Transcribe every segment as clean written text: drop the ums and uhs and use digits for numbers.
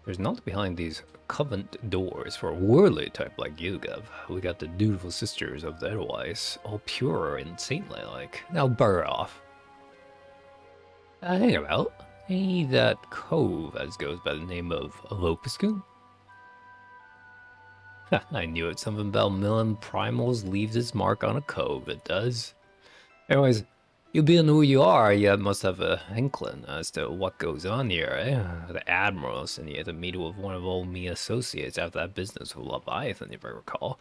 There's naught behind these convent doors for a worldly type like you, Gov. We got the dutiful sisters of the Edelweiss, all pure and saintly-like. Now burr off. Hang about. Ain't that cove as goes by the name of Lopuscoon? I knew it. Something about Millen Primals leaves its mark on a cove, it does. Anyways, you being who you are, you must have a inkling as to what goes on here, eh? The Admiral sent you to meet with one of old me associates after that business with Leviathan, if I recall.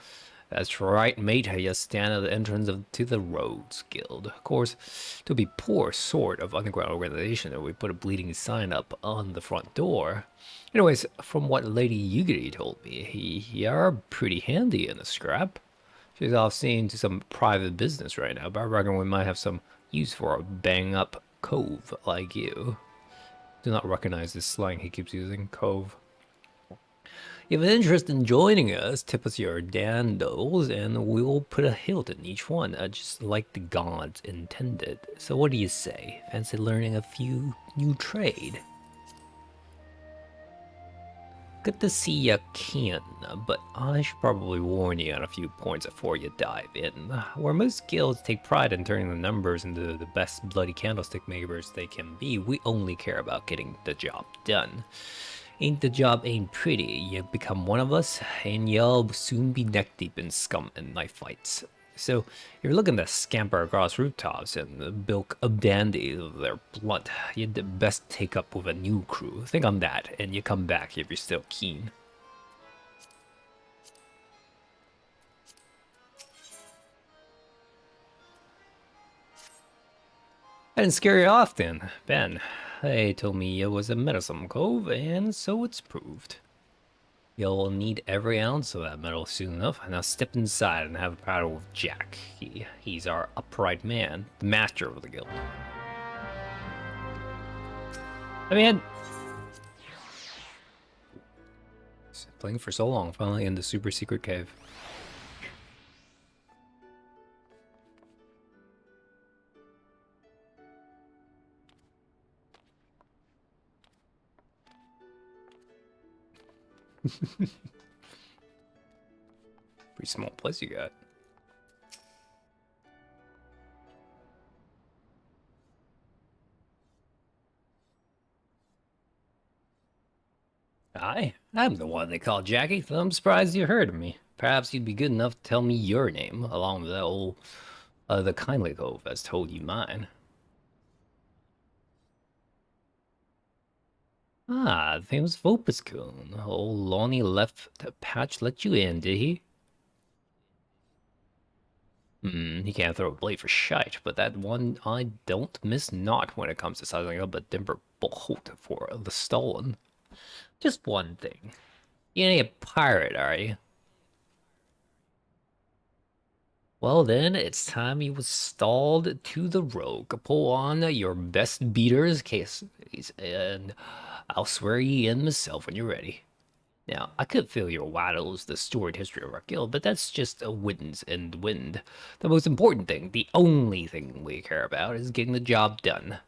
That's right, mate. You stand at the entrance to the Roads Guild. Of course, to be poor sort of underground organization that we put a bleeding sign up on the front door. Anyways, from what Lady Yugiri told me, you're pretty handy in a scrap. She's off seeing to some private business right now, but I reckon we might have some use for a bang-up cove like you. Do not recognize this slang he keeps using, cove. If you have an interest in joining us, tip us your dandos, and we'll put a hilt in each one, just like the gods intended. So what do you say? Fancy learning a few new trade? Good to see you can, but I should probably warn you on a few points before you dive in. Where most guilds take pride in turning the numbers into the best bloody candlestick makers they can be, we only care about getting the job done. Ain't the job ain't pretty, you become one of us, and you'll soon be neck-deep in scum and knife fights. So, if you're looking to scamper across rooftops and bilk a dandy of their blunt, you'd best take up with a new crew. Think on that, and you come back if you're still keen. I didn't scare you off then, Ben. They told me it was a meddlesome cove, and so it's proved. You'll need every ounce of that metal soon enough. Now step inside and have a battle with Jack. He's our upright man, the master of the guild. I mean, playing for so long, finally in the super secret cave. Pretty small place you got. I'm the one they call Jackie, so I'm surprised you heard of me. Perhaps you'd be good enough to tell me your name, along with that old, the kindly cove has told you mine. Ah, the famous Vopuscoon. Old Lonnie left the patch let you in, did he? He can't throw a blade for shite, but that one I don't miss not when it comes to sizing up a dimber bolt for the stolen. Just one thing. You ain't a pirate, are you? Well then, it's time you was stalled to the rogue. Pull on your best beaters cases, and I'll swear ye in myself when you're ready. Now, I could fill your waddles the storied history of our guild, but that's just a winds and wind. The most important thing, the only thing we care about, is getting the job done.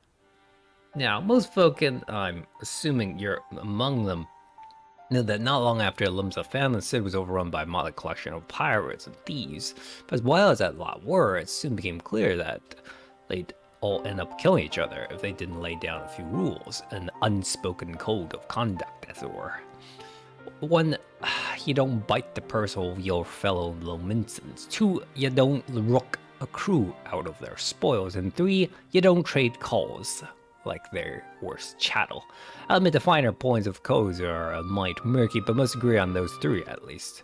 Now, most folk, and I'm assuming you're among them, know that not long after Limsa Famine City was overrun by a motley collection of pirates and thieves. But as wild as that lot were, it soon became clear that they'd all end up killing each other if they didn't lay down a few rules, an unspoken code of conduct, as it were. One, you don't bite the purse of your fellow Lominsons. Two, you don't rook a crew out of their spoils. And three, you don't trade calls like their worst chattel. I'll admit the finer points of codes are a mite murky, but most agree on those three at least.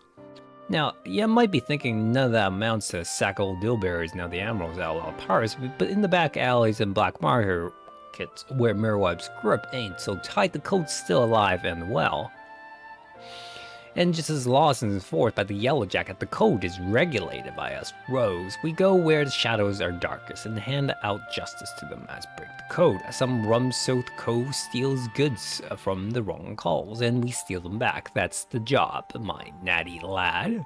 Now, you might be thinking none of that amounts to sack old dillberries now the Admiral's outlawed powers, but in the back alleys and black markets where Mirrorwipe's grip ain't so tight, the code's still alive and well. And just as laws enforced by the Yellow Jacket, the code is regulated by us rogues. We go where the shadows are darkest and hand out justice to them as break the code. Some rum-soaked cove steals goods from the wrong calls, and we steal them back. That's the job, my natty lad.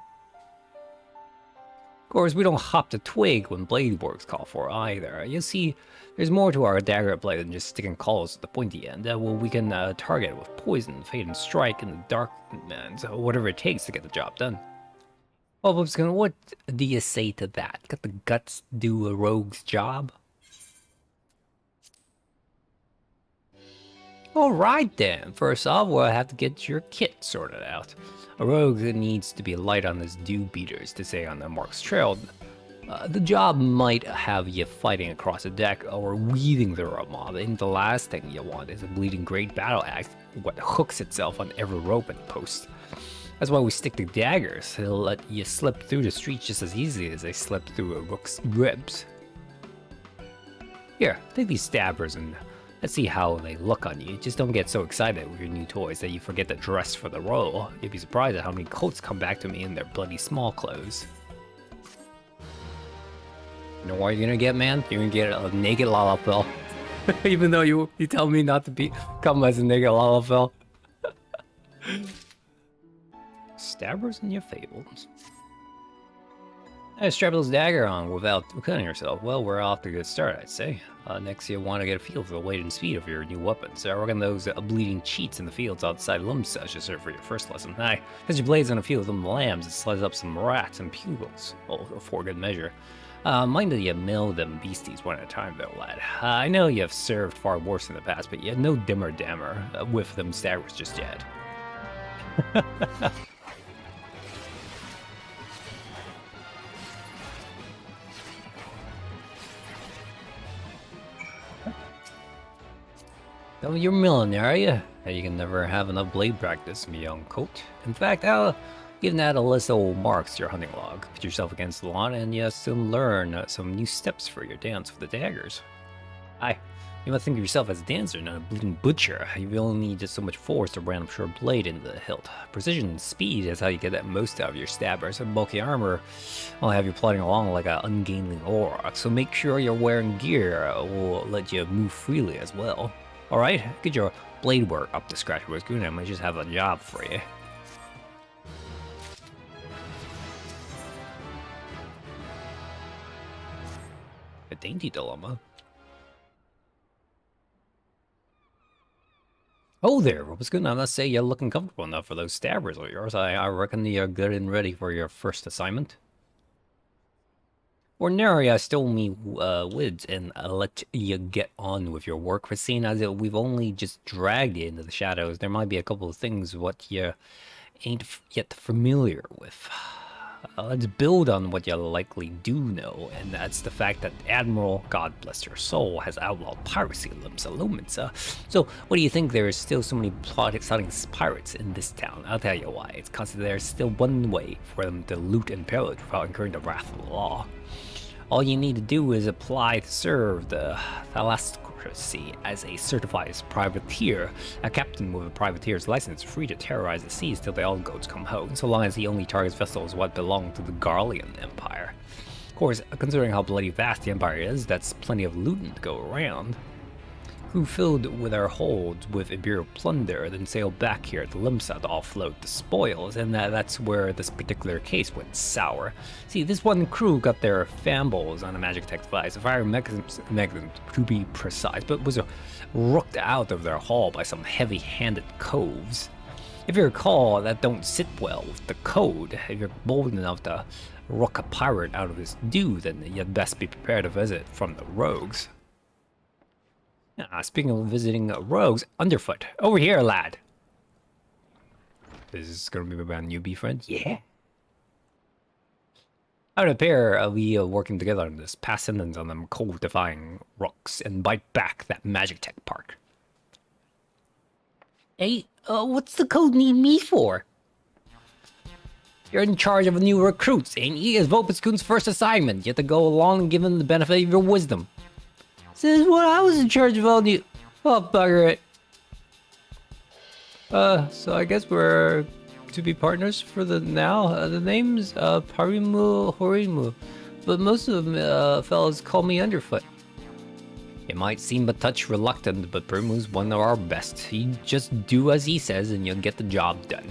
Of course, we don't hop the twig when blade works call for either. You see, there's more to our dagger blade than just sticking claws at the pointy end. Well, we can target with poison, fade and strike, in the dark, and so whatever it takes to get the job done. Well, Bubskin, what do you say to that? Got the guts to do a rogue's job? Alright then, first off, we'll have to get your kit sorted out. A rogue needs to be light on his dew beaters to stay on the mark's trail. The job might have you fighting across the deck or weaving through a mob, and the last thing you want is a bleeding great battle axe what hooks itself on every rope and post. That's why we stick to daggers. It'll let you slip through the streets just as easily as they slip through a rook's ribs. Here, take these stabbers and let's see how they look on you. Just don't get so excited with your new toys that you forget to dress for the role. You'd be surprised at how many coats come back to me in their bloody small clothes. You know what you're gonna get, man? You're gonna get a naked Lalafell. Even though you tell me not to come as a naked Lalafell. Stabbers in your fables. Strap those dagger on without cutting yourself. Well, we're off to a good start, I'd say. Next, you want to get a feel for the weight and speed of your new weapons. I reckon those bleeding cheats in the fields outside Lumsa should serve for your first lesson. Aye, as your blades on a field of them lambs, it slides up some rats and pupils. Oh, for good measure. Mind that you mill them beasties one at a time, though, lad. I know you have served far worse in the past, but you had no dimmer dammer with them staggers just yet. Oh, you're a millionaire, are you? You can never have enough blade practice, me young coat. In fact, I'll even add a list of old marks to your hunting log. Put yourself against the lawn, and you soon learn some new steps for your dance with the daggers. Aye, you must think of yourself as a dancer, not a bleeding butcher. You only need just so much force to ram a short blade into the hilt. Precision and speed is how you get that most out of your stabbers. And bulky armor will have you plodding along like an ungainly auroch. So make sure you're wearing gear. Will let you move freely as well. Alright, get your blade work up to scratch, Roscoon. I might just have a job for you. A dainty dilemma. Oh there, Roscoon. I must say you're looking comfortable enough for those stabbers of yours. I reckon you're good and ready for your first assignment. Ordinarily, I stole me woods and let you get on with your work, but seeing as we've only just dragged you into the shadows, there might be a couple of things what you ain't yet familiar with. Let's build on what you likely do know, and that's the fact that Admiral, God bless your soul, has outlawed piracy in Lumsa. So, what do you think there is still so many plotting pirates in this town? I'll tell you why. It's because there's still one way for them to loot and pillage without incurring the wrath of the law. All you need to do is apply to serve the Thaumaturge as a certified privateer. A captain with a privateer's license is free to terrorize the seas till the old goats come home, so long as he only targets vessels what belong to the Garlean Empire. Of course, considering how bloody vast the Empire is, that's plenty of looting to go around. Crew filled with our holds with Imperial plunder, then sailed back here to Lumsa to offload the spoils, and that's where this particular case went sour. See, this one crew got their fambles on a magic tech device, a fire mechanism to be precise, but was rooked out of their hull by some heavy-handed coves. If you recall, that don't sit well with the code. If you're bold enough to rook a pirate out of his due, then you'd best be prepared to visit from the rogues. Speaking of visiting rogues, Underfoot, over here, lad. Is this gonna be about newbie friends? Yeah. How would appear we working together on this, pass sentence on them cold-defying rocks and bite back that magic tech park? Hey, what's the code need me for? You're in charge of new recruits, ain't you? It's Vopuscoon's first assignment. You have to go along and give him the benefit of your wisdom. This is what I was in charge of all you. Oh, bugger it. So I guess we're to be partners for the now. The name's Parimu Horimu, but most of them fellas call me Underfoot. It might seem a touch reluctant, but Parimu's one of our best. You just do as he says and you'll get the job done.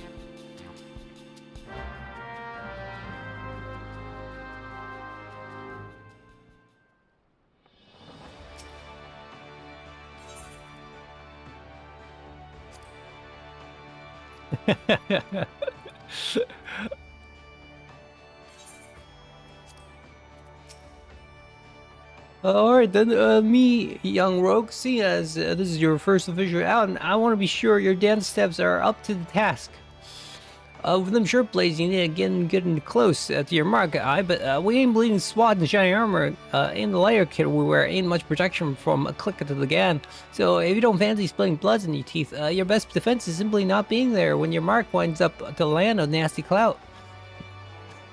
Alright then, me, young rogue, seeing as this is your first official out, and I want to be sure your dance steps are up to the task. With them shirt blades, you need to getting close to your mark, but we ain't bleeding SWAT and shiny armor. In the layer kit we wear ain't much protection from a click to the gan. So if you don't fancy spilling bloods in your teeth, your best defense is simply not being there when your mark winds up to land a nasty clout.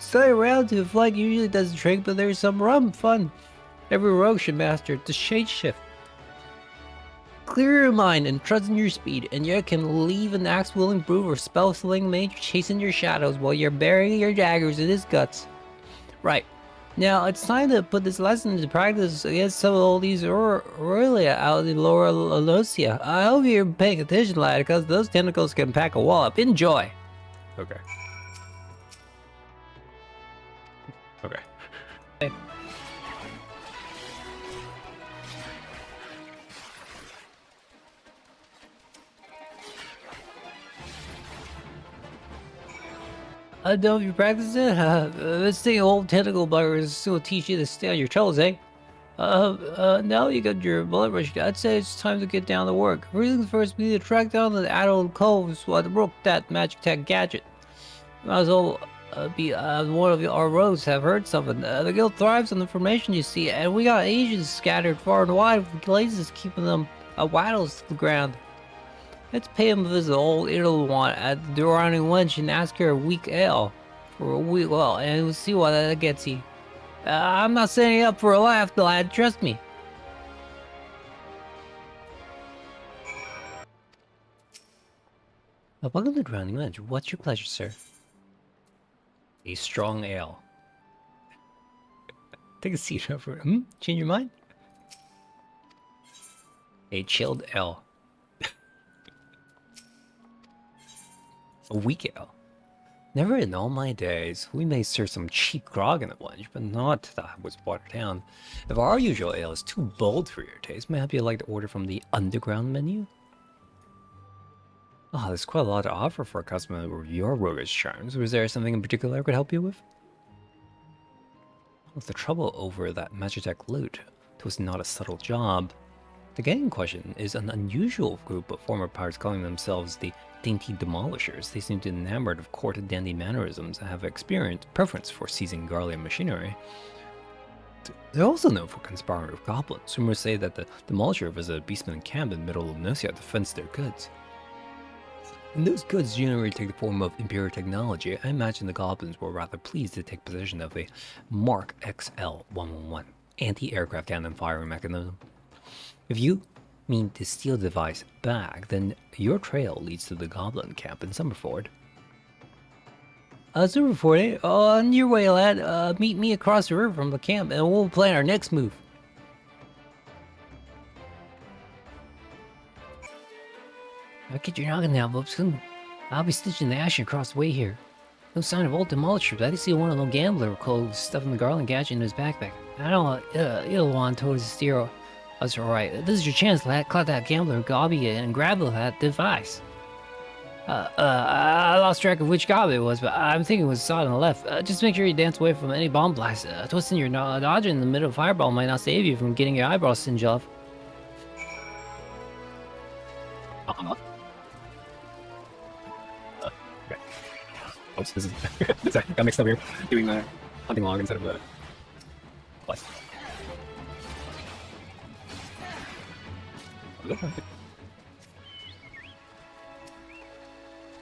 Stay around to the flight usually does the trick, but there's some rum fun. Every rogue should master the shade shift. Clear your mind and trust in your speed, and you can leave an axe-wielding brute or spell-sling mage chasing your shadows while you're burying your daggers in his guts. Right. Now, it's time to put this lesson into practice against some of all these Aurelia out in Lower Alosia. I hope you're paying attention, lad, because those tentacles can pack a wallop. Enjoy! Okay. Okay. Don't you practice it? This thing old tentacle buggers will teach you to stay on your toes, eh? Now you got your bullet rush, I'd say it's time to get down to work. First things first, we need to track down the adult coves what broke that magic tech gadget. Might as well be one of our rogues have heard something. The guild thrives on the information you see, and we got agents scattered far and wide with glazes keeping them wattles to the ground. Let's pay him a visit old Idlewan at the Durrani Wench and ask her a weak ale. For a week, well, and we'll see what that gets you. I'm not setting up for a laugh, lad, trust me. Welcome to the Durrani Wench. What's your pleasure, sir? A strong ale. Take a seat over. Change your mind? A chilled ale. A weak ale. Never in all my days. We may serve some cheap grog in the lunch, but not that was watered down. If our usual ale is too bold for your taste, maybe you'd like to order from the underground menu? Oh, there's quite a lot to offer for a customer with your roguish charms. Was there something in particular I could help you with? What's the trouble over that Magitech loot? It was not a subtle job. The gang in question is an unusual group of former pirates calling themselves the Dainty Demolishers. They seem to be enamored of court dandy mannerisms and have experienced preference for seizing Garlean machinery. They're also known for conspiring with goblins. Rumors say that the Demolisher visited a beastman camp in the middle of Nosia to fence their goods. And those goods generally take the form of Imperial technology. I imagine the goblins were rather pleased to take possession of a Mark XL-111 anti-aircraft cannon firing mechanism. If you mean to steal the device back, then your trail leads to the goblin camp in Summerford. Summerford, eh? On your way, lad. Meet me across the river from the camp and we'll plan our next move. I'll get your noggin now, Bob. Soon I'll be stitching the ash across the way here. No sign of old Demolishers. I didn't see one of them gambler clothes stuffing the garland gadget in his backpack. I don't Ilwan told us to steer. That's alright. This is your chance, lad. Caught that gambler, gobby, and grab that device. I lost track of which gob it was, but I'm thinking it was saw on the left. Just make sure you dance away from any bomb blasts. Twisting your dodge in the middle of fireball might not save you from getting your eyebrows singed off. Okay. Oops, this is... Sorry, got mixed up here. Doing the hunting log instead of the... Plus.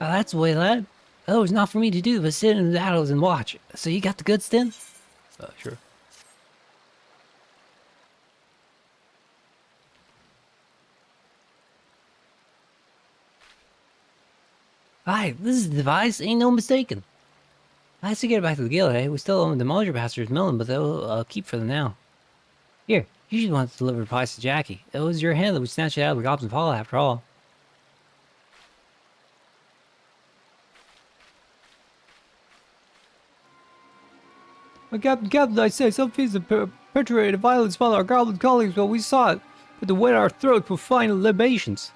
That's the way, lad. Oh, it's not for me to do, but sit in the shadows and watch. So you got the goods then? Sure. Aye, this is the device, ain't no mistaken. I have to get it back to the guild, eh? We still own the Demolisher Bastards million, but they'll keep for the now. Here, you should want to deliver the price to Jackie. It was your hand that would snatch it out of the Goblin's Paw after all. Captain, I say, some feats of perpetrated violence while our goblin colleagues, but we saw it, but to wet our throats with fine libations.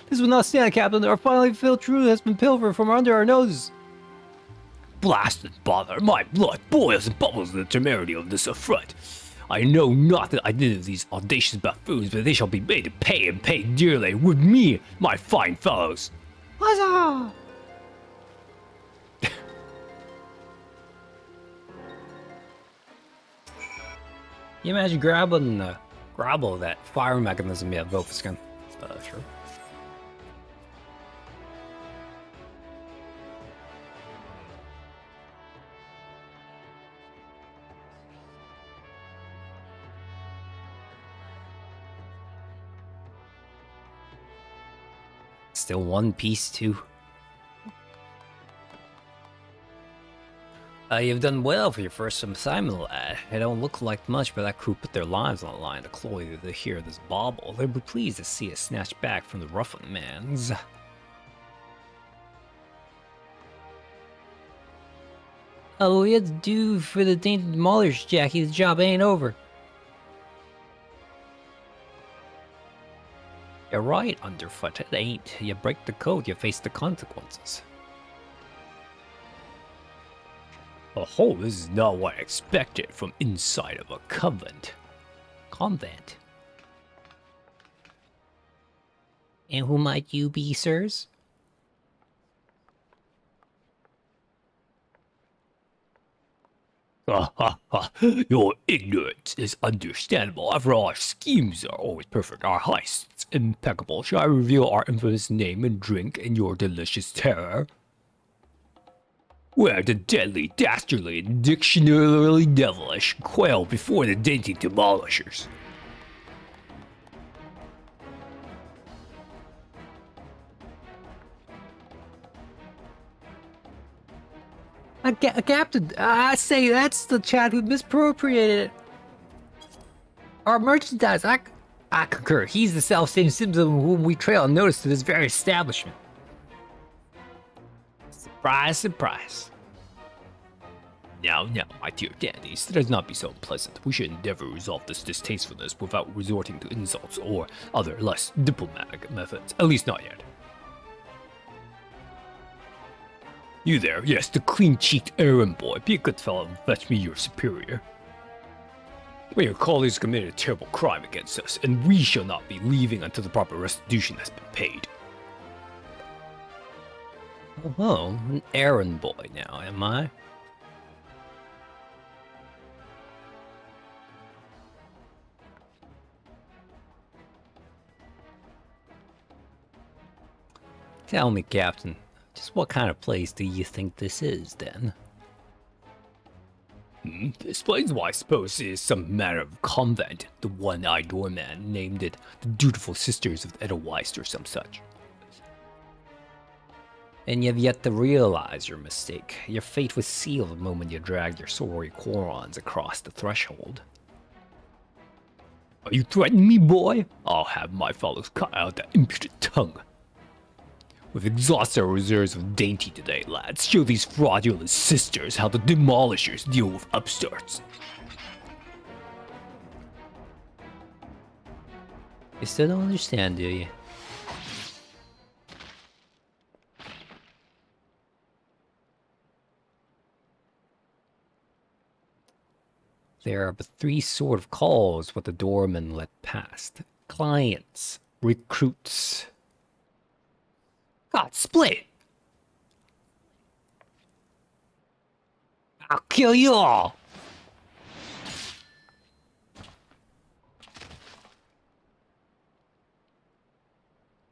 This will not stand, Captain. Our finely filled truth has been pilfered from under our noses. Blasted bother, my blood boils and bubbles at the temerity of this affront. I know not that I did of these audacious buffoons, but they shall be made to pay and pay dearly with me, my fine fellows. Huzzah! You imagine grabbing the grapple of that fire mechanism you have, Volfskin. Sure. Still one piece, too. You've done well for your first assignment, lad. It don't look like much, but that crew put their lives on the line to claw you to hear this bauble. They'll be pleased to see it snatched back from the ruffian mans. Oh, we had to do for the dainty demolishers, Jackie. The job ain't over. You're right, Underfoot. It ain't. You break the code, you face the consequences. Oh, this is not what I expected from inside of a convent. Convent? And who might you be, sirs? Your ignorance is understandable. After all, our schemes are always perfect. Our heists impeccable. Shall I reveal our infamous name and drink in your delicious terror? Where the deadly, dastardly, and dictionarily devilish quail before the dainty demolishers. Captain, I say that's the Chad who misappropriated our merchandise. I concur. He's the self-same citizen whom we trail unnoticed to this very establishment. Surprise, surprise. Now, my dear dandies, let us not be so unpleasant. We should endeavor to resolve this distastefulness without resorting to insults or other less diplomatic methods. At least not yet. You there, yes, the clean-cheeked errand boy. Be a good fellow and fetch me your superior. When your colleagues committed a terrible crime against us, and we shall not be leaving until the proper restitution has been paid. Oh, an errand boy now, am I? Tell me, Captain, just what kind of place do you think this is, then? This place, I suppose, is some manner of convent. The one-eyed doorman named it the Dutiful Sisters of Edelweiss or some such. And you've yet to realize your mistake. Your fate was sealed the moment you dragged your sorry Korons across the threshold. Are you threatening me, boy? I'll have my fellows cut out that impudent tongue. We've exhausted our reserves of dainty today, lads. Show these fraudulent sisters how the demolishers deal with upstarts. You still don't understand, do you? There are but three sort of calls what the doorman let past. Clients, recruits. God, split! I'll kill you all!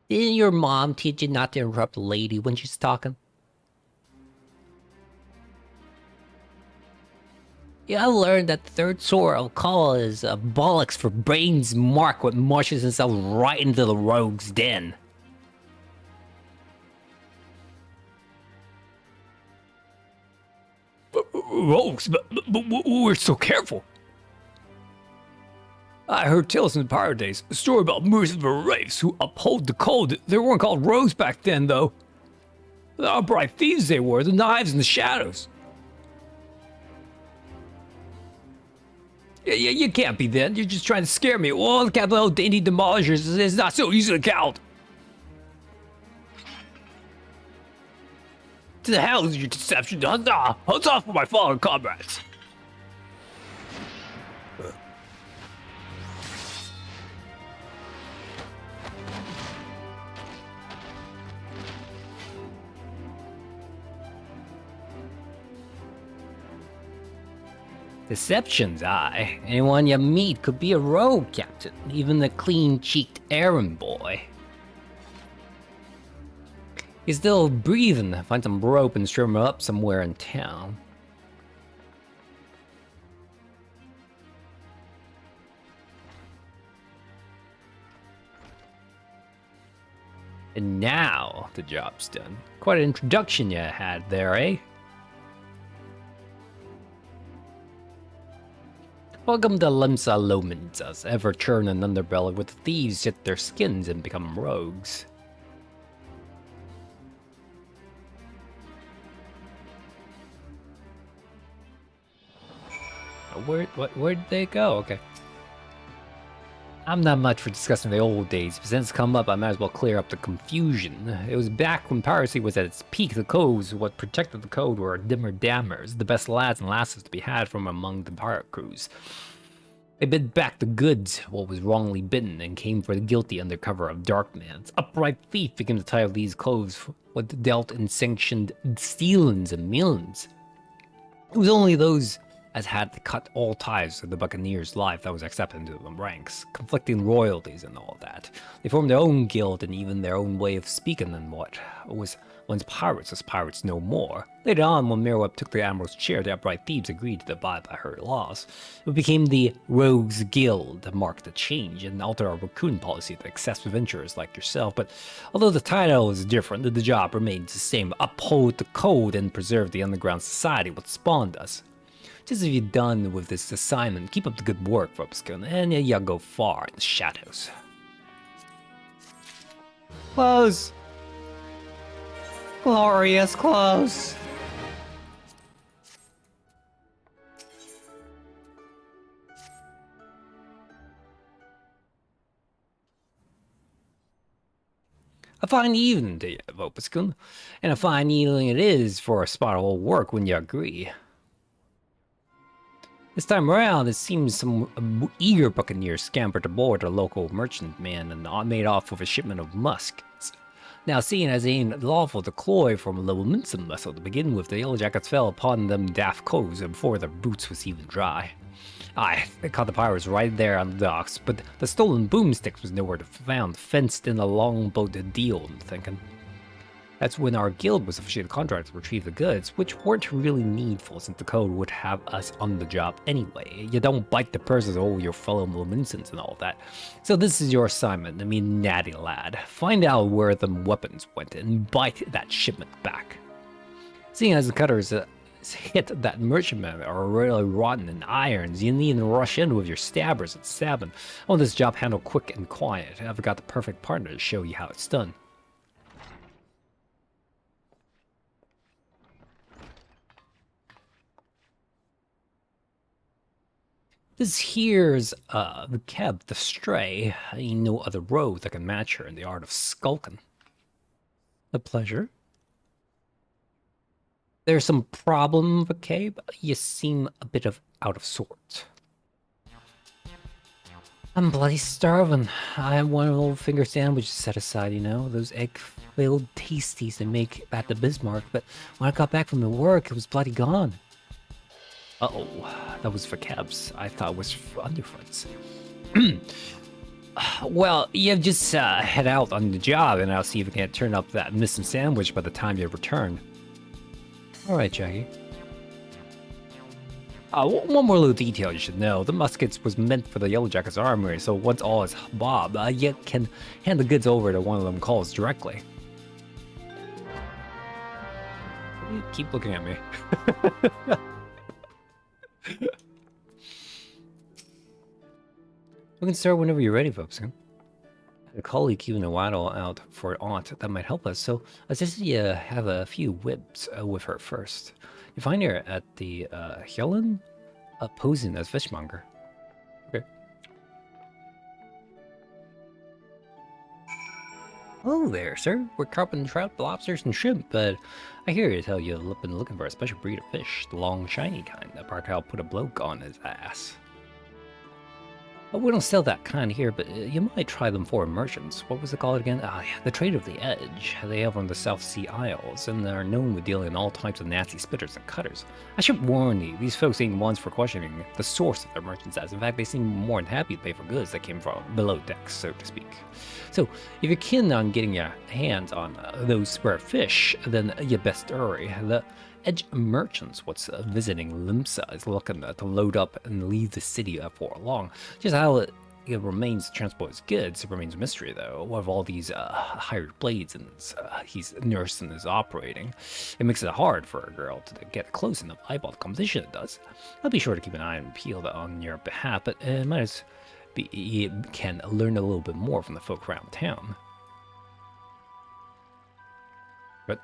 Didn't your mom teach you not to interrupt a lady when she's talking? Yeah, I learned that the third sort of call is bollocks for brains mark what marches himself right into the rogue's den. Rogues, but we're so careful. I heard tales in the pirate days, a story about merciful wraiths who uphold the code. They weren't called rogues back then, though. The upright thieves they were, the knives and the shadows. You can't be then. You're just trying to scare me. Oh, the capital dainty demolishers is not so easy to count. To the hell is your deception? Huzzah! Huzzah for my fallen comrades! Deceptions, aye. Anyone you meet could be a rogue captain, even the clean-cheeked errand boy. He's still breathing. Find some rope and string him up somewhere in town. And now the job's done. Quite an introduction you had there, eh? Welcome to Lemsa Lominzas, ever churn an underbelly with thieves shed their skins and become rogues. Where'd they go? Okay. I'm not much for discussing the old days, but since it's come up, I might as well clear up the confusion. It was back when piracy was at its peak. The codes, what protected the code, were dimmer dammers, the best lads and lasses to be had from among the pirate crews. They bid back the goods, what was wrongly bidden, and came for the guilty under cover of dark man's. Upright thief became the title of these codes, what dealt in sanctioned stealings and millions. It was only those as had to cut all ties to the buccaneer's life that was accepted into the ranks, conflicting royalties and all that. They formed their own guild and even their own way of speaking and what was once pirates as pirates no more. Later on, when Merweb took the admiral's chair, the upright thieves agreed to abide by her laws. It became the Rogues Guild, marked a change and altered our raccoon policy to accept adventurers like yourself. But although the title is different, the job remains the same: uphold the code and preserve the underground society what spawned us. Just as you're done with this assignment, keep up the good work, Robskun, and you'll go far in the shadows. Close! Glorious close! A fine evening to you, Vopiskun, and a fine evening it is for a spot of old work when you agree. This time around, it seems some eager buccaneer scampered aboard a local merchantman and made off with a shipment of muskets. Now, seeing as it ain't lawful to cloy from a little mincing vessel to begin with, the Yellowjackets fell upon them daft coves before their boots was even dry. Aye, they caught the pirates right there on the docks, but the stolen boomsticks was nowhere to be found, fenced in a longboat deal, I'm thinking. That's when our guild was officially the contract to retrieve the goods, which weren't really needful since the code would have us on the job anyway. You don't bite the purses of all your fellow Luminsons and all that. So this is your assignment, natty lad. Find out where them weapons went and bite that shipment back. Seeing as the cutters hit that merchantman are really rotten in irons, you need to rush in with your stabbers and stabbing. I want this job handled quick and quiet. I've got the perfect partner to show you how it's done. This here's the Keb, the Stray. Ain't no other rogue that can match her in the art of skulking. A pleasure. There's some problem, Keb? You seem a bit out of sorts. I'm bloody starving. I have one old finger sandwich set aside, you know, those egg-filled tasties that make at the Bismarck, but when I got back from the work, it was bloody gone. Uh-oh, that was for cabs. I thought it was for underfoots. Well, you just head out on the job, and I'll see if I can't turn up that missing sandwich by the time you return. All right, Jackie. One more little detail you should know. The muskets was meant for the Yellowjackets' armory, so once all is bob, you can hand the goods over to one of them calls directly. You keep looking at me. We can start whenever you're ready, folks. A colleague keeping a waddle out for an aunt that might help us, so I suggest you have a few whips with her first. You find her at the Helen, posing as fishmonger. Okay. Hello there, sir. We're carping trout, lobsters, and shrimp, but I hear you tell you've been looking for a special breed of fish, the long, shiny kind that Bartel put a bloke on his ass. But we don't sell that kind here, but you might try them for merchants. What was it called again? Ah, yeah, the Trade of the Edge. They have on the South Sea Isles, and are known with dealing in all types of nasty spitters and cutters. I should warn you, these folks ain't ones for questioning the source of their merchants as. In fact, they seem more than happy to pay for goods that came from below decks, so to speak. So, if you're keen on getting your hands on those rare fish, then you best hurry. The Edge merchants, what's visiting Limsa, is looking to load up and leave the city before long. Just how it remains to transport his goods remains a mystery, though. What of all these hired blades and he's nursed and is operating, it makes it hard for a girl to get close enough eyeball the competition it does. I'll be sure to keep an eye peeled on your behalf, but might as be you can learn a little bit more from the folk around town. But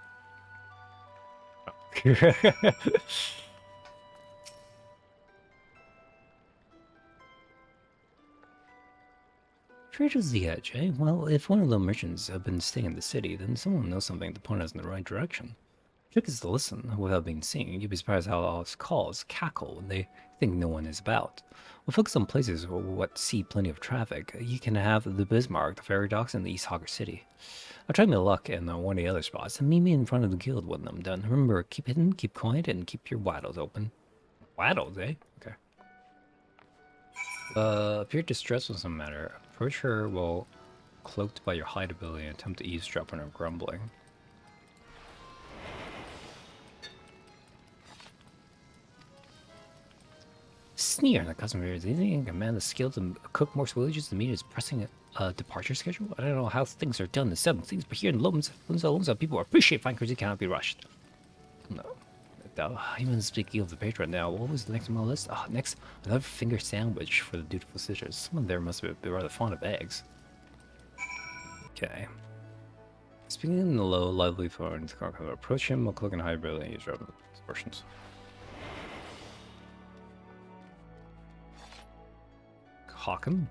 Trader's the Edge, eh? Well, if one of the merchants have been staying in the city, then someone knows something to point us in the right direction. Trick is to listen without being seen. You'd be surprised how all its calls cackle when they think no one is about. We'll focus on places where see plenty of traffic. You can have the Bismarck, the ferry docks, and the East Hawker City. I'll try my luck in one of the other spots and meet me in front of the guild when I'm done. Remember, keep hidden, keep quiet, and keep your waddles open. Waddles, eh? Okay. If you're distressed with some matter, approach her while cloaked by your hide ability and attempt to eavesdrop on her grumbling. Sneer in the customer is easy and command the skill to cook more villages to meet his pressing departure schedule. I don't know how things are done in the 7th things, but here in Lumsa, people appreciate fine cuisine cannot be rushed. No. Even speaking of the patron now, what was the next on my list? Next, another finger sandwich for the dutiful sisters. Someone there must be rather fond of eggs. Okay. Speaking in the low, lively phone, approach him while clicking high ability and use relevant expressions. Hawken?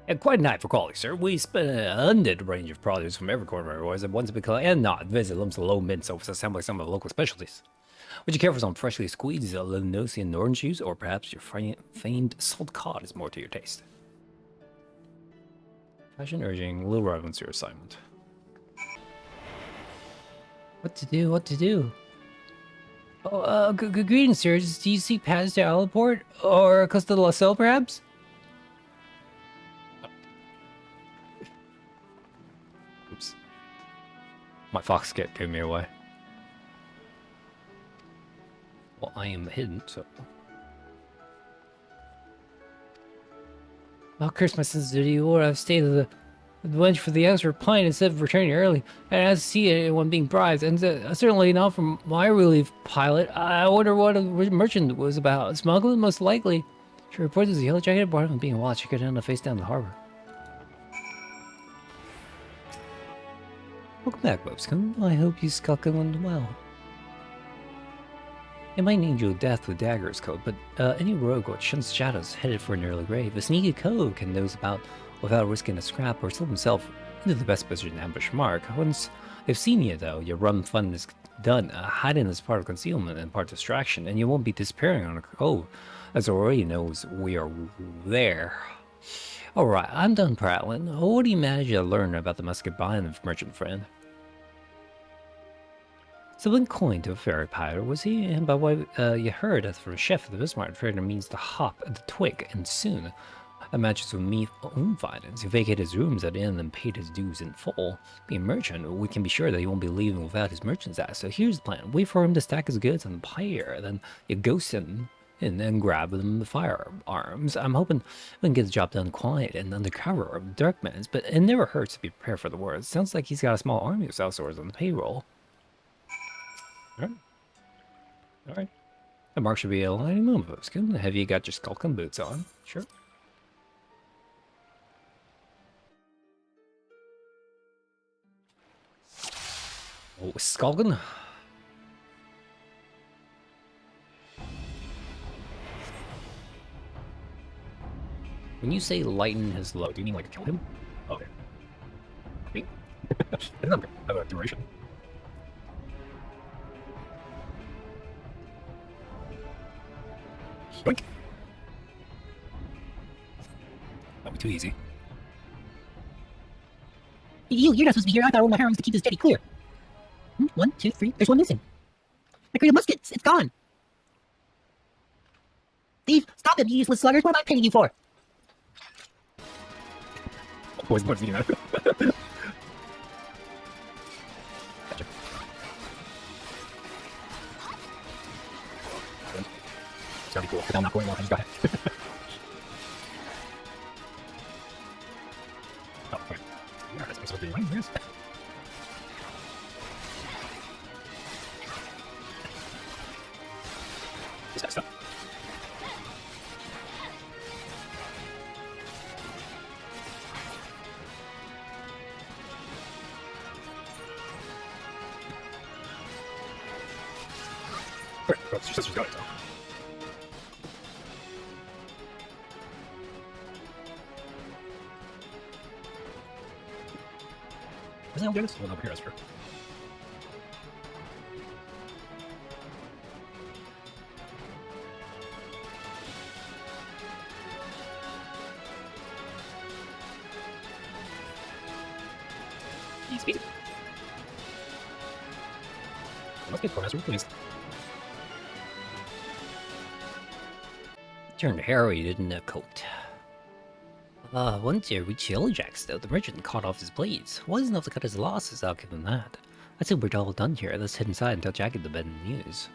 And quite a night for calling, sir. We spent an unending range of produce from every corner of our voice, and once become and not visit Lum's low mid so assembling some of the local specialties. Would you care for some freshly squeezed Linosian orange juice, or perhaps your famed salt cod is more to your taste? Fashion urging, little relevance to your assignment. What to do? What to do? Oh, greetings, sir. Do you seek passage to Alaport or Costa de la Sel, perhaps? Oops. My fox gave me away. Well, I am hidden, so... I'll curse my sensitivity, or I've stayed at the bench for the extra pint instead of returning early. And as to see anyone being bribed, and certainly not from my relief pilot. I wonder what a merchant was about. Smuggling, most likely. She reported the yellow jacket brought him being watched. She could end up face down the harbor. Welcome back, Bobscombe. I hope you skulking went well. It might need you death with Dagger's code, but any rogue or shuns shadows headed for an early grave. A sneaky code can nose about without risking a scrap or slip himself into the best position to ambush Mark. Once they've seen you, though, your run fun is done. Hiding is part of concealment and part distraction, and you won't be disappearing on a code, as already knows we are there. Alright, I'm done prattling. What do you manage to learn about the musket behind the merchant friend? Something coined to a ferry pirate, was he? And by what you heard from a chef of the Bismarck trader means to hop at the twig, and soon. That matches with me own finance. He vacated his rooms at the inn and paid his dues in full. Being a merchant, we can be sure that he won't be leaving without his merchant's ass. So here's the plan. Wait for him to stack his goods on the pier, then you ghost him and then grab them the firearms. I'm hoping we can get the job done quiet and undercover of Darkman's, but it never hurts to be prepared for the worst. Sounds like he's got a small army of South Swords on the payroll. Alright. Alright. The mark should be a lighting moment. It's good. Have you got your skulking boots on? Sure. Oh, skulking? When you say lighten his load, do you mean like kill him? Okay. It doesn't have a duration. Yoink. That'll be too easy. You're not supposed to be here. I thought all my hair was to keep this jetty clear. 1, 2, 3. There's one missing. My crate of muskets. It's gone. Thief, stop it, you useless sluggers. What am I paying you for? Boys, eating that. Gotcha. It's gotta be cool. I'm not going well. I just got it. Oh, okay. Yeah, that's supposed to be running, yes. This guy's stuff. Okay, well, your sister's got it, so. Does anyone get this? Well, over here, that's true. Easy. Let's get Professor, please. Turned Harry didn't a coat. Once you reach Yellowjacks, though, the merchant caught off his blades. Wasn't enough to cut his losses, I'll give him that. I think we're all done here. Let's head inside and tell Jackie the bad news.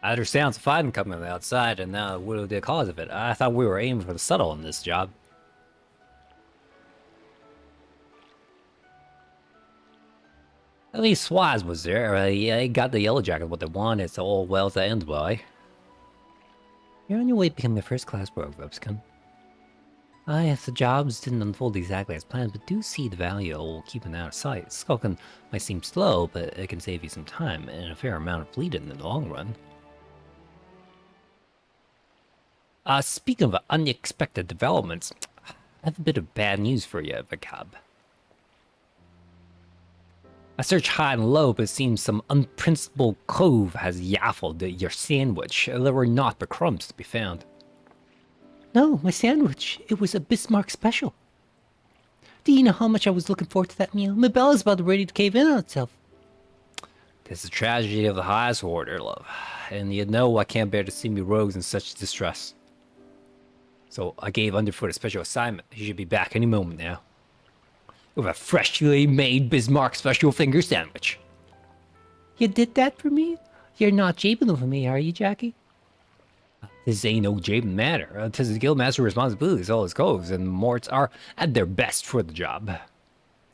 I understand some fighting coming on the outside, and now what will be the cause of it? I thought we were aiming for the subtle on this job. At least Swaz was there. Yeah, he got the Yellow Jacket what they wanted, so all well to end well, eh? You're on your way to becoming a first-class rogue, Robskin. Yes, the jobs didn't unfold exactly as planned, but do see the value of keeping out of sight. Skulking might seem slow, but it can save you some time and a fair amount of bleeding in the long run. Speaking of unexpected developments, I have a bit of bad news for you, Vakab. I searched high and low, but it seems some unprincipled cove has yaffled your sandwich. There were naught but crumbs to be found. No, my sandwich. It was a Bismarck special. Do you know how much I was looking forward to that meal? My belly's about ready to cave in on itself. This is a tragedy of the highest order, love. And you know I can't bear to see me rogues in such distress. So I gave Underfoot a special assignment. He should be back any moment now. With a freshly made Bismarck special finger sandwich. You did that for me? You're not japing for me, are you, Jackie? This ain't no japing matter. 'Tis the guildmaster's responsibility as all his coves, and Morts are at their best for the job.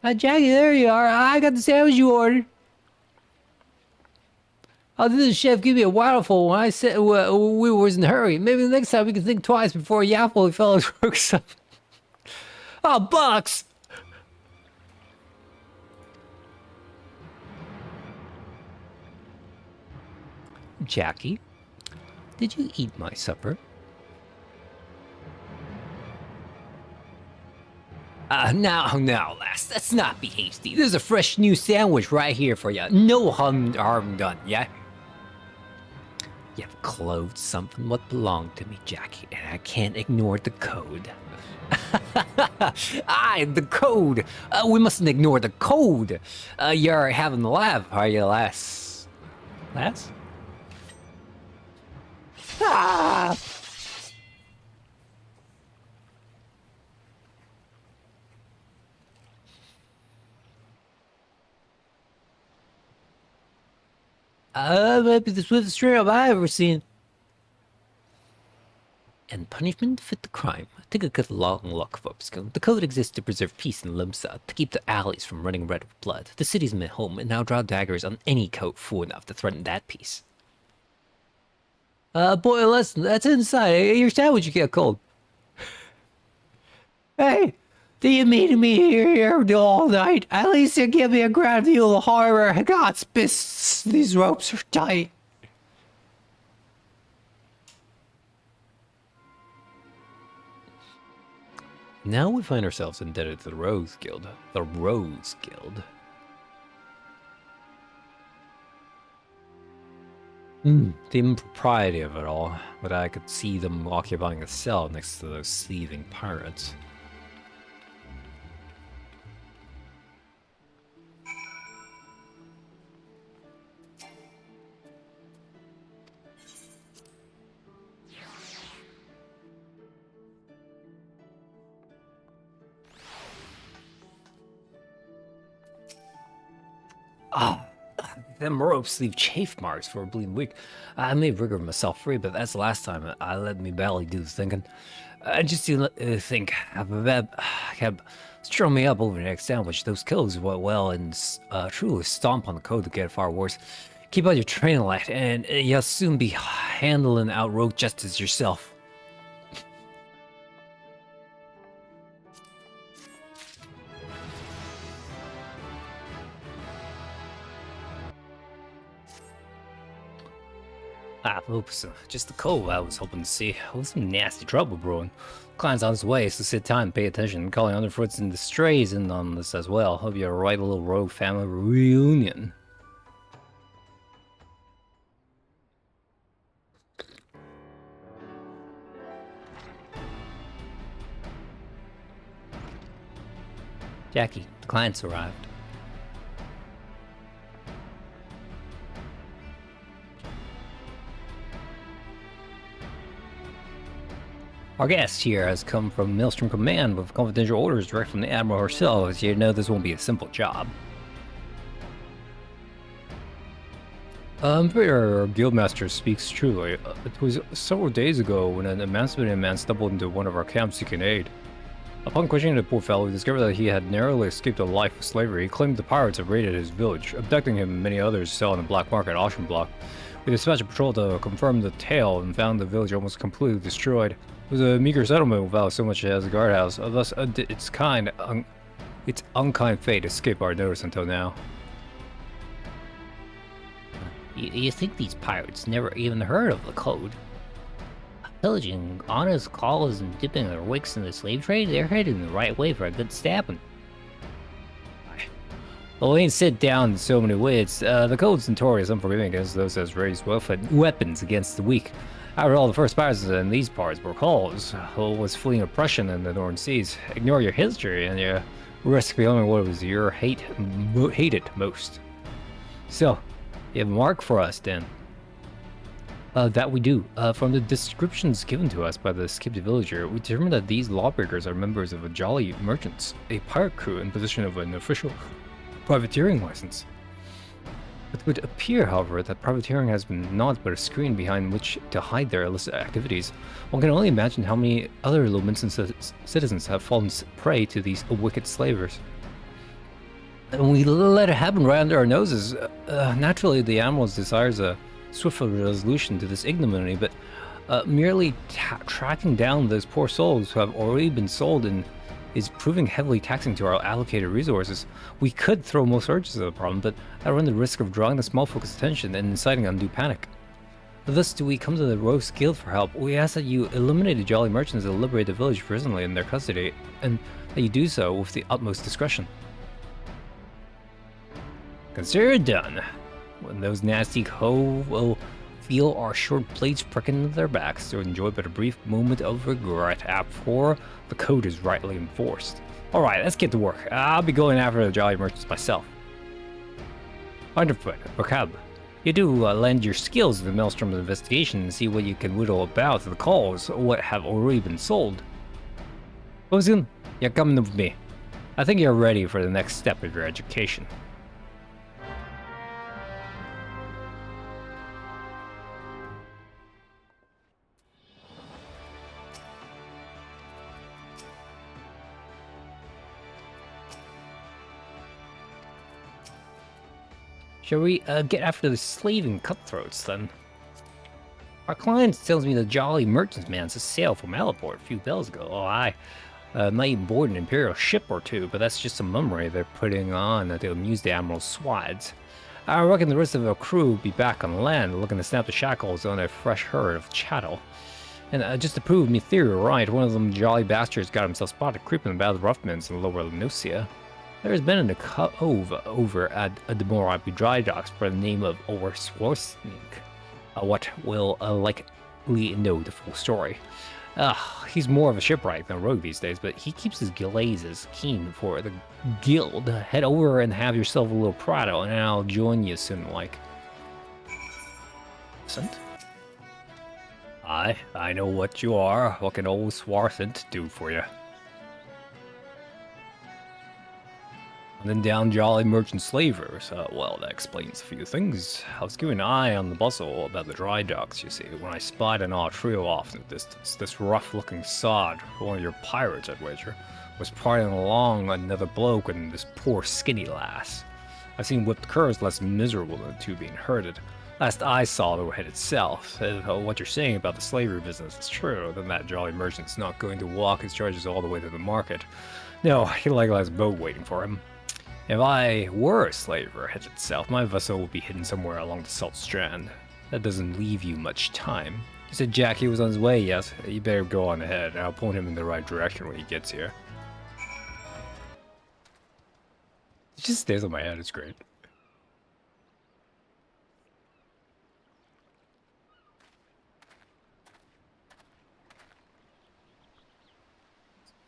Jackie, there you are. I got the sandwich you ordered. Oh, did the chef give me a waterful when I said we was in a hurry? Maybe the next time we can think twice before Yaffle fellows works up. Oh, bucks! Jackie, did you eat my supper? Now, lass, let's not be hasty. There's a fresh new sandwich right here for you. No harm done, yeah? You've clothed something what belonged to me, Jackie, and I can't ignore the code. Aye, the code! We mustn't ignore the code! You're having a laugh, are you, lass? Lass? Ah! Maybe the swiftest trail I've ever seen. And punishment fit the crime. Take a good long look, Vobscone. The code exists to preserve peace in Limsa, to keep the alleys from running red with blood. The city's my home, and I'll draw daggers on any coat fool enough to threaten that peace. Boy, listen, that's inside. Your sandwich you get cold. Hey, do you mean me here all night? At least you give me a grand view of the harbor. God's piss, these ropes are tight. Now we find ourselves indebted to the Rose Guild. The Rose Guild. The impropriety of it all, but I could see them occupying a cell next to those thieving pirates. Ah, them ropes leave chafe marks for a bleeding week. I may wriggle myself free, but that's the last time I let me belly do the thinking. I just think, have stir me up over the next sandwich. Those kills went well and truly stomp on the code to get far worse. Keep out your training light, and you'll soon be handling out road justice yourself. Oops, just the cove I was hoping to see. Oh, some nasty trouble brewing. Client's on his way, so sit tight and pay attention. Calling underfoots and the strays in on this as well. Hope you're a right little rogue family reunion. Jackie, the client's arrived. Our guest here has come from Maelstrom Command with confidential orders direct from the Admiral herself, as you know this won't be a simple job. I'm pretty sure our guildmaster speaks truly. It was several days ago when an emancipated man stumbled into one of our camps seeking aid. Upon questioning the poor fellow, we discovered that he had narrowly escaped a life of slavery. He claimed the pirates had raided his village, abducting him and many others selling in the black market auction block. We dispatched a patrol to confirm the tale and found the village almost completely destroyed. It was a meager settlement without so much as a guardhouse. Thus, its unkind fate escaped our notice until now. You think these pirates never even heard of the code? Pillaging honest callers and dipping their wicks in the slave trade, they're heading the right way for a good stabbing. Well, we ain't sit down in so many ways. The code's notorious unforgiving against those that raise weapons against the weak. After all, the first pirates in these parts were callers, who was fleeing oppression in the Northern Seas. Ignore your history and you risk becoming what was your hated most. So, you have a mark for us, then. That we do. From the descriptions given to us by the skipped villager, we determined that these lawbreakers are members of a Jolly Merchants, a pirate crew in possession of an official privateering license. It would appear, however, that privateering has been naught but a screen behind which to hide their illicit activities. One can only imagine how many other Luminescent citizens have fallen prey to these wicked slavers. And we let it happen right under our noses. Naturally, the Admiral's desires a swift resolution to this ignominy, but merely tracking down those poor souls who have already been sold and is proving heavily taxing to our allocated resources. We could throw most urges at the problem, but that run the risk of drawing the small folks' attention and inciting undue panic. Thus do we come to the Rose Guild for help. We ask that you eliminate the Jolly Merchants and liberate the village presently in their custody, and that you do so with the utmost discretion. Consider it done. When those nasty cove will feel our short blades pricking into their backs, to enjoy but a brief moment of regret before the code is rightly enforced. Alright, let's get to work. I'll be going after the Jolly Merchants myself. Underfoot, Bacab, you do lend your skills to the Maelstrom investigation and see what you can whittle about the calls, what have already been sold. Bosun, you're coming with me. I think you're ready for the next step of your education. Shall we get after the slaving cutthroats, then? Our client tells me the Jolly Merchants man set sail from Malaport a few bells ago. Oh, I might even board an Imperial ship or two, but that's just a mummery they're putting on to amuse the Admiral's swads. I reckon the rest of the crew will be back on land, looking to snap the shackles on a fresh herd of chattel. And just to prove me theory right, one of them jolly bastards got himself spotted creeping about the Ruffmans in Lower Lenosia. There has been a cove over at the Morabi dry docks for the name of Or Swarsnik. What will likely know the full story. He's more of a shipwright than a rogue these days, but he keeps his glazes keen for the guild. Head over and have yourself a little Prado, and I'll join you soon, like. Sent? I know what you are. What can old Swarthant do for you? And then down jolly merchant slavers. Well, that explains a few things. I was keeping an eye on the bustle about the dry docks, you see, when I spied an odd trio off in the distance. This rough-looking sod, one of your pirates, I'd wager, was prying along another bloke and this poor skinny lass. I've seen whipped curs less miserable than the two being herded. Last I saw, they were headed south. If what you're saying about the slavery business is true, then that jolly merchant's not going to walk his charges all the way to the market. No, he likely has a boat waiting for him. If I were a slaver headed south, my vessel would be hidden somewhere along the Salt Strand. That doesn't leave you much time. You said Jack he was on his way, yes? You better go on ahead, and I'll point him in the right direction when he gets here. It just stays on my head, it's great.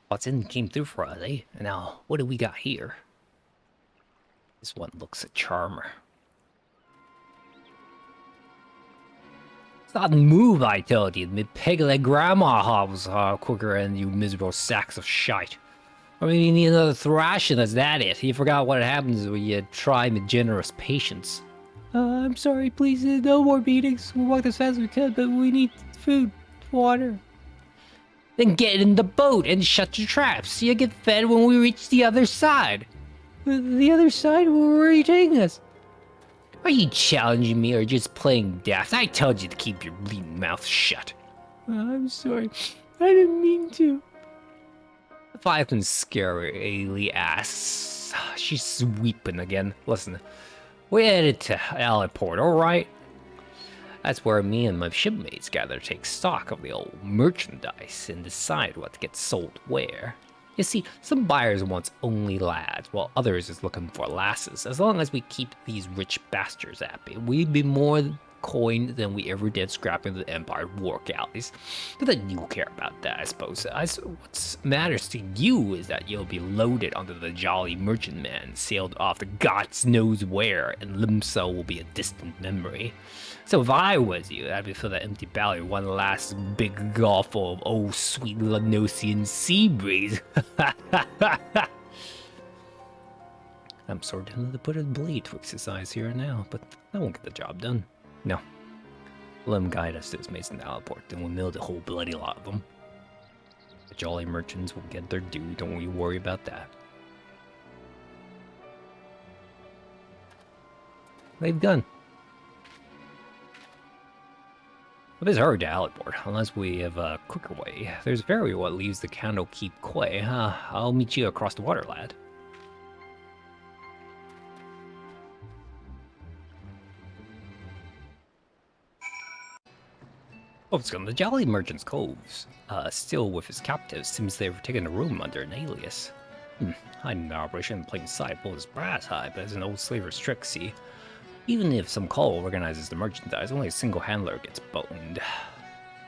What's in came through for us, eh? And now, what do we got here? This one looks a charmer. Stop and move, I told you. Me peg like grandma hops quicker than you miserable sacks of shite. I mean, you need another thrashing, that's that it. You forgot what happens when you try me generous patience. I'm sorry, please, no more beatings. We'll walk as fast as we can, but we need food, water. Then get in the boat and shut your traps. You'll get fed when we reach the other side. The other side? Where are you taking us? Are you challenging me or just playing daft? I told you to keep your bleeding mouth shut. I'm sorry. I didn't mean to. Leviathan scarily asks. She's sweeping again. Listen, we're headed to Aliport, alright? That's where me and my shipmates gather to take stock of the old merchandise and decide what gets sold where. You see, some buyers wants only lads, while others is looking for lasses. As long as we keep these rich bastards happy, we'd be more coin than we ever did scrapping the Empire war galleys. Not that you care about that, I suppose. What matters to you is that you'll be loaded onto the jolly merchantman, sailed off to God's knows where, and Limso will be a distant memory. So if I was you, I'd be fill that empty belly one last big gulpful of oh sweet Lenosian sea breeze. I'm sort of tempted to put a blade twixt his eyes here and now, but that won't get the job done. No. Let him guide us to his mates in Aliport, then we'll mill the whole bloody lot of them. The jolly merchants will get their due, don't you worry about that. They've done. It is hard to Aliport, unless we have a quicker way. There's very what leaves the Candle Keep Quay. I'll meet you across the water, lad. Oh, it's gone. The Jolly Merchant's Coves. Still with his captives, seems they've taken a room under an alias. Hiding the operation in plain sight, pulled his brass high, but it's an old slaver's trick, see? Even if some call organizes the merchandise, only a single handler gets boned.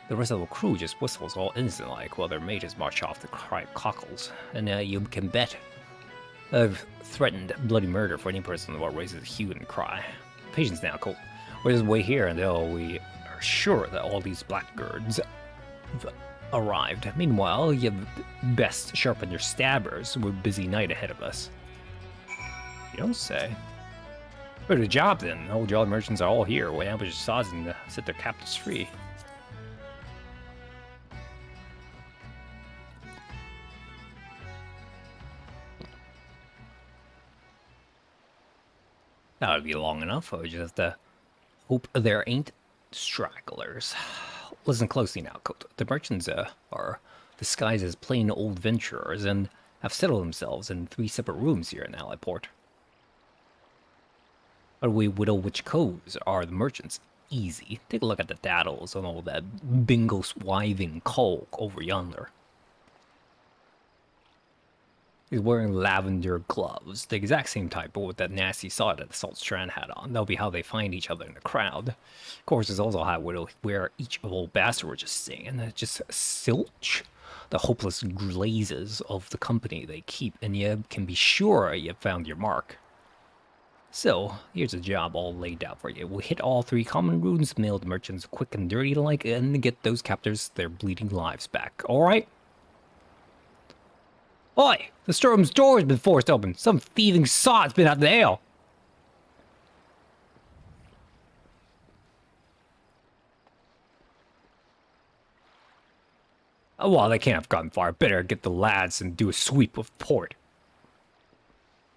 The rest of the crew just whistles all innocent-like while their mages march off to cry cockles. And you can bet I've threatened bloody murder for any person that raises a hue and cry. Patience now, Colt. We're just wait here until we are sure that all these blackguards have arrived. Meanwhile, you best sharpen your stabbers. We're a busy night ahead of us. You don't say. But the job then. Old jolly merchants are all here. We ambush sods and set their captives free. That would be long enough. I would just have to hope there ain't stragglers. Listen closely now, Colt. The merchants are disguised as plain old venturers and have settled themselves in 3 separate rooms here in Aliport. How do we whittle which coves are the merchants? easy. Take a look at the daddles on all that bingo swiving coke over yonder. He's wearing lavender gloves, the exact same type, but with that nasty saw that the Salt Strand had on. That'll be how they find each other in the crowd. Of course, it's also how where each of old bastard were just saying, and just silch the hopeless glazes of the company they keep, and you can be sure you've found your mark. So, here's a job all laid out for you. We'll hit all 3 common runes, mail the merchants quick and dirty like, and get those captors their bleeding lives back. Alright? Oi! The storeroom's door has been forced open. Some thieving sod's been out the ale. Oh, well, they can't have gone far. Better get the lads and do a sweep of port.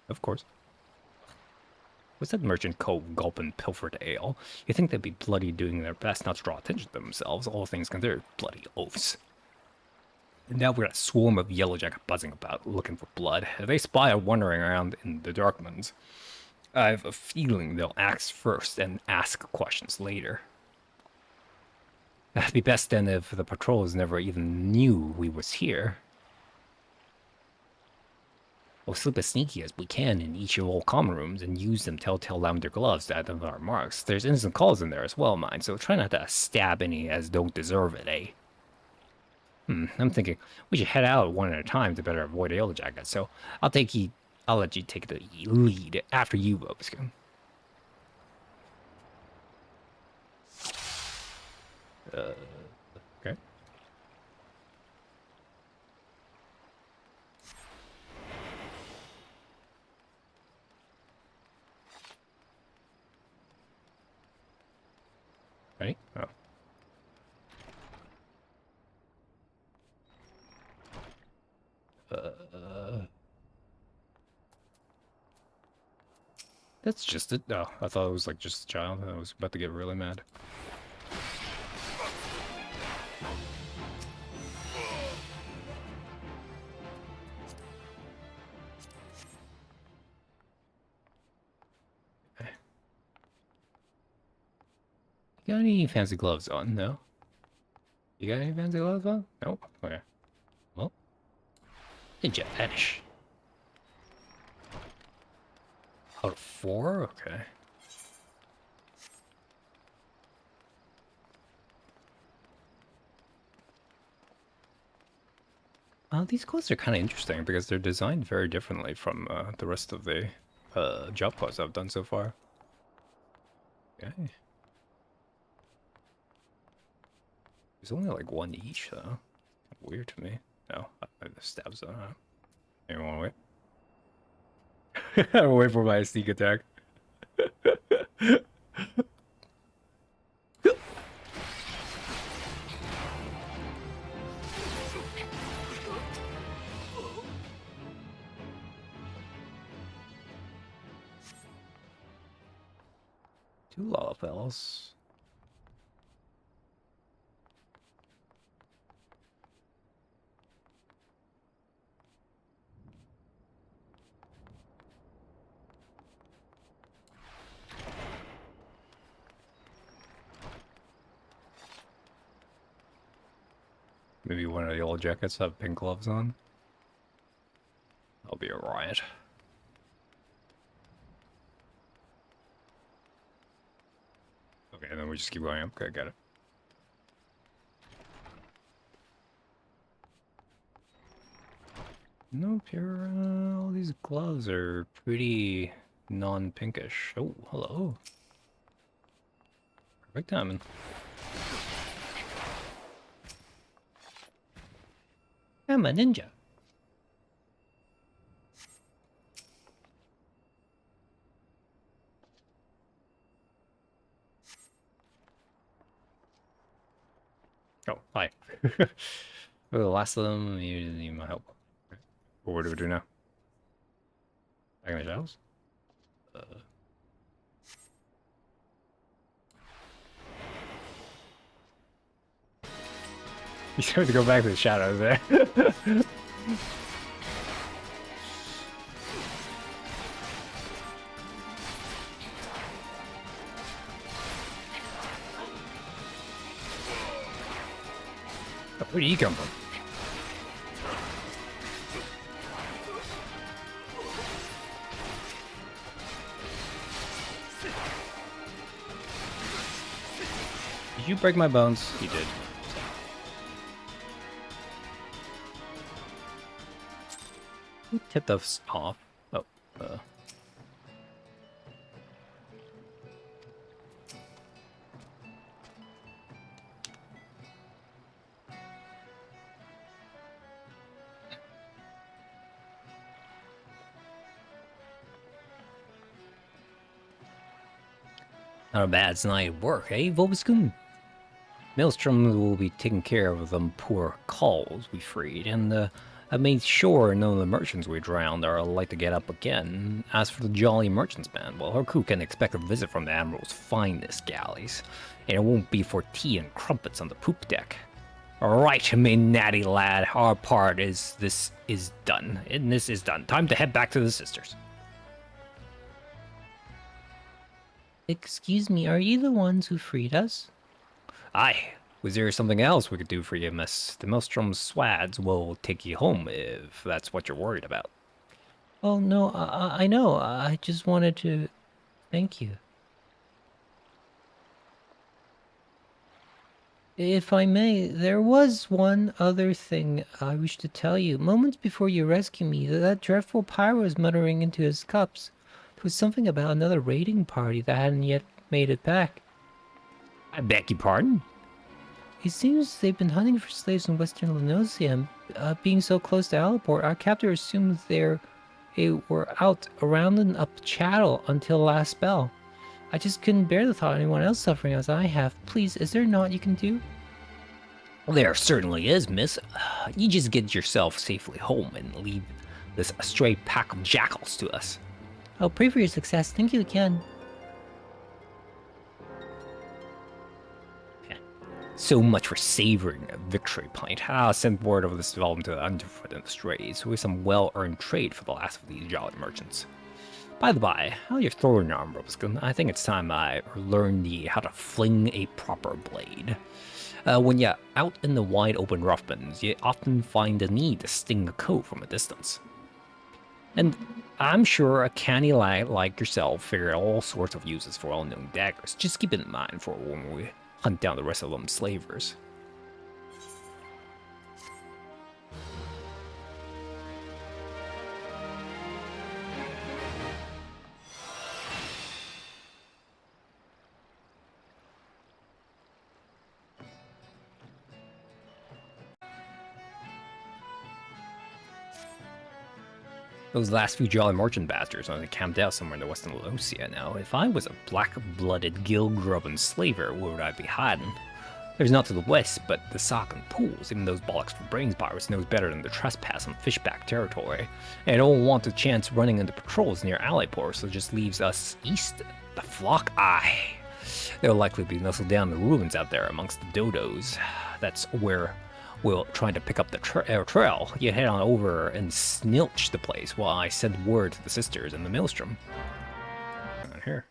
Of course. What's that merchant cove gulping pilfered ale? You think they'd be bloody doing their best not to draw attention to themselves, all things considered, bloody oafs. And now we're a swarm of yellowjacket buzzing about, looking for blood. If they spy us wandering around in the Darklands, I have a feeling they'll act first and ask questions later. It'd be best then if the patrols never even knew we was here. We'll slip as sneaky as we can in each of all common rooms and use them telltale lavender gloves to identify our marks. There's innocent calls in there as well, mind, so try not to stab any as don't deserve it, eh? I'm thinking we should head out one at a time to better avoid yellow jackets. So I'll let you take the lead after you, Bobskin. Okay. Ready? Oh. That's just it. Oh, I thought it was like just a child. I was about to get really mad. Okay. You got any fancy gloves on? No? You got any fancy gloves on? Nope. Okay. Well, ninja fetish. Out of 4? Okay. These clothes are kind of interesting because they're designed very differently from the rest of the job clothes I've done so far. Okay. There's only like 1 each though. Weird to me. No, the stabs on. Maybe want to wait. I'll wait for my sneak attack. Two Lalafels. Maybe one of the yellow jackets have pink gloves on. That'll be a riot. Okay, and then we just keep going up. Okay, got it. Nope, all these gloves are pretty non-pinkish. Oh, hello. Perfect timing. I'm a ninja. Oh, hi. Well, the last of them, you didn't need my help. Okay. Well, what do we do now? Back in the shadows? You have to go back to the shadows there. Where did he come from? Did you break my bones? You did. Who tipped us off? Oh, Not a bad night of work, eh, Vobiscum? Maelstrom will be taking care of them poor culls we freed, and I made sure none of the merchants we drowned are like to get up again. As for the Jolly Merchants band, well, her crew can expect a visit from the Admiral's finest galleys, and it won't be for tea and crumpets on the poop deck. Alright, me natty lad, our part is done. And this is done. Time to head back to the sisters. Excuse me, are you the ones who freed us? Aye. Was there something else we could do for you, miss? The Maelstrom swads will take you home if that's what you're worried about. Oh, no, I know. I just wanted to thank you. If I may, there was one other thing I wish to tell you. Moments before you rescued me, that dreadful pirate was muttering into his cups. There was something about another raiding party that hadn't yet made it back. I beg your pardon? It seems they've been hunting for slaves in western Lenosia, and being so close to Aliport, our captor assumed they were out rounding up chattel until the last spell. I just couldn't bear the thought of anyone else suffering as I have. Please, is there naught you can do? Well, there certainly is, miss. You just get yourself safely home and leave this stray pack of jackals to us. I'll pray for your success. Thank you again. So much for savoring a victory pint. I'll send word of this development to the Underfoot and the Strays, with some well-earned trade for the last of these jolly merchants. By the by, how your throwing arm, Robeskin? I think it's time I learned how to fling a proper blade. When you're out in the wide open roughlands, you often find the need to sting a coat from a distance. And I'm sure a canny lad like yourself figured out all sorts of uses for unknown daggers. Just keep it in mind for when we hunt down the rest of them slavers. Those last few jolly merchant bastards only camped out somewhere in the western Lenosia now. If I was a black-blooded, gill-grubbing slaver, where would I be hiding? There's not to the west, but the sock and pools. Even those bollocks for brains pirates knows better than to trespass on fishback territory. And I don't want a chance running into patrols near Aliport, so it just leaves us east. The flock? Aye. They'll likely be nestled down in the ruins out there amongst the dodos. That's where we'll try to pick up the trail. You head on over and snilch the place while I send word to the sisters in the Maelstrom. Right here.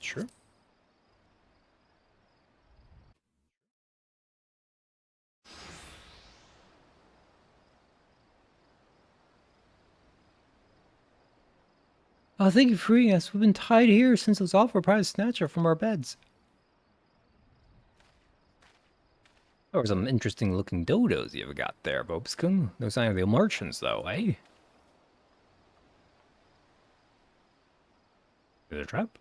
Sure. Thank you for freeing us. We've been tied here since those awful pirates snatched her from our beds. There were some interesting looking dodos you ever got there, Bobskun. No sign of the merchants, though, eh? Is it a trap?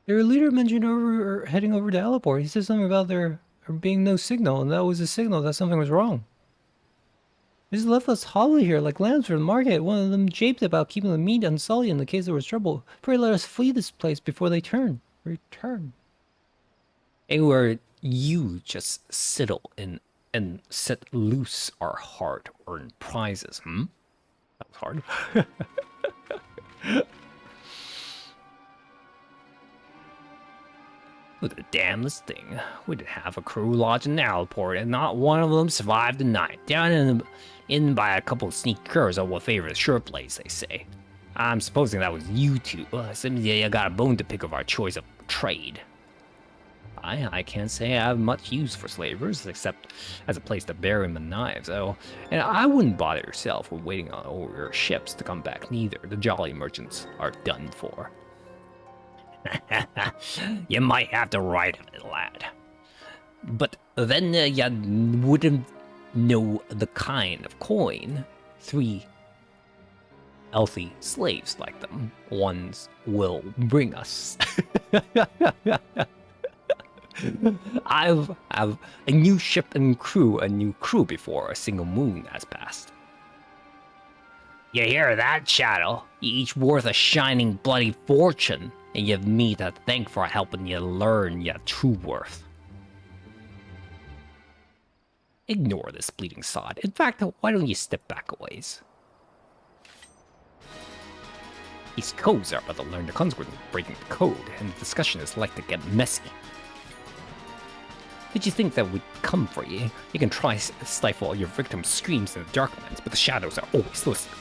Their leader mentioned heading over to Aliport. He said something about there being no signal, and that was a signal that something was wrong. They just left us hollow here like lambs for the market. One of them japed about keeping the meat unsullied in the case there was trouble. Pray let us flee this place before they return. Anywhere you just settle in and set loose our hard-earned prizes, hmm? That was hard. With the damnedest thing, we did have a crew lodged in Aliport, and not one of them survived the night. Down in by a couple of sneaky curs of what favor the short blades, they say. I'm supposing that was you two. Seems you got a bone to pick of our choice of trade. I can't say I have much use for slavers, except as a place to bury my knives, though. And I wouldn't bother yourself with waiting on all your ships to come back neither. The jolly merchants are done for. You might have the right of it, lad. But then you wouldn't know the kind of coin 3 healthy slaves like them ones will bring us. I've a new ship and crew, a new crew before a single moon has passed. You hear that, Shadow? You're each worth a shining bloody fortune, and you have me to thank for helping you learn your true worth. Ignore this bleeding sod. In fact, why don't you step back a ways? These codes are about to learn the consequences of breaking the code, and the discussion is like to get messy. Did you think that would come for you? You can try stifle your victim's screams in the darklands, but the shadows are always listening.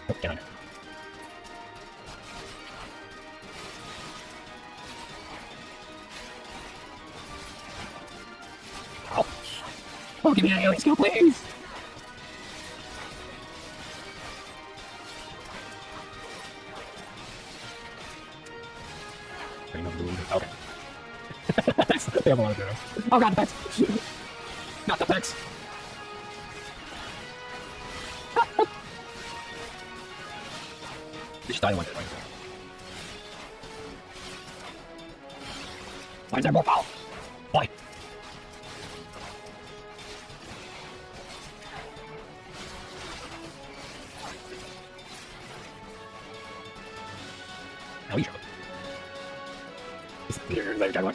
Oh, get on it. Oh. Oh, give me that skill, please! Bring up the lead. Okay. They have a lot of zeros. Oh god, the pets! Not the pets! You should die one right? Why is there more power? Why? Now you show. Here's the Jaguar.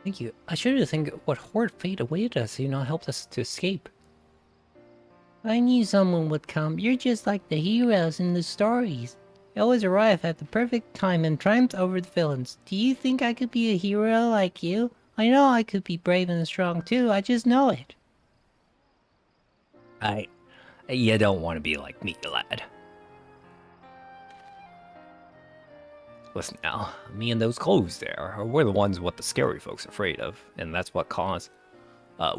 Thank you. I shudder to think what horrid fate awaited us if you not helped us to escape. I knew someone would come. You're just like the heroes in the stories. You always arrive at the perfect time and triumph over the villains. Do you think I could be a hero like you? I know I could be brave and strong too, I just know it. You don't want to be like me, lad. Listen now, me and those clothes there, we're the ones what the scary folks are afraid of, and that's what cause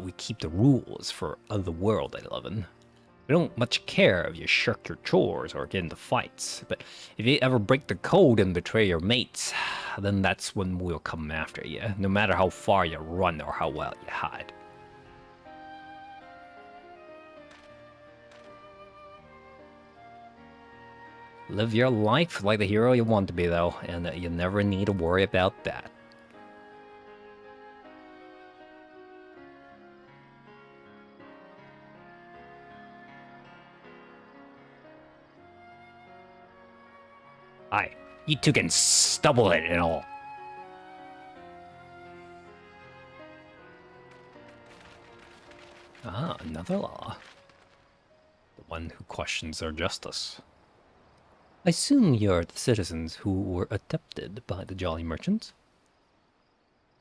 we keep the rules for the world I live in. We don't much care if you shirk your chores or get into fights, but if you ever break the code and betray your mates, then that's when we'll come after you, no matter how far you run or how well you hide. Live your life like the hero you want to be, though, and you never need to worry about that. Aye, you two can stubble it and all. Ah, another law. The one who questions our justice. I assume you're the citizens who were adopted by the Jolly Merchants?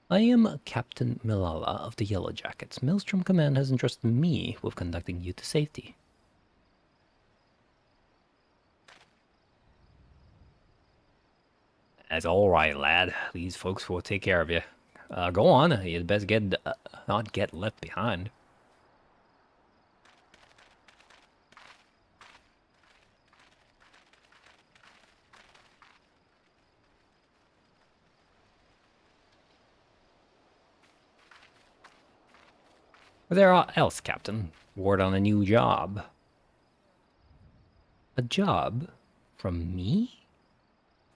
I am Captain Milala of the Yellow Jackets. Maelstrom Command has entrusted me with conducting you to safety. That's all right, lad. These folks will take care of you. Go on. You'd best not get left behind. Where else, Captain? Word on a new job. A job? From me?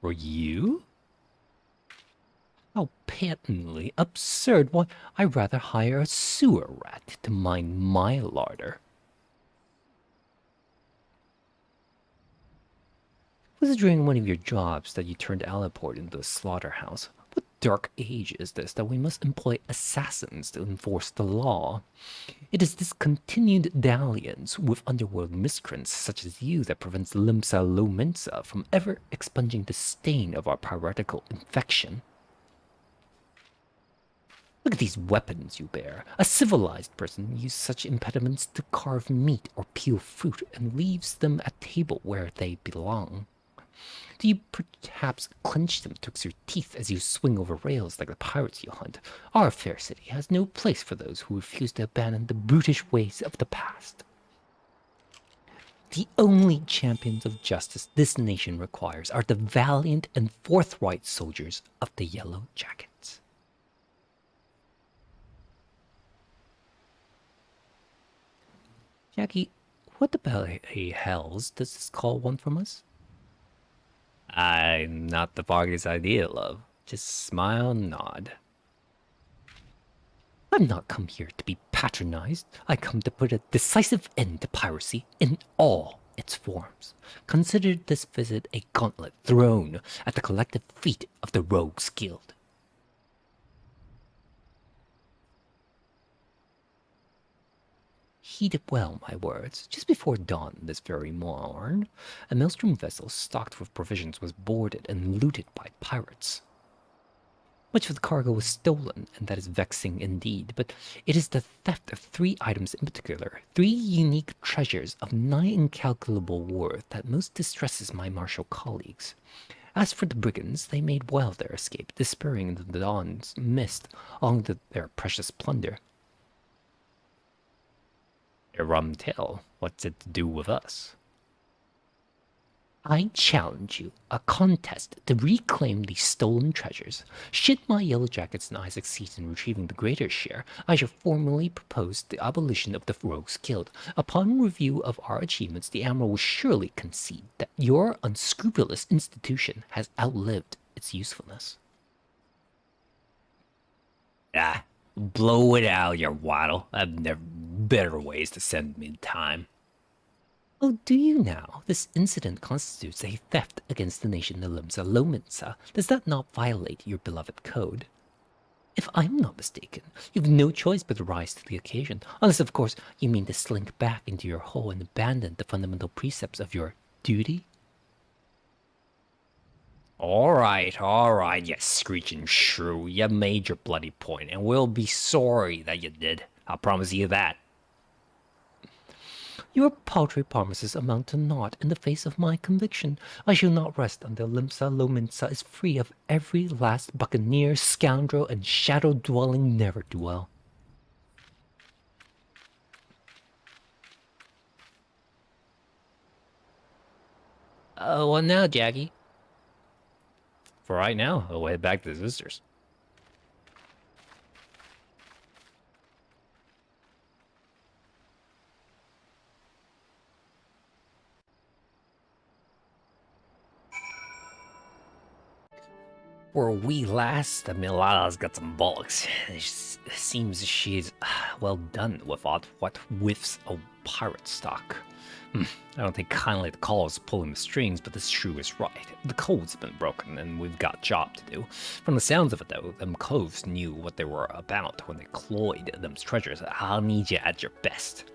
For you? How patently absurd. Why, I'd rather hire a sewer rat to mind my larder. Was it during one of your jobs that you turned Alaport into a slaughterhouse? What dark age is this that we must employ assassins to enforce the law. It is this continued dalliance with underworld miscreants such as you that prevents Limsa Lominsa from ever expunging the stain of our piratical infection. Look at these weapons you bear. A civilized person uses such impediments to carve meat or peel fruit and leaves them at table where they belong. Do you perhaps clench them twixt your teeth as you swing over rails like the pirates you hunt? Our fair city has no place for those who refuse to abandon the brutish ways of the past. The only champions of justice this nation requires are the valiant and forthright soldiers of the Yellow Jackets. Jackie, what about a hells does this call want from us? I'm not the foggiest idea, love. Just smile and nod. I've not come here to be patronized. I come to put a decisive end to piracy in all its forms. Consider this visit a gauntlet thrown at the collective feet of the Rogues Guild. Heed well my words. Just before dawn this very morn, a maelstrom vessel stocked with provisions was boarded and looted by pirates. Much of the cargo was stolen, and that is vexing indeed, but it is the theft of 3 items in particular, 3 unique treasures of nigh incalculable worth that most distresses my martial colleagues. As for the brigands, they made well their escape, despairing in the dawn's mist along their precious plunder. A rum tale. What's it to do with us? I challenge you, a contest to reclaim these stolen treasures. Should my Yellow Jackets and I succeed in retrieving the greater share, I shall formally propose the abolition of the Rogues Guild. Upon review of our achievements, the Admiral will surely concede that your unscrupulous institution has outlived its usefulness. Ah, blow it out, your waddle. I've never better ways to send me time. Oh, do you now? This incident constitutes a theft against the nation of Limsa Lominsa. Does that not violate your beloved code? If I'm not mistaken, you've no choice but to rise to the occasion, unless, of course, you mean to slink back into your hole and abandon the fundamental precepts of your duty. All right, you screeching shrew. You made your bloody point, and we'll be sorry that you did. I'll promise you that. Your paltry promises amount to naught in the face of my conviction. I shall not rest until Limsa Lominsa is free of every last buccaneer, scoundrel, and shadow-dwelling ne'er-do-well. What now, Jackie? For right now, I'll head back to the sisters. For a wee lass, the Milala's got some bollocks. It seems she's well done with what whiffs of pirate stock. I don't think kindly the call is pulling the strings, but this shrew is right. The code's been broken, and we've got a job to do. From the sounds of it, though, them coves knew what they were about when they cloyed them treasures. I'll need you at your best.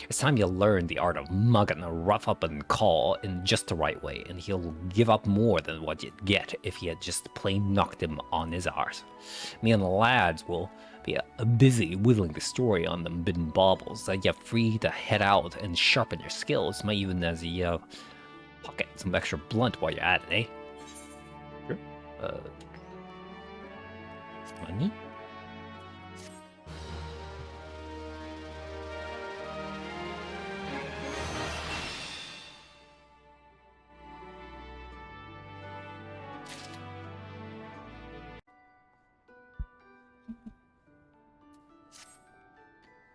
It's time you learn the art of mugging a rough up and call in just the right way, and he'll give up more than what you'd get if you had just plain knocked him on his arse. Me and the lads will be busy whittling the story on them bidden baubles. You're free to head out and sharpen your skills, might even as you pocket some extra blunt while you're at it, eh? Sure. Money?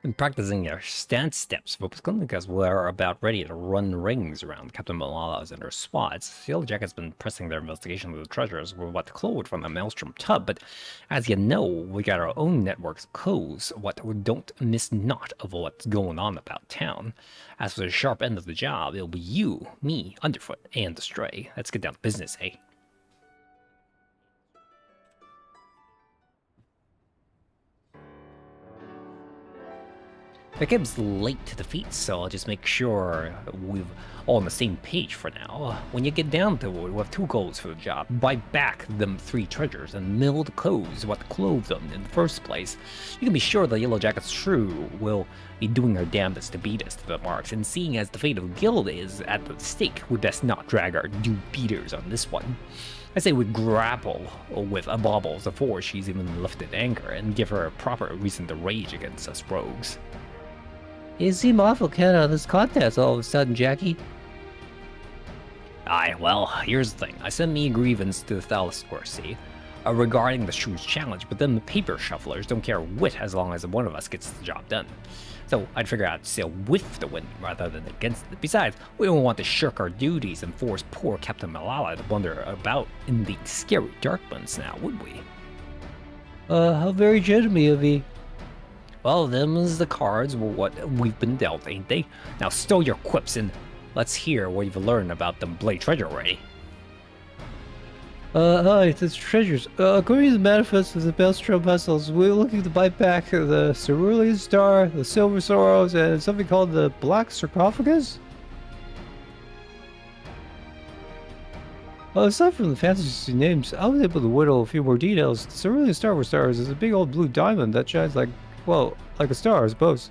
Been practicing your stance steps, because we're about ready to run rings around Captain Malala's and her squads. The Yellow Jackets been pressing their investigation of the treasures with what clothed from a maelstrom tub, but as you know, we got our own networks of codes, what we don't miss not of what's going on about town. As for the sharp end of the job, it'll be you, me, Underfoot, and the Stray. Let's get down to business, eh? The game's late to the feast, so I'll just make sure we're all on the same page for now. When you get down to it, we have 2 goals for the job. Buy back them 3 treasures and mill the clothes what clothed them in the first place. You can be sure the Yellow Jackets' crew will be doing their damnedest to beat us to the marks, and seeing as the fate of the guild is at the stake, we best not drag our new beaters on this one. I say we grapple with Baubles before she's even lifted anchor, and give her a proper reason to rage against us rogues. You seem awful cat out of this contest all of a sudden, Jackie. Aye, well, here's the thing. I sent me a grievance to the Thaumaturge regarding the Shrews challenge, but then the paper shufflers don't care a whit as long as one of us gets the job done. So I'd figure I'd sail with the wind rather than against it. Besides, we don't want to shirk our duties and force poor Captain Malala to wander about in the scary dark months now, would we? How very gentleman of you. Well, them's the cards what we've been dealt, ain't they? Now stow your quips and let's hear what you've learned about the Blade treasure already. Hi, it's treasures. According to the manifest of the Maelstrom vessels, we're looking to buy back the Cerulean Star, the Silver Sorrows, and something called the Black Sarcophagus? Aside from the fantasy names, I was able to whittle a few more details. The Cerulean Star for stars is a big old blue diamond that shines like, well, like a star, I suppose.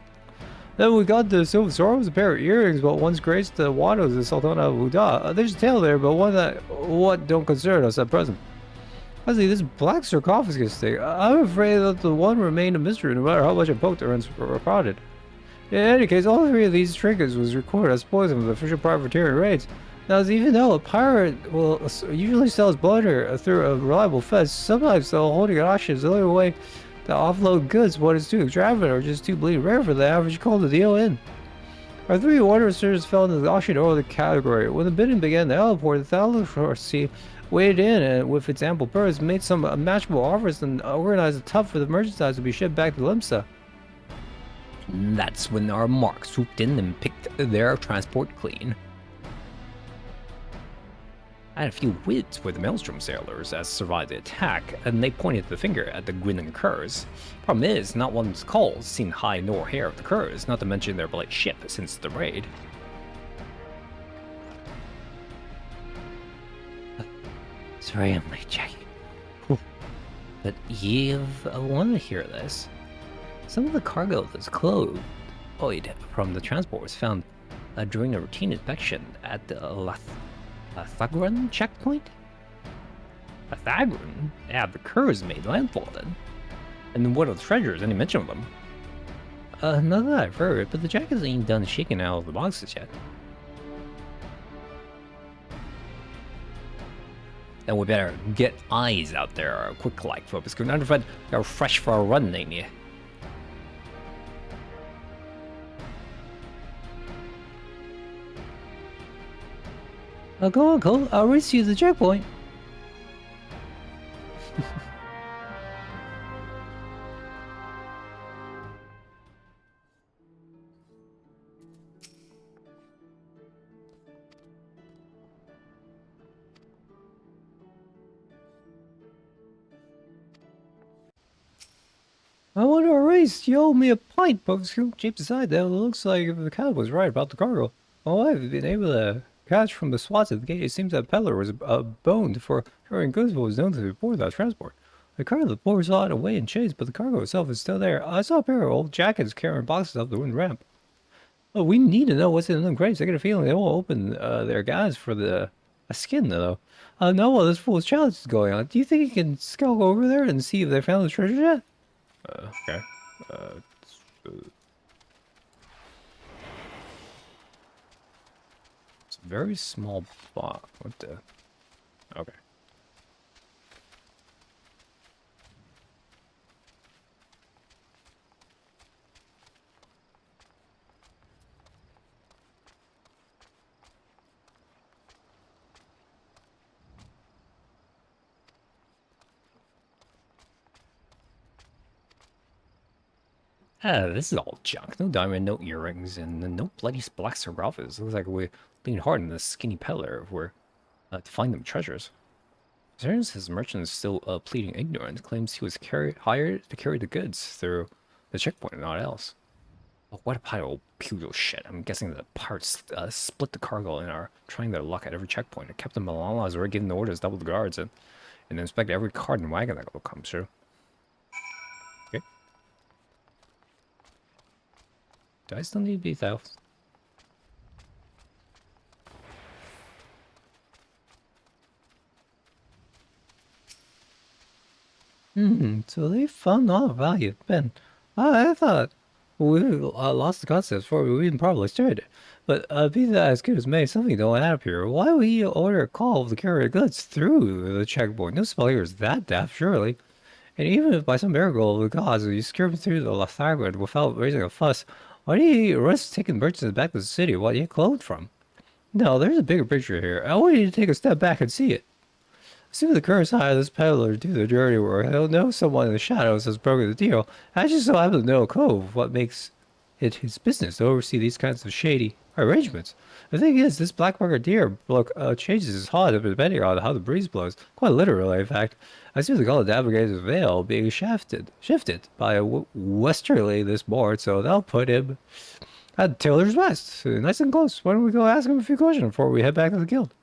Then we got the Silver Sorrows, a pair of earrings, but one's graced the Wado of the Sultana of Uda. There's a tail there, but one that don't concern us at present. I see this black sarcophagus thing. I'm afraid that the one remained a mystery no matter how much I poked or prodded. In any case, all 3 of these trinkets was recorded as poison from the official privateering raids. Now, even though a pirate will usually sell his plunder through a reliable fence, sometimes they'll holding an auction is the only way to offload goods when it's too extravagant or just too bleeding rare for the average call to deal in. Our 3 wanderers fell into the auction over the category. When the bidding began, the Aliport, the Thaumaturge waded in and with its ample purse made some unmatchable offers and organized a tub for the merchandise to be shipped back to Limsa. That's when our marks swooped in and picked their transport clean. I had a few wits with the Maelstrom sailors as survived the attack, and they pointed the finger at the grinning curs. Problem is, not one's calls seen high nor hair of the curs, not to mention their blade ship since the raid. Sorry, I'm late, Jackie. But you've want to hear this. Some of the cargo that's clothed from the transport was found during a routine inspection at the Thagran checkpoint? Thagran? Yeah, the curs made landfall then. And what are the treasures? Any mention of them? Not that I've heard, but the jackets ain't done shaking out of the boxes yet. Then we better get eyes out there quick like, folks. Good night, friend. You're fresh for a run, ain't you? Go on, Cole. I'll race you to the checkpoint. I want to race. You owe me a pint, folks. Cheap aside, though, it looks like the cat was right about the cargo. My wife has been able to catch from the swats at the gate. It seems that peddler was boned for carrying goods but was known to report that transport. The car of the poor saw it away and chased, but the cargo itself is still there. I saw a pair of old jackets carrying boxes up the wooden ramp. Oh, we need to know what's in them crates. I get a feeling they won't open their guys for a skin, though. No, while this fool's challenge is going on, do you think you can skulk over there and see if they found the treasure yet? Okay. It's a very small box. What the? Okay. This is all junk. No diamond, no earrings, and no bloody black sarcophagus. Looks like we leaned hard on this skinny peddler if we're to find them treasures. Concerns his merchant is still pleading ignorance, claims he was hired to carry the goods through the checkpoint and not else. Oh, what a pile of pure shit. I'm guessing the parts split the cargo and are trying their luck at every checkpoint. Captain Malala has already given the orders, double the guards, and inspect every cart and wagon that will come through. Okay. Do I still need these out? So they found all the value. Ben, I thought we lost the concepts before we even probably started. But be that as good as may, something don't add up here. Why would you order a call of the carrier goods through the checkpoint? No supplier is that daft, surely. And even if by some miracle of the gods you skirm through the Lathagra without raising a fuss, why do you risk taking merchants back to the city while you clothed from? No, there's a bigger picture here. I want you to take a step back and see it. As soon as the currents hire this peddler to do the dirty work, he'll know someone in the shadows has broken the deal. I just so happen to know a cove what makes it his business to oversee these kinds of shady arrangements. The thing is, this black market deer bloke changes his hod depending on how the breeze blows. Quite literally, in fact. I see the call of navigator's veil being shifted by a westerly this morning, so they'll put him at Taylor's West. Nice and close. Why don't we go ask him a few questions before we head back to the guild?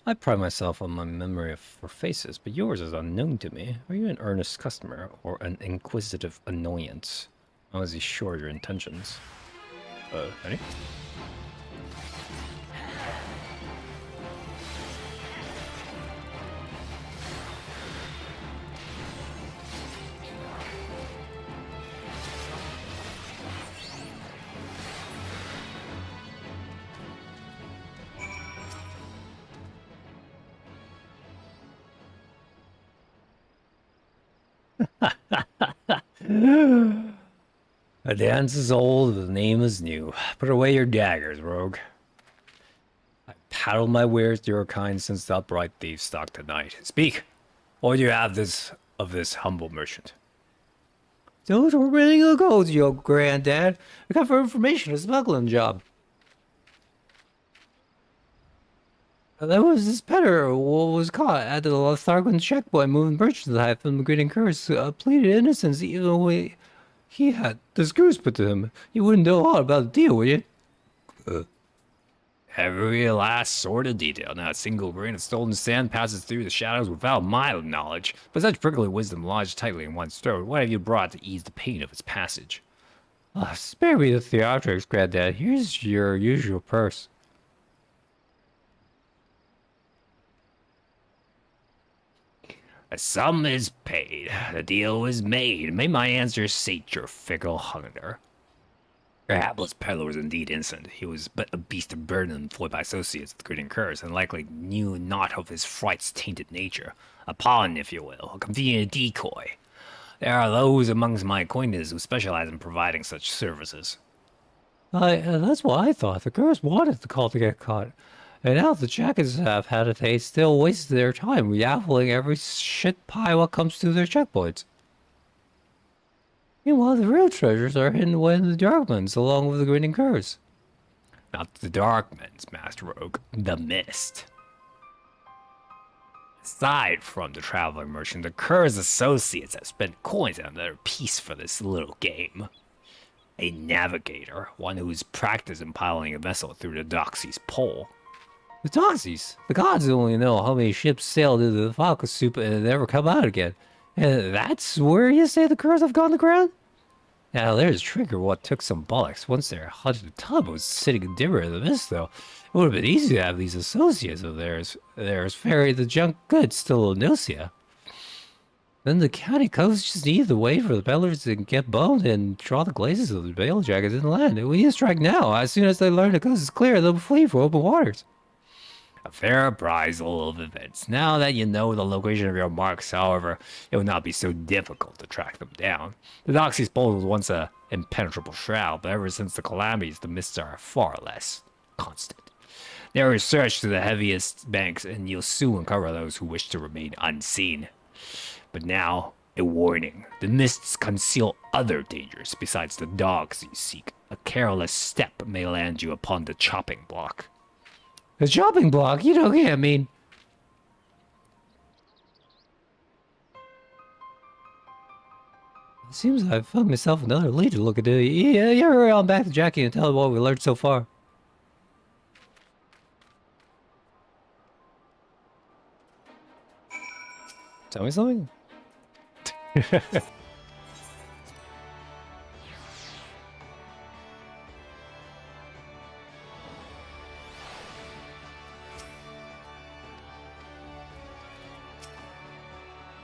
I pride myself on my memory for faces, but yours is unknown to me. Are you an earnest customer or an inquisitive annoyance? I was sure of your intentions. Ready? The dance is old, the name is new. Put away your daggers, rogue. I paddled my wares to your kind since the upright thief stalked tonight. Speak! What do you have of this humble merchant? Those were ready to go, your granddad. We got for information, a smuggling job. There was this peddler who was caught at the Thargon checkpoint moving merchandise from the Green Curse, pleaded innocence even when he had the screws put to him. You wouldn't know all about the deal, would you? Every last sort of detail. Not a single grain of stolen sand passes through the shadows without my knowledge. But such prickly wisdom lodged tightly in one's throat, what have you brought to ease the pain of its passage? Spare me the theatrics, granddad. Here's your usual purse. A sum is paid. The deal is made. May my answer sate your fickle hunger. Your hapless peddler was indeed innocent. He was but a beast of burden employed by associates of the Great Curse, and likely knew not of his fright's tainted nature. A pawn, if you will, a convenient decoy. There are those amongst my acquaintances who specialize in providing such services. That's what I thought. The girls wanted the call to get caught. And now the jackets have had it, they still wasted their time raffling every shit pie what comes through their checkpoints. Meanwhile, the real treasures are hidden away in the Darklands, along with the Grinning Curse. Not the Darklands, Master Rogue. The Mist. Aside from the traveling merchant, the Curse associates have spent coins on their piece for this little game. A navigator, one who's practiced in piloting a vessel through the Doxy's pole. The Doxies! The gods only know how many ships sailed into the Falcon soup and never come out again. And that's where you say the Curse have gone to ground? Now there's a trigger what took some bollocks. Once their hunted tub was sitting dimmer in the mist, though, it would have been easy to have these associates of theirs ferry the junk goods to Lonosia. Then the county coast just needed to wait for the peddlers to get boned and draw the glazes of the bale jackets inland. We need to strike now. As soon as they learn the coast is clear, they'll flee for open waters. A fair appraisal of events. Now that you know the location of your marks, however, it will not be so difficult to track them down. The Doxy's pole was once a impenetrable shroud, but ever since the calamities, the mists are far less constant. Narrow your search to the heaviest banks, and you'll soon uncover those who wish to remain unseen. But now, a warning. The mists conceal other dangers besides the dogs you seek. A careless step may land you upon the chopping block. The chopping block? You don't get me. It seems I've found myself another lead to look at. Yeah, yeah, hurry on back to Jackie and tell her what we learned so far. Tell me something?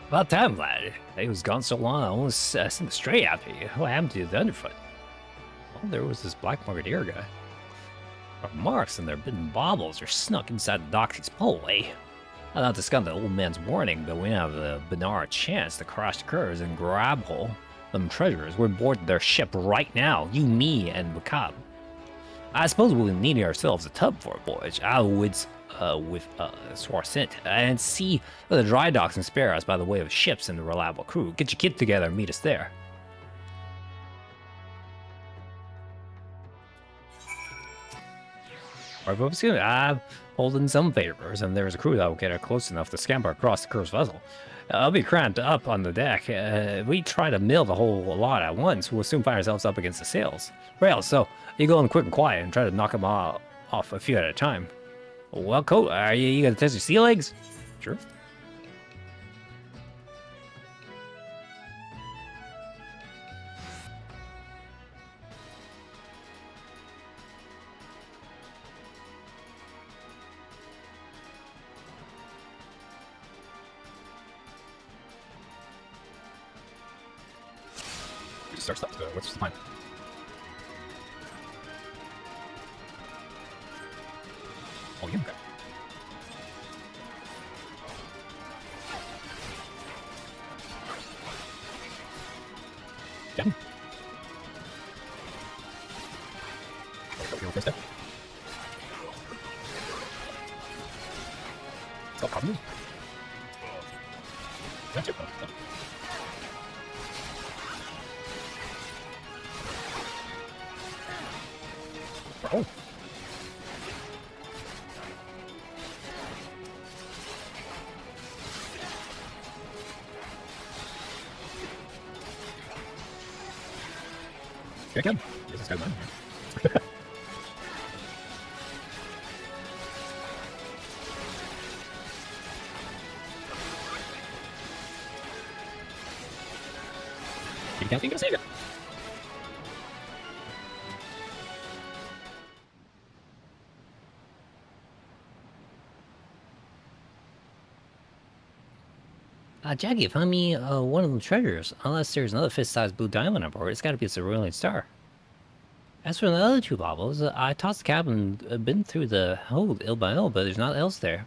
About time, lad. They was gone so long, I almost sent a stray after you. What happened to the underfoot? Well, there was this Black Marketeer guy. Our marks and their bitten baubles are snuck inside the Doxy's pullway. I'll not discount the old man's warning, but we have the Benar chance to crash the curves and grab hold them treasures. We're aboard their ship right now, you, me, and Macab. I suppose we'll need ourselves a tub for a voyage out of the woods with Swarsint, and see the dry docks and spare us by the way of ships and a reliable crew. Get your kit together and meet us there. Our folks, I'm holding some favors, and there's a crew that will get her close enough to scamper across the curve's vessel. I'll be cramped up on the deck. We try to mill the whole lot at once, we'll soon find ourselves up against the sails. Rails, so you go in quick and quiet and try to knock them all off a few at a time. Well, cool. Are you gonna test your sea legs? Sure. We just start stuff. So what's the plan? Oh, yeah, okay. Yeah. First step. It's all problem. That's it. Oh. Here again. Yes, this guy's mine. You can't think of save it. Jackie, find me one of the treasures. Unless there's another fist-sized blue diamond on board, it's gotta be a cerulean star. As for the other two baubles, I tossed the cabin, been through the hold ill by ill, but there's nothing else there.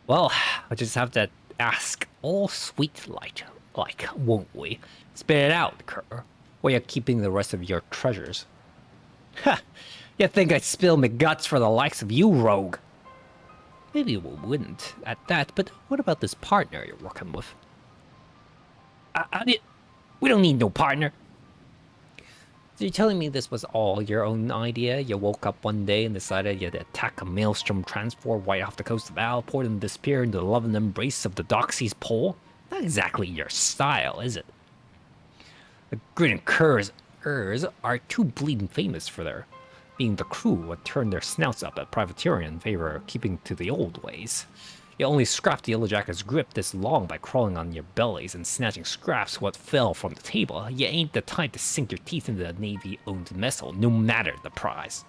Well, I just have to ask all sweet light, like, won't we? Spit it out, cur. Where you keeping the rest of your treasures? Ha! You think I'd spill my guts for the likes of you, rogue? Maybe we wouldn't at that, but what about this partner you're working with? We don't need no partner. So you're telling me this was all your own idea? You woke up one day and decided you'd attack a maelstrom transport right off the coast of Alport and disappear into the loving embrace of the Doxy's pole? Not exactly your style, is it? The grinning curs are too bleeding famous for their being the crew would turn their snouts up at privateering in favor of keeping to the old ways. You only scrapped the Yellowjacker's grip this long by crawling on your bellies and snatching scraps what fell from the table. You ain't the type to sink your teeth into a Navy-owned missile, no matter the prize.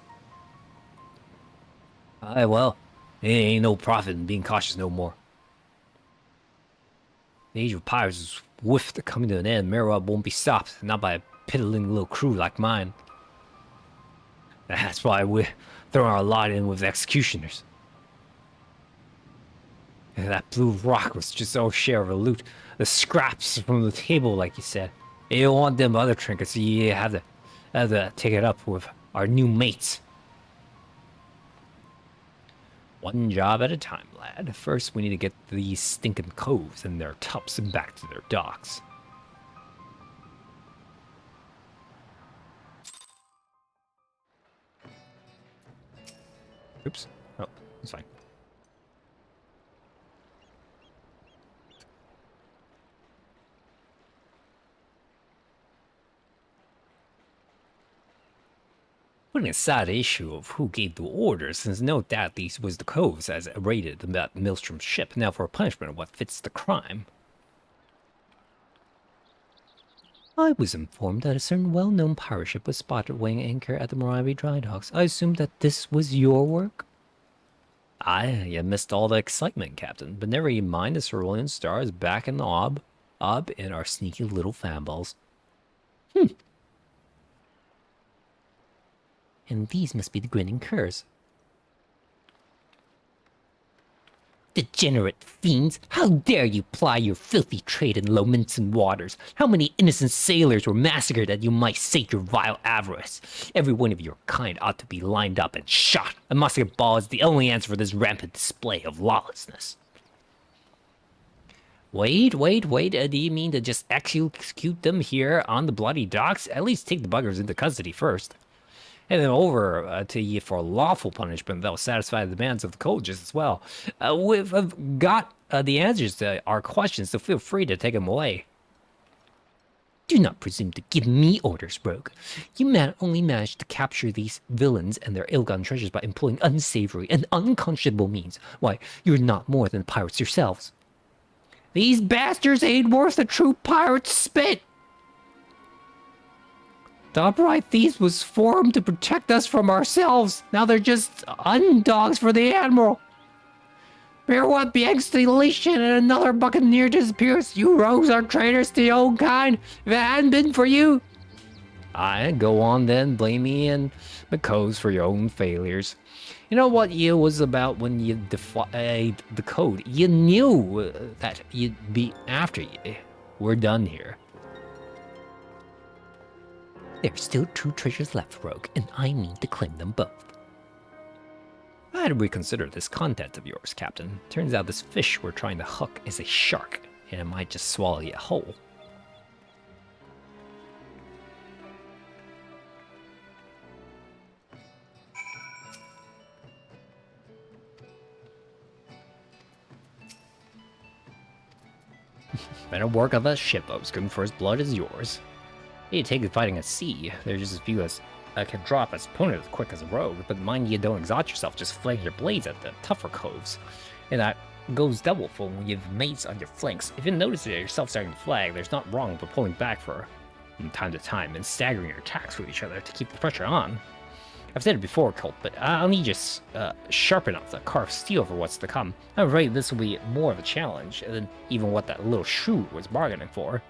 Aye, well, it ain't no profit in being cautious no more. The age of pirates is whiffed coming to an end. Merrow won't be stopped, not by a piddling little crew like mine. That's why we're throwing our lot in with executioners. And that blue rock was just our share of the loot. The scraps from the table, like you said. You don't want them other trinkets, so you have to take it up with our new mates. One job at a time, lad. First, we need to get these stinking coves and their tups back to their docks. Oops. Oh, it's fine. Putting aside the issue of who gave the orders, since no doubt these was the coves as raided that Maelstrom ship, now for punishment of what fits the crime. I was informed that a certain well-known pirate ship was spotted weighing anchor at the Marabi dry docks. I assumed that this was your work? Aye, you missed all the excitement, Captain, but never you mind, the cerulean star is back in the ob and our sneaky little fanballs. And these must be the grinning curs. Degenerate fiends! How dare you ply your filthy trade in Lominson waters? How many innocent sailors were massacred that you might sate your vile avarice? Every one of your kind ought to be lined up and shot. A musket ball is the only answer for this rampant display of lawlessness. Wait, do you mean to just execute them here on the bloody docks? At least take the buggers into custody first. And then over to you for lawful punishment that will satisfy the demands of the code just as well. We've got the answers to our questions, so feel free to take them away. Do not presume to give me orders, rogue. You only managed to capture these villains and their ill-gotten treasures by employing unsavory and unconscionable means. Why, you're not more than pirates yourselves. These bastards ain't worth a true pirate's spit! The upright thieves was formed to protect us from ourselves. Now they're just undogs for the admiral. Bear what begs the leash and another buccaneer disappears. You rogues are traitors to your own kind. If it hadn't been for you... Aye, go on then, blame me and McCo's for your own failures. You know what you was about when you defied the code? You knew that you'd be after you. We're done here. There's still 2 treasures left, rogue, and I mean to claim them both. I had to reconsider this content of yours, Captain. Turns out this fish we're trying to hook is a shark, and it might just swallow you whole. Better work on that ship, Obscum. First blood is yours. You take the fighting at sea. There's just a few as can drop as opponent as quick as a rogue, but mind you don't exhaust yourself, just flank your blades at the tougher coves. And that goes double for when you have mates on your flanks. If you notice that yourself starting to flag, there's not wrong but pulling back from time to time and staggering your attacks with each other to keep the pressure on. I've said it before, Colt, but I'll need you sharp enough to carve steel for what's to come. I'm afraid this will be more of a challenge than even what that little shrew was bargaining for.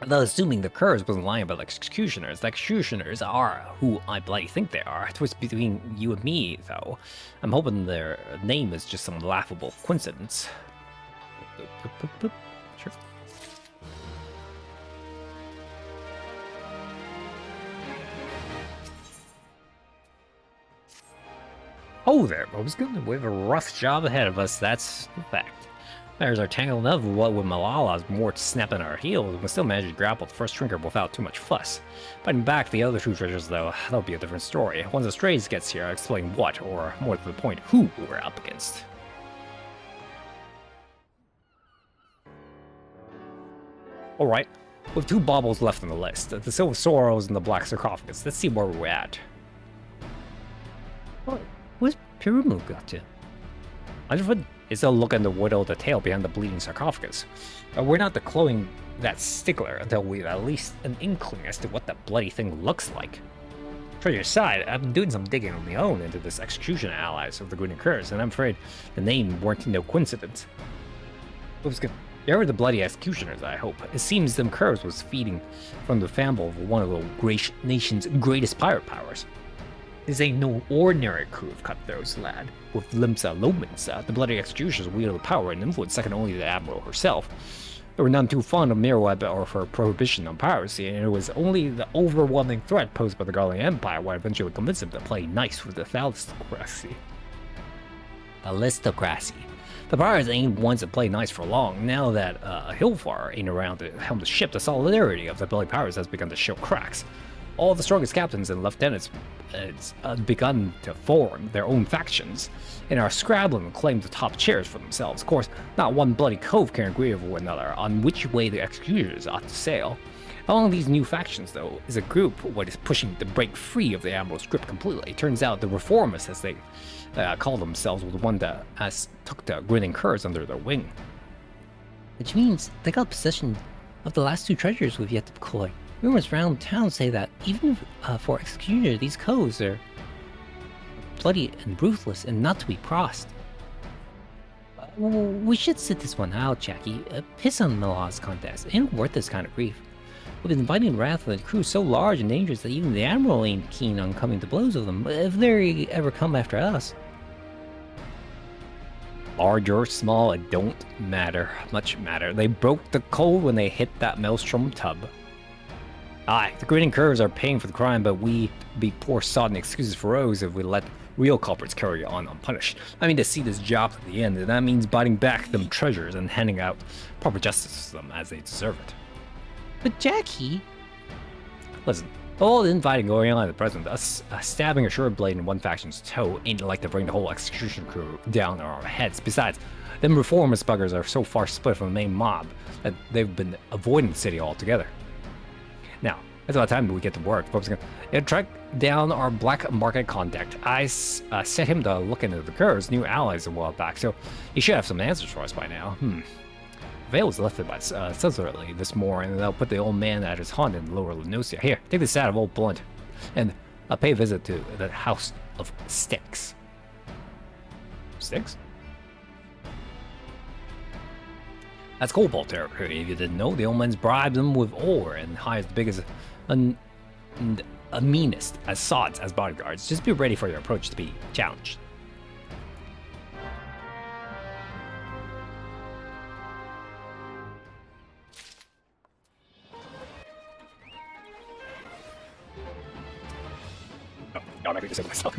Though assuming the curs wasn't lying about the executioners are who I bloody think they are. Twist between you and me, though. I'm hoping their name is just some laughable coincidence. Sure. Oh there, Bobskin. We have a rough job ahead of us, that's the fact. Matters are tangled enough with Malala's more snapping our heels, we still manage to grapple the first trinket without too much fuss. Fighting back the other 2 treasures, though, that'll be a different story. Once the Strays gets here, I'll explain what, or more to the point, who we're up against. Alright, with 2 baubles left on the list, the Silver Sorrows and the Black Sarcophagus. Let's see where we're at. What's Pyramid got to? Underfoot is a look at the widow, the tail behind the bleeding sarcophagus. We're not declaring that stickler until we've at least an inkling as to what that bloody thing looks like. For your side, I've been doing some digging on my own into this execution allies of the Green Curse, and I'm afraid the name weren't no coincidence. Oops, good. You heard the bloody executioners, I hope. It seems them curves was feeding from the famble of one of the nation's greatest pirate powers. This ain't no ordinary crew of cutthroats, lad. With Limsa Lominsa, the bloody executioners wielded power and influence second only to the Admiral herself. They were none too fond of Mirweb or her prohibition on piracy, and it was only the overwhelming threat posed by the Garlian Empire what eventually convinced them to play nice with the aristocracy. Aristocracy. The pirates ain't ones that play nice for long. Now that Hillfar ain't around to helm the ship, the solidarity of the bloody pirates has begun to show cracks. all the strongest captains and lieutenants begun to form their own factions and are scrabbling to claim the top chairs for themselves. Of course, not one bloody cove can agree with one another on which way the executioners ought to sail. Among these new factions, though, is a group what is pushing to break free of the Admiral's grip completely. It turns out the reformists, as they call themselves, were the one that took the grinning curs under their wing. Which means they got possession of the last two treasures we've yet to deploy. Rumors around town say that even for executioner, these coves are bloody and ruthless and not to be crossed. We should sit this one out, Jackie. Piss on Milaw's contest. It ain't worth this kind of grief. We've been inviting wrath of the crew so large and dangerous that even the Admiral ain't keen on coming to blows with them, if they ever come after us. Large or small, it don't much matter. They broke the code when they hit that maelstrom tub. Aye, the grinning curves are paying for the crime, but we'd be poor sodden excuses for rogues if we let real culprits carry on unpunished. I mean, to see this job to the end, and that means biting back them treasures and handing out proper justice to them as they deserve it. But Jackie... Listen, all the infighting going on at the present, us stabbing a short blade in one faction's toe ain't like to bring the whole execution crew down on our heads. Besides, them reformist buggers are so far split from the main mob that they've been avoiding the city altogether. Now, it's about time that we get to work. Folks, track down our black market contact. I set him to look into the Cur's new allies a while back, so he should have some answers for us by now. Vale was lifted by censorly this morning, and they'll put the old man at his haunt in Lower Lenosia. Here, take this out of Old Blunt, and I'll pay a visit to the House of Styx. Styx? That's Cobalt territory. If you didn't know, the old man's bribed them with ore and hires the biggest and meanest as sods as bodyguards. Just be ready for your approach to be challenged. I'm not going to disable myself.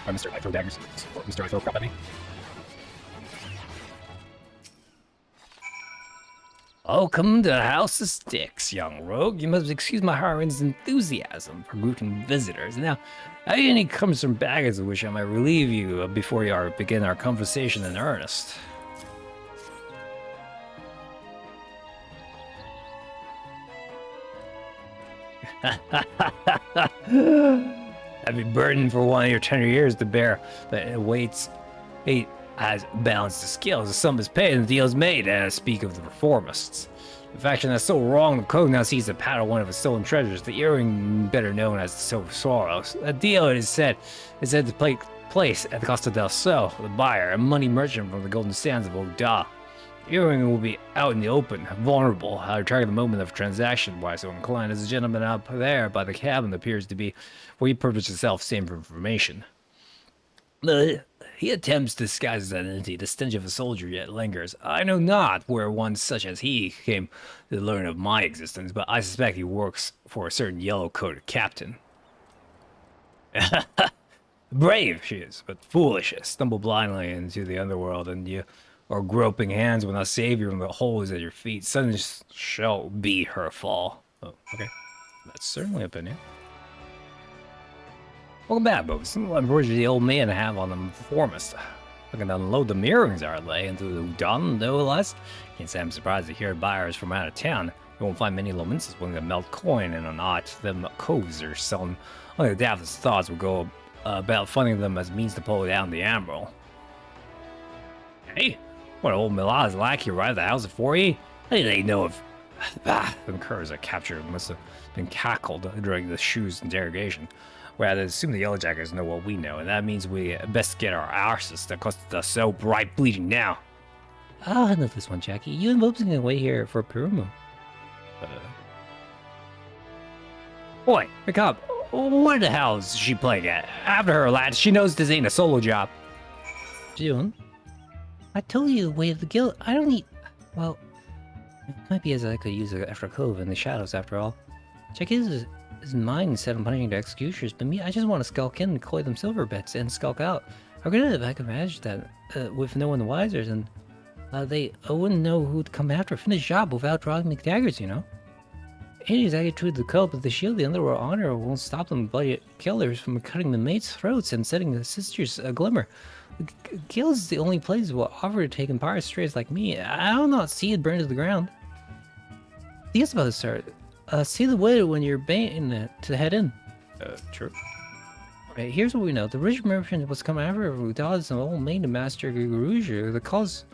Oh, Mr. I throw daggers. Mr. I throw crap at me. Welcome to the House of Styx, young rogue. You must excuse my heroine's enthusiasm for greeting visitors. Now, have you any cumbersome baggage of which I might relieve you before you begin our conversation in earnest? Heavy burden for one of your tender years to bear, but it waits. He has balanced the scales. The sum is paid and the deal is made. And I speak of the reformists. The faction that's so wrong, the code now sees to paddle one of his stolen treasures, the earring better known as the Silver Sorrows. A deal, it is said to take place at the Costa del Sol, the buyer, a money merchant from the golden sands of Oda. The earring will be out in the open, vulnerable, at the moment of transaction. Why so inclined as the gentleman up there by the cabin appears to be, where he purposed himself same for information. But he attempts to disguise his identity. The stench of a soldier yet lingers. I know not where one such as he came to learn of my existence, but I suspect he works for a certain yellow-coated captain. Brave she is, but foolish. Stumble blindly into the underworld, and you or groping hands will not save you from the holes at your feet. Sudden shall be her fall. Oh, okay. That's certainly an opinion. Welcome back, folks. What words the old man have on the reformist? Looking to unload the mirrors are they into the Udon, no less. Can't say I'm surprised to hear buyers from out of town. You won't find many Lomenses willing to melt coin in a knot. Them coves are selling. Only the daftest thoughts will go about funding them as means to pull down the Admiral. Hey, what old Milah is like here right at the house of 4E? How do they know if the curs are captured must have been cackled during the shoe's interrogation. Well, I assume the Yellowjackets know what we know, and that means we best get our arses that costed us so bright bleeding now. I'll handle this one, Jackie. You and Bob's gonna wait here for Perumu. Boy, the cop, what the hell is she playing at? After her, lad, she knows this ain't a solo job. June, I told you the way of the guild. I don't need... Well, it might be as I could use it after a cove in the shadows, after all. Jackie's mind set on punishing the executioners, but me, I just want to skulk in and coin them silver bits and skulk out. How good if I could manage that with no one the wiser than They wouldn't know who'd come after a finished job without drawing the daggers, you know? Ain't exactly true to the code, but the shield the underworld honor won't stop them bloody killers from cutting the mates' throats and setting the sisters a glimmer. Guilds is the only place will offer to take Empire strays like me. I don't not see it burn to the ground. Yes, about to start. See the way when you're baiting to head in. True. Right, here's what we know. The rich merchant was coming after Rudaz and old maiden master Guruja. The calls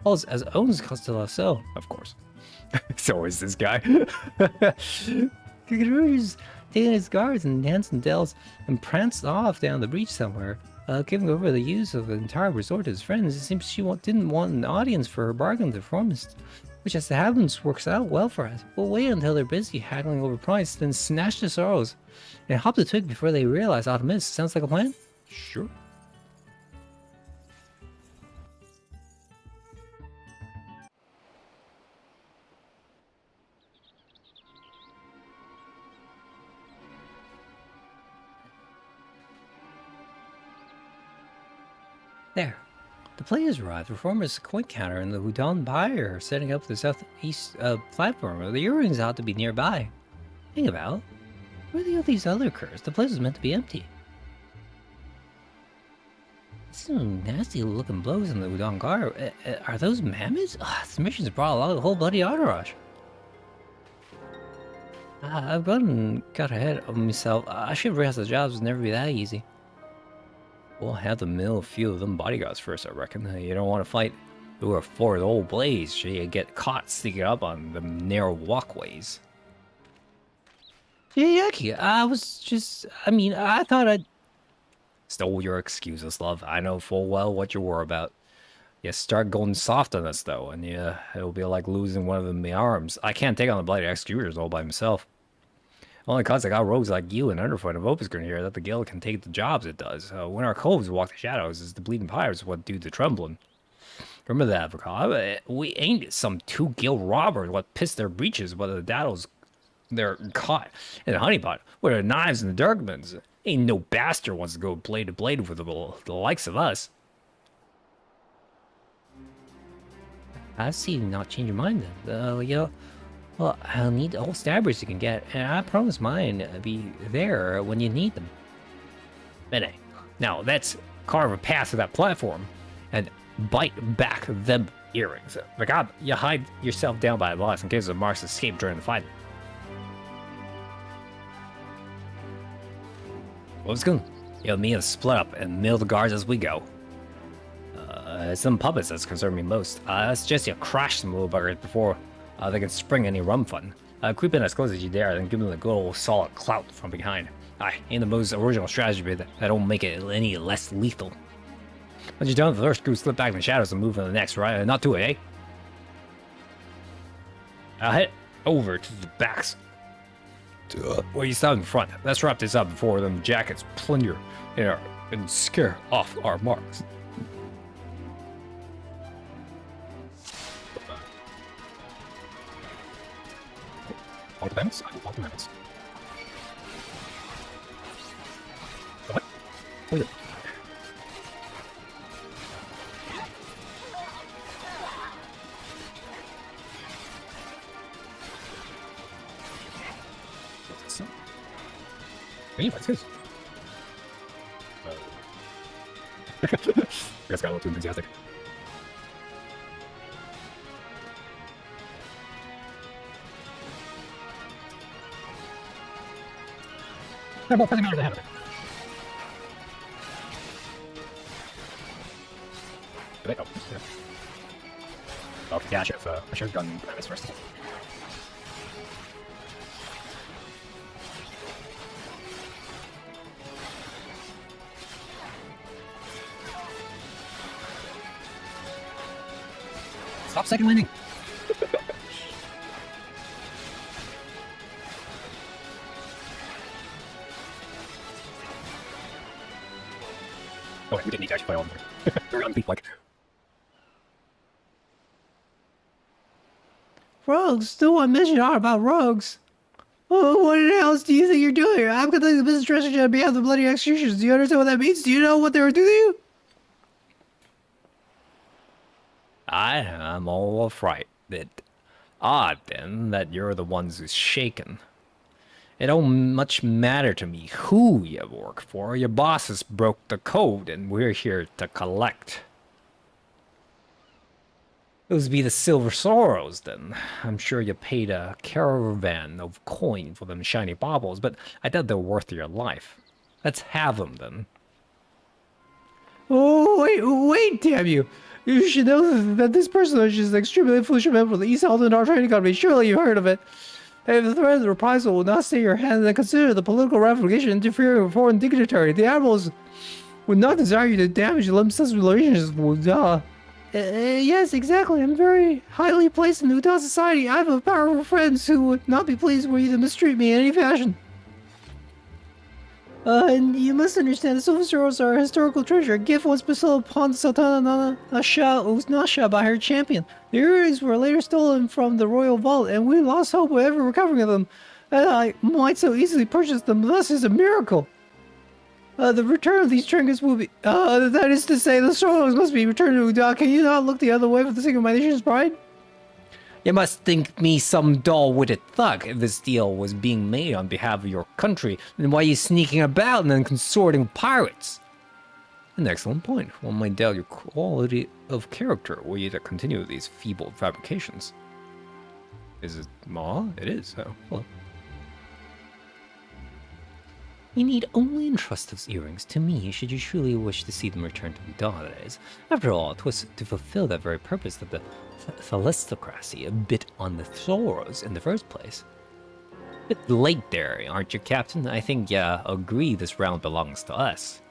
as owns Costello, so. Of course. So is this guy. Guruja's taking his guards and dancing dells and pranced off down the beach somewhere, giving over the use of the entire resort to his friends. It seems she didn't want an audience for her bargain performance, which as it happens works out well for us. We'll wait until they're busy haggling over price, then snatch the sorrows and hop the twig before they realize how to miss. Sounds like a plan? Sure. There. The players arrived. Performers coin counter and the Hudon buyer are setting up the southeast platform. The earrings ought to be nearby. Think about where are all these other curs? The place was meant to be empty. Some nasty looking blows in the Udon guard. Are those mammoths? This mission's brought along the whole bloody entourage. I've got ahead of myself. I should realize the jobs would never be that easy. We'll have to mill a few of them bodyguards first, I reckon. You don't want to fight through a fourth old blaze, so you get caught sneaking up on the narrow walkways. Yeah, I thought I'd... Stole your excuses, love. I know full well what you were about. You start going soft on us, though, and it'll be like losing one of them in my arms. I can't take on the bloody executors all by himself. Only cause I got rogues like you and Underfoot and Opusgrin here that the guild can take the jobs it does. When our coves walk the shadows, is the bleeding pirates what do the trembling. Remember that, Vakal? We ain't some two guild robbers what pissed their breeches whether the daddles they're caught in a honeypot with their knives and the darkmans. Ain't no bastard wants to go blade to blade with the likes of us. I see you not change your mind then. Well, I'll need all stabbers you can get, and I promise mine be there when you need them. Bene. Now, let's carve a path to that platform and bite back them earrings. Vakal, you hide yourself down by the boss in case the marks escape during the fight. What's good? You and me have split up and mill the guards as we go. It's some puppets that's concerned me most. I suggest you crash some little buggers before they can spring any rum fun. Creep in as close as you dare, then give them the good old solid clout from behind. Aye, ain't the most original strategy, but that don't make it any less lethal. Once you're done, the first crew slip back in the shadows and move on to the next, right? Not to it, eh? I'll head over to the backs. Where you stop in front. Let's wrap this up before them jackets plunder and scare off our marks. All the limits? All the limits. What? What is it? What's this? Hey, what's this? I guess got a little too enthusiastic. They're more pressing matters ahead of it. Do they? Oh, yeah. Okay, yeah, I should have done this first. Stop second landing! Oh, wait, we didn't need to actually play all of them. We're on beat like. Rogues? Do what mission are about rogues? Oh, what else do you think you're doing? I'm conducting the business strategy on behalf of the bloody executions. Do you understand what that means? Do you know what they were doing to you? I'm all right. It odd then that you're the ones who's shaken. It don't much matter to me who you work for. Your bosses broke the code and we're here to collect. Those be the Silver Sorrows, then. I'm sure you paid a caravan of coin for them shiny baubles, but I doubt they're worth your life. Let's have them, then. Oh, wait, damn you! You should know that this personage is an extremely influential member of the East Aldendar Trading Company. Surely you've heard of it. If the threat of the reprisal will not stay in your hand, then consider the political ramification interfering with foreign dignitary. The admirals would not desire you to damage Limsa's relations with Uda. Yes, exactly. I'm very highly placed in Uda society. I have powerful friends who would not be pleased were you to mistreat me in any fashion. And you must understand, the Silver Sorrows are a historical treasure, a gift once bestowed upon Sultana Nasha by her champion. The earrings were later stolen from the royal vault, and we lost hope of ever recovering them. And I might so easily purchase them, thus is a miracle. The return of these trinkets will be, that is to say, the Sorrows must be returned to Uda. Can you not look the other way for the sake of my nation's pride? You must think me some dull-witted thug. If this deal was being made on behalf of your country, then why are you sneaking about and then consorting with pirates? An excellent point. One might doubt your quality of character were you to continue these feeble fabrications. Is it Ma? It is. Oh, hello. You need only entrust those earrings to me should you truly wish to see them returned to Uda, that is. After all, 'twas to fulfill that very purpose that the Thalistocracy bit on the Sorrows in the first place. Bit late there, aren't you, Captain? I think you agree this round belongs to us.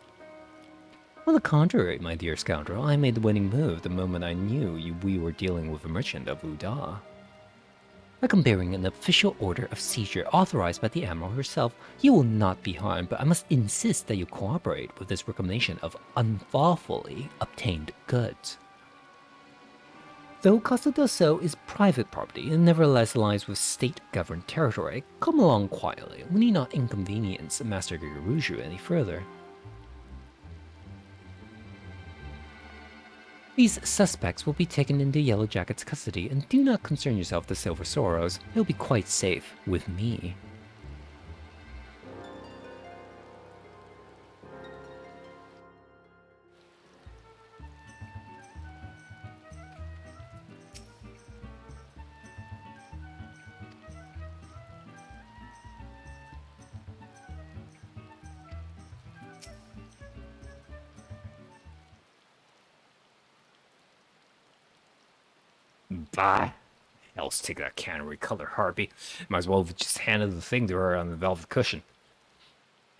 On the contrary, my dear scoundrel, I made the winning move the moment I knew we were dealing with a merchant of Uda. By comparing an official order of seizure authorized by the Admiral herself, you will not be harmed, but I must insist that you cooperate with this reclamation of unlawfully obtained goods. Though Casa del Sol is private property, it nevertheless lies with state-governed territory. Come along quietly. We need not inconvenience Master Gigaruju any further. These suspects will be taken into Yellow Jacket's custody, and do not concern yourself with the Silver Sorrows. They'll be quite safe with me. Bah! Else take that cannery color harpy. Might as well have just handed the thing to her on the velvet cushion.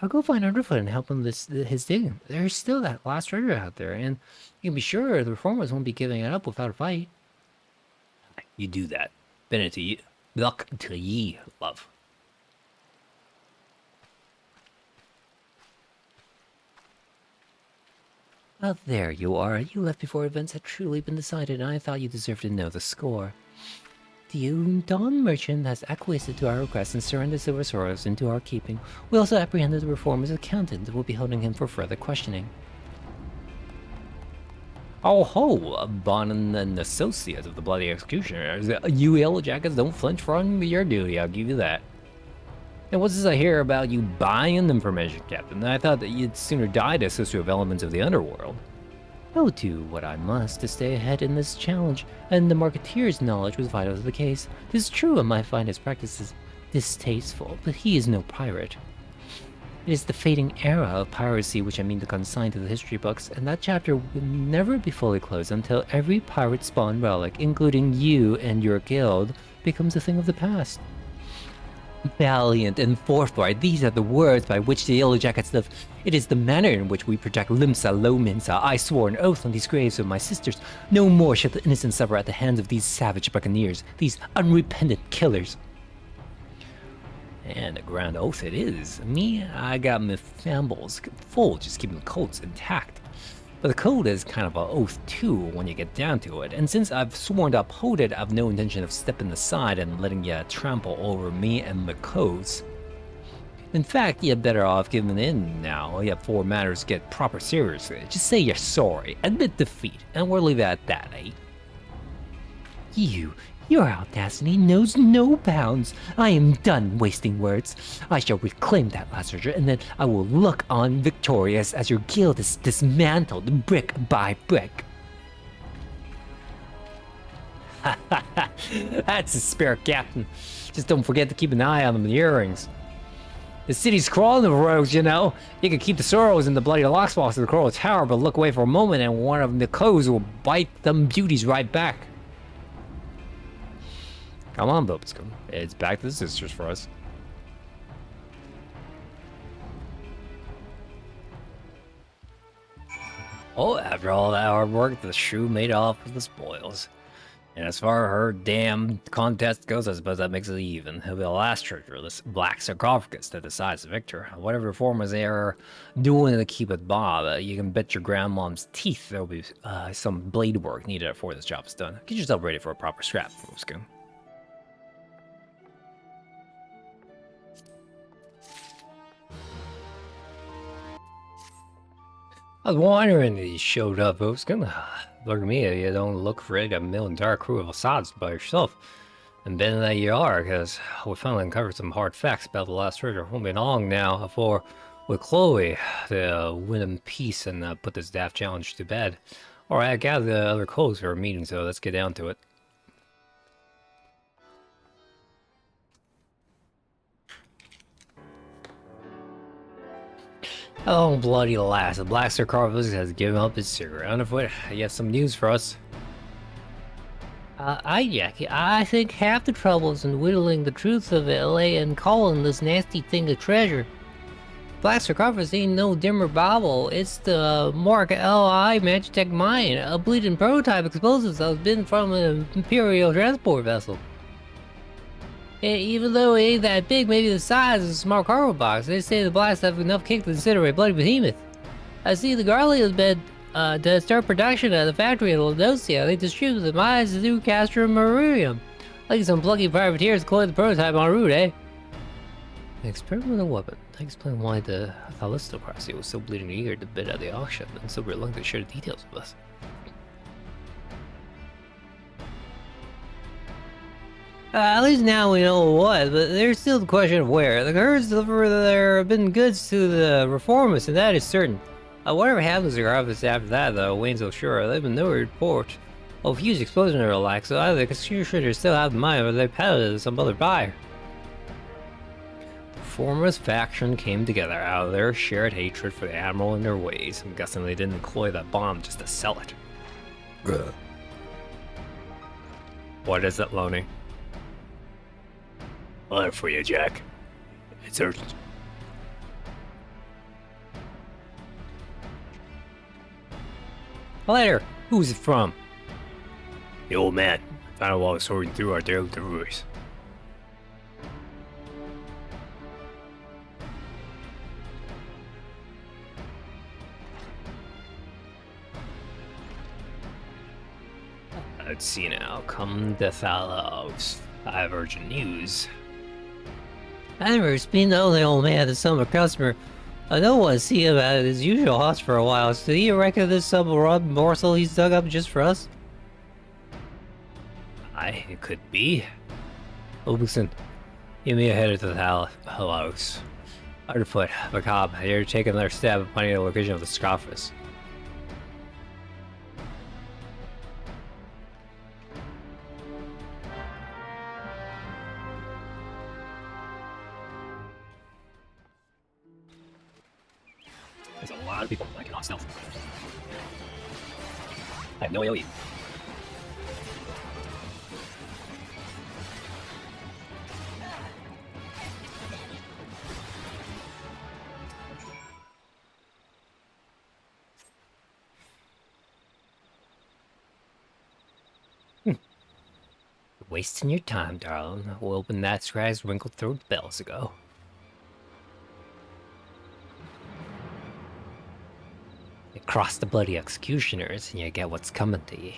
I'll go find Underfoot and help him his digging. There's still that last treasure out there, and you can be sure the reformers won't be giving it up without a fight. You do that. Bennett to ye. Luck to ye, love. Well, there you are. You left before events had truly been decided, and I thought you deserved to know the score. The Undon merchant has acquiesced to our request and surrendered Silver Sorrows into our keeping. We also apprehended the reformer's accountant and will be holding him for further questioning. Oh ho, Bon and associate of the Bloody Executioners. You Yellow Jackets don't flinch from your duty, I'll give you that. And what's this I hear about you buying information, Captain? I thought that you'd sooner die to assist with elements of the underworld. I'll do what I must to stay ahead in this challenge, and the Marketeer's knowledge was vital to the case. It is true I might find his practices distasteful, but he is no pirate. It is the fading era of piracy which I mean to consign to the history books, and that chapter will never be fully closed until every pirate spawn relic, including you and your guild, becomes a thing of the past. Valiant and forthright, these are the words by which the Yellow Jackets live. It is the manner in which we protect Limsa Lominsa. I swore an oath on these graves of my sisters. No more shall the innocent suffer at the hands of these savage buccaneers, these unrepentant killers. And a grand oath it is. Me, I got my fambles full just keeping the codes intact. But the code is kind of an oath too when you get down to it, and since I've sworn to uphold it, I've no intention of stepping aside and letting you trample over me and my codes. In fact, you're better off giving in now before matters get proper seriously. Just say you're sorry, admit defeat, and we'll leave it at that, eh? Your audacity knows no bounds. I am done wasting words. I shall reclaim that last treasure, and then I will look on victorious as your guild is dismantled brick by brick. That's the spirit, Captain. Just don't forget to keep an eye on them earrings. The city's crawling with rogues, you know. You can keep the sorrows in the bloody locksbox of the Coral Tower, but look away for a moment and one of the codes will bite them beauties right back. Come on, Bobscombe. It's back to the sisters for us. Oh, after all that hard work, the shrew made off with the spoils. And as far as her damn contest goes, I suppose that makes it even. It'll be the last treasure, this black sarcophagus, that decides the victor. Whatever reformers they are doing to keep it Bob, you can bet your grandmom's teeth there'll be some blade work needed before this job is done. Get yourself ready for a proper strap, Bobscombe. I was wondering that you showed up, Bobscombe. Look at me, you don't look ready to mill an entire crew of Assads by yourself. And then that you are, because we finally uncovered some hard facts about the last treasure. Won't be long now before with Chloe to win in peace and put this daft challenge to bed. Alright, I gather the other codes for a meeting, so let's get down to it. Oh, bloody alas, the Black Sarcophagus has given up his cigarette. Underfoot, you have some news for us. Jackie, I think half the trouble is in whittling the truth of it lay in calling this nasty thing a treasure. Black Sarcophagus ain't no dimmer bauble, it's the Mark L.I. Magitech mine, a bleeding prototype explosives that was been from an Imperial transport vessel. Even though it ain't that big, maybe the size of a smart cargo box, they say the blast have enough kick to consider a bloody behemoth. I see the Garley has been to start production at the factory in Laodicea. They distribute the mines through Castrum Marurium. Like some plucky privateers collect the prototype en route, eh? An experimental weapon. That explains why the Thaumaturge-Black was so bleeding eager to bid at the auction and so reluctant to share the details with us. At least now we know what, but there's still the question of where. The herds deliver there have been goods to the reformists, and that is certain. Whatever happens to Garvis after that, though, Wayne's so sure. There's been no report of huge explosion or the like, so either the executioners still have the mine or they peddled it to some other buyer. The reformist faction came together out of their shared hatred for the Admiral and their ways. I'm guessing they didn't employ that bomb just to sell it. Ugh. What is it, Loney? Letter for you, Jack. It's urgent. A letter. Who's it from? The old man. Found out while I was sorting through our daily deliveries. Let's see now. Come to Thalos. I have urgent news. I've been the only old man, the summer customer. I don't want to see him at his usual house for a while, so do you reckon this some rub morsel he's dug up just for us? It could be. Oberson, give me a header to the house. Underfoot, Macabre, you're taking another stab at finding the location of the Scoffers. There's a lot of people that cannot stealth. I have no AoE. Wasting your time, darling. We'll open that scratch wrinkled throat bells ago. You cross the bloody executioners and you get what's coming to you.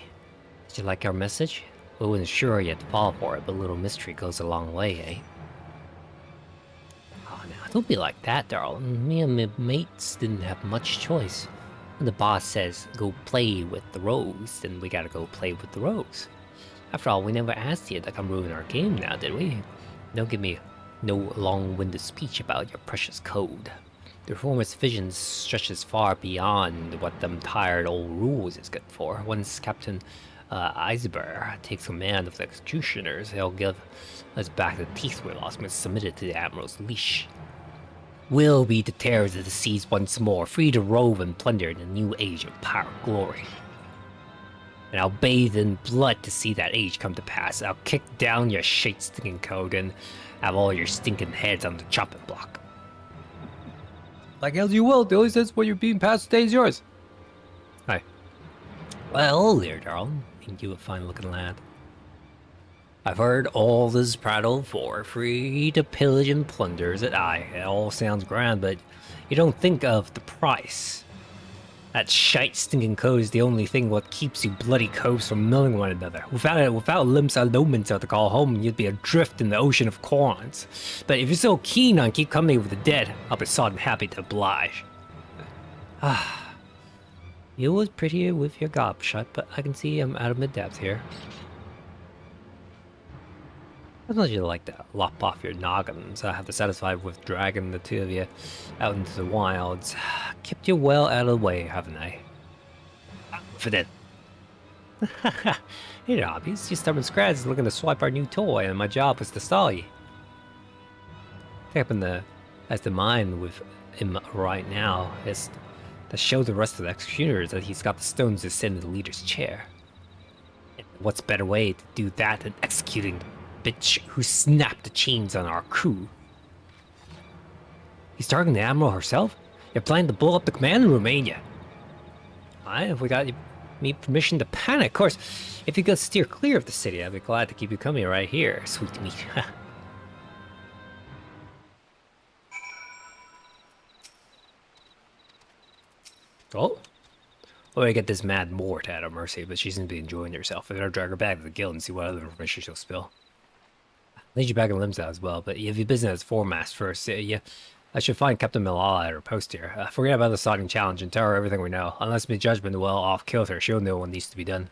Did you like our message? We wasn't sure you'd fall for it, but a little mystery goes a long way, eh? Oh, now, don't be like that, darling. Me and my mates didn't have much choice. When the boss says, go play with the rogues, then we gotta go play with the rogues. After all, we never asked you to come ruin our game now, did we? Don't give me no long-winded speech about your precious code. The Reformist vision stretches far beyond what them tired old rules is good for. Once Captain Eisber takes command of the executioners, he'll give us back the teeth we lost when submitted to the Admiral's leash. We'll be the terrors of the seas once more, free to rove and plunder in a new age of power and glory. And I'll bathe in blood to see that age come to pass. I'll kick down your shit-stinking code and have all your stinking heads on the chopping block. Like as you will, the only sense what you're being passed today is yours. Hi. Well, there, darling. Ain't you a fine-looking lad? I've heard all this prattle for free to pillage and plunder, is it? Aye, it all sounds grand, but you don't think of the price. That shite stinking code is the only thing what keeps you bloody coves from milling one another. Without limbs allotments to call home, you'd be adrift in the ocean of corns. But if you're so keen on keep company with the dead, I'll be sodden happy to oblige. Ah, you was prettier with your gob shut, but I can see I'm out of my depth here. As much as you like to lop off your noggins, I have to satisfy with dragging the two of you out into the wilds. Kept you well out of the way, haven't I? For that. You know, hobbies. You stubborn scrads looking to swipe our new toy, and my job was to stall you. Tapping as the mind with him right now is to show the rest of the executioners that he's got the stones to sit in the leader's chair. And what's better way to do that than executing the bitch who snapped the chains on our crew? He's targeting the Admiral herself? You're planning to blow up the command room, ain't you? Aye, if we got me permission to panic, of course. If you could steer clear of the city, I'd be glad to keep you company right here, sweet meat. Oh, well, I get this mad Mort at her mercy, but she seems to be enjoying herself. I gotta drag her back to the guild and see what other information she'll spill. Lead you back in limbs out as well, but you have your business as foremast first. Yeah, I should find Captain Milala at her post here. Forget about the sodding challenge and tell her everything we know. Unless my judgment well off killed her, she'll know what needs to be done.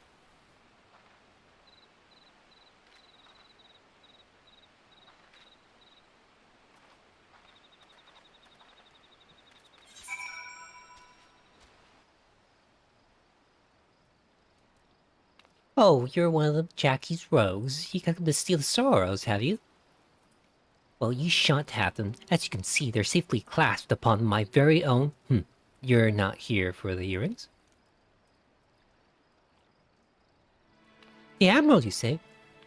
Oh, you're one of the Jackie's rogues. You come to steal the sorrows, have you? Well, you shan't have them. As you can see, they're safely clasped upon my very own... You're not here for the earrings? The Admiral, you say?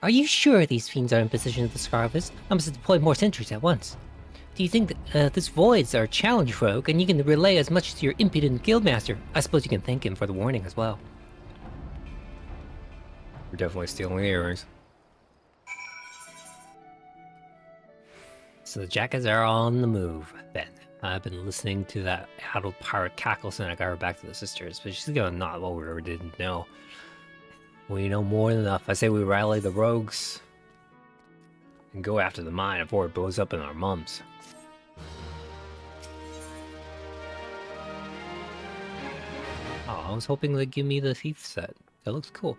Are you sure these fiends are in position to discard us? I must deploy more sentries at once. Do you think that this void's our challenge, rogue, and you can relay as much to your impudent guildmaster? I suppose you can thank him for the warning as well. We're definitely stealing the earrings. So the Jackets are on the move, then. I've been listening to that addled pirate cackle since I got her back to the sisters, but she's gonna not what we already didn't know. We know more than enough. I say we rally the rogues and go after the mine before it blows up in our mums. Oh, I was hoping they'd give me the thief set. That looks cool.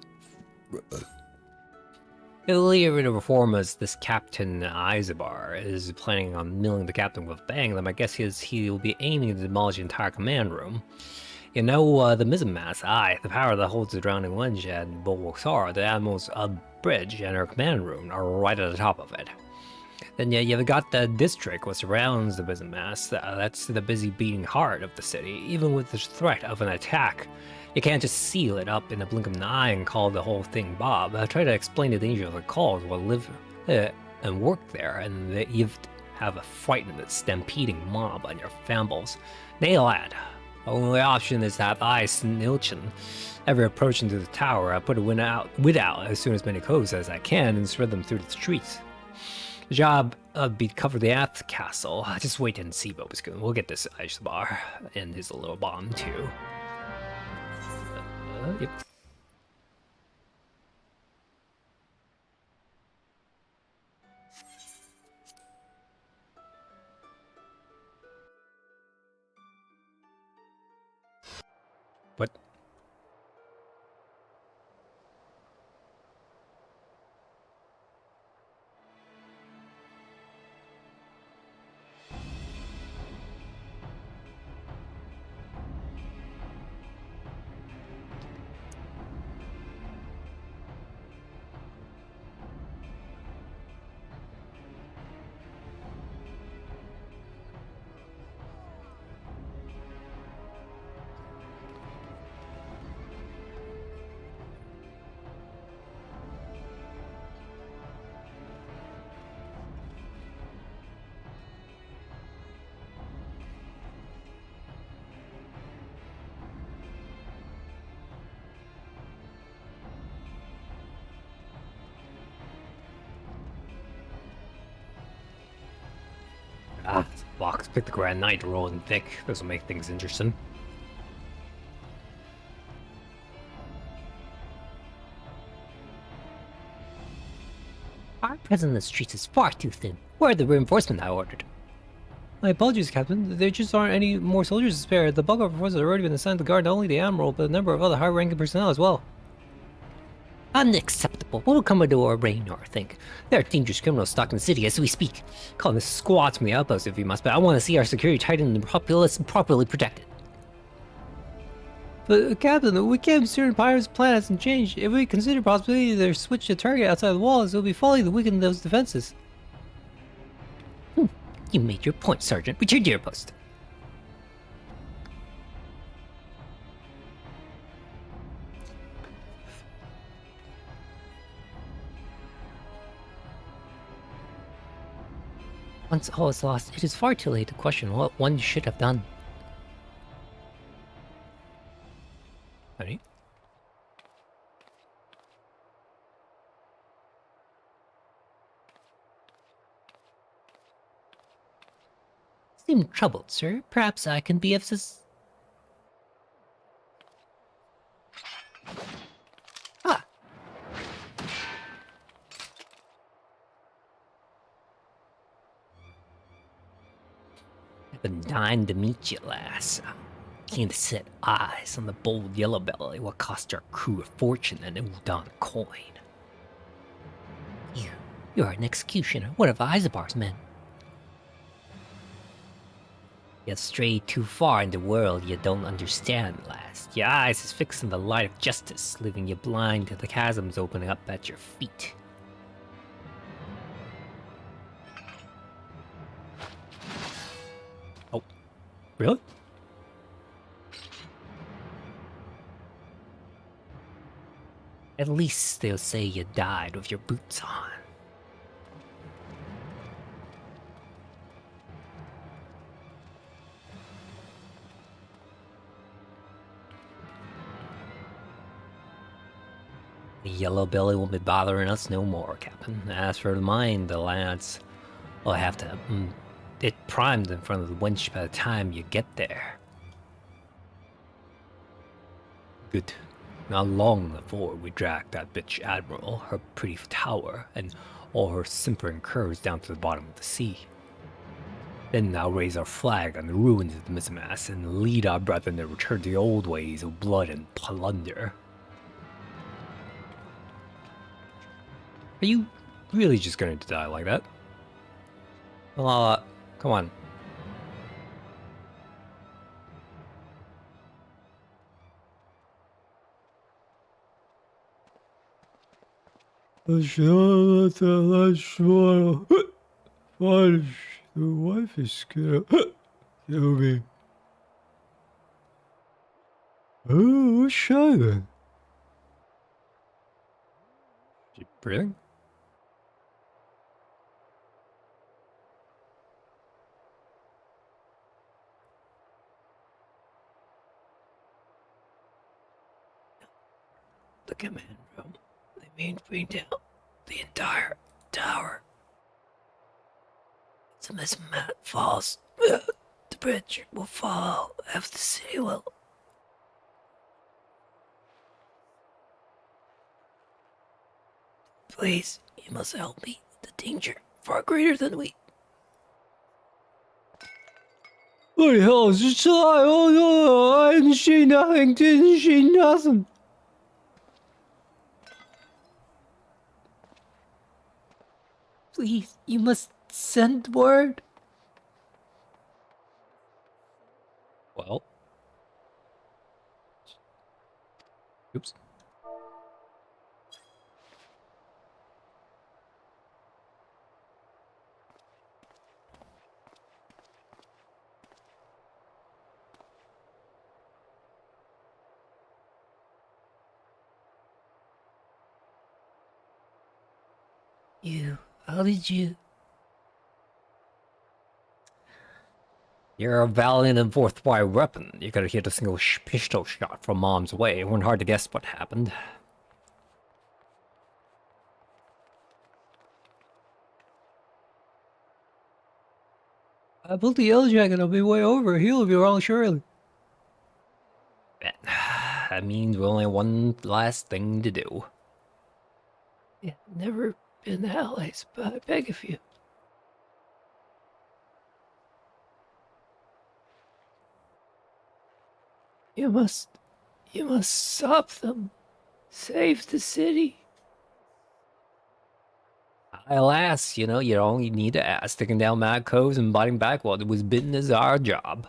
The leader of the reformers, this Captain Eisenbar, is planning on milling the captain with a bang. Then my guess is he'll be aiming to demolish the entire command room. You know, the mizzenmast, aye, the power that holds the drowning wench and bulwarks are, the Admiral's bridge and her command room are right at the top of it. Then you've got the district what surrounds the mizzenmast. That's the busy beating heart of the city. Even with the threat of an attack, you can't just seal it up in a blink of an eye and call the whole thing Bob. I try to explain the danger of the calls while live and work there, and that you have a frightened stampeding mob on your fambles. Nay, lad, the only option is to have I, Snilchin, ever approach into the tower. I put a win out as soon as many coves as I can and spread them through the streets. The job would be to cover the Ath castle. Just wait and see, Bobaskoon. We'll get this Eisbar and his little bomb too. Yep. What? Box, pick the Grand Knight rolling thick. This will make things interesting. Our presence in the streets is far too thin. Where are the reinforcements I ordered? My apologies, Captain. There just aren't any more soldiers to spare. The bulk of our forces have already been assigned to guard not only the Admiral, but a number of other high-ranking personnel as well. Unacceptable. What will come into our reign, or think? There are dangerous criminals stalking the city as we speak. Call this squads from the outpost if you must, but I want to see our security tightened and the populace properly protected. But, Captain, we can't certain pirates' planets and change. If we consider possibility they're switched to target outside the walls, it will be folly to weaken those defenses. You made your point, Sergeant. Return to your post. Once all is lost, it is far too late to question what one should have done. Ready? Seem troubled, sir. Perhaps I can be of assistance. Ah! I've been dying to meet you, lass. Keen to set eyes on the bold yellow belly what cost our crew a fortune and Udon coin. You are an executioner, one of Isabar's men. You have strayed too far in the world you don't understand, lass. Your eyes is fixed on the light of justice, leaving you blind to the chasms opening up at your feet. Oh, really? At least they'll say you died with your boots on. The yellow belly won't be bothering us no more, Captain. As for mine, the lads, I'll have to it primed in front of the wench by the time you get there. Good. Not long before we drag that bitch Admiral, her pretty tower, and all her simpering curves down to the bottom of the sea. Then I'll raise our flag on the ruins of the Misamas and lead our brethren to return to the old ways of blood and plunder. Are you really just going to die like that? Well, come on. The wife is scared. Kill me. Oh, shy then. You breathing? The command room. They mean to bring down the entire tower. The Misamat falls. The bridge will fall. Half the city will. Please, you must help me. The danger far greater than we. What the hell is this? Oh no, I didn't see nothing, didn't see nothing. Please, you must send word. Well. Oops. How did you? You're a valiant and forthright weapon. You could have hit a single pistol shot from Mom's way. It wasn't hard to guess what happened. I pulled the yellow jacket. I'll be way over. He'll be wrong, surely. That means we only have one last thing to do. Yeah, never been allies, but I beg of you. You must stop them. Save the city. Alas, you only need to ask. Sticking down mad coves and biting back while it was bitten is our job.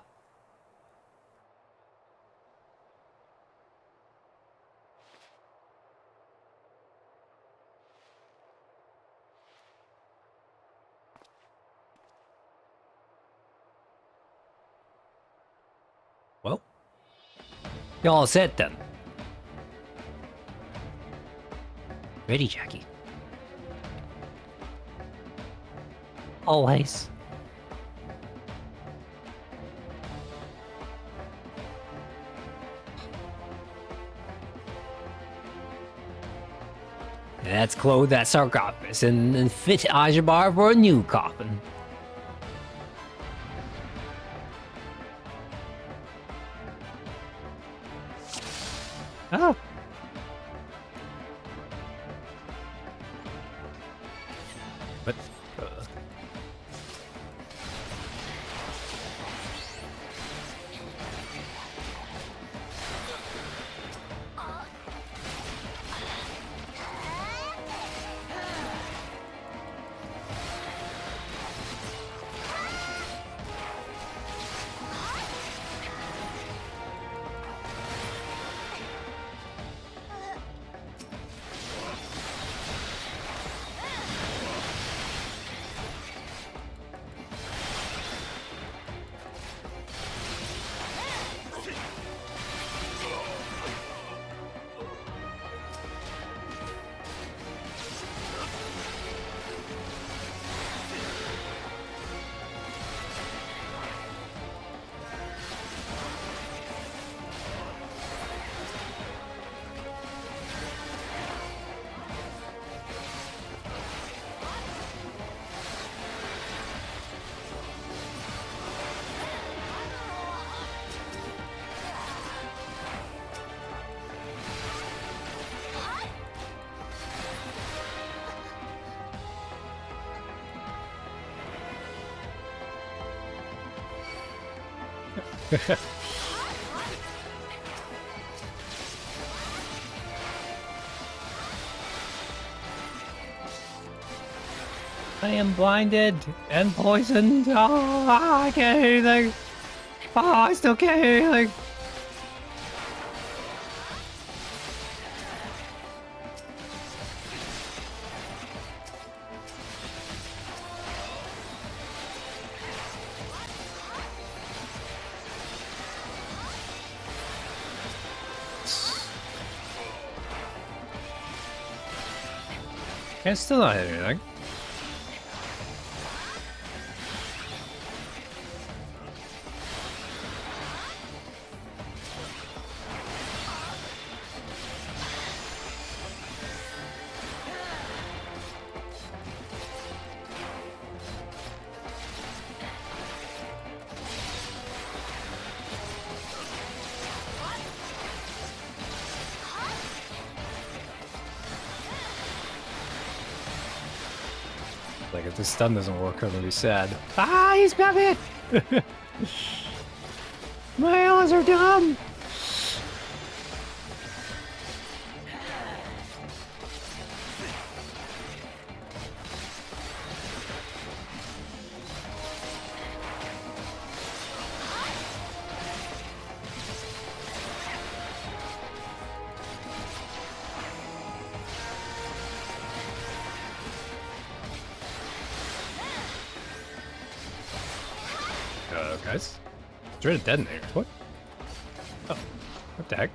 Well, y'all set then. Ready, Jackie? Always. Let's close that sarcophagus and fit Ajabar for a new coffin. Oh. But, I am blinded and poisoned. Oh, I can't hear anything. Oh, I still can't hear anything. can't still not hear anything. Like, if this stun doesn't work, I'm gonna be sad. Ah, he's got it. My allies are dumb. Guys? It's ready to detonate. What? Oh, what the heck?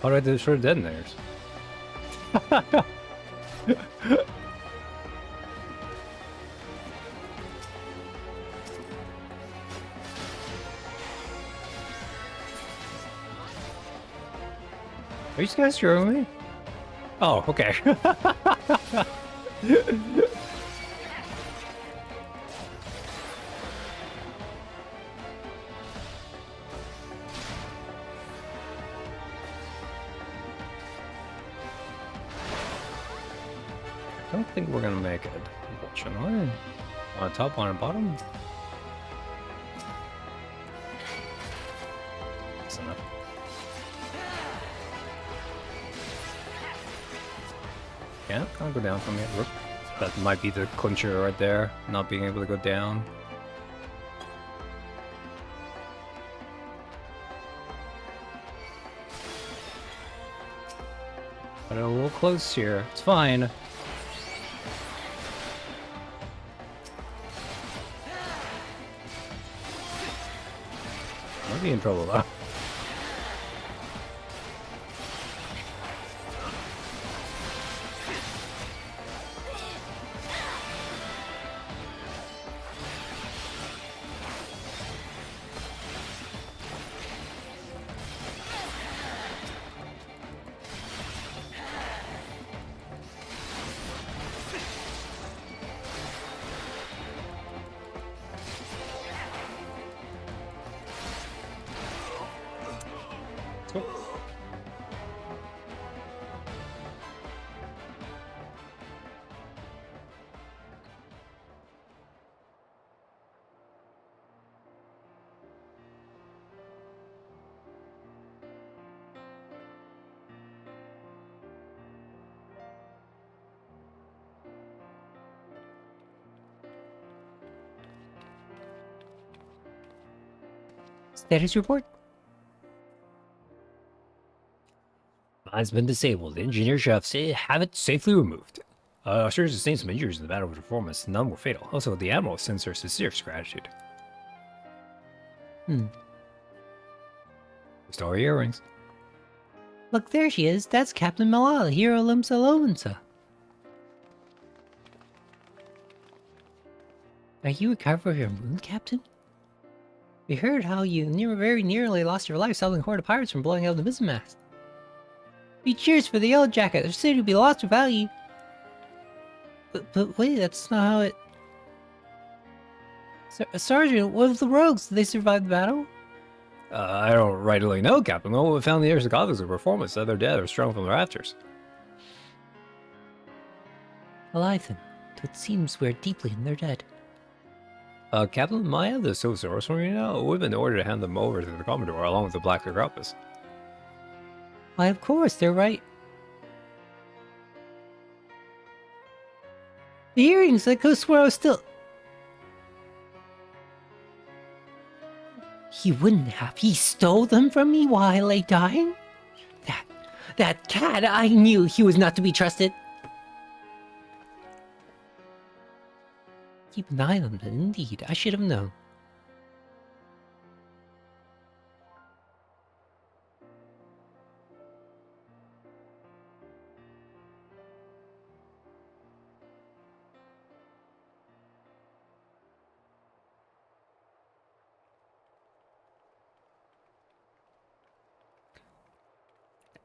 How do I destroy the detonators? Are you guys screwing me? Oh, okay. Don't think we're gonna make it, unfortunately. On top, on the bottom. That's enough. Yeah, can't go down from here. Whoop. That might be the clincher right there, not being able to go down. But a little close here. It's fine. Might be in trouble though. Status report? Mine's been disabled. The engineer shall have it safely removed. Sure sustained some injuries in the battle with performance. None were fatal. Also, the Admiral sends her sincerest gratitude. Story earrings. Look, there she is. That's Captain Malala, Hero Limsa Lovensa. Are you recovered from your wound, Captain? We heard how you very nearly lost your life stopping a horde of pirates from blowing up the mizzen mast. Be cheers for the yellow jacket. They're said to be lost of value. But wait, that's not how it... Sergeant, what of the rogues? Did they survive the battle? I don't rightly know, Captain. Well, we found the heirs of Gothams of performance said they're dead or strung from the rafters. Alive then. It seems we're deeply in their dead. Captain, Maya, the Sosaurus from you now, we've been ordered to hand them over to the Commodore along with the Black Grappus. Why, of course, they're right. The earrings, I could swear I was still... He wouldn't have. He stole them from me while I lay dying? That cat, I knew he was not to be trusted. Keep an eye on them, indeed. I should have known.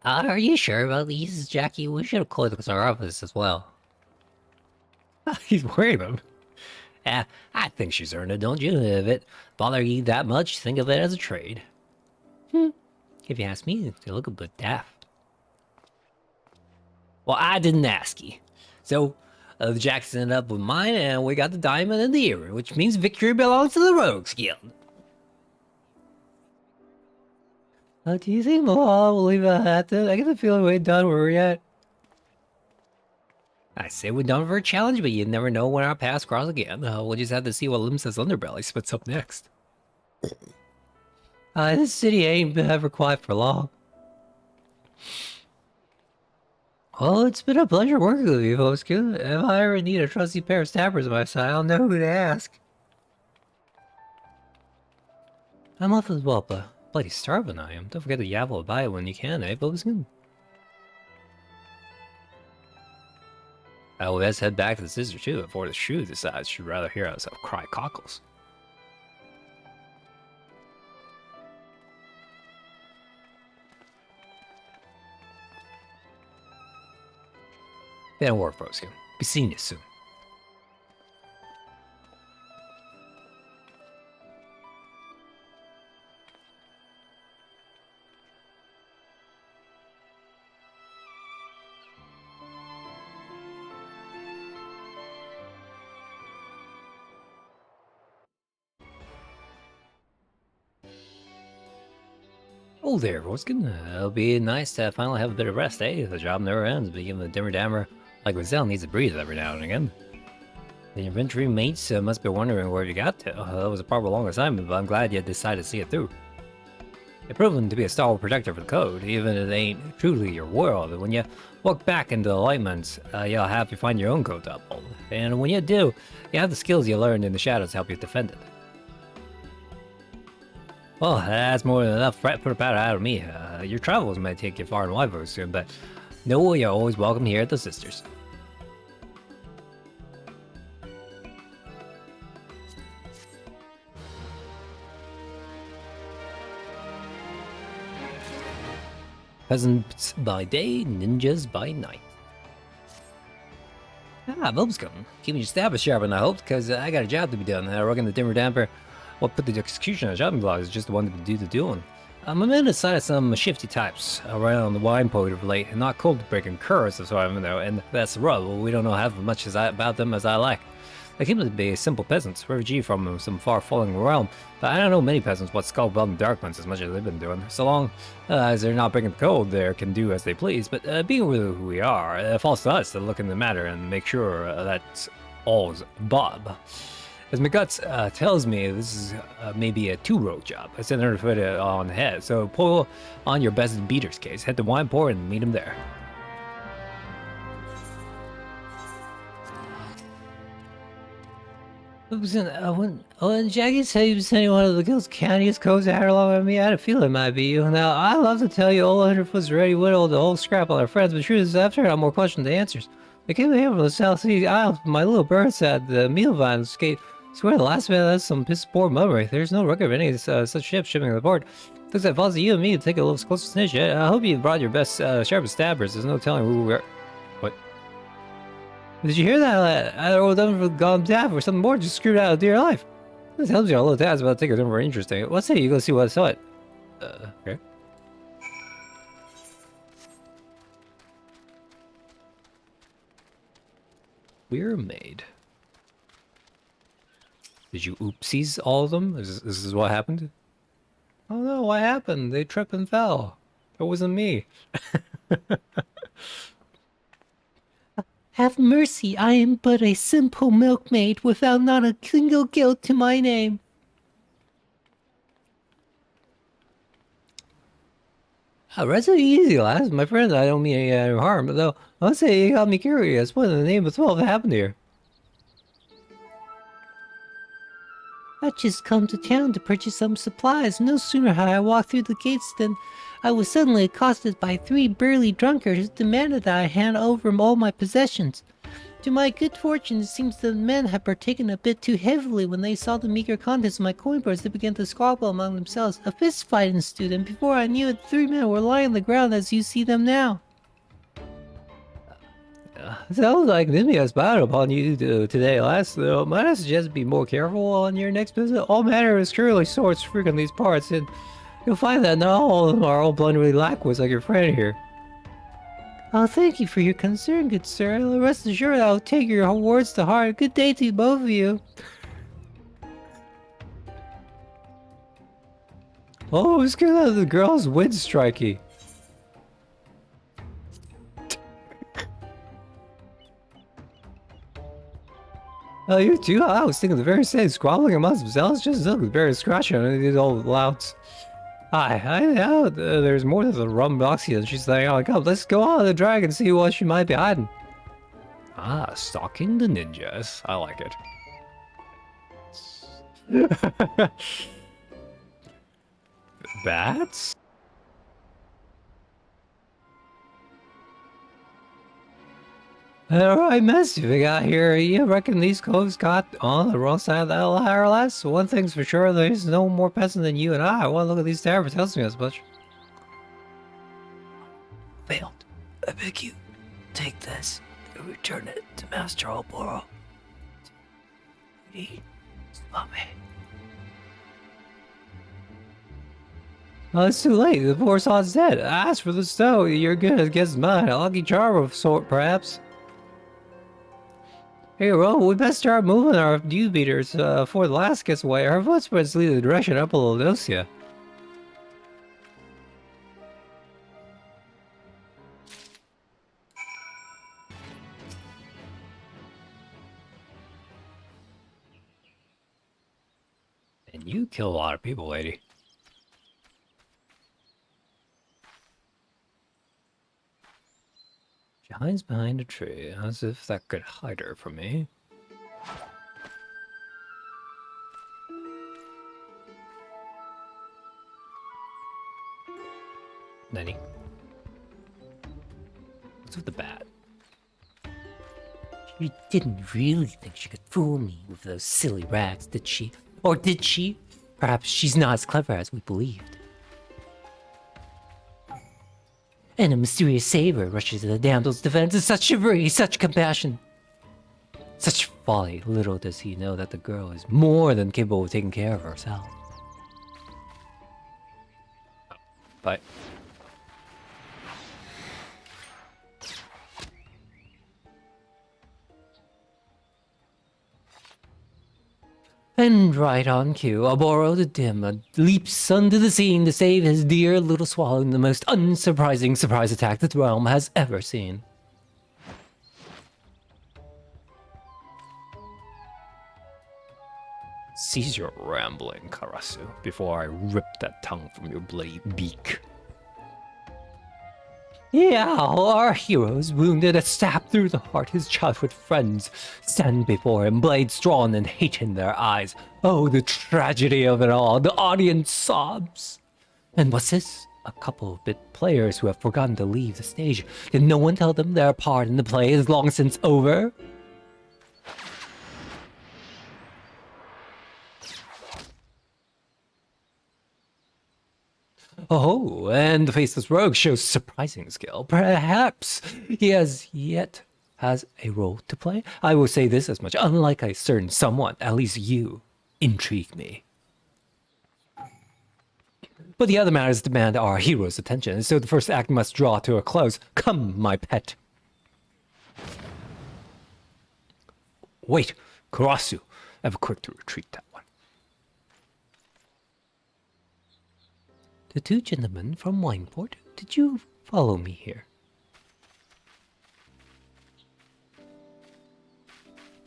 Are you sure about these, Jackie? We should have closed our office as well. He's wearing them. I think she's earned it, don't you? If it bother you that much, think of it as a trade. If you ask me, they look a bit daft. Well, I didn't ask you. So, the jackets ended up with mine, and we got the diamond and the earring, which means victory belongs to the Rogues Guild. Do you think Malala will leave it at that? I get the feeling we ain't done where we're at. I say we're done for a challenge, but you never know when our paths cross again. We'll just have to see what Limsa's underbelly spits up next. This city ain't been ever quiet for long. Well, it's been a pleasure working with you folks. If I ever need a trusty pair of snappers on my side, I'll know who to ask. I'm off as well, but bloody starving I am. Don't forget to yavel by it when you can, eh, Bobskin? Well, let's head back to the sister too before the shoe decides she'd rather hear us cry cockles. Don't worry, Bobskin. Be seeing you soon. Oh there, Roskin. It'll be nice to finally have a bit of rest, eh? The job never ends, but even the dimmer dammer like Gazelle needs to breathe every now and again. The inventory mates must be wondering where you got to. That was a proper long assignment, but I'm glad you decided to see it through. You've proven to be a stalwart protector for the code, even if it ain't truly your world. When you walk back into the Lightmans, you'll have to find your own code to uphold. And when you do, you have the skills you learned in the shadows to help you defend it. Well, that's more than enough to put a pat out of me. Your travels may take you far and wide very soon, but know you're always welcome here at the Sisters. Peasants by day, ninjas by night. Bob's coming. Keeping your stab sharpened, I hope, because I got a job to be done. I reckon the dimmer damper what put the execution on the shopping block is just the one to do the doing. My men decided some shifty types around the wine point of late, and not cold to break and curse, so I know, and that's the rub. We don't know half as much about them as I like. They seem to be simple peasants, refugee from some far-flung realm, but I don't know many peasants what skull belt and darklands as much as they've been doing. So long as they're not breaking the code, they can do as they please, but being who we are, it falls to us to look in the matter and make sure that's all's Bob. As my guts tells me, this is maybe a two-road job. I sent her to put it on the head, so pull on your best beater's case, head to Wine Pour and meet him there. When Jackie said he was sending one of the guild's candiest codes out along with me, I had a feeling it might be you. Now, I love to tell you old Underfoot's already whittled the whole scrap on our friends, but the truth is after I had more questions than answers. I came here from the South Sea Isles with my little birds at the meal vine skate. I swear the last man has some piss poor memory. There's no record of any such ships shipping to the port. Looks like it falls to you and me to take a little closer snitch. I hope you brought your best sharpest stabbers. There's no telling who we are. What? Did you hear that? Either old Underfoot gone daft or something more just screwed out of dear life. This tells you a little task about to take it over interesting. Let's say you go see what I saw it. Okay. We're made. Did you oopsies all of them? This is what happened? Oh no, what happened? They tripped and fell. It wasn't me. Have mercy, I am but a simple milkmaid without not a single guilt to my name. Rest easy, lass. My friend, I don't mean any harm, but though, I'll say you got me curious. What in the name of 12 happened here? I just come to town to purchase some supplies. No sooner had I walked through the gates than I was suddenly accosted by 3 burly drunkards who demanded that I hand over all my possessions. To my good fortune, it seems the men had partaken a bit too heavily. When they saw the meager contents of my coin purse, they began to squabble among themselves. A fist fight ensued, and before I knew it, 3 men were lying on the ground as you see them now. Sounds like Nimby has spied upon you today, lass. Though, might I suggest be more careful on your next visit? All manner of scurrilous sorts frequent these parts, and you'll find that not all of them are all blunderingly lackwoods like your friend here. Oh, thank you for your concern, good sir. Rest assured I will take your words to heart. Good day to both of you. Oh, it's good that the girl's wind strikey. Oh, you too? I was thinking the very same, squabbling amongst themselves, just look, very scratching on these old louts. I know there's more than the rum boxy and she's saying, oh, come, let's go on the drag and see what she might be hiding. Ah, stalking the ninjas. I like it. Bats? Alright, mess you got here. You reckon these coves got on the wrong side of that ladder, lass? One thing's for sure, there's no more peasant than you and I. One look at these taverns tells me as much. Failed. I beg you, take this and return it to Master Alboro. Stop me. Oh, it's too late. The poor sod's dead. Ask for the stone. You're good against mine. A lucky charm of sort, perhaps. Hey, Ro, we best start moving our dew beaters before the last gets away. Our footprints lead the direction up Lodosia. Man, you kill a lot of people, lady. She hides behind a tree, as if that could hide her from me. Nenny. What's with the bat? She didn't really think she could fool me with those silly rags, did she? Or did she? Perhaps she's not as clever as we believed. And a mysterious saber rushes to the damsel's defense in such chivalry, such compassion. Such folly, little does he know that the girl is more than capable of taking care of herself. But And right on cue, Oboro the Dim leaps onto the scene to save his dear little swallow in the most unsurprising surprise attack that the realm has ever seen. cease your rambling, Karasu, before I rip that tongue from your bloody beak. Yeah, our heroes, wounded and stabbed through the heart, his childhood friends stand before him, blades drawn and hate in their eyes. Oh, the tragedy of it all. The audience sobs. And what's this? A couple of bit players who have forgotten to leave the stage. Did no one tell them their part in the play is long since over? Oh, and the faceless rogue shows surprising skill. Perhaps he has a role to play. I will say this as much. Unlike a certain someone, at least you intrigue me. But the other matters demand our hero's attention, and so the first act must draw to a close. Come, my pet. Wait, Karasu. I have a quick to retreat that one. The two gentlemen from Wineport, did you follow me here?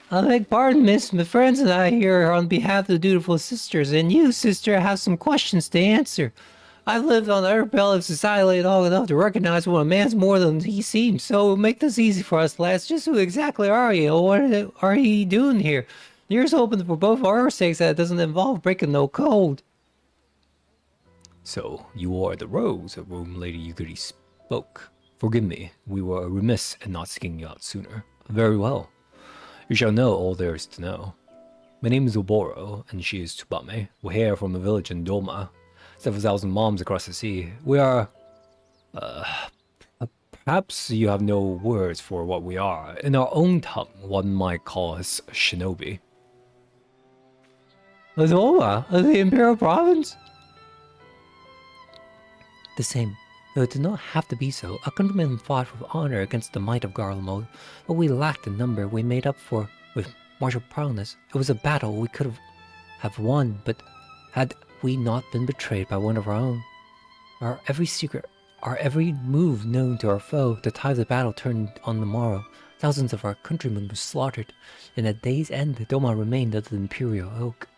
I beg pardon, miss. My friends and I here on behalf of the dutiful sisters, and you, sister, have some questions to answer. I've lived on the Earth of society long enough to recognize when a man's more than he seems, so make this easy for us, lads. Just who exactly are you? What are you doing here? Here's hoping for both our sakes that it doesn't involve breaking no code. So, you are the rogues of whom Lady Yugiri spoke. Forgive me, we were remiss in not seeking you out sooner. Very well. You shall know all there is to know. My name is Oboro, and she is Tsubame. We hail from a village in Doma, 7,000 moms across the sea. We are... perhaps you have no words for what we are. In our own tongue, one might call us shinobi. Doma? The Imperial Province? The same. Though it did not have to be so, our countrymen fought with honor against the might of Garlemald, but we lacked in number. We made up for with martial prowess. It was a battle we could have won, but had we not been betrayed by one of our own. Our every secret, our every move known to our foe, the tide of the battle turned on the morrow. Thousands of our countrymen were slaughtered, and at day's end, Doma remained under the Imperial Oak.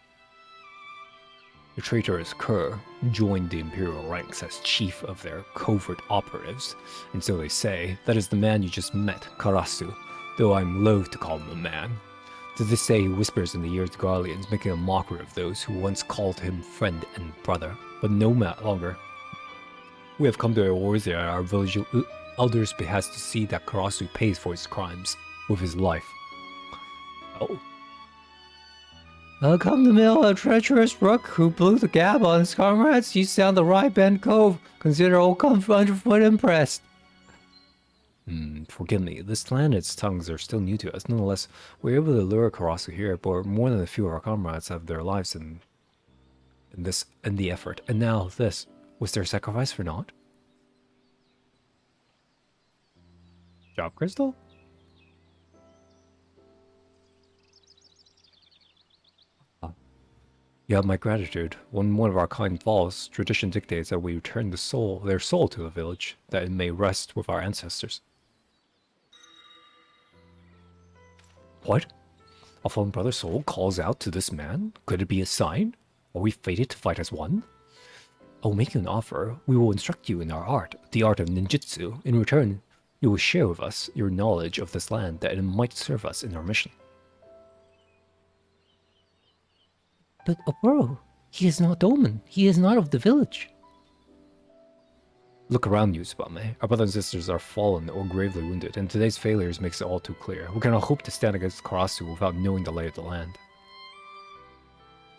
The traitorous Kerr joined the Imperial ranks as chief of their covert operatives, and so they say. That is the man you just met, Karasu, though I'm loath to call him a man. To this day he whispers in the ears of Garleans, making a mockery of those who once called him friend and brother, but no longer. We have come to our wars here at our village elders' behest to see that Karasu pays for his crimes with his life. Oh. Come to mill a treacherous rook who blew the gab on his comrades. You sound the right bend cove. Consider old comfort underfoot impressed. Forgive me, this land and its tongues are still new to us. Nonetheless, we're able to lure Karasu here, but more than a few of our comrades have their lives in the effort. And now this. Was there a sacrifice for naught? Job crystal? You have my gratitude. When one of our kind falls, tradition dictates that we return their soul to the village, that it may rest with our ancestors. What? A fallen brother's soul calls out to this man? Could it be a sign? Are we fated to fight as one? I will make you an offer. We will instruct you in our art, the art of ninjutsu. In return, you will share with us your knowledge of this land that it might serve us in our mission. But Oboro, he is not Omen. He is not of the village. Look around you, Tsubame. Our brothers and sisters are fallen or gravely wounded, and today's failures makes it all too clear. We cannot hope to stand against Karasu without knowing the lay of the land.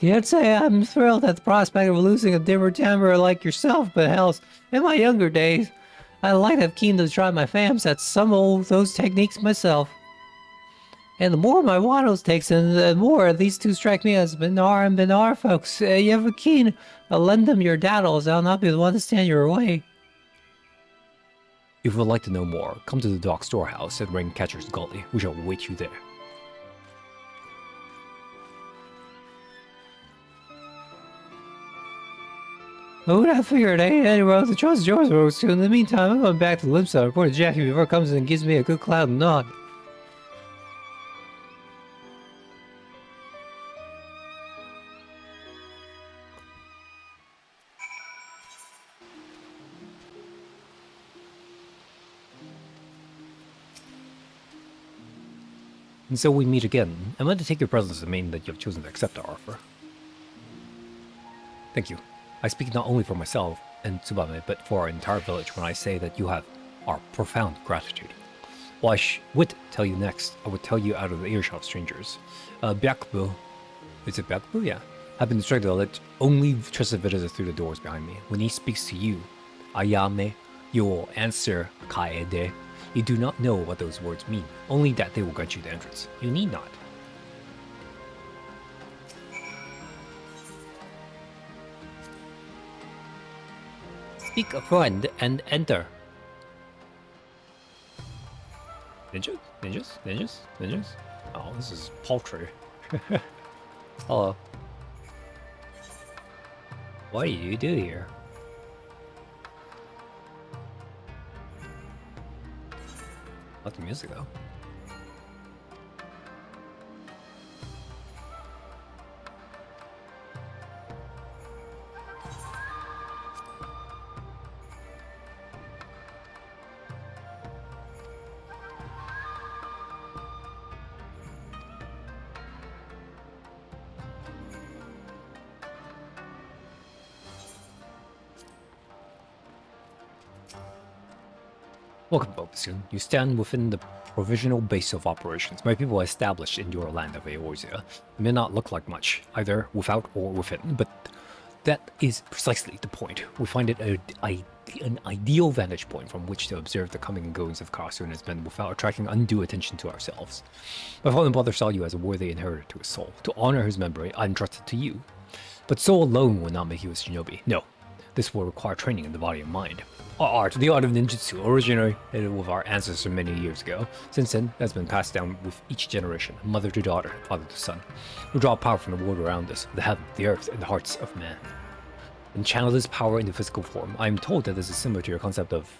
Can't say I'm thrilled at the prospect of losing a dimmer timber like yourself, but hells, in my younger days, I might have keen to try my fams at some of those techniques myself. And the more my Waddles takes in, the more these two strike me as Benar and Benar folks. You have a keen, lend them your daddles, I'll not be the one to stand your way. If you would like to know more, come to the dock storehouse at Raincatcher's Gully. We shall await you there. Who would have figured, eh? Anyway, the choice is yours, Rose. In the meantime, I'm going back to Limsa to report to Jackie before it comes in and gives me a good cloud and nod. And so we meet again. I'm glad to take your presence to mean that you have chosen to accept our offer. Thank you. I speak not only for myself and Tsubame, but for our entire village when I say that you have our profound gratitude. What I would tell you next, I would tell you out of the earshot of strangers. Byakubu, is it Byakubu? Yeah. I've been instructed to let only trusted visitors through the doors behind me. When he speaks to you, Ayame, you will answer Kaede. You do not know what those words mean, only that they will grant you the entrance. You need not. Speak a friend and enter. Ninjas? Ninjas? Ninjas? Ninjas? Oh, this is paltry. Hello. What do you do here? I like the music though. Welcome, Bobusun. You stand within the provisional base of operations. My people are established in your land of Eorzea. It may not look like much, either without or within, but that is precisely the point. We find it an ideal vantage point from which to observe the coming and goings of Karasu and his men without attracting undue attention to ourselves. My fallen brother saw you as a worthy inheritor to his soul. To honor his memory, I entrusted to you. But soul alone will not make you a shinobi. No, this will require training in the body and mind. Our art, the art of ninjutsu, originated with our ancestors many years ago. Since then, it has been passed down with each generation, mother to daughter, father to son. We draw power from the world around us, the heaven, the earth, and the hearts of man. And channel this power into physical form. I am told that this is similar to your concept of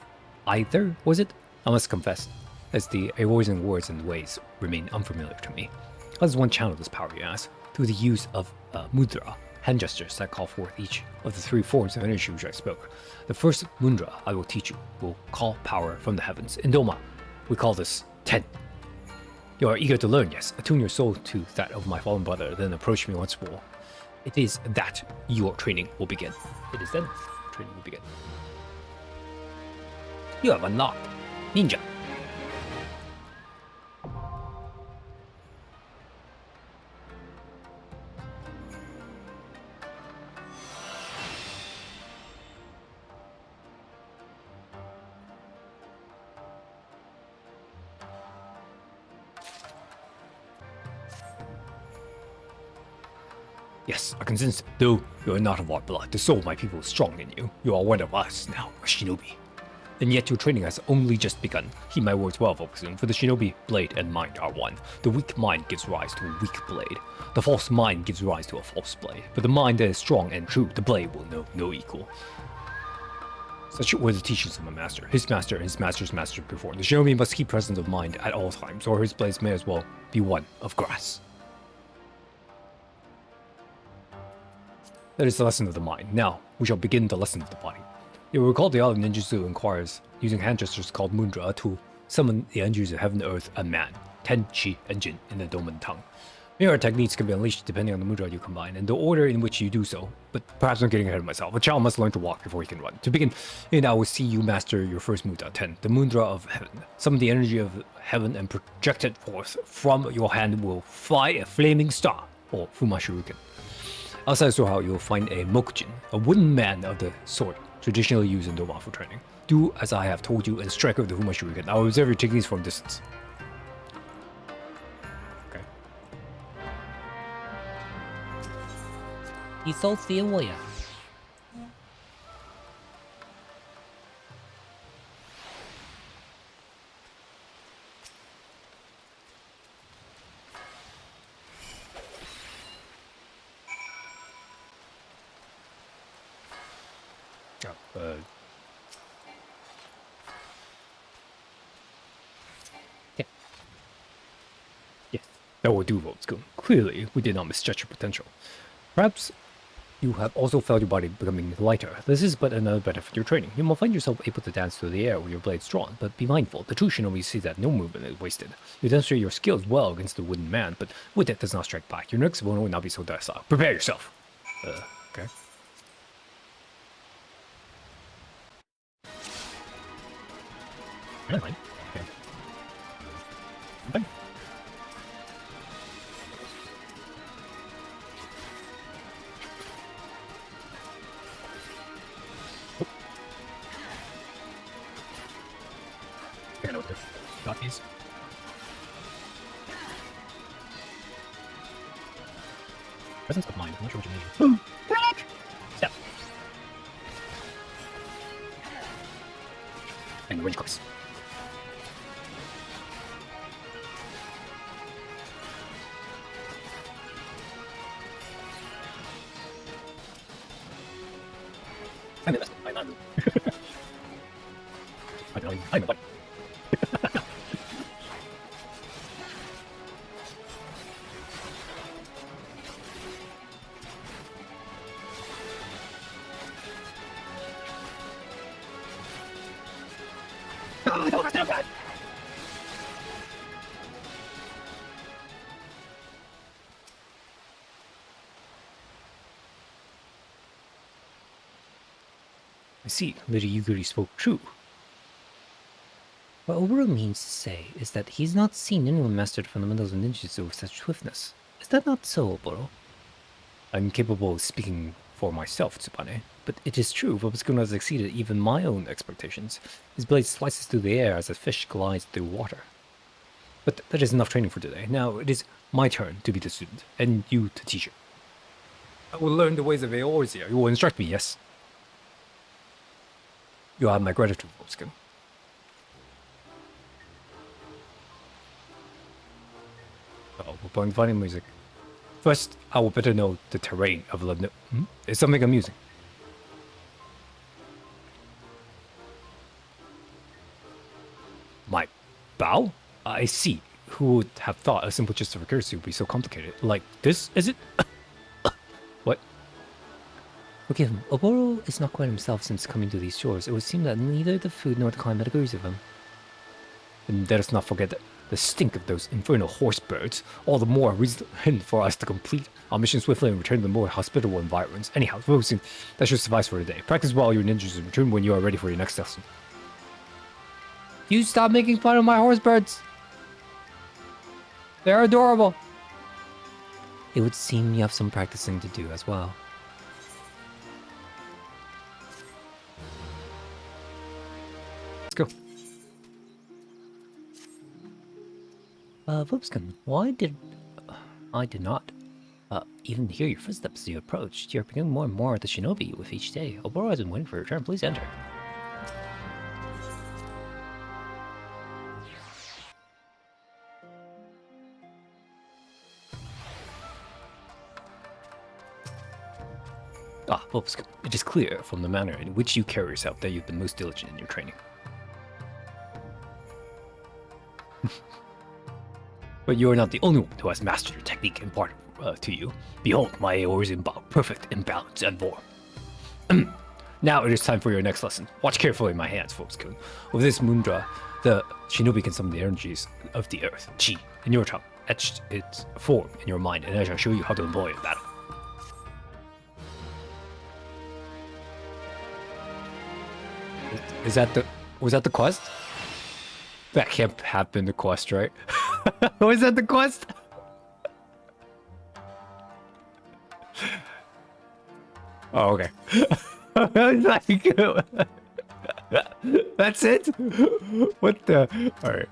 either, was it? I must confess, as the Eorzean words and ways remain unfamiliar to me. How does one channel this power, you ask? Through the use of mudra, hand gestures that call forth each of the three forms of energy which I spoke. The first mudra I will teach you will call power from the heavens. In Doma, we call this Ten. You are eager to learn, yes. Attune your soul to that of my fallen brother, then approach me once more. It is that your training will begin. It is then training will begin. You have unlocked Ninja. Yes, I can sense it. Though you are not of our blood, the soul of my people is strong in you. You are one of us now, a shinobi. And yet your training has only just begun. Heed my words well, Volksun, for the shinobi blade and mind are one. The weak mind gives rise to a weak blade. The false mind gives rise to a false blade. But the mind that is strong and true, the blade will know no equal. Such were the teachings of my master, his master, and his master's master before. The shinobi must keep presence of mind at all times, or his blades may as well be one of grass. That is the lesson of the mind. Now, we shall begin the lesson of the body. You will recall the art of ninjutsu inquires using hand gestures called mudra to summon the energies of heaven, earth, and man, ten, chi, and jin in the doman tongue. Mirror techniques can be unleashed depending on the mudra you combine and the order in which you do so, but perhaps I'm getting ahead of myself. A child must learn to walk before he can run. To begin, I will see you master your first mudra, 10, the mudra of heaven. Summon the energy of heaven and project it forth. From your hand will fly a flaming star, or Fumashuriken. Outside the storehouse, you will find a mokujin, a wooden man of the sort traditionally used in Domafu training. Do as I have told you and strike with the Fumashuriken. I will observe your techniques from distance. Okay. 你手写我呀？ Yes, that will do, Volskum. Clearly, we did not misjudge your potential. Perhaps you have also felt your body becoming lighter. This is but another benefit of your training. You will find yourself able to dance through the air with your blades drawn, but be mindful, the true shinobi sees that no movement is wasted. You demonstrate your skills well against the wooden man, but wood that does not strike back. Your next opponent will not be so docile. Prepare yourself. Okay. Never mind. Okay. Okay. I know what this got these. Presence of mind. I'm not sure what you mean. Step. And range close. I'm invested. I'm not. I'm a buddy. I see, Lady Yuguri spoke true. What Oboro means to say is that he's not seen anyone master the fundamentals of ninjutsu with such swiftness. Is that not so, Oboro? I'm capable of speaking for myself, Tsubane, but it is true, Vobiskuno has exceeded even my own expectations. His blade slices through the air as a fish glides through water. But that is enough training for today. Now it is my turn to be the student, and you to teacher. I will learn the ways of Eorzea. You will instruct me, yes? You have my gratitude, Vobiskuno. Oh, we're playing funny music. First, I will better know the terrain of London. It's something amusing. My bow? I see. Who would have thought a simple gesture of courtesy would be so complicated? Like this, is it? What? Forgive him. Oboro is not quite himself since coming to these shores. It would seem that neither the food nor the climate agrees with him. And let us not forget the stink of those infernal horse birds. All the more reason for us to complete our mission swiftly and return to the more hospitable environments. Anyhow, that should suffice for today. Practice well your ninjas and return when you are ready for your next lesson. You stop making fun of my horse birds! They're adorable! It would seem you have some practicing to do as well. Let's go. Vobiskuno, why did... I did not even hear your footsteps as you approached. You're becoming more and more the shinobi with each day. Oboro has been waiting for your turn. Please enter. Vobiskuno, it is clear from the manner in which you carry yourself that you've been most diligent in your training. But you are not the only one who has mastered your technique and part to you. Behold, my Eorzean bow, perfect in balance and form. Now it is time for your next lesson. Watch carefully my hands, Folks-kun. With this mudra, the shinobi can summon the energies of the earth, chi, in your tongue, etched its form in your mind, and I shall show you how to employ it in battle. Was that the quest? That can't have been the quest, right? Was that the quest? Oh, okay. That's it? What the? Alright.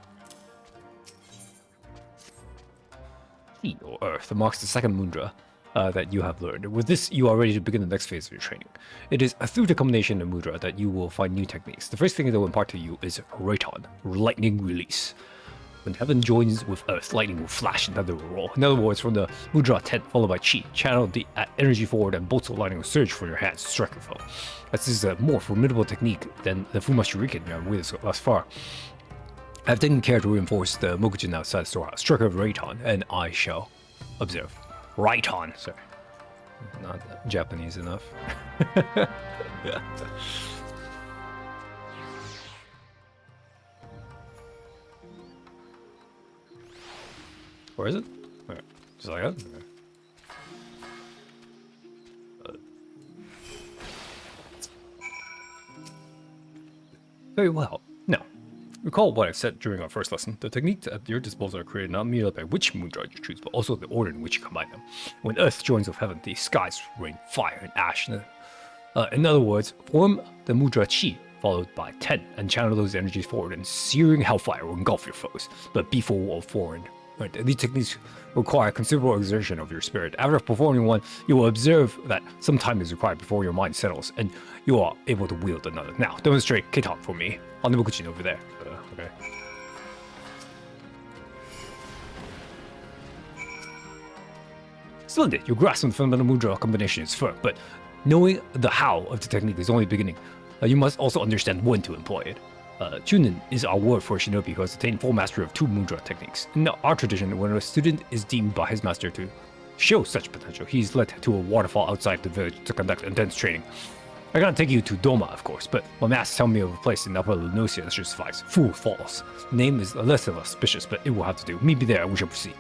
Heat or Earth marks the second mudra that you have learned. With this, you are ready to begin the next phase of your training. It is through the combination of mudra that you will find new techniques. The first thing they will impart to you is Raiton, lightning release. When heaven joins with earth, lightning will flash and thunder will roll. In other words, from the mudra 10 followed by chi, channel the energy forward and bolts of lightning will surge from your hands to strike your foe. This is a more formidable technique than the Fuma Shuriken you have with us thus far. I have taken care to reinforce the Mokujin outside the storehouse. Strike of Raiton, and I shall observe. Raiton, sorry. Not Japanese enough. Where is it? Okay. Just like that? Okay. Very well. Now, recall what I said during our first lesson. The techniques at your disposal are created not merely by which mudra you choose, but also the order in which you combine them. When earth joins with heaven, the skies rain fire and ash. In other words, form the mudra chi, followed by 10, and channel those energies forward, and searing hellfire will engulf your foes, but be forewarned. Right, these techniques require considerable exertion of your spirit. After performing one, you will observe that some time is required before your mind settles, and you are able to wield another. Now, demonstrate Kitan for me on the Mokujin over there. Okay. Splendid. Your grasp on the fundamental mudra combination is firm, but knowing the how of the technique is only beginning. You must also understand when to employ it. Chunin is our word for shinobi who has attained full mastery of 2 mudra techniques. In our tradition, when a student is deemed by his master to show such potential, he is led to a waterfall outside the village to conduct intense training. I cannot take you to Doma, of course, but my master tell me of a place in Upper Lunosia that should suffice. Fool Falls. The name is less of auspicious, but it will have to do. Meet me there and we shall proceed.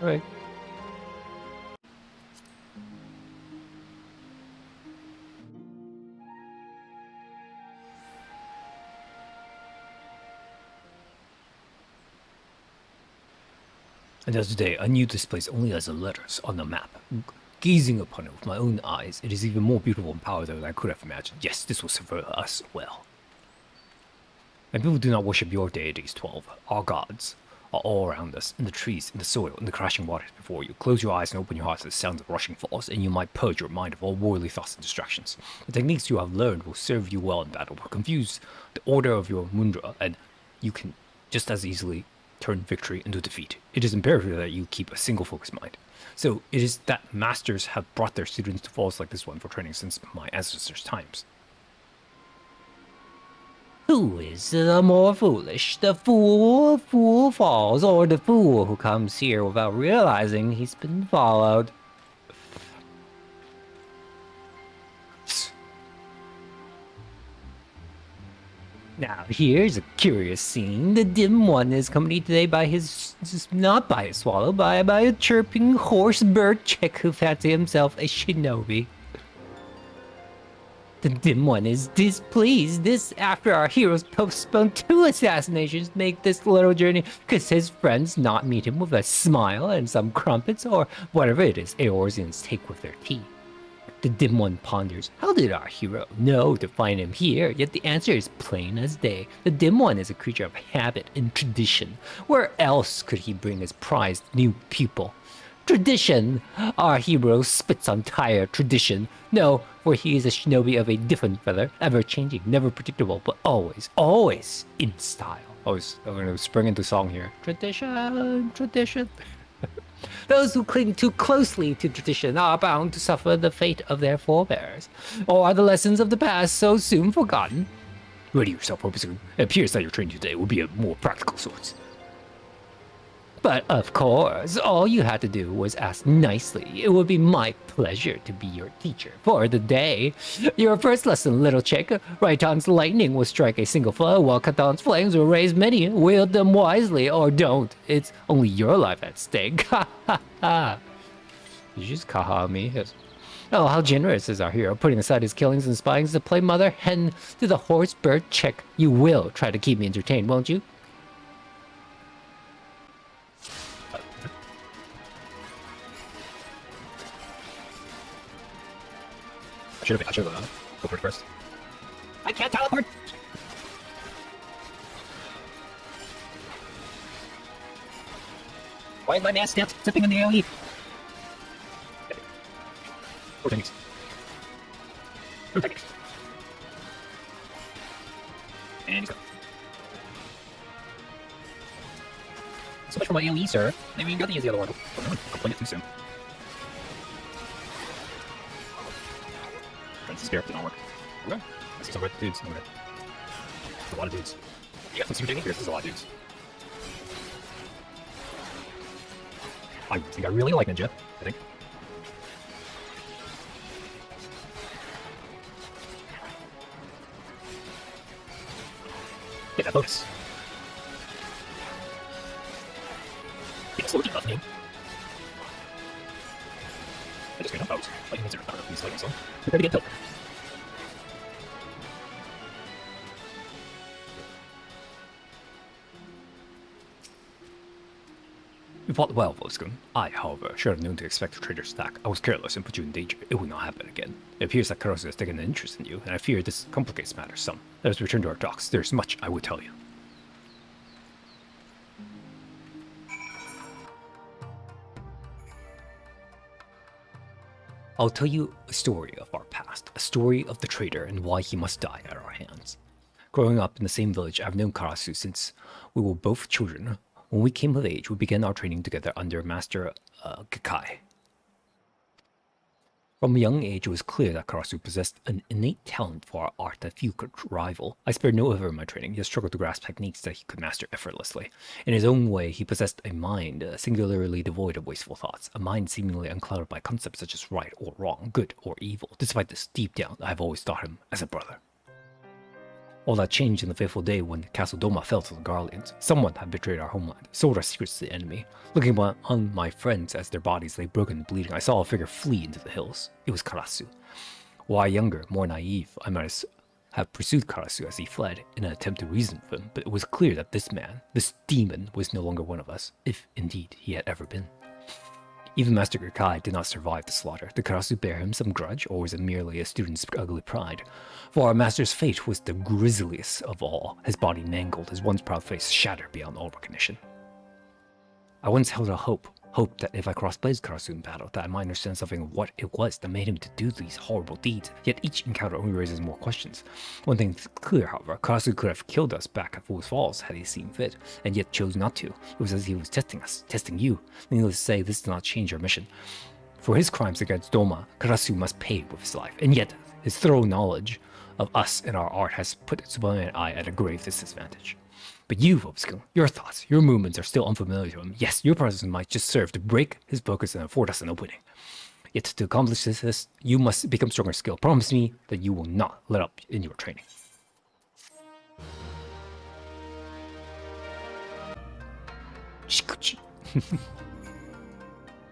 Alright. And as today, I knew this place only as the letters on the map. Gazing upon it with my own eyes, it is even more beautiful and powerful than I could have imagined. Yes, this will serve us well. And people do not worship your deities, 12. Our gods are all around us, in the trees, in the soil, in the crashing waters before you. Close your eyes and open your heart to the sounds of rushing falls, and you might purge your mind of all worldly thoughts and distractions. The techniques you have learned will serve you well in battle, will confuse the order of your mudra, and you can just as easily turn victory into defeat. It is imperative that you keep a single focused mind. So it is that masters have brought their students to falls like this one for training since my ancestors' times. Who is the more foolish, the fool who falls, or the fool who comes here without realizing he's been followed? Now, here's a curious scene. The dim one is accompanied today by not by his swallow, by a chirping horse bird chick who fancies himself a shinobi. The dim one is displeased. This after our heroes postponed 2 assassinations make this little journey because his friends not meet him with a smile and some crumpets or whatever it is Eorzeans take with their tea. The dim one ponders, how did our hero know to find him here? Yet the answer is plain as day. The dim one is a creature of habit and tradition. Where else could he bring his prized new pupil? Tradition! Our hero spits on tired tradition. No, for he is a shinobi of a different feather, ever-changing, never predictable, but always, always in style. Always, I'm going to spring into song here. Tradition, tradition. Those who cling too closely to tradition are bound to suffer the fate of their forebears. Or are the lessons of the past so soon forgotten? Ready yourself, Obisco. It appears that your training today will be of more practical sorts. But of course, all you had to do was ask nicely. It would be my pleasure to be your teacher for the day. Your first lesson, little chick. Raitan's lightning will strike a single foe, while Katan's flames will raise many. Wield them wisely, or don't. It's only your life at stake. Ha ha ha. Did you just kaha me? Yes. Oh, how generous is our hero, putting aside his killings and spyings to play mother hen to the horse bird chick. You will try to keep me entertained, won't you? I should have go for it first. I can't teleport! Why is my man stepping in the AoE? Four techniques. Two techniques. And he's gone. So much for my AoE, sir. Maybe you got to use the other one. I'm playing it too soon. Spirit did not work. Okay. I see some red dudes. Okay. There's a lot of dudes. You got some super technique? There's a lot of dudes. I think I really like Ninja, I think. Get that bonus. Get a slow buff name. I just got out. Lightning Wizard. I don't know if he's lightning, so. Prepare to get teleported. You fought well, Volscon. I, however, should have known to expect a traitor's attack. I was careless and put you in danger. It will not happen again. It appears that Karasu has taken an interest in you, and I fear this complicates matters some. Let us return to our talks. There is much I would tell you. I'll tell you a story of our past, a story of the traitor and why he must die at our hands. Growing up in the same village, I've known Karasu since we were both children. When we came of age, we began our training together under Master Kakai. From a young age, it was clear that Karasu possessed an innate talent for our art that few could rival. I spared no effort in my training, yet struggled to grasp techniques that he could master effortlessly. In his own way, he possessed a mind singularly devoid of wasteful thoughts, a mind seemingly unclouded by concepts such as right or wrong, good or evil. Despite this, deep down, I have always thought him as a brother. All that changed in the fateful day when Castle Doma fell to the Garleans. Someone had betrayed our homeland, sold our secrets to the enemy. Looking on my friends as their bodies lay broken and bleeding, I saw a figure flee into the hills. It was Karasu. While younger, more naive, I might have pursued Karasu as he fled in an attempt to reason with him, but it was clear that this man, this demon, was no longer one of us, if indeed he had ever been. Even Master Kakai did not survive the slaughter. Did Karasu bear him some grudge, or was it merely a student's ugly pride? For our master's fate was the grisliest of all, his body mangled, his once proud face shattered beyond all recognition. I once held a hope that if I cross-blazed Karasu in battle, that I might understand something of what it was that made him to do these horrible deeds, yet each encounter only raises more questions. One thing's clear, however, Karasu could have killed us back at Fool's Falls had he seen fit, and yet chose not to. It was as he was testing us, testing you. Needless to say, this did not change our mission. For his crimes against Doma, Karasu must pay with his life, and yet his thorough knowledge of us and our art has put Tsubame and I at a grave disadvantage. But you, Vobskill, your thoughts, your movements are still unfamiliar to him. Yes, your presence might just serve to break his focus and afford us an opening. Yet to accomplish this, you must become stronger skill. Promise me that you will not let up in your training.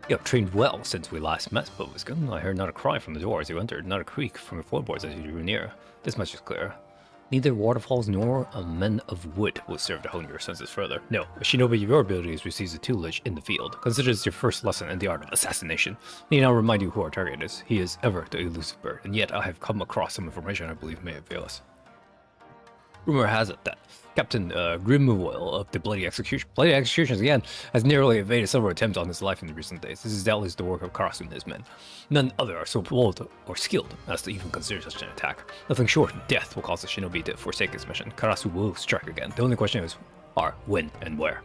You have trained well since we last met, Vobskill. I heard not a cry from the door as you entered, not a creak from the floorboards as you drew near. This much is clear. Neither waterfalls nor men of wood will serve to hone your senses further. No, a shinobi of your abilities receives a tutelage in the field. Consider this your first lesson in the art of assassination. Need not remind you who our target is. He is ever the elusive bird, and yet I have come across some information I believe may avail us. Rumor has it that Captain Grimoire of the Bloody Executions again has narrowly evaded several attempts on his life in the recent days. This is doubtless the work of Karasu and his men. None other are so bold or skilled as to even consider such an attack. Nothing short of death will cause the shinobi to forsake his mission. Karasu will strike again. The only question is when and where.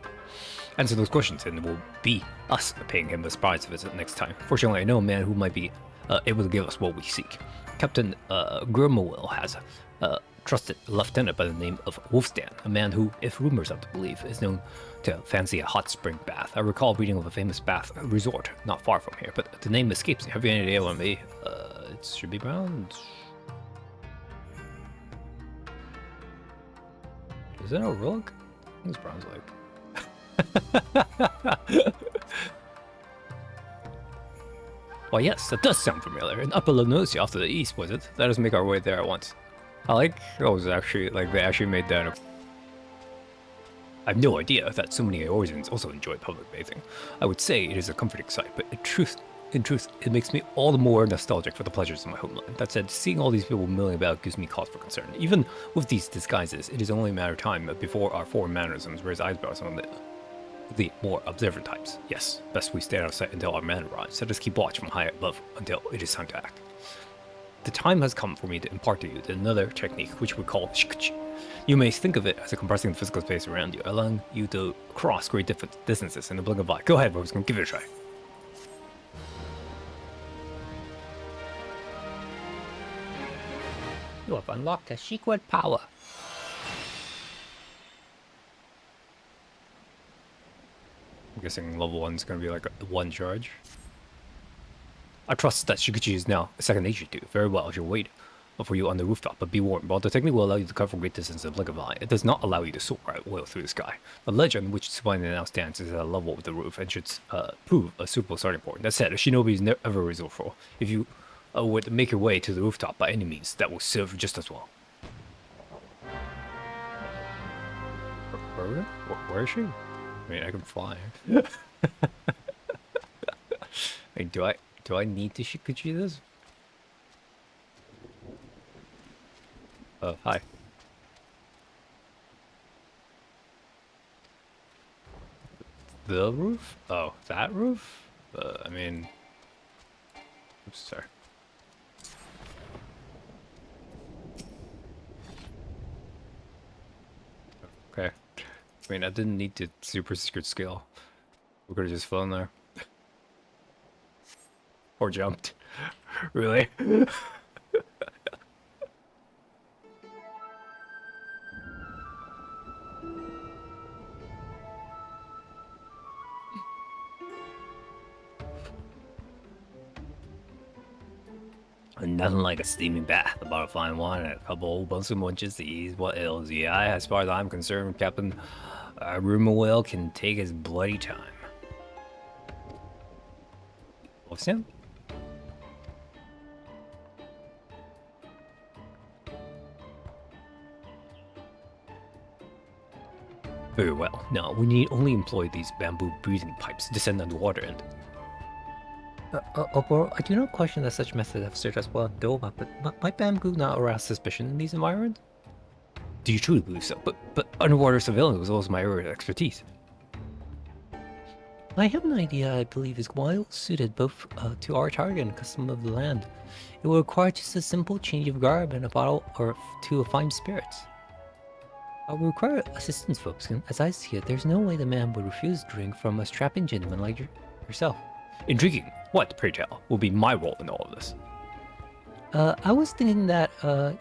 Answer those questions and it will be us paying him a surprise visit next time. Fortunately, I know a man who might be able to give us what we seek. Captain Grimoire has trusted lieutenant by the name of Wolfstan, a man who, if rumors are to believe, is known to fancy a hot spring bath. I recall reading of a famous bath resort not far from here, but the name escapes me. Have you any idea what it may be? It should be brown. Is it a rug? I think it's brown's like. Why, yes, that does sound familiar. In Upper Lenosia off to the east, was it? Let us make our way there at once. I like those actually, like they actually made that. I have no idea that so many Eorzeans also enjoy public bathing. I would say it is a comforting sight, but in truth, it makes me all the more nostalgic for the pleasures of my homeland. That said, seeing all these people milling about gives me cause for concern. Even with these disguises, it is only a matter of time before our foreign mannerisms raise eyebrows on the more observant types. Yes, best we stay out of sight until our man arrives. Let us keep watch from high above until it is time to act. The time has come for me to impart to you another technique, which we call shikuchi. You may think of it as a compressing the physical space around you, allowing you to cross great distances in a blink of an eye. Go ahead, we're just gonna give it a try. You have unlocked a secret power. I'm guessing level 1 is going to be like a 1 charge. I trust that Shikuchi is now a second nature to you. Very well, I shall wait for you on the rooftop, but be warned, while the technique will allow you to cover great distance in a blink of an eye, it does not allow you to soar at will through the sky. The ledge on which Tsubane now stands is at a level with the roof and should prove a suitable starting point. That said, a shinobi is never resourceful. If you would make your way to the rooftop by any means, that will serve just as well. Where is she? I mean, I can fly. Hey, do I need to Shikuchi this? Oh, hi. The roof? Oh, that roof? I mean... Oops, sorry. Okay. I mean, I didn't need to super secret skill. We could have just flown there. Or jumped. Really? Nothing like a steaming bath, a bottle of fine wine, and a couple old bunch of munches to ease what ails the eye. As far as I'm concerned, Captain Rumawell can take his bloody time. What's him? Very well. Now, we need only employ these bamboo breathing pipes to descend underwater and... Oboro, I do not question that such methods have served us well in Doma, but might bamboo not arouse suspicion in these environments? Do you truly believe so? But underwater surveillance was always my area of expertise. I have an idea I believe is well suited both to our target and custom of the land. It will require just a simple change of garb and a bottle or two of fine spirits. I will require assistance, folks, and as I see it, there's no way the man would refuse to drink from a strapping gentleman like yourself. Intriguing. What, pray tell, will be my role in all of this? I was thinking that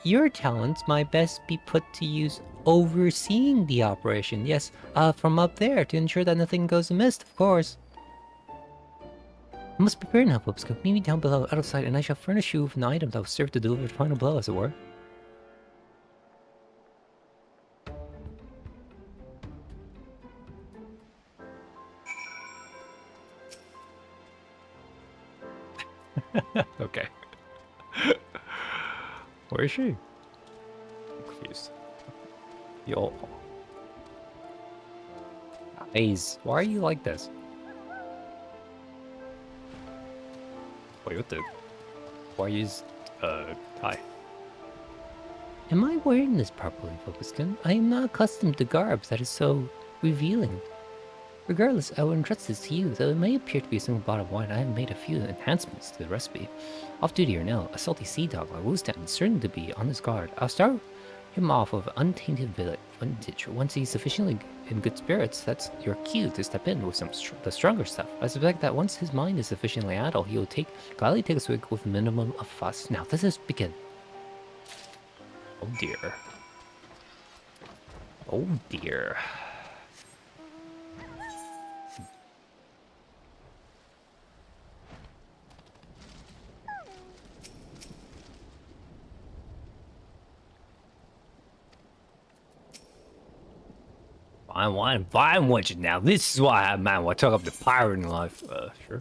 your talents might best be put to use overseeing the operation. Yes, from up there to ensure that nothing goes amiss, of course. I must prepare now, folks. Meet me down below, out of sight, and I shall furnish you with an item that will serve to deliver the final blow, as it were. Okay. Where is she? I'm confused. Yo. Guys, why are you like this? Wait, what the? Why is hi. Am I wearing this properly, Focuskin? I am not accustomed to garbs that is so revealing. Regardless, I will entrust this to you, though it may appear to be a single bottle of wine. I have made a few enhancements to the recipe. Off duty here now, a salty sea dog like Woostan is certain to be on his guard. I'll start him off with untainted vintage. Once he's sufficiently in good spirits, that's your cue to step in with some the stronger stuff. I suspect that once his mind is sufficiently adult, he'll gladly take a swig with a minimum of fuss. Now, let us begin. Oh dear. Oh dear. Fine with you now. This is why I man when I took up the pirating life. Sure.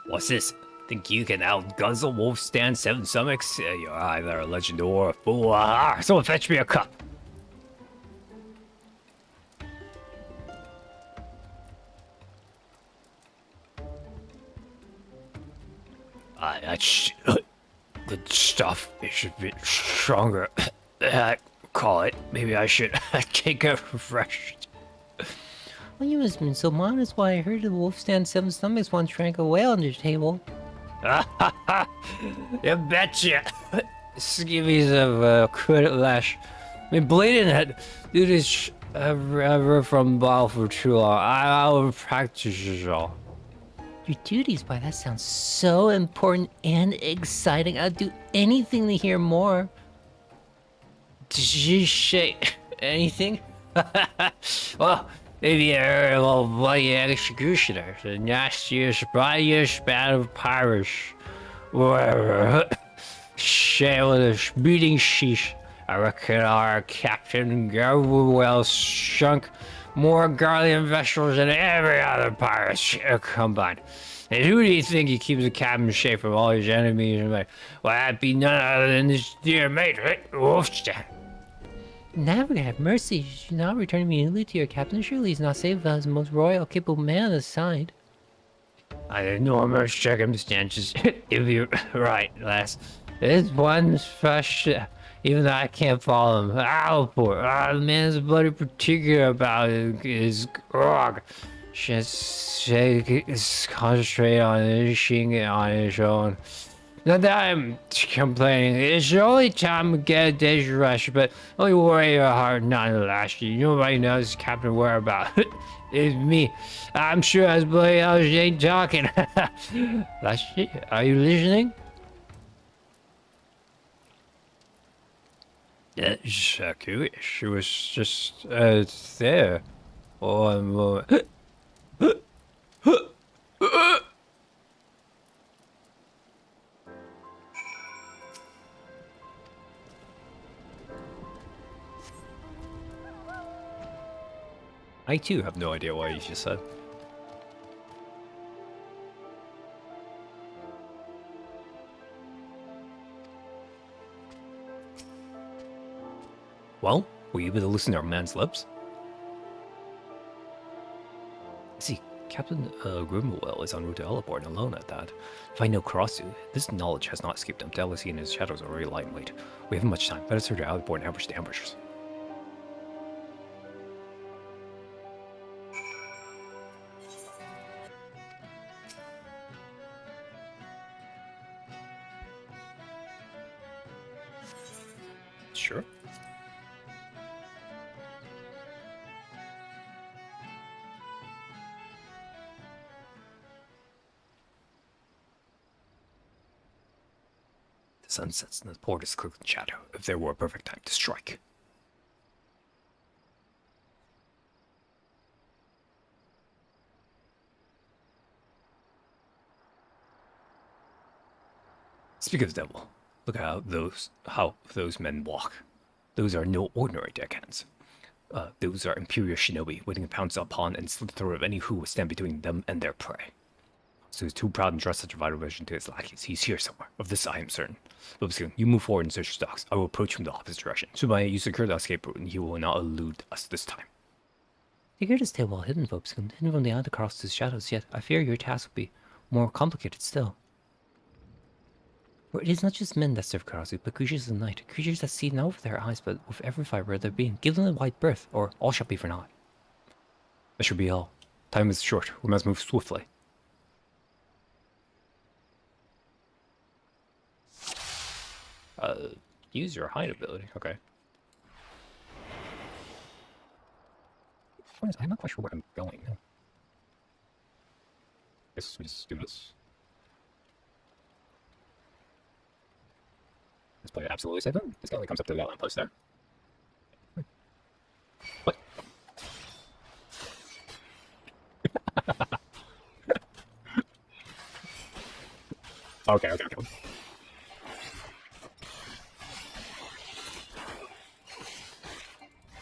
What's this? Think you can outguzzle Wolfstand Seven Stomachs? You're either a legend or a fool. Someone fetch me a cup. The stuff it should be stronger. I call it. Maybe I should take a refreshed. Well, you must have been so modest. Why I heard the wolf stand 7 stomachs once drank a whale under the table. You betcha. Skivvies of credit lash. I mean, bleeding had do this ever from bottle for too long. I'll practice it all. Your duties, boy, that sounds so important and exciting. I'd do anything to hear more. Did you say anything? Well, maybe a little bloody executioner. The nastiest, bloodiest band of pirates. Whatever. Shale with a beating sheesh. I reckon our captain well sunk more garlic and vegetables than every other pirate combined. And who do you think he keeps the cabin safe from all his enemies? And like, well, that'd be none other than this dear mate, right? Wolfstand. Navigator, have mercy. You should not return immediately to your captain. Surely he's not safe without his most royal, capable man on his side. Under enormous circumstances, if you're right, lass. This one's fresh, even though I can't follow him. The man's bloody particular about his grog. Just concentrate on finishing it on his own. Not that I'm complaining. It's the only time we get a day's rest, but only worry your heart not to last you. Nobody knows Captain whereabouts. It's me. I'm sure as bloody hell she ain't talking. Lashley, are you listening? That's curious. She was just there. One moment. I too have no idea what you just said. Well, were you able to listen to our man's lips? See, Captain Grimwell is en route to Elleborn alone at that. If I know Karasu, this knowledge has not escaped him. Doubtless he and his shadows are very light and weight. We haven't much time. Better search Elleborn and ambush the ambushers. Sure. The sun sets and the port is cloaked in shadow. If there were a perfect time to strike. Speak of the devil. Look how those men walk. Those are no ordinary deckhands. Those are Imperial shinobi waiting to pounce upon and slit the throat of any who would stand between them and their prey. So he's too proud and trust such a vital mission to his lackeys. He's here somewhere. Of this I am certain. Lobskin, you move forward and search your stocks. I will approach from the opposite direction. Subaya, you secure the escape route, and he will not elude us this time. Figure to stay well hidden, Vobscon. Hidden from the eye across the shadows, yet I fear your task will be more complicated still. For it is not just men that serve Karasu, but creatures of the night. Creatures that see not with their eyes, but with every fiber of their being. Give them a wide berth, or all shall be for naught. That should be all. Time is short. We must move swiftly. Use your hide ability. Okay. I'm not quite sure where I'm going. Guess we just do this. Let's play it absolutely safe. This guy only comes up to the outline post there. What? Okay.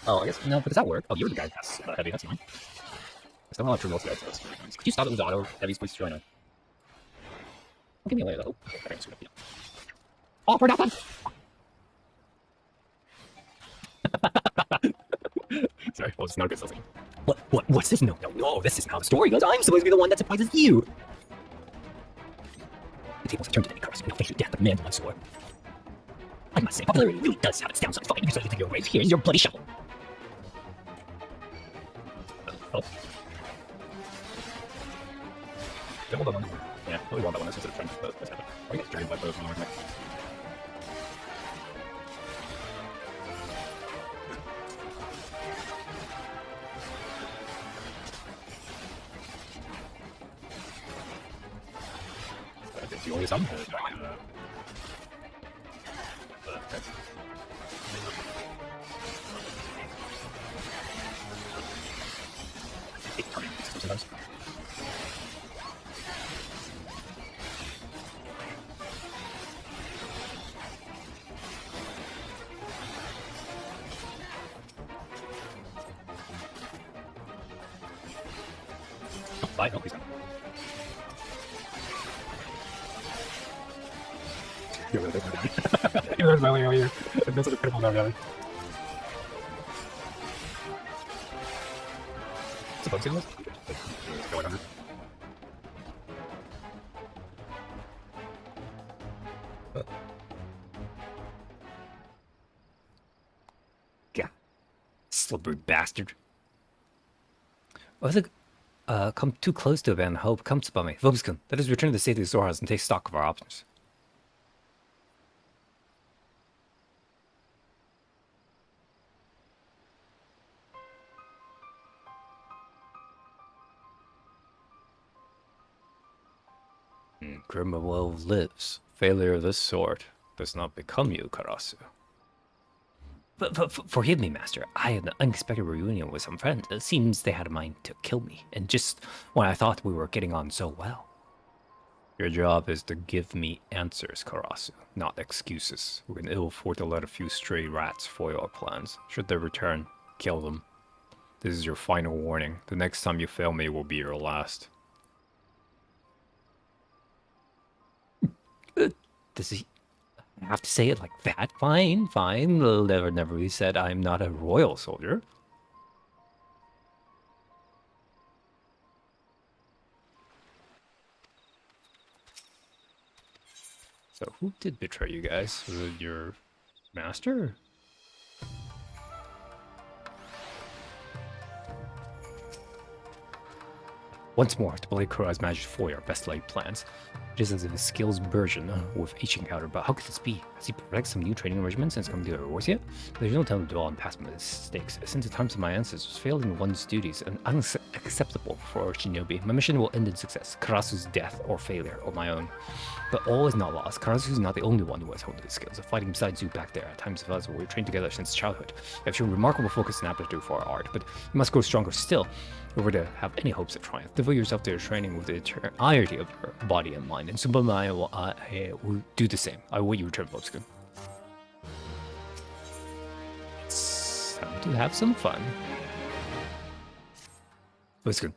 Oh, I guess no, but does that work? Oh, you're the guy that's heavy. That's fine. I still don't have true rolls today, so that's very nice. Could you stop it with auto heavies, please? Try now. Give me a layer though. Okay, that's good. Yeah. Oh, for nothing! Sorry, well, it's not a good thing. What's this? No, this isn't how the story goes. I'm supposed to be the one that surprises you. The tables have turned today, Carson. No face your death, but man once swore. I must say, popularity really does have its downsides. Fine, you certainly think you're brave. Here's your bloody shovel. Oh. Yeah, hold on. Yeah, really want that one instead of trying to put this happen. I get drained by both of them. You always have okay. Sometimes. Oh, bye. No, he's not. You're really big now, You're smiling over here. It's been such a pitiful now, Daddy. It's a bug signal? Going under. God. Slippery bastard. I think, come too close to abandon hope comes upon me. Vobskun, let us return to the safety of the storehouse and take stock of our options. Criminal lives. Failure of this sort does not become you, Karasu. But forgive me, Master. I had an unexpected reunion with some friends. It seems they had a mind to kill me, and just when I thought we were getting on so well. Your job is to give me answers, Karasu, not excuses. We can ill afford to let a few stray rats foil our plans. Should they return, kill them. This is your final warning. The next time you fail me will be your last. Does he have to say it like that? Fine. Never be said I'm not a royal soldier. So who did betray you guys? Was it your master? Once more, to Blade Kuroi's magic foil our best laid plans. It is as if his skills burgeon with each encounter, but how could this be? Has he perfected some new training regimen since coming to Erebos yet? There's no time to dwell on past mistakes. Since the times of my ancestors, failing in one's duties is unacceptable for a shinobi. My mission will end in success, Karasu's death or failure, or my own. But all is not lost. Karasu is not the only one who has honed his skills. Fighting beside you back there, at times of us, we trained together since childhood. You have shown remarkable focus and aptitude for our art, but you must grow stronger still. If we were to have any hopes of triumph, devote yourself to your training with the entirety of your body and mind, and Sumbama and I will do the same. I will wait you return, Bobskin. It's time to have some fun. Bobskin,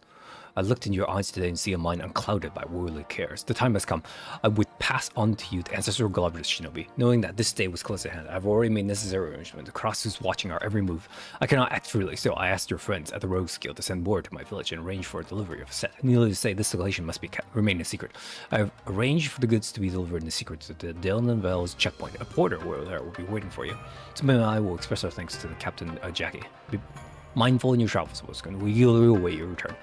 I looked in your eyes today and see a mind unclouded by worldly cares. The time has come. I would pass on to you the ancestral Galabras shinobi. Knowing that this day was close at hand, I've already made necessary arrangements. The cross is watching our every move. I cannot act freely, so I asked your friends at the Rogues Guild to send word to my village and arrange for a delivery of a set. Needless to say, this location must be remain a secret. I've arranged for the goods to be delivered in the secret to the Delnan Vales checkpoint. A porter will be waiting for you. Somebody and I will express our thanks to the Captain Jackie. Be mindful in your travels, Boskin. We will await your return.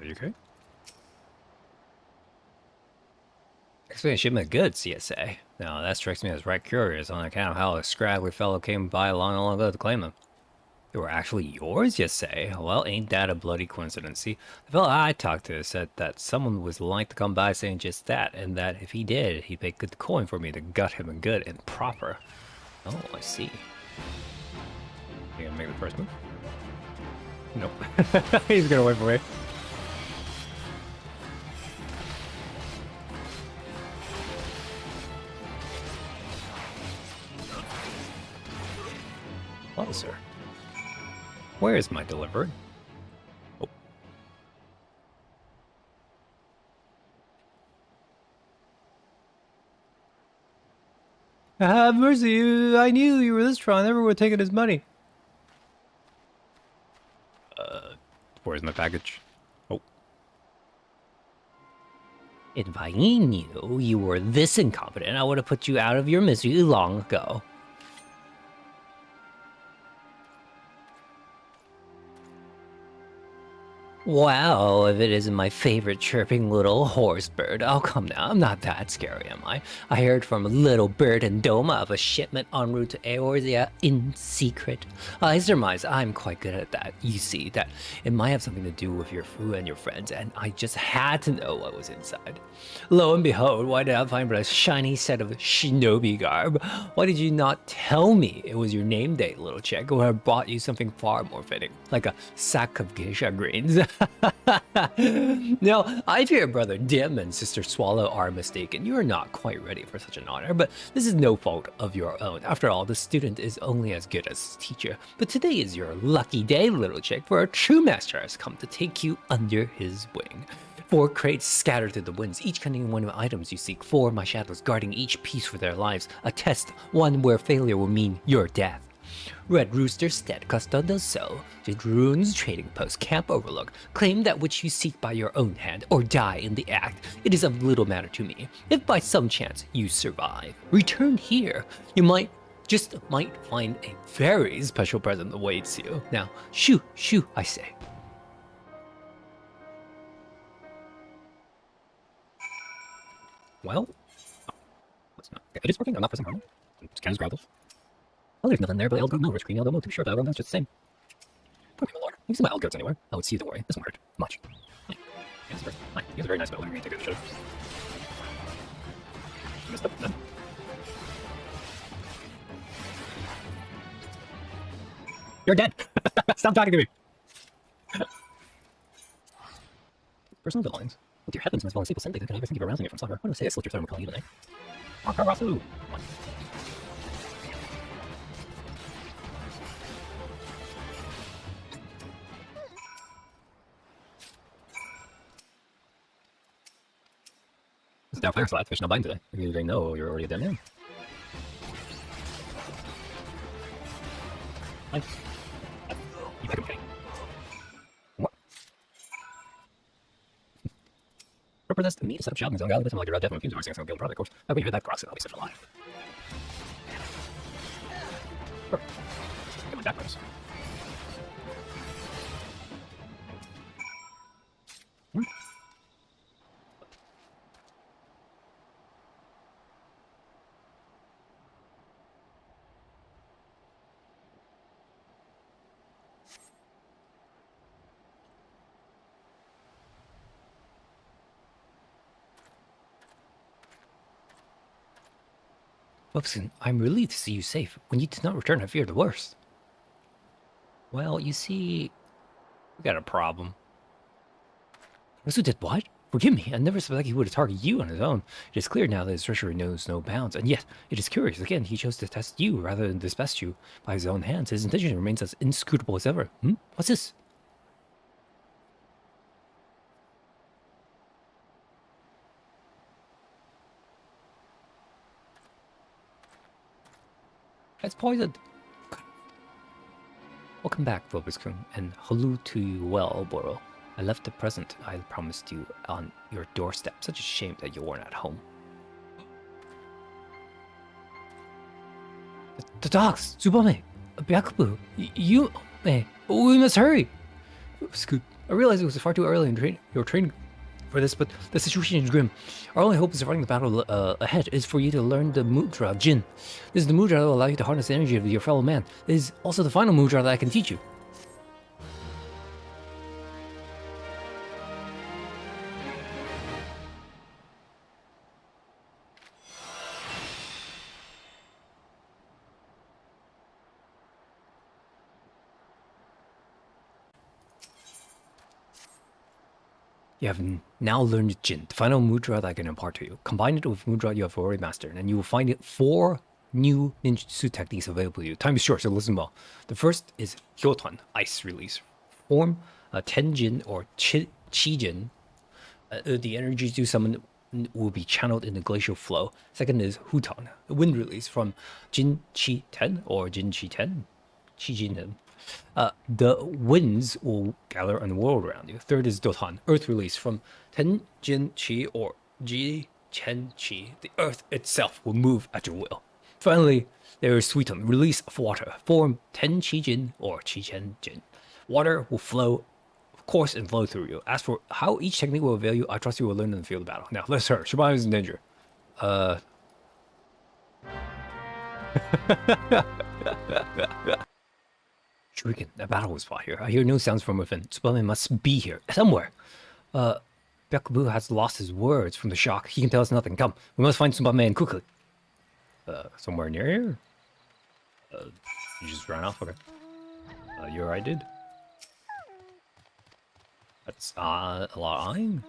You okay? Expecting shipment of goods, CSA. Now that strikes me as right curious on account of how a scraggly fellow came by long ago to claim them. They were actually yours, you say? Well, ain't that a bloody coincidence? See, the fella I talked to said that someone was like to come by saying just that, and that if he did, he'd pay good coin for me to gut him good and proper. Oh, I see. You gonna make the first move? Nope. He's gonna wait for me. Well, sir. Where is my delivery? Oh. Have mercy, I knew you were this strong. I never would have taken his money. Where's my package? Oh. If I knew you were this incompetent, I would have put you out of your misery long ago. Well, if it isn't my favorite chirping little horse bird, oh come now, I'm not that scary, am I? I heard from a little bird in Doma of a shipment en route to Eorzea in secret. I surmise I'm quite good at that. You see, that it might have something to do with your food and your friends, and I just had to know what was inside. Lo and behold, why did I find but a shiny set of shinobi garb? Why did you not tell me it was your name day, little chick, or I brought you something far more fitting, like a sack of geisha greens? Now, I fear Brother Dim and Sister Swallow are mistaken. You are not quite ready for such an honor, but this is no fault of your own. After all, the student is only as good as his teacher. But today is your lucky day, little chick, for a true master has come to take you under his wing. 4 crates scattered through the winds, each containing one of the items you seek. 4 of my shadows guarding each piece for their lives. A test, one where failure will mean your death. Red Rooster Stead Custodio So, Rune's Trading Post, Camp Overlook. Claim that which you seek by your own hand, or die in the act. It is of little matter to me, if by some chance you survive. Return here. You might find a very special present awaits you. Now, shoo, shoo, I say. Well, what's not? It is working. I'm not pressing hard. Can grab this. Oh, there's nothing there, but Elgo, no, rich creamy Elgo, too short, Elgo, that's just the same. Poor me, my lord. You can see my Elgoats anywhere. Oh, it's you, don't worry. This won't hurt. Much. Hi. Yes, sir. Hi. You have a very nice building. You're going to take good shit. Missed up, then. You're dead! Stop talking to me! Personal belongings. With your heavens, Miss Falling Sleep will send they can ever think of arousing you from slumber. What do I say? I slit your throat and call you tonight. Akarasu! One. It's now fire slats, fish not biting today. Because they know you're already a dead man. Nice. You pick him, okay. What? Represents to me to set up shop in his own gallery, like you're out definitely confused about guild product, of course. How can you hear that cross? I'll be such a lie. Perfect. Get my back cross. Webson, I'm relieved to see you safe. When you did not return, I feared the worst. Well, you see, we got a problem. Who did what? Forgive me, I never suspected he would have targeted you on his own. It is clear now that his treachery knows no bounds, and yet, it is curious, again, he chose to test you rather than dispatch you by his own hands. His intention remains as inscrutable as ever. What's this? It's poisoned. Welcome back, Vobiskun, and hello to you well, Boro. I left the present I promised you on your doorstep. Such a shame that you weren't at home. The dogs! Tsubame! Byakubu! You... we must hurry! Scoot, I realized it was far too early in your training. for this, but the situation is grim. Our only hope is fighting the battle ahead is for you to learn the Mudra Jin. This is the Mudra that will allow you to harness the energy of your fellow man. It is also the final Mudra that I can teach you. You have now learned Jin, the final mudra that I can impart to you. Combine it with mudra you have already mastered, and you will find 4 new ninjutsu techniques available to you. Time is short, so listen well. The first is Hyoton, ice release. Form Tenjin or Chijin. The energies you summon will be channeled in the glacial flow. Second is Huton, wind release from Jin Chi Ten or Jin Chi Ten, Chi Jin Ten. The winds will gather on the world around you. Third is Dotan, earth release from Ten Jin Chi or Ji Chen Chi. The earth itself will move at your will. Finally, there is Suiton, release of water. Form Ten Chi Jin or Chi Chen Jin. Water will flow, of course, and flow through you. As for how each technique will avail you, I trust you will learn in the field of battle. Now, let's hurry. Shibari is in danger. Shuriken, a battle was fought here. I hear no sounds from within. Tsubame must be here, somewhere. Byakubu has lost his words from the shock. He can tell us nothing. Come, we must find Tsubame and quickly. Somewhere near here? You just ran off? Okay. You're right, dude. That's, a lot of iron.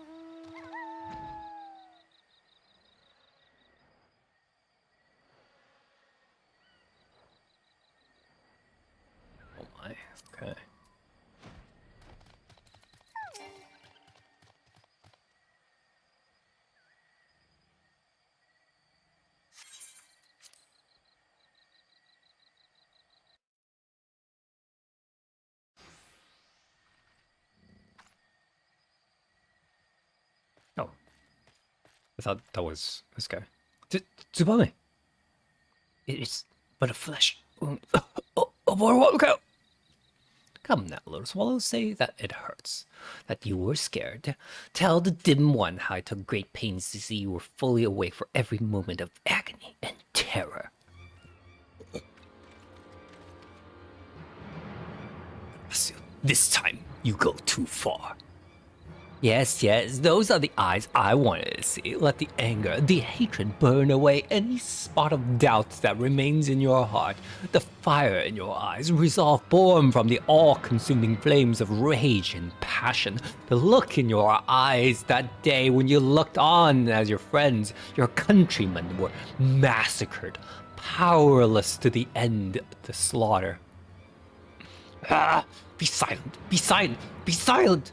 Oh my, okay. Oh. I thought that was this guy. Tsubame! It is but a flesh. Oh boy, look out! Come now, little swallow, say that it hurts, that you were scared. Tell the dim one how I took great pains to see you were fully awake for every moment of agony and terror. This time, you go too far. Yes, those are the eyes I wanted to see. Let the anger, the hatred burn away any spot of doubt that remains in your heart. The fire in your eyes, resolve born from the all-consuming flames of rage and passion. The look in your eyes that day when you looked on as your friends, your countrymen were massacred, powerless to the end of the slaughter. Ah, be silent, be silent, be silent!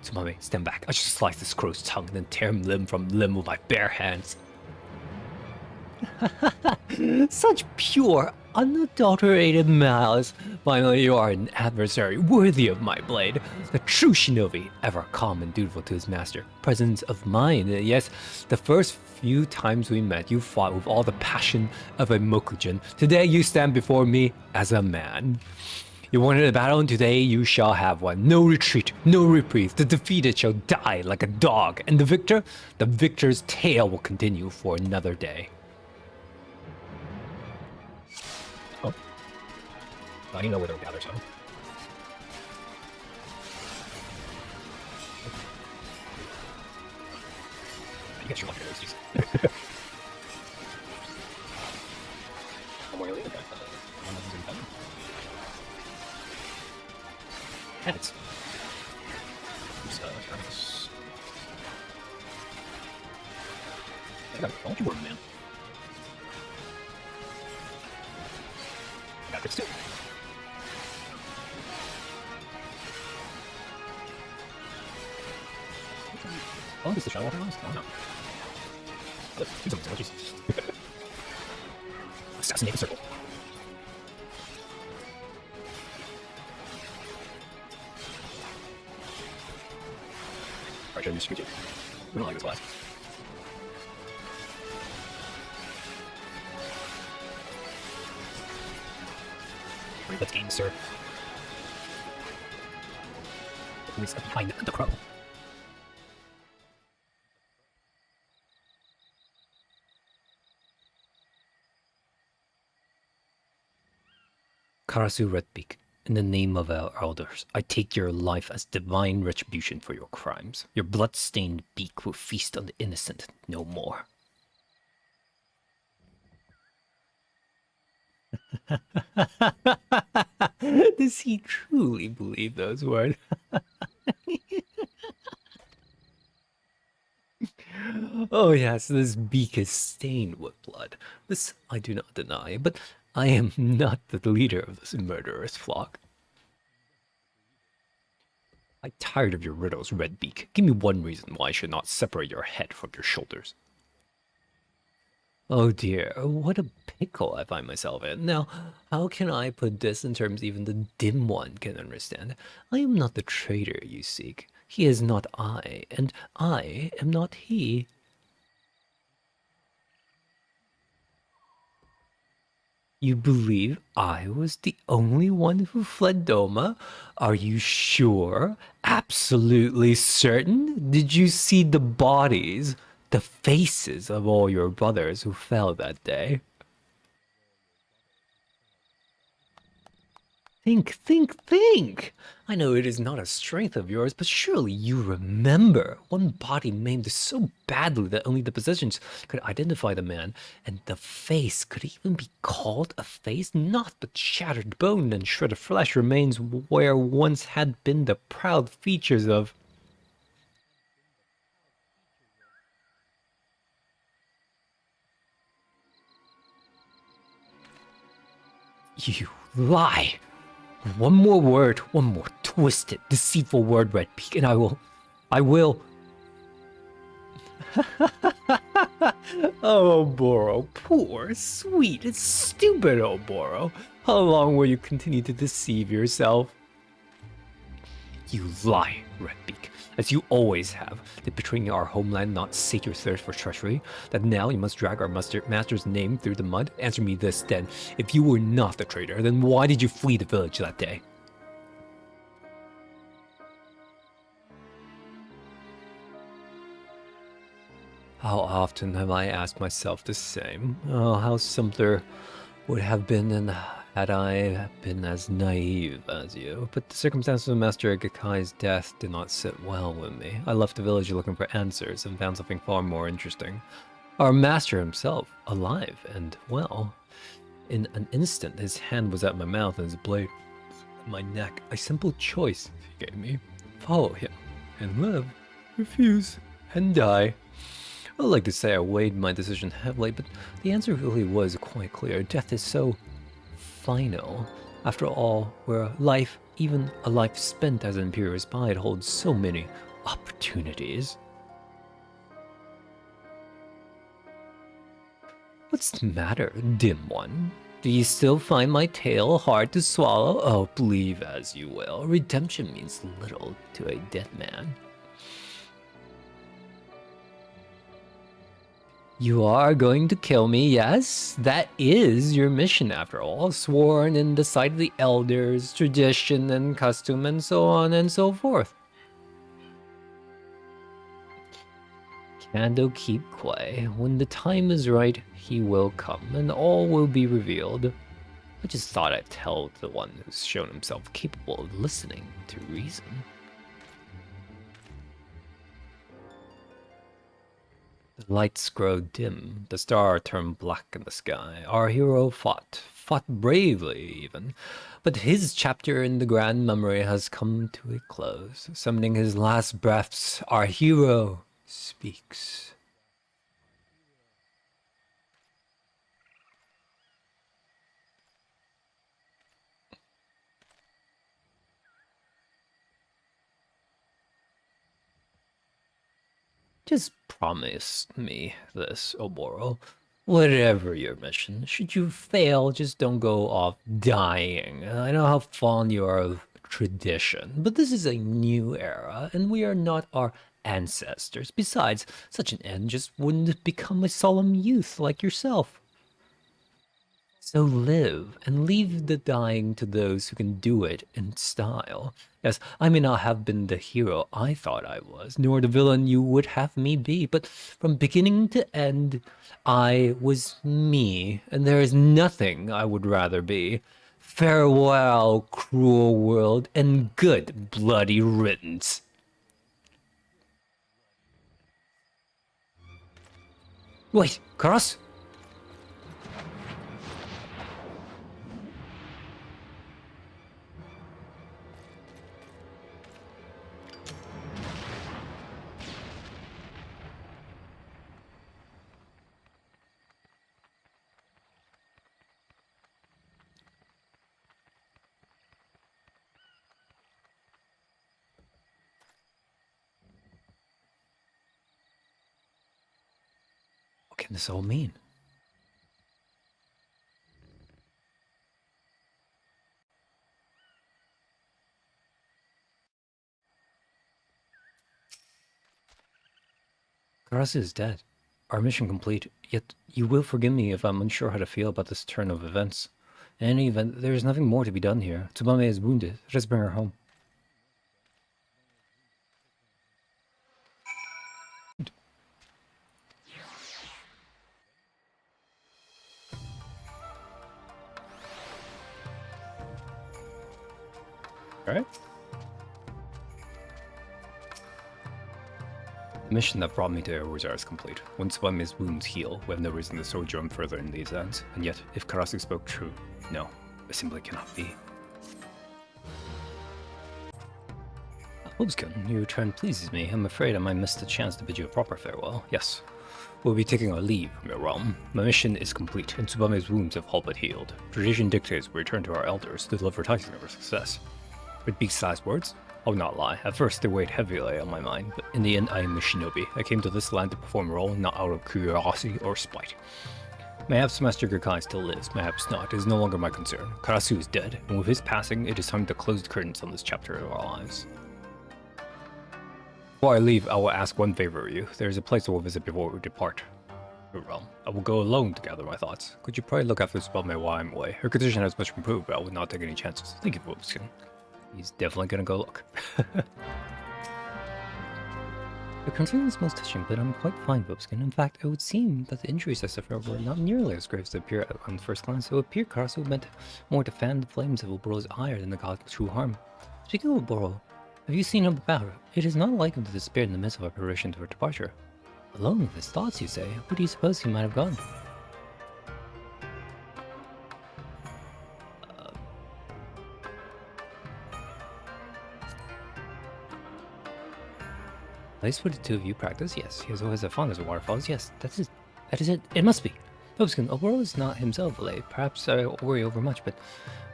Tsubame, stand back. I should slice this crow's tongue and then tear him limb from limb with my bare hands. Such pure, unadulterated malice. Finally, you are an adversary worthy of my blade. The true shinobi, ever calm and dutiful to his master. Presence of mind. Yes, the first few times we met, you fought with all the passion of a Mokujin. Today, you stand before me as a man. You wanted a battle, and today you shall have one. No retreat, no reprieve. The defeated shall die like a dog, and the victor's tale will continue for another day. Oh. I didn't know where they were gathered, so. You get your luck at those, jeez. I'm more illegal, guys. Heads. Don't you worry, man. I got this too. Oh, is the shadow water last? Oh, no. Do something, jeez. Assassinate the circle. Alright, should I just scoot it? We don't like this class. Let's game, sir. Who is behind the crow? Karasu Redbeak, in the name of our elders, I take your life as divine retribution for your crimes. Your blood-stained beak will feast on the innocent no more. Does he truly believe those words? Oh yes, this beak is stained with blood. This I do not deny, but I am not the leader of this murderous flock. I'm tired of your riddles, Redbeak. Give me one reason why I should not separate your head from your shoulders. Oh dear, what a pickle I find myself in. Now, how can I put this in terms even the dim one can understand? I am not the traitor you seek. He is not I, and I am not he. You believe I was the only one who fled Doma? Are you sure? Absolutely certain? Did you see the bodies? The faces of all your brothers who fell that day? Think! I know it is not a strength of yours, but surely you remember. One body maimed so badly that only the physicians could identify the man, and the face could even be called a face? Not but shattered bone and shredded flesh remains where once had been the proud features of... You lie! One more word, one more twisted, deceitful word, Redbeak, and I will... Oh, Oboro, poor, sweet, stupid Oboro. How long will you continue to deceive yourself? You lie, Redbeak, as you always have. Did betraying our homeland not sate your thirst for treachery? That now you must drag our master's name through the mud? Answer me this, then. If you were not the traitor, then why did you flee the village that day? How often have I asked myself the same? Oh, how simpler would have been had I been as naive as you. But the circumstances of Master Gakai's death did not sit well with me. I left the village looking for answers and found something far more interesting. Our master himself, alive and well. In an instant, his hand was at my mouth and his blade at my neck. A simple choice he gave me. Follow him and live. Refuse and die. I would like to say I weighed my decision heavily, but the answer really was quite clear. Death is so final. After all, where life, even a life spent as an Imperial spy, holds so many opportunities. What's the matter, dim one? Do you still find my tale hard to swallow? Oh, believe as you will. Redemption means little to a dead man. You are going to kill me, yes? That is your mission after all, sworn in the sight of the elders, tradition and custom and so on and so forth. Kando keep Quay. When the time is right, he will come, and all will be revealed. I just thought I'd tell the one who's shown himself capable of listening to reason. The lights grow dim, the star turned black in the sky. Our hero fought bravely even, but his chapter in the grand memory has come to a close. Summoning his last breaths, our hero speaks. Just promise me this, Oboro. Whatever your mission, should you fail, just don't go off dying. I know how fond you are of tradition, but this is a new era, and we are not our ancestors. Besides, such an end just wouldn't become a solemn youth like yourself. So live, and leave the dying to those who can do it in style. Yes, I may not have been the hero I thought I was, nor the villain you would have me be, but from beginning to end, I was me, and there is nothing I would rather be. Farewell, cruel world, and good bloody riddance. Wait, Cross? What can this all mean? Karasu is dead. Our mission complete, yet you will forgive me if I'm unsure how to feel about this turn of events. In any event, there is nothing more to be done here. Tsubame is wounded. Let us bring her home. Alright. The mission that brought me to Erozar is complete. Once Tsubame's wounds heal, we have no reason to sojourn further in these lands. And yet, if Karasu spoke true, no, it simply cannot be. Hobskin, your return pleases me. I'm afraid I might miss the chance to bid you a proper farewell. Yes, we'll be taking our leave from your realm. My mission is complete, and Tsubame's wounds have all but healed. Tradition dictates we return to our elders to deliver tidings of our success. With Beast's last words, I'll not lie. At first, they weighed heavily on my mind, but in the end, I am a shinobi. I came to this land to perform a role, not out of curiosity or spite. Mayhaps Master Gurkai still lives, mayhaps not. It is no longer my concern. Karasu is dead, and with his passing, it is time to close the curtains on this chapter of our lives. Before I leave, I will ask one favor of you. There is a place I will visit before we depart. Your realm. I will go alone to gather my thoughts. Could you probably look after Tsubame while I'm away? Her condition has much improved, but I will not take any chances. Thank you, Wolfskin. He's definitely gonna go look. The concern is most touching, but I'm quite fine, Wolfskin. In fact, it would seem that the injuries I suffered were not nearly as grave as they appear on first glance. It would appear Karasu meant more to fan the flames of Oboro's ire than to cause true harm. Speaking of Oboro, have you seen him about? It is not like him to despair in the midst of our preparation for departure. Alone with his thoughts, you say? Where do you suppose he might have gone? Place where the two of you practice? Yes. He has always had fondness of waterfalls? Yes. That is it. It must be. Hobskin, Oboro is not himself late. Perhaps I worry over much, but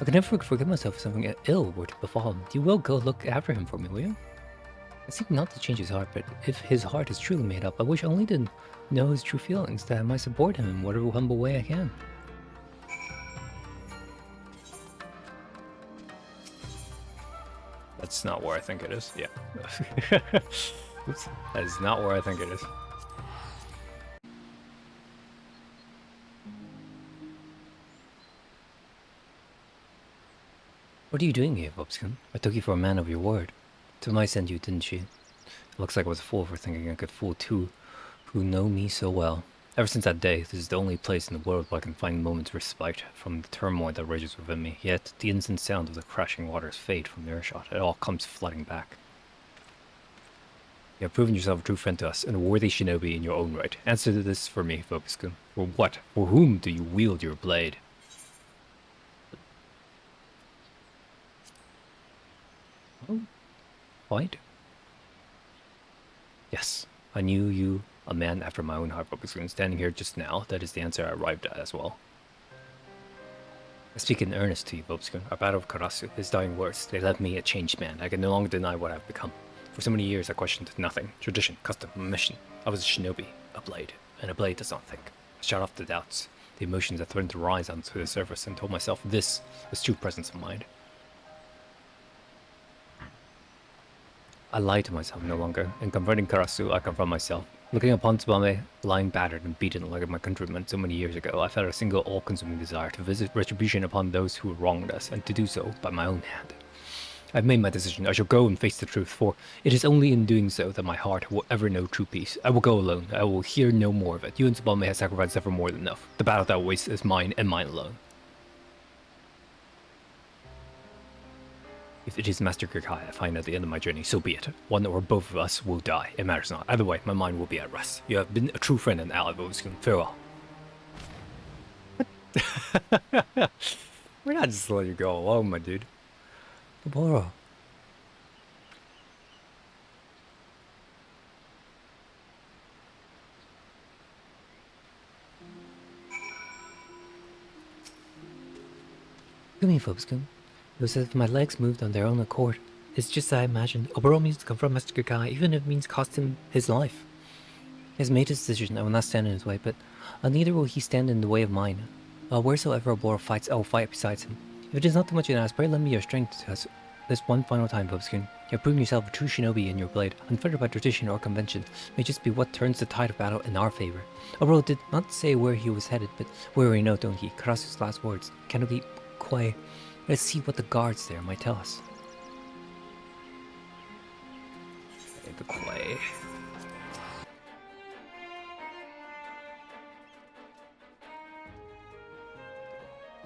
I can never forgive myself if something ill were to befall him. You will go look after him for me, will you? I seek not to change his heart, but if his heart is truly made up, I wish only to know his true feelings, that I might support him in whatever humble way I can. That's not where I think it is. Yeah. Oops. That is not where I think it is. What are you doing here, Bobskin? I took you for a man of your word. Tomai sent you, didn't she? It looks like I was a fool for thinking I could fool two who know me so well. Ever since that day, this is the only place in the world where I can find moments of respite from the turmoil that rages within me. Yet, the instant sound of the crashing waters fade from the earshot. It all comes flooding back. You have proven yourself a true friend to us, and a worthy shinobi in your own right. Answer to this for me, Focuskin. For what? For whom do you wield your blade? Oh, fight? Yes, I knew you, a man after my own heart, Focuskin. Standing here just now, that is the answer I arrived at as well. I speak in earnest to you, Vobskin. Our battle of Karasu, his dying words, they left me a changed man. I can no longer deny what I've become. For so many years I questioned nothing. Tradition, custom, mission. I was a shinobi, a blade, and a blade does not think. I shut off the doubts, the emotions that threatened to rise onto the surface, and told myself this was true presence of mind. I lie to myself no longer. In confronting Karasu, I confront myself. Looking upon Tsubame, lying battered and beaten like my countrymen so many years ago, I felt a single all-consuming desire to visit retribution upon those who wronged us, and to do so by my own hand. I've made my decision. I shall go and face the truth, for it is only in doing so that my heart will ever know true peace. I will go alone. I will hear no more of it. You and Tsubame have sacrificed ever more than enough. The battle that waits is mine and mine alone. If it is Master Kirkai I find at the end of my journey, so be it. One or both of us will die. It matters not. Either way, my mind will be at rest. You have been a true friend and ally, Voskin. Farewell. We're not just letting you go alone, my dude. Boro. Come here, Voskin. It was as if my legs moved on their own accord. It's just as I imagined. Oboro means to confront Master Kirkai, even if it means cost him his life. He has made his decision. I will not stand in his way, but neither will he stand in the way of mine. Wheresoever Oboro fights, I will fight beside him. If it is not too much to ask, pray lend me your strength to us this one final time, Voskin. You have proven yourself a true shinobi in your blade, unfettered by tradition or convention. May just be what turns the tide of battle in our favor. Oboro did not say where he was headed, but where we know, don't he? Karasu's last words. Canopi Quay. Let's see what the guards there might tell us. The clay.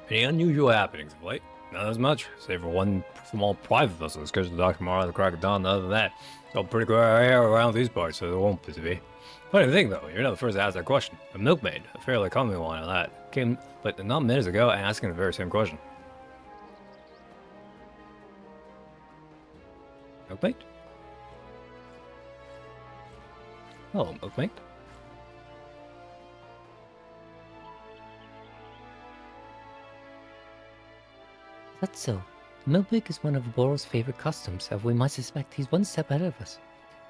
Any unusual happenings of late? Not as much, save for one small private vessel scheduled to dock tomorrow at the crack of dawn. Other than that, it's all pretty quiet around these parts, so there won't be. Funny thing though, you're not the first to ask that question. A milkmaid, a fairly common one at that, came but not minutes ago asking the very same question. Milkmaid? Hello, milkmaid. That's so. Milkmaid is one of Oboro's favorite customs, and we might suspect he's one step ahead of us.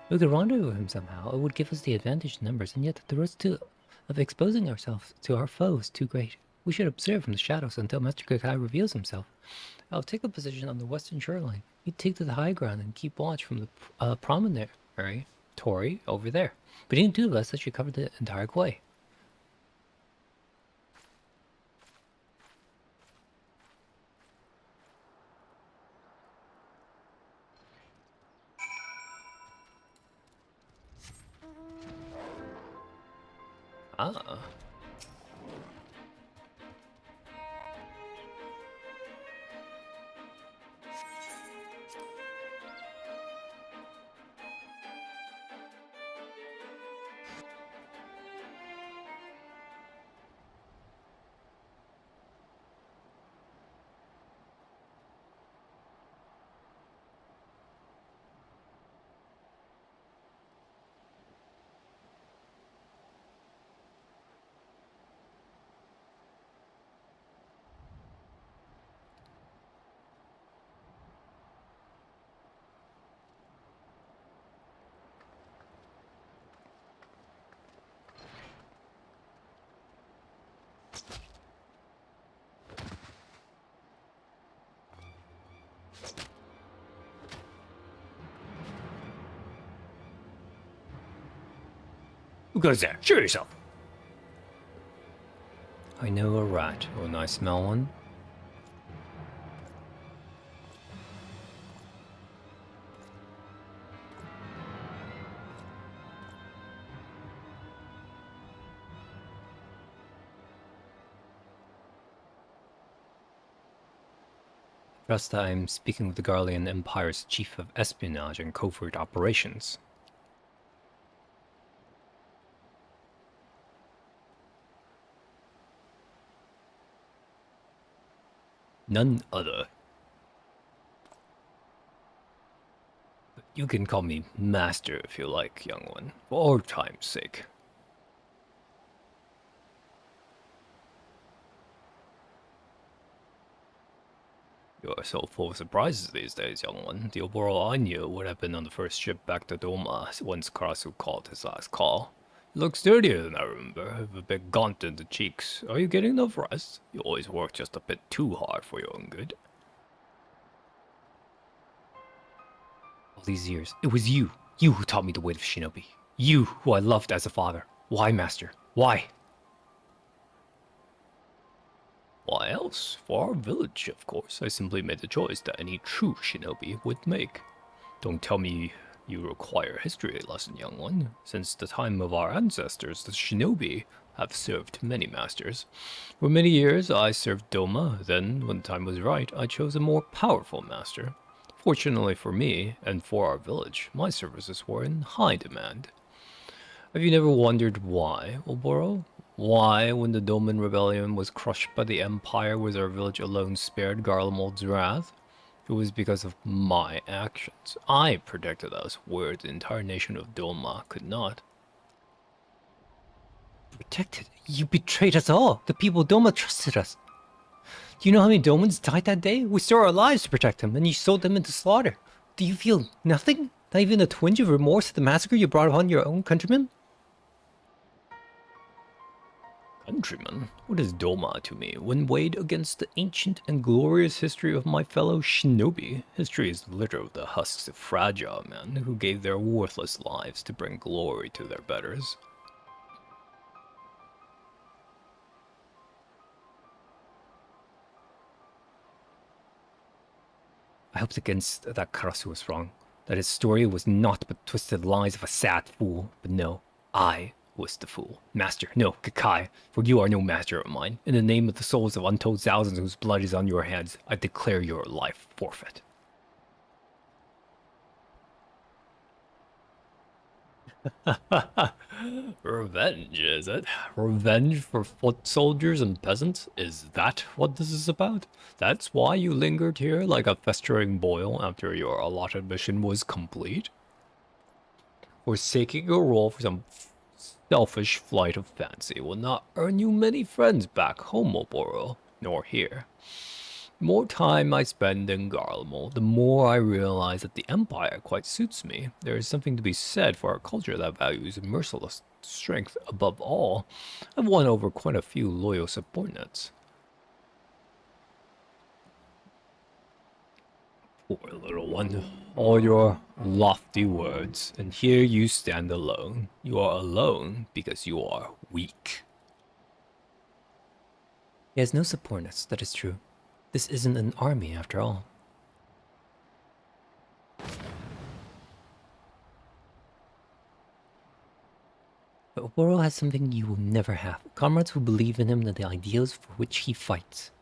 We could rendezvous him somehow. It would give us the advantage in numbers, and yet the risk of exposing ourselves to our foe is too great. We should observe from the shadows until Master Kirkai reveals himself. I'll take a position on the western shoreline. You take to the high ground and keep watch from the promontory, Tori, over there. Between the two of us, that should cover the entire quay. Ah. Who goes there? Show yourself. I know a rat. When I smell one. Trust that I'm speaking with the Garlean Empire's chief of espionage and covert operations. None other. But you can call me Master if you like, young one, for old time's sake. You are so full of surprises these days, young one. The Oboro I knew would have been on the first ship back to Doma once Karasu called his last call. You look sturdier than I remember, with a big gaunt in the cheeks. Are you getting enough rest? You always work just a bit too hard for your own good. All these years, it was you who taught me the way of shinobi. You who I loved as a father. Why, Master? Why? Why else? For our village, of course. I simply made the choice that any true shinobi would make. Don't tell me you require a history lesson, young one. Since the time of our ancestors, the shinobi have served many masters. For many years, I served Doma. Then, when the time was right, I chose a more powerful master. Fortunately for me, and for our village, my services were in high demand. Have you never wondered why, Oboro? Why, when the Doman Rebellion was crushed by the Empire, was our village alone spared Garlemald's wrath? It was because of my actions. I protected us, where the entire nation of Doma could not. Protected? You betrayed us all. The people of Doma trusted us. Do you know how many Domans died that day? We stole our lives to protect them, and you sold them into slaughter. Do you feel nothing? Not even a twinge of remorse at the massacre you brought upon your own countrymen? Countrymen, what is Doma to me when weighed against the ancient and glorious history of my fellow shinobi? History is littered with the husks of fragile men who gave their worthless lives to bring glory to their betters. I hoped against that Karasu was wrong. That his story was naught but twisted lies of a sad fool. But no, I was the fool. Master, no, Kakai, for you are no master of mine. In the name of the souls of untold thousands whose blood is on your hands, I declare your life forfeit. Revenge, is it? Revenge for foot soldiers and peasants? Is that what this is about? That's why you lingered here like a festering boil after your allotted mission was complete? Forsaking your role for some selfish flight of fancy will not earn you many friends back home, Oboro, nor here. The more time I spend in Garlemald, the more I realize that the Empire quite suits me. There is something to be said for a culture that values merciless strength above all. I've won over quite a few loyal subordinates. Poor little one, all your lofty words, and here you stand alone. You are alone because you are weak. He has no subordinates, that is true. This isn't an army, after all. But Oboro has something you will never have. Comrades who believe in him and the ideals for which he fights.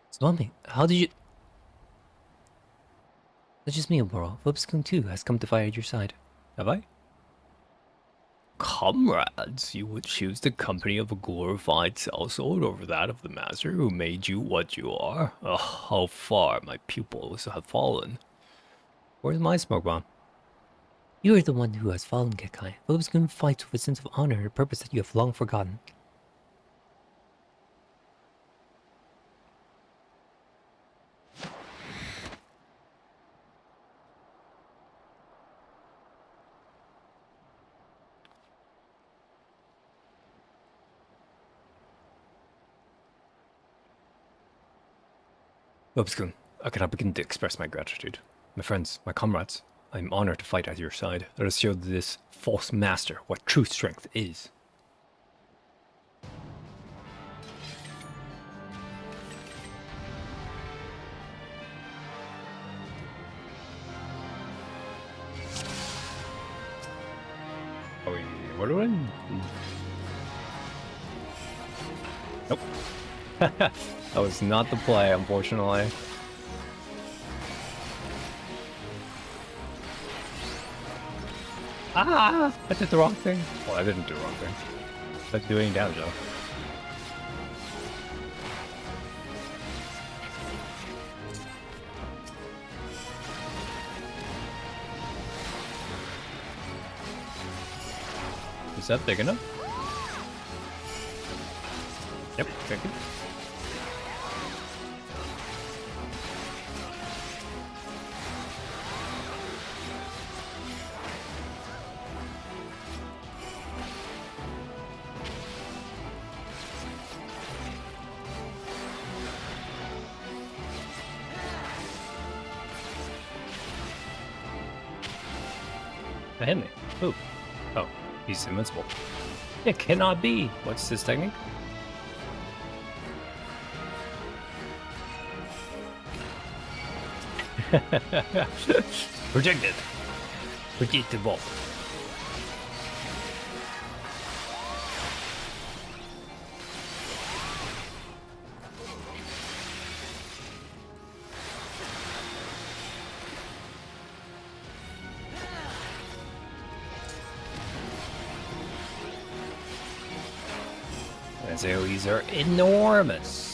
Swami, how did you... That's just me, Oboro. Flipscoon too has come to fight at your side. Have I? Comrades, you would choose the company of a glorified sellsword over that of the master who made you what you are? Oh, how far my pupils have fallen. Where's my smoke bomb? You are the one who has fallen, Kekai. Flipscoon fights with a sense of honor and a purpose that you have long forgotten. Flipscoon, I cannot begin to express my gratitude. My friends, my comrades, I am honored to fight at your side. Let us show this false master what true strength is. Are we ordering? Nope. That was not the play, unfortunately. Ah! I did the wrong thing. Well, I didn't do the wrong thing. That's doing damage though. Is that big enough? Yep, thank you. That hit me. Ooh. Oh, he's invincible. It cannot be. What's this technique? Projected. Predictable. Those areas are enormous.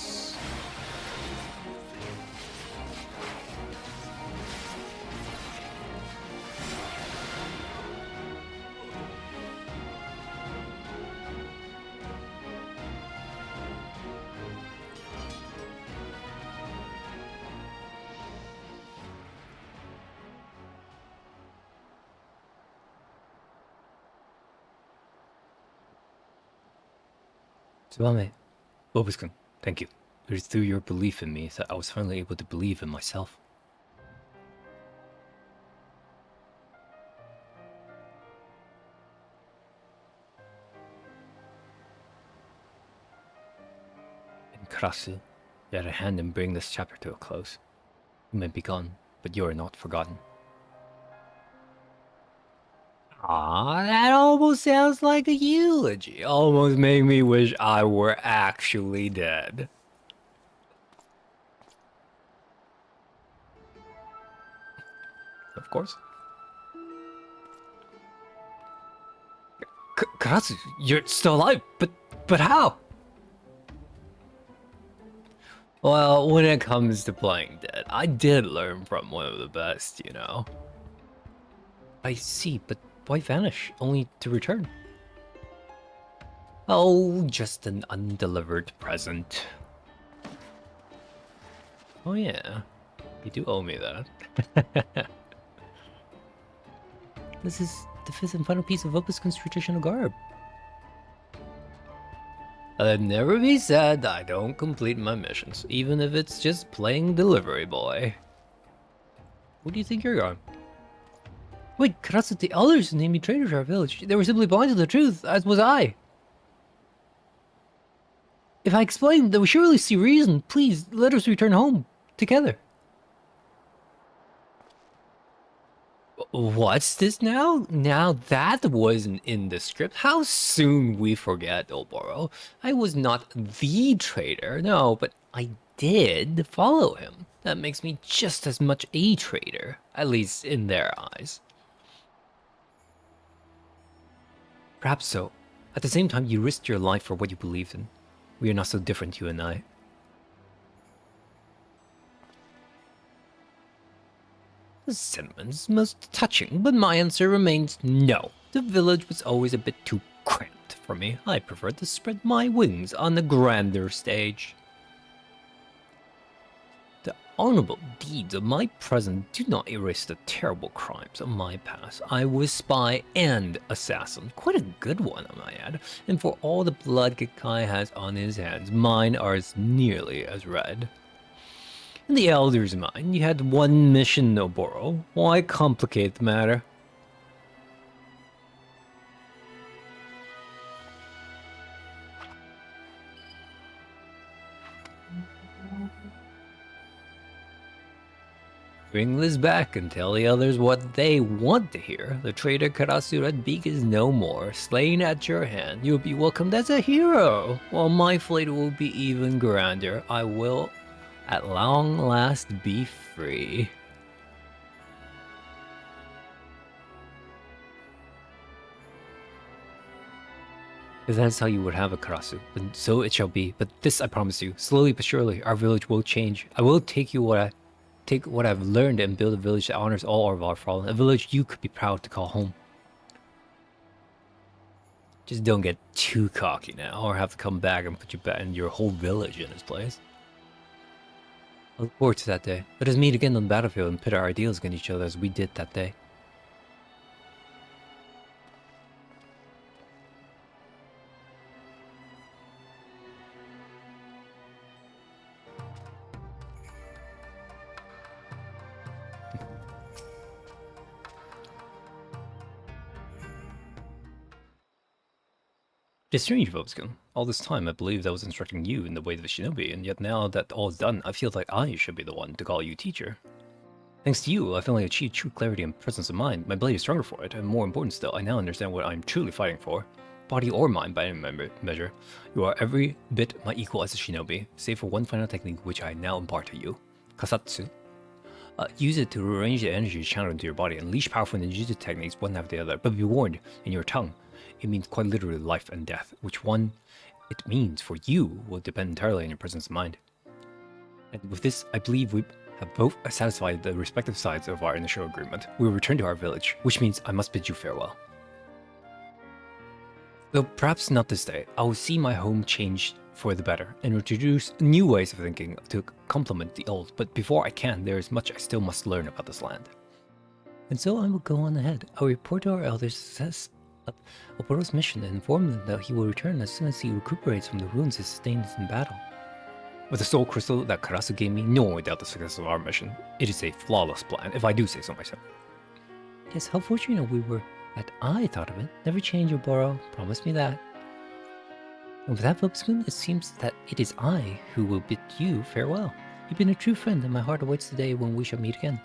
Tsubame, Obiscon, thank you. It is through your belief in me that I was finally able to believe in myself. And Karasu, you had a hand in bringing this chapter to a close. You may be gone, but you are not forgotten. Ah, that almost sounds like a eulogy. Almost made me wish I were actually dead. Of course. Karasu, you're still alive, but how? Well, when it comes to playing dead, I did learn from one of the best, you know. I see, but why vanish, only to return? Oh, just an undelivered present. Oh yeah, you do owe me that. This is the fifth and final piece of Opuscon's traditional garb. Let never be said I don't complete my missions, even if it's just playing delivery boy. Who do you think you're on? Wait, Karasu, the others named me traitor to our village. They were simply blind to the truth, as was I. If I explain, they will surely see reason. Please, let us return home, together. What's this now? Now that wasn't in the script. How soon we forget, Oboro. I was not the traitor, no, but I did follow him. That makes me just as much a traitor, at least in their eyes. Perhaps so. At the same time, you risked your life for what you believed in. We are not so different, you and I. The sentiment's most touching, but my answer remains no. The village was always a bit too cramped for me. I preferred to spread my wings on the grander stage. The honorable deeds of my present do not erase the terrible crimes of my past. I was spy and assassin. Quite a good one, I might add. And for all the blood Kekai has on his hands, mine are as nearly as red. In the Elder's mind, you had one mission, Noboro. Why complicate the matter? Bring this back and tell the others what they want to hear. The traitor Karasu Red Beak is no more. Slain at your hand, you'll be welcomed as a hero. While my fate will be even grander, I will at long last be free. If that's how you would have it, Karasu, then so it shall be. But this I promise you, slowly but surely, our village will change. I will take what I've learned and build a village that honors all of our fallen. A village you could be proud to call home. Just don't get too cocky now, or have to come back and put you back in your whole village in its place. I look forward to that day. Let us meet again on the battlefield and pit our ideals against each other as we did that day. It's strange, Vobskin. All this time I believed I was instructing you in the way of the shinobi, and yet now that all is done, I feel like I should be the one to call you teacher. Thanks to you, I finally achieved true clarity and presence of mind. My blade is stronger for it, and more important still, I now understand what I'm truly fighting for. Body or mind, by any measure. You are every bit my equal as a shinobi, save for one final technique which I now impart to you. Kasatsu. Use it to rearrange the energy channeled into your body, and unleash powerful ninjutsu techniques one after the other. But be warned, in your tongue, it means quite literally life and death. Which one it means for you will depend entirely on your presence of mind. And with this, I believe we have both satisfied the respective sides of our initial agreement. We will return to our village, which means I must bid you farewell. Though perhaps not this day, I will see my home changed for the better and introduce new ways of thinking to complement the old. But before I can, there is much I still must learn about this land. And so I will go on ahead. I will report to our elders the success of Oboro's mission and inform them that he will return as soon as he recuperates from the wounds he sustained in battle. With the soul crystal that Karasu gave me, no one will doubt the success of our mission. It is a flawless plan, if I do say so myself. Yes, how fortunate we were that I thought of it. Never change, Oboro. Promise me that. And with that, Vobspoon, it seems that it is I who will bid you farewell. You've been a true friend, and my heart awaits the day when we shall meet again.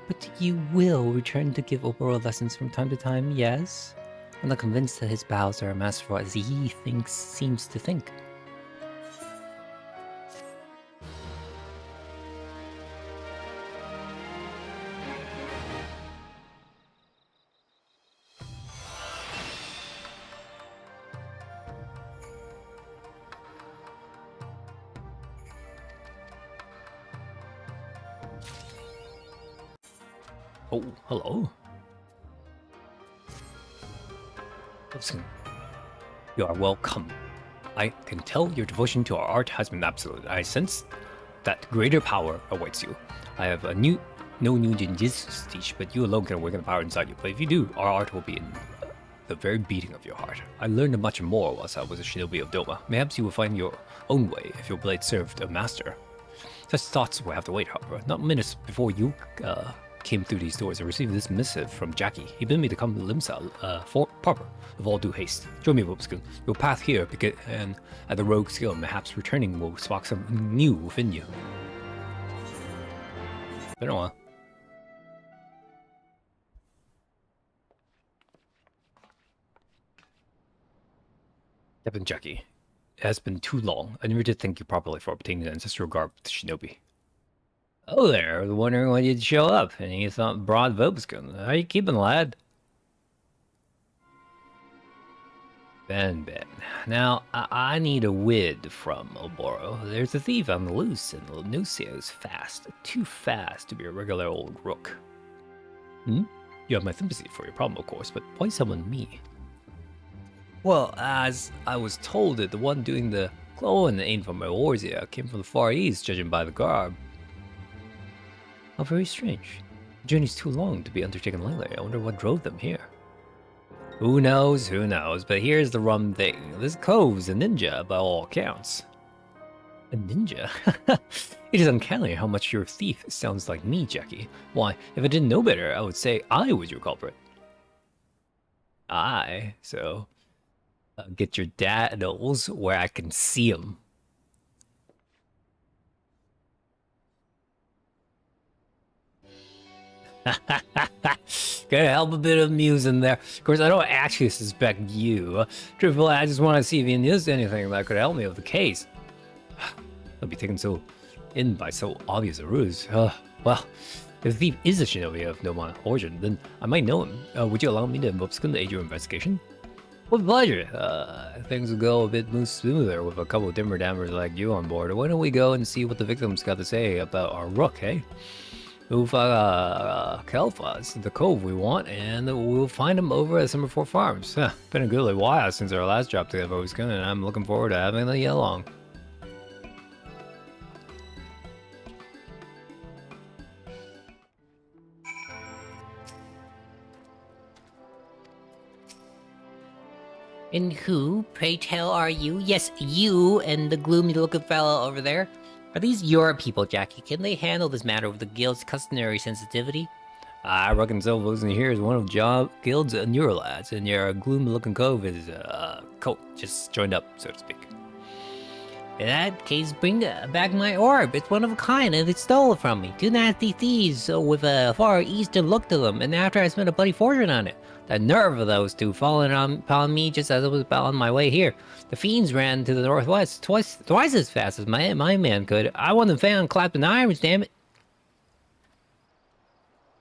But you will return to give Oboro lessons from time to time, yes? I'm not convinced that his bows are as masterful as he seems to think. Oh, hello. Listen, You are welcome. I can tell your devotion to our art has been absolute. I sense that greater power awaits you. I have no new ninjutsu to teach, but you alone can awaken the power inside you. But if you do, our art will be in the very beating of your heart. I learned much more whilst I was a shinobi of Doma. Perhaps you will find your own way if your blade served a master. Such thoughts will have to wait, however. Not minutes before you came through these doors, I received this missive from Jackie. He bid me to come to Limsa for proper, with all due haste. Join me, Vobspoon. Your path here, and at the rogue skill, perhaps returning will spark something new within you. Been a while. Captain Jackie, it has been too long. I never did thank you properly for obtaining the ancestral garb with Shinobi. oh there, I was wondering when you'd show up, and you thought broad Vobscon. How you keeping, lad? Ben. Now, I need a wid from Oboro. There's a thief on the loose, and Lucia's fast. Too fast to be a regular old rook. You have my sympathy for your problem, of course, but why summon me? Well, as I was told that the one doing the clone ain't from Eorzea came from the Far East, judging by the garb. How very strange. The journey's too long to be undertaken lightly. I wonder what drove them here. Who knows, but here's the rum thing. This cove's a ninja by all accounts. A ninja? It is uncanny how much your thief sounds like me, Jackie. Why, if I didn't know better, I would say I was your culprit. So get your daddles where I can see them. Gotta help a bit of amusing there. Of course, I don't actually suspect you. Truthfully, I just want to see if you knew anything that could help me with the case. I'll be taken so in by so obvious a ruse. Well, if the thief is a shinobi of no origin, then I might know him. Would you allow me to Vobscon to aid your investigation? With pleasure. Things will go a bit more smoother with a couple of dimmer dammers like you on board. Why don't we go and see what the victim's got to say about our rook, eh? We'll find Kelfas, the cove we want, and we'll find him over at Summerfort Farms. Been a goodly while since our last drop together, Vobscon, and I'm looking forward to having the along. And who, pray tell, are you? Yes, you and the gloomy-looking fellow over there. Are these your people, Jackie? Can they handle this matter with the guild's customary sensitivity? I reckon Silvos in here is one of Guild's newer lads, and your gloomy-looking cove is coat, just joined up, so to speak. In that case, bring back my orb. It's one of a kind, and they stole it from me. Two nasty thieves with a far eastern look to them, and after I spent a bloody fortune on it. The nerve of those two falling upon me just as I was on my way here. The fiends ran to the northwest twice as fast as my man could. I wasn't found clapped in irons, damn it.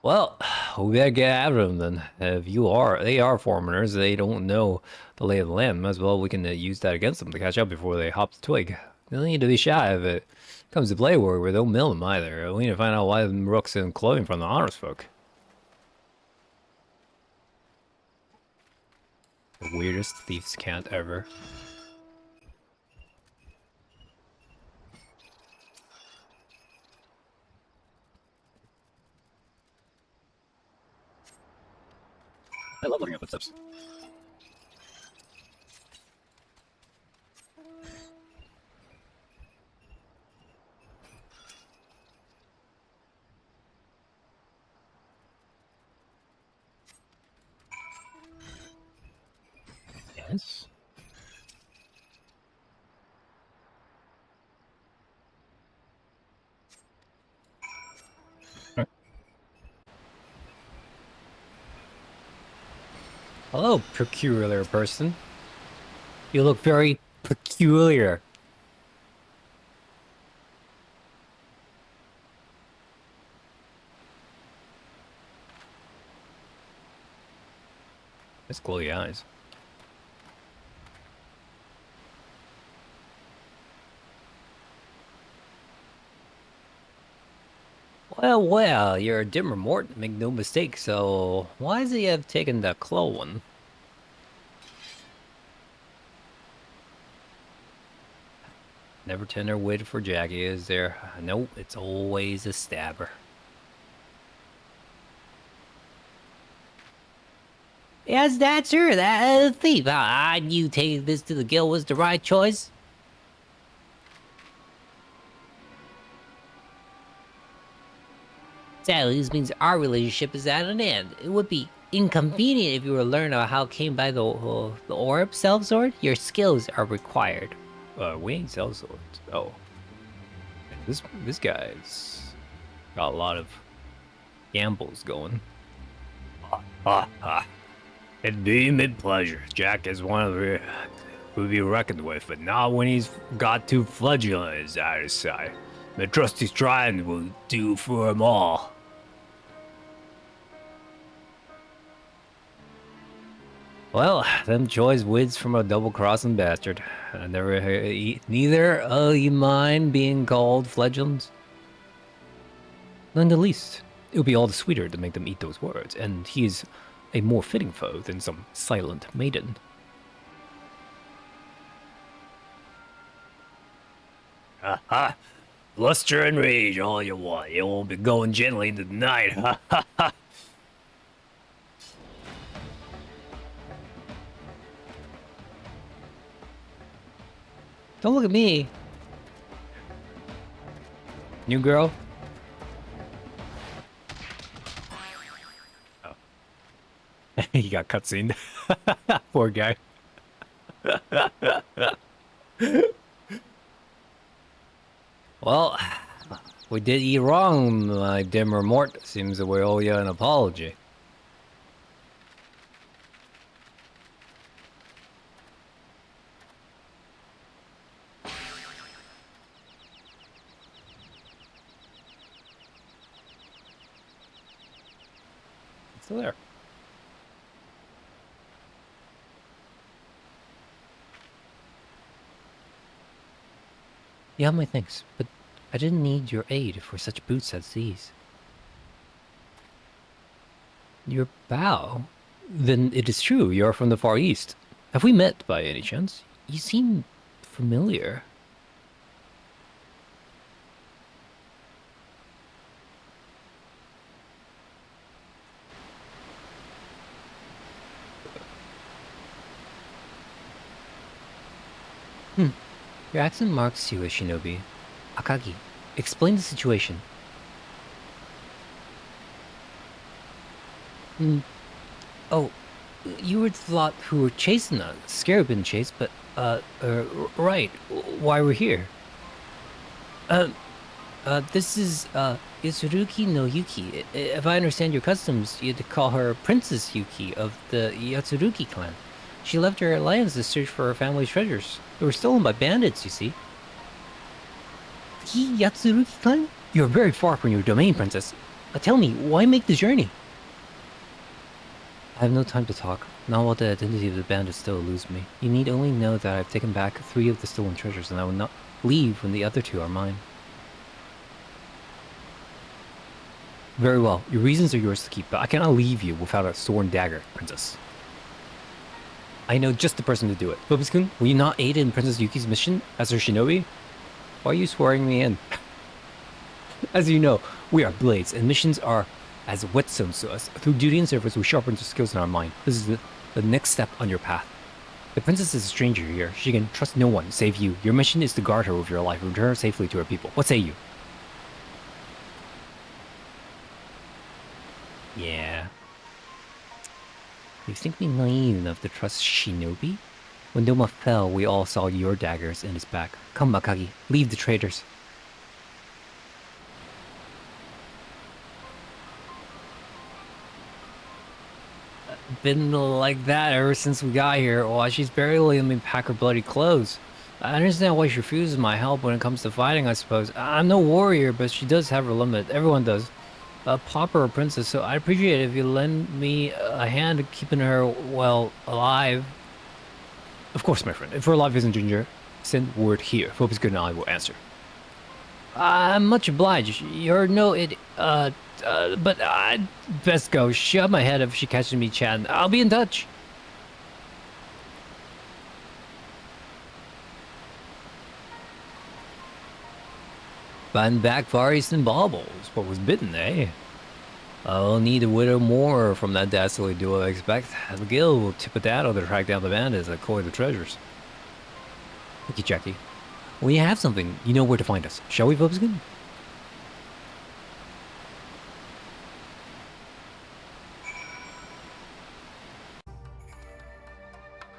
Well, we better get after them then. If they are foreigners, they don't know the lay of the land. As well, we can use that against them to catch up before they hop the twig. They don't need to be shy if it comes to play where we don't mill them either. We need to find out why the rooks and clothing from the honors folk. The weirdest thieves can't ever. I love looking at footsteps. Yes. Hello, peculiar person. You look very peculiar. It's glowy eyes. Well, well, you're a dimmer Mort, make no mistake, so why does he have taken the claw one? Never tender wit for Jackie, is there? No, it's always a stabber. Yes, that's her, that thief. I knew taking this to the guild was the right choice. Sadly, this means our relationship is at an end. It would be inconvenient if you were to learn how it came by the orb self-sword. Your skills are required. We ain't sell swords. Oh. This guy's got a lot of gambles going. It'd be me pleasure. Jack is one of the who be reckoned with, but not when he's got two flagellants at his side. My trusty stride will do for 'em all. Well, them choice wids from a double-crossing bastard. I never neither of you mind being called flagellants. None the least. It would be all the sweeter to make them eat those words, and he's a more fitting foe than some silent maiden. Ha ha! Bluster and rage all you want. It won't be going gently into the night. Ha ha ha! Don't look at me. New girl? Oh. He got cutscened. Poor guy. Well, we did you wrong, my dimmer Mort. Seems that we owe you an apology. It's still there. You have my thanks, but I didn't need your aid for such boots as these. Your bow? Then it is true, you are from the Far East. Have we met by any chance? You seem familiar. Your accent marks you as shinobi. Akagi, explain the situation. Oh, you were the lot who were chasing us. Scared being chased, but, right. Why we're here. This is, Yatsuruki no Yuki. If I understand your customs, you had to call her Princess Yuki of the Yatsuruki clan. She left her lands to search for her family's treasures. They were stolen by bandits, you see. The Yatsuruki clan? You're very far from your domain, Princess. Tell me, why make the journey? I have no time to talk. Not while the identity of the bandit still eludes me. You need only know that I've taken back 3 of the stolen treasures, and I will not leave when the other 2 are mine. Very well. Your reasons are yours to keep, but I cannot leave you without a sword and dagger, Princess. I know just the person to do it. Phobos-kun, will you not aid in Princess Yuki's mission as her shinobi? Why are you swearing me in? As you know, we are blades, and missions are as whetstones to us. Through duty and service, we sharpen the skills in our mind. This is the next step on your path. The princess is a stranger here. She can trust no one save you. Your mission is to guard her with your life and return her safely to her people. What say you? Yeah. You think me naive enough to trust Shinobi? When Doma fell, we all saw your daggers in his back. Come, Makagi, leave the traitors. Been like that ever since we got here. Well, she's barely let me pack her bloody clothes. I understand why she refuses my help when it comes to fighting, I suppose. I'm no warrior, but she does have her limit. Everyone does. A pauper or princess, so I'd appreciate it if you lend me a hand keeping her, well, alive. Of course, my friend. If her life is in danger, send word here. Phobos-kun and I will answer. I'm much obliged. You're no but I'd best go. Shove my head if she catches me chatting. I'll be in touch. Find back Far Eastern baubles. What was bitten, eh? I'll need a whittle more from that dastardly duo, I expect. The guild will tip a dado to track down the bandits that coy the treasures. Thank you, Jackie. When you have something, you know where to find us. Shall we, Phobos-kun?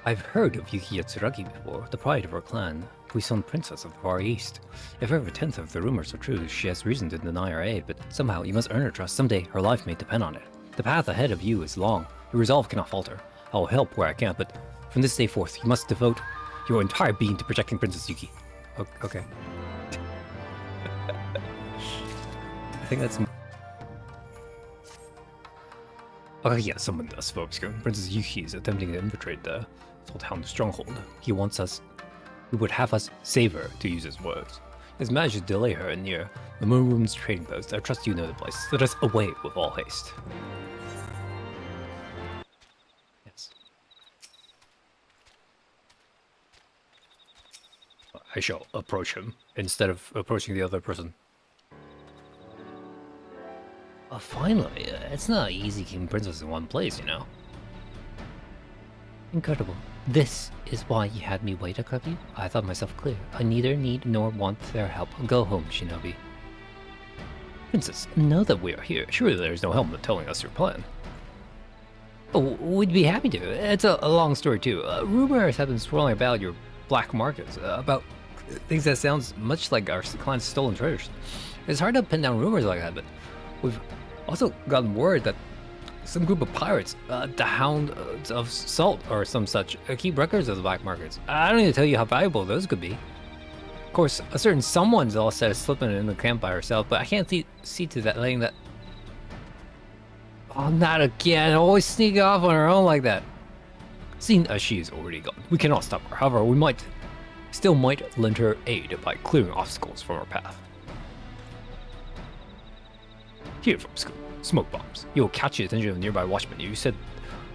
I've heard of Yuki Tsuragi before, the pride of our clan, puissant princess of the Far East. If every 10th of the rumors are true, she has reason to deny our aid, but somehow you must earn her trust. Someday her life may depend on it. The path ahead of you is long. Your resolve cannot falter. I will help where I can, but from this day forth, you must devote your entire being to protecting Princess Yuki. Okay. I think that's... Oh yeah, someone does, folks. Princess Yuki is attempting to infiltrate the Sultan's stronghold. He would have us save her, to use his words. His managed to delay her near the Moon Room's trading post. I trust you know the place. Let us away with all haste. Yes. I shall approach him instead of approaching the other person. Finally, it's not easy keeping princesses in one place, you know. Incredible. This is why you had me wait, Akabi? I thought myself clear. I neither need nor want their help. Go home, Shinobi. Princess, know that we are here. Surely there is no help in telling us your plan. Oh, we'd be happy to. It's a long story too. Rumors have been swirling about your black markets, about things that sounds much like our clan's stolen treasures. It's hard to pin down rumors like that, but we've also gotten word that some group of pirates, the Hound of Salt or some such, keep records of the black markets. I don't need to tell you how valuable those could be. Of course, a certain someone's all set of slipping in the camp by herself, but I can't see to that letting that... Oh, not again. Always sneak off on her own like that. Seeing as she is already gone, we cannot stop her. However, we might lend her aid by clearing obstacles from our path. Here from school, smoke bombs. You will catch the attention of nearby watchmen. You set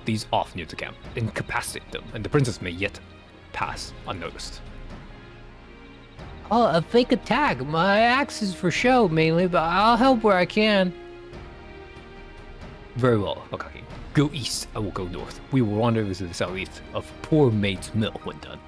these off near the camp, incapacitate them, and the princess may yet pass unnoticed. Oh, a fake attack. My axe is for show mainly, but I'll help where I can. Very well, Akagi. Go east, I will go north. We will rendezvous to the southeast of Poor Maid's Mill when done.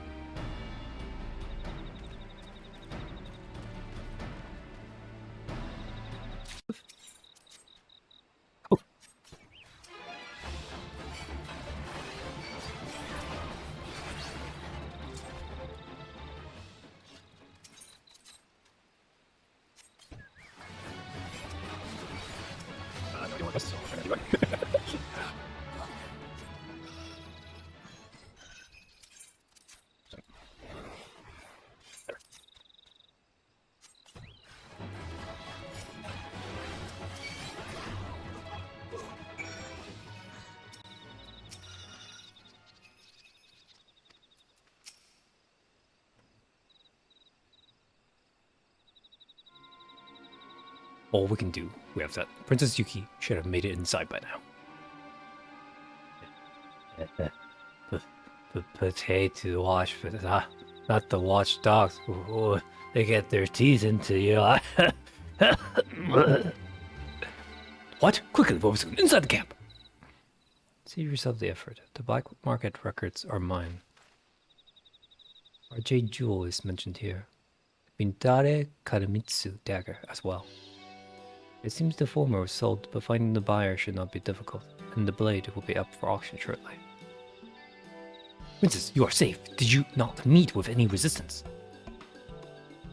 All we can do, we have that. Princess Yuki should have made it inside by now. Potato watch, but not the watchdogs. Ooh, they get their teeth into you. What? Quickly, Bobasoon, inside the camp! Save yourself the effort. The black market records are mine. Our jade jewel is mentioned here. Bintare Karamitsu dagger as well. It seems the former was sold, but finding the buyer should not be difficult, and the blade will be up for auction shortly. Princess, you are safe. Did you not meet with any resistance?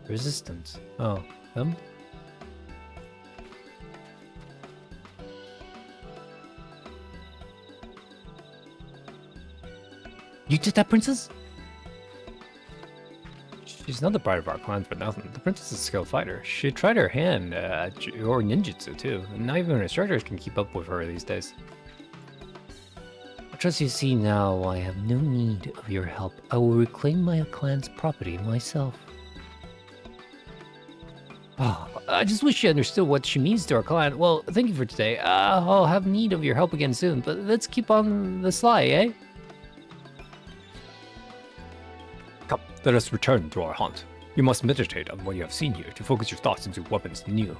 Resistance? Oh, them? You did that, Princess? She's not the pride of our clan for nothing. The princess is a skilled fighter. She tried her hand at your ninjutsu too. And not even her instructors can keep up with her these days. I trust you see now I have no need of your help. I will reclaim my clan's property myself. Oh, I just wish you understood what she means to our clan. Well, thank you for today. I'll have need of your help again soon, but let's keep on the sly, eh? Come, let us return to our hunt. You must meditate on what you have seen here to focus your thoughts into weapons new.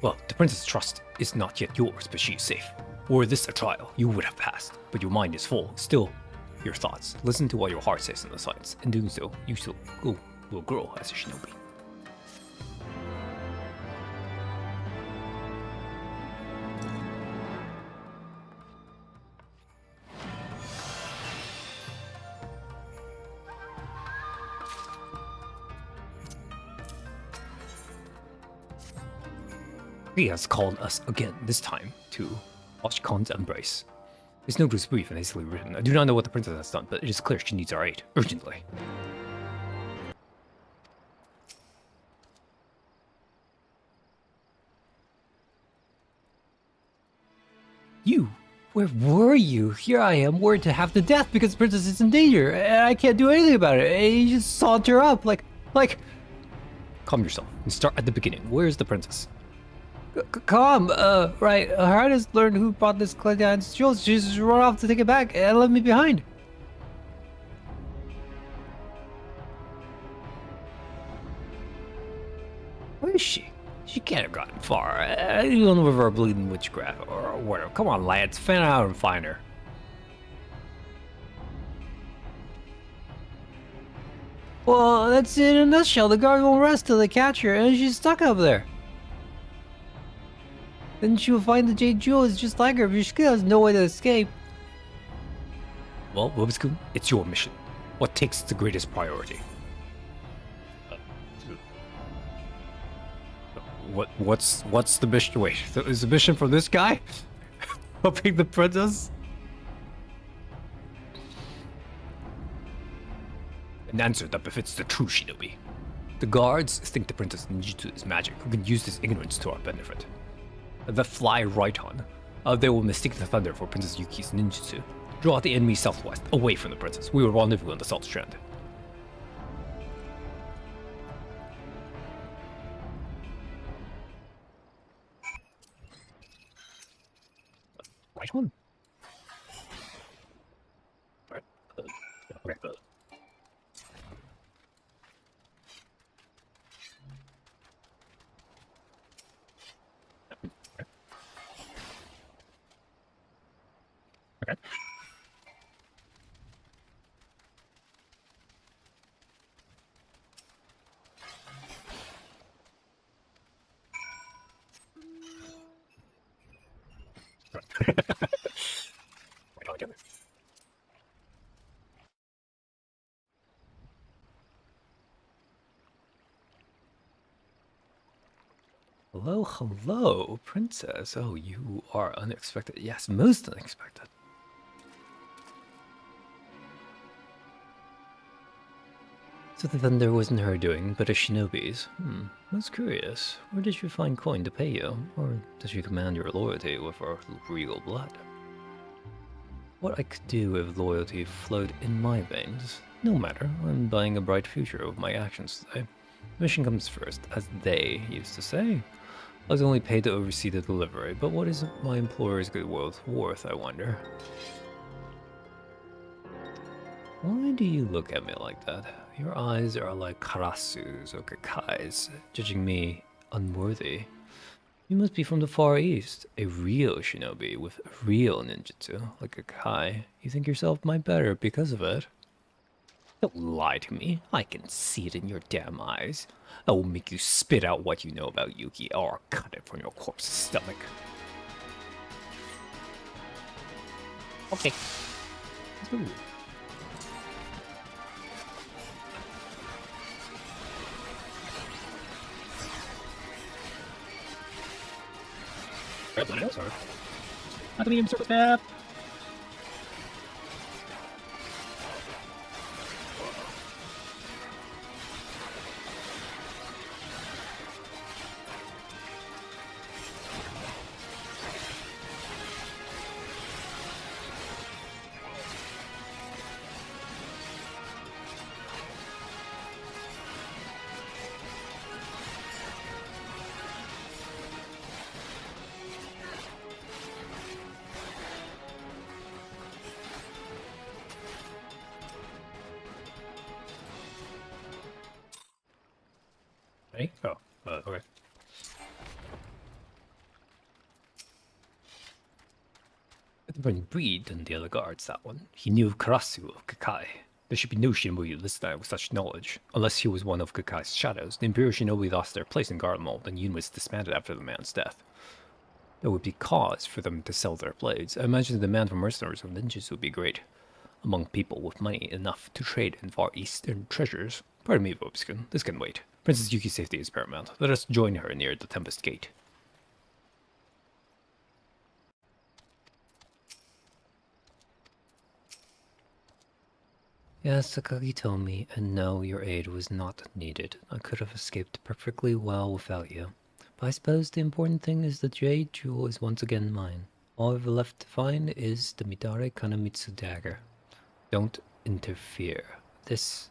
Well, the princess' trust is not yet yours, but she is safe. Were this a trial, you would have passed, but your mind is full. Still, your thoughts. Listen to what your heart says in the silence. In doing so, you will grow as a shinobi. He has called us again, this time to watch Khan's embrace. His note was brief and hastily written. I do not know what the princess has done, but it is clear she needs our aid, urgently. You? Where were you? Here I am, worried to half to death because the princess is in danger, and I can't do anything about it. And you just saunter up like... Calm yourself and start at the beginning. Where is the princess? Calm, right. Her highness learned who brought this Clayton's jewels. She just run off to take it back and left me behind. Where is she? She can't have gotten far. Even with her bleeding witchcraft or whatever. Come on, lads, fan out and find her. Well, that's it in a nutshell. The guard won't rest till they catch her, and she's stuck up there. Then she will find the jade jewel is just like her, but she has no way to escape. Well, Wobscoon, it's your mission. What takes the greatest priority? What's the mission? Wait, is the mission from this guy? Helping the princess? An answer that befits the true shinobi. The guards think the princess ninjutsu is magic. We can use this ignorance to our benefit. The fly right on. They will mistake the thunder for Princess Yuki's ninjutsu. Draw out the enemy southwest, away from the princess. We will rendezvous on the Salt Strand. Right one. Right. Okay. Okay. Right on again. Hello, princess. Oh, you are unexpected. Yes, most unexpected. So the thunder wasn't her doing, but a shinobi's. That's curious. Where did you find coin to pay you? Or does she command your loyalty with her regal blood? What I could do if loyalty flowed in my veins. No matter, I'm buying a bright future with my actions today. Mission comes first, as they used to say. I was only paid to oversee the delivery, but what is my employer's goodwill worth, I wonder? Why do you look at me like that? Your eyes are like Karasu's or Kakai's, judging me unworthy. You must be from the Far East, a real shinobi with real ninjutsu, like a Kai. You think yourself my better because of it? Don't lie to me. I can see it in your damn eyes. I will make you spit out what you know about Yuki, or cut it from your corpse's stomach. Okay. Ooh. Grab the nails, or not the medium circle stab. Ready? Oh, okay. When breed and the other guards, that one. He knew of Karasu of Kakai. There should be no shinobi listed with such knowledge. Unless he was one of Kakai's shadows, the Imperial shinobi lost their place in guard mold, and Yun was disbanded after the man's death. There would be cause for them to sell their blades. I imagine the demand for mercenaries of ninjas would be great, among people with money enough to trade in Far Eastern treasures. Pardon me, Vobskin. This can wait. Princess Yuki's safety is paramount. Let us join her near the Tempest Gate. Yes, Sakagi told me, and no, your aid was not needed. I could have escaped perfectly well without you. But I suppose the important thing is the jade jewel is once again mine. All I've left to find is the Midare Kanamitsu dagger. Don't interfere. This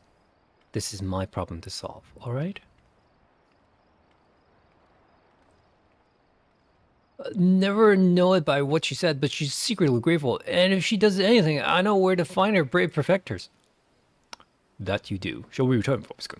is my problem to solve, alright? Never know it by what she said, but she's secretly grateful. And if she does anything, I know where to find her brave perfectors. That you do. Shall we return, Vobskin?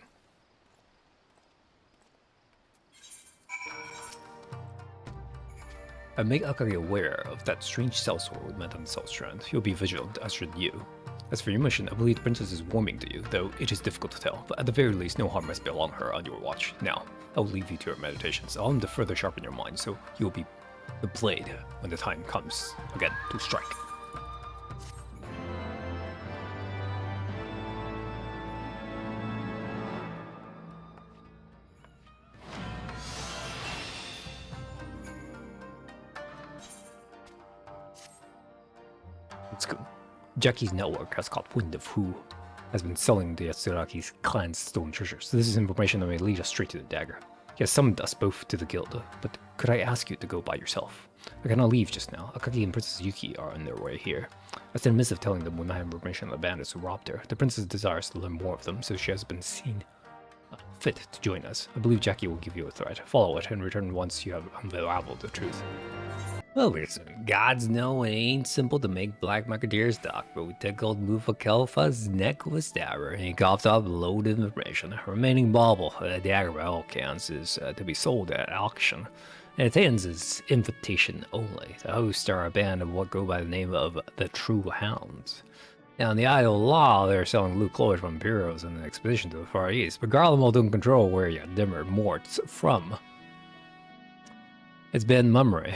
I make Akagi aware of that strange sellsword we met on the South Strand. He'll be vigilant, as should you. As for your mission, I believe the princess is warming to you, though it is difficult to tell, but at the very least, no harm must be along her on your watch. Now, I will leave you to your meditations. I'll aim to further sharpen your mind, so you'll be the blade when the time comes, again, to strike. Let's go. Jackie's network has caught wind of who has been selling the Yatsuraki's clan's stolen treasures. So this is information that may lead us straight to the dagger. He has summoned us both to the guild, but could I ask you to go by yourself? I cannot leave just now. Akagi and Princess Yuki are on their way here. I sent a missive telling them we might have information on the bandits who robbed her. The princess desires to learn more of them, so she has been seen fit to join us. I believe Jackie will give you a threat. Follow it and return once you have unraveled the truth. Well, gods know it ain't simple to make black market deer stock, but we tickled Mufakelfa's neck with stabber, and he coughed up a load of information. Remaining bauble, the dagger by all counts, is to be sold at auction, and it ends as invitation only. The hosts are a band of what go by the name of the True Hounds. Now, in the eye of the law, they're selling loot clothes from bureaus in an expedition to the Far East, but Garlemald don't control where you dimmer morts from. It's been mummery.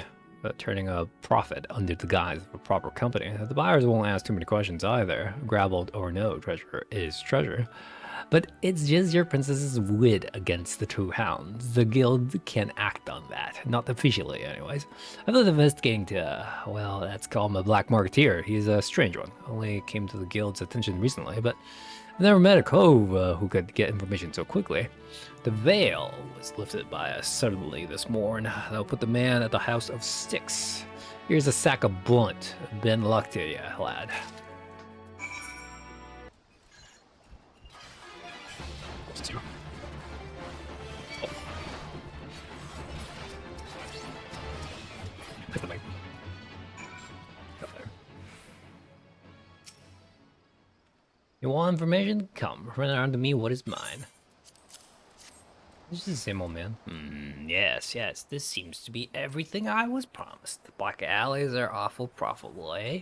Turning a profit under the guise of a proper company. The buyers won't ask too many questions either. Grabbled or no, treasure is treasure. But it's just your princess's wit against the True Hounds. The guild can act on that. Not officially, anyways. I've been investigating to, well, that's called him a black marketeer. He's a strange one. Only came to the guild's attention recently, but I've never met a cove who could get information so quickly. The veil was lifted by us suddenly this morn. They'll put the man at the House of Styx. Here's a sack of blunt. Ben luck to you, lad. Zero. Oh. That's the thing. Got there. You want information? Come, run around to me what is mine. This is the same old man. Yes, yes, this seems to be everything I was promised. The black alleys are awful profitable, eh?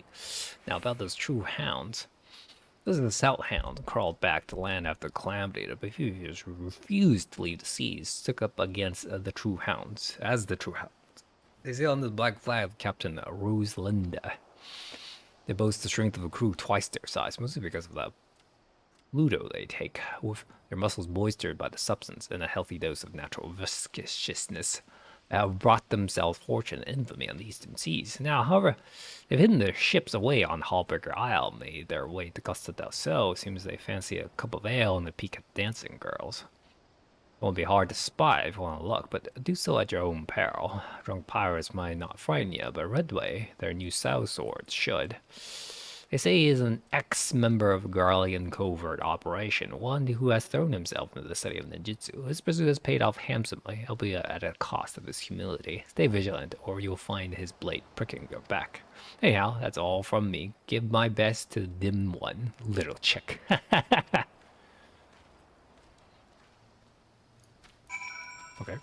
Now about those true hounds. Those are the South Hound crawled back to land after calamity. The behaviors refused to leave the seas, took up against the true hounds, as the true hounds. They sail under the black flag of Captain Rosalinda. They boast the strength of a crew twice their size, mostly because of the Ludo they take, with their muscles moistured by the substance and a healthy dose of natural viscousness. They have brought themselves fortune and infamy on the eastern seas. Now, however, they've hidden their ships away on Hallbreaker Isle, made their way to Costa del Sol. Seems they fancy a cup of ale and a peek at dancing girls. It won't be hard to spy if you want to look, but do so at your own peril. Drunk pirates might not frighten you, but Redway, their new sow swords, should. They say he is an ex-member of Garlean covert operation, one who has thrown himself into the study of ninjutsu. His pursuit has paid off handsomely, albeit at a cost of his humility. Stay vigilant, or you'll find his blade pricking your back. Anyhow, that's all from me. Give my best to dim one, little chick. Okay.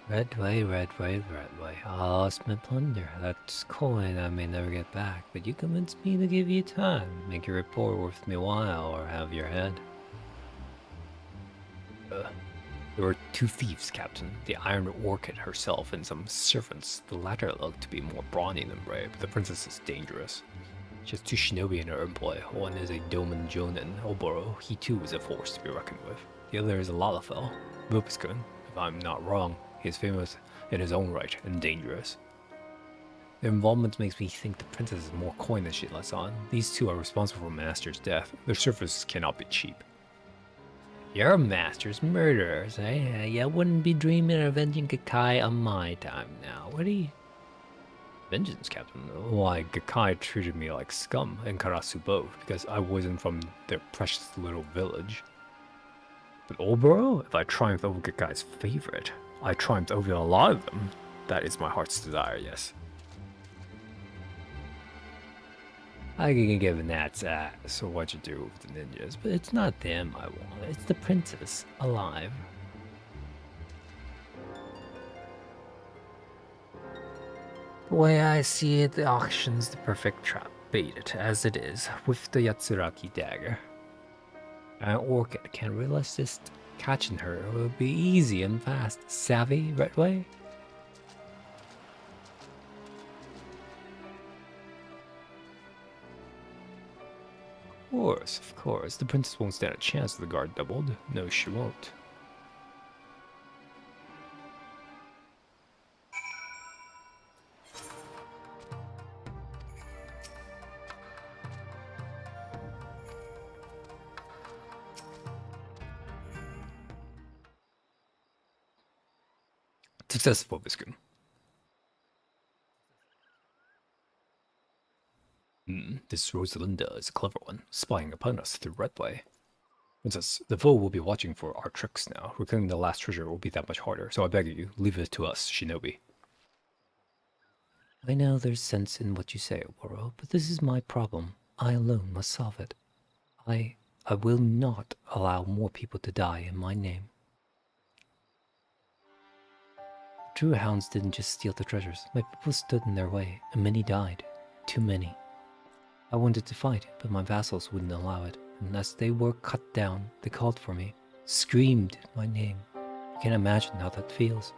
Redway, Redway, Redway. I lost my plunder. That's coin I may never get back, but you convinced me to give you time. Make your report worth me while, or have your head. There were two thieves, Captain. The Iron Orchid herself and some servants. The latter looked to be more brawny than brave. The princess is dangerous. She has two shinobi in her employ. One is a Doman Jonin, Oboro. He too is a force to be reckoned with. The other is a Lalafell, Vupiskun. If I'm not wrong, he is famous in his own right and dangerous. Their involvement makes me think the princess has more coin than she lets on. These two are responsible for Master's death. Their services cannot be cheap. Your Master's murderers, eh? You wouldn't be dreaming of avenging Gakai on my time now, would he? Vengeance, Captain. Why, Gakai treated me like scum in Karasubo because I wasn't from their precious little village. But Oboro, if I triumphed over Gakai's favorite, I triumphed over a lot of them. That is my heart's desire, yes. I can give an that's so what you do with the ninjas, but it's not them I want, it's the princess, alive. The way I see it, the auction's the perfect trap. Bait it, as it is, with the Yatsuraki dagger. An orchid can't resist catching her. It will be easy and fast. Savvy, Redway? Of course. The princess won't stand a chance with the guard doubled. No, she won't. Successful, Viscount. This Rosalinda is a clever one, spying upon us through Redway. Princess, the foe will be watching for our tricks now. Reclaiming the last treasure will be that much harder, so I beg of you, leave it to us, Shinobi. I know there's sense in what you say, Oboro, but this is my problem. I alone must solve it. I will not allow more people to die in my name. The true hounds didn't just steal the treasures. My people stood in their way, and many died. Too many. I wanted to fight, but my vassals wouldn't allow it, and as they were cut down, they called for me, screamed my name. You can imagine how that feels.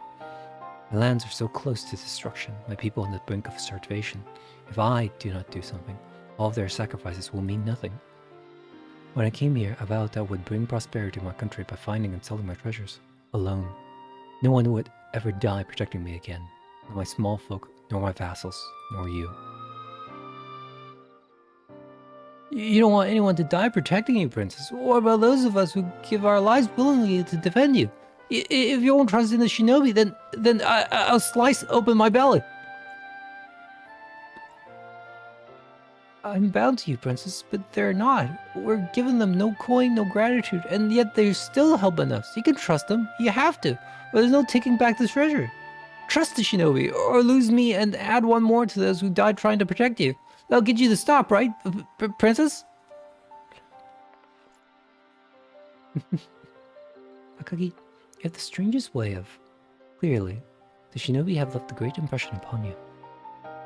My lands are so close to destruction, my people on the brink of starvation. If I do not do something, all of their sacrifices will mean nothing. When I came here, I vowed that I would bring prosperity to my country by finding and selling my treasures, alone. No one would ever die protecting me again. nor my small folk, nor my vassals, nor you. You don't want anyone to die protecting you, Princess. What about those of us who give our lives willingly to defend you? If you won't trust in the shinobi, then I'll slice open my belly. I'm bound to you, Princess, but they're not. We're giving them no coin, no gratitude, and yet they're still helping us. You can trust them. You have to. But there's no taking back the treasure. Trust the shinobi, or lose me and add one more to those who died trying to protect you. That'll get you to stop, right, Princess? Akagi, you have the strangest way of... Clearly, the shinobi have left a great impression upon you.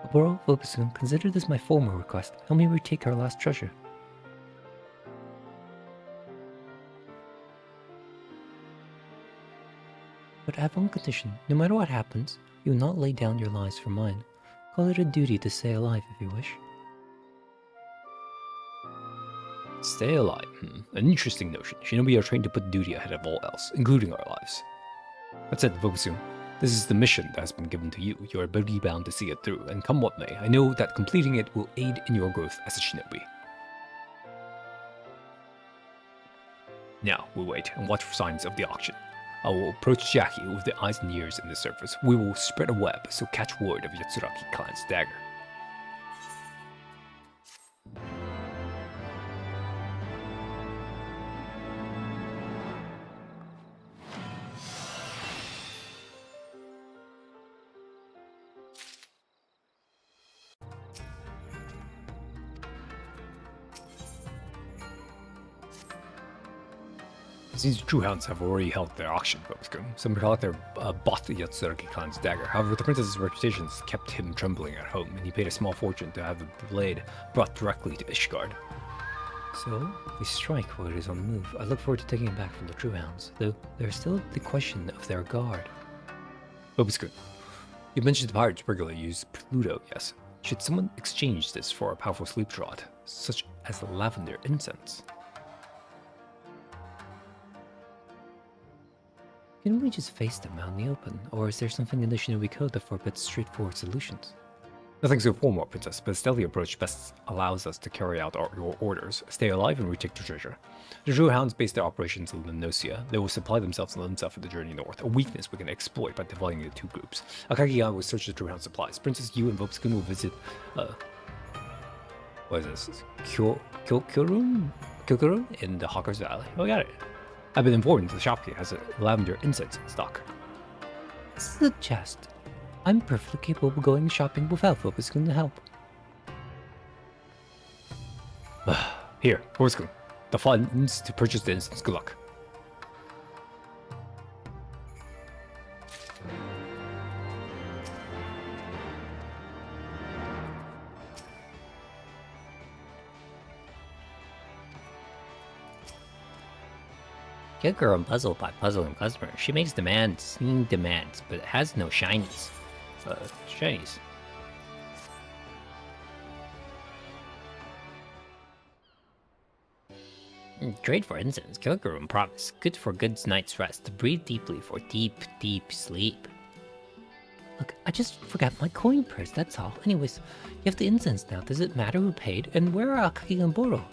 Oboro, Vopusun, consider this my formal request. Help me retake our last treasure. But I have one condition. No matter what happens, you will not lay down your lives for mine. Call it a duty to stay alive if you wish. Stay alive. An interesting notion. Shinobi are trained to put duty ahead of all else, including our lives. That said, Vopusun, this is the mission that has been given to you. You are duty bound to see it through, and come what may, I know that completing it will aid in your growth as a shinobi. Now, we wait and watch for signs of the auction. I will approach Jackie with the eyes and ears in the surface. We will spread a web, so catch word of Yatsuraki clan's dagger. It seems the True Hounds have already held their auction, Vopusun. Some collector bought the Yatsuraki clan's dagger. However, the princess's reputation kept him trembling at home, and he paid a small fortune to have the blade brought directly to Ishgard. So, we strike while it is on the move. I look forward to taking it back from the True Hounds, though there's still the question of their guard. Vopusun, you mentioned the pirates regularly use Pluto, yes? Should someone exchange this for a powerful sleep draught, such as lavender incense? Can we just face them out in the open, or is there something in the shinobi code that forbids straightforward solutions? Nothing so formal, Princess, but a stealthy approach best allows us to carry out your orders, stay alive, and retake the treasure. The True Hounds base their operations in Lenosia. They will supply themselves and themselves for the journey north, a weakness we can exploit by dividing into two groups. Akagi will search the True Hound supplies. Princess, you and Vopusun will visit, what is this? Kyokurun in the Hawker's Valley. Oh, I got it. I've been informed the shopkeeper has a lavender incense in stock. Suggest. I'm perfectly capable of going shopping without Vopusun to help. Here, Vopusun. The funds to purchase the incense. Good luck. Get girl puzzled by puzzling customers. She makes demands, but has no shinies. Shinies. Trade for incense. Kilgrim promise. Good for good night's rest. Breathe deeply for deep, deep sleep. Look, I just forgot my coin purse, that's all. Anyways, you have the incense now. Does it matter who paid? And where are Akagi and Boro?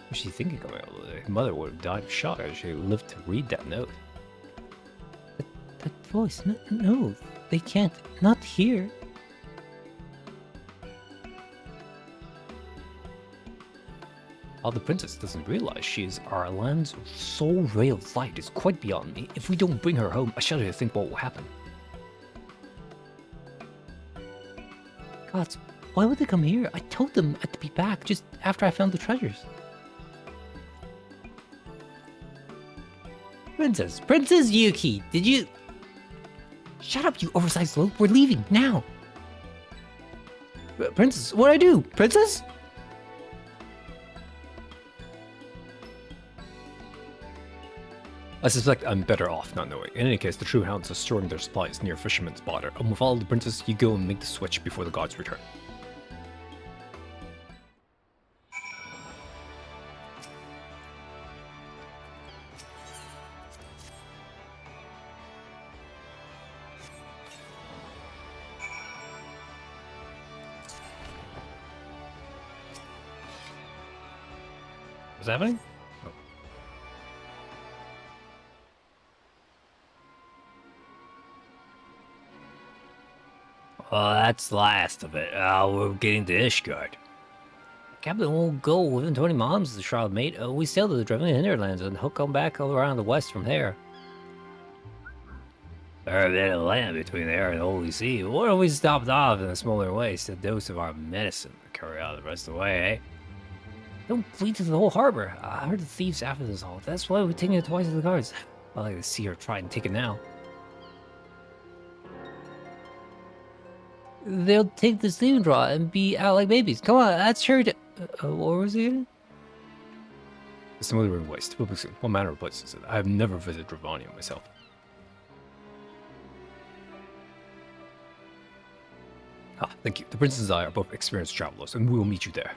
What's she thinking of? Her mother would have died of shock as she lived to read that note. That voice, no, they can't. Not here. All the princess doesn't realize she is our land's sole ray of light is quite beyond me. If we don't bring her home, I shudder to think what will happen. Gods, why would they come here? I told them I'd be back just after I found the treasures. Princess Yuki, did you... Shut up, you oversized loaf. We're leaving, now. Princess, what'd I do? Princess? I suspect I'm better off not knowing. In any case, the True Hounds are storing their supplies near Fisherman's Border, and we'll follow the princess. You go and make the switch before the gods return. What's happening? Oh. Well, that's the last of it. We're getting to Ishgard. Captain won't go within 20 miles of the shroud, mate. We sail to the Drevlian hinterlands and hook on back all around the west from there. There a bit of land between there and the Holy Sea. What if we stopped off in a smaller way, a dose of our medicine to carry out the rest of the way, eh? Don't flee to the whole harbor. I heard the thieves after this all. That's why we're taking it twice to the guards. I'd like to see her try and take it now. They'll take the steam draw and be out like babies. Come on, that's sure to... what was it again? The smoldering waste. What manner of place is it? I have never visited Dravania myself. Ah, thank you. The princess and I are both experienced travelers, and we will meet you there.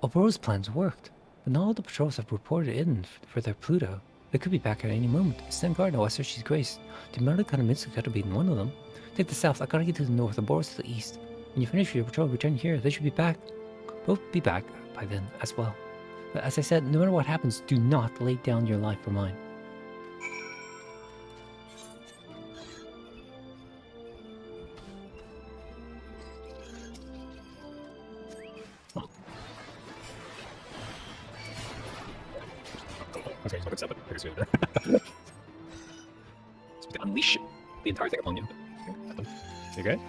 Oboro's plans worked, but not all the patrols have reported in for their Pluto. They could be back at any moment. Stand guard, no, I search his grace. The American and Mitsu gotta be in one of them. Take the south, I gotta get to the north, Oboro's to the east. When you finish your patrol, return here. They should be back. Both be back by then as well. But as I said, no matter what happens, do not lay down your life for mine. Okay, so I can step it. Figures it. So we can unleash the entire thing upon you. Okay. You okay?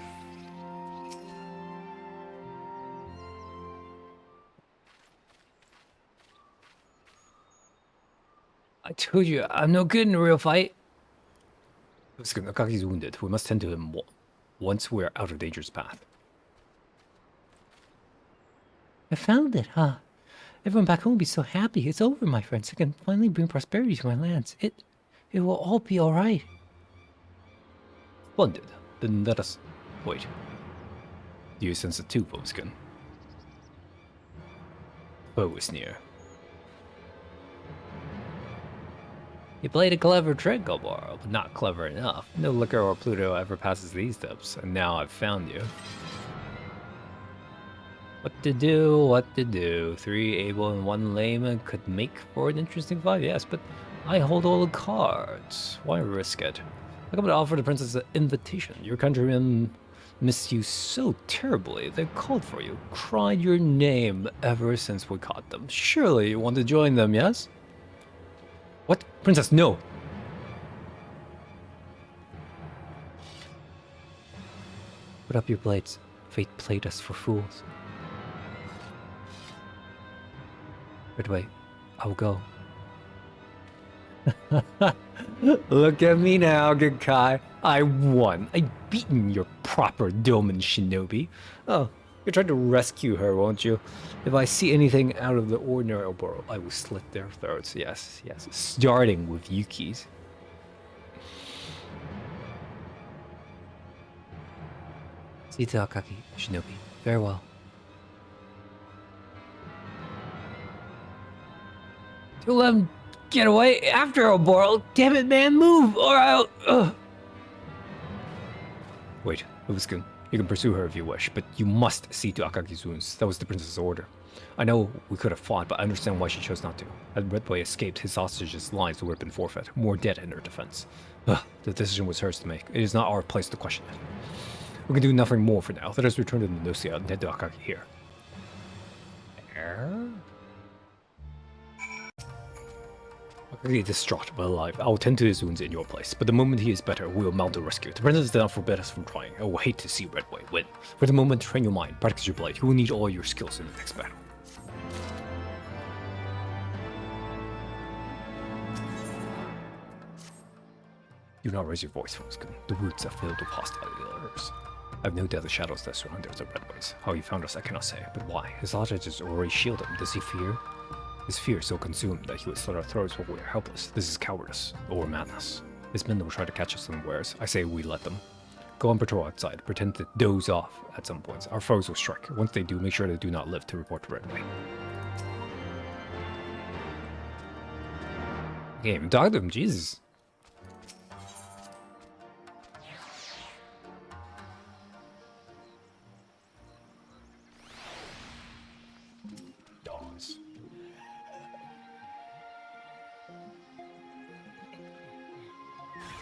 I told you, I'm no good in a real fight. Akaki's wounded. We must tend to him once we're out of danger's path. I found it, huh? Everyone back home will be so happy. It's over, my friends. I can finally bring prosperity to my lands. It will all be all right. Splendid. Then let us... Wait. Do you sense it too, Foamskin? Foe is near. You played a clever trick, Oboro, but not clever enough. No Liquor or Pluto ever passes these steps, and now I've found you. What to do, what to do. 3 able and 1 lame could make for an interesting fight, yes, but I hold all the cards. Why risk it? I come to offer the princess an invitation. Your countrymen missed you so terribly. They called for you, cried your name ever since we caught them. Surely you want to join them, yes? What? Princess, no! Put up your blades. Fate played us for fools. Right away. I will go. Look at me now, good Kai. I won. I've beaten your proper Doman shinobi. Oh, you're trying to rescue her, won't you? If I see anything out of the ordinary, Oboro, I will slit their throats. Yes, yes. Starting with Yuki's. See you to Akaki, Shinobi. Farewell. Don't let him get away after Oboro. Damn it, man, move or I'll... Wait, Ubiskin, you can pursue her if you wish, but you must see to Akaki's wounds. That was the princess's order. I know we could have fought, but I understand why she chose not to. Had Redboy escaped, his hostages' lives would have been forfeit. More dead in her defense. The decision was hers to make. It is not our place to question it. We can do nothing more for now. Let us return to the Nocia and head to Akaki here. Akaki is distraught but alive. I will tend to his wounds in your place, but the moment he is better, we will mount a rescue. The princess did not forbid us from trying. I will hate to see Redboy win. For the moment, train your mind, practice your blade. You will need all your skills in the next battle. Do not raise your voice, Foskin. The woods are filled with hostile alerts. I have no doubt the shadows that surround us are Redboys. How he found us, I cannot say, but why? His hostages already shield him. Does he fear? His fear so consumed that he would slit our throats while we are helpless. This is cowardice, or madness. His men will try to catch us unawares. I say we let them. Go on patrol outside, pretend to doze off at some points. Our foes will strike. Once they do, make sure they do not live to report to Redboy. Okay, even talk to him, Jesus.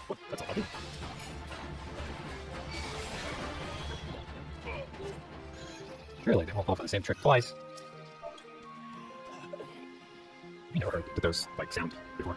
What? That's all I do. Really, they won't fall for the same trick twice. You never heard those, like, sound before.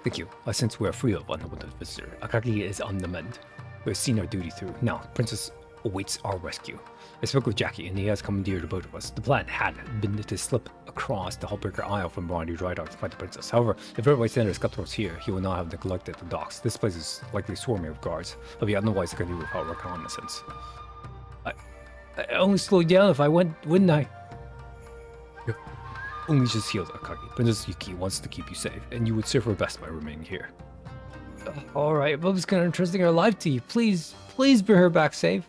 Thank you. Since we are free of unwanted visitor, Akagi is on the mend. We have seen our duty through. Now, Princess awaits our rescue. I spoke with Jackie, and he has commandeered the boat of us. The plan had been to slip across the Hullbreaker Isle from Bondi Dry Dock to find the princess. However, if Red White Standard's cutthroats here, he will not have neglected the docks. This place is likely swarming with guards. I'll be otherwise going to do without reconnaissance. I only slow down if I wouldn't I? Only just healed Akagi. Princess Yuki wants to keep you safe, and you would serve her best by remaining here. Alright, Bubba's kind of entrusting her life to you. Please, please bring her back safe.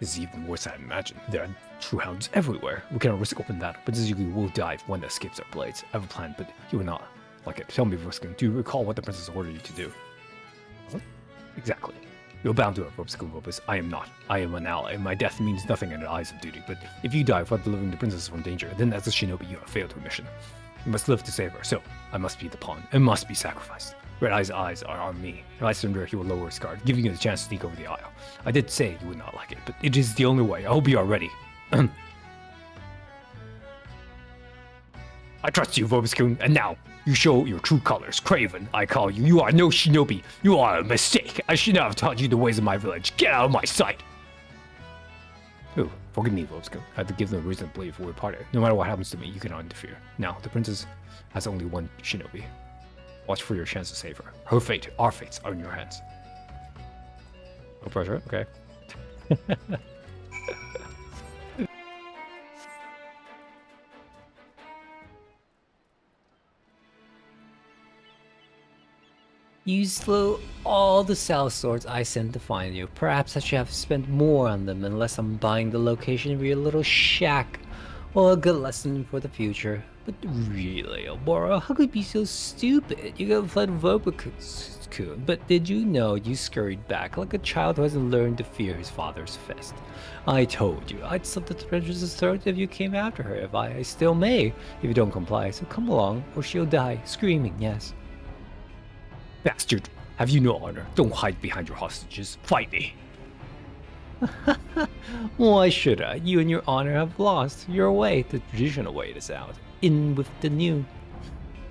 This is even worse than I imagined. There are true hounds everywhere. We cannot risk open battle. Princess Yuki will die if one escapes our blades. I have a plan, but you will not like it. Tell me, Voskin, do you recall what the princess ordered you to do? What? Exactly. You're bound to it, Vobis. I am not. I am an ally. My death means nothing in the eyes of duty, but if you die without delivering the princess from danger, then as a shinobi you have failed your mission. You must live to save her, so I must be the pawn. It must be sacrificed. Red Eye's eyes are on me. If I surrender, he will lower his guard, giving you the chance to sneak over the aisle. I did say you would not like it, but it is the only way. I hope you are ready. I trust you, Vobis-kun, and now, you show your true colors. Craven, I call you. You are no shinobi. You are a mistake. I should not have taught you the ways of my village. Get out of my sight. Ooh, forgive me, Vobis-kun. I have to give them a reason to believe we're parted. No matter what happens to me, you cannot interfere. Now, the princess has only one shinobi. Watch for your chance to save her. Her fate, our fates, are in your hands. No pressure, okay. You slew all the South Swords I sent to find you. Perhaps I should have spent more on them and less on buying the location of your little shack. Well, a good lesson for the future. But really, Oboro, how could you be so stupid? You got fled Vobis-kun, but did you know you scurried back like a child who hasn't learned to fear his father's fist? I told you, I'd slit the princess's throat if you came after her. If I still may, if you don't comply. So come along, or she'll die, screaming, yes. Bastard, have you no honor? Don't hide behind your hostages. Fight me. Why should I? You and your honor have lost your way. The traditional way is out. In with the new.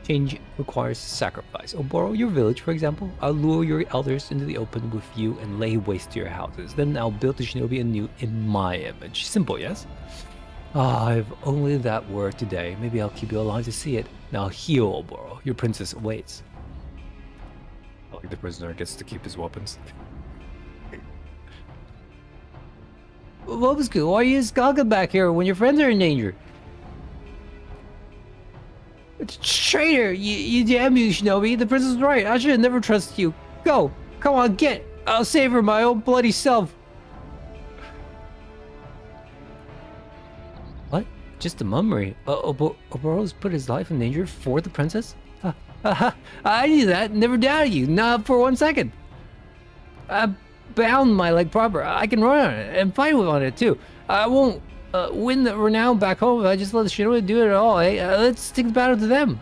Change requires sacrifice. Oboro, your village, for example. I'll lure your elders into the open with you and lay waste to your houses. Then I'll build the shinobi anew in my image. Simple, yes? I've only that word today. Maybe I'll keep you alive to see it. Now heal, Oboro. Your princess awaits. Like the prisoner gets to keep his weapons. What was good? Why are you skulking back here when your friends are in danger? Traitor! You damn you, Shinobi! The princess is right. I should have never trusted you. Go! Come on, get! I'll save her my own bloody self! What? Just a mummery? Oboro's put his life in danger for the princess? I knew that. Never doubted you. Not for 1 second. I bound my leg proper. I can run on it and fight on it too. I won't win the renown back home if I just let the shinobi do it at all. Hey, let's take the battle to them.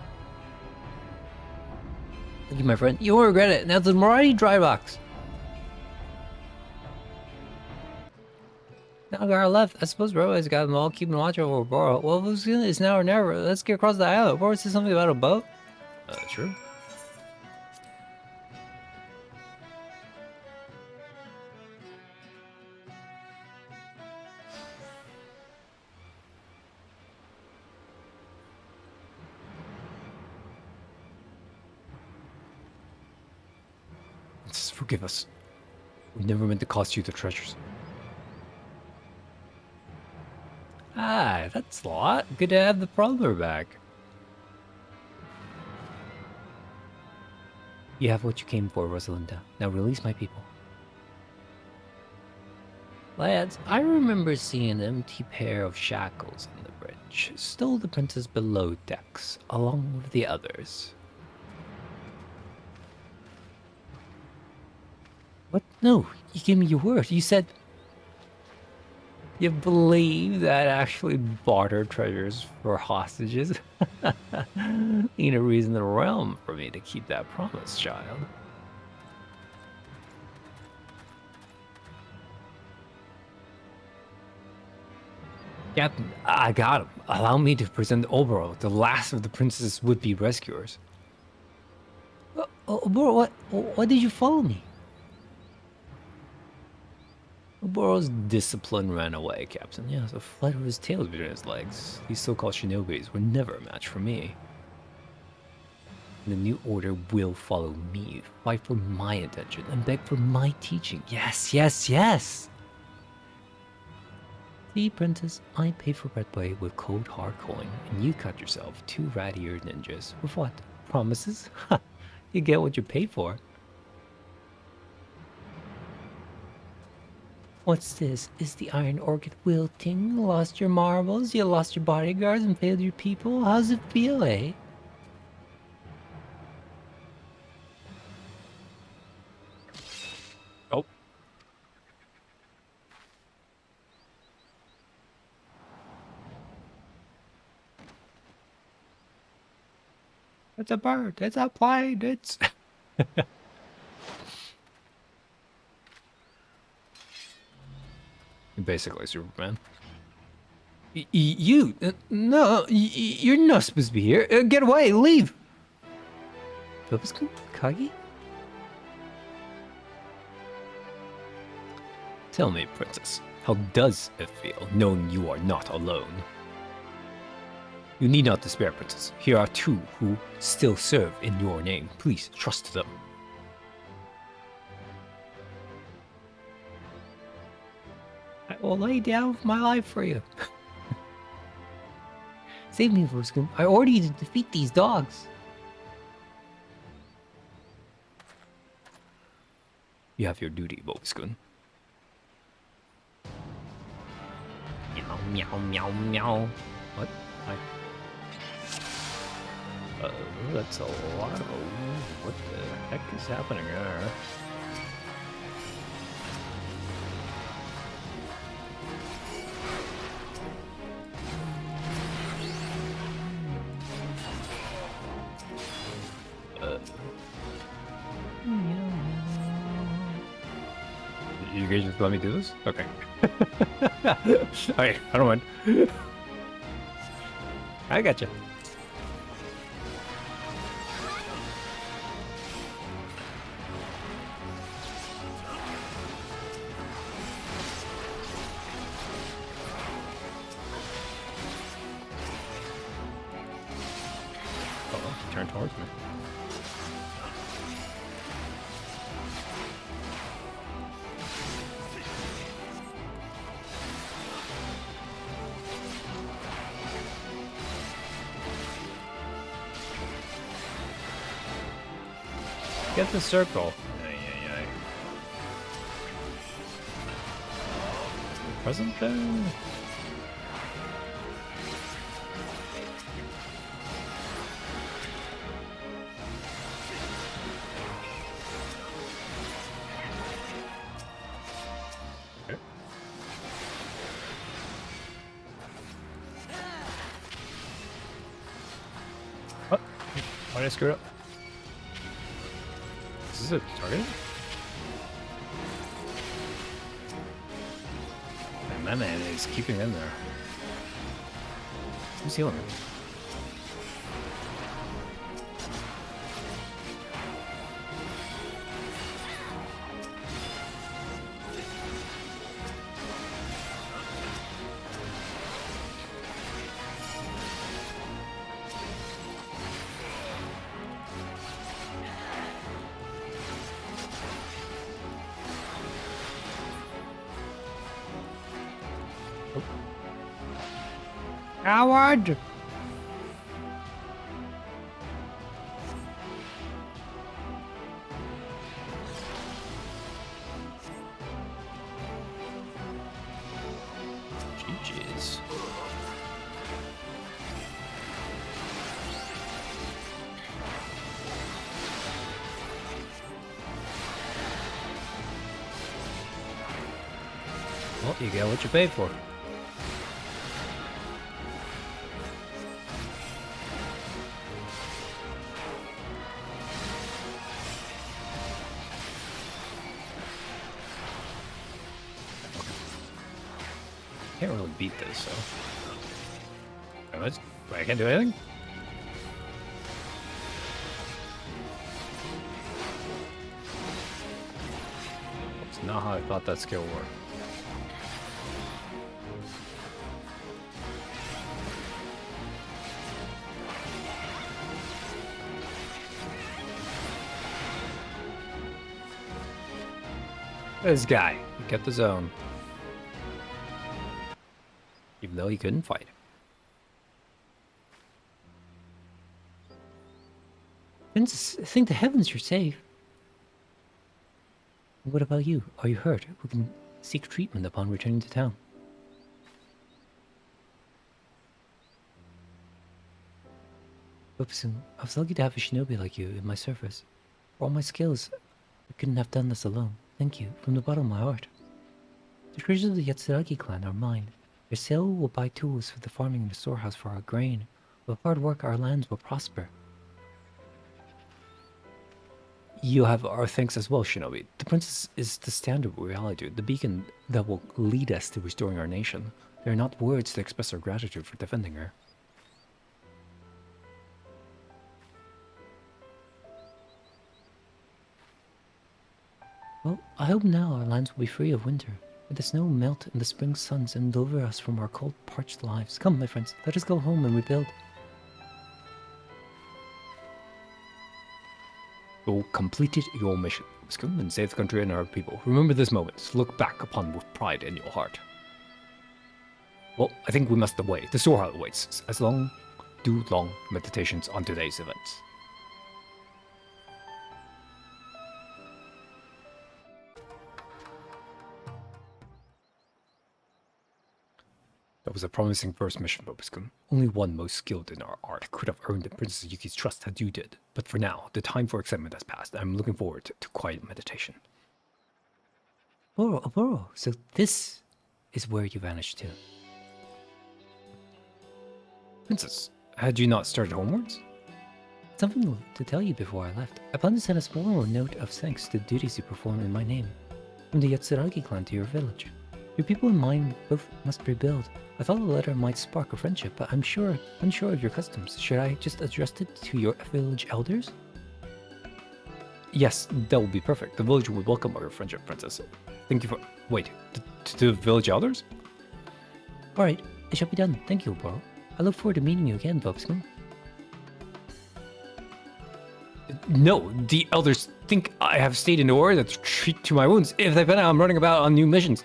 Thank you, my friend. You won't regret it. Now the Marathi dry box. Now Gar left. I suppose Robo's got them all keeping watch over Boro. Well, it's now or never. Let's get across the island. Boro said something about a boat. True. Just forgive us. We never meant to cost you the treasures. Ah, that's a lot. Good to have the problem back. You have what you came for, Rosalinda. Now release my people. Lads, I remember seeing an empty pair of shackles on the bridge. Stole the princess below decks, along with the others. What? No, you gave me your word. You said... You believe that actually barter treasures for hostages? Ain't a reason in the realm for me to keep that promise, child. Captain, I got him. Allow me to present Oboro, the last of the princess's would-be rescuers. Oboro, what did you follow me? Oboro's discipline ran away, Captain. Yes, a flight of his tail between his legs. These so-called shinobis were never a match for me. The new order will follow me, fight for my attention, and beg for my teaching. Yes, yes, yes! See, princess, I pay for Red Boy with cold hard coin, and you cut yourself 2 rat-eared ninjas. With what? Promises? Ha! You get what you pay for. What's this? Is the Iron Orchid wilting? Lost your marbles? You lost your bodyguards and failed your people? How's it feel, eh? Oh. It's a bird. It's a plane. It's... Basically Superman. You? No, you're not supposed to be here. Get away, leave! Philipskin? Kagi? Tell me, princess, how does it feel knowing you are not alone? You need not despair, princess. Here are 2 who still serve in your name. Please trust them. I will lay down my life for you. Save me, Voskun. I order you to defeat these dogs. You have your duty, Volskun. Meow, meow, meow, meow. What? That's a lot of... What the heck is happening there? You guys just let me do this? Okay. Okay, I don't mind. I gotcha. Oh, turn towards me. Get the circle. Present there? Okay. What? Why did I screw it up? Is this a target? And my man is keeping in there. Who's healing me? Howard! mages. Well, you get what you paid for. Can't really beat this, so. I can't do anything? That's not how I thought that skill worked. This guy, he kept his own. Even though he couldn't fight. Princess, thank the heavens you're safe. What about you? Are you hurt? We can seek treatment upon returning to town. Oops, I was lucky to have a shinobi like you in my service. For all my skills, I couldn't have done this alone. Thank you, from the bottom of my heart. The treasures of the Yatsuragi clan are mine. Your sale will buy tools for the farming and the storehouse for our grain. With hard work, our lands will prosper. You have our thanks as well, Shinobi. The princess is the standard reality, the beacon that will lead us to restoring our nation. There are not words to express our gratitude for defending her. Well, I hope now our lands will be free of winter. May the snow melt and the spring suns and deliver us from our cold, parched lives. Come, my friends, let us go home and rebuild. You completed your mission. Come and save the country and our people. Remember this moment. Look back upon with pride in your heart. Well, I think we must away. The storehouse awaits. Do long meditations on today's events. That was a promising first mission, Bobuskum. Only one most skilled in our art could have earned Princess Yuki's trust as you did. But for now, the time for excitement has passed. I'm looking forward to quiet meditation. Boro, so this is where you vanished to. Princess, had you not started homewards? Something to tell you before I left. I plan to send a small note of thanks to the duties you perform in my name. From the Yatsuragi clan to your village. Your people and mine both must rebuild. I thought the letter might spark a friendship, but I'm unsure of your customs. Should I just address it to your village elders? Yes, that would be perfect. The village would welcome our friendship, Princess. Thank you for... Wait, to the village elders? Alright, it shall be done. Thank you, Boro. I look forward to meeting you again, Bobskin. No, the elders think I have stayed in order to treat to my wounds. If they find out I'm running about on new missions,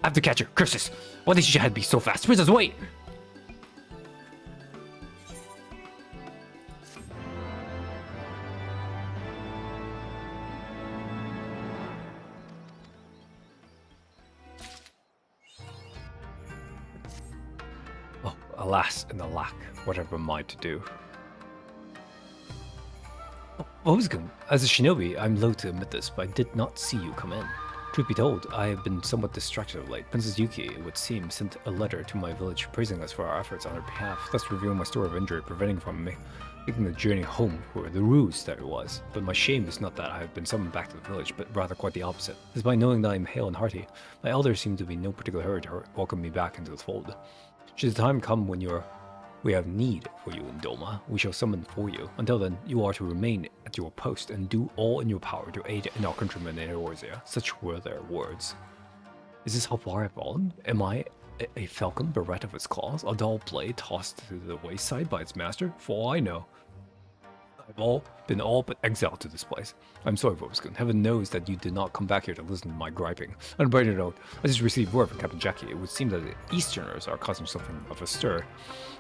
I have to catch her. Curses! Why did she had to be so fast? Princess, wait! Oh, alas, and alack, whatever am I to do? Oh, Ozgun, as a shinobi, I'm loath to admit this, but I did not see you come in. Truth be told, I have been somewhat distracted of late. Princess Yuki, it would seem, sent a letter to my village praising us for our efforts on her behalf, thus revealing my story of injury, preventing from me taking the journey home for the ruse that it was. But my shame is not that I have been summoned back to the village, but rather quite the opposite. Despite knowing that I am hale and hearty, my elders seem to be in no particular hurry to welcome me back into the fold. Should the time come when we have need for you in Doma, we shall summon for you. Until then, you are to remain at your post and do all in your power to aid in our countrymen in Eorzea. Such were their words. Is this how far I've fallen? Am I a falcon bereft of its claws, a dull blade tossed to the wayside by its master? For all I know, I've been all but exiled to this place. I'm sorry, Vobskun. Heaven knows that you did not come back here to listen to my griping. On a brighter note, I just received word from Captain Jackie. It would seem that the Easterners are causing something of a stir.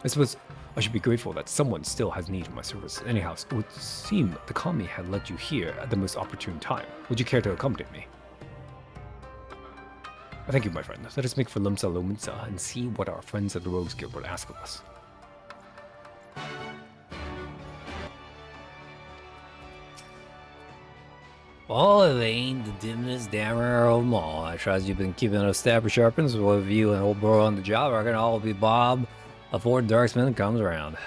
I suppose I should be grateful that someone still has need of my service. Anyhow, it would seem the Kami had led you here at the most opportune time. Would you care to accompany me? Thank you, my friend. Let us make for Lumsa Lumensa and see what our friends at the Rogues Guild would ask of us. Well, it ain't the dimmest dammer of them all. I trust you've been keeping those stabber sharpens with you and old bro on the job. I can all be Bob before Darksman comes around.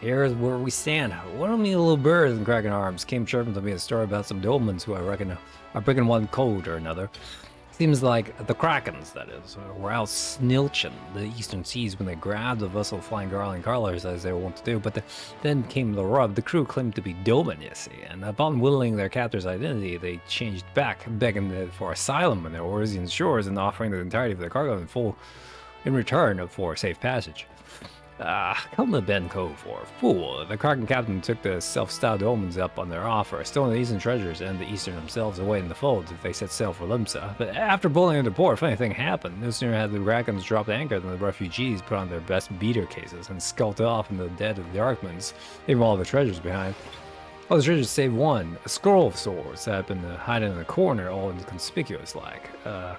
Here's where we stand. One of me little birds and cracking arms came chirping to me a story about some dolmens who I reckon are breaking one code or another. Seems like the Krakens, that is, were out snilching the eastern seas when they grabbed a vessel flying garland colors as they were wont to do, but then came the rub. The crew claimed to be Doman, you see, and upon whittling their captor's identity, they changed back, begging for asylum on their Orisian shores and offering the entirety of their cargo in return for safe passage. Come to Ben Cove for a fool. The Kraken captain took the self-styled omens up on their offer, stolen the eastern treasures and the eastern themselves away in the fold if they set sail for Limsa. But after pulling into port, a funny thing happened. No sooner had the Krakens dropped anchor than the refugees put on their best beater cases and skulked off in the dead of the Arkmans, leaving all the treasures behind. All the treasures save one, a scroll of swords that had been hiding in the corner, all inconspicuous like.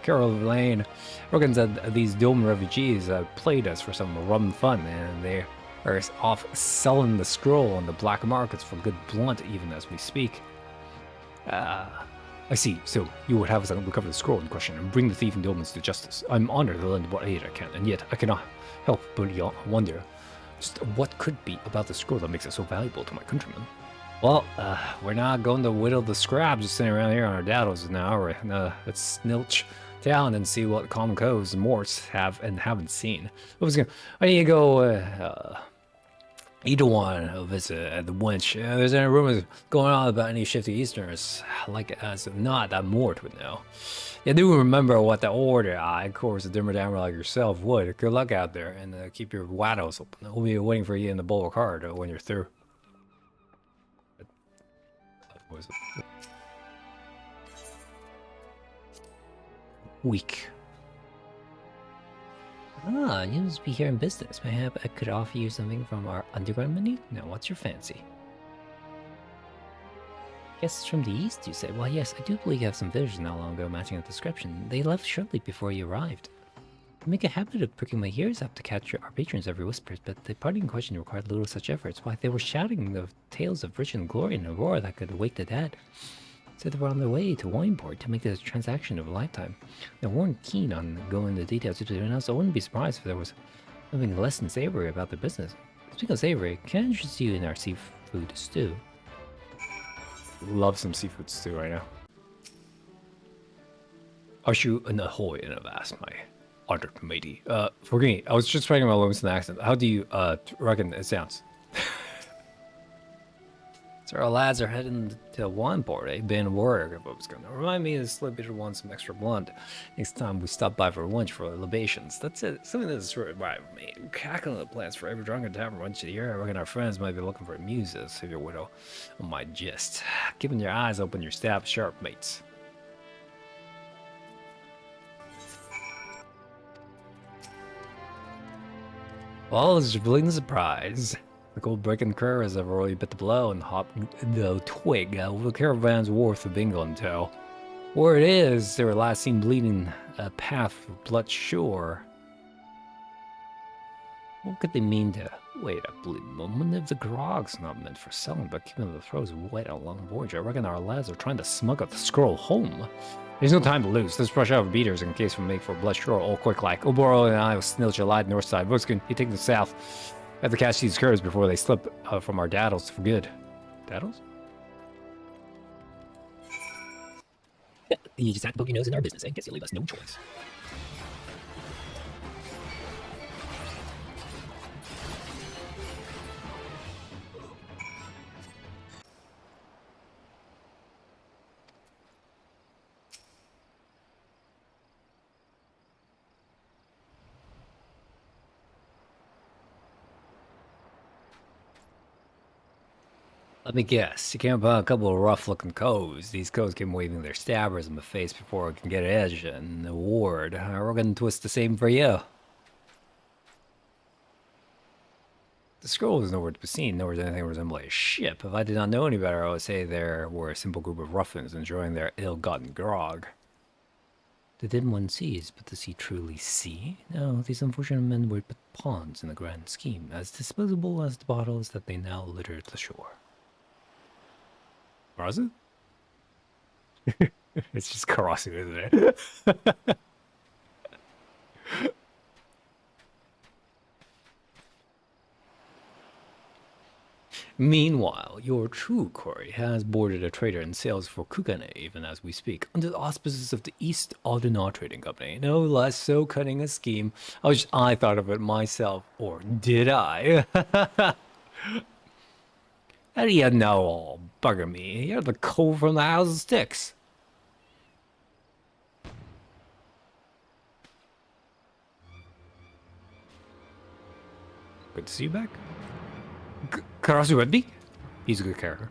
Carol Lane reckons that these Dome refugees played us for some rum fun, and they are off selling the scroll on the black markets for good blunt even as we speak. I see, so you would have us recover the scroll in question and bring the thief and Dolmens to justice. I'm honored to lend what aid I can, and yet I cannot help but wonder just what could be about the scroll that makes it so valuable to my countrymen. Well, we're not going to whittle the scraps just sitting around here on our daddles now. Let's snilch down and see what common coves and morts have and haven't seen. I need to go, Edawan visit at the wench. There's any rumors going on about any shifty Easterners. Like, as if not, that Mort would know. You do remember what the order, of course, a dimmer dammer like yourself would. Good luck out there, and keep your waddles open. We'll be waiting for you in the bowl of card when you're through. What is it? Weak. You must be here in business. Perhaps I could offer you something from our underground menu? Now, what's your fancy? Guests from the east, you said? Well, yes, I do believe you have some visitors not long ago matching the description. They left shortly before you arrived. I make a habit of pricking my ears up to catch our patrons' every whispers, but the party in question required little such efforts. Why, they were shouting the tales of riches and glory in a roar that could wake the dead. Said they were on their way to Wineport to make this transaction of a lifetime. They weren't keen on going into details to anyone else. I wouldn't be surprised if there was something less than savory about their business. Speaking of savory, can I interest you in our seafood stew? Love some seafood stew right now. Are you an ahoy in a vast, my honored matey? Forgive me, I was just trying my Wilmington accent. How do you, reckon it sounds? So our lads are heading to Wineport, eh? Been word of what was going to remind me to slip each one some extra blunt next time we stop by for lunch for libations. That's it. Something that's sort of right with me. Cackling the plans for every drunken tavern once a year. I reckon our friends might be looking for muses, if you're widow. On my gist. Keeping your eyes open, your staff sharp, mates. Well, it's a bleeding surprise. The gold breaking curves have already bit the blow and hopped the twig with the caravan's worth of bingo and tow. Where it is, they were last seen bleeding a path of blood shore. What could they mean to wait a bleed moment if the grog's not meant for selling, but keeping the throats wet on a long voyage? I reckon our lads are trying to smuggle the scroll home. There's no time to lose. Let's brush out beaters in case we make for blood shore all quick like. Oboro and I will snilch a light north side. Voskin, you take the south. I have to catch these curves before they slip from our daddles for good. Daddles? You just have to poke your nose in our business, eh? Guess you'll leave us no choice. Let me guess, you came upon a couple of rough-looking coves. These coves came waving their stabbers in the face before we can get an edge and the ward. We're gonna twist the same for you. The scroll is nowhere to be seen, nor is anything resembling a ship. If I did not know any better, I would say there were a simple group of ruffians enjoying their ill-gotten grog. The dim one sees, but does he truly see? No, these unfortunate men were but pawns in the grand scheme, as disposable as the bottles that they now litter the shore. Karasu? It's just Karasu, isn't it? Meanwhile, your true quarry has boarded a trader and sails for Kugane even as we speak, under the auspices of the East Audena Trading Company. No less so cunning a scheme. I thought of it myself, or did I? How do you know all, bugger me? You're the cove from the House of Sticks. Good to see you back. Karasu Redby? He's a good character.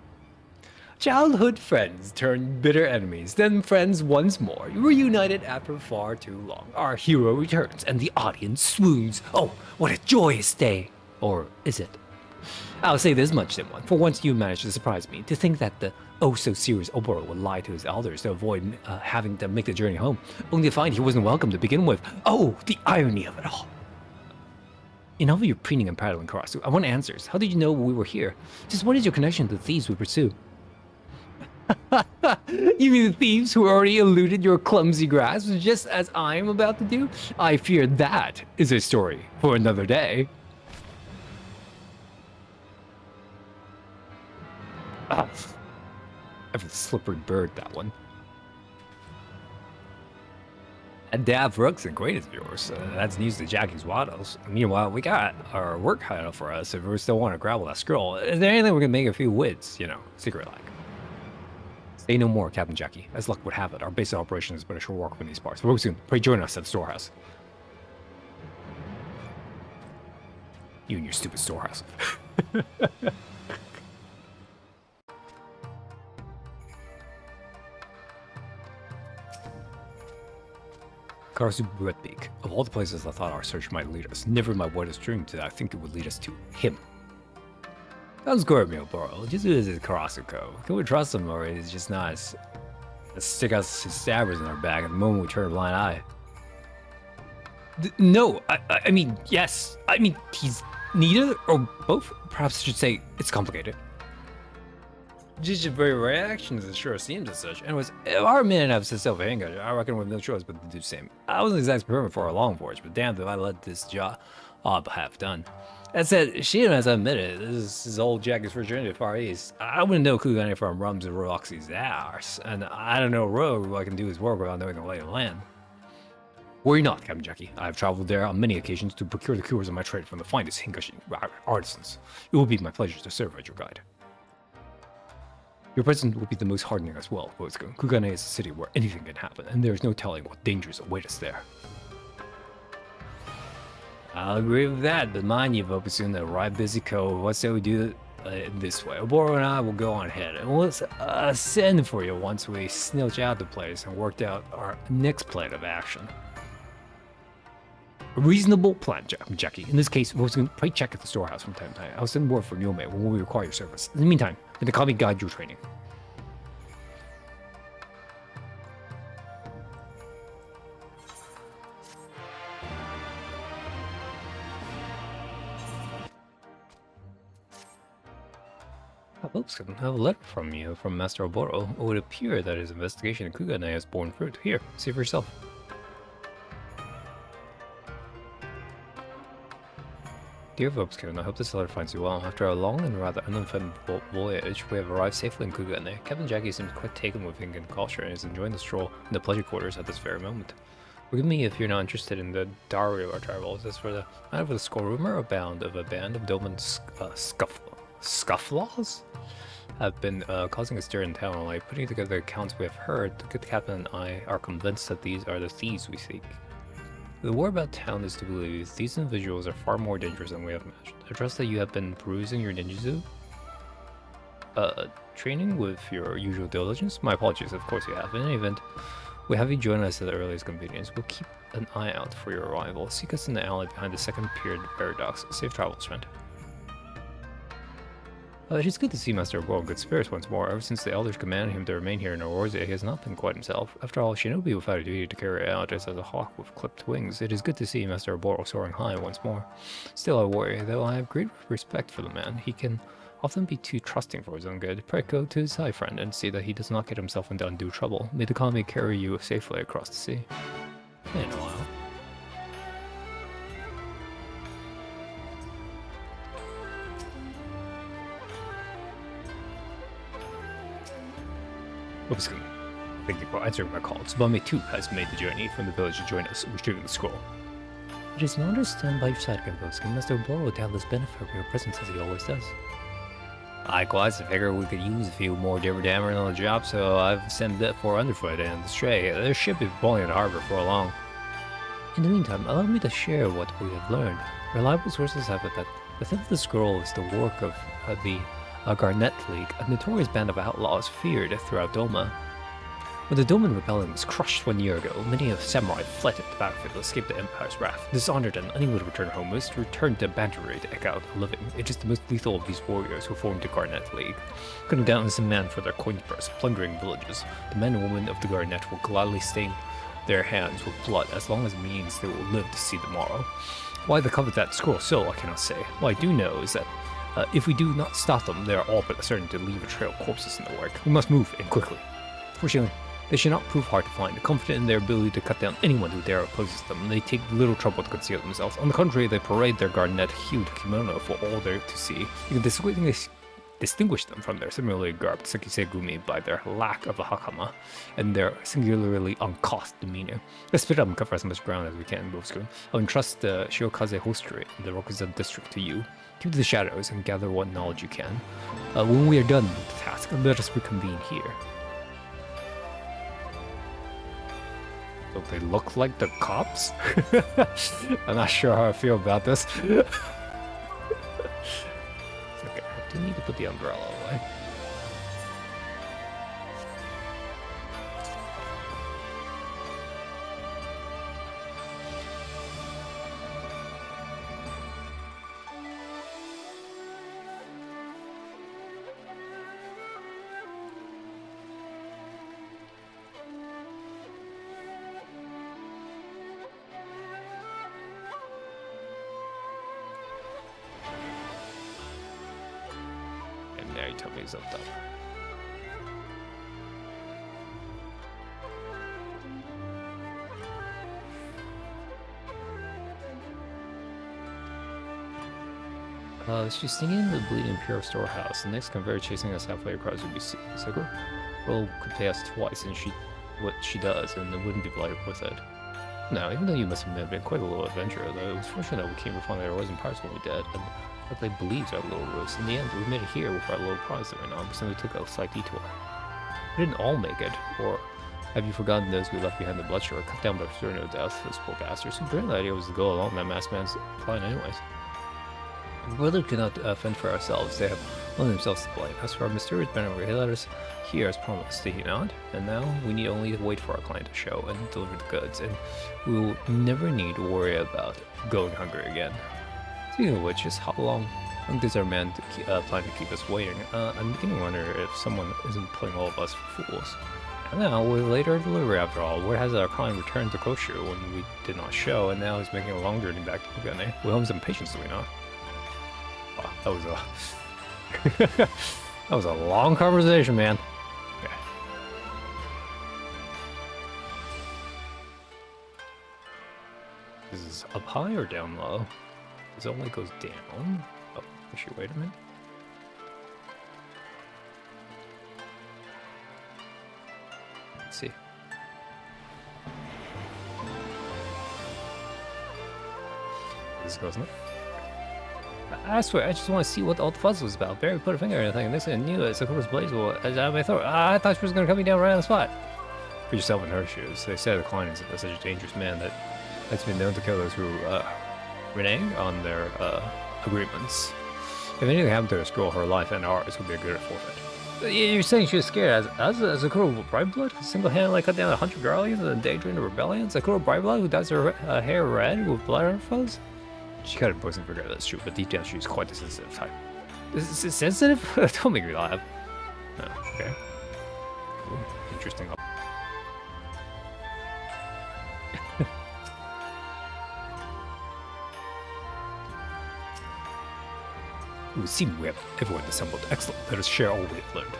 Childhood friends turned bitter enemies, then friends once more. Reunited after far too long. Our hero returns, and the audience swoons. Oh, what a joyous day! Or is it? I'll say this much, then, for once you managed to surprise me. To think that the oh-so-serious Oboro would lie to his elders to avoid having to make the journey home, only to find he wasn't welcome to begin with. Oh, the irony of it all! Enough of your preening and prattling, Karasu. I want answers. How did you know we were here? Just what is your connection to the thieves we pursue? You mean the thieves who already eluded your clumsy grasp, just as I'm about to do? I fear that is a story for another day. Ah, I've a slippery bird, that one. A dab Rooks and great as yours. That's news to Jackie's Waddles. Meanwhile, we got our work cut out for us if we still want to grapple that scroll. Is there anything we can make a few wits, you know, secret like? Say no more, Captain Jackie. As luck would have it, our base of operations has been a short walk from these parts. Very soon, pray join us at the storehouse. You and your stupid storehouse. Karasu Wetbeak. Of all the places I thought our search might lead us, never in my wildest dream did I think it would lead us to him. Sounds good, Milboro. Just as is Karasuko. Can we trust him, or is just not as stick us his stabbers in our bag at the moment we turn a blind eye? No, I mean, yes. I mean, he's neither or both. Perhaps I should say it's complicated. Just your very reactions, it sure seems as such. Anyways, if our men have set self handgun, I reckon we have no choice but to do the same. I wasn't exactly prepared for a long voyage, but damn if I let this job half done. That said, she has admitted this is old Jackie's first journey to the Far East. I wouldn't know Kugane from Rums and Roxy's ours, and I don't know Rogue who I can do his work without knowing the lay of the land. Worry not, Captain Jackie. I have traveled there on many occasions to procure the cures of my trade from the finest Hingashi artisans. It will be my pleasure to serve as your guide. Your presence will be the most hardening as well, Bozuko. Kugane is a city where anything can happen, and there is no telling what dangers await us there. I'll agree with that, but mind you, Vopusun, the right busy cove. What say we do it this way? Oboro and I will go on ahead, and we'll send for you once we snilch out the place and worked out our next plan of action. A reasonable plan, Jackie. In this case, Vopusun, pray check at the storehouse from time to time. I'll send word for Nyome when we require your service. In the meantime, the Kami guide your training. Folks can have a letter from you from Master Oboro. It would appear that his investigation in Kugane has borne fruit. Here, see for yourself. Dear Vobskin, I hope this letter finds you well. After a long and rather uneventful voyage, we have arrived safely in Kugane. Captain Jackie seems quite taken with Incan culture and is enjoying the stroll in the pleasure quarters at this very moment. Forgive me if you're not interested in the Dario travels. As for the night of the skull, rumor abound of a band of Doman scufflaws have been causing a stir in town. Like putting together the accounts we have heard, the good captain and I are convinced that these are the thieves we seek. The war about town is to believe these individuals are far more dangerous than we have imagined. I trust that you have been perusing your ninjutsu training with your usual diligence. My apologies, of course you have. In any event, we have you join us at the earliest convenience. We'll keep an eye out for your arrival. Seek us in the alley behind the second period paradox. Safe travels, friend. It is good to see Master Oboro in good spirits once more. Ever since the elders commanded him to remain here in Aurorsia, he has not been quite himself. After all, shinobi without a duty to carry out is as a hawk with clipped wings. It is good to see Master Oboro soaring high once more. Still, I worry, though I have great respect for the man. He can often be too trusting for his own good. Pray go to his side friend and see that he does not get himself into undue trouble. May the Kami carry you safely across the sea. In a while. Obiskin, thank you for answering my call. Tsubame too has made the journey from the village to join us, retrieving the scroll. It is an honor to stand by your side again, Obiskin. Master Oboro will doubtless benefit from your presence as he always does. Likewise, I figure we could use a few more Dimmer on the job, so I've sent that for Underfoot and the Stray. Their ship is patrolling in the harbor for long. In the meantime, allow me to share what we have learned. Reliable sources have it that the theft of the scroll is the work of the Garnet League, a notorious band of outlaws feared throughout Doma. When the Doman Rebellion was crushed 1 year ago, many of the samurai fled at the battlefield to escape the Empire's wrath. Dishonored and unable to return home, must return to Bantery to eke out a living. It is the most lethal of these warriors who formed the Garnet League. Cutting down innocent men for their coin purse, plundering villages. The men and women of the Garnet will gladly stain their hands with blood as long as it means they will live to see the morrow. Why they covered that scroll so, I cannot say. What I do know is that if we do not stop them, they are all but certain to leave a trail of corpses in their wake. We must move, and quickly. Fortunately, they should not prove hard to find. Confident in their ability to cut down anyone who dare opposes them, they take little trouble to conceal themselves. On the contrary, they parade their garnet-hued kimono for all there to see. You can distinguish them from their similarly garbed sekisegumi by their lack of a hakama and their singularly uncouth demeanor. Let's split up and cover as much ground as we can, Bovsku. I'll entrust the Shiokaze Hostery in the Rokuzen district to you. Keep to the shadows and gather what knowledge you can. When we are done with the task, let us reconvene here. Don't they look like the cops? I'm not sure how I feel about this. It's okay, I do need to put the umbrella away. Now you tell me he's up top. She's singing in the Bleeding Pure storehouse. The next conveyor chasing us halfway across would be Sakura. Well, could pay us twice, and what she does, and it wouldn't be blighted with it. No, even though you must have been quite a little adventurer, though, it was fortunate that we came upon the Horizon Pirates when we did, and what they believed our little ruse. In the end, we made it here with our little prize that went on, but simply took a slight detour. We didn't all make it, or have you forgotten those we left behind the bloodshed, cut down by certain death, those poor bastards? Who dreamed the idea was to go along that masked man's plan anyways? We really could not fend for ourselves. They have only themselves to blame. As for our mysterious benefactor, he let us here as promised, did he not? And now we need only to wait for our client to show and deliver the goods, and we will never need to worry about going hungry again. Speaking of which, just how long does our man plan to keep us waiting? I'm beginning to wonder if someone isn't playing all of us for fools. And now, with later delivery after all, where has our client returned to Koshu when we did not show, and now he's making a long journey back to Kugane? We owe him some patience, do we not? Wow, that was a... that was a long conversation, man. Okay. This is up high or down low? This only goes down. Oh, actually, wait a minute. Let's see. This goes up. I swear, I just want to see what all the fuss was about. Barry put a finger in anything, and next thing I knew it, Sakura's blaze was out of my throat. I thought she was going to cut me down right on the spot. Put yourself in her shoes. They said the client is such a dangerous man that has been known to kill those who renege on their agreements. If anything happened to this girl, her life and ours would be a greater forfeit. You're saying she was scared as Sakura with Brightblood, who single-handedly cut down 100 girlies in the Daydream Rebellion? Sakura Brightblood, who dyes her hair red with blood on her foes? She cut her poison figure, that's true, but deep down she's quite a sensitive type. Is it sensitive? Don't make me laugh. Oh, okay. Ooh, interesting. It would seem we have everyone assembled. Excellent. Let us share all we have learned.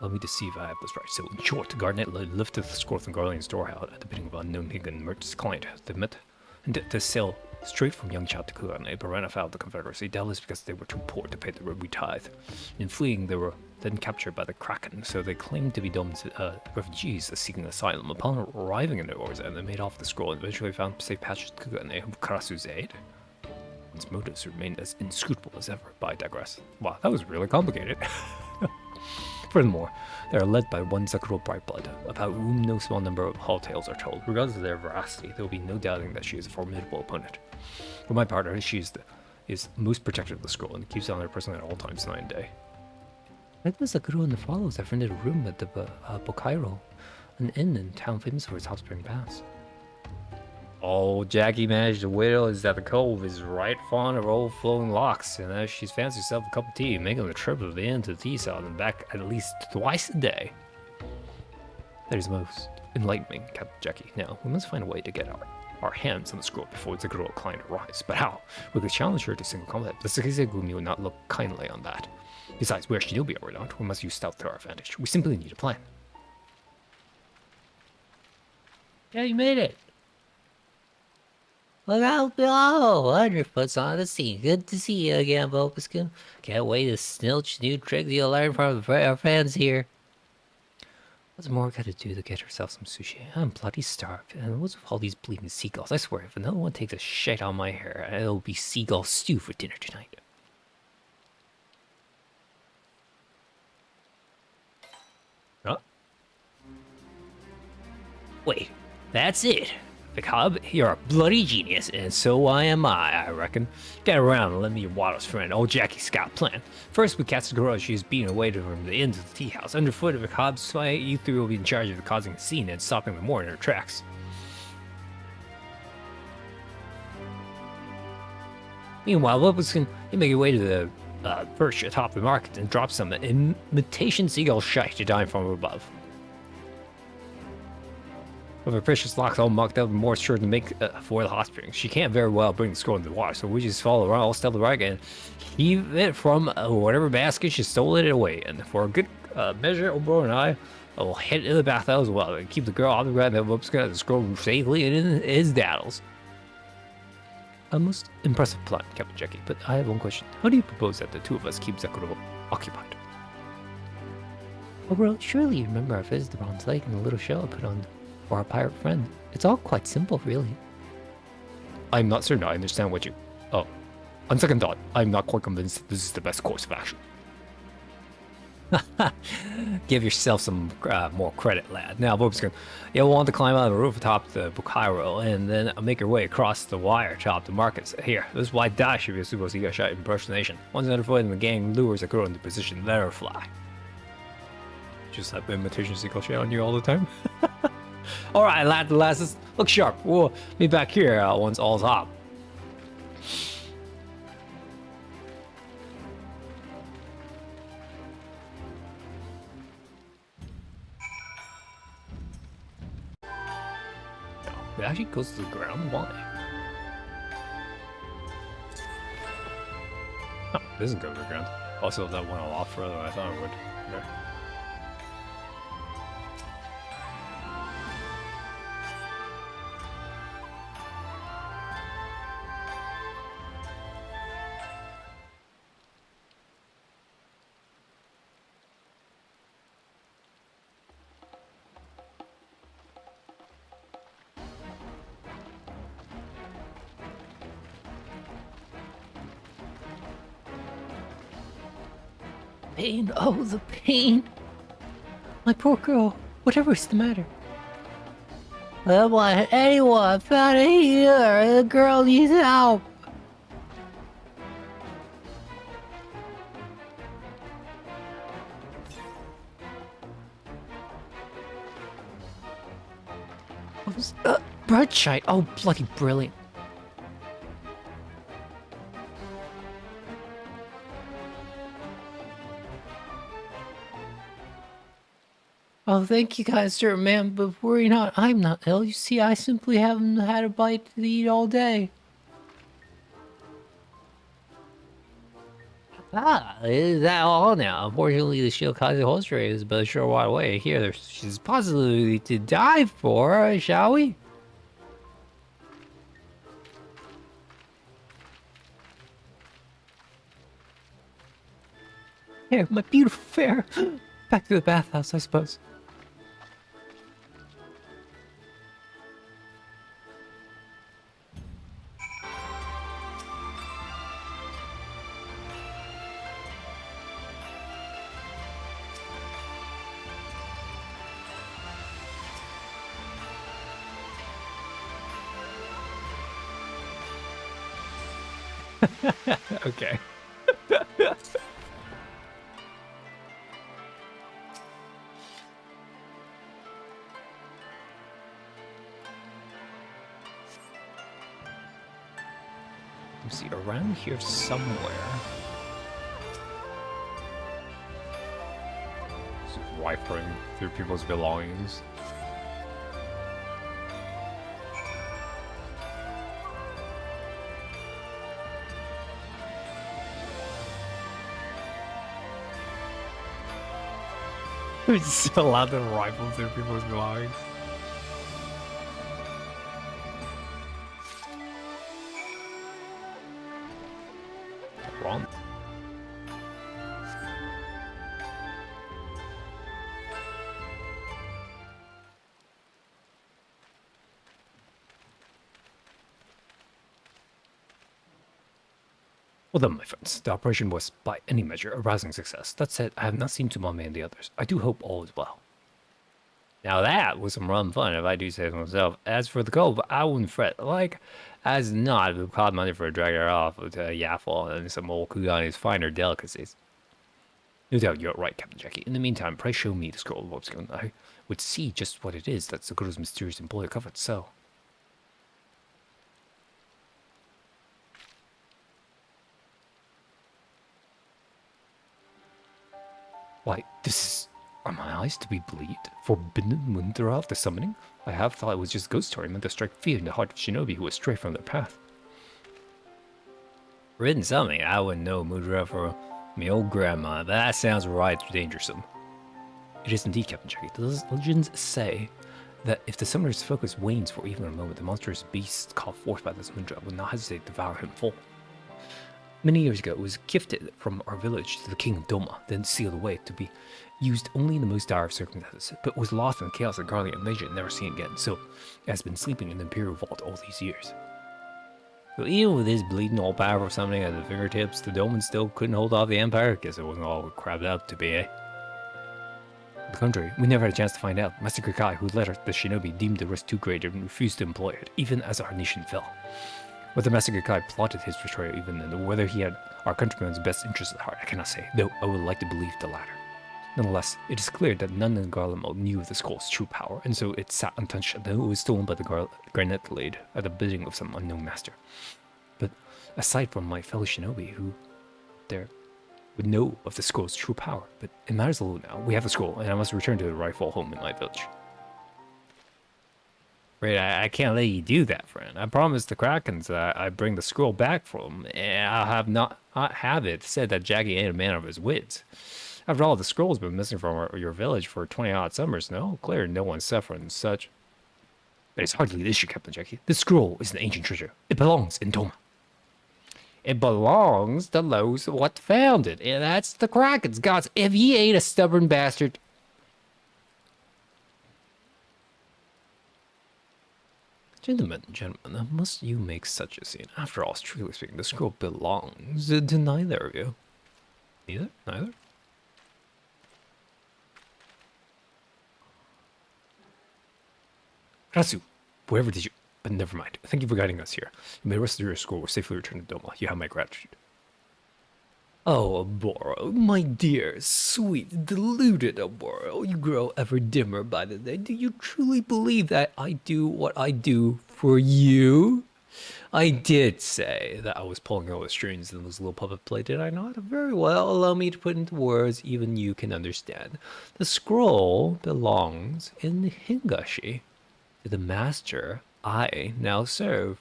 Allow me to see if I have this right. So, in short, Garnet lifted the scroll from Garland's storehouse at the bidding of unknown hidden merchant's client. They met and to sell straight from young child to Garnet, but ran afoul of the Confederacy, doubtless because they were too poor to pay the ruby tithe. In fleeing, they were then captured by the Kraken, so they claimed to be refugees seeking asylum. Upon arriving in their Orza, they made off the scroll and eventually found safe passage to Garnet with Karasu's aid. One's motives remained as inscrutable as ever, but I digress. Wow, that was really complicated. Furthermore, they are led by one Zakuro Brightblood, about whom no small number of Hall tales are told. Regardless of their veracity, there will be no doubting that she is a formidable opponent. For my part, she is most protective of the scroll and keeps it on her person at all times, night and day. Like the Zakuro and the Follows have rented a room at the Bokairo, an inn in town famous for its hot spring baths. All Jackie managed to whittle is that the cove is right fond of old flowing locks, and as she's fancies herself a cup of tea, making the trip of the inn to the tea salon and back at least twice a day. That is most enlightening, Captain Jackie. Now, we must find a way to get our hands on the scroll before the girl client arrives. But how? We could challenge her to single combat. The Sekizegumi will not look kindly on that. Besides, where she'll be or not, we must use stealth to our advantage. We simply need a plan. Yeah, you made it. Look out below! Underfoot's on the scene. Good to see you again, Bulbaskin. Can't wait to snilch new tricks you'll learn from our friends here. What's more gotta do to get herself some sushi? I'm bloody starved. And what's with all these bleeding seagulls? I swear, if another one takes a shit on my hair, it'll be seagull stew for dinner tonight. Huh? Wait, that's it. Vicab, you're a bloody genius, and so am I reckon. Get around and lend me your Watto's friend, old Jackie Scott plan. First, we catch the girl as she's being away from the inn to the tea house. Underfoot of Vicab's fight, you three will be in charge of causing a scene and stopping the more in her tracks. Meanwhile, Lopuskin, you make your way to the perch atop the market and drop some imitation seagull shite to dine from above. With her precious locks all mucked up and more sure to make for the hot springs, she can't very well bring the scroll into the water, so we just follow around all stealth right and heave it from whatever basket she stole it away. And for a good measure, Obro and I will head in the bathtub as well and keep the girl on the ground and Lopuskin the scroll safely in his daddles. A most impressive plan, Captain Jackie, but I have one question. How do you propose that the two of us keep Zakuro occupied? Oh, bro, surely you remember our visit to Bronze Lake and the little show I put on for our pirate friend. It's all quite simple, really. I'm not certain I understand what you... Oh. On second thought, I'm not quite convinced that this is the best course of action. Give yourself some more credit, lad. Now, Boobskin, you'll want to climb out of the roof atop the Bukairo and then make your way across the wire top the markets. Here, this white dash should be a super seagull shot impersonation. Once underfoot and the gang lures a girl into position, let her fly. Just have imitation seagull shot on you all the time? Alright, lad, the lasses, look sharp. We'll be back here once all's up. It actually goes to the ground? Why? Oh, it doesn't go to the ground. Also, that went a lot further than I thought it would. Okay. Pain, oh, the pain. My poor girl, whatever is the matter? I don't want anyone found it here. The girl needs help. Birdshite. Oh, bloody brilliant. Oh, thank you guys, sir, ma'am, but worry not, I'm not ill. You see, I simply haven't had a bite to eat all day. Ah, is that all now? Unfortunately, the shield causing horse race is but a short while away. Here, there's possibility to die for, shall we? Here, my beautiful fair. Back to the bathhouse, I suppose. Okay. Let's see, around here somewhere. Just rifling through people's belongings. We're just allowed to rifle through people's belongings. Wrong. Well done, my friends. The operation was, by any measure, a rousing success. That said, I have not seen Tumame and the others. I do hope all is well. Now that was some rum fun, if I do say so myself. As for the gold, I wouldn't fret. Like, as not, we've caught money for a dragger off with Yaffle and some old Kugani's finer delicacies. No doubt you're right, Captain Jackie. In the meantime, pray show me the scroll of Obscure. I would see just what it is that Sakura's mysterious employer covered, so... Why, this is... Are my eyes to be believed? Forbidden moon throughout the summoning? I have thought it was just ghost story meant to strike fear in the heart of shinobi who astray from their path. Written something, I wouldn't know Mudra for me old grandma, but that sounds right dangersome. It is indeed, Captain Jackie. The legends say that if the summoner's focus wanes for even a moment, the monstrous beast called forth by this Mudra will not hesitate to devour him full. Many years ago, it was gifted from our village to the king of Doma, then sealed away to be used only in the most dire of circumstances, but was lost in the chaos of Garlic and Mage and never seen again, so it has been sleeping in the Imperial Vault all these years. So even with his bleeding all-powerful summoning at the fingertips, the Doman still couldn't hold off the Empire. Guess it wasn't all it crabbed out to be, eh? On the contrary, we never had a chance to find out. Master Kukai, who led the shinobi, deemed the risk too great and refused to employ it, even as our nation fell. Whether Master Kukai plotted his betrayal even then, or whether he had our countrymen's best interests at heart, I cannot say, though I would like to believe the latter. Nonetheless, it is clear that none in Garlemald knew of the scroll's true power, and so it sat untouched until it was stolen by the Garnet Lade at the bidding of some unknown master. But aside from my fellow shinobi, who there would know of the scroll's true power, but it matters a little now. We have the scroll, and I must return to the rightful home in my village. Right, I can't let you do that, friend. I promised the Krakens that I'd bring the scroll back for them, and I'll not have it said that Jackie ain't a man of his wits. After all, the scroll's been missing from your village for 20-odd summers, no? Clear no one's suffering and such. But it's hardly the issue, Captain Jackie. This scroll is an ancient treasure. It belongs in Doma. It belongs to those what found it, and that's the Krakens. Gods, if ye ain't a stubborn bastard... Gentlemen, must you make such a scene? After all, strictly speaking, the scroll belongs to neither of you. Neither? Neither? Rasu, wherever did you... But never mind. Thank you for guiding us here. You may rest of your scroll or safely return to Doma. You have my gratitude. Oh, Oboro, my dear, sweet, deluded Oboro, you grow ever dimmer by the day. Do you truly believe that I do what I do for you? I did say that I was pulling all the strings in this little puppet play, did I not? Very well, allow me to put into words even you can understand. The scroll belongs in Hingashi to the master I now serve.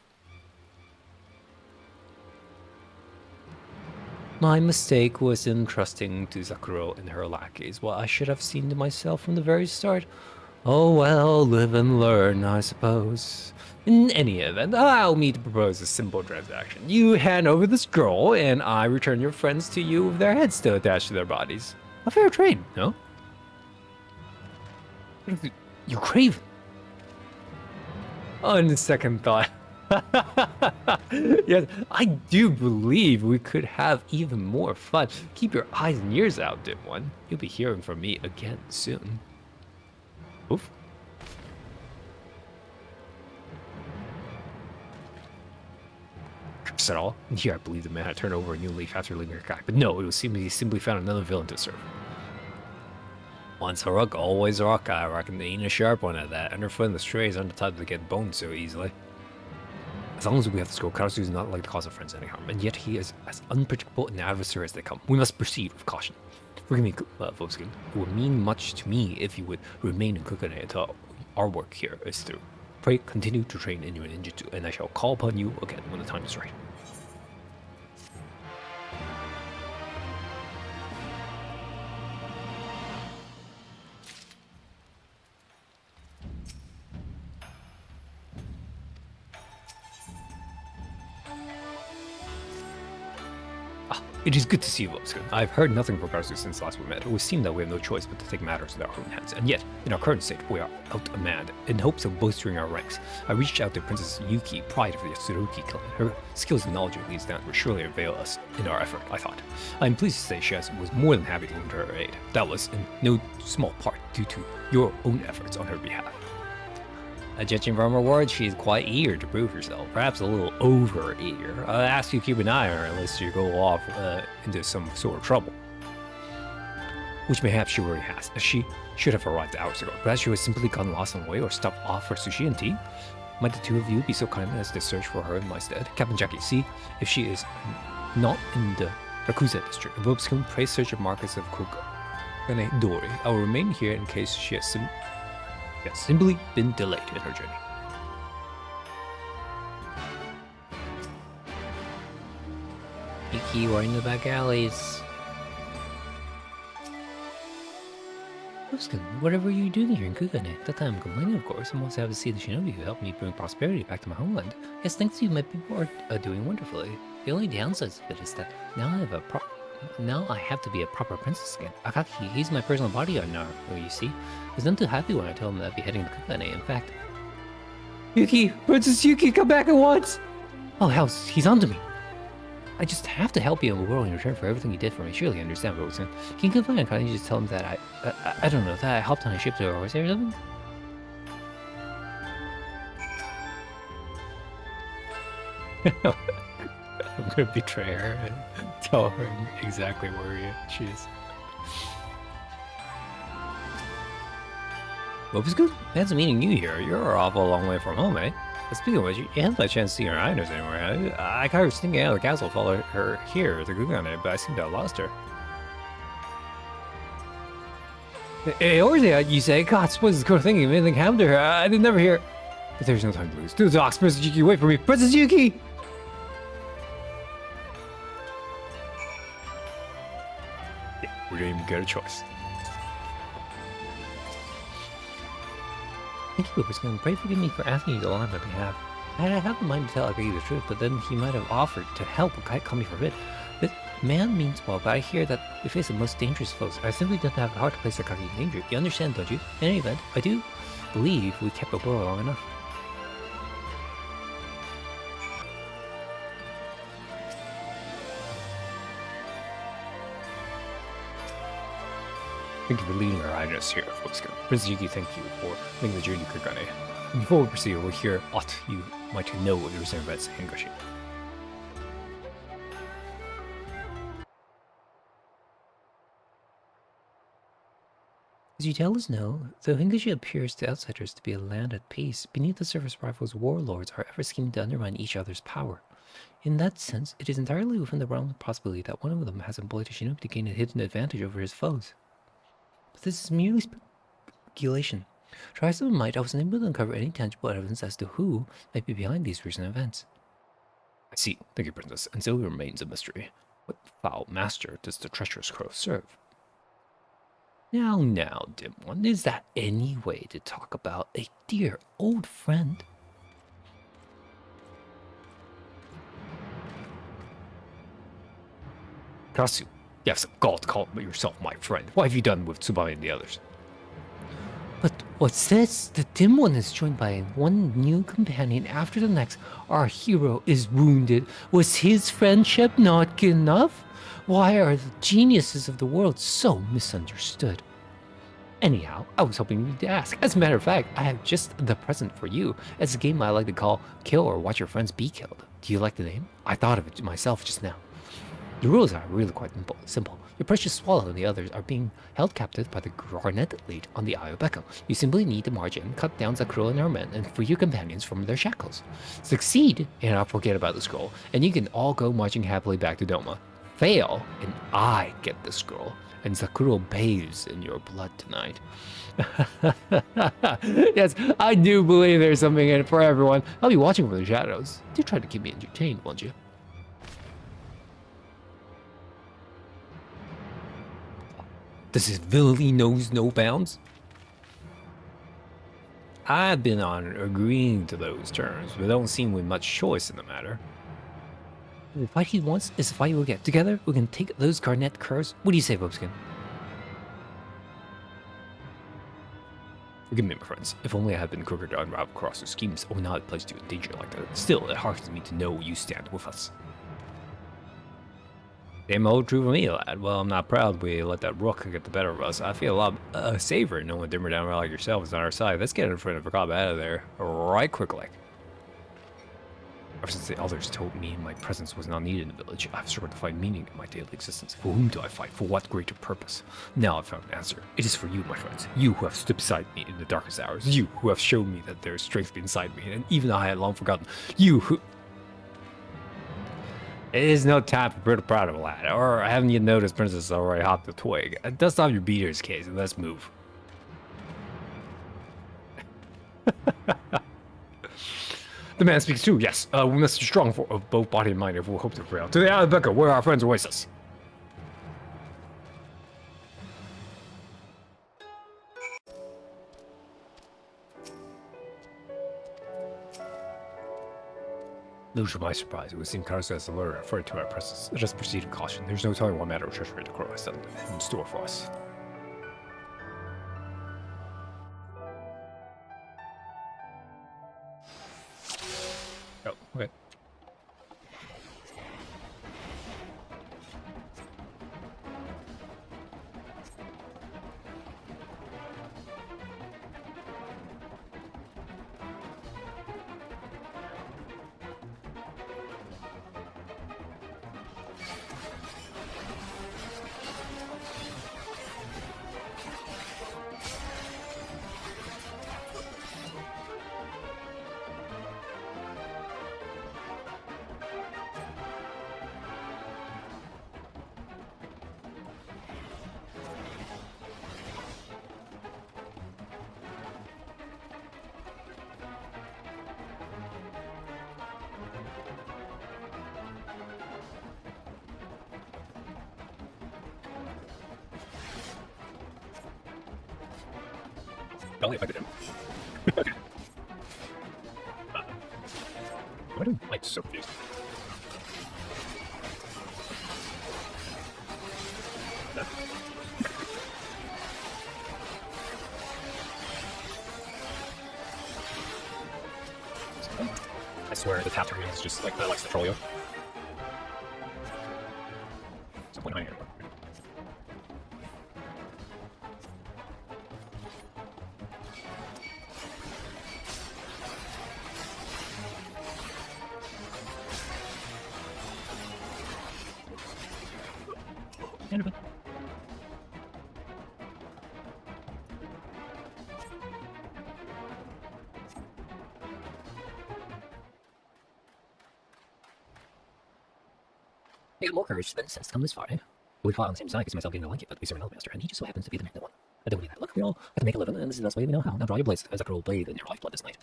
My mistake was in trusting to Zakuro and her lackeys, what I should have seen to myself from the very start. Oh well, live and learn, I suppose. In any event, allow me to propose a simple transaction. You hand over the scroll, and I return your friends to you with their heads still attached to their bodies. A fair trade, no? You're craven. On second thought. Yes, I do believe we could have even more fun. Keep your eyes and ears out, dim one. You'll be hearing from me again soon. Oof. Curse it all. Here, I believe the man had turned over a new leaf after leaving her guy. But no, it was he simply found another villain to serve. Once a rook, always a rock. I reckon they ain't a sharp one at that. Underfoot and the strays aren't the type to get boned so easily. As long as we have the scroll, Karasu is not like to cause our friends any harm, and yet he is as unpredictable an adversary as they come. We must proceed with caution. Forgive me, Vobskin. It would mean much to me if you would remain in Kukane until our work here is through. Pray continue to train in your ninjutsu, and I shall call upon you again when the time is right. It is good to see you, Vobskin. I've heard nothing from Karasu since last we met. It would seem that we have no choice but to take matters in our own hands, and yet, in our current state, we are outmanned. In hopes of bolstering our ranks, I reached out to Princess Yuki, pride of the Tsurugi clan. Her skills and knowledge of these lands would surely avail us in our effort, I thought. I am pleased to say she was more than happy to lend her aid. That was, in no small part, due to your own efforts on her behalf. Judging from her words, she is quite eager to prove herself, perhaps a little over-eager. I'll ask you to keep an eye on her unless you go off into some sort of trouble. Which mayhaps she already has, as she should have arrived hours ago. Perhaps she has simply gotten lost on the way or stopped off for sushi and tea. Might the two of you be so kind as to search for her in my stead? Captain Jackie, see if she is not in the Rakuza district. Vobskin, pray search of markets of Kokane Dori. I will remain here in case she has simply been delayed in her journey. Yuki, we're in the back alleys. Vobskin, whatever are you doing here in Kugane? That time I'm complaining, of course. I'm most happy to see the shinobi who helped me bring prosperity back to my homeland. Yes, thanks to you, my people are doing wonderfully. The only downside of it is that now I have to be a proper princess again. Akaki, he's my personal bodyguard now, you see. He's none too happy when I told him that I'd be heading to Kukane. In fact... Yuki! Princess Yuki, come back at once! Oh, hell, he's onto me. I just have to help you in the world in return for everything you did for me. Surely you understand, Vobskin. Can you confide and can you just tell him that I don't know, that I helped on a ship to Orsay or something? I'm gonna betray her and tell her exactly where she is. Vobskin, fancy meeting you here. You're off a long way from home, eh? But speaking of which, you haven't had a chance to see her items anywhere. I caught her sneaking out of the castle, followed her here to Kugane, but I seem to have lost her. Hey, Orsay, you say? God, suppose it's cool thinking if anything happened to her. I did never hear... But there's no time to lose. To the docks, Princess Yuki, wait for me. Princess Yuki! We don't even get a choice. Thank you, Vobskin. Pray forgive me for asking you to lie on my behalf. I had half a mind to tell Akagi the truth, but then he might have offered to help but call me for it. This man means well, but I hear that we face the most dangerous foes. I simply don't have the heart to place Akagi in danger. You understand, don't you? In any event, I do believe we kept Oboro long enough. Thank you for leading our highness here, Vobskin. Princess Yuki, thank you for making the journey to Kugane. Before we proceed, we'll hear aught you might know of the recent events in Hingashi. As you tell us now, though Hingashi appears to outsiders to be a land at peace, beneath the surface rivals warlords are ever scheming to undermine each other's power. In that sense, it is entirely within the realm of possibility that one of them has employed a shinobi to gain a hidden advantage over his foes. But this is merely speculation. Try as I might, I was unable to uncover any tangible evidence as to who might be behind these recent events. I see. Thank you, Princess. And so it remains a mystery. What foul master does the treacherous crow serve? Now, dim one, is that any way to talk about a dear old friend? Karasu, you have some gall to call yourself my friend. What have you done with Tsubame and the others? But what's this? The dim one is joined by one new companion after the next. Our hero is wounded. Was his friendship not good enough? Why are the geniuses of the world so misunderstood? Anyhow, I was hoping you'd ask. As a matter of fact, I have just the present for you. It's a game I like to call Kill or Watch Your Friends Be Killed. Do you like the name? I thought of it myself just now. The rules are really quite simple. Your precious Swallow and the others are being held captive by the Garnet Elite on the Eye of Becca. You simply need to march in, cut down Zakuro and her men, and free your companions from their shackles. Succeed, and I'll forget about the scroll, and you can all go marching happily back to Doma. Fail, and I get the scroll, and Zakuro bathes in your blood tonight. Yes, I do believe there's something in it for everyone. I'll be watching from the shadows. Do try to keep me entertained, won't you? Does his villainy knows no bounds? I've been on agreeing to those terms, but don't seem with much choice in the matter. The fight he wants is the fight we'll get. Together, we can take those Garnet curs. What do you say, Bobskin? Forgive me, my friends. If only I had been quicker to unravel Karasu's schemes, I would not have placed you in danger like that. Still, it heartens me to know you stand with us. Same old true for me, lad. Well, I'm not proud we let that rook get the better of us. I feel a lot safer knowing a dimmer down like yourself is on our side. Let's get in front of a cop out of there right quick like. Ever since the elders told me my presence was not needed in the village, I've struggled to find meaning in my daily existence. For whom do I fight? For what greater purpose? Now I've found an answer. It is for you, my friends. You who have stood beside me in the darkest hours. You who have shown me that there is strength inside me, and even I had long forgotten. You who... It is no time for brittle proud of a lad. Or haven't you noticed Princess already hopped the twig? Dust off your beater's case and let's move. The man speaks true, yes. We must be strong of both body and mind if we hope to prevail. To the Eye of Becca, where our friends await us. No to my surprise, it would seem Karasu has alerted and referred to our presence. Let us proceed with caution. There's no telling what matter of treachery the crow has done in store for us. Oh, okay. Only if I did him. Okay. Why do lights so confused? I swear the tap is just like that likes to troll you. Some point behind here. got more courage than sense to come this far, eh? We fought on the same side because myself didn't like it, but we serve another master, and he just so happens to be the magnet one. I don't need that. Look, we all have to make a living, and this is the best way we know how. Now draw your blades as a cruel blade in your lifeblood this night.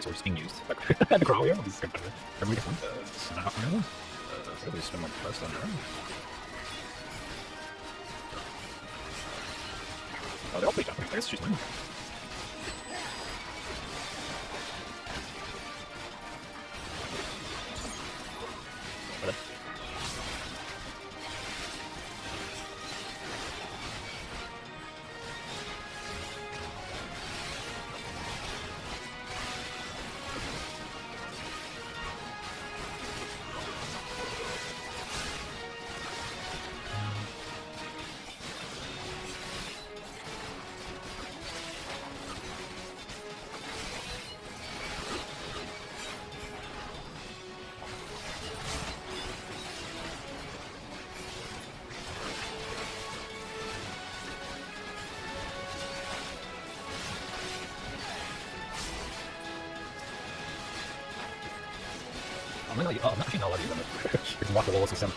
So we're just being used. The crawl here, this is good. Every different. This is not for anyone. So we spend my first on her. Oh, they're all pretty tough. I guess she's mine. I'm not actually not allowed to use them. You can walk the walls with them.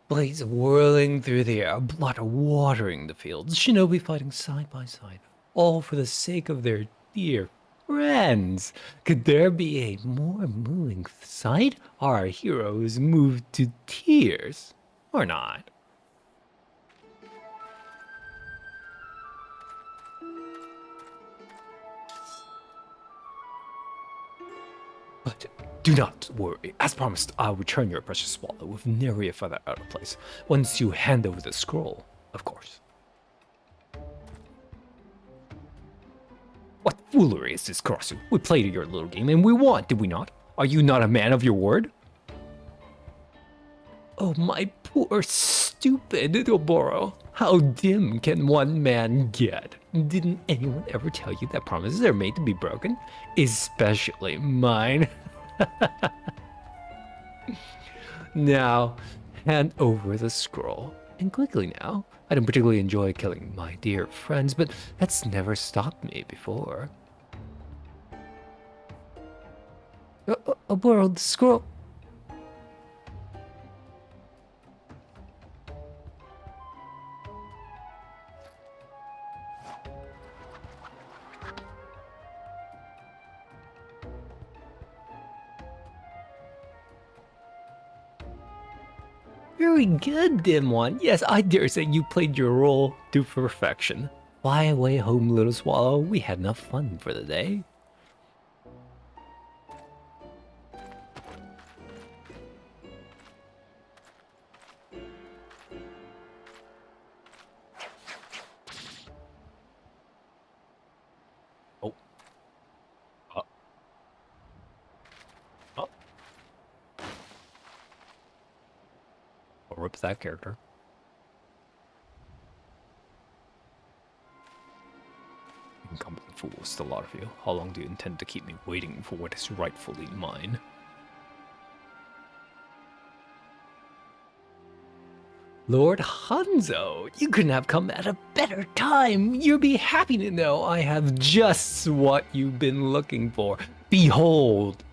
Blades whirling through the air, blood watering the fields, shinobi fighting side by side, all for the sake of their dear friends. Could there be a more moving sight? Our hero is moved to tears, or not? But do not worry. As promised, I'll return your precious swallow with nary a feather out of place. Once you hand over the scroll, of course. What foolery is this, Karasu? We played your little game and we won, did we not? Are you not a man of your word? Oh, my poor stupid Oboro. How dim can one man get? Didn't anyone ever tell you that promises are made to be broken? Especially mine. Now, hand over the scroll. And quickly now. I don't particularly enjoy killing my dear friends, but that's never stopped me before. Oboro, the scroll. Very good, dim one. Yes, I dare say you played your role to perfection. Fly away home, little swallow. We had enough fun for the day. Oh. Oh. I'll rip that character. Incompetent fools, the lot of you. How long do you intend to keep me waiting for what is rightfully mine? Lord Hanzo, you couldn't have come at a better time. You'll be happy to know I have just what you've been looking for. Behold!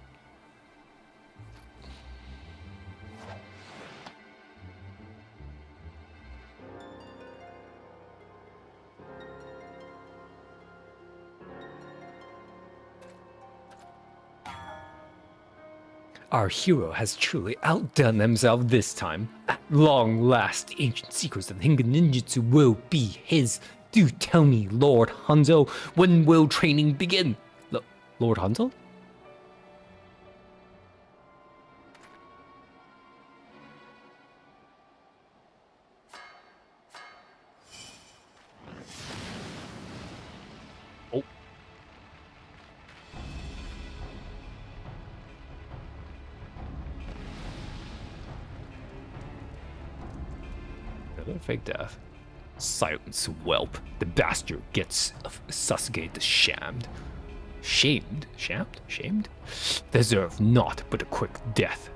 Our hero has truly outdone himself this time. At long last, the ancient secrets of Hinga Ninjutsu will be his. Do tell me, Lord Hanzo, when will training begin? Lord Hanzo? fake death. Silence, whelp. The bastard gets Sasuke the shamed. Shamed? Shamed? Shamed? Deserve naught but a quick death.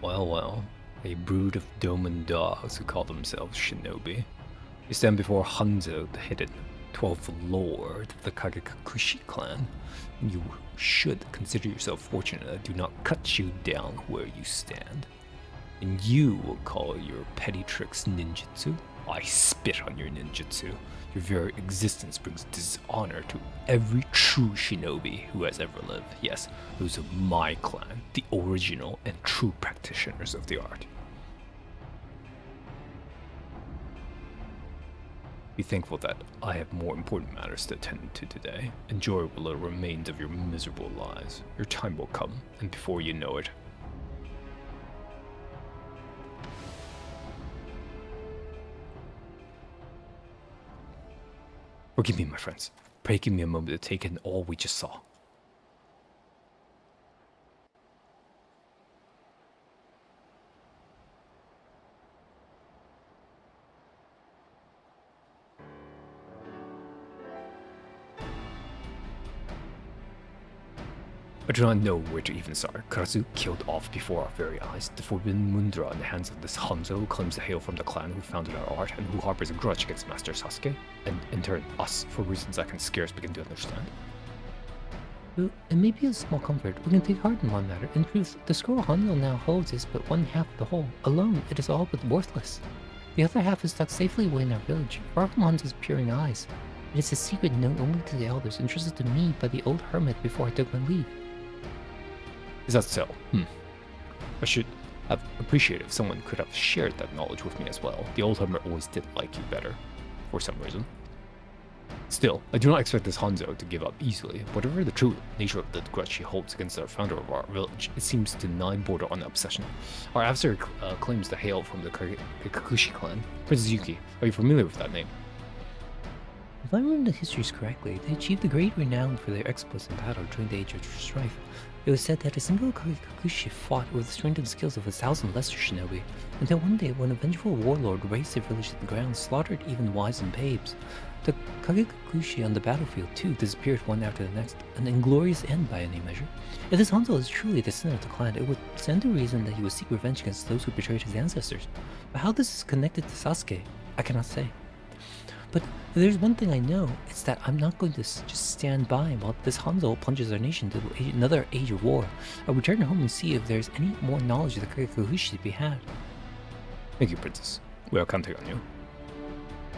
Well, well. A brood of domen dogs who call themselves shinobi. You stand before Hanzo the Hidden, 12th Lord of the Kagekakushi clan, and you should consider yourself fortunate I do not cut you down where you stand. And you will call your petty tricks ninjutsu? I spit on your ninjutsu. Your very existence brings dishonor to every true shinobi who has ever lived. Yes, those of my clan, the original and true practitioners of the art. Be thankful that I have more important matters to attend to today. Enjoy what little remains of your miserable lives. Your time will come, and before you know it, forgive me, my friends. Pray give me a moment to take in all we just saw. I do not know where to even start. Karasu killed off before our very eyes. The forbidden Mundra in the hands of this Hanzo who claims to hail from the clan who founded our art and who harbors a grudge against Master Sasuke, and in turn us, for reasons I can scarce begin to understand. Well, it may be a small comfort. We can take heart in one matter. In truth, the scroll Hanzo now holds is but one half of the whole. Alone, it is all but worthless. The other half is stuck safely away in our village, far from Hanzo's peering eyes. It is a secret known only to the elders, entrusted to me by the old hermit before I took my leave. Is that so? I should have appreciated if someone could have shared that knowledge with me as well. The old hermit always did like you better, for some reason. Still, I do not expect this Hanzo to give up easily. Whatever the true nature of the grudge he holds against the founder of our village, it seems to nigh border on obsession. Our adversary claims to hail from the Kakakushi clan. Princess Yuki, are you familiar with that name? If I remember the histories correctly, they achieved a great renown for their exploits in battle during the Age of Strife. It was said that a single Kagekakushi fought with the strength and skills of 1,000 lesser shinobi, until one day when a vengeful warlord razed their village to the ground, slaughtered even wives and babes. The Kagekakushi on the battlefield too disappeared one after the next, an inglorious end by any measure. If this Hanzo is truly the sin of the clan, it would stand to reason that he would seek revenge against those who betrayed his ancestors. But how this is connected to Sasuke, I cannot say. But there's one thing I know, it's that I'm not going to just stand by while this Hanzo plunges our nation to another age of war. I'll return home and see if there's any more knowledge of the Kagekakushi to be had. Thank you, Princess. We are counting on you.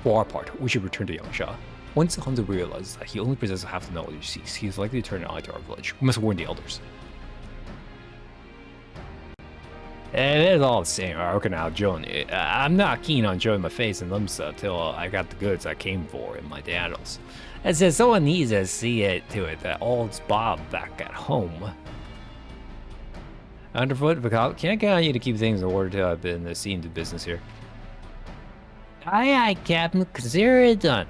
For our part, we should return to Yangsha. Once Hanzo realizes that he only possesses half the knowledge he seeks, he is likely to turn an eye to our village. We must warn the elders. It is all the same. Okay, now, Johnny. I'm not keen on showing my face in Limsa till I got the goods I came for in my daddles. And since someone needs to see it to it that all's Bob back at home. Underfoot, can't count on you to keep things in order till I've been seen to business here. Aye, Captain. Consider it done.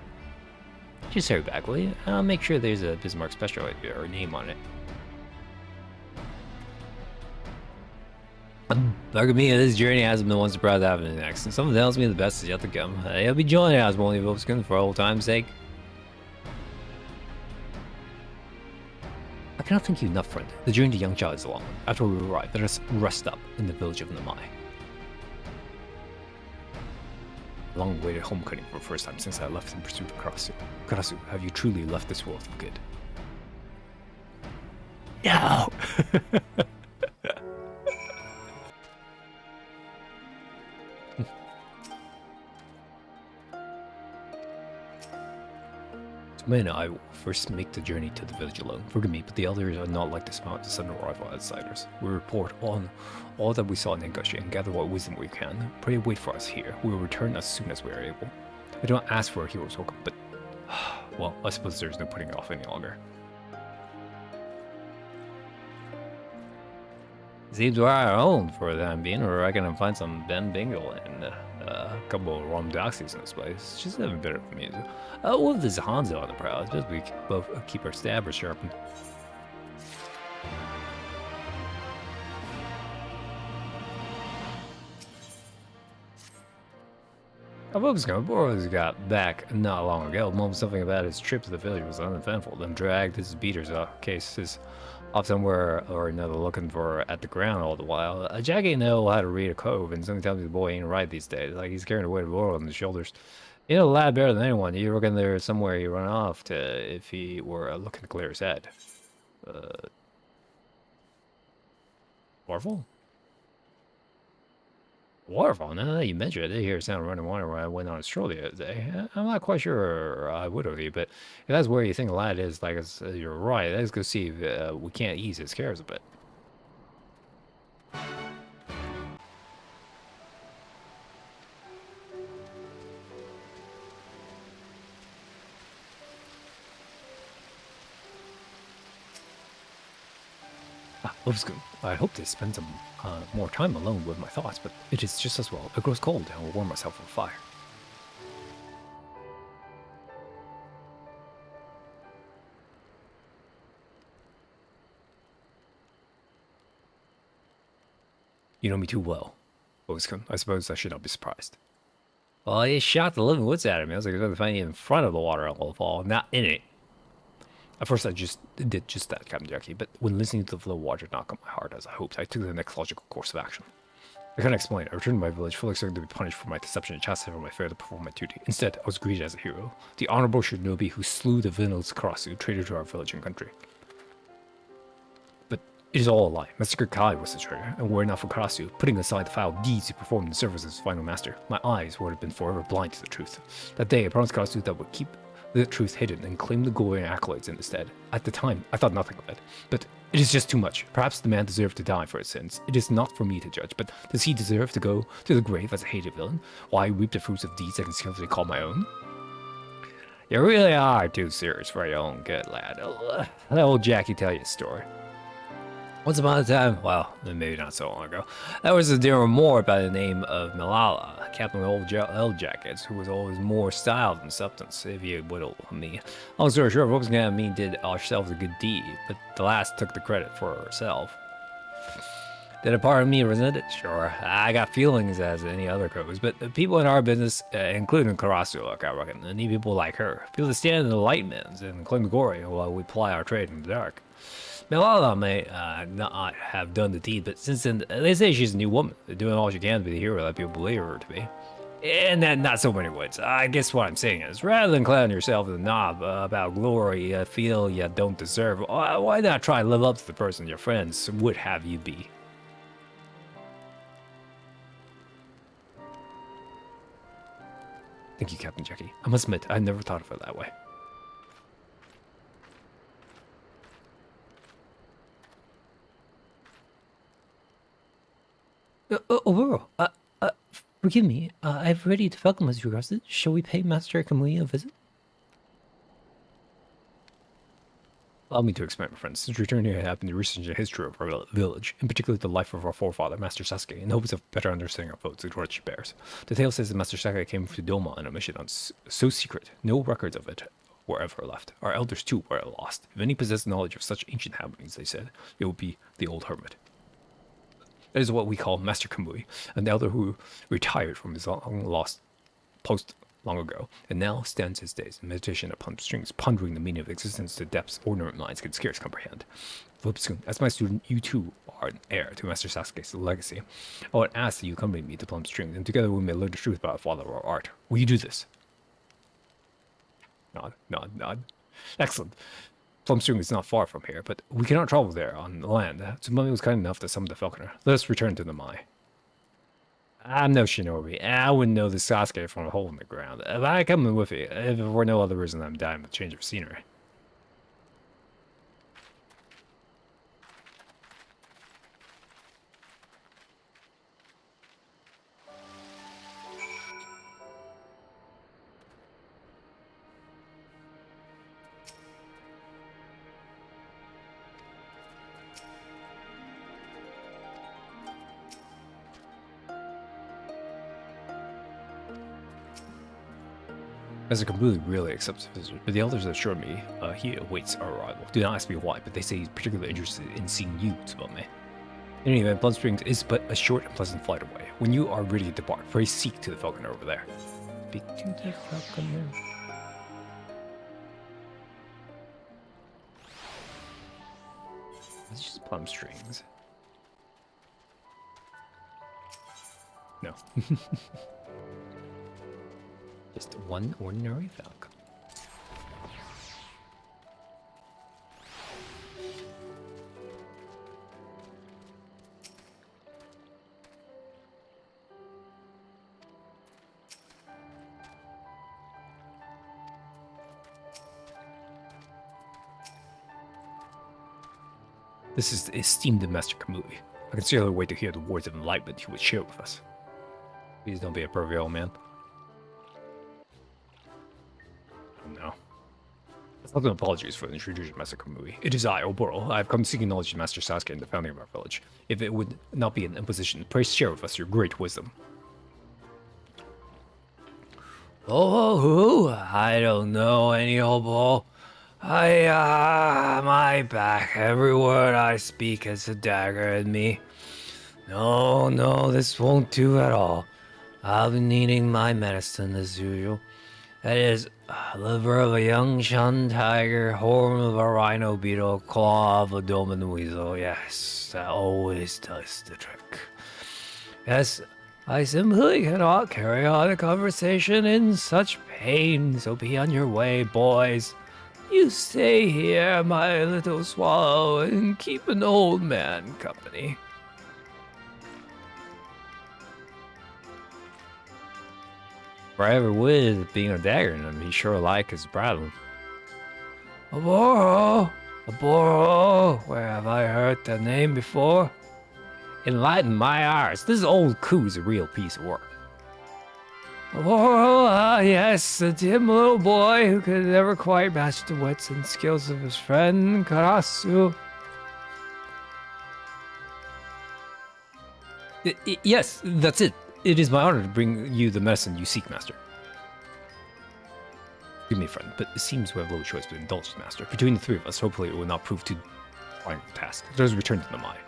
Just hurry back, will you? I'll make sure there's a Bismarck special or name on it. Forgive me, this journey hasn't been one surprise happening next, and something tells me the best is yet to come. You'll be joining us, won't you, Volskin, for old time's sake? I cannot thank you enough, friend. The journey to Yangsha is a long one. After we arrive, let us rest up in the village of Namai. Long-awaited homecoming for the first time since I left in pursuit of Karasu. Karasu, have you truly left this world for good? No! Men, I will first make the journey to the village alone. Forgive me, but the elders are not like to smile at the sudden arrival outsiders. We report on all that we saw in Nengoshi and gather what wisdom we can. Pray wait for us here. We will return as soon as we are able. I do not ask for a hero's welcome, but... well, I suppose there's no putting it off any longer. Seems we're on our own for the time being. We're gonna find some Ben Bingle and a couple of Rum Doxies in this place. Just having better for me. What if there's a Hanzo on the prowl? It's best we both keep our stabbers sharpened. Boros got back not long ago. Mumbled something about his trip to the village was uneventful, then dragged his beaters cases off somewhere or another looking for at the ground all the while. Jack ain't know how to read a cove, and something tells me the boy ain't right these days. Like he's carrying the weight of the world on his shoulders. You know the lad better than anyone. You reckon there's somewhere he run off to if he were looking to clear his head. Waterfall? Waterfall? Now that you mention it, I did hear a sound of running water when I went on a stroll the other day. I'm not quite sure I would have you, but if that's where you think the lad is, like you're right. Let's go see if we can't ease his cares a bit. Lipscomb, I hope to spend some more time alone with my thoughts, but it is just as well. It grows cold, and I will warm myself with a fire. You know me too well, Lipscomb. I suppose I should not be surprised. Well, he shot the living woods out of me. I was like, I was going to find you in front of the waterfall, not in it. At first, I just did just that, Captain Jackie, but when listening to the flow of water knock on my heart as I hoped, I took the next logical course of action. I can't explain. I returned to my village, fully expecting to be punished for my deception and chastised for my failure to perform my duty. Instead, I was greeted as a hero, the honorable shinobi who slew the villainous Karasu, traitor to our village and country. But it is all a lie. Master Kai was the traitor, and were it not for Karasu, putting aside the foul deeds he performed in service as his final master, my eyes would have been forever blind to the truth. That day, I promised Karasu that I would keep the truth hidden and claim the glory and accolades instead. At the time, I thought nothing of it, but it is just too much. Perhaps the man deserved to die for his sins. It is not for me to judge, but does he deserve to go to the grave as a hated villain? Why reap the fruits of deeds I can scarcely call my own? You really are too serious for your own good, lad. Let old Jackie tell you a story. Once upon a time, well, maybe not so long ago, there was a dear more by the name of Malala, captain of old Jackets, who was always more style than substance, if you whittle me. Long story short, what was gonna mean did ourselves a good deed, but the last took the credit for herself. Did a part of me resent it? Sure, I got feelings as any other crows, but the people in our business, including Karasu, look, I reckon, need people like her. People that stand in the light men's and claim the glory while we ply our trade in the dark. Malala may not have done the deed, but since then, they say she's a new woman. They're doing all she can to be the hero that people believe her to be. And that not so many words. I guess what I'm saying is, rather than clowning yourself in the knob about glory you feel you don't deserve, why not try to live up to the person your friends would have you be? Thank you, Captain Jackie. I must admit, I never thought of it that way. Aurora, forgive me. I've ready to welcome as requested. Shall we pay Master Kamui a visit? Allow me to explain, my friends. Since returning here, I happened to research the history of our village, in particular the life of our forefather, Master Sasuke, in hopes of better understanding our foes and what she bears. The tale says that Master Sasuke came to Doma on a mission so secret, no records of it were ever left. Our elders, too, were lost. If any possessed knowledge of such ancient happenings, they said, it would be the old hermit. That is what we call Master Kamui, an elder who retired from his long-lost post long ago, and now stands his days in meditation upon strings, pondering the meaning of existence to depths ordinary minds can scarce comprehend. Flipscoon, as my student, you too are an heir to Master Sasuke's legacy. I would ask that you accompany me to Plum Strings, and together we may learn the truth about Father of our art. Will you do this? Nod, nod, nod. Excellent. Plum String is not far from here, but we cannot travel there on the land. Tsumami was kind enough to summon the falconer. Let us return to the Mai. I'm no shinobi. I wouldn't know the Sasuke from a hole in the ground. If I come with you, if for no other reason I'm dying with a change of scenery. Master Kamui really accepts visitors, but the elders assure me he awaits our arrival. Do not ask me why, but they say he's particularly interested in seeing you, Tsubame. In any event, Blood Springs is but a short and pleasant flight away. When you are ready to depart, pray seek to the falconer over there. Speak to the falconer. It's just plum strings. No. Just one ordinary falcon. This is the esteemed Master Kamui. I can sincerely wait to hear the words of enlightenment he would share with us. Please don't be a pervy old man. Oh no. Thousand apologies for the intrusion, Master Kamui. It is I, Oboro. I have come seeking knowledge of Master Sasuke and the founding of our village. If it would not be an imposition, pray share with us your great wisdom. Oh, I don't know any Obo. My back. Every word I speak is a dagger at me. No, this won't do at all. I've been eating my medicine as usual. That is, liver of a young Shun tiger, horn of a rhino beetle, claw of a doman weasel. Yes, that always does the trick. Yes, I simply cannot carry on a conversation in such pain, so be on your way, boys. You stay here, my little swallow, and keep an old man company. If I ever would, being a dagger in him, he sure like his problem. Oboro! Where have I heard that name before? Enlighten my eyes. This old Koo's a real piece of work. Yes, the dim little boy who could never quite match the wits and skills of his friend, Karasu. Yes, that's it. It is my honor to bring you the medicine you seek, Master. Forgive me, friend, but it seems we have little choice but indulge, Master. Between the three of us, hopefully it will not prove too trying a task. Let us return to the mine.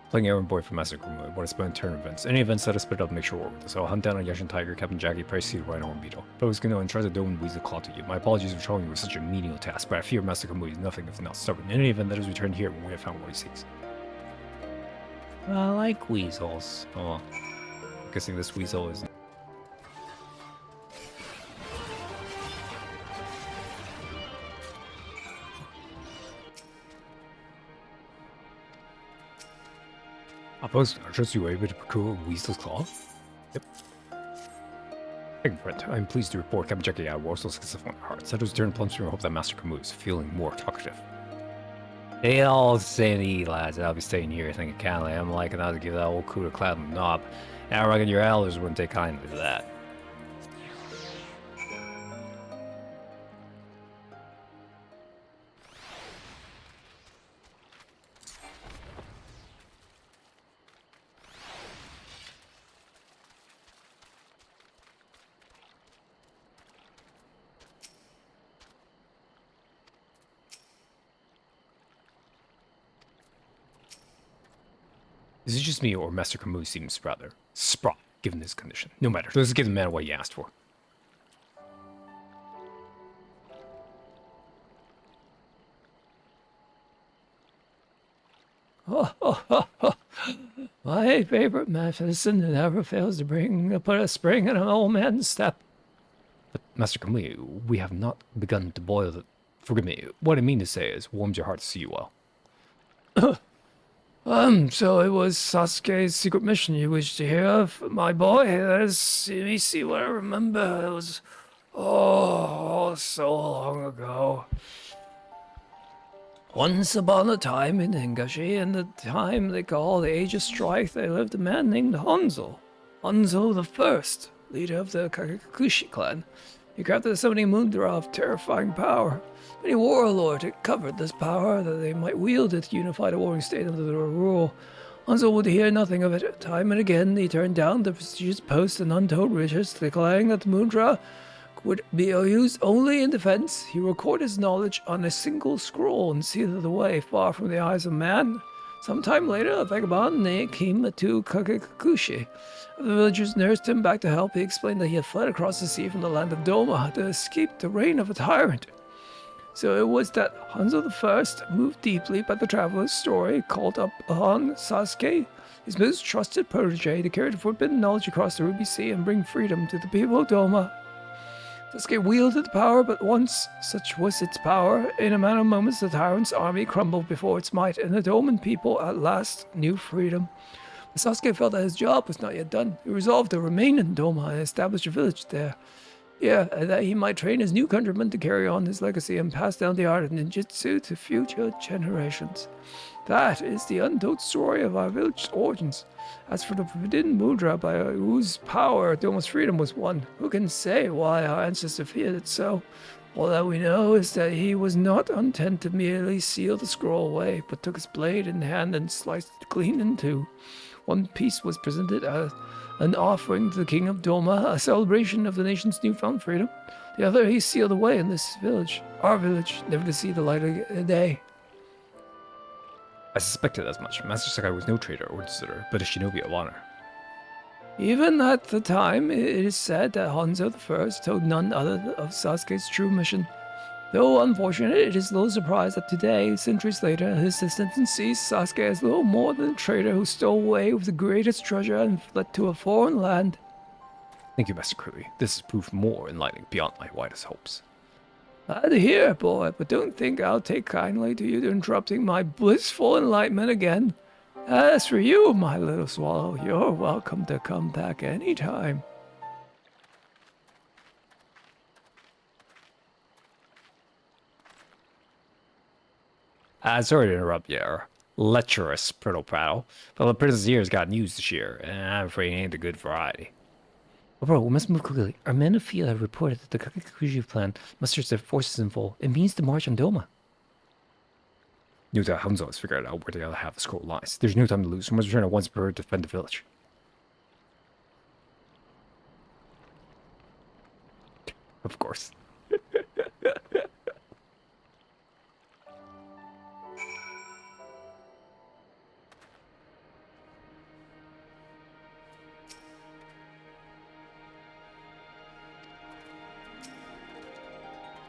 Playing errand boy for Master Kamui. What is spent turn events? Any events that are split up, make sure we're with us. I'll hunt down a Yashin Tiger, Captain Jackie, Price Seed, Rhino, and Beetle. But I was gonna try to do and weasel claw to you. My apologies for showing you with such a menial task, but I fear Master Kamui is nothing if not stubborn. In any event, let us return here when we have found what he seeks. I like weasels. Oh, I'm guessing this weasel is. Outpost, I trust you were able to procure a weasel's claw? Yep. Friend, I'm pleased to report Captain Jackie out Warsaw successful in heart. Set us return to Plumstream and hope that Master Kamui is feeling more talkative. They all say to you, lads, I'll be staying here thinking kindly. I'm liking how to give that old cooter cloud a knob. And I reckon your elders wouldn't take kindly to that. Is it just me, or Master Kamui seems rather sprott, given his condition? No matter, let's give the man what he asked for. My favorite medicine that never fails to put a spring in an old man's step. But, Master Kamui, we have not begun to boil the... Forgive me, what I mean to say is, warms your heart to see you well. So it was Sasuke's secret mission you wished to hear of, my boy. Let me see what I remember. It was, so long ago. Once upon a time in Hingashi, in the time they call the Age of Strife, there lived a man named Hanzo. Hanzo the First, leader of the Kakakushi clan. He crafted the summoning Moondra of terrifying power. Many warlords had covered this power that they might wield it to unify the warring state under their rule. Hanzo would hear nothing of it. Time and again, he turned down the prestigious post and untold riches, declaring that the Moondra would be used only in defense. He recorded his knowledge on a single scroll and sealed it away far from the eyes of man. Some time later, a vagabond came to Kakekushi. The villagers nursed him back to health. He explained that he had fled across the sea from the land of Doma to escape the reign of a tyrant. So it was that Hanzo I, moved deeply by the traveler's story, called up upon Sasuke, his most trusted protege, to carry the forbidden knowledge across the Ruby Sea and bring freedom to the people of Doma. Sasuke wielded the power, but once such was its power, in a matter of moments the tyrant's army crumbled before its might, and the Doman people at last knew freedom. But Sasuke felt that his job was not yet done. He resolved to remain in Doma and establish a village there. Yeah, and that he might train his new countrymen to carry on his legacy and pass down the art of ninjutsu to future generations. That is the untold story of our village's origins. As for the forbidden Mudra by whose power Doma's freedom was won, who can say why our ancestors feared it so? All that we know is that he was not content to merely seal the scroll away, but took his blade in hand and sliced it clean in two. One piece was presented as an offering to the king of Doma, a celebration of the nation's newfound freedom. The other he sealed away in this village, our village, never to see the light of day. I suspected as much. Master Sakai was no traitor or deserter, but a shinobi of honor. Even at the time, it is said that Hanzo I told none other of Sasuke's true mission. Though unfortunate, it is little surprise that today, centuries later, his descendants see Sasuke as little more than a traitor who stole away with the greatest treasure and fled to a foreign land. Thank you, Master Krui. This is proof more enlightening beyond my widest hopes. Glad to hear, boy, but don't think I'll take kindly to you interrupting my blissful enlightenment again. As for you, my little swallow, you're welcome to come back any time. Sorry to interrupt your lecherous prattle, but the princess here has got news to share, and I'm afraid it ain't a good variety. Oh, bro, we must move quickly. Our men of field have reported that the Kakekushi plan musters their forces in full. It means to march on Doma. No doubt Hanzo has figured out where the other half of the scroll lies. There's no time to lose. We must return at once to defend the village. Of course.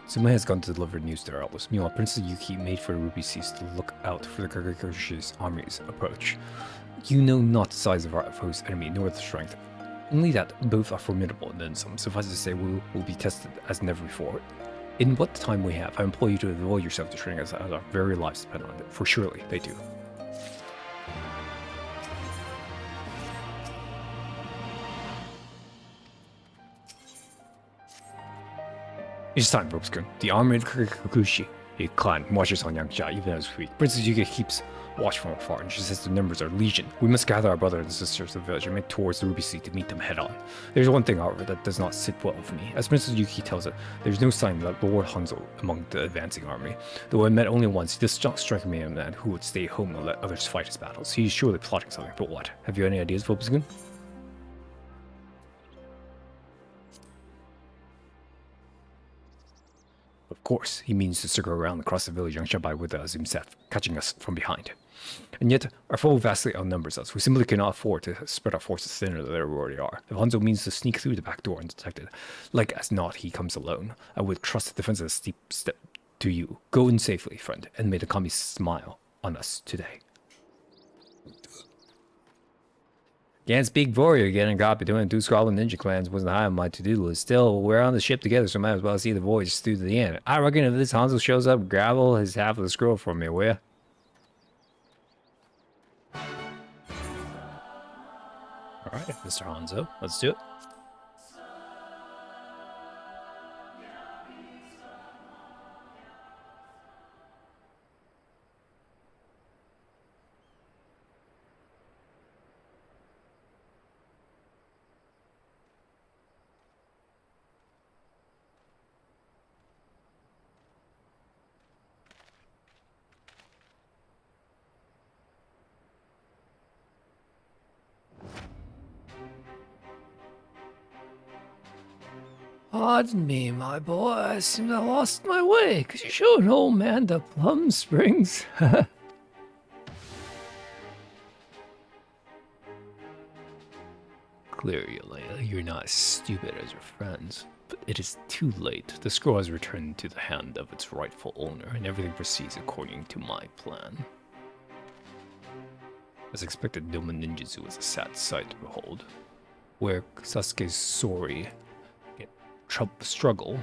Sumai has gone to deliver news to their elders. Meanwhile, Princess Yuki made for the Ruby Seas to look out for the Kagekushi's army's approach. You know not the size of our foe's enemy, nor the strength. Only that both are formidable and then some. Suffice to say, we will be tested as never before. In what time we have, I implore you to devote yourself to training as our very lives depend on it, for surely they do. It's time, Ropeskun. The armored Kakushi, a clan, watches on Yangsha even as we speak. Princess Yuki keeps watch from afar, and she says the numbers are legion. We must gather our brothers and sisters of the village and make towards the Ruby Sea to meet them head on. There's one thing, however, that does not sit well with me. As Princess Yuki tells it, there's no sign that Lord Hanzo among the advancing army. Though I met only once, he does not strike me as a man who would stay home and let others fight his battles. He's surely plotting something, but what? Have you any ideas, Ropeskun? Of course, he means to circle around across the village Yangshabai with us himself, catching us from behind. And yet, our foe vastly outnumbers us. We simply cannot afford to spread our forces thinner than we already are. If Hanzo means to sneak through the back door undetected, like as not he comes alone, I would trust the defense of a steep step to you. Go in safely, friend, and may the kami smile on us today. Can't speak for you getting a copy doing 2 Scrawling Ninja Clans wasn't high on my to-do list. Still, we're on the ship together, so might as well see the voyage through to the end. I reckon if this Hanzo shows up, gravel his half of the scroll for me, will ya? Alright, Mr. Hanzo, let's do it. Pardon me, my boy. I seem to have lost my way. Could you show an old man to Plum Springs? Clearly, you're not as stupid as your friends. But it is too late. The scroll has returned to the hand of its rightful owner, and everything proceeds according to my plan. As expected, Doma Ninjutsu was a sad sight to behold, where Sasuke's Sori struggle.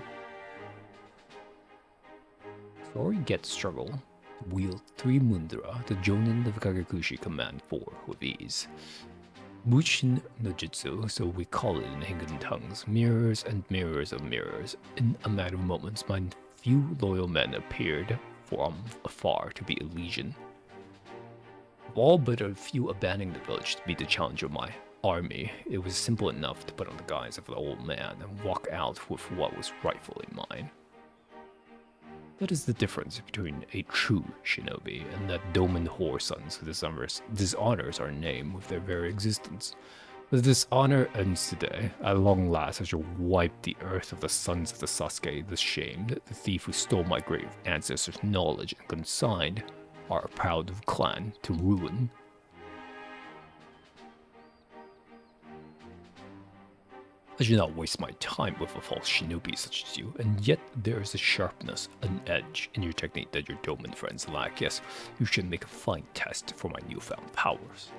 Sori gets struggle to wield 3 Mundra, the Jonin of Kagekushi command 4 with ease. Bushin no Jutsu, so we call it in Hingan tongues, mirrors and mirrors of mirrors. In a matter of moments, my few loyal men appeared from afar to be a legion. All but a few abandoning the village to meet the challenge of my army. It was simple enough to put on the guise of the old man and walk out with what was rightfully mine. That is the difference between a true shinobi and that Doman whoresons who dishonors our name with their very existence. But this honor ends today. At long last, I shall wipe the earth of the sons of the Sasuke, the shamed, the thief who stole my great ancestors' knowledge and consigned our proud clan to ruin. I should not waste my time with a false shinobi such as you, and yet there is a sharpness, an edge in your technique that your Doman friends lack. Yes, you should make a fine test for my newfound powers.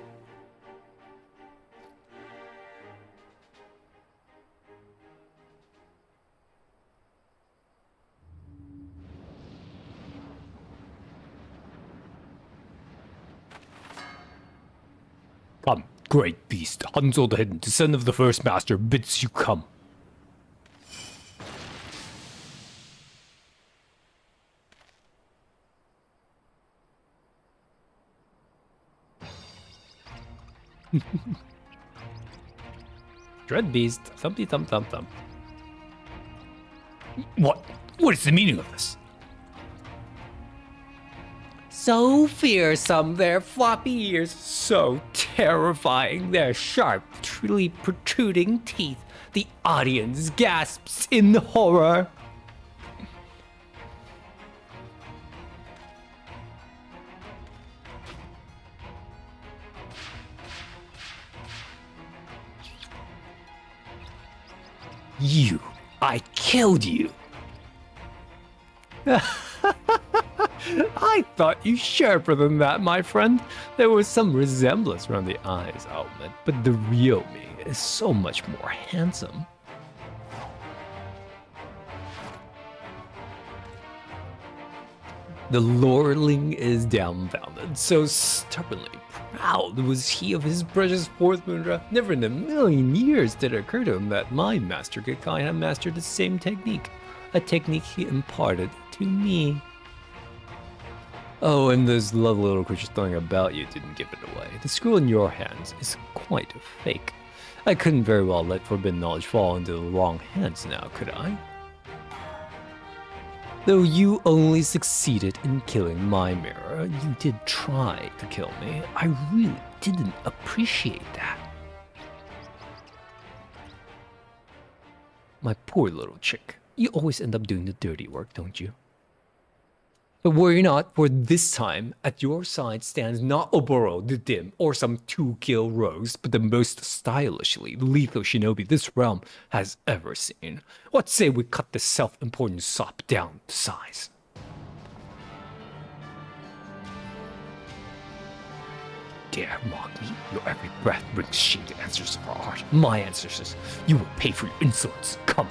Come, great beast, Hanzo the Hidden, descendant of the first master, bids you come. Dread beast, thumpty thump thump thump. What? What is the meaning of this? So fearsome, their floppy ears, so terrifying, their sharp, truly protruding teeth. The audience gasps in horror. You! I killed you! I thought you sharper than that, my friend. There was some resemblance around the eyes, I'll admit, but the real me is so much more handsome. The lordling is dumbfounded, so stubbornly proud was he of his precious fourth Mundra. Never in a million years did it occur to him that my master could kind of master the same technique, a technique he imparted to me. Oh, and those lovely little creatures throwing about you didn't give it away. The scroll in your hands is quite fake. I couldn't very well let forbidden knowledge fall into the wrong hands now, could I? Though you only succeeded in killing my mirror, you did try to kill me. I really didn't appreciate that. My poor little chick. You always end up doing the dirty work, don't you? But worry not, for this time, at your side stands not Oboro the Dim or some 2-kill rogues, but the most stylishly lethal shinobi this realm has ever seen. What say we cut this self-important sop down to size? Dare mock me? Your every breath brings shame to ancestors of our heart. My ancestors, you will pay for your insolence. Come.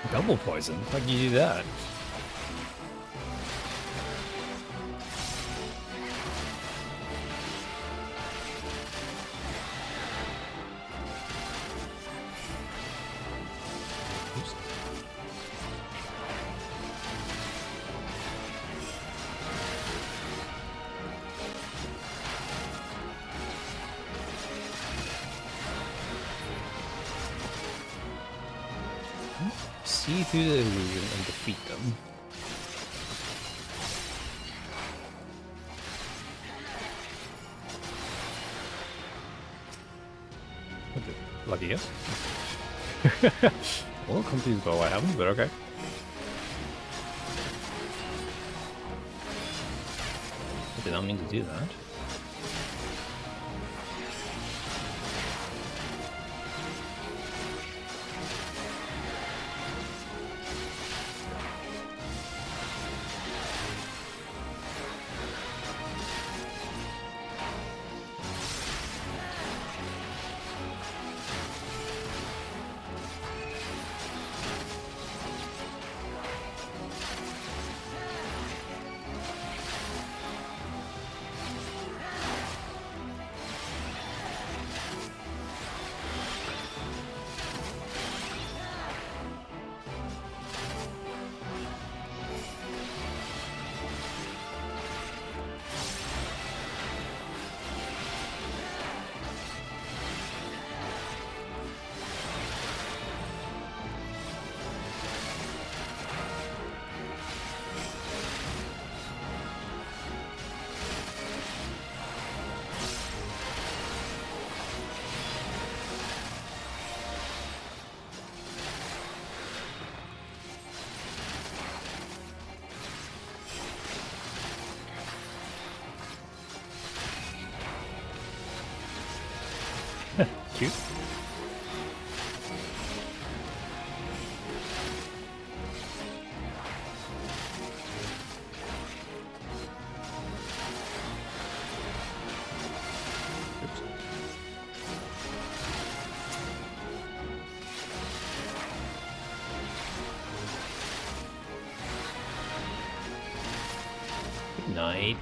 Double poison? How'd you do that? Oops. See through the illusion and defeat them. Okay. Lucky guess. Well, confused about what happened, but okay. I did not mean to do that. Cute. Oops. Good night.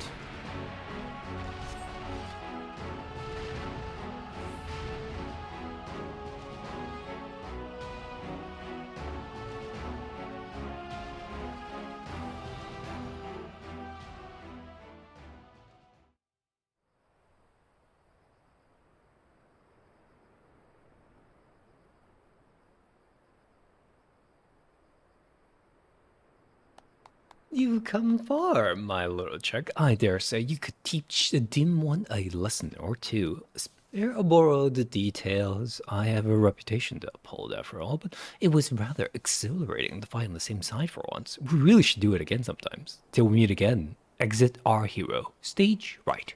You've come far, my little chick. I dare say you could teach the dim one a lesson or two. Spare Oboro the details. I have a reputation to uphold after all, but it was rather exhilarating to fight on the same side for once. We really should do it again sometimes. Till we meet again. Exit our hero. Stage right.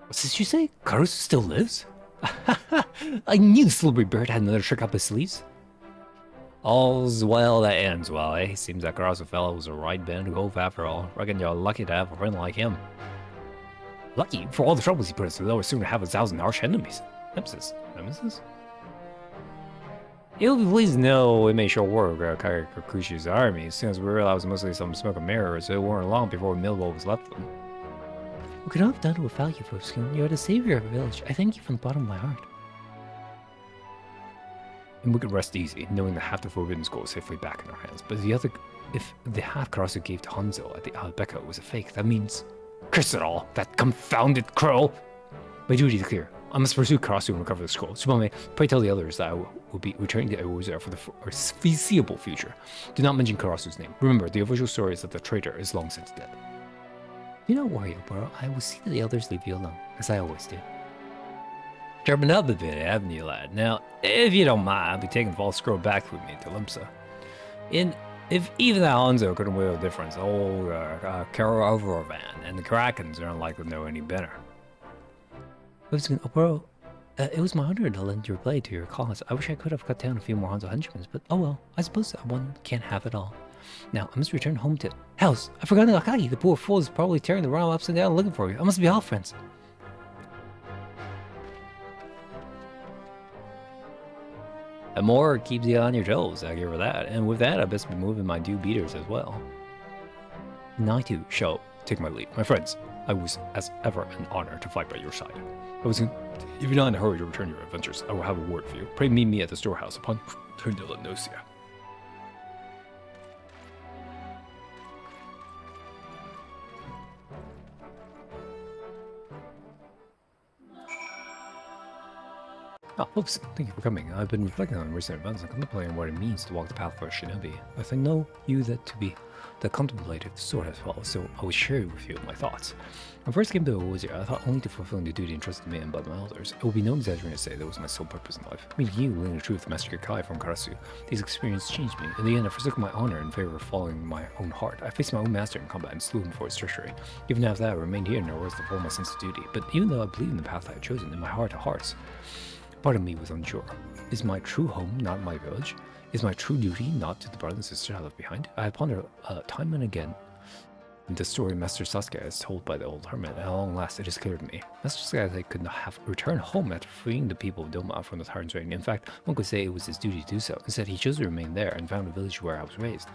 What did you say? Karusu still lives? I knew the slippery bird had another trick up his sleeves. All's well that ends well, eh? Seems that Karusu fellow was a right band to hope after all. Reckon you're lucky to have a friend like him. Lucky? For all the troubles he put us through, they'll soon have 1,000 arch enemies. Nemesis? Nemesis? You'll be pleased to know we made short work of Kakushi's army. As soon as we realized it was mostly some smoke and mirrors, so it weren't long before we milled what was left of them. We could not have done it without you, Foskin. You are the savior of the village. I thank you from the bottom of my heart. And we could rest easy, knowing that half the Forbidden Scroll is safely back in our hands. But if the hat Karasu gave to Hanzo at the Albeca was a fake, that means... Curse it all! That confounded crow! My duty is clear. I must pursue Karasu and recover the scroll. Tsubame, pray tell the others that I will be returning to Iwuza for the foreseeable future. Do not mention Karasu's name. Remember, the official story is that the traitor is long since dead. Do not worry, Oboro. I will see that the others leave you alone, as I always do. Sharpened up a bit, haven't you, lad? Now, if you don't mind, I'll be taking False Scroll back with me to Limsa. If even the Hanzo couldn't will the difference, the old Caravan and the Krakens are unlikely to know any better. Oboro, it was my honor to lend your blade to your cause. I wish I could have cut down a few more Hanzo henchmen, but oh well, I suppose that one can't have it all. Now, I must return home to... House, I forgot Akagi. The poor fool is probably tearing the realm upside down looking for you. I must be off, friends. And more keeps you on your toes, I give her that. And with that, I best be moving my two beaters as well. And I too shall take my leave. My friends, I was as ever an honor to fight by your side. If you're not in a hurry to return your adventures, I will have a word for you. Pray meet me at the storehouse upon return to Lenosia. Oh, oops, thank you for coming. I've been reflecting on recent events and contemplating what it means to walk the path for a shinobi. I know you that to be the contemplative sort as well, so I will share with you my thoughts. When I first came to Owusia, I thought only to fulfilling the duty entrusted to me and by my elders. It will be no exaggeration to say that was my sole purpose in life. Meeting you, learning the truth, Master Kai from Karasu, these experiences changed me. In the end, I forsook my honor in favor of following my own heart. I faced my own master in combat and slew him for his treachery. Even after that, I remained here in order to follow my sense of duty. But even though I believe in the path I had chosen, in my heart of hearts, part of me was unsure. Is my true home not my village? Is my true duty not to the brothers and sisters I left behind? I had pondered time and again the story Master Sasuke is told by the old hermit, and at long last it is clear to me. Master Sasuke could not have returned home after freeing the people of Doma from the tyrant's reign. In fact, one could say it was his duty to do so. Instead, he chose to remain there and found a village where I was raised.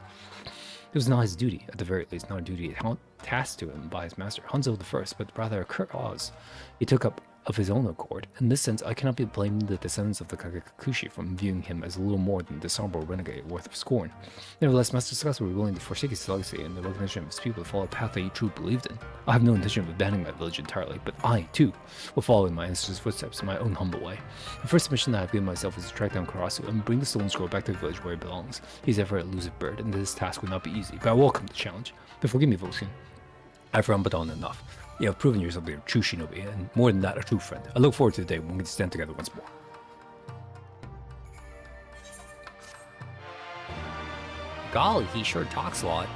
It was not his duty, at the very least, not a duty tasked to him by his master, Hanzo I, but rather a cause he took up of his own accord. In this sense, I cannot be blaming the descendants of the Kakakushi from viewing him as little more than the somber renegade worth of scorn. Nevertheless, Master Sasuke was willing to forsake his legacy and the recognition of his people to follow a path that he truly believed in. I have no intention of abandoning my village entirely, but I, too, will follow in my ancestors' footsteps in my own humble way. The first mission that I have given myself is to track down Karasu and bring the stolen scroll back to the village where it belongs. He is ever an elusive bird, and this task would not be easy, but I welcome the challenge. But forgive me, Volskin. I've rambled enough. You have proven yourself to be a true shinobi, and more than that, a true friend. I look forward to the day when we can stand together once more. Golly, he sure talks a lot.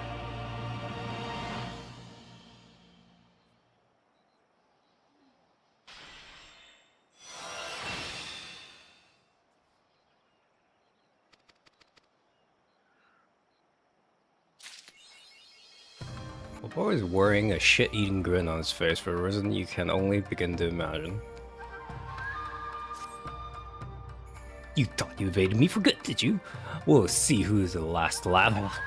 Bobo is wearing a shit-eating grin on his face for a reason you can only begin to imagine. You thought you evaded me for good, did you? We'll see who's the last to laugh.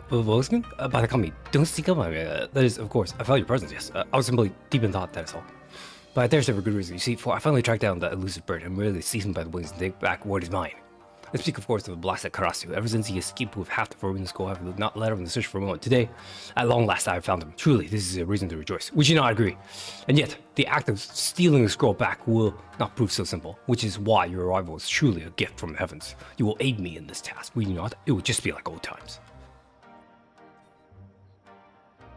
Volskin? By the company, don't sneak up on me. That is, of course, I felt your presence, yes. I was simply deep in thought, that is all. But I dare say for good reason. You see, for I finally tracked down that elusive bird and really seized him by the wings and take back what is mine. I speak, of course, of the blasted Karasu. Ever since he escaped with half the forbidden school, I have not let him in the search for a moment. Today, at long last, I have found him. Truly, this is a reason to rejoice. Would you not agree? And yet, the act of stealing the scroll back will not prove so simple, which is why your arrival is truly a gift from the heavens. You will aid me in this task. Will you not? It will just be like old times.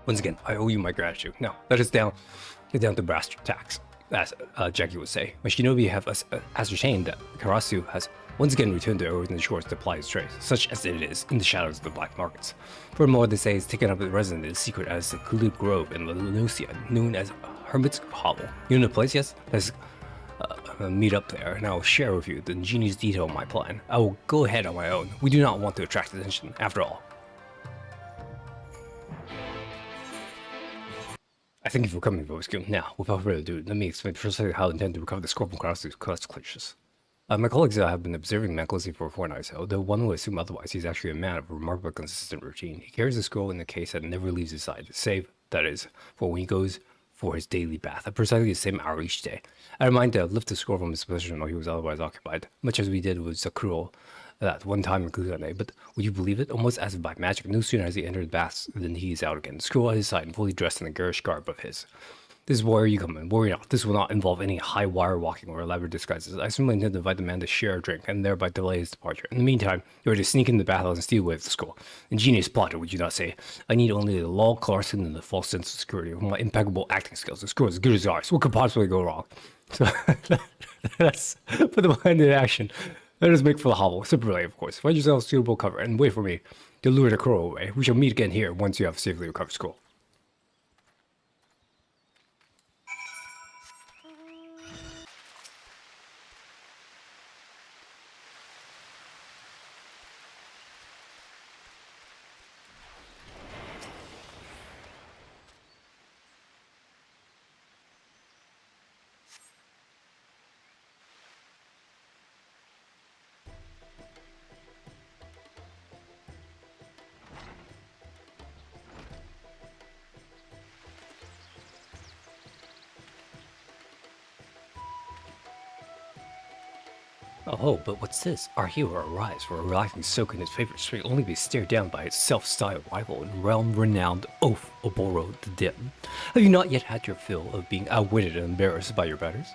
Once again, I owe you my gratitude. Now, let us get down to brass tacks, as Jackie would say. My shinobi have ascertained that Karasu has once again returned to Earth and shores to ply its trade, such as it is in the shadows of the black markets. Furthermore, they say it's taken up resident in secret as a secluded grove in Lenosia, known as Hermit's Hollow. You know the place, yes? Let's meet up there, and I'll share with you the ingenious detail of my plan. I will go ahead on my own. We do not want to attract attention, after all. I thank you for coming, Volskin. Now, without further ado, let me explain precisely how I intend to recover the scroll from Karasu's clutches. My colleagues and I have been observing the man closely for a fortnight, so though one would assume otherwise, he's actually a man of a remarkably consistent routine. He carries the scroll in a case that never leaves his side, save, that is, for when he goes for his daily bath at precisely the same hour each day. I remind to lift the scroll from his position while he was otherwise occupied, much as we did with Sakuro that one time in Kuzane, but would you believe it? Almost as if by magic, no sooner has he entered the baths than he is out again, the scroll at his side and fully dressed in a garish garb of his. This is where you come in. Worry not. This will not involve any high wire walking or elaborate disguises. I simply intend to invite the man to share a drink and thereby delay his departure. In the meantime, you are to sneak into the bathhouse and steal away with the scroll. Ingenious plotter, would you not say? I need only the law, Clarkson, and the false sense of security with my impeccable acting skills. The scroll is as good as ours. What could possibly go wrong? So let's put the mind in action. Let us make for the hovel. Separately, of course. Find yourself suitable cover and wait for me to lure the crow away. We shall meet again here once you have safely recovered scroll. Oh, but what's this? Our hero arrives for a relaxing soak in his favorite spring, only to be stared down by his self-styled rival and realm-renowned oaf Oboro the Dim. Have you not yet had your fill of being outwitted and embarrassed by your betters?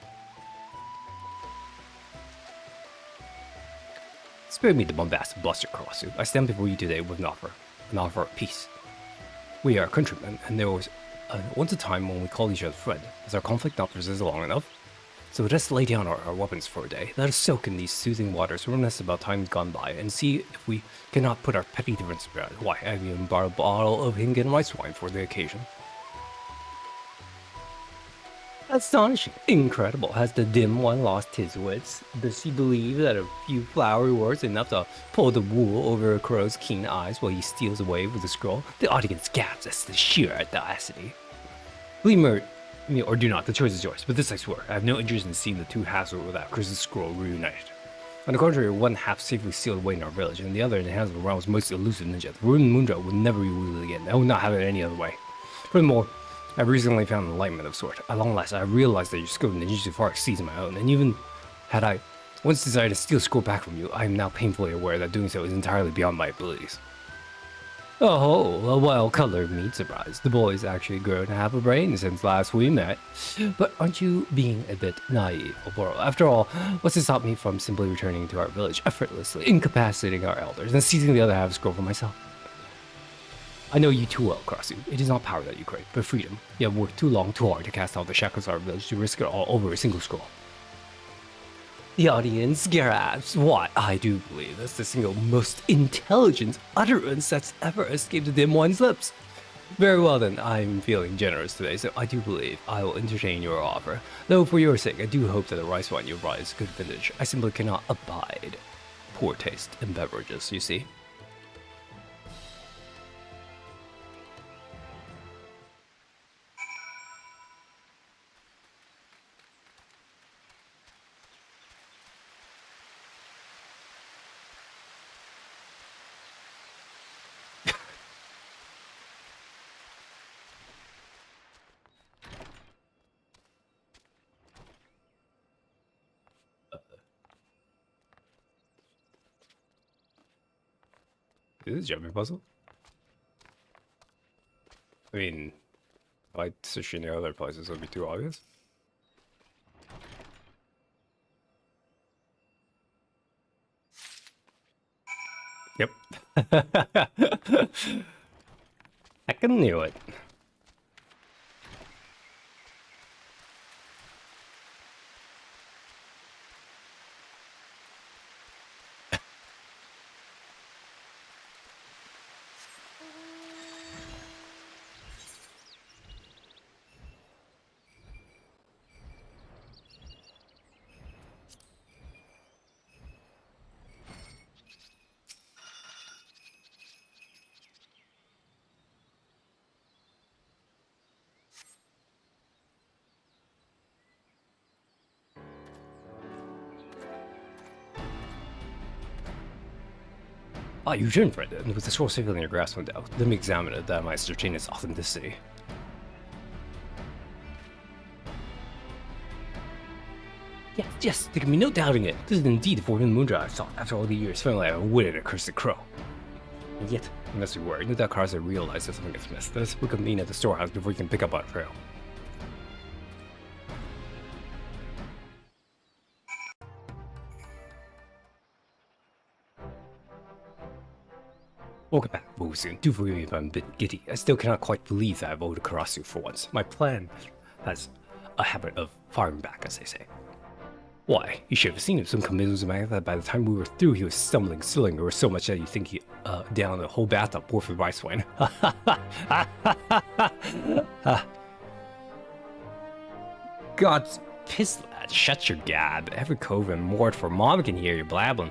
Spare me the bombastic bluster, Karasu. I stand before you today with an offer of peace. We are countrymen, and there was once a time when we called each other friend. Has our conflict not persisted long enough? So let us lay down our weapons for a day. Let us soak in these soothing waters, reminisce about times gone by, and see if we cannot put our petty differences aside. Why, I even bought a bottle of Hingan rice wine for the occasion. Astonishing. Incredible. Has the dim one lost his wits? Does she believe that a few flowery words enough to pull the wool over a crow's keen eyes while he steals away with the scroll? The audience gasps at the sheer audacity. Gleamer, or do not, the choice is yours, but this I swear, I have no interest in seeing the two halves without Chris's scroll reunited. On the contrary, one half safely sealed away in our village, and the other in the hands of the realm's most elusive ninja. The ruined Moondra will never be wielded again. I will not have it any other way. Furthermore, I've recently found enlightenment of sort. At long last, I have realized that your skill in ninjutsu far exceeds my own, and even had I once desired to steal scroll back from you, I am now painfully aware that doing so is entirely beyond my abilities. Oh, a well-colored meat surprise. The boy's actually grown half a brain since last we met. But aren't you being a bit naive, Oboro? After all, what's to stop me from simply returning to our village effortlessly, incapacitating our elders, and seizing the other half of scroll for myself? I know you too well, Karasu. It is not power that you crave, but freedom. You have worked too long, too hard to cast out the shackles of our village to risk it all over a single scroll. The audience gasps. What? I do believe that's the single most intelligent utterance that's ever escaped the dim one's lips. Very well then, I'm feeling generous today, so I do believe I will entertain your offer. Though for your sake, I do hope that the rice wine you brought is good vintage. I simply cannot abide poor taste in beverages, you see. Is this a jumping puzzle? I mean, like sushi in the other places would be too obvious. Yep. I knew it. Ah, you returned, friend, and with the scroll safely in your grasp, no doubt. Let me examine it, that I might ascertain its authenticity. Yes, there can be no doubting it. This is indeed the forbidden moondra I sought after all the years. Finally, I outwitted a cursed crow. And yet, you must be worried. No doubt Karza realized that something gets missed. Let's reconvene at the storehouse before you can pick up our trail. Welcome back, Wusun. Do forgive me if I'm a bit giddy. I still cannot quite believe that I've owed Karasu for once. My plan has a habit of firing back, as they say. Why, you should have seen him. Some commitments man that by the time we were through, he was stumbling, still there was so much that you think he down the whole bathtub poured for rice wine. God's piss, lad. Shut your gab. Every cove and mort for mom can hear you blabbing.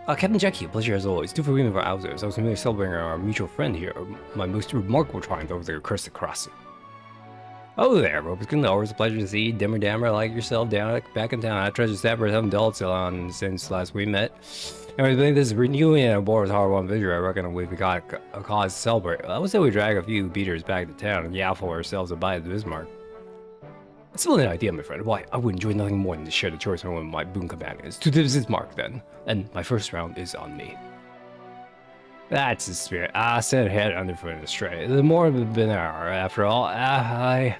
Captain Jackie, a pleasure as always. Do forgive me for outers. I was merely celebrating our mutual friend here, my most remarkable triumph over the accursed Karasu. Oh there, Robuskin. Always a pleasure to see you, dimmer dammer like yourself back in town. I treasure Sapper haven't dealt on since last we met. And I think this renewing and Boris hard one victory, I reckon we've got a cause to celebrate. I would say we drag a few beaters back to town and yaffle ourselves a bite of Bismarck. Splendid idea, my friend. Why, I would enjoy nothing more than to share the choice with one of my boon companions. To this is Mark, then. And my first round is on me. That's the spirit. I said head underfoot and astray. The more we've been hour, after all, I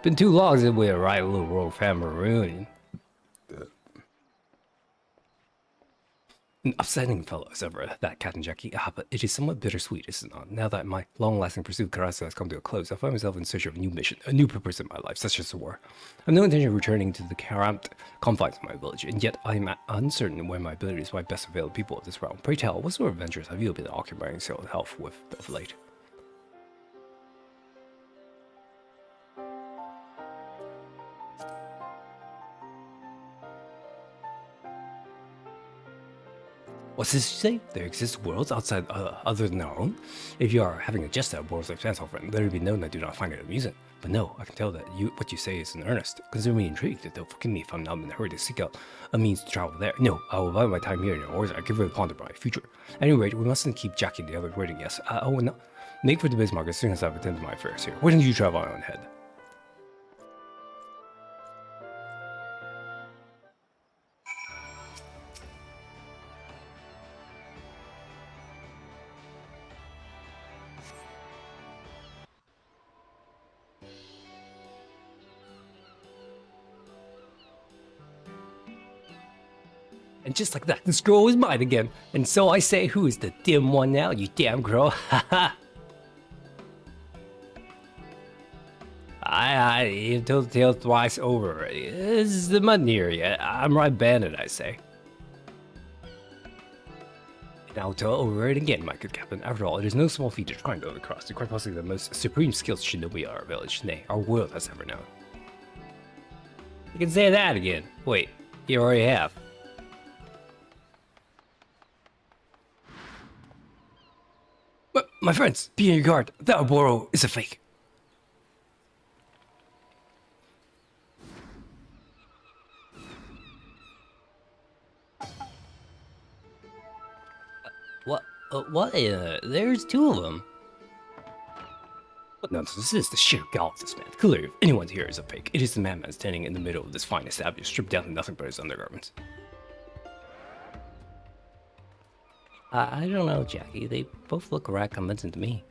been too long since we right little rogue family reunion. An upsetting fellow as ever, that Captain Jackie. But it is somewhat bittersweet, is it not? Now that my long-lasting pursuit of Karasa has come to a close, I find myself in search of a new mission, a new purpose in my life, such as the war. I have no intention of returning to the cramped confines of my village, and yet I am uncertain where my abilities might best avail the people of this realm. Pray tell, what sort of adventures have you been occupying yourself with of late? What's this you say? There exist worlds outside other than our own? If you are having a jest at worlds like chance, friend, let it be known I do not find it amusing. But no, I can tell that what you say is in earnest. Consider me intrigued, though forgive me if I'm not in a hurry to seek out a means to travel there. No, I will abide my time here in your orders. I give her the ponder my future. At any rate, we mustn't keep Jackie and the others waiting, yes. I will not make for the Bismarck as soon as I've attended to my affairs here. Why don't you travel on ahead? And just like that, the scroll is mine again. And so I say, who is the dim one now, you damn girl? Ha ha! You've told the tale twice over already. This is the mud near yet. I'm right bandit, I say. And I'll tell over it again, my good captain. After all, it is no small feat to try and build across. You're quite possibly the most supreme skills shinobi our village, nay, our world has ever known. You can say that again. Wait, you already have. But, my friends, be on your guard. That Oboro is a fake. What? There's two of them. What nonsense? This is the sheer gall of this man. Clearly, if anyone here is a fake, it is the madman standing in the middle of this fine establishment, stripped down to nothing but his undergarments. I don't know, Jackie. They both look right convincing to me.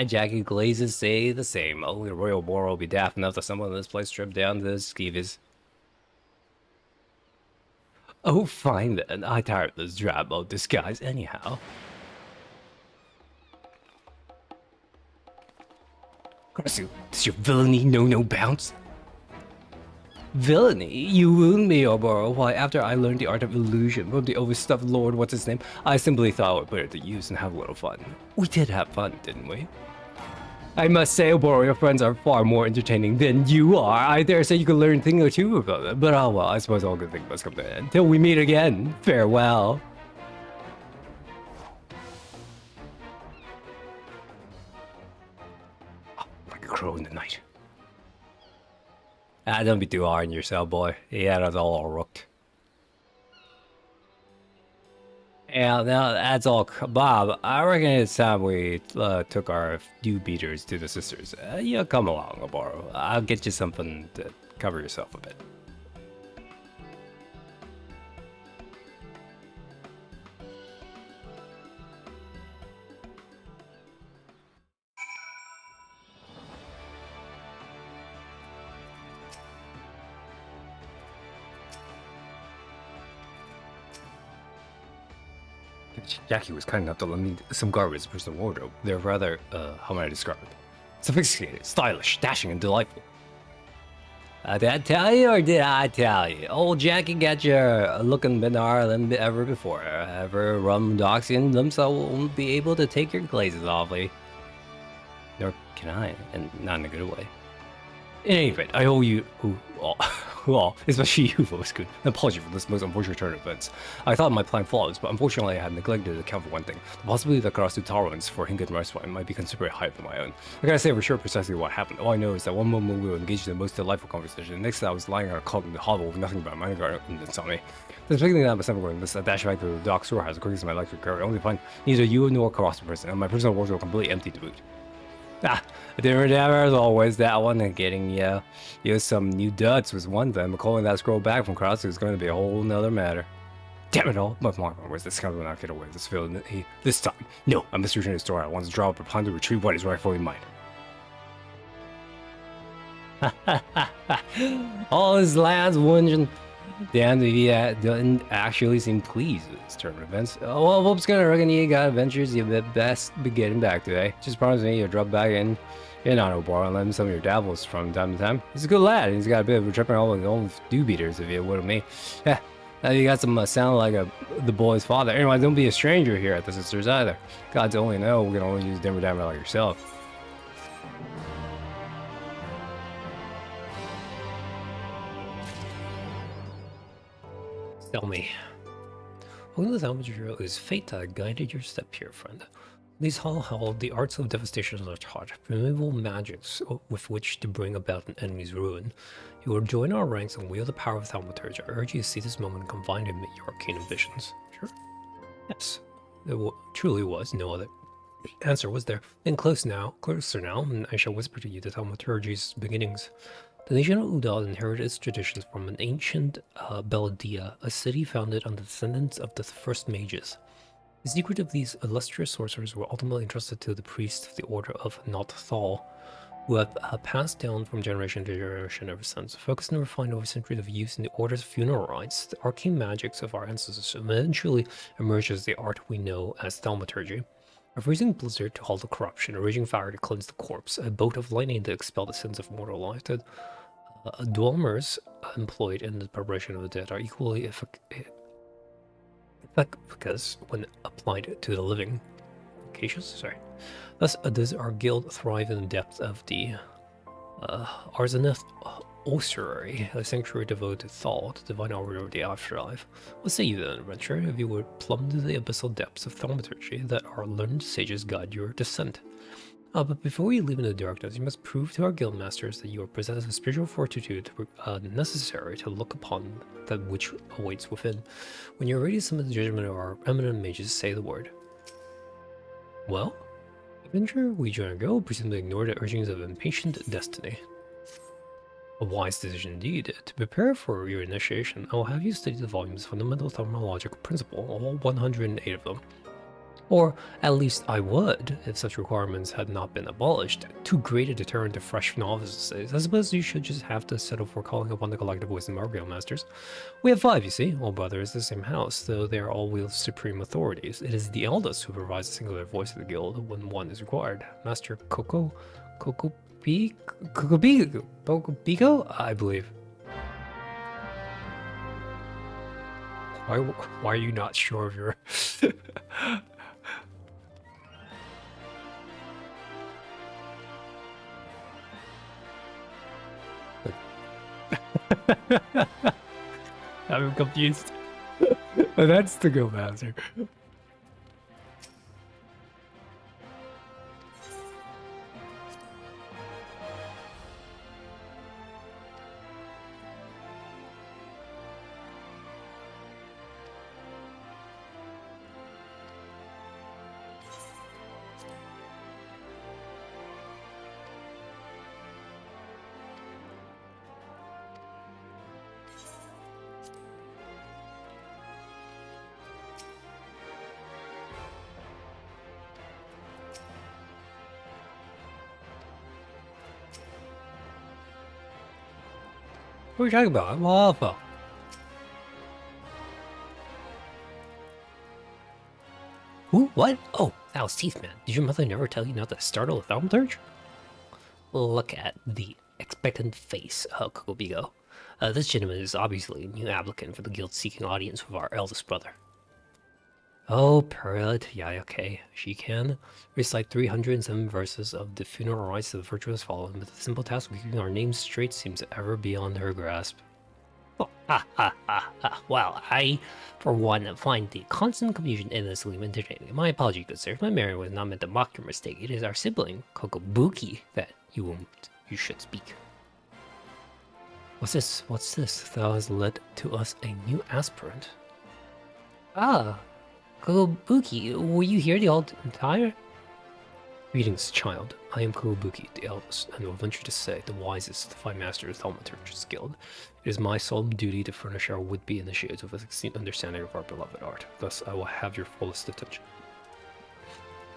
Jackie Glazes say the same. Only Royal Boar will be daft enough to someone in this place stripped down to the skeevies. Oh, fine then. I tired of this drab old disguise anyhow. Curse you, does your villainy know no bounds? Villainy? You wound me, Oboro. Why, after I learned the art of illusion from the overstuffed lord what's-his-name, I simply thought I would put it to use and have a little fun. We did have fun, didn't we? I must say, Oboro, your friends are far more entertaining than you are. I dare say you could learn a thing or two about them. But oh well, I suppose all good things must come to an end. Till we meet again, farewell. Oh, like a crow in the night. Don't be too hard on yourself, boy. Yeah, that's all rooked. Yeah, now that's all. Bob, I reckon it's time we took our new beaters to the sisters. Yeah, come along, Oboro. I'll get you something to cover yourself a bit. Jackie was kind enough to lend me some garbage personal wardrobe. They're rather, how might I describe it? Sophisticated, stylish, dashing, and delightful. Did I tell you, or did I tell you? Old Jackie got you looking better than ever before. Ever rum doxian them so won't be able to take your glazes offly. Nor can I, and not in a good way. In any event, I owe you Well, especially you, Voskun. An apology for this most unfortunate turn of events. I thought my plan flawless, but unfortunately I had neglected to account for one thing. The possibility that Karasu tolerance for Hingan rice wine might be considerably higher than my own. I gotta say for sure precisely what happened. All I know is that one moment we were engaged in the most delightful conversation, the next I was lying on a cot in the hovel with nothing but a mind guard on me. There's picking that myself going this, I dash back to the dock storehouse as quick as my legs could carry, only to find neither you nor Karasu present, and my personal wardrobe completely empty to boot. Ah, a different dammer as always, that one, and getting you some new duds was one thing, but calling that scroll back from Karasu is going to be a whole nother matter. Damn it all, but where's this scoundrel not get away with this feeling? This time, no, I must return to the store. I want to draw up a plan to retrieve what is rightfully mine. All his lads wondering. Damn, if he doesn't actually seem pleased with this turn of events. Oh, well, Volp's gonna reckon you got adventures you best be getting back to, eh? Just promise me you'll drop back in on Obar and lend him some of your dabbles from time to time. He's a good lad, and he's got a bit of a tripping all the old do-beaters, if you would with me. Yeah, now you got some sound like the boy's father. Anyway, don't be a stranger here at the sisters either. God's only know we can only use dimmer dammer like yourself. Tell me. Only the Thaumaturge is fate that guided your step here, friend. These Hall held the arts of devastation are taught, primeval magics with which to bring about an enemy's ruin. You will join our ranks and wield the power of Thaumaturge. I urge you to see this moment and combine to meet your arcane ambitions. Sure? Yes. There truly was no other. The answer was there. And closer now, and I shall whisper to you the Thaumaturge's beginnings. The nation of Udal inherited its traditions from an ancient Beladia, a city founded on the descendants of the first mages. The secret of these illustrious sorcerers were ultimately entrusted to the priests of the Order of Not Thal, who have passed down from generation to generation ever since. Focused and refined over centuries of use in the Order's funeral rites, the arcane magics of our ancestors eventually emerged as the art we know as Thaumaturgy. A freezing blizzard to halt the corruption, a raging fire to cleanse the corpse, a bolt of lightning to expel the sins of mortal life. The dwellers employed in the preparation of the dead are equally efficacious when applied to the living. Thus, does our guild thrive in the depth of the Arzaneth Ossuary, a sanctuary devoted to Thal, the divine order of the afterlife. What say you then, adventurer, if you would plumb to the abyssal depths of thaumaturgy that our learned sages guide your descent? But before you leave in the darkness, you must prove to our guild masters that you are possessed of spiritual fortitude necessary to look upon that which awaits within. When you are ready to summon the judgment of our eminent mages, say the word. Well, adventurer, we join our guild, presumably ignore the urgings of impatient destiny. A wise decision indeed. To prepare for your initiation, I will have you study the volumes of Fundamental Thaumaturgical Principle, all 108 of them. Or, at least I would, if such requirements had not been abolished. Too great a deterrent to fresh novices. I suppose you should just have to settle for calling upon the collective wisdom of our guild masters. We have 5, you see, all brothers of the same house, though they are all wield supreme authorities. It is the eldest who provides a singular voice of the guild when one is required. Master Pico, I believe. Why are you not sure of your... I'm confused. That's the Guild Master. What are you talking about? I'm awful. Who? What? Oh, that was Teeth Man. Did your mother never tell you not to startle a thaumaturge? Look at the expectant face of Kokobigo. This gentleman is obviously a new applicant for the guild seeking audience with our eldest brother. Oh, Pearl, yeah, okay. She can recite 307 verses of the funeral rites of the virtuous following, but the simple task of keeping our names straight seems ever beyond her grasp. Ha ha ha ha. Well, I, for one, find the constant confusion endlessly entertaining. My apology, good sir. My Mary was not meant to mock your mistake. It is our sibling, Kokobuki, that you should speak. What's this? What's this? Thou has led to us a new aspirant. Ah, Kokobuki, were you here the entire? Greetings, child. I am Kurobuki, the eldest, and will venture to say the wisest of 5 masters of Thaumaturge's Guild. It is my solemn duty to furnish our would-be initiates with a keen understanding of our beloved art. Thus, I will have your fullest attention.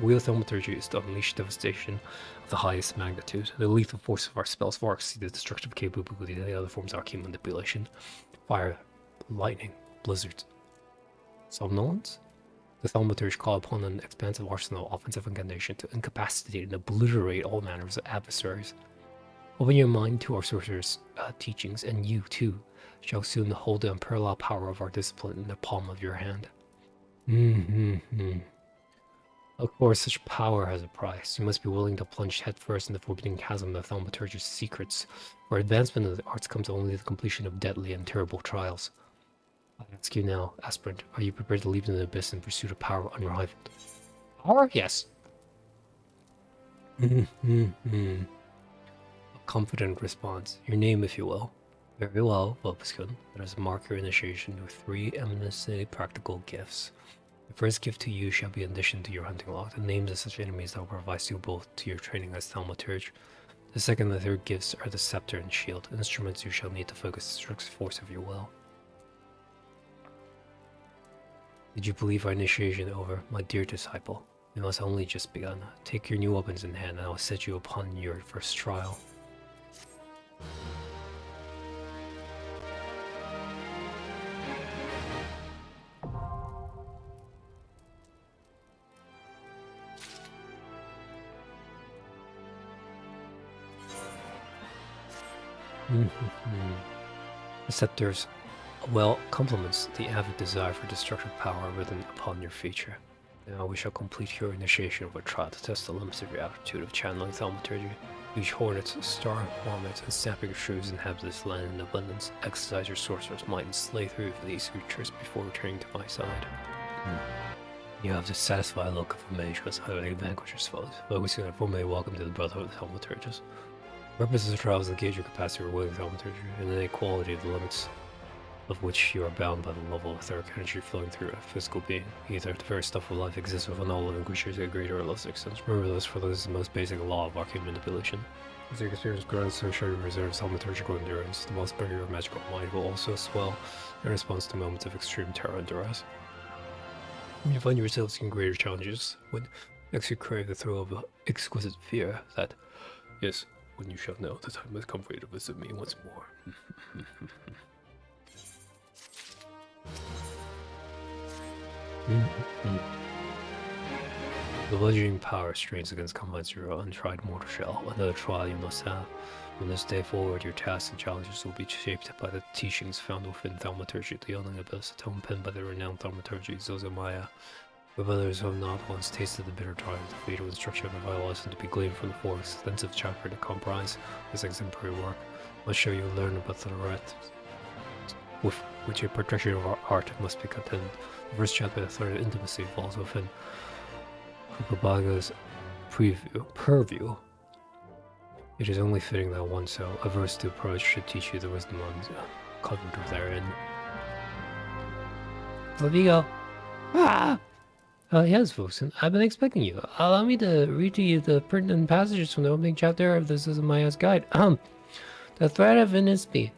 The wheel of Thaumaturgy is to unleash devastation of the highest magnitude. The lethal force of our spells far exceeds the destructive capability of the other forms of arcane manipulation. Fire, lightning, blizzards. Somnolence? The Thaumaturge call upon an expansive arsenal of offensive incantation to incapacitate and obliterate all manners of adversaries. Open your mind to our sorcerer's teachings, and you, too, shall soon hold the unparalleled power of our discipline in the palm of your hand. Of course, such power has a price. You must be willing to plunge headfirst in the forbidden chasm of Thaumaturge's secrets. For advancement of the arts comes only the completion of deadly and terrible trials. I ask you now, aspirant, are you prepared to leap into the abyss in pursuit of power unrivaled? Power? Yes. A confident response. Your name, if you will. Very well, Vobiscun. Let us mark your initiation with 3 eminently practical gifts. The first gift to you shall be in addition to your hunting log, the names of such enemies that will provide suitable to your training as Thaumaturge. The second and the third gifts are the scepter and shield, instruments you shall need to focus the strict force of your will. Did you believe our initiation over, my dear disciple? We must only just begun. Take your new weapons in hand, and I will set you upon your first trial. The scepters, well, complements the avid desire for destructive power written upon your feature. Now we shall complete your initiation of a trial to test the limits of your aptitude of channeling Thaumaturgy. Huge hornets, star marmots, and snapping shrews inhabit this land in abundance. Exercise your sorcerer's might and slay through for these creatures before returning to my side. You have the satisfied look of a mage who has already vanquished his foes. Focusing on a formally welcome to the Brotherhood of Thaumaturges. The purpose of the trial is to gauge your capacity for wielding Thaumaturgy and the inequality of the limits of which you are bound by the level of etheric energy flowing through a physical being. Either the very stuff of life exists within all living creatures to a greater or less extent. Remember this, for this is the most basic law of arcane manipulation. As your experience grows, so shall your reserves thaumaturgical endurance. The wellspring of your magical mind will also swell in response to moments of extreme terror and duress. When you find yourselves in greater challenges, when next you crave the thrill of exquisite fear, that, yes, when you shall know the time has come for you to visit me once more. The bludgeoning power strains against confines your untried mortal shell. Another trial you must have. From this day forward, your tasks and challenges will be shaped by the teachings found within Thaumaturgy, the Yelling Abyss, a tome penned by the renowned Thaumaturgy Zozamaya. With others who have not once tasted the bitter trials, the fatal instruction of the vital lesson to be gleaned from the four extensive chapter to comprise this exemplary work, must show you learn about the threat with which a protection of our art must be contended. The first chapter, the threat of intimacy, falls within Kupabaga's purview. It is only fitting that one so averse to approach should teach you the wisdom covered therein. Where you go? Ah! Yes, Vosen, I've been expecting you. Allow me to read to you the pertinent passages from the opening chapter of This Is Maya's Guide. The threat of intimacy.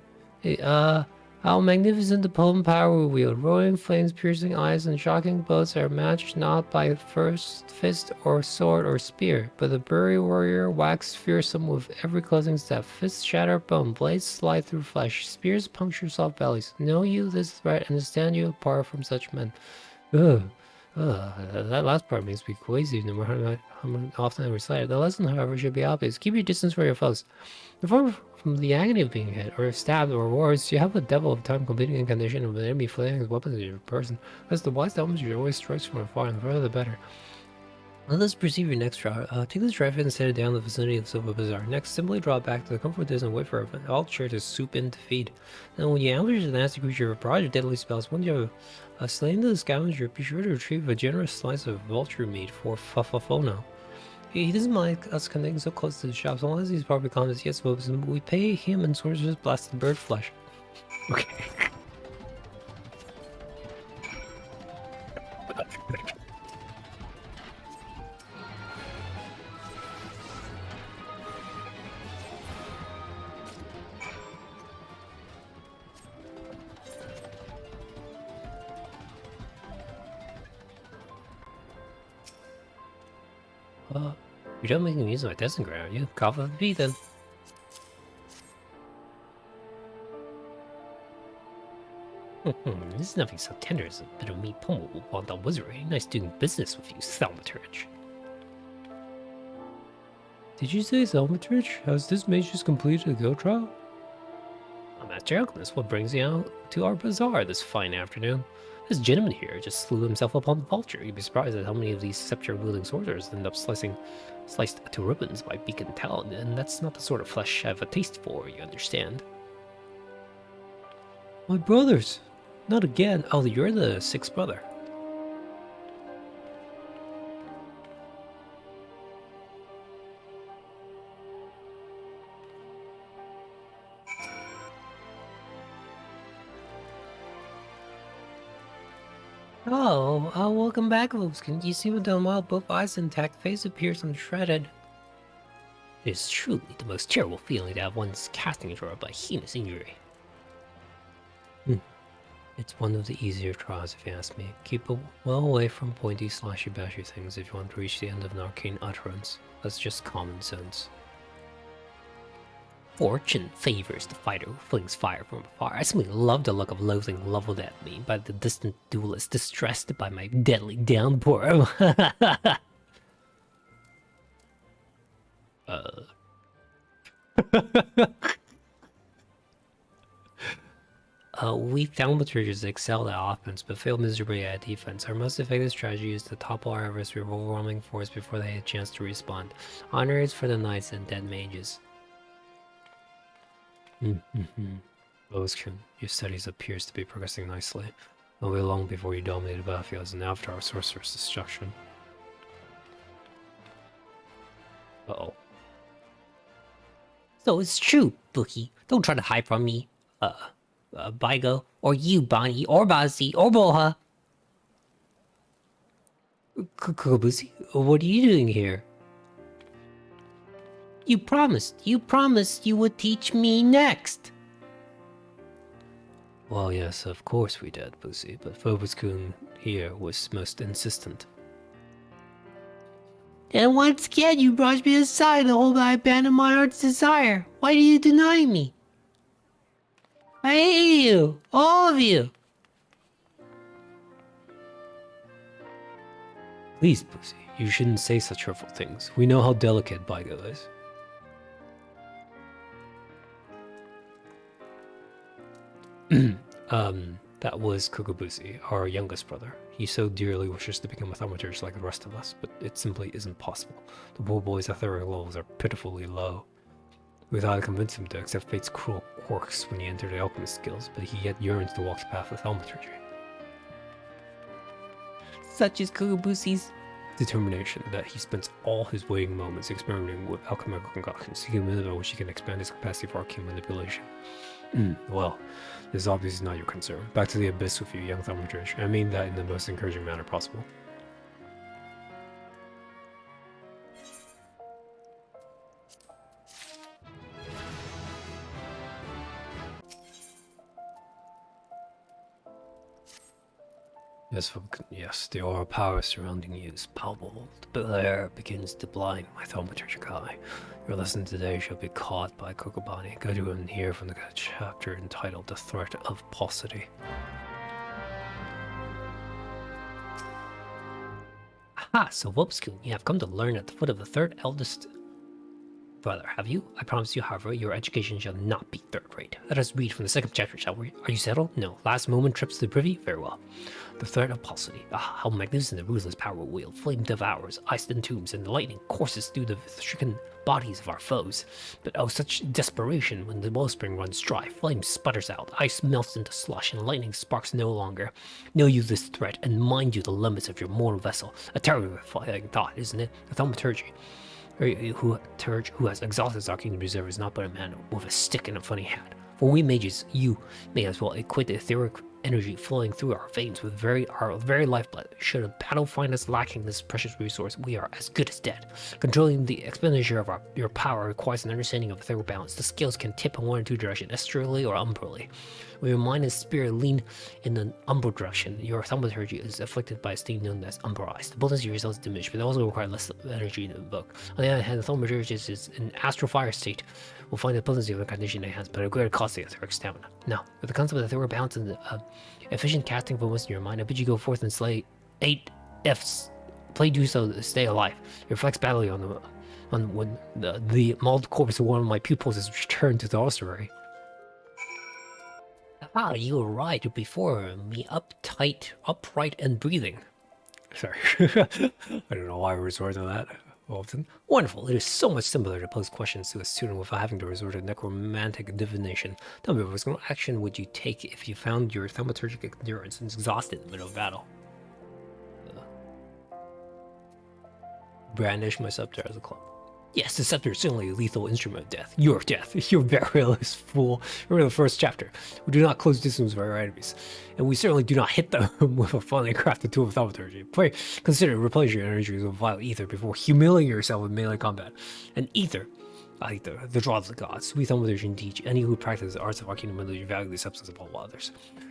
How magnificent the potent power we wield. Roaring flames, piercing eyes, and shocking blows are matched not by first fist or sword or spear, but the burly warrior waxed fearsome with every closing step. Fists shatter bone, blades slide through flesh, spears puncture soft bellies. Know you this threat and stand you apart from such men. That last part makes me queasy no matter how often I recite it. The lesson, however, should be obvious. Keep your distance from your foes. From the agony of being hit, or stabbed, or worse, you have the devil of time completing incantation of an enemy flailing his weapons at your person. As the wise Thaumaturge always strikes from afar, and the further the better. Let us perceive your next route. Take this drive and set it down in the vicinity of Silver Bazaar. Next, simply draw back to the comfort distance and wait for all sure to swoop in to feed. Then when you ambush the nasty creature with a barrage of deadly spells, once you have slain the scavenger, be sure to retrieve a generous slice of vulture meat for Fafafono. He doesn't mind us connecting so close to the shop, so long as he's properly calm as yes, folks, and we pay him in sorcerer's blasted bird flesh. Okay. You're done making use of my testing ground, you? Cough of the feet then. This is nothing so tender as a bit of meat pummel upon the wizardry. Nice doing business with you, Thaumaturge. Did you say Thaumaturge? Has this mage just completed a go trial? I'm Master Alchemist. What brings you out to our bazaar this fine afternoon? This gentleman here just slew himself upon the vulture. You'd be surprised at how many of these scepter-wielding sorcerers end up sliced to ribbons by beak and talon, and that's not the sort of flesh I have a taste for, you understand? My brothers! Not again. Oh, you're the sixth brother. Oh, welcome back, folks. Can you see what done well? Both eyes intact, face appears unshredded. It is truly the most terrible feeling to have one's casting interrupted by heinous injury. It's one of the easier trials, if you ask me. Keep well away from pointy, slashy, bashy things if you want to reach the end of an arcane utterance. That's just common sense. Fortune favors the fighter who flings fire from afar. I simply love the look of loathing leveled at me by the distant duelist distressed by my deadly downpour. We Thaumaturges excelled at offense, but failed miserably at defense. Our most effective strategy is to topple our adversary with overwhelming force before they had a chance to respond. Honor is for the knights and dead mages. Loskin, your studies appears to be progressing nicely. It will be long before you dominate the battlefield as an avatar of sorcerer's destruction. Uh-oh. So it's true, Bookie. Don't try to hide from me. Baigo, or you, Bonnie, or Bazzi, or Boha. Kobusi, what are you doing here? You promised you would teach me next. Well, yes, of course we did, Boosie, but Phobos-kun here was most insistent. And once again, you brushed me aside the whole I abandoned my heart's desire. Why do you deny me? I hate you, all of you. Please, Pussy, you shouldn't say such hurtful things. We know how delicate Baigo is. That was Kokobusi, our youngest brother. He so dearly wishes to become a thaumaturge like the rest of us, but it simply isn't possible. The poor boy's aetheric levels are pitifully low. We thought to convince him to accept fate's cruel quirks when he entered the alchemist skills, but he yet yearns to walk the path of thaumaturgy. Such is Kokobusi's determination that he spends all his waking moments experimenting with alchemical concoctions, seeking a minute by which he can expand his capacity for arcane manipulation. Well, this is obviously not your concern. Back to the abyss with you, young thaumaturge. I mean that in the most encouraging manner possible. Yes, the aura power surrounding you is palpable. The glare begins to blind my thaumaturgic eye. Your lesson today shall be caught by Kokobani. Go to and hear from the chapter entitled The Threat of Paucity. Aha, so Whoopskun, you have come to learn at the foot of the third eldest Brother, have you? I promise you, however, your education shall not be third rate. Let us read from the second chapter, shall we? Are you settled? No. Last moment trips to the privy? Very well. The threat of paucity. Ah, how magnificent the ruthless power will wield. Flame devours, ice entombs, and the lightning courses through the stricken bodies of our foes. But oh, such desperation when the wellspring runs dry. Flame sputters out, ice melts into slush, and lightning sparks no longer. Know you this threat, and mind you the limits of your mortal vessel. A terrifying thought, isn't it? The Thaumaturge, who has exhausted his arcane reserve, is not but a man with a stick and a funny hat. For we mages, you may as well equate the etheric energy flowing through our veins with our very lifeblood. Should a battle find us lacking this precious resource, we are as good as dead. Controlling the expenditure of your power requires an understanding of etheric balance. The scales can tip in one or two directions, astrally or umbrally. When your mind and spirit lean in the umbral direction, your thaumaturgy is afflicted by a state known as umbralized. The potency of your cells diminish, but they also require less energy to invoke. On the other hand, the thaumaturgy is in astral fire state. Will find the potency of the condition enhanced, but at a greater cost to etheric stamina. Now, with the concept of etheric balance and efficient casting for once in your mind, I bid you go forth and slay 8 Fs. Play do so to stay alive. Reflects badly on when the mauled corpse of one of my pupils is returned to the ossuary. Ah, you arrived before me, upright and breathing. Sorry. I don't know why I resort to that often. Wonderful. It is so much simpler to pose questions to a student without having to resort to necromantic divination. Tell me, what action would you take if you found your thaumaturgic endurance exhausted in the middle of battle? Brandish my scepter as a club. Yes, the scepter is certainly a lethal instrument of death. Your death. Your burial is fool. Remember the first chapter. We do not close distance with our enemies, and we certainly do not hit them with a finely crafted tool of thaumaturgy. Consider replenishing your energy with vile ether before humiliating yourself in melee combat. And ether, the draw of the gods. We thaumaturgy teach any who practice the arts of arcane ability value the substance of all others.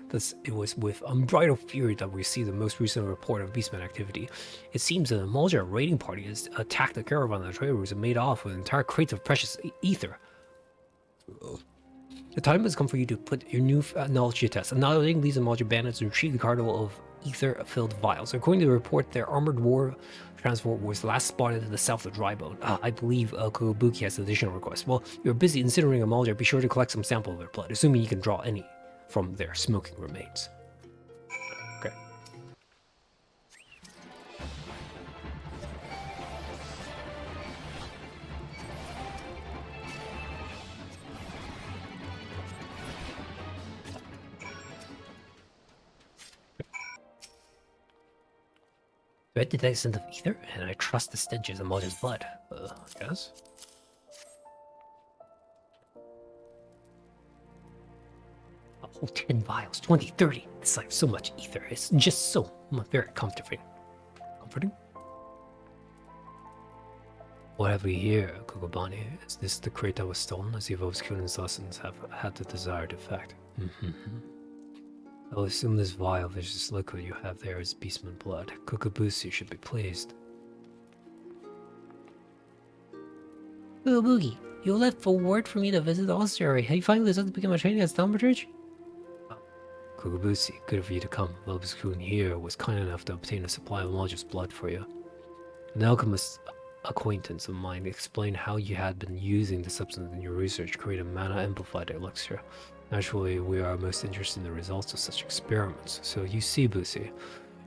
Thus, it was with unbridled fury that we see the most recent report of beastman activity. It seems that a Mulger raiding party has attacked the caravan of the trade routes and made off with entire crates of precious ether. The time has come for you to put your new knowledge to test. Annihilating these Mulger bandits and retrieve the cargo of ether-filled vials. According to the report, their armored war transport was last spotted to the south of Drybone. I believe Kobuki has additional requests. While you're busy incinerating a Mulger, be sure to collect some sample of their blood, assuming you can draw any from their smoking remains. Okay. I detect the scent of ether, and I trust the stenches of Mulger's blood. Yes? A whole 10 vials, 20, 30. It's like so much ether. It's just so very comforting. Comforting? What have we here, Kukubani? Is this the crate that was stolen? As if Obscuran's lessons have had the desired effect. I will assume this vial of vicious liquid you have there is beastman blood. Kukubusi should be pleased. Boogie, you left for word for me to visit the ossuary. Have you finally decided to begin my training as Thaumaturge? Kukubusi, good of you to come. Obscuran here was kind enough to obtain a supply of Mulger's blood for you. An alchemist acquaintance of mine explained how you had been using the substance in your research to create a mana-amplified elixir. Naturally, we are most interested in the results of such experiments. So you see, Busi,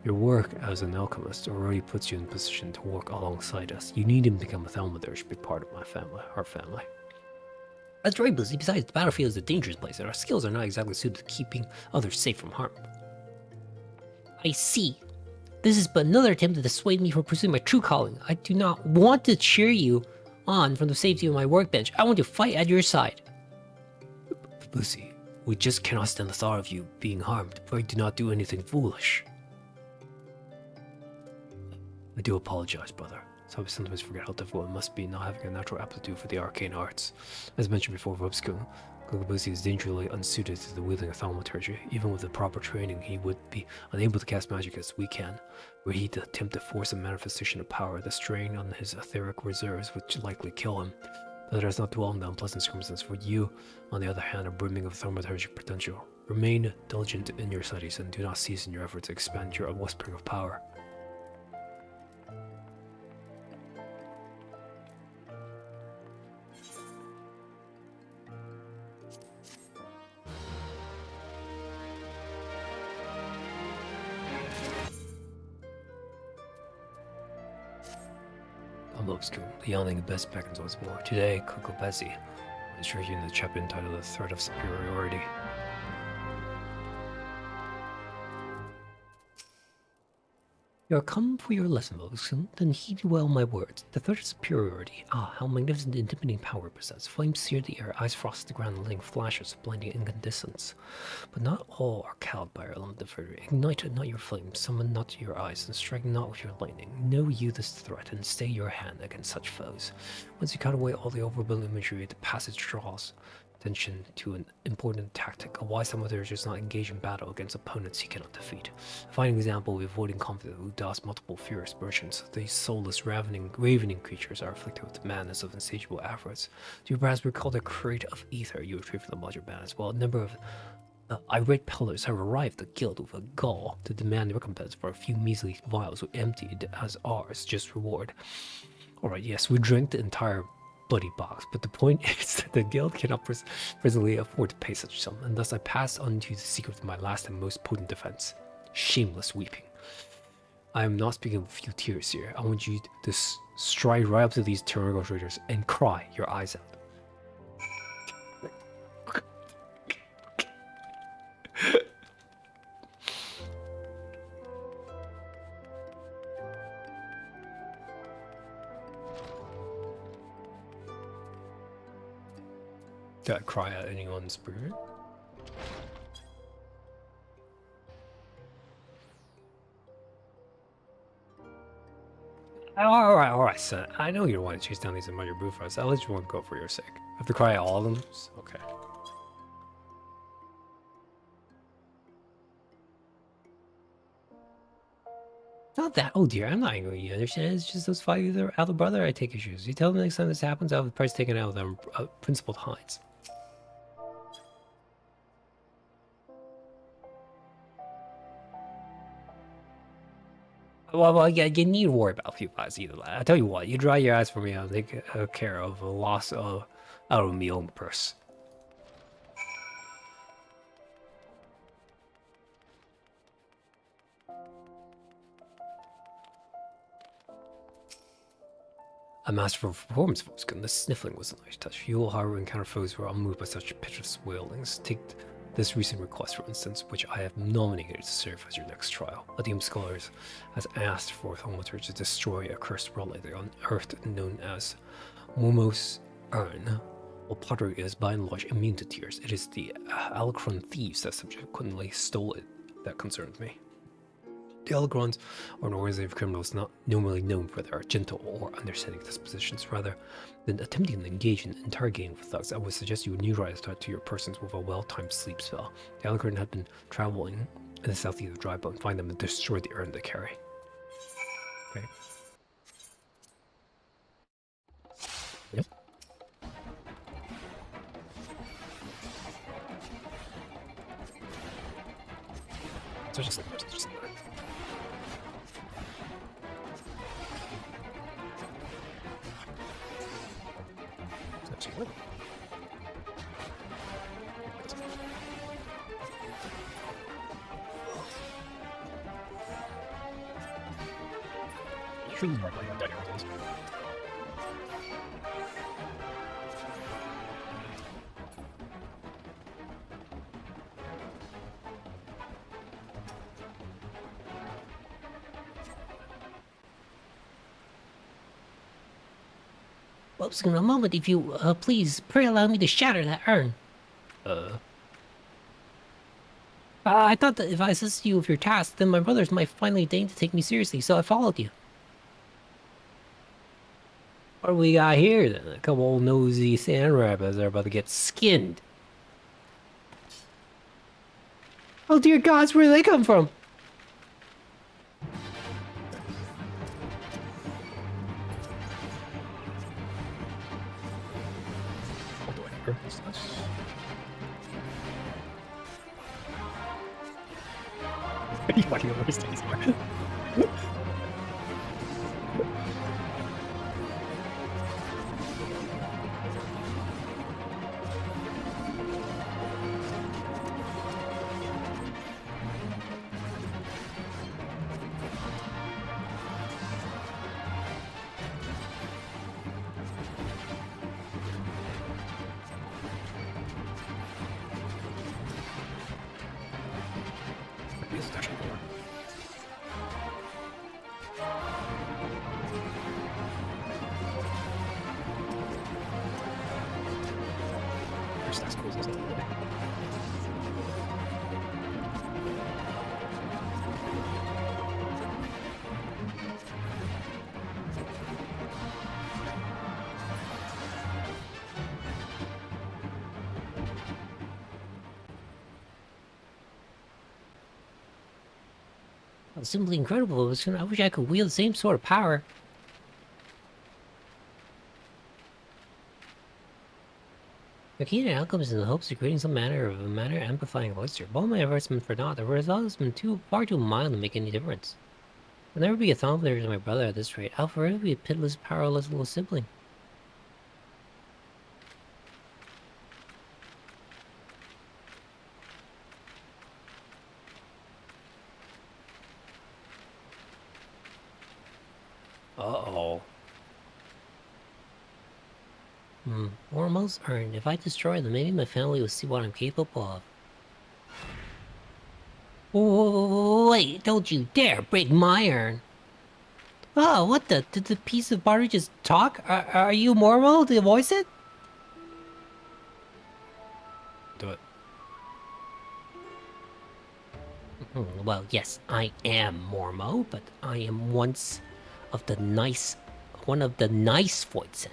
your work as an alchemist already puts you in position to work alongside us. You needn't become a Thaumaturge to be part of my family, our family. That's right, Busi. Besides, the battlefield is a dangerous place, and our skills are not exactly suited to keeping others safe from harm. I see. This is but another attempt to dissuade me from pursuing my true calling. I do not want to cheer you on from the safety of my workbench. I want to fight at your side. Lucy, we just cannot stand the thought of you being harmed. Pray do not do anything foolish. I do apologize, brother. So I sometimes forget how difficult it must be not having a natural aptitude for the arcane arts. As mentioned before, Vobskun, Kokubusi is dangerously unsuited to the wielding of thaumaturgy. Even with the proper training, he would be unable to cast magic as we can. Were he to attempt to force a manifestation of power, the strain on his etheric reserves would likely kill him. But let us not dwell on the unpleasant circumstance, for you, on the other hand, are brimming of thaumaturgic potential. Remain diligent in your studies and do not cease in your efforts to expand your wellspring of power. Lobscoon, the yawning best beckons once more. Today, Coco Bessie is reading the chapter entitled The Threat of Superiority. You are come for your lesson, Lobscoon. Then heed well my words. The threat of superiority. Ah, how magnificent and intimidating power it possesses. Flames sear the air, eyes frost the ground, laying flashes of blinding incandescence. But not all are cowed by our element of fury. Ignite not your flames, summon not your eyes, and strike not with your lightning. Know you this threat, and stay your hand against such foes. Once you cut away all the overbuilt imagery, the passage draws attention to an important tactic. A wise thaumaturge does not engage in battle against opponents he cannot defeat. A fine example of avoiding conflict who does multiple furious versions. These soulless, ravening creatures are afflicted with the madness of insatiable avarice. Do you perhaps recall the crate of ether you retrieved from the Mage banners? Well, a number of irate pillars have arrived at the guild with a gall to demand recompense for a few measly vials we emptied as ours, just reward. Alright, yes, we drank the entire bloody box, but the point is that the guild cannot presently afford to pay such a sum, and thus I pass on to you the secret of my last and most potent defense: shameless weeping. I am not speaking of a few tears here. I want you to stride right up to these tyrannical traitors and cry your eyes out. Did I cry at anyone's spirit? Alright, son. I know you don't want to chase down these minor bullfrogs. I'll let you one go for your sake. I have to cry at all of them? Okay. It's not that. Oh dear, I'm not angry. You understand? It's just those five other brother I take issues. You tell them next time this happens, I'll have the price taken out of them principled hides. Well, yeah, you need to worry about a few guys either. I tell you what, you dry your eyes for me, I'll take care of a loss out of my own purse. A master of performance, Volskin. The sniffling was a nice touch. You will, however, encounter foes who are unmoved by such piteous wailings. Take this recent request, for instance, which I have nominated to serve as your next trial. A team of scholars has asked for Thaumaturge to destroy a cursed relic on Earth known as Momos Urn. While pottery is by and large immune to tears, it is the Alacron thieves that subsequently stole it that concerns me. The Alacrons are an organization of criminals not normally known for their gentle or understanding dispositions. Rather than attempting to engage in interrogating with thugs, I would suggest you neutralize threat to your persons with a well-timed sleep spell. The Alacron had been traveling in the southeast of Drybone, find them and destroy the urn they carry. Okay. Yep. So just trees more like dead areas. Oops, in a moment, if you please, pray allow me to shatter that urn. I thought that if I assisted you with your task, then my brothers might finally deign to take me seriously, so I followed you. What do we got here then? A couple old nosy sand rabbits are about to get skinned. Oh dear gods, where do they come from? He's fucking over his face. is actually more. First, that's cool. Isn't it? Well, simply incredible. I wish I could wield the same sort of power. You're keen at outcomes in the hopes of creating some manner of a matter-amplifying oyster. All my efforts been for naught. The result has been far too mild to make any difference. I'll never be a Thaumaturge to my brother at this rate. I'll forever be a pitiless, powerless little sibling. Uh-oh. Almost earned. If I destroy them, maybe my family will see what I'm capable of. Wait, don't you dare break my urn! Oh, what the? Did the piece of butter just talk? Are you Mormo to voice it? Do it. Well, yes, I am Mormo, but I am one of the nice Voidsen.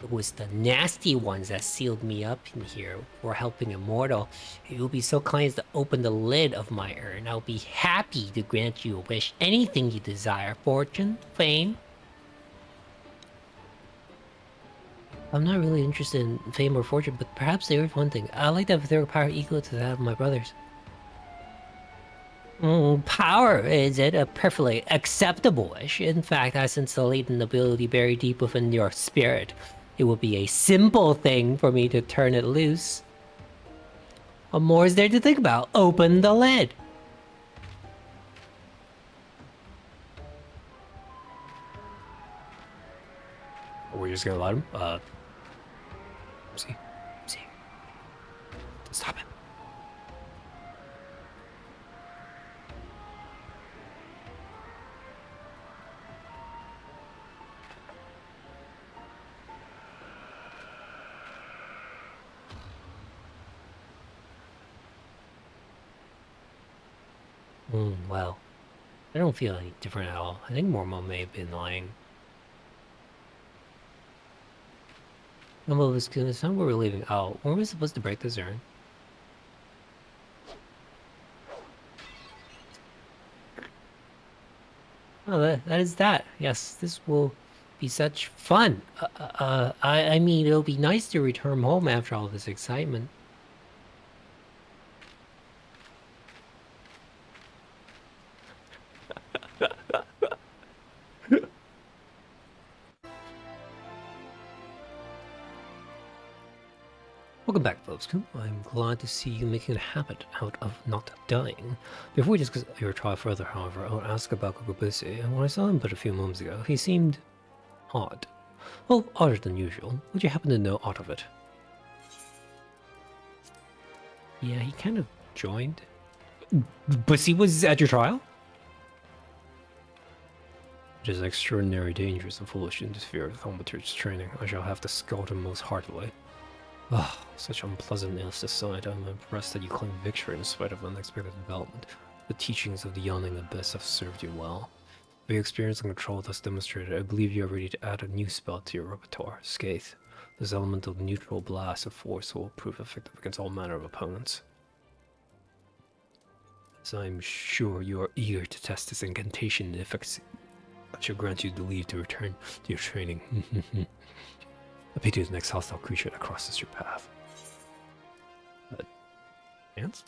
It was the nasty ones that sealed me up in here for helping Immortal. If you'll be so kind as to open the lid of my urn, I'll be happy to grant you a wish. Anything you desire. Fortune, fame. I'm not really interested in fame or fortune, but perhaps there is one thing. I'd like to have a third power equal to that of my brothers. Power, is it? A perfectly acceptable wish. In fact, I sense the latent ability buried deep within your spirit. It will be a simple thing for me to turn it loose. What more is there to think about? Open the lid. We're just gonna let him? See. Stop him. Well, I don't feel any different at all. I think Mormo may have been lying. What was gonna sound we're leaving? Oh, weren't we supposed to break this urn? Oh, that is that. Yes, this will be such fun. I mean, it'll be nice to return home after all this excitement. Welcome back, folks. I'm glad to see you making a habit out of not dying. Before we discuss your trial further, however, I want to ask about Kokubuse. When I saw him but a few moments ago, he seemed odd. Well, odder than usual. Would you happen to know aught of it? Yeah, he kind of joined. Bussy was at your trial? It is extraordinarily dangerous and foolish to interfere with Thaumaturge's training. I shall have to scold him most heartily. Ah, such unpleasantness aside, I'm impressed that you claim victory in spite of unexpected development. The teachings of the Yawning Abyss have served you well. With your experience and control thus demonstrated, I believe you are ready to add a new spell to your repertoire, Scathe. This elemental neutral blast of force will prove effective against all manner of opponents. So I'm sure you are eager to test this incantation efficacy. I shall grant you the leave to return to your training. A pity the next hostile creature that crosses your path. Ants?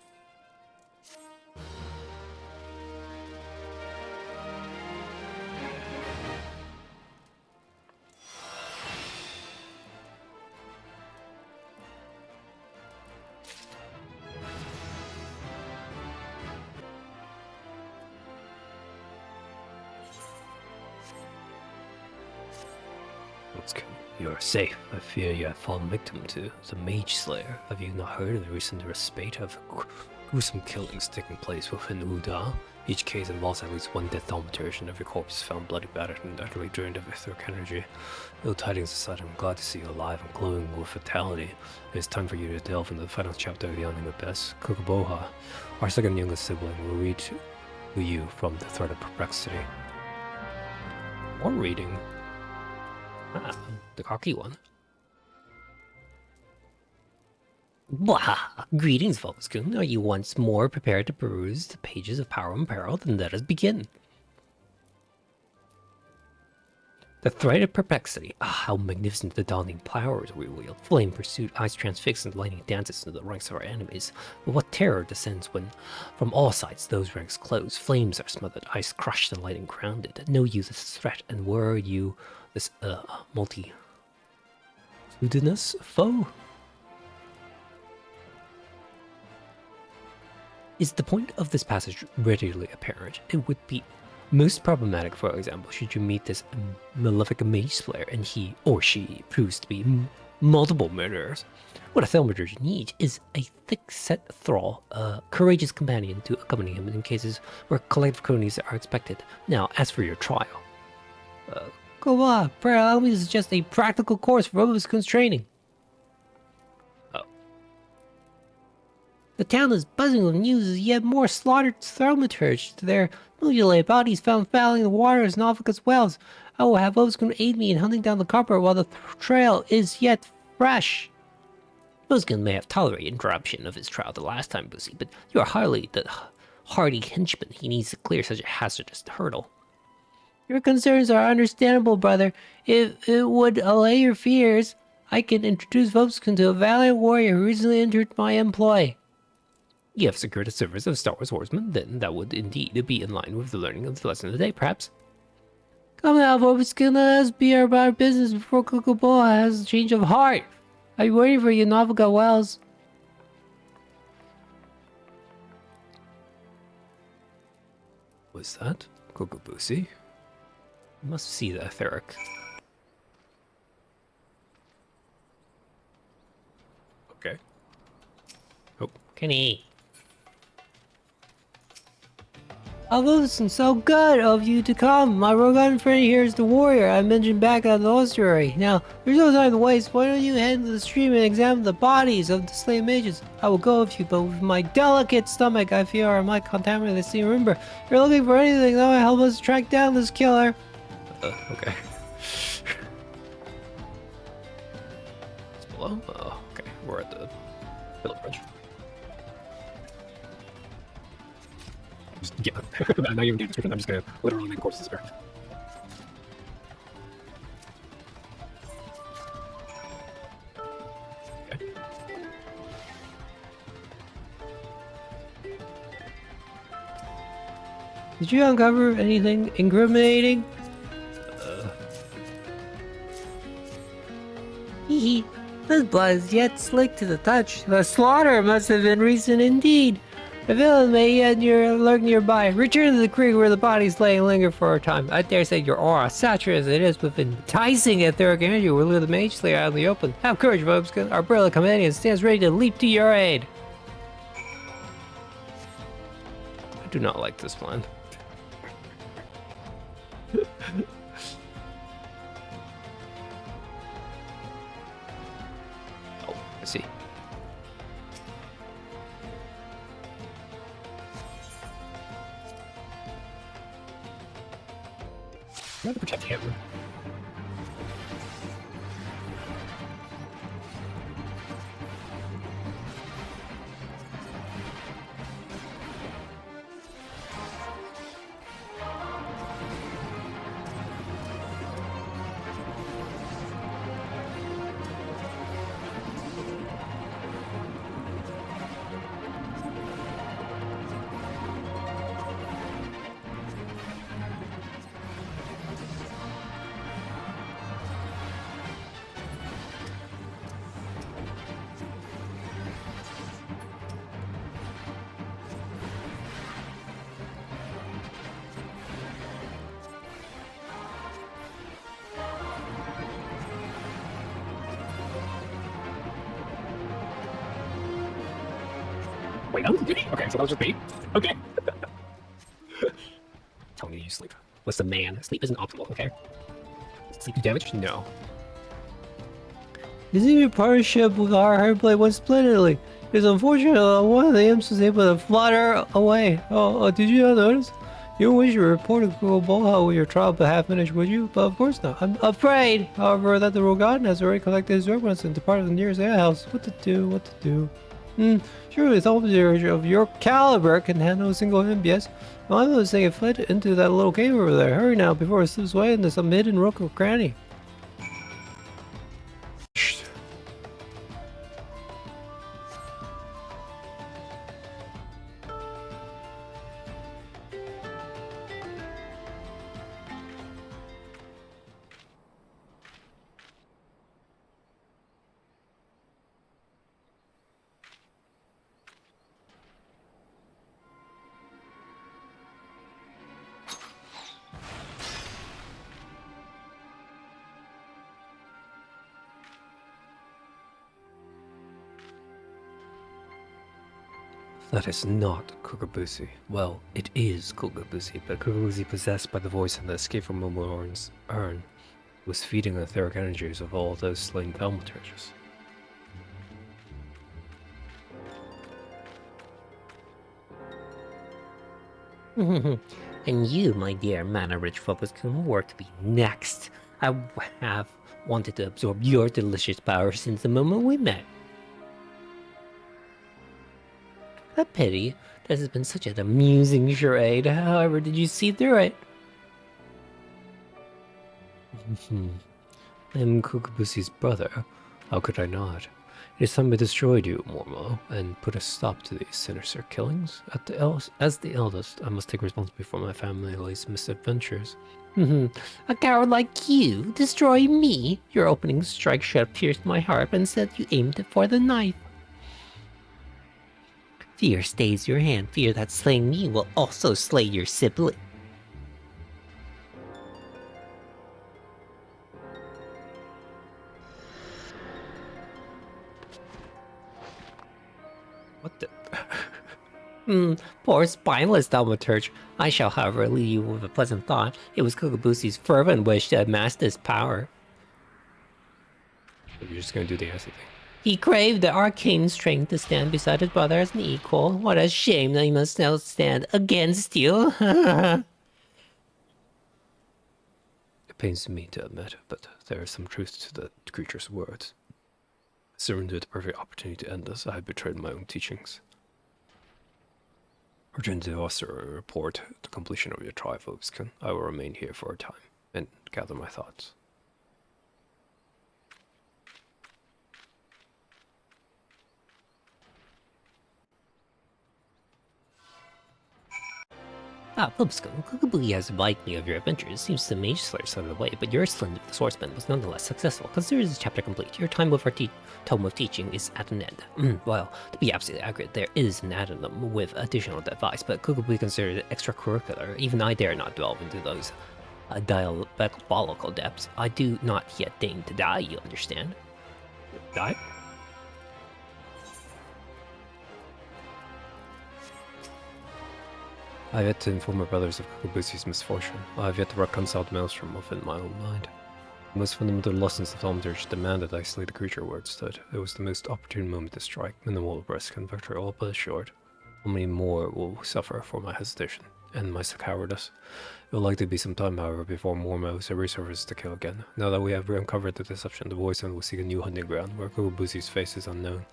You are safe. I fear you have fallen victim to the Mage Slayer. Have you not heard of the recent respate of Gruesome killings taking place within Uda. Each case involves at least one dead thaumaturge, and every corpse is found bloody, battered, and utterly drained of etheric energy. Ill tidings aside, I'm glad to see you alive and glowing with vitality. It is time for you to delve into the final chapter of the Yawning Abyss. Kukuboha, our second youngest sibling, will read to you from the thread of perplexity. More reading. Ah, the cocky one. Blah! Greetings, Volskun. Are you once more prepared to peruse the pages of Power and Peril? Then let us begin. The thread of perplexity. Ah, how magnificent the daunting powers we wield. Flame pursuit, eyes transfixed, and lightning dances into the ranks of our enemies. But what terror descends when, from all sides, those ranks close. Flames are smothered, ice crushed, and lightning grounded. Know you this threat, and were you this multitudinous foe? Is the point of this passage readily apparent? It would be most problematic, for example, should you meet this malefic mage slayer and he or she proves to be multiple murderers. What a thaumaturge needs is a thick-set thrall, a courageous companion to accompany him in cases where collective cronies are expected. Now, as for your trial. Go on, pray allow me to suggest a practical course for Roboskun's training. The town is buzzing with news of yet more slaughtered thaumaturge. Their mutilated bodies found fouling the waters in Alphika's wells. I will have Voskun aid me in hunting down the culprit while the trail is yet fresh. Voskun may have tolerated interruption of his trial the last time, Bussy, but you are hardly the hardy henchman he needs to clear such a hazardous hurdle. Your concerns are understandable, brother. If it would allay your fears, I can introduce Voskun to a valiant warrior who recently entered my employ. You have secured a service of Star Wars Horseman, then that would indeed be in line with the learning of the lesson of the day, perhaps. Come now, Voskun, let us be about our business before Kukuboa has a change of heart. I'll be waiting for you in Alphika Wells. Was that Kukubusi? You must see the etheric. Okay. Oh. Kenny. Although it's so good of you to come, my Rogan friend here is the warrior I mentioned back at the ossuary. Now, there's no time to waste. Why don't you head to the stream and examine the bodies of the slain mages? I will go with you, but with my delicate stomach, I fear I might contaminate the scene. Remember, if you're looking for anything that will help us track down this killer. Okay. It's below? Oh, okay. We're at the Village Bridge. Just get I'm not even doing description, I'm just gonna literally make courses here. Okay. Did you uncover anything incriminating? Hee. This blood is yet slick to the touch. The slaughter must have been recent indeed. The villain may yet lurk nearby. Return to the creek where the bodies lay and linger for a time. I dare say your aura, saturated as it is with enticing etheric energy, will lure the mage slayer out in the open. Have courage, Vobskin. Our brilliant companion stands ready to leap to your aid. I do not like this plan. Oh, I see. You have to protect him. Wait, that was me? Okay, so that was just me? Okay. Tell me you sleep. Listen, man, sleep isn't optimal, okay? Sleep damage? No. Isn't your partnership with our Heartblade went splendidly? It's unfortunate one of the imps was able to flutter away. Did you not notice? You wish you reported Google Bullhut with your trial but half finished, would you? But of course not. I'm afraid, however, that the Rogadin has already collected his workbench and departed to the nearest alehouse. What to do? Surely the Thaumaturge of your caliber can handle a single imp, yes? Well, I'm going to take a flight into that little cave over there. Hurry now before it slips away into some hidden rook or cranny. That is not Kukabusi. Well, it is Kukabusi, but Kukabusi possessed by the voice and the escape from Momorn's urn was feeding the etheric energies of all those slain Thaumaturges. And you, my dear mana-rich Phobos-kun, were to be next. I have wanted to absorb your delicious power since the moment we met. A pity. This has been such an amusing charade. However, did you see through it? I'm Kukabusi's brother. How could I not? It is time I destroyed you, Mormo, and put a stop to these sinister killings. As the eldest, I must take responsibility for my family's misadventures. A coward like you? Destroy me? Your opening strike should have pierced my heart, but instead you aimed it for the knife. Fear stays your hand. Fear that slaying me will also slay your sibling. What the? Poor spineless Thaumaturge. I shall, however, leave you with a pleasant thought. It was Kukabusi's fervent wish to amass this power. You're just gonna do the acid thing. He craved the arcane strength to stand beside his brother as an equal. What a shame that he must now stand against you. It pains me to admit, but there is some truth to the creature's words. I surrendered the perfect opportunity to end this. I had betrayed my own teachings. Return to Osir and report the completion of your trial, Phobos-kun. I will remain here for a time and gather my thoughts. Phobos-kun, Kukabuki has advised me of your adventures. Seems the Mage Slayer slipped away, but your Sling of the Swordsman was nonetheless successful. Consider this chapter complete. Your time with our tome of teaching is at an end. Well, to be absolutely accurate, there is an addendum with additional advice, but Kukabuki considered it extracurricular. Even I dare not delve into those diabolical depths. I do not yet deign to die, you understand? Die? I have yet to inform my brothers of Kukabusi's misfortune. I have yet to reconcile the maelstrom within my own mind. The most fundamental lessons of Thaumaturge demanded I slay the creature where it stood. It was the most opportune moment to strike. Minimal risk and victory all but assured. How many more will suffer for my hesitation and my cowardice? It will likely be some time, however, before more mouths resurface to kill again. Now that we have uncovered the deception, the Voiceman will seek a new hunting ground where Kukabusi's face is unknown.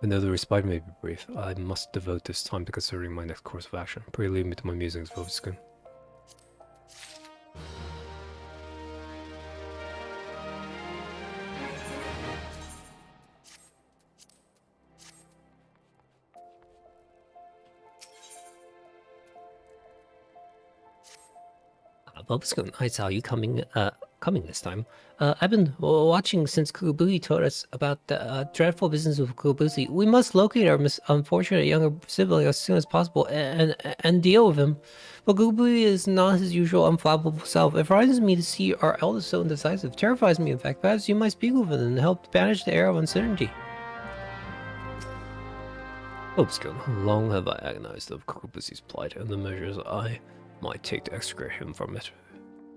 And though the respite may be brief, I must devote this time to considering my next course of action. Pray leave me to my musings, Phobos-kun. Phobos-kun, I saw you coming this time. I've been watching since Kukabusi told us about the dreadful business with Kukabusi. We must locate our unfortunate younger sibling as soon as possible and deal with him. But Kukabusi is not his usual unflappable self. It frightens me to see our eldest so indecisive. Terrifies me, in fact. Perhaps you might speak with him and help banish the air of uncertainty. Hopeskin, long have I agonized of Kukubusi's plight and the measures I might take to extricate him from it.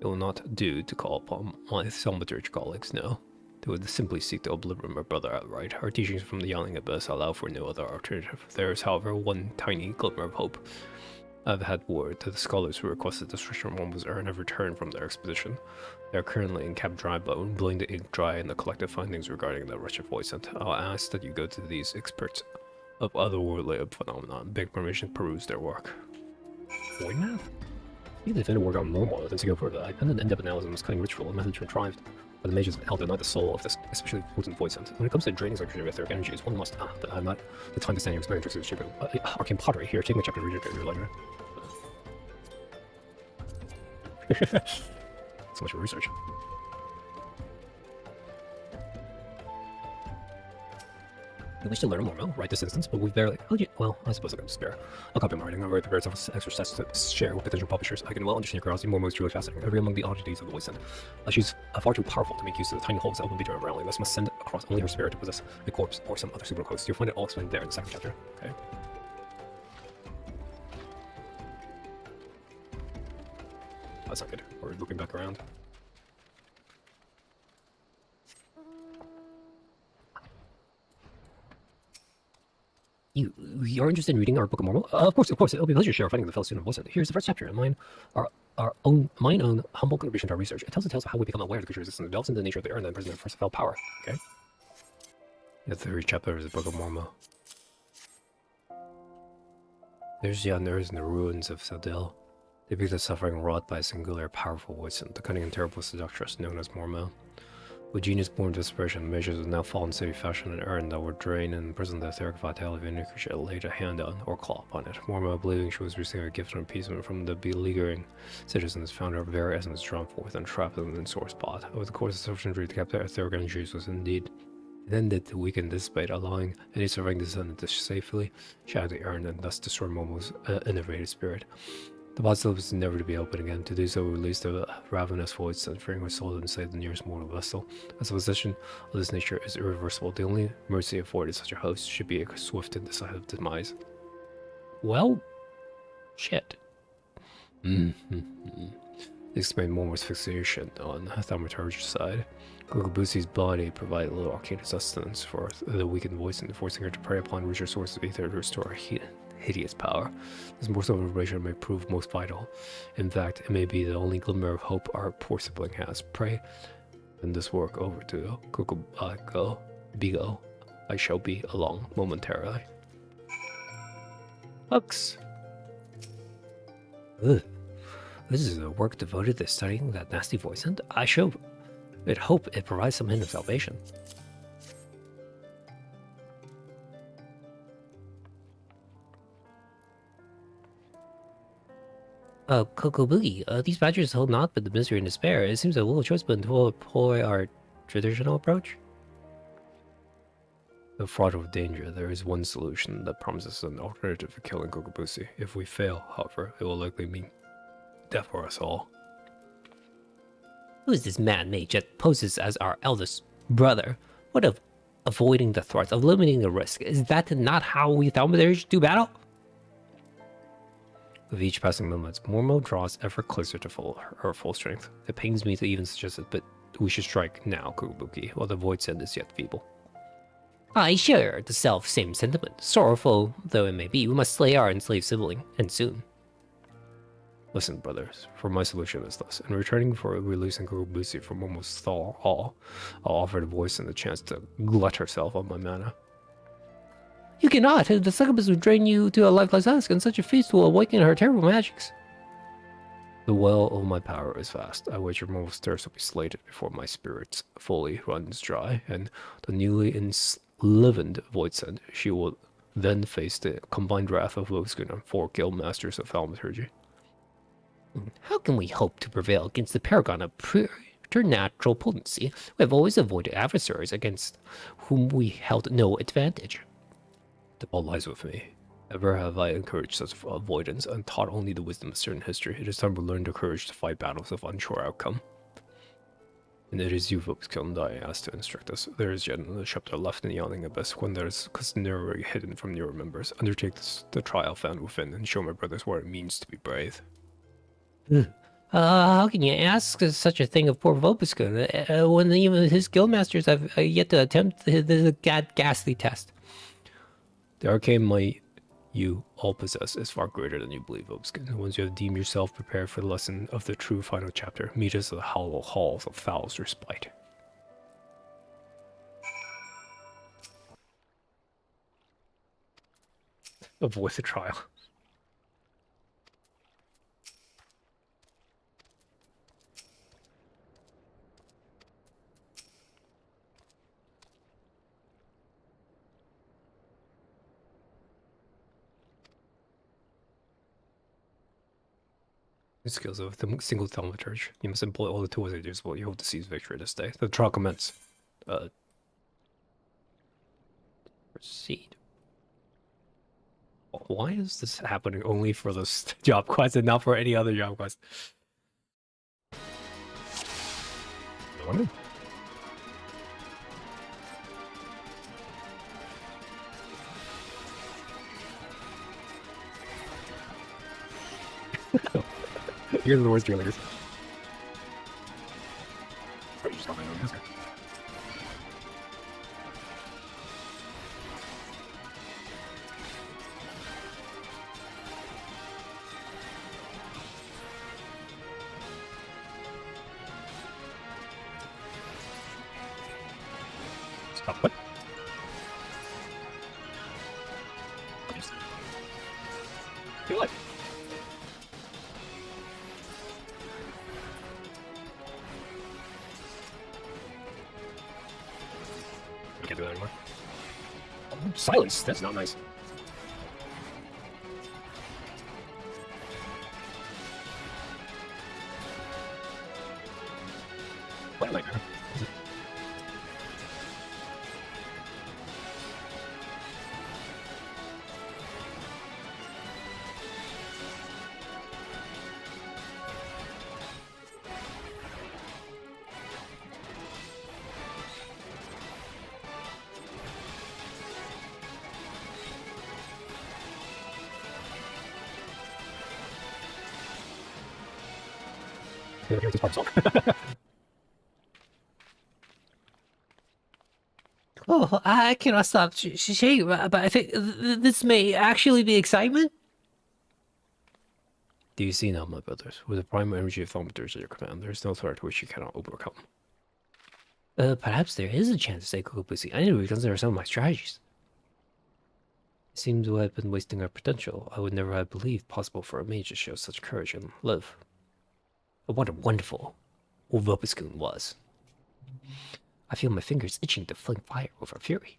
It will not do to call upon my Thaumaturge colleagues, no. They would simply seek to obliterate my brother outright. Our teachings from the Yawning Abyss allow for no other alternative. There is, however, one tiny glimmer of hope. I've had word that the scholars who requested destruction one was earned have returned from their expedition. They are currently in Camp Drybone, blowing the ink dry in the collective findings regarding the wretched voice, and I'll ask that you go to these experts of otherworldly phenomena and beg permission to peruse their work. Void math? If they find work on normal, then to go further. I penned an in-depth analysis of this cunning ritual, a method contrived by the mages held to ignite the soul of this, especially potent void sense. When it comes to draining circuitry with etheric energies, one must, but I'm not the time to stand here explaining tricks of shape arcane pottery. Here, take my chapter to read your letter. So much for research. We wish to learn more, right this instance, but we've barely... Well, I suppose I can spare. I'll copy my writing. I'm very prepared to exercise to share with potential publishers. I can well understand your curiosity. More is truly fascinating. Every among the oddities of the voice sent. She's far too powerful to make use of the tiny holes that will be around. Thus must send across only her spirit to possess a corpse or some other super host. You'll find it all explained there in the second chapter. Okay. That's not good. We're looping back around. You're interested in reading our Book of Mormon? Of course. It'll be a pleasure to share our findings with the fellow student of voice. Here's the first chapter, and mine own humble contribution to our research. It tells the tales of how we become aware of the creature's existence, delves into the nature of the earth, and then presents their first fell power. Okay. The third chapter is the Book of Mormon. There's the unearths in the ruins of Sadil. They bear the suffering wrought by a singular, powerful voice, and the cunning and terrible seductress known as Mormon. With genius born desperation, measures of now fallen city fashion and earn that were drained and imprison the etheric vitality of any creature laid a hand on or claw upon it. Mormon, believing she was receiving a gift of appeasement from the beleaguering citizens, found her very essence drawn forth and trapped in the sore spot. Over the course of sufficient to capture etheric energies was indeed intended to weaken this despite allowing any surviving descendant to safely shatter the urn and thus destroy Momo's innervated spirit. The pot still was never to be opened again. To do so, we released the ravenous voids and freeing her soul inside the nearest mortal vessel. As a possession of this nature is irreversible, the only mercy afforded such a host should be a swift and decisive demise. Well, shit. Explained Momo's fixation on Thaumaturge's side. Kukubusi's body provided little arcane sustenance for the weakened voice and forcing her to prey upon richer sources of ether to restore her hideous power. This morsel of information may prove most vital. In fact, it may be the only glimmer of hope our poor sibling has. Pray, send this work over to Bigo. I shall be along momentarily. Hooks. Ugh. This is a work devoted to studying that nasty voice, and I hope it provides some hint of salvation. Kokobugi, these badgers hold naught but the misery and despair. It seems a little choice but to employ our traditional approach. The fraught of danger, there is one solution that promises an alternative to killing Kokobusi. If we fail, however, it will likely mean death for us all. Who is this mad mage that poses as our eldest brother? What of avoiding the threats, of limiting the risk? Is that not how we Thaumaturge do battle? With each passing moment, Mormo draws ever closer to her full strength. It pains me to even suggest it, but we should strike now, Kukubuki, while the void send is yet feeble. I share the self-same sentiment. Sorrowful though it may be, we must slay our enslaved sibling, and soon. Listen, brothers, for my solution is thus. In returning for releasing Kukubusi from Momo's thaw, I'll offer the voice and the chance to glut herself on my mana. You cannot! The succubus will drain you to a lifeless husk, and such a feast will awaken her terrible magics. The well of my power is vast. I wager Momo's thirst will be slated before my spirit fully runs dry, and the newly enlivened void sent, she will then face the combined wrath of Loskun and 4 guild masters of Thaumaturgy. How can we hope to prevail against the paragon of preternatural potency? We have always avoided adversaries against whom we held no advantage. The ball lies with me. Ever have I encouraged such avoidance and taught only the wisdom of certain history. It is time we learn the courage to fight battles of unsure outcome. And it is you, Vobscon, I asked to instruct us. There is yet another chapter left in the yawning abyss, one that is customarily hidden from your members. Undertake the trial found within, and show my brothers what it means to be brave. How can you ask such a thing of poor Vopuskun when even his guildmasters have yet to attempt the ghastly test? The arcane might you all possess is far greater than you believe, Vobscon. Once you have deemed yourself prepared for the lesson of the true final chapter, meet us at the hollow halls of Fowl's Respite. Avoid the trial. The skills of the single thaumaturge. You must employ all the tools at your disposal. You hope to seize victory this day. The trial commence. Proceed. Why is this happening only for this job quest and not for any other job quest? I wonder. You're the worst drillers. Probably just got my own answer. Stop. What? Feel like. I can't do that anymore. Oh, silence! That's not nice. What am I doing? Here's this part of the song. Oh, I cannot stop shaking, but I think this may actually be excitement. Do you see now, my brothers? With the prime energy of thaumaturge at your command, there is no threat which you cannot overcome. Perhaps there is a chance to say Kukupusi. I need to reconsider some of my strategies. It seems we have been wasting our potential. I would never have believed possible for a mage to show such courage and live. But what a wonderful Vopuskun was. I feel my fingers itching to fling fire over fury.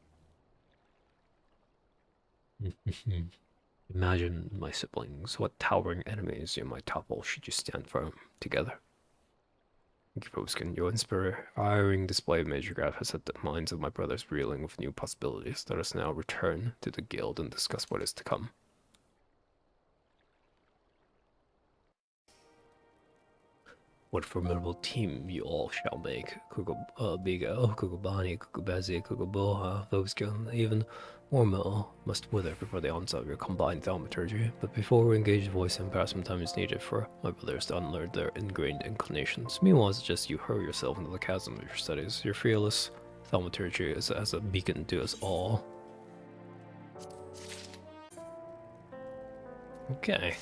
Imagine, my siblings, what towering enemies you might topple should you stand firm together. Vobscon, your inspiring display of Majorgraph has set the minds of my brothers reeling with new possibilities. Let us now return to the guild and discuss what is to come. What a formidable team you all shall make. Bigo, Kukubani, Kukubazi, Kukuboha, Vobscon, even Ormel must wither before the onset of your combined thaumaturgy. But before we engage voice and perhaps some time is needed for my brothers to unlearn their ingrained inclinations. Meanwhile, it's just you hurl yourself into the chasm of your studies. Your fearless thaumaturgy is as a beacon to us all. Okay.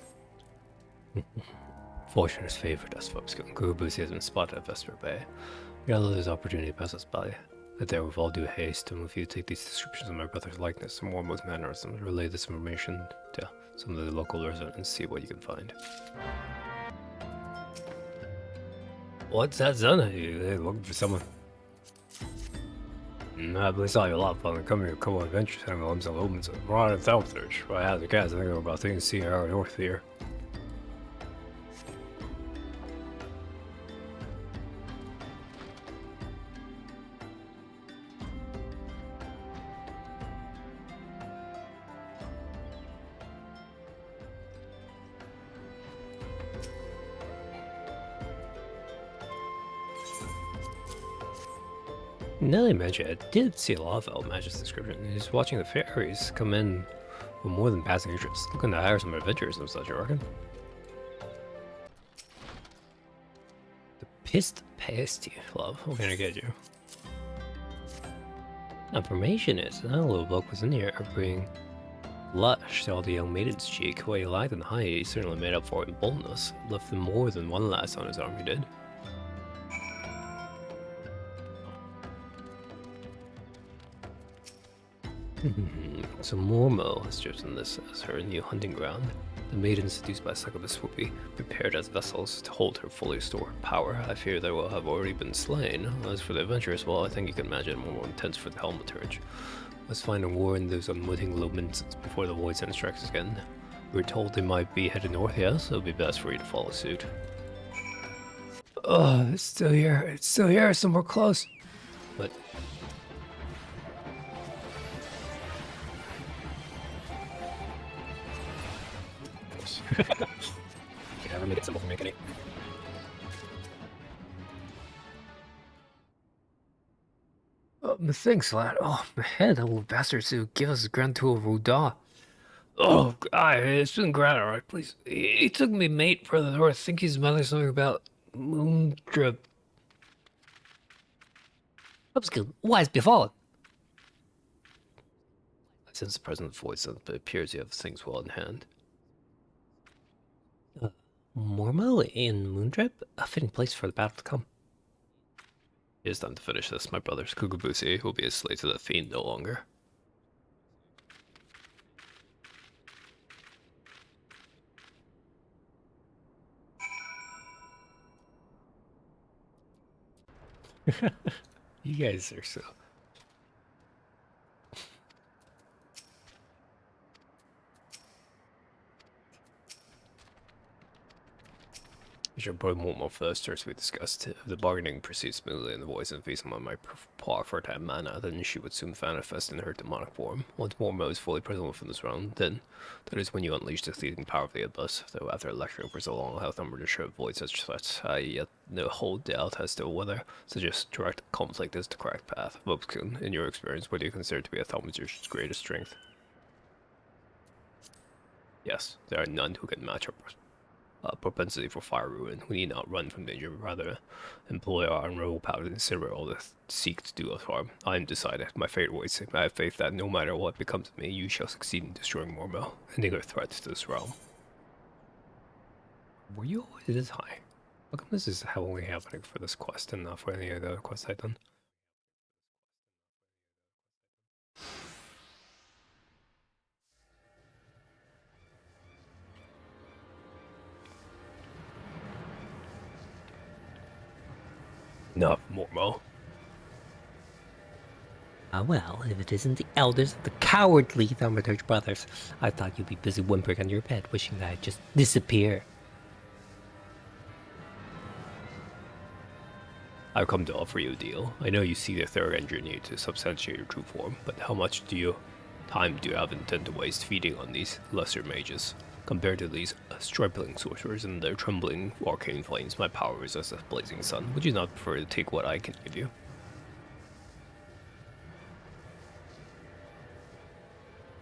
Fortune has favored us, Vobscon. Kukubusi has been spotted at Vesper Bay. We gotta let this opportunity pass us by. That there with all due haste, and if you take these descriptions of my brother's likeness and warmost mannerisms, relay this information to some of the local residents and see what you can find. What's that, son? Hey, looking for someone? I really saw you a lot of fun. Come here, a couple of adventures, having themselves open, so we're on a Thaumaturge. Well, I have the cats, I think about things to see our north here. Now that I mention it, I did see a lot of Mage's description. He's watching the fairies come in with more than passing interest, looking to hire some adventurers and such, I reckon. The pissed past you, love. What can I get you? Information is, that little book was in here bringing blush to all the young maiden's cheek. What he lacked in height, he certainly made up for it in boldness. Left him more than one lass on his arm, he did. So Mormo has chosen this as her new hunting ground. The maidens seduced by succubus will be prepared as vessels to hold her fully stored power. I fear they will have already been slain. As for the adventurers, well, I think you can imagine more intense for the Thaumaturge. Let's find a war in those unwitting low minutes before the void send strikes again. We were told they might be headed north, yes? It would be best for you to follow suit. Oh, it's still here. It's still here, somewhere close. But You can never make it simple for me, can you? Thanks, lad. Oh, man, that little bastards who give us a grand tour of Ruda. Oh, God, it's been grand, alright, please. He took me mate further north. I think his mother something about moon drip. Upskill, wise befallen. I sense the present voice, but it appears you have things well in hand. Mormo in Moondrip? A fitting place for the battle to come. It is time to finish this. My brother's Kukubusi will be a slave to the fiend no longer. you guys are so... We should put more first, as we discussed. If the bargaining proceeds smoothly and the voice and face on my paw for time mana, then she would soon manifest in her demonic form. Once Mormo is fully present within this realm, then that is when you unleash the fleeting power of the abyss. Though after lecturing for so long how Thumber should avoid such threats, I yet no hold doubt as to whether such a direct conflict is the correct path. Vobskun, in your experience, what do you consider to be a Thaumaturge's greatest strength? Yes, there are none who can match her propensity for fire ruin. We need not run from danger, but rather employ our unrivaled power to consider all that seek to do us harm. I am decided. My fate awaits. I have faith that no matter what becomes of me, you shall succeed in destroying Mormo, ending her threats to this realm. Were you always this high? How come this is only happening for this quest and not for any of the other quests I've done? Not Mormo. Ah, well, if it isn't the elders of the cowardly Thaumaturge brothers, I thought you'd be busy whimpering on your bed, wishing that I'd just disappear. I've come to offer you a deal. I know you see the third engine need to substantiate your true form, but how much time do you have intend to waste feeding on these lesser mages? Compared to these stripling sorcerers and their trembling arcane flames, my power is as a blazing sun. Would you not prefer to take what I can give you?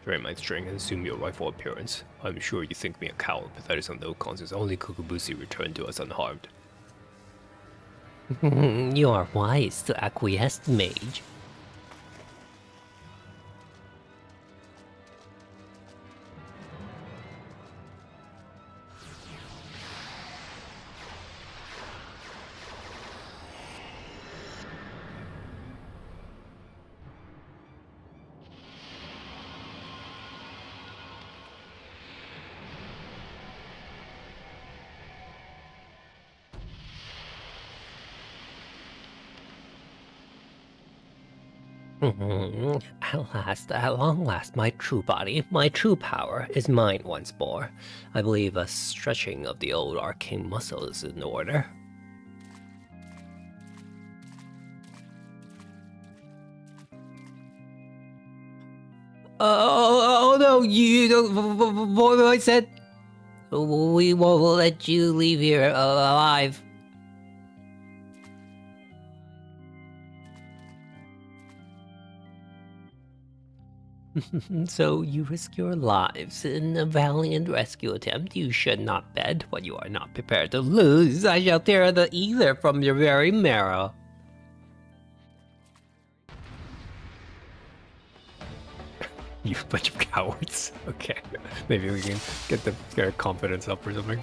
Drain my strength and assume your rightful appearance. I'm sure you think me a coward, but that is on no consequence. Only Kukubusi returned to us unharmed. You are wise to acquiesce, Mage. At long last, my true body, my true power, is mine once more. I believe a stretching of the old arcane muscle is in order. Oh no, you don't, boy said, we won't let you leave here alive. So you risk your lives in a valiant rescue attempt. You should not bet what you are not prepared to lose. I shall tear the ether from your very marrow. You bunch of cowards. Okay. Maybe we can get their confidence up or something.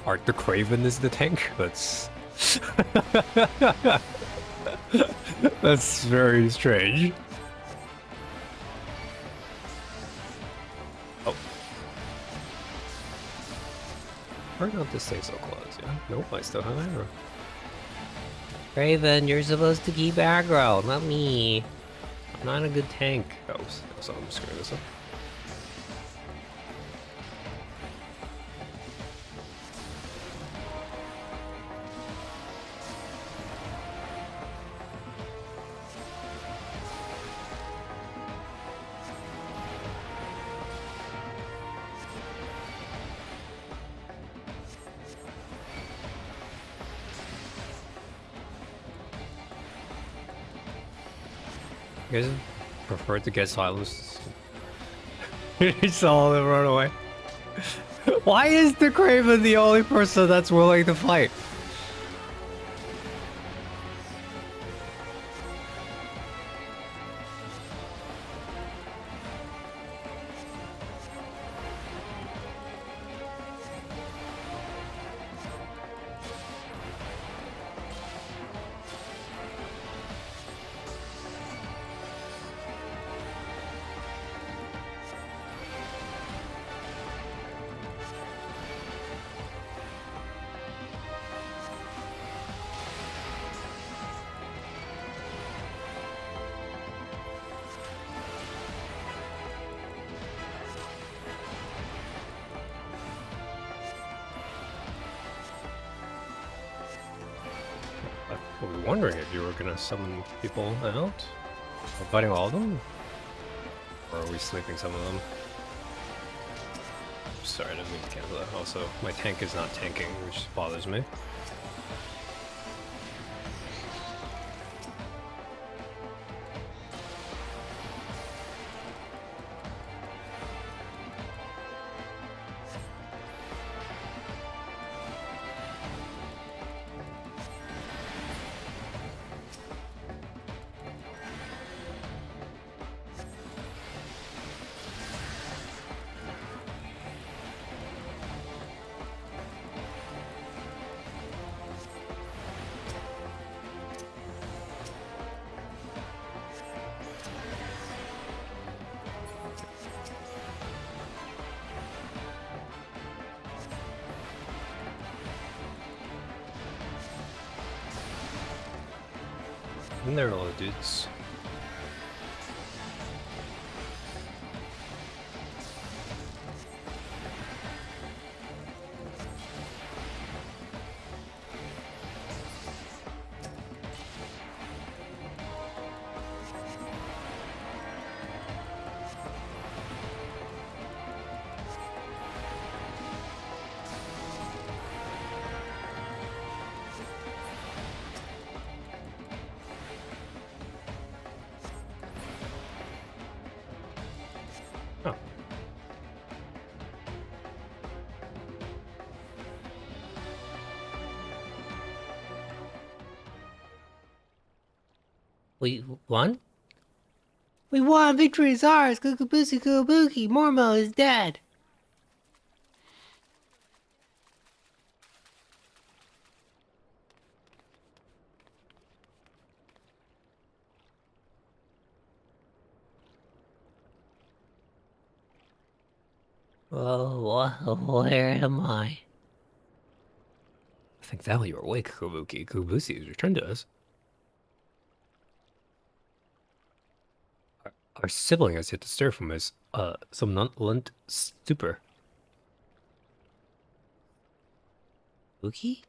Art the Craven is the tank? That's... That's very strange. Oh. Hard not to stay so close, yeah? Nope, I still have aggro. Raven, you're supposed to keep aggro, not me. I'm not a good tank. Oh, so I'm screwing this up. You guys prefer to get silenced? You saw them run away. Why is the Craven the only person that's willing to fight? I was wondering if you were gonna summon people out. Are we fighting all of them? Or are we sleeping some of them? Sorry, I didn't mean to cancel that. Also, my tank is not tanking, which bothers me. And there are all the dudes. Oh. We won? We won! Victory is ours! Kukubusi Kubuki! Mormo is dead! Oh, where am I? I think now you're awake, Kobuki. Kobusi has returned to us. Our sibling has yet to stir from his, somnolent stupor. Buki?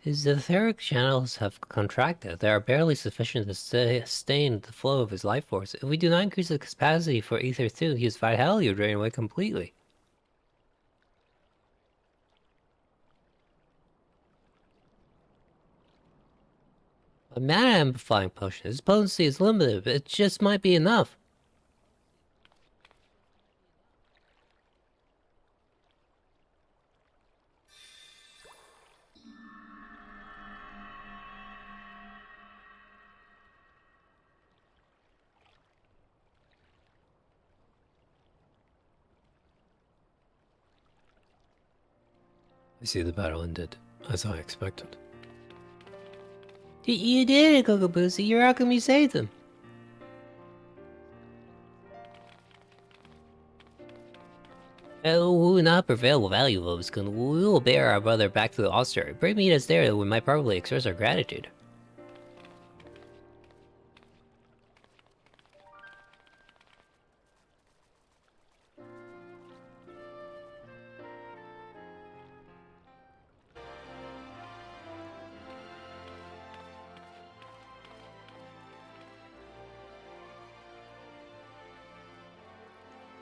His etheric channels have contracted. They are barely sufficient to sustain the flow of his life force. If we do not increase the capacity for Ether 2, his vitality will drain away completely. A mana amplifying potion. Its potency is limited, but it just might be enough. I see the battle ended, as I expected. You did it, Kokobusi. Your alchemy saved him. We will not prevail with value, Lobskun. We will bear our brother back to the Ostery. Bring me us there, we might probably express our gratitude.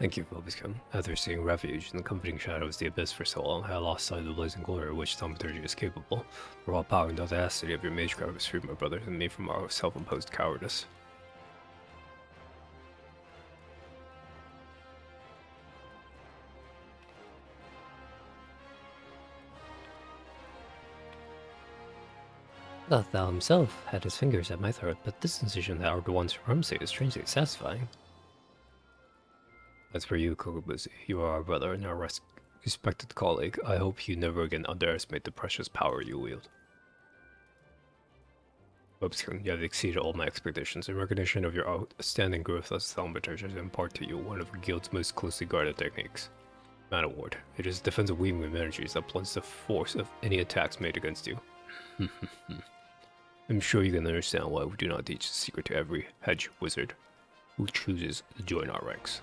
Thank you, Bobiscum. After seeing refuge in the comforting shadows of the abyss for so long, I lost sight of the blazing glory of which Thaumaturge is capable. The raw power and audacity of your mage craft has freed my brother and me from our self-imposed cowardice. Thought thou himself had his fingers at my throat, but this incision that our once Rumsey is strangely satisfying. As for you, Kokobuzi, you are our brother and our respected colleague. I hope you never again underestimate the precious power you wield. Bobskin, you have exceeded all my expectations. In recognition of your outstanding growth as Thaumaturge, I impart to you one of the guild's most closely guarded techniques. Man of Ward. It is defensive weaving of energies that blunts the force of any attacks made against you. I'm sure you can understand why we do not teach the secret to every hedge wizard who chooses to join our ranks.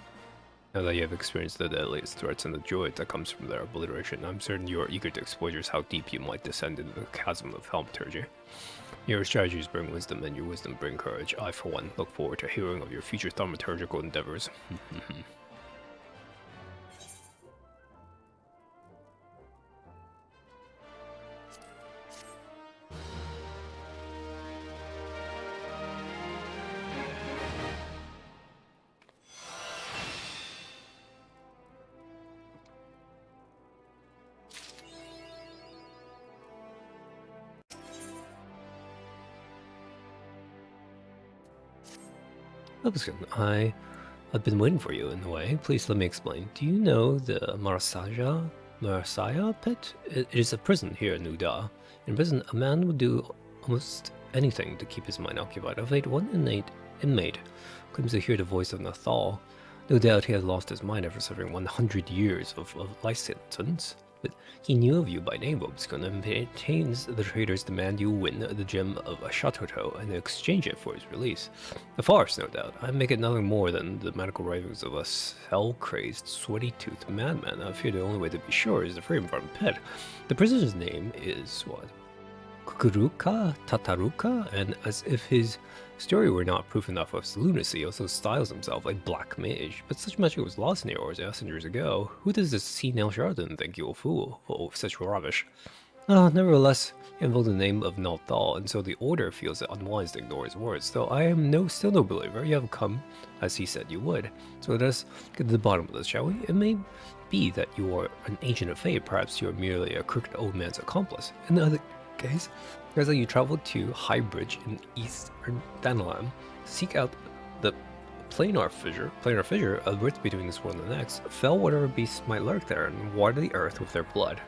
Now that you have experienced the deadliest threats and the joy that comes from their obliteration, I'm certain you are eager to explore just how deep you might descend into the chasm of Thaumaturge. Your strategies bring wisdom, and your wisdom bring courage. I, for one, look forward to hearing of your future thaumaturgical endeavors. Lobskun, I've been waiting for you in a way. Please let me explain. Do you know the Marasaya pit? It is a prison here in Nuda. In prison, a man would do almost anything to keep his mind occupied. Of late, one inmate claims to hear the voice of Nathal. No doubt he has lost his mind after suffering 100 years of life sentence. But he knew of you by name, Bobskun, and maintains the traitors demand you win the gem of a Chateau and exchange it for his release. A farce, no doubt. I make it nothing more than the medical ravings of a hell-crazed, sweaty-toothed madman. I fear the only way to be sure is to free him from the pit. The prisoner's name is, what? Kukuruka Tataruka? And as if his story were not proof enough of his lunacy, he also styles himself a black mage. But such magic was lost in the Aurors years ago. Who does this senile charlatan think you will fool? Oh, such rubbish. Oh, nevertheless, he invoked the name of Nalthal, and so the Order feels it unwise to ignore his words. Though I am still no believer, you have come as he said you would. So let us get to the bottom of this, shall we? It may be that you are an agent of fate, perhaps you are merely a crooked old man's accomplice. In the other case, as you travel to Highbridge in eastern Danalam, seek out the planar fissure, a rift between this world and the next. Fell whatever beasts might lurk there, and water the earth with their blood.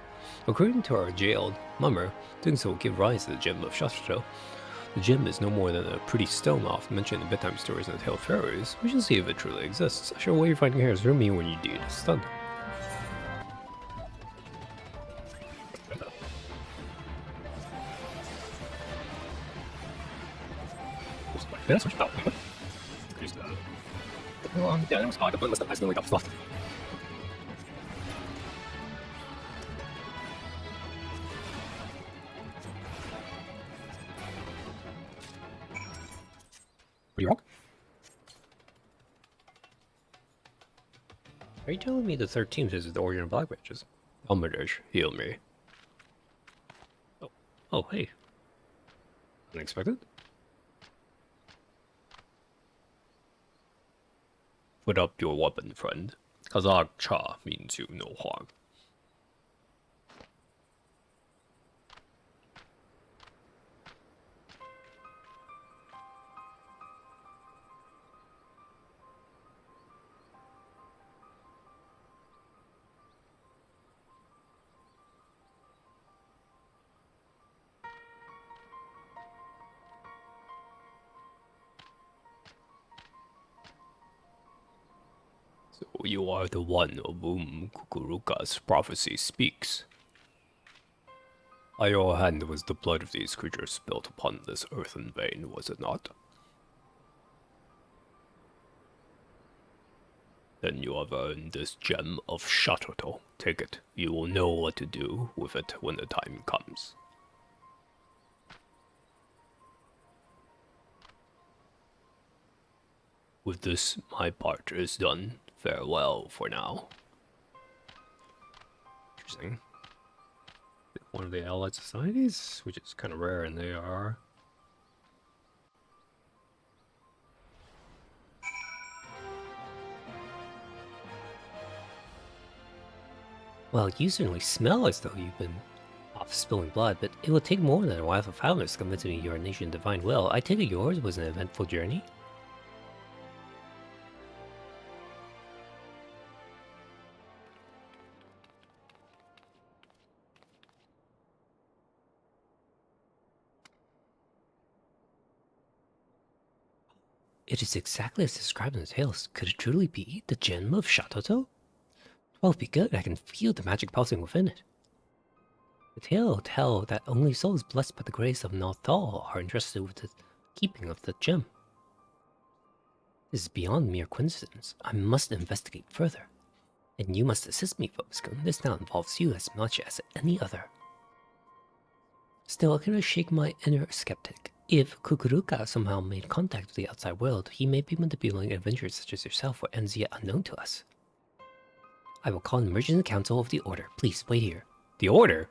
According to our jailed mummer, doing so will give rise to the gem of Chateau. The gem is no more than a pretty stone often mentioned in bedtime stories and the tale of fairies. We shall see if it truly exists. I shall wait your finding here is me when you do. Stunned. Ja, switch out. Just, yeah, that was hard, but I still got fluffed. Pretty rock. Are you telling me the 13th is the origin of Black Mages? Thaumaturge, heal me. Oh, hey. Unexpected? Put up your weapon, friend. Kazakh Cha means you no harm. So you are the one of whom Kukuruka's prophecy speaks. By your hand was the blood of these creatures spilt upon this earthen vein, was it not? Then you have earned this gem of Shatoto. Take it. You will know what to do with it when the time comes. With this, my part is done. Farewell for now. Interesting. One of the allied societies, which is kind of rare, and they are. Well, you certainly smell as though you've been off spilling blood, but it will take more than a while for founders to convince me your nation divine will. I take it yours was an eventful journey? It is exactly as described in the tales. Could it truly be the gem of Shatoto? Well, it'd be good. I can feel the magic pulsing within it. The tale tell that only souls blessed by the grace of Nathal are entrusted with the keeping of the gem. This is beyond mere coincidence. I must investigate further. And you must assist me, Vobiscone. This now involves you as much as any other. Still, I cannot shake my inner skeptic. If Kukuruka somehow made contact with the outside world, he may be manipulating adventurers such as yourself for ends yet unknown to us. I will call an emergency council of the Order. Please, wait here. The Order?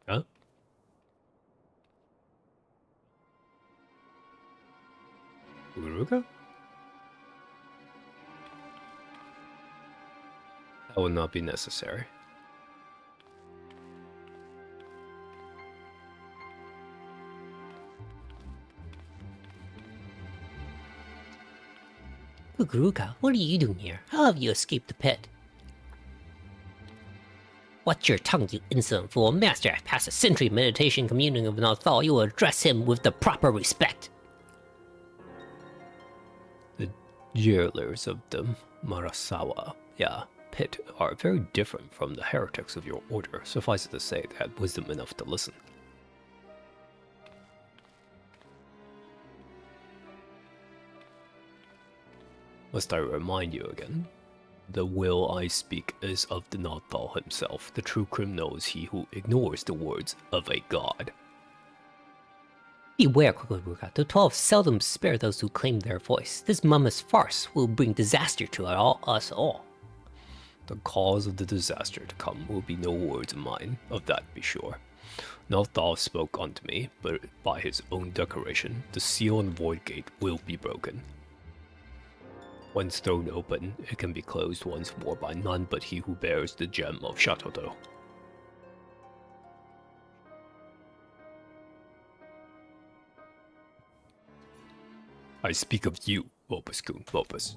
Huh? Kukuruka? That would not be necessary. Kukuruka, what are you doing here? How have you escaped the pit? Watch your tongue, you insolent fool. Master, past a century of meditation communing with Nathal, you will address him with the proper respect. The jailers of the Marasawa, pit are very different from the heretics of your order. Suffice it to say, they had wisdom enough to listen. Must I remind you again? The will I speak is of the Nathal himself. The true criminal is he who ignores the words of a god. Beware, Kukuruka. The 12 seldom spare those who claim their voice. This mumma's farce will bring disaster to us all. The cause of the disaster to come will be no words of mine, of that be sure. Nathal spoke unto me, but by his own declaration, the seal and void gate will be broken. Once thrown open, it can be closed once more by none but he who bears the gem of Shatoto. I speak of you, Vobiscone, Vobis.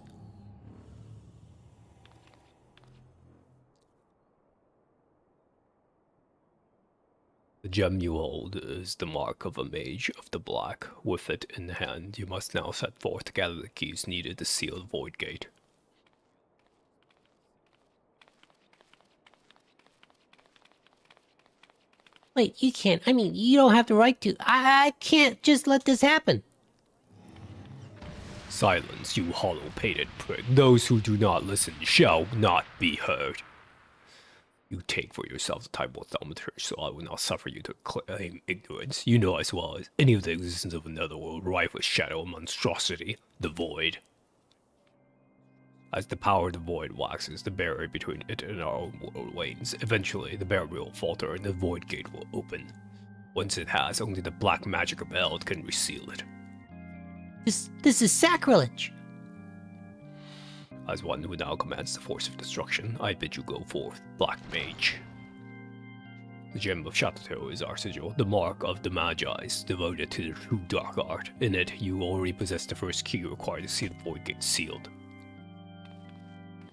The gem you hold is the mark of a Mage of the Black. With it in hand, you must now set forth to gather the keys needed to seal the Void Gate. Wait, you can't. I mean, you don't have the right to. I can't just let this happen. Silence, you hollow-pated prick. Those who do not listen shall not be heard. You take for yourself the title of Thaumaturge, so I will not suffer you to claim ignorance. You know as well as any of the existence of another world rife with shadow and monstrosity, the Void. As the power of the Void waxes, the barrier between it and our own world wanes. Eventually, the barrier will falter and the Void Gate will open. Once it has, only the black magic of Eld can reseal it. This is sacrilege! As one who now commands the force of destruction, I bid you go forth, Black Mage. The gem of Chateau is our sigil, the mark of the Magi's, devoted to the true dark art. In it, you already possess the first key required to see the Void Gate sealed.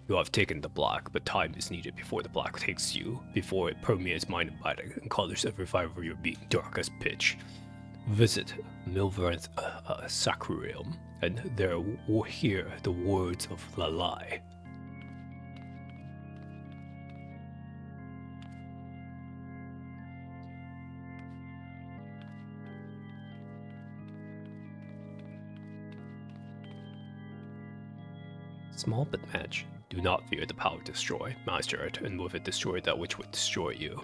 You have taken the black, but time is needed before the black takes you, before it permeates mind and body and colors every fiber of your being dark as pitch. Visit Milverth Sacrarium, and there will hear the words of Lalai. Small but match. Do not fear the power to destroy. Master it, and with it destroy that which would destroy you.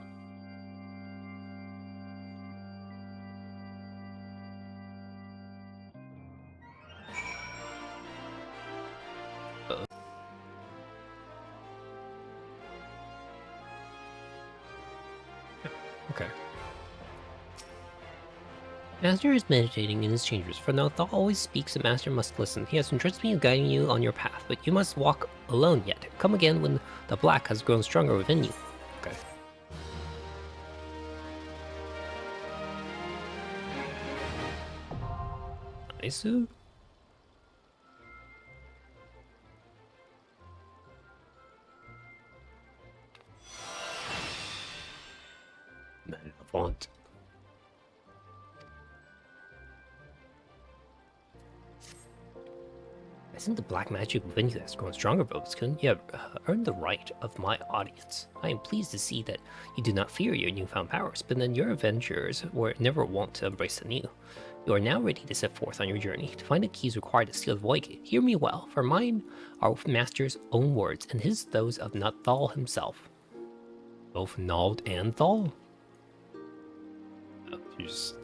Okay. Master is meditating in his chambers, for now Thal always speaks and Master must listen. He has entrusted me with guiding you on your path, but you must walk alone yet. Come again when the black has grown stronger within you. Okay. Nice. Men avant. Isn't the black magic within you that's grown stronger, Robeskin? You have earned the right of my audience. I am pleased to see that you do not fear your newfound powers, but then your adventurers were never wont to embrace the new. You are now ready to set forth on your journey to find the keys required to seal the Void Gate. Hear me well, for mine are Master's own words, and his those of Thal himself. Both Nald and Thal? Oh, you're just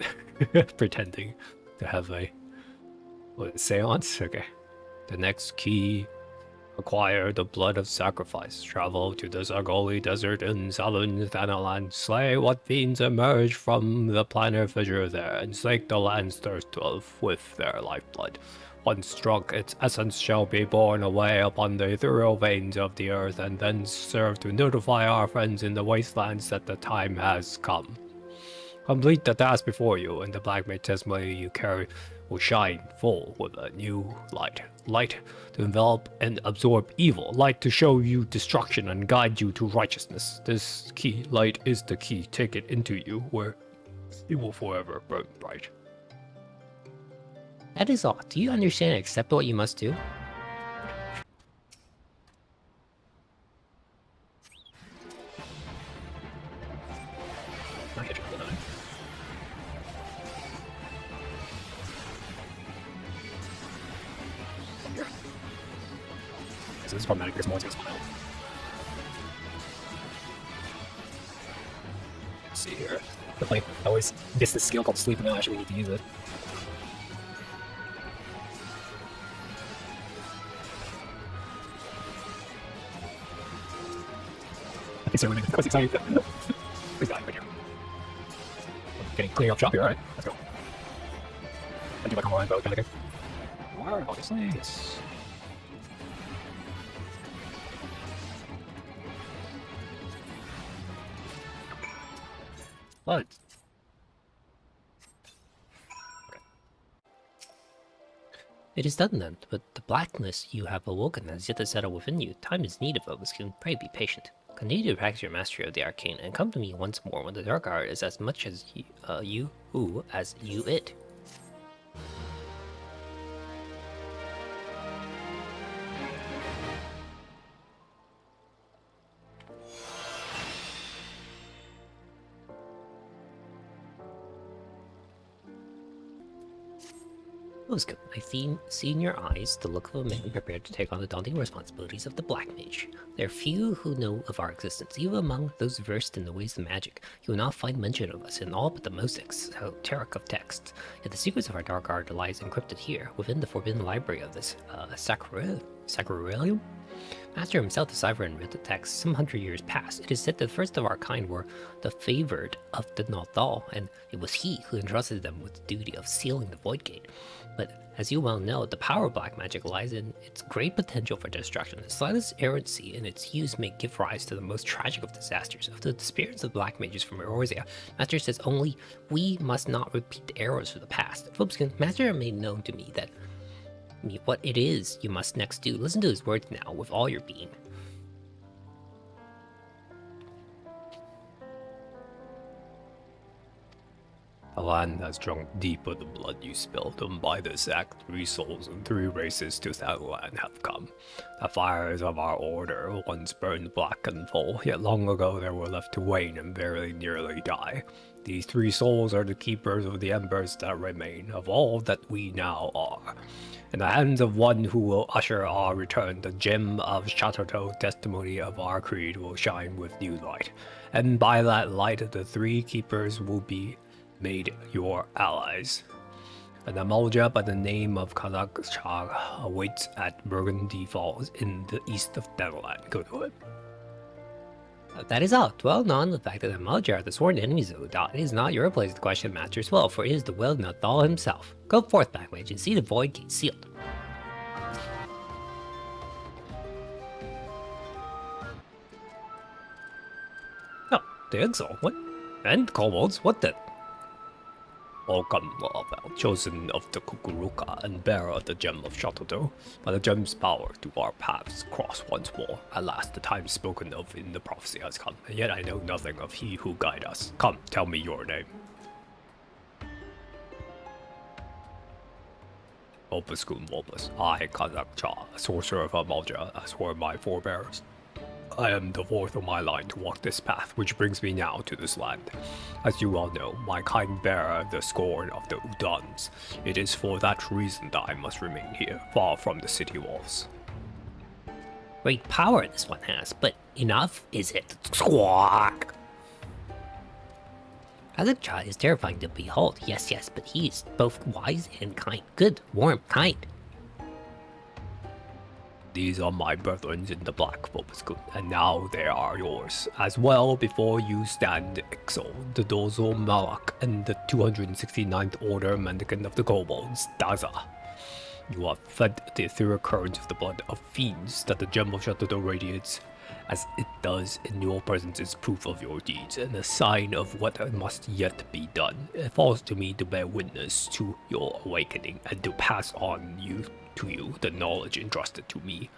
pretending to have a seance? Okay. The next key. Acquire the blood of sacrifice. Travel to the Zagoli Desert in southern Thanaland. Slay what fiends emerge from the planar fissure there, and slake the land's thirst with their lifeblood. Once drunk, its essence shall be borne away upon the ethereal veins of the earth, and then serve to notify our friends in the wastelands that the time has come. Complete the task before you, and the black mage testimony you carry will shine full with a new light. Light to envelop and absorb evil. Light to show you destruction and guide you to righteousness. This key light is the key. Take it into you, where it will forever burn bright. That is all. Do you understand and accept what you must do? Not hit you with the 9. Here. So this is problematic because Moin's gonna smile. Let's see here. The plane always gets this skill called sleep, and now actually we need to use it. Okay, so we're going to quite excited. Please die, right here. Getting clear up shop here, alright, let's go. And do my combo line, but kind of good. You are, obviously, yes. But It is done then, but the blackness you have awoken has yet to settle within you. Time is needed, Obiskin. Pray be patient. Continue to practice your mastery of the arcane, and come to me once more when the dark art is as much as you as you it. Oscar, I've seen your eyes, the look of a man prepared to take on the daunting responsibilities of the Black Mage. There are few who know of our existence, even among those versed in the ways of magic. You will not find mention of us in all but the most exoteric of texts. Yet the secrets of our dark art lies encrypted here, within the forbidden library of this sacrarium? Master himself deciphered and read the text some 100 years past. It is said that the first of our kind were the favored of the Nothal, and it was he who entrusted them with the duty of sealing the Void Gate. But as you well know, the power of black magic lies in its great potential for destruction. The slightest errancy in its use may give rise to the most tragic of disasters. Of the spirits of black mages from Eorzea, Master says only we must not repeat the errors of the past. Phoboskin, Master made known to me that what it is you must next do. Listen to his words now with all your being. A land has drunk deep of the blood you spilled, and by this act 3 souls and 3 races to that land have come. The fires of our order once burned black and full, yet long ago they were left to wane and very nearly die. These 3 souls are the keepers of the embers that remain, of all that we now are. In the hands of one who will usher our return, the gem of Chateau testimony of our creed will shine with new light. And by that light, the 3 keepers will be made your allies. An Amalja by the name of Kazakh awaits at Burgundy Falls in the east of Netherland. Go to it. That is all. Dwell not on the fact that Amalja are the sworn enemies of Udon. It is not your place to question Master's will, for it is the will of Nathal himself. Go forth, Black Mage, and see the Void Gate sealed. Oh, the Exile, what? And kobolds, what the? Welcome, Lawfell, chosen of the Kukuruka and bearer of the gem of Chateau. By the gem's power do our paths cross once more. At last the time spoken of in the prophecy has come, and yet I know nothing of he who guide us. Come, tell me your name. Vulpus Vulpus, I, Kazak Cha, a sorcerer of Amalja, as were my forebears. I am the 4th of my line to walk this path, which brings me now to this land. As you all know, my kind bearer the scorn of the Udons. It is for that reason that I must remain here, far from the city walls. Great power this one has, but enough is it? Squawk! Kazakh is terrifying to behold, yes, but he is both wise and kind. Good, warm, kind. These are my brethren in the black, Vulpus, and now they are yours. As well, before you stand Ixo, the Dozo Malak, and the 269th Order Mendicant of the Kobolds, Daza. You have fed the etheric currents of the blood of fiends that the gem of Chateau radiates, as it does in your presence is proof of your deeds, and a sign of what must yet be done. It falls to me to bear witness to your awakening, and to pass on to you the knowledge entrusted to me.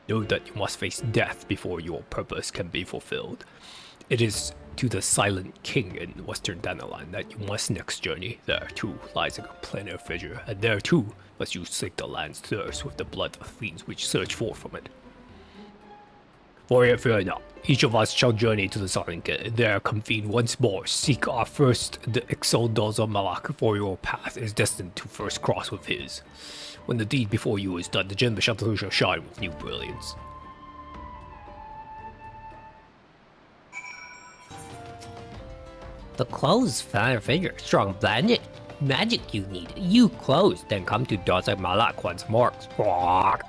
Know that you must face death before your purpose can be fulfilled. It is to the Silent King in Western Danaland that you must next journey. There too lies a planar fissure, and there too must you slake the land's thirst with the blood of fiends which surge forth from it. Fear not. Each of us shall journey to the Silent King, and there convene once more. Seek our first, the Exaldozo Malak, for your path is destined to first cross with his. When the deed before you is done, the gem of Chateau shall shine with new brilliance. The clothes, fire figure, strong blended. Magic you need. You clothes, then come to Dozak Malak once more. Squawk.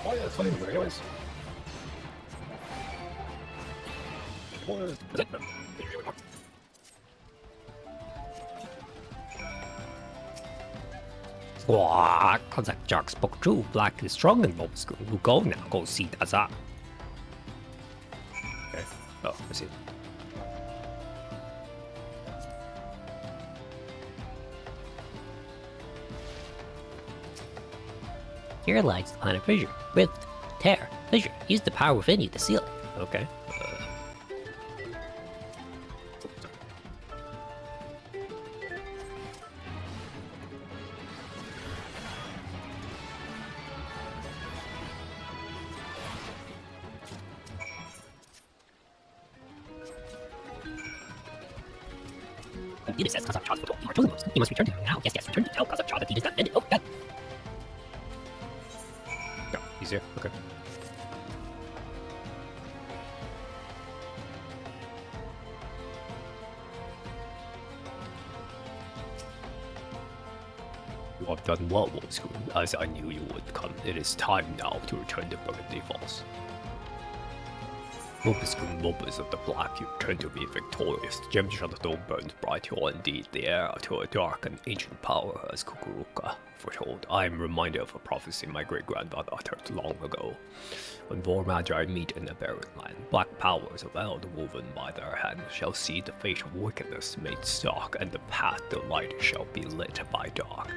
Oh yeah, it's funny. Anyways. Squawk. Kazak Jack spoke true. Black is strong in Vulpus. We'll go now. Go see Daza. Okay. Oh, I see. Here lies the planet fissure. Rift, tear, fissure. Use the power within you to seal it. Okay. It says, cause I've charged for 12. You are chosen most. You must return to him now. Yes, yes, return to tell cause I've charged that he is defended. Oh, God. Yeah, he's here. Okay. You have done well, Wolfscoon, as I knew you would come. It is time now to return to Burgundy Falls. Wolfscoon, Wolfers of the Black, you return to me victorious. The gems of the dome burns bright, you are indeed the heir to a dark and ancient power, as Kukuruka foretold. I am reminded of a prophecy my great-grandfather uttered long ago. When four magi meet in the barren land, black powers of Eld woven by their hands shall see the fate of wickedness made stark, and the path to light shall be lit by dark.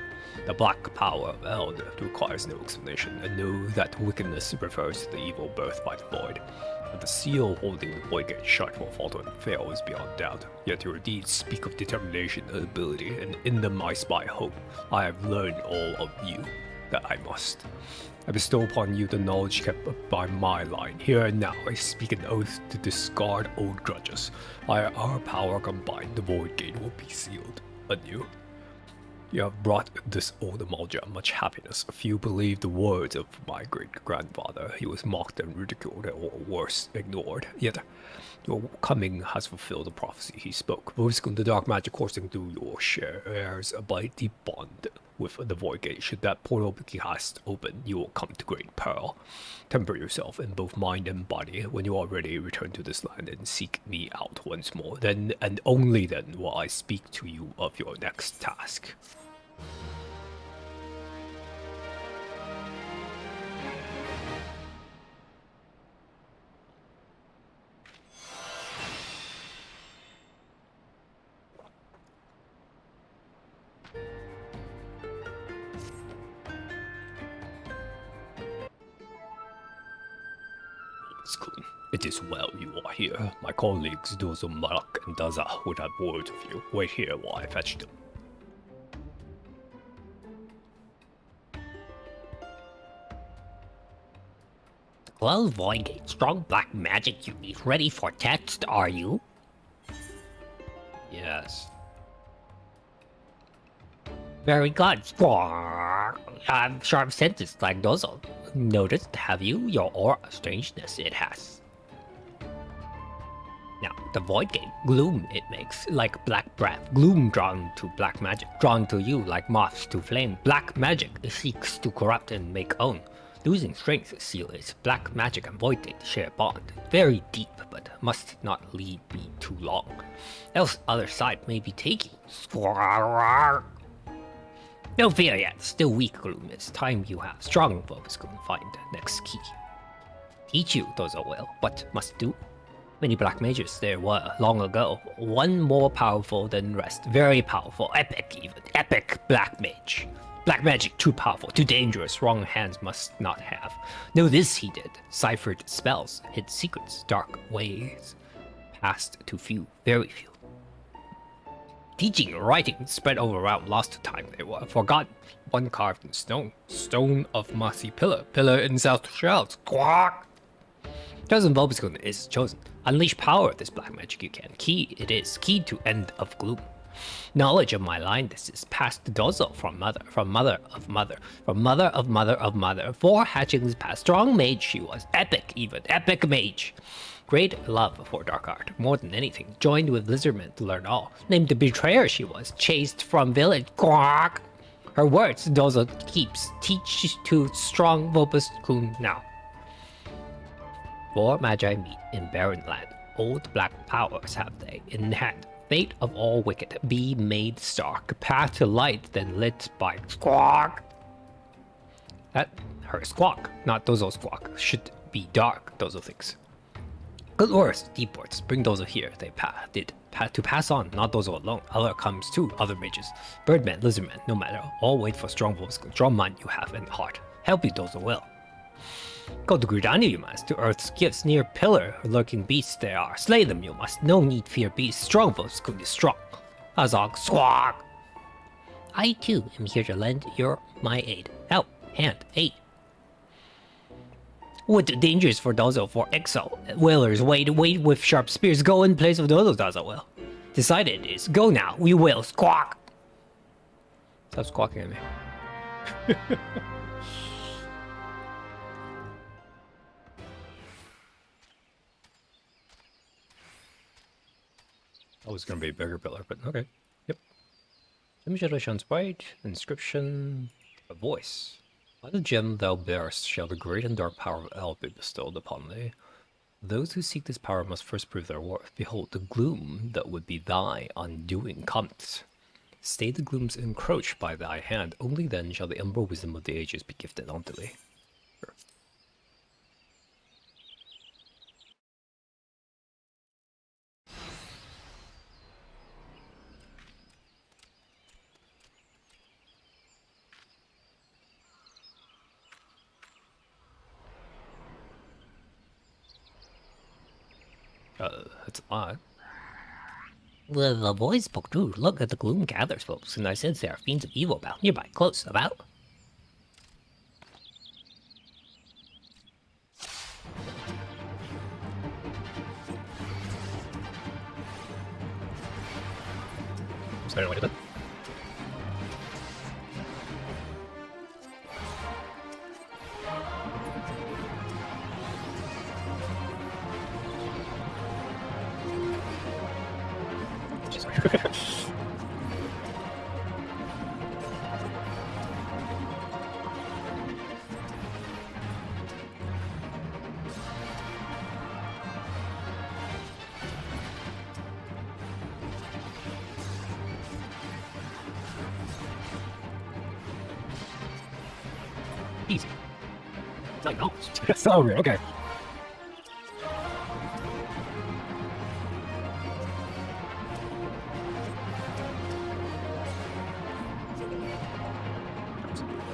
The black power of Eld requires no explanation, and know that wickedness refers to the evil birthed by the void. But the seal holding the void gate shut will falter and fail is beyond doubt. Yet your deeds speak of determination and ability, and in them I spy hope. I have learned all of you that I must. I bestow upon you the knowledge kept by my line. Here and now I speak an oath to discard old grudges. By our power combined, the void gate will be sealed anew. You have brought this old Amalja much happiness. Few believe the words of my great-grandfather. He was mocked and ridiculed, or worse, ignored. Yet, your coming has fulfilled the prophecy he spoke. Wolfscoon, the dark magic coursing through your shares a mighty bond with the Void Gate. Should that portal be cast open, you will come to great peril. Temper yourself in both mind and body. When you are ready, return to this land and seek me out once more. Then, and only then, will I speak to you of your next task. It is well you are here. My colleagues Malak and Daza would have words with you. Wait here while I fetch them. Well, Voidgate, strong black magic unit, ready for test, are you? Yes. Very good. Sharp senses like Dozo. Noticed, have you? Your aura strangeness it has. Now, the void gate, gloom it makes, like black breath. Gloom drawn to black magic, drawn to you like moths to flame. Black magic it seeks to corrupt and make own. Losing strength seal its black magic and void gate share bond. Very deep, but must not lead me too long. Else other side may be taking. No fear yet, still weak gloom is. Time you have strong focus go and find next key. Teach you those are well, what must do? Many black mages there were long ago. One more powerful than the rest. Very powerful, epic even. Epic black mage. Black magic too powerful, too dangerous. Wrong hands must not have. Know this he did. Ciphered spells, hid secrets, dark ways. Passed to few, very few. Teaching and writing spread all around, lost to time they were. Forgotten. One carved in stone. Stone of mossy pillar. Pillar in south shrouds. Quack! Chosen Bulbasaur is chosen. Unleash power of this black magic you can. Key it is. Key to end of gloom. Knowledge of my line this is passed to Dozo from mother of mother. From mother of mother of mother. 4 hatchings past. Strong mage she was. Epic even. Epic mage. Great love for dark art, more than anything. Joined with Lizardman to learn all. Named the betrayer she was. Chased from village. Quack! Her words Dozo keeps. Teach to strong Bulbasaur now. 4 magi meet in barren land. Old black powers have they in hand. Fate of all wicked be made stark. Path to light then lit by squawk. That her squawk, not Dozo squawk. Should be dark, Dozo thinks. Good words, deep words. Bring Dozo here. They did. To pass on, not Dozo alone. Other comes too, other mages. Birdman, Lizardman, no matter. All wait for strong wolves. Strong mind you have and heart. Help you Dozo well. Go to Gridania you must, to Earth's gifts, near pillar, lurking beasts there are. Slay them you must, no need fear beasts, strong foes could be strong. Azog, squawk! I too am here to lend my aid. Help, hand, aid. What dangers for Dozo for exile? Whalers wait with sharp spears, go in place of Dozo Dozo well. Decided it is. Go now. We will. Squawk. Stop squawking at me. Oh, it's gonna be a bigger pillar, but okay. Yep. Image shines bright. Inscription. A voice. By the gem thou bearest shall the great and dark power of El be bestowed upon thee. Those who seek this power must first prove their worth. Behold, the gloom that would be thy undoing cometh. Stay the glooms encroach by thy hand, only then shall the ember wisdom of the ages be gifted unto thee. Sure. That's odd. The voice spoke true. Look at the gloom gathers, folks, and I sense there are fiends of evil about nearby, close, about. Is there a way to that? Easy. I know. That's so weird. Okay.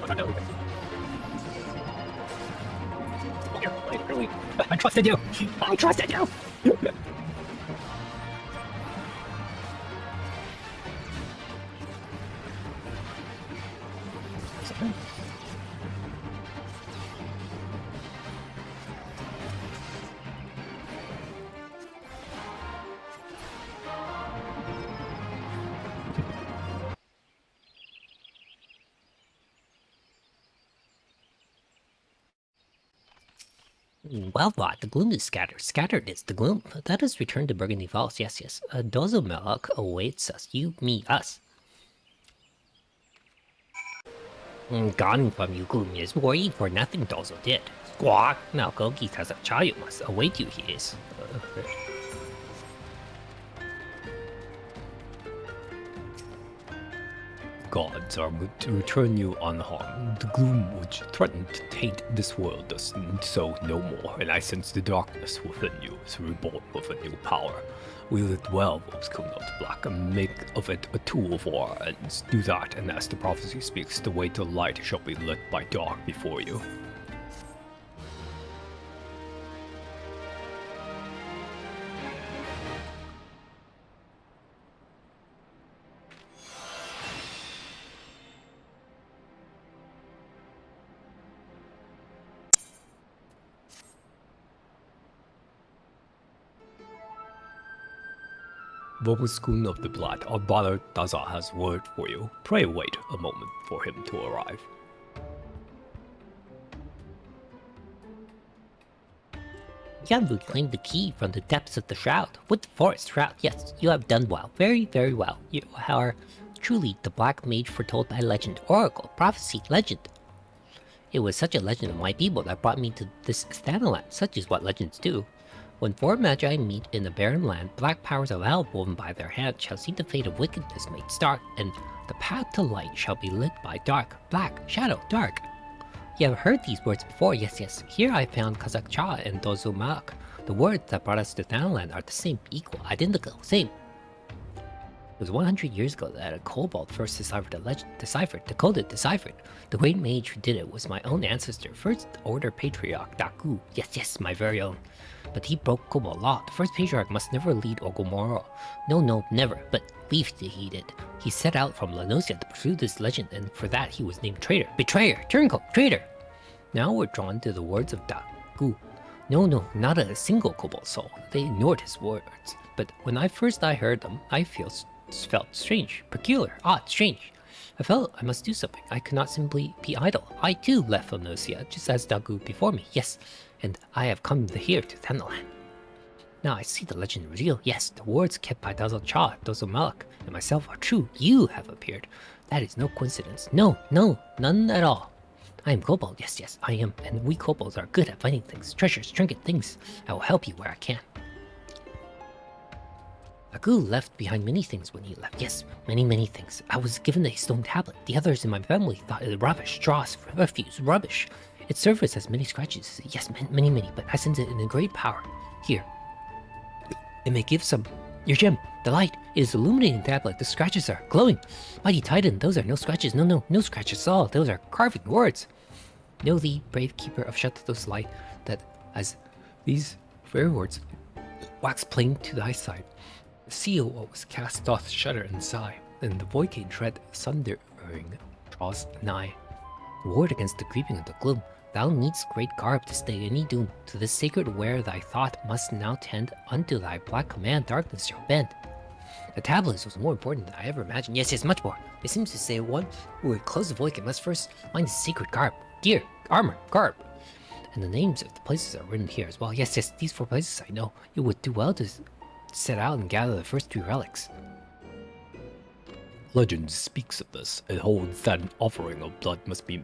I know. Okay, wait, really? I trusted you. I trusted you. Well thought. The gloom is scattered. Scattered is the gloom. Let us return to Burgundy Falls. Yes, yes. Dozomelok awaits us. You, me, us. Gone from you, gloom is worried for nothing Dozo did. Squawk. Now Gogi Kazachayu must await you, he is. Gods are to return you unharmed. The gloom which threatened to taint this world does so no more, and I sense the darkness within you is reborn with a new power. Wield it well, Thaumaturge-Black, and make of it a tool for our ends. Do that, and as the prophecy speaks, the way to light shall be lit by dark before you. Vobuskun of the Blood, our brother Daza has word for you. Pray wait a moment for him to arrive. You have reclaimed the key from the depths of the shroud. With the forest shroud, yes, you have done well. Very, very well. You are truly the black mage foretold by legend, oracle, prophecy, legend. It was such a legend of my people that brought me to this Thanalan. Such is what legends do. When four magi meet in the barren land, black powers of hell woven by their hand shall see the fate of wickedness made stark, and the path to light shall be lit by dark, black, shadow, dark. You have heard these words before, yes, yes. Here I found Kazakcha and Dozumak. The words that brought us to Thanalan are the same, equal, identical, same. It was 100 years ago that a kobold first deciphered a legend, deciphered. The great mage who did it was my own ancestor, first order patriarch Daku. Yes, yes, my very own. But he broke kobold law. The first patriarch must never lead Ogomoro. No, no, never, but leave he did. He set out from Lanosia to pursue this legend, and for that he was named traitor. Betrayer, turncoat, traitor. Now we're drawn to the words of Daku. No, no, not a single kobold soul. They ignored his words. But when I heard them, I felt strange, peculiar, odd, strange. I felt I must do something. I could not simply be idle. I too left Felnosia, just as Dagu before me, yes. And I have come here to Thanalan. Now I see the legend revealed. Yes, the words kept by Dazzle Cha, Dozo Malak, and myself are true. You have appeared. That is no coincidence. No, no, none at all. I am kobold. Yes, yes, I am. And we kobolds are good at finding things, treasures, trinket things. I will help you where I can. Dagu left behind many things when he left. Yes, many, many things. I was given a stone tablet. The others in my family thought it rubbish, dross, refuse, rubbish. Its surface has many scratches. Yes, many, many, but I sense it in a great power. Here. It may give some. Your gem, the light, it is illuminating tablet. The scratches are glowing. Mighty Titan, those are no scratches. No, no, no scratches at all. Those are carving words. Know thee, brave keeper of Shatato's light, that as these fair words wax plain to thy sight, the seal what was cast doth shudder and sigh, and the void gate dread sundering draws nigh. Ward against the creeping of the gloom, thou needst great garb to stay any doom. To this sacred ware thy thought must now tend, unto thy black command darkness shall bend. The tablet was more important than I ever imagined. Yes, yes, much more. It seems to say one who would close the void gate must first find the sacred garb. Gear, armor, garb. And the names of the places are written here as well. Yes, yes, these 4 places I know. You would do well to set out and gather the first 3 relics. Legend speaks of this. It holds that an offering of blood must be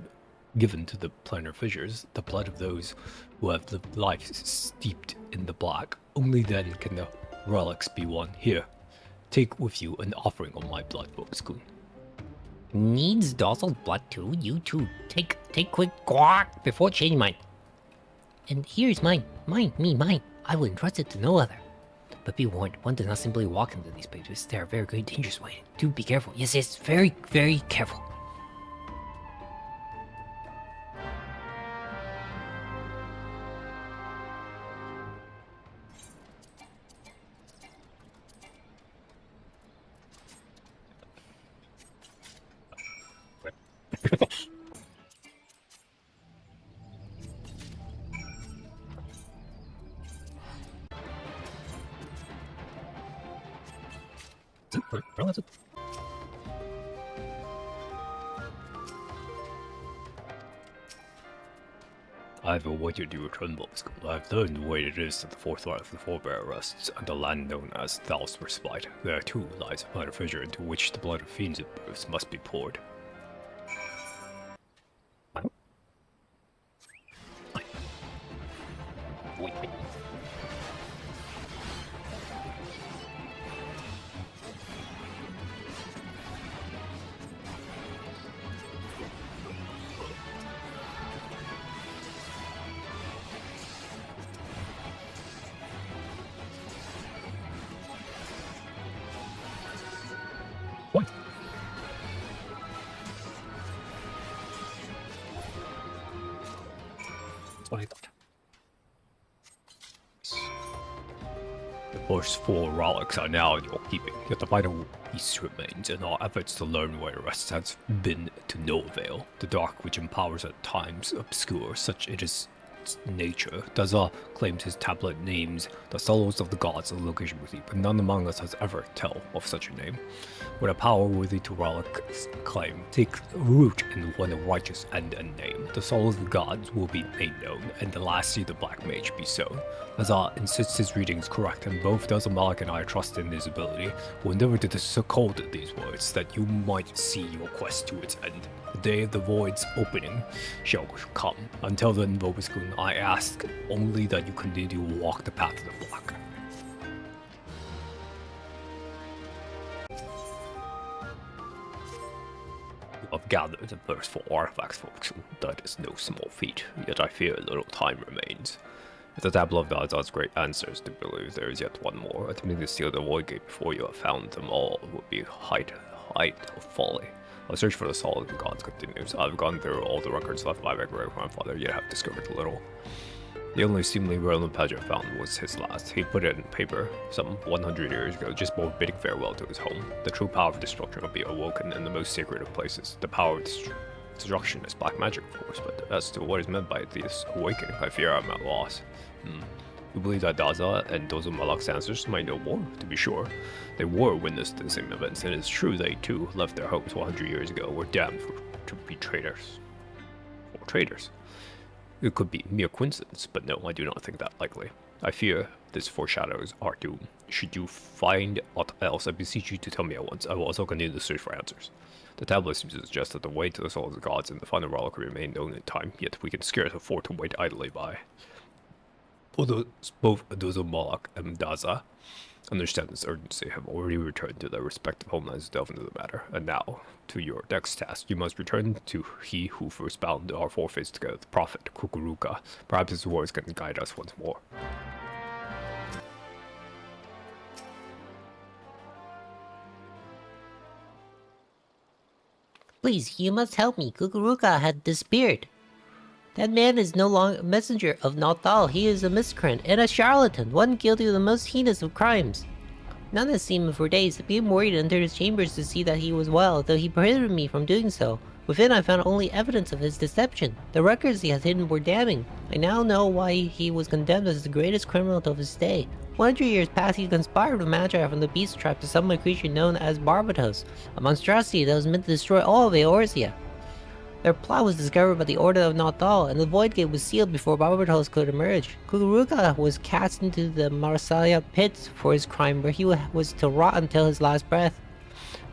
given to the planar fissures, the blood of those who have lived lives steeped in the black. Only then can the relics be won. Here, take with you an offering of my blood, Bobaskun. Needs Dazzle's blood too? You too. Take quick guac before changing mine. And here's mine. Mine. I will entrust it to no other. But be warned, one does not simply walk into these places. There are very great dangers waiting. Do be careful. Yes, yes, very, very careful. Well, that's it. I've awaited your return, Bobaskun. I've learned where it is that the 4th light of the forebear rests, and the land known as Thal's Respite. There too lies a planar fissure into which the blood of fiends and births must be poured. Wait. What? That's what I thought. The first 4 relics are now in your keeping, yet the vital piece remains, and our efforts to learn where it rests has been to no avail. The dark, which empowers at times, obscure, such it is its nature. Daza claims his tablet names the souls of the gods of the location with you, but none among us has ever tell of such a name. When a power worthy to relic's claim takes root in one of righteous end and name, the souls of the gods will be made known, and the last seed of Black Mage be sown. Daza insists his reading is correct, and both Daza Malik and I trust in his ability. We'll endeavor to decode these words, that you might see your quest to its end. The day of the void's opening shall come. Until then, Bobaskun, I ask only that you continue to walk the path of the black. You have gathered the first 4 artifacts, Bobaskun. That is no small feat, yet I fear little time remains. If the tablet of Daza's great answers to believe there is yet one more, attempting to steal the void gate before you have found them all would be height of folly. The search for the soul of the gods continues. I've gone through all the records left by my great-grandfather, yet have discovered little. The only seemingly relevant page I found was his last. He put it in paper some 100 years ago, just before bidding farewell to his home. The true power of destruction will be awoken in the most sacred of places. The power of destruction is black magic, of course, but as to what is meant by this awakening, I fear I'm at loss. We believe that Daza and those of Malak's ancestors might know more, to be sure. They were witness to the same events, and it's true they too left their homes 100 years ago, were damned to be traitors. Or traitors. It could be mere coincidence, but no, I do not think that likely. I fear this foreshadows our doom. Should you find aught else, I beseech you to tell me at once. I will also continue the search for answers. The tablet seems to suggest that the way to the soul of the gods and the final relic remain known in time, yet we can scarce afford to wait idly by. Both those of Moloch and Daza understand this urgency, have already returned to their respective homelands to delve into the matter. And now, to your next task, you must return to he who first bound our foreface together, the prophet Kukuruka. Perhaps his words can guide us once more. Please, you must help me. Kukuruka had disappeared. That man is no longer a messenger of Natal. He is a miscreant and a charlatan, one guilty of the most heinous of crimes. None has seen him for days. I became worried and entered his chambers to see that he was well, though he prohibited me from doing so. Within, I found only evidence of his deception. The records he had hidden were damning. I now know why he was condemned as the greatest criminal of his day. 100 years past, he conspired with Magi from the beast tribe to summon a creature known as Barbatos, a monstrosity that was meant to destroy all of Eorzea. Their plot was discovered by the Order of Natal, and the Void Gate was sealed before Barbatos could emerge. Kukuruka was cast into the Marsaya pit for his crime, where he was to rot until his last breath.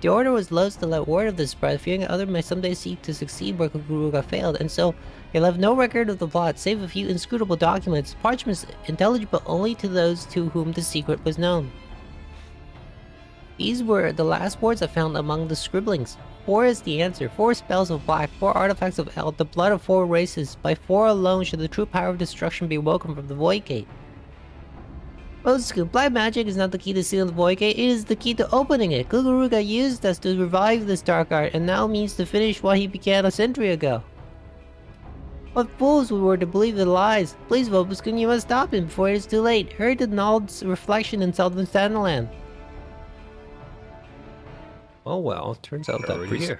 The Order was loath to let word of this spread, fearing that others might someday seek to succeed where Kukuruka failed, and so they left no record of the plot, save a few inscrutable documents, parchments intelligible only to those to whom the secret was known. These were the last words I found among the scribblings. 4 is the answer. 4 spells of black, 4 artifacts of Eld, the blood of 4 races. By 4 alone should the true power of destruction be woken from the Void Gate. Scoop, black magic is not the key to sealing the Void Gate, it is the key to opening it. Kukuruka used us to revive this dark art, and now means to finish what he began a century ago. What fools we were to believe the lies. Please, Vobuscum, you must stop him before it is too late. Hurry to Nald's reflection in Southern Standland. Oh well, turns out that Already priest... here.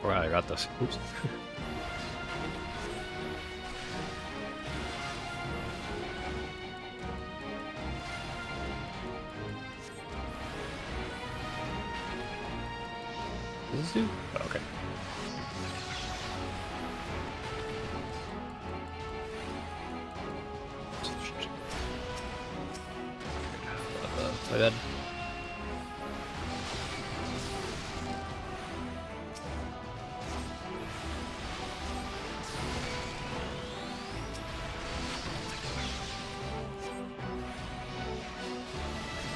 Alright, I got this. Oops. Does this do? Oh, okay. My bad.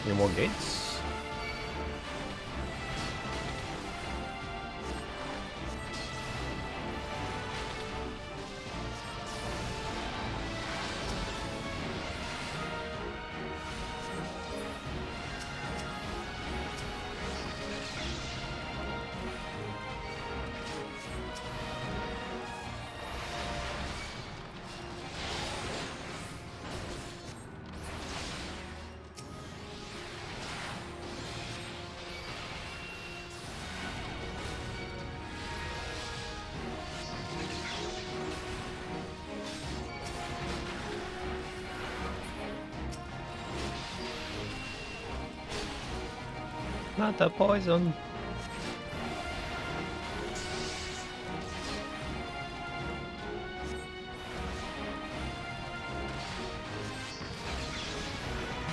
Any more gates? Not the poison.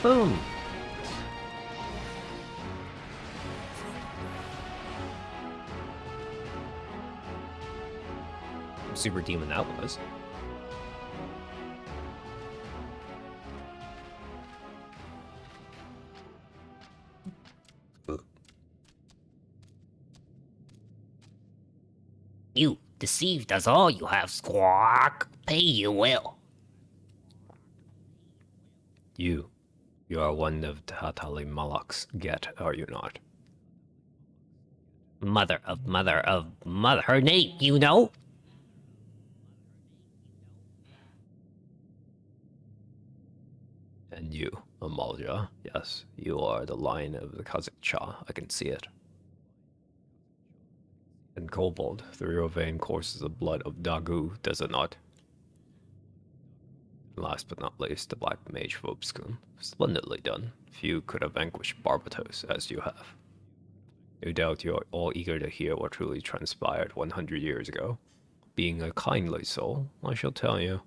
Boom. Super demon that was. You deceived us all, you have squawk. Pay you will. You are one of Tatali Malak's get, are you not? Mother of mother of mother. Her name, you know? And you, Amalja, yes, you are the line of the Kazakh Cha, I can see it. And Kobold, through your vein courses the blood of Dagu, does it not? And last but not least, the Black Mage Vobskun. Splendidly done. Few could have vanquished Barbatos as you have. No doubt you are all eager to hear what truly transpired 100 years ago. Being a kindly soul, I shall tell you.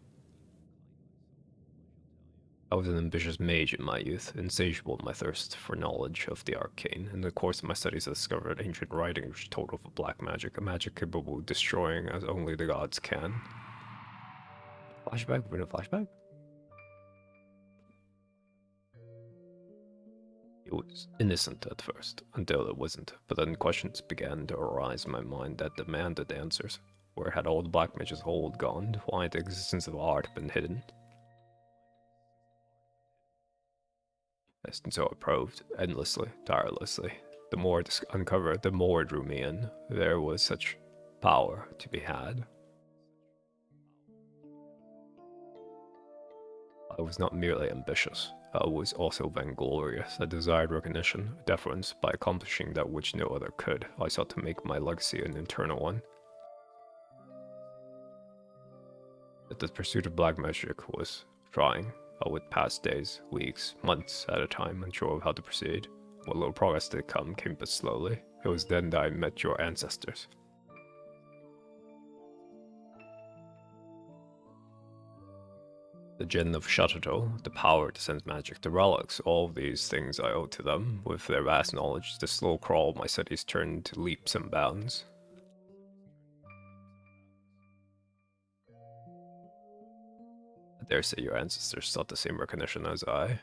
I was an ambitious mage in my youth, insatiable in my thirst for knowledge of the arcane. In the course of my studies, I discovered ancient writing which told of a black magic, a magic capable of destroying as only the gods can. Flashback? We're in a flashback? It was innocent at first, until it wasn't, but then questions began to arise in my mind that demanded answers. Where had all the black mage's hold gone? Why had the existence of art been hidden? And so I probed, endlessly, tirelessly. The more I uncovered, the more it drew me in. There was such power to be had. I was not merely ambitious. I was also vainglorious. I desired recognition, deference. By accomplishing that which no other could, I sought to make my legacy an eternal one. But the pursuit of black magic was trying. I would pass days, weeks, months at a time, unsure of how to proceed. What little progress did come came but slowly. It was then that I met your ancestors. The Jinn of Shatato, the power to sense magic, the relics, all of these things I owe to them. With their vast knowledge, the slow crawl of my studies turned to leaps and bounds. I dare say your ancestors sought the same recognition as I.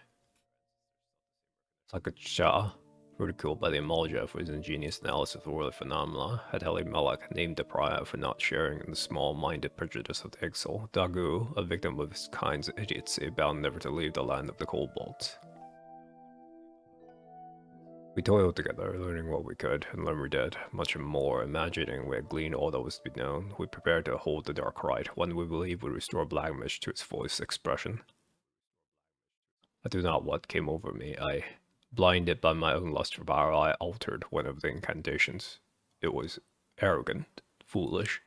Like a Shah, ridiculed by the Amalja for his ingenious analysis of worldly phenomena, had Heli Malak named the pariah for not sharing in the small-minded prejudice of the exile. Dagu, a victim of his kind's idiocy, bound never to leave the land of the kobolds. We toiled together, learning what we could, and learned we did, much more. Imagining we had gleaned all that was to be known, we prepared to hold the dark rite, one we believe would restore Black Mage to its fullest expression. I do not what came over me. Blinded by my own lust for power, I altered one of the incantations. It was arrogant, foolish.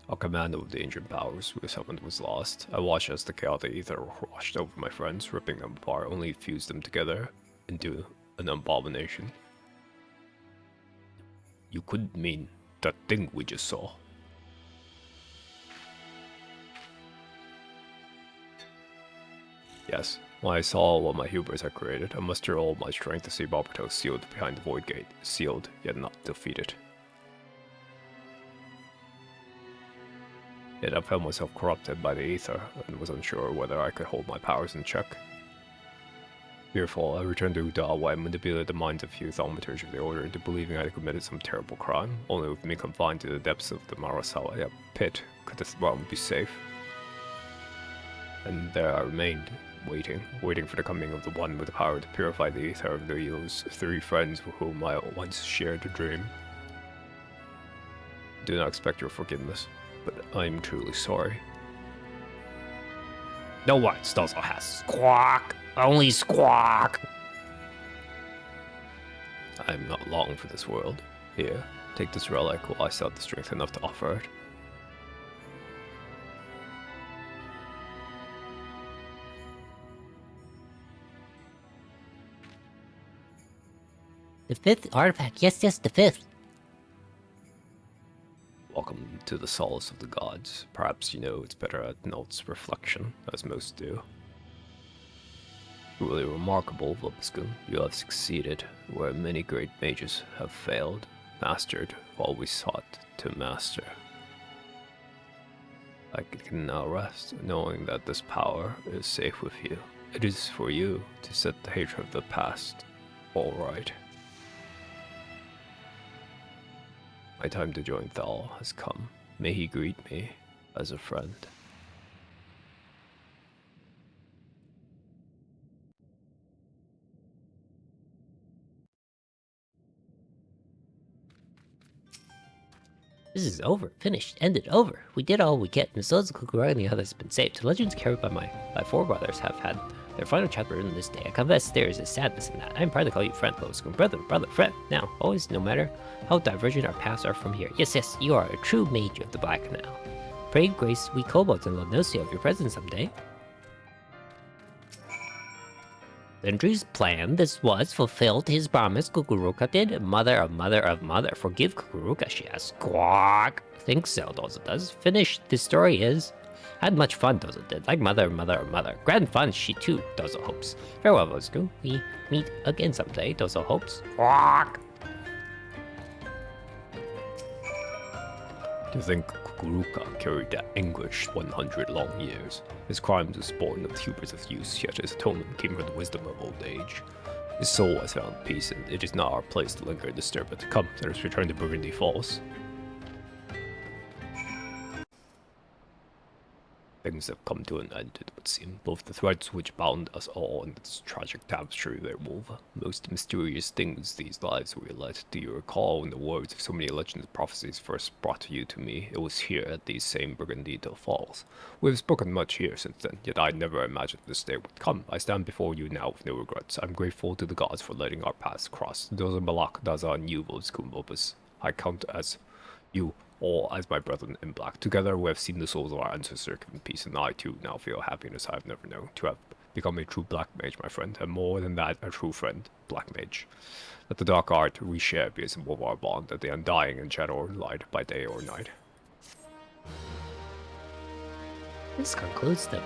Our command over the ancient powers we summoned was lost. I watched as the chaotic ether washed over my friends, ripping them apart, only to fuse them together into an abomination. You couldn't mean that thing we just saw. Yes, when I saw what my hubris had created, I mustered all my strength to see Barbatos sealed behind the void gate, sealed yet not defeated. Yet I felt myself corrupted by the ether, and was unsure whether I could hold my powers in check. Fearful, I returned to Uda, where I manipulated the minds of few Thaumaturge of the Order into believing I had committed some terrible crime. Only with me confined to the depths of the Marasawa pit could the realm be safe. And there I remained, waiting for the coming of the one with the power to purify the ether of those three friends with whom I once shared a dream. I do not expect your forgiveness, but I am truly sorry. No one also has squawk. Only squawk. I am not long for this world. Here, take this relic while I still have the strength enough to offer it. The 5th artifact. Yes, yes, the 5th. Welcome to the solace of the gods. Perhaps you know it's better at Nalt's reflection, as most do. Truly remarkable, Vobiscum. You have succeeded where many great mages have failed, mastered while we sought to master. I can now rest, knowing that this power is safe with you. It is for you to set the hatred of the past all right. My time to join Thal has come. May he greet me as a friend. This is over. Finished. Ended. Over. We did all we get. And so has Kukura and the others have been saved. The legends carried by my forebrothers have had their final chapter written this day. I confess there is a sadness in that. I am proud to call you friend, Vobiscum. Brother, friend. Now, always, no matter how divergent our paths are from here. Yes, yes, you are a true mage of the Black now. Pray grace we kobolds and Lognosia of your presence someday. Sindri's plan, this was, fulfilled his promise. Kukuruka did. Mother of mother of mother. Forgive Kukuruka, she has. Squawk. Think so, Dozo does. Finished. This story is. Had much fun, Dozo did. Like mother of mother of mother. Grand fun, she too, Dozo hopes. Farewell, Vobiscum. We meet again someday, Dozo hopes. Squawk. To think Kukuruka carried that anguish 100 long years. His crimes was born of the hubris of youth, yet his atonement came from the wisdom of old age. His soul has found peace, and it is not our place to linger and disturb it. Come, let us return to Burgundy Falls. Things have come to an end, it would seem. Both the threads which bound us all and this tragic tapestry they wove. Most mysterious things these lives we led. Do you recall when the words of so many legends and prophecies first brought you to me? It was here at these same Burgundy Falls. We have spoken much here since then, yet I never imagined this day would come. I stand before you now with no regrets. I'm grateful to the gods for letting our paths cross. Doza Malak, Daza, and you, Vobiscum Vobis. I count as you all as my brethren in black. Together we have seen the souls of our ancestors given peace, and I too now feel happiness I have never known. To have become a true black mage, my friend, and more than that, a true friend, black mage. Let the dark art we share be a symbol of our bond, that the undying and shadow or light by day or night. This concludes the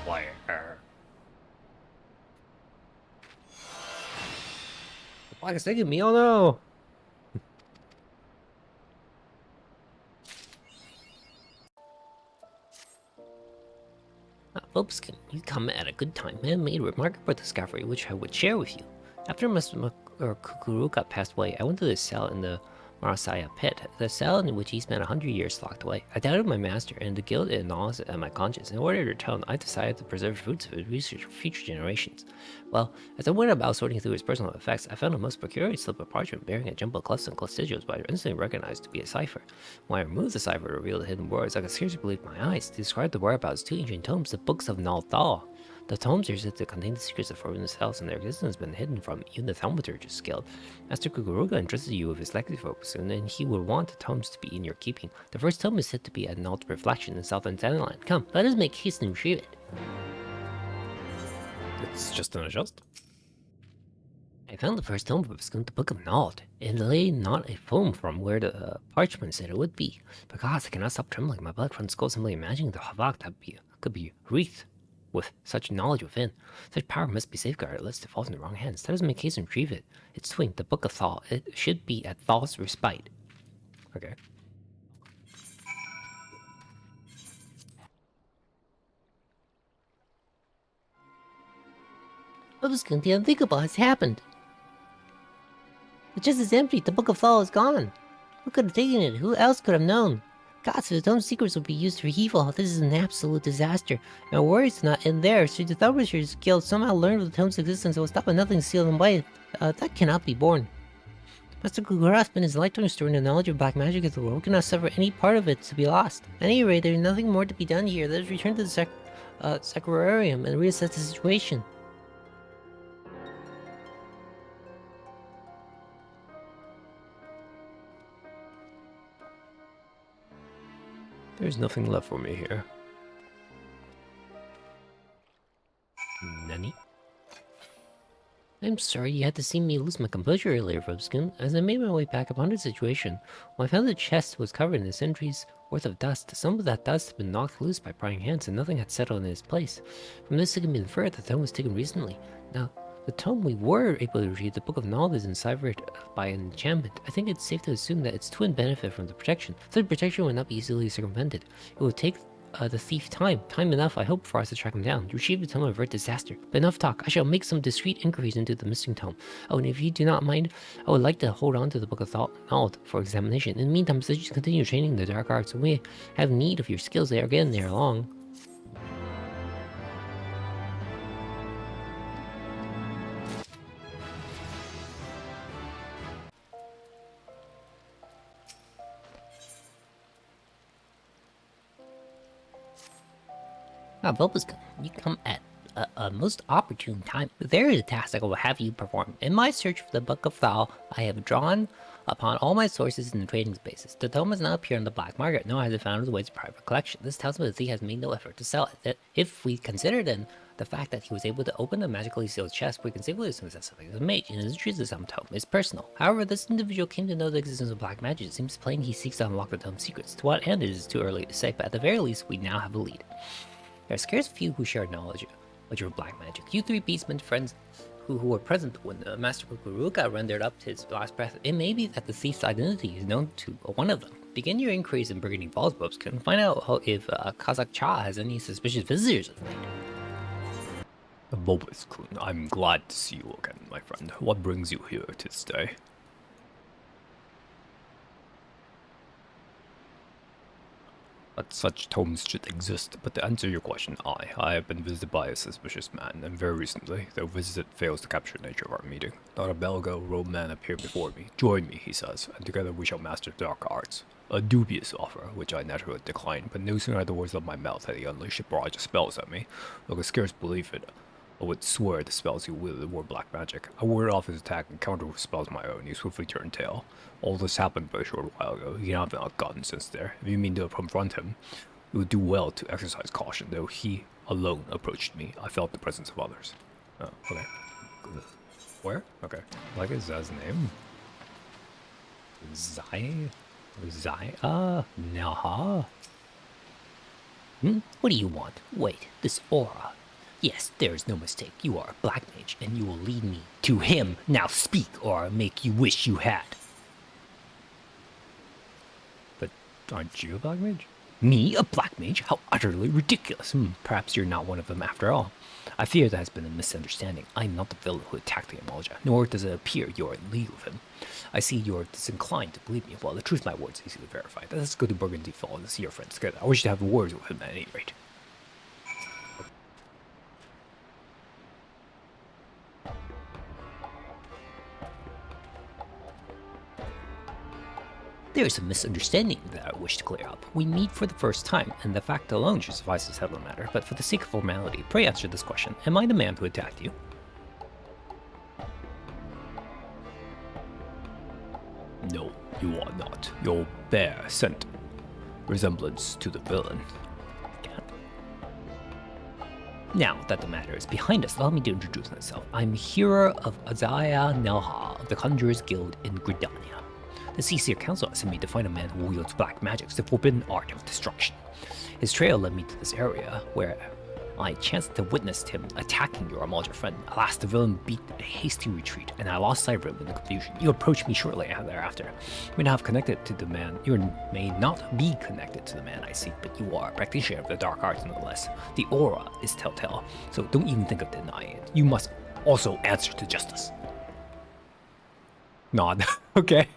Wire. The Black is taking me, oh no! Vobiscum, you come at a good time. I made a remarkable discovery which I would share with you. After Kukuruka passed away, I went to the cell in the Marasaya pit, the cell in which he spent 100 years locked away. I doubted my master, and the guilt it gnaws at my conscience. In order to atone, I decided to preserve fruits of his research for future generations. Well, as I went about sorting through his personal effects, I found a most peculiar slip of parchment bearing a jumbled cluster and clustigios, but I instantly recognized to be a cipher. When I removed the cipher to reveal the hidden words, I could scarcely believe my eyes. To describe the whereabouts of two ancient tomes, the books of Nalthal. The tomes are said to contain the secrets of forbidden cells, and their existence has been hidden from even the Thaumaturge Guild. Master Kukuruga entrusted you with his legacy focus, and then he would want the tomes to be in your keeping. The first tome is said to be at Nalt's reflection in southern Thailand. Come, let us make haste and retrieve it. It's just an adjust. I found the first tome of the Book of Nalt. It lay not a foam from where the parchment said it would be. But gods, I cannot stop trembling. My blood runs cold simply imagining the havoc that could be wreathed with such knowledge within. Such power must be safeguarded lest it falls in the wrong hands. Let us make haste and retrieve it. It's twin, the Book of Thal. It should be at Thal's respite. Okay. Vobiscum, the unthinkable has happened. The chest is empty. The Book of Thal is gone. Who could have taken it? Who else could have known? Gods, if the tome's secrets will be used for evil, this is an absolute disaster. And our worries not in there. Should the Thaumaturge Guild somehow learn of the tome's existence, it will stop at nothing to seal them away. That cannot be borne. Master Kugura spent his lifetime storing the knowledge of black magic of the world. We cannot suffer any part of it to be lost. At any rate, there is nothing more to be done here. Let us return to the Sacrarium and reassess the situation. There's nothing left for me here. Nani? I'm sorry you had to see me lose my composure earlier, Rubskin. As I made my way back upon the situation, when I found the chest was covered in a century's worth of dust, some of that dust had been knocked loose by prying hands and nothing had settled in its place. From this it can be inferred that the tome was taken recently. Now, the tome we were able to retrieve, the Book of Knowledge, is enciphered by an enchantment. I think it's safe to assume that its twin benefit from the protection. Such protection would not be easily circumvented. It would take the thief time enough, I hope, for us to track him down. To retrieve the tome and avert disaster. But enough talk. I shall make some discreet inquiries into the missing tome. Oh, and if you do not mind, I would like to hold on to the Book of Knowledge for examination. In the meantime, since you continue training in the dark arts, we have need of your skills there again there long. Bulbuscum, you come at a most opportune time. There is a task I will have you perform. In my search for the Book of Thal, I have drawn upon all my sources in the trading spaces. The tome does not appear on the black market, nor has it found its way to private collection. This tells me that he has made no effort to sell it. That if we consider then the fact that he was able to open a magically sealed chest, we can safely assume that something is a mage, and his interest in some tome is personal. However, this individual came to know the existence of black magic. It seems plain he seeks to unlock the tome's secrets. To what end it is too early to say, but at the very least, we now have a lead. There are scarce few who share knowledge of black magic. You three beastmen friends who were present when Master Kukuruka rendered up his last breath. It may be that the thief's identity is known to one of them. Begin your inquiries in Burgundy Falls, Bobskin, and find out if Kazakh Cha has any suspicious visitors of late. Bulbus-kun, I'm glad to see you again, my friend. What brings you here this day? That such tomes should exist, but to answer your question, I have been visited by a suspicious man, and very recently, the visit fails to capture the nature of our meeting. Not a Belgo-robed man appeared before me. Join me, he says, and together we shall master dark arts. A dubious offer, which I naturally declined, but no sooner had the words left my mouth had he unleashed a barrage of spells at me. I could scarce believe it. I would swear the spells he wielded were black magic. I warded off his attack and countered with spells of my own. He swiftly turned tail. All this happened but a short while ago. He cannot have been outgotten since there. If you mean to confront him, you would do well to exercise caution, though he alone approached me. I felt the presence of others. Oh, okay. Where? Okay. Like his name? Zai? Naha? What do you want? Wait, this aura. Yes, there is no mistake. You are a black mage, and you will lead me to him. Now speak, or I'll make you wish you had. But aren't you a black mage? Me, a black mage? How utterly ridiculous. Perhaps you're not one of them after all. I fear there has been a misunderstanding. I am not the villain who attacked the Amalja, nor does it appear you are in league with him. I see you're disinclined to believe me. Well, the truth of my words is easily verified. Let's go to Burgundy Falls and see your friends together. I wish to have words with him at any rate. There is a misunderstanding that I wish to clear up. We meet for the first time, and the fact alone should suffice to settle the matter, but for the sake of formality, pray answer this question. Am I the man who attacked you? No, you are not. Your bear scent resemblance to the villain. Now that the matter is behind us, allow me to introduce myself. I'm hero of Azaya Nelha of the Conjurers Guild in Gridania. The Seaseer Council has sent me to find a man who wields black magic, the forbidden art of destruction. His trail led me to this area, where I chanced to witness him attacking your Amalja friend. Alas, the villain beat a hasty retreat, and I lost sight of him in the confusion. You approached me shortly thereafter. You may not have connected to the man. You may not be connected to the man I seek, but you are a practitioner of the dark arts nonetheless. The aura is telltale, so don't even think of denying it. You must also answer to justice. Nod. Okay.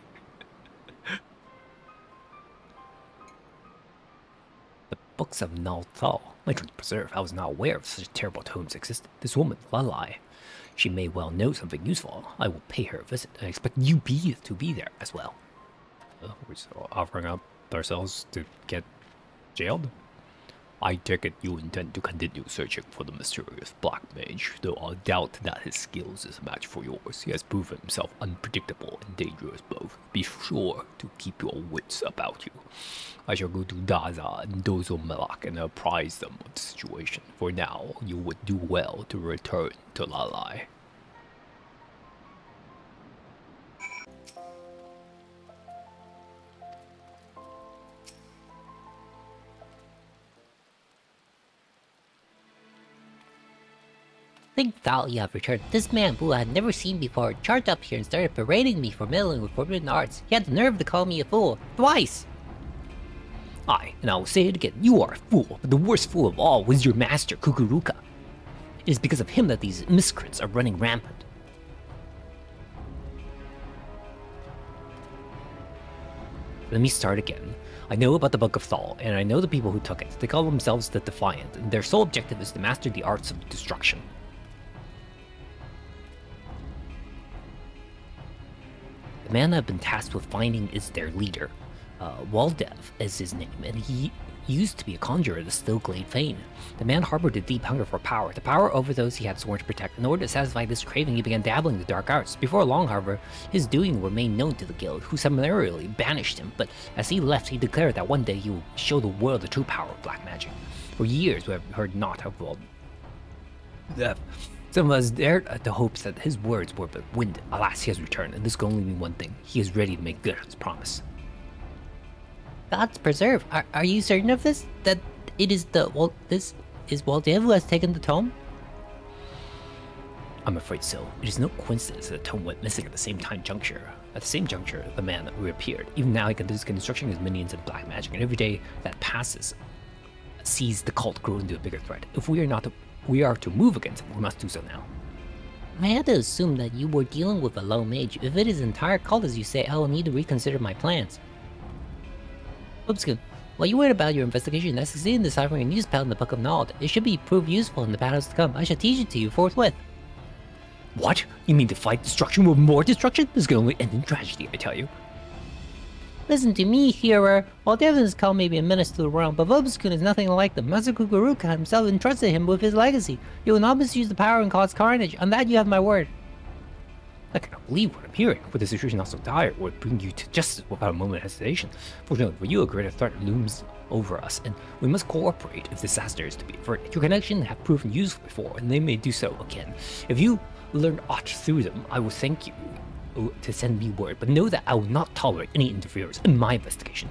Books of Nalthal. My truth preserve, I was not aware of such terrible tomes existed. This woman, Lalai, she may well know something useful. I will pay her a visit. I expect you to be there as well. We're still offering up ourselves to get jailed? I take it you intend to continue searching for the mysterious Black Mage, though I doubt that his skills is a match for yours. He has proven himself unpredictable and dangerous both. Be sure to keep your wits about you. I shall go to Daza and Dozo Malak and apprise them of the situation. For now, you would do well to return to Lalai. Thank God you have returned. This man, who I had never seen before, charged up here and started berating me for meddling with forbidden arts. He had the nerve to call me a fool. Twice! Aye, and I will say it again, you are a fool, but the worst fool of all was your master, Kukuruka. It is because of him that these miscreants are running rampant. Let me start again. I know about the Book of Thal, and I know the people who took it. They call themselves the Defiant, and their sole objective is to master the arts of destruction. The man I've been tasked with finding is their leader. Waldev is his name, and he used to be a conjurer of the Stillglade Fane. The man harbored a deep hunger for power, the power over those he had sworn to protect. In order to satisfy this craving, he began dabbling in the dark arts. Before long, however, his doing were made known to the guild, who summarily banished him. But as he left, he declared that one day he will show the world the true power of black magic. For years, we have heard naught of Waldev. Some of us dared the hopes that his words were but wind. Alas, he has returned, and this can only mean one thing. He is ready to make good on his promise. God's preserve. Are you certain of this? That it is this is Waldev who has taken the tome? I'm afraid so. It is no coincidence that the tome went missing at the same juncture. At the same juncture, the man reappeared. Even now, he continues constructing his minions in black magic, and every day that passes sees the cult grow into a bigger threat. If we are to move against him, we must do so now. I had to assume that you were dealing with a low mage. If it is an entire cult as you say, I will need to reconsider my plans. Oopskin, while you wait about your investigation, I succeeded in deciphering a new spell in the Book of Knowledge. It should be proved useful in the battles to come. I shall teach it to you forthwith. What? You mean to fight destruction with more destruction? This can only end in tragedy, I tell you. Listen to me, hearer. While Devin's call may be a menace to the realm, but Vobskun is nothing like them. Master Kukuruka himself entrusted him with his legacy. He will not misuse the power and cause carnage. On that you have my word. I cannot believe what I'm hearing. With the situation not so dire, it would bring you to justice without a moment of hesitation. Fortunately for you, a greater threat looms over us, and we must cooperate if disaster is to be averted. Your connection have proven useful before, and they may do so again. If you learn aught through them, I will thank you to send me word, but know that I will not tolerate any interference in my investigation.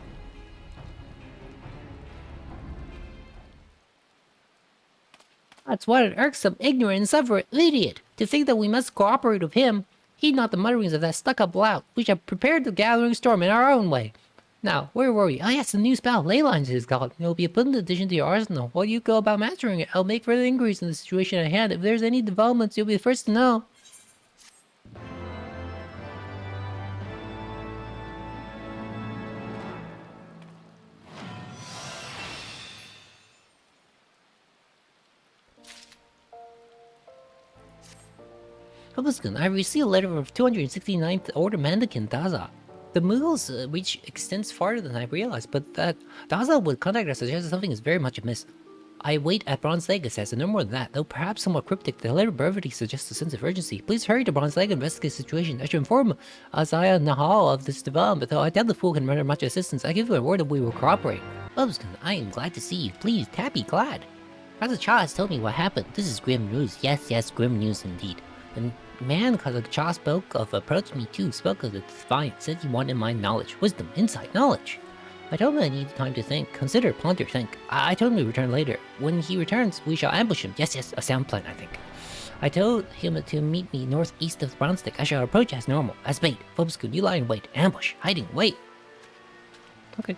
That's what an irksome, ignorant, and suffering idiot. To think that we must cooperate with him. Heed not the mutterings of that stuck-up lout. We shall prepare the gathering storm in our own way. Now, where were we? Oh yes, the new spell, Ley Lines is called. It will be a potent addition to your arsenal. While you go about mastering it, I'll make further inquiries in the situation at hand. If there's any developments, you'll be the first to know. Publiscan, I received a letter from 269th Order Mandakin Daza. The Mughals' reach extends farther than I realized, but that Daza would contact us suggests something is very much amiss. I wait at Bronze Leg, it says, and no more than that, though perhaps somewhat cryptic. The letter brevity suggests a sense of urgency. Please hurry to Bronze Leg and investigate the situation. I should inform Azaya Nahal of this development, though I doubt the fool can render much assistance. I give you a word that we will cooperate. Publiscan, I am glad to see you. Please, Tappy, glad. Father Cha has told me what happened. This is grim news. Yes, grim news indeed. And man, Cha spoke of approached me too, spoke of the Defiant, said he wanted my knowledge, wisdom, insight, knowledge. I told him I need time to think, consider, ponder, think. I told him to return later. When he returns, we shall ambush him. Yes, a sound plan, I think. I told him to meet me northeast of Brownstick. I shall approach as normal, as bait. Phobscoon, you lie in wait, ambush, hiding, wait. Okay.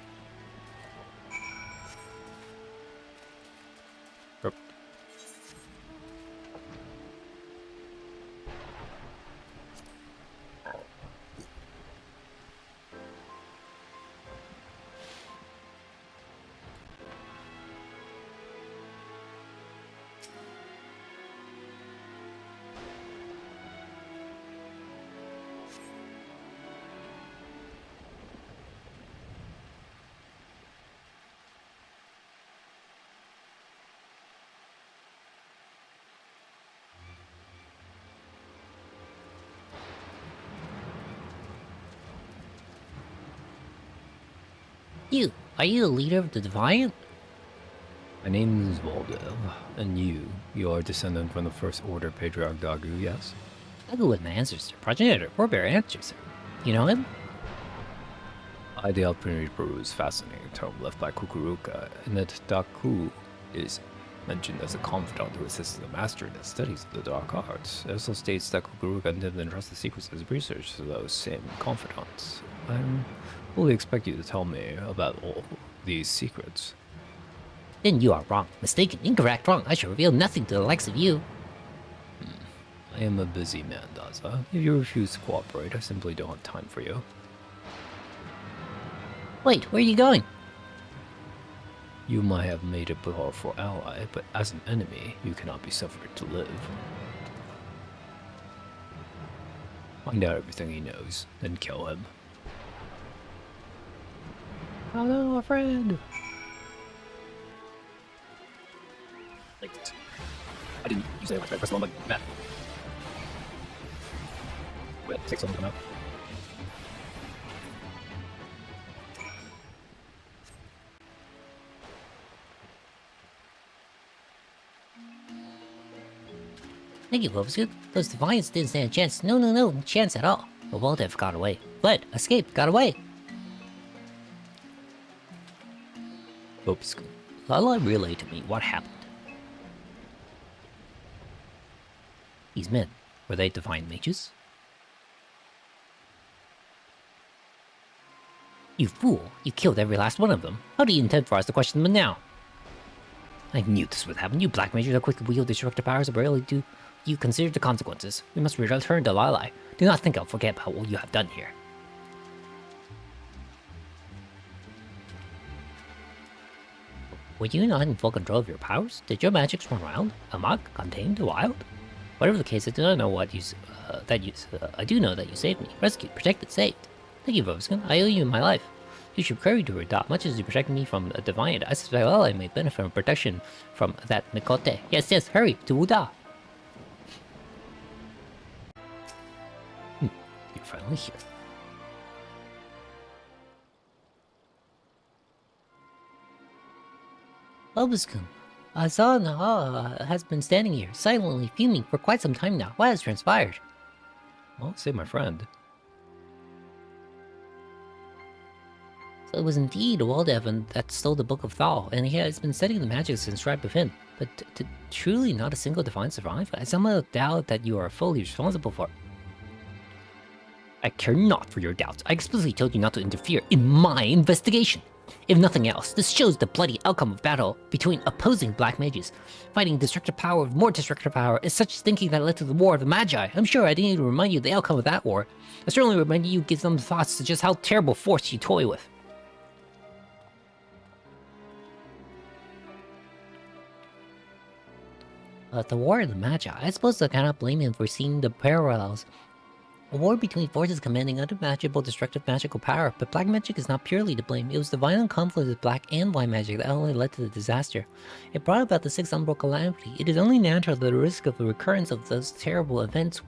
You, are you the leader of the Defiant? My name is Voldev, and you are a descendant from the First Order Patriarch Dagu, yes? I'll go with my ancestor, progenitor, forebear ancestor. You know him? I the opportunity to peruse fascinating tome left by Kukuruka, in that Daku is mentioned as a confidant who assists the master in his studies of the dark arts. It also states that Kukuruka intended to entrust the secrets of his research to those same confidants. I fully expect you to tell me about all these secrets. Then you are wrong. Mistaken, incorrect, wrong. I shall reveal nothing to the likes of you. I am a busy man, Daza. If you refuse to cooperate, I simply don't have time for you. Wait, where are you going? You might have made a powerful ally, but as an enemy, you cannot be suffered to live. Find out everything he knows, then kill him. Oh no, a friend! Like, I didn't use it. I pressed one button. Matt. Wait, 6 of them come out. Thank you, Lobsgood. Those Defiants didn't stand a chance. No chance at all. But Voldev got away. Fled, escaped, got away. Obscure. Lala relayed to me what happened. These men, were they Divine Mages? You fool! You killed every last one of them. How do you intend for us to question them now? I knew this would happen. You black mages are quick to wield destructive powers, but rarely do you consider the consequences. We must return to Lala. Do not think I'll forget about what you have done here. Were you not in full control of your powers? Did your magics run wild? Amok, contained, wild? Whatever the case, I do not know what you I do know that you saved me, rescued, protected, saved. Thank you, Vobskin. I owe you my life. You should hurry to adopt, much as you protect me from a Defiant. I suspect I may benefit from protection from that Mikote. Yes, hurry to Uda. You're finally here. Vobskin, Azan has been standing here, silently fuming for quite some time now. What has transpired? Well, say my friend. So it was indeed Waldev that stole the Book of Thal, and he has been studying the magics inscribed within. But truly not a single Defiant survived? I somehow doubt that you are fully responsible for it. I care not for your doubts. I explicitly told you not to interfere in my investigation. If nothing else, this shows the bloody outcome of battle between opposing black mages. Fighting destructive power with more destructive power is such thinking that led to the War of the Magi. I'm sure I didn't need to remind you of the outcome of that war. I certainly reminded you give some thoughts to just how terrible force you toy with. The War of the Magi, I suppose I cannot blame him for seeing the parallels. A war between forces commanding unimaginable destructive magical power, but black magic is not purely to blame. It was the violent conflict of black and white magic that only led to the disaster. It brought about the Sixth Umbral Calamity. It is only natural that the risk of the recurrence of those terrible events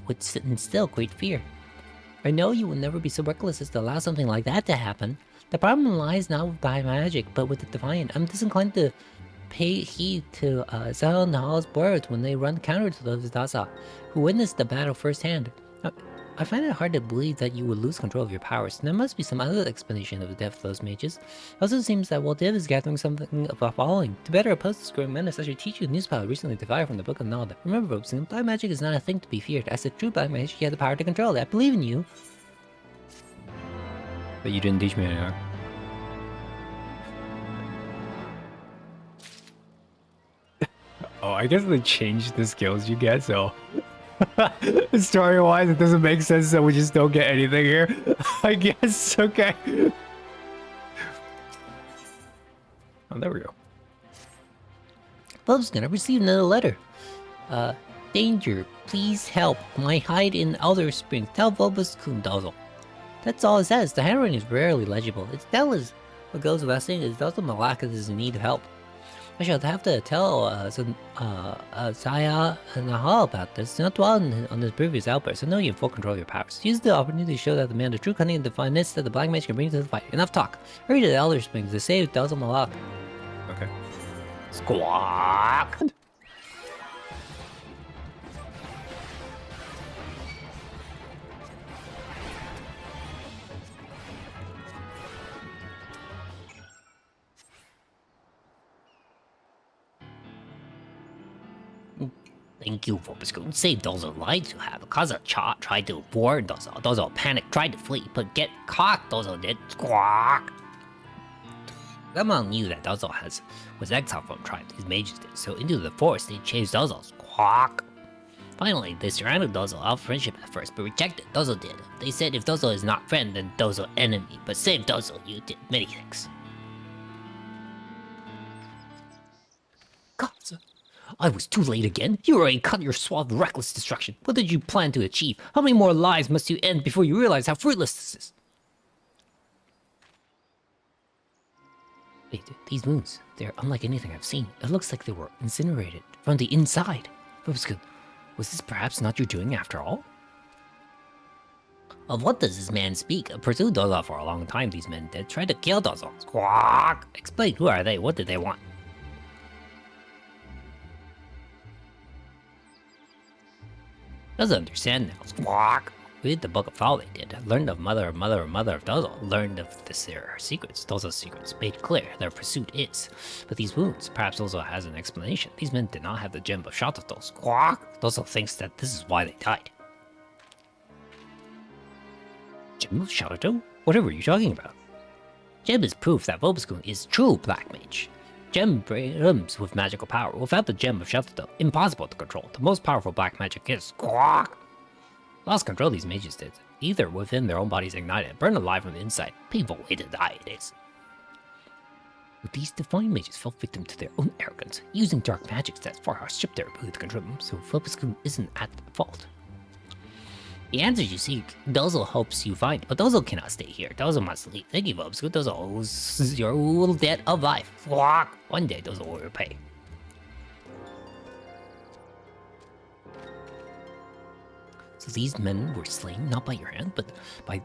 would instill great fear. I know you would never be so reckless as to allow something like that to happen. The problem lies not with black magic, but with the Defiant. I'm disinclined to pay heed to Zhao and Hall's words when they run counter to those Daza, who witnessed the battle firsthand. I find it hard to believe that you would lose control of your powers. There must be some other explanation of the death of those mages. It also seems that Waldev is gathering something of a following. To better oppose this growing menace, I should teach you the news power recently derived from the Book of Nod. Remember, Robson, black magic is not a thing to be feared. As a true black mage, you have the power to control it. I believe in you. But you didn't teach me any art. Oh, I guess they changed the skills you get, so... Story-wise, it doesn't make sense that we just don't get anything here. I guess, okay. Oh, there we go. Bobskin, I received another letter. Danger, please help. My hide in Elder Springs. Tell Vobskin Dazzle. That's all it says. The handwriting is rarely legible. It's doubtless what goes without saying is Dazzle Malaka is in need of help. I shall have to tell Saya and Nahal about this. Do not dwell on this previous outburst. I know you have full control of your powers. Use the opportunity to show that the man of true cunning and defiance that the Black Mage can bring to the fight. Enough talk. Hurry to the Elder Springs to save Dalzal Malak. Okay. Squawk! Thank you for saved those lives you have. Kaza tried to warn those panic, tried to flee, but get caught, those did. Squawk! Someone knew that Dozo was exiled from tribe, these mages did, so into the forest they chased Dozo. Squawk! Finally, they surrounded Dozo out of friendship at first, but rejected. Dozo did. They said if Dozo is not friend, then Dozo enemy, but save Dozo, you did many things. Kaza! I was too late again. You already cut your swath of reckless destruction. What did you plan to achieve? How many more lives must you end before you realize how fruitless this is? Wait, these wounds, they're unlike anything I've seen. It looks like they were incinerated from the inside. Was this perhaps not your doing after all? Of what does this man speak? I pursued Dozo for a long time. These men did try to kill Dozo. Squawk! Explain, who are they? What did they want? Doesn't understand now. Squawk! Read the book of Thal they did. Learned of mother of Dozo. Learned of their secrets. Dozo's secrets. Made clear their pursuit is. But these wounds, perhaps Dozo has an explanation. These men did not have the gem of Shatato. Squawk! Dozo thinks that this is why they died. Gem of Shatato? Whatever are you talking about? Gem is proof that Vobiscum is true Black Mage. Gem brims with magical power. Without the gem of Shatato, impossible to control. The most powerful black magic is squawk. Lost control these mages did. Either within their own bodies ignited, burned alive from the inside. Painful way to die it is. But these divine mages fell victim to their own arrogance, using dark magics that far outstripped their ability to control them, so Vobiscum isn't at fault. The answers you seek, Dozo helps you find, but Dozo cannot stay here. Dozo must leave. Thank you, Vobiscum. Dozo owes your little debt of life. Squawk! One day, Dozo will repay. So these men were slain not by your hand, but by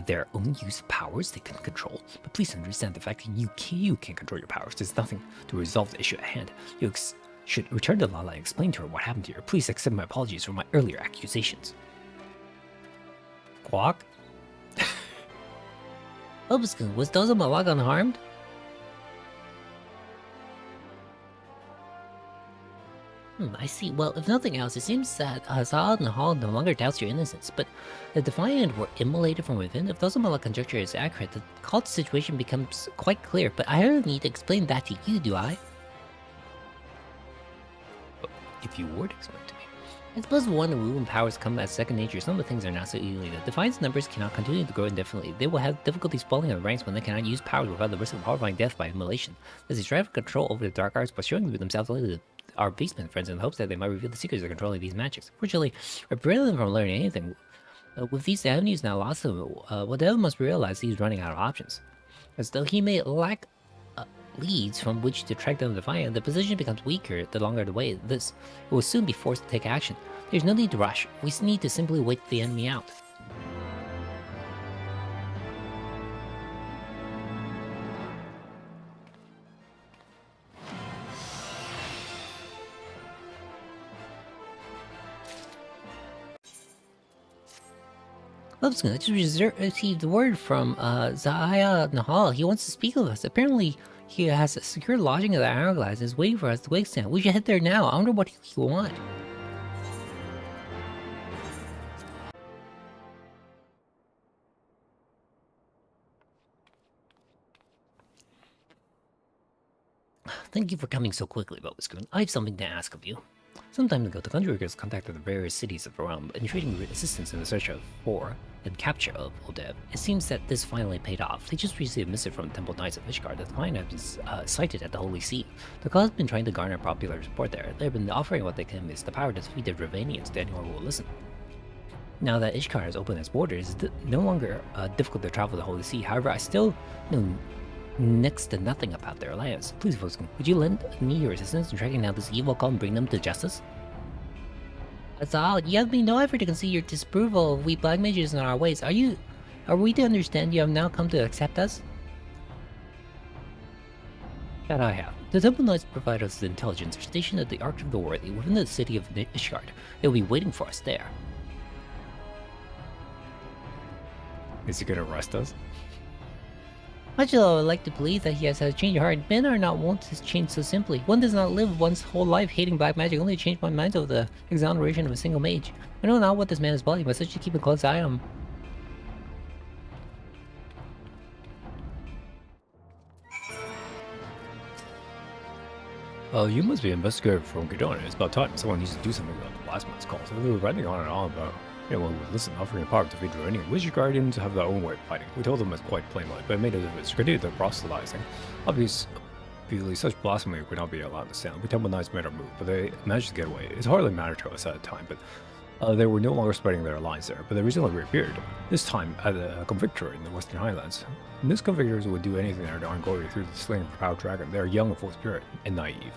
their own use of powers they can control. But please understand the fact that you can control your powers. There's nothing to resolve the issue at hand. You should return to Lala and explain to her what happened to her. Please accept my apologies for my earlier accusations. Quack? Vobiscum, was Dozo Malak unharmed? I see. Well, if nothing else, it seems that Azad and Hall no longer doubts your innocence, but the Defiant were immolated from within. If Dozo Malak conjecture is accurate, the cult situation becomes quite clear, but I don't need to explain that to you, do I? If you were to explain to me. I suppose one Wu and powers come as second nature. Some of the things are not so easily. The Defiant's numbers cannot continue to grow indefinitely. They will have difficulty falling in the ranks when they cannot use powers without the risk of horrifying death by immolation. As they strive for control over the dark arts, but showing themselves only to our basement friends in the hopes that they might reveal the secrets of controlling these magics. Fortunately, we're preventing them from learning anything. With these avenues now lost, Waddell must realize he's running out of options. As though he may lack leads from which to track down the Defiant, the position becomes weaker the longer the way. It will soon be forced to take action. There's no need to rush. We need to simply wait the enemy out. Vobiscum, I just received word from Zaya Nahal. He wants to speak with us. Apparently, he has a secure lodging of the Hourglass and is waiting for us to wake stand. We should head there now. I wonder what he will want. Thank you for coming so quickly, Vobiscum. I have something to ask of you. Some time ago, the country workers contacted the various cities of the realm, entreating assistance in the search for and capture of Odev. It seems that this finally paid off. They just received a missive from the Temple Knights of Ishgard that the client has been sighted at the Holy See. The cause has been trying to garner popular support there. They've been offering what they claim is the power to defeat the Ravanians to anyone who will listen. Now that Ishgard has opened its borders, it's no longer difficult to travel the Holy See. However, I still know next to nothing about their lives. Please, Volscombe, would you lend me your assistance in tracking down this evil cult and bring them to justice? That's all. You have made no effort to conceal your disapproval of we black mages and our ways. Are we to understand you have now come to accept us? That I have. The Temple Knights provide us with intelligence. Are stationed at the Arch of the Worthy within the city of Ishgard. They will be waiting for us there. Is he gonna arrest us? Much though I would like to believe that he has had a change of heart, men are not wont to change so simply. One does not live one's whole life hating black magic only to change my mind over the exoneration of a single mage. I know not what this man is plotting, but such to keep a close eye on him. You must be an investigator from Gidon. It's about time someone needs to do something about the last man's call. So they were writing on and on about, we would listen, offering a power to feed any wizard guardians have their own way of fighting. We told them it's quite plain white, but it made it difference. Continued their proselytizing. Obviously, such blasphemy would not be allowed to stand. We Temple Knights made our move, but they managed to get away. It hardly mattered to us at the time, but they were no longer spreading their lines there, but they recently reappeared, this time at a convictor in the Western Highlands. And these convictors would do anything that are going through the slaying of a proud dragon. They are young and full of spirit, and naive.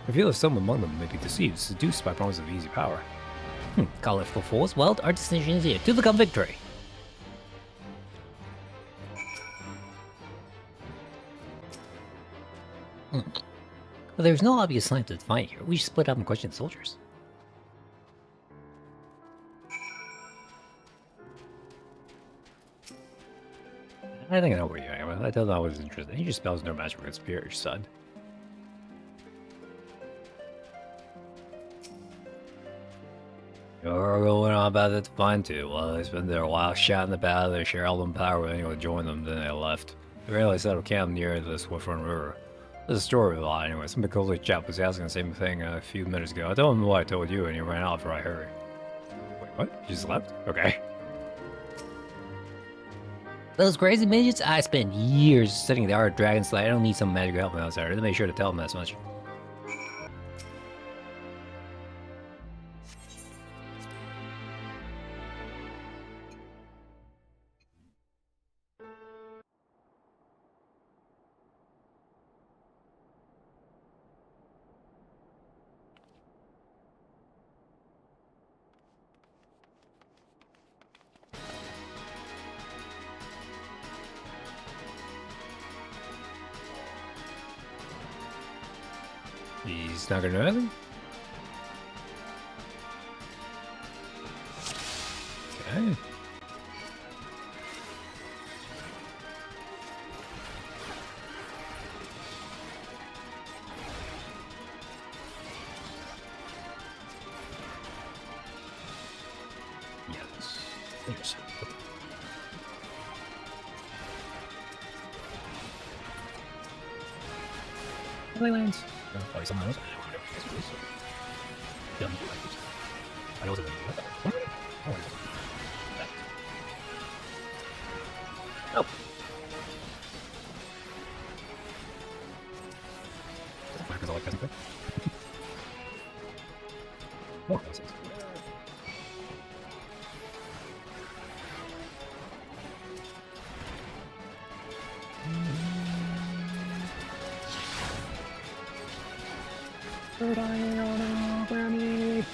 I feel that some among them may be deceived, seduced by promise of easy power. Call it for force. Well, our decision is here. To the convictory. Well, there's no obvious sign to fight here. We should split up and question the soldiers. I think I know what you're doing. I thought that was interesting. He just spells no magic against spirit, you said. You're going on about it fine too. Well, they spent there a while shouting about their Sheraldon power anyway, joined them, then they left. They really set up camp near the Swiftrun River. There's a story of a lot anyway. Some Bacoli chap was asking the same thing a few minutes ago. I told him what I told you and he ran out for I hurry. Wait, what? You just left? Okay. Those crazy midgets? I spent years studying the art of dragon slay. I don't need some magic help outside. They made sure to tell them as much. He's not gonna do anything? Okay. Yes. Lands. Probably someone else. Yeah. I know it's a Oh. Because I like peasant. More peasants. Third eye on a Grammy.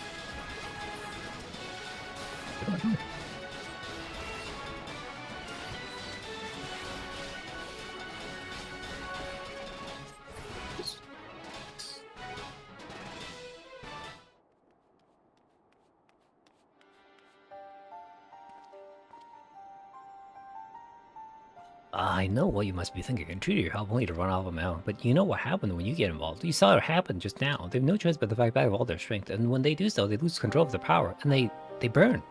I know what you must be thinking. I treated your help only to run off a mountain, but you know what happened when you get involved. You saw it happen just now. They have no choice but to fight back with all their strength, and when they do so, they lose control of their power, and they burn.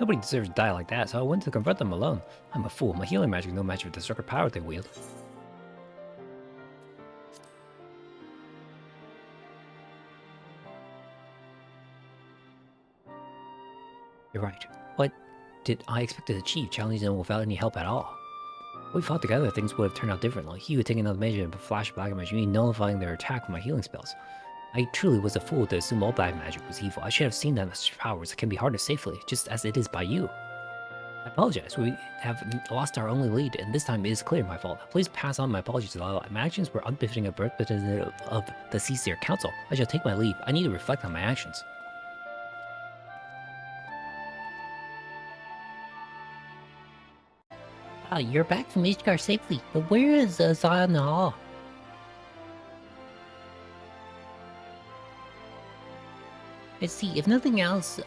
Nobody deserves to die like that, so I went to confront them alone. I'm a fool. My healing magic is no match for the destructive power they wield. You're right. What did I expect to achieve challenging them without any help at all? If we fought together, things would have turned out differently. He would take another measure and flash black magic, me nullifying their attack with my healing spells. I truly was a fool to assume all black magic was evil. I should have seen that as powers that can be harnessed safely, just as it is by you. I apologize. We have lost our only lead, and this time it is clearly my fault. Please pass on my apologies to Lila. My actions were unbefitting a birth of the Seaseer Council. I shall take my leave. I need to reflect on my actions. Ah, you're back from Ishgar safely, but where is Zion Hall? Let's see, if nothing else,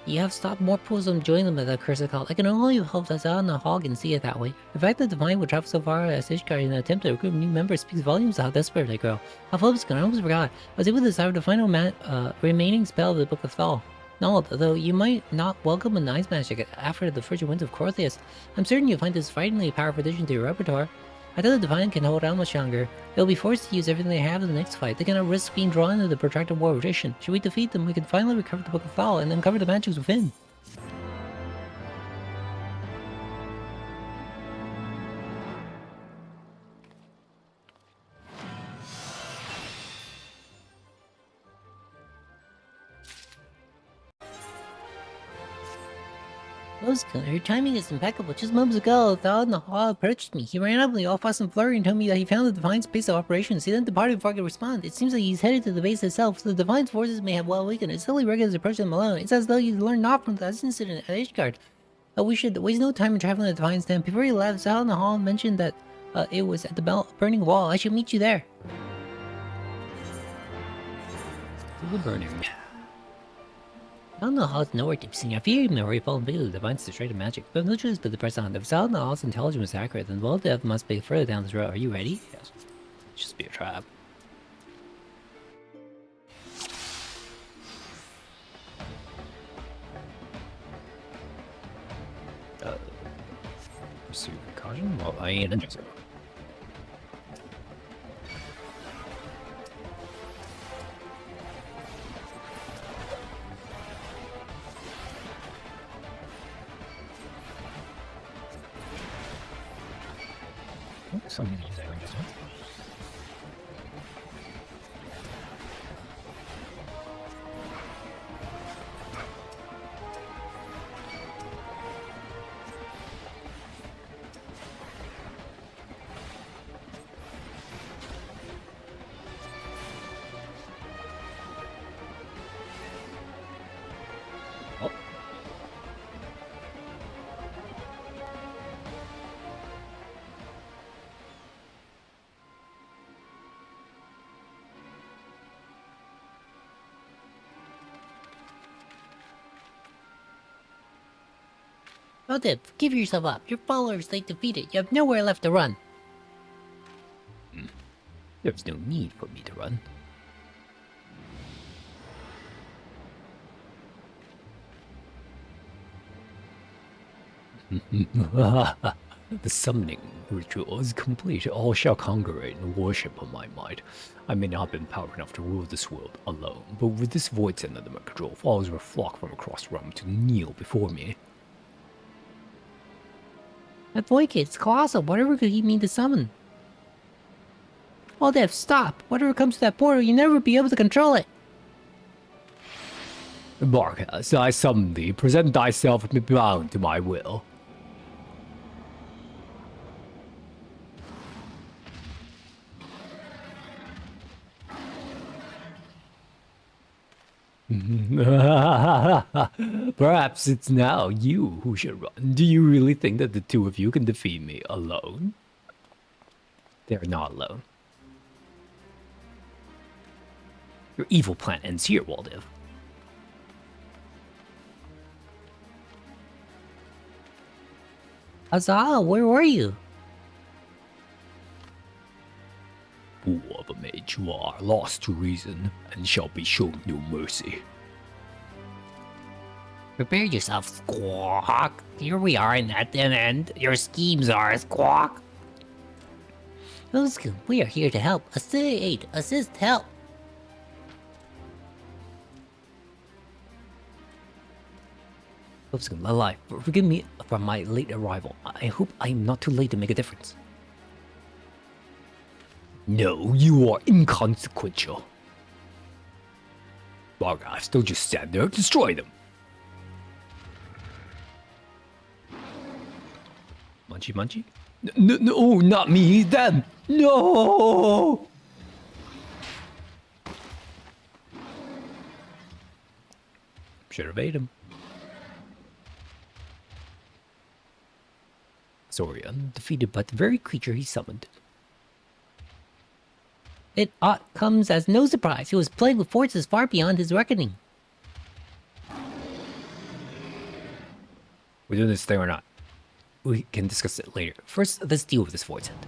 you have stopped more pools from joining them at the cursed cult. I can only hope that Zion Hall can see it that way. The fact that the Divine would travel so far as Ishgar in an attempt to recruit new members speaks volumes of how desperate they grow. How focused I almost forgot. I was able to decipher the final remaining spell of the Book of Thal. No, though you might not welcome a nice magic after the frigid winds of Corthius, I'm certain you'll find this frighteningly powerful addition to your repertoire. I doubt the Divine can hold out much longer. They'll be forced to use everything they have in the next fight. They cannot risk being drawn into the protracted war of attrition. Should we defeat them, we can finally recover the Book of Thal and uncover the magics within. Your timing is impeccable. Just moments ago, Thal in the hall approached me. He ran up me all fast and flurry and told me that he found the Divine's base of operations. He then departed before I could respond. It seems like he's headed to the base itself, so the Divine's forces may have well weakened. It's silly regulars approaching them alone. It's as though you learned not from this incident at Ishgard. We should waste no time in traveling to the Divine's den. Before he left, Thal in the hall mentioned that it was at the burning wall. I should meet you there. The burning. I don't know how it's nowhere to be seen. I fear you may already fallen victim to the Divine's destructive magic, but no choice but to press on. If Zion Hall's intelligence is accurate, then well death must be further down this road. Are you ready? Yes. Just be a trap. Pursue caution? Well, I ain't interested. Something to use there, just one. Oh. Well then, give yourself up. Your followers they defeated. You have nowhere left to run. There's no need for me to run. The summoning ritual is complete. All shall congregate and worship on my might. I may not have been power enough to rule this world alone, but with this void center under my control, followers will flock from across the realm to kneel before me. That void kid's colossal. Whatever could he mean to summon? All death, stop. Whatever comes to that portal, you'll never be able to control it. Marcus, I summon thee. Present thyself and be bound to my will. Perhaps it's now you who should run. Do you really think that the two of you can defeat me alone? They're not alone. Your evil plan ends here, Waldiv. Huzzah, where were you? Fool of a mage you are, lost to reason, and shall be shown no mercy. Prepare yourself, Squawk. Here we are in that dead end. Your schemes are, Squawk. Roscoe, we are here to help. Assist, help. Lipscomb, alive. Forgive me for my late arrival. I hope I am not too late to make a difference. No, you are inconsequential. Bargav, still just stand there. Destroy them. Munchy Munchy? No, not me, them! No! Should have ate him. Zorian, defeated by the very creature he summoned. It comes as no surprise. He was playing with forces far beyond his reckoning. We're doing this thing or not? We can discuss it later. First, let's deal with this voice end.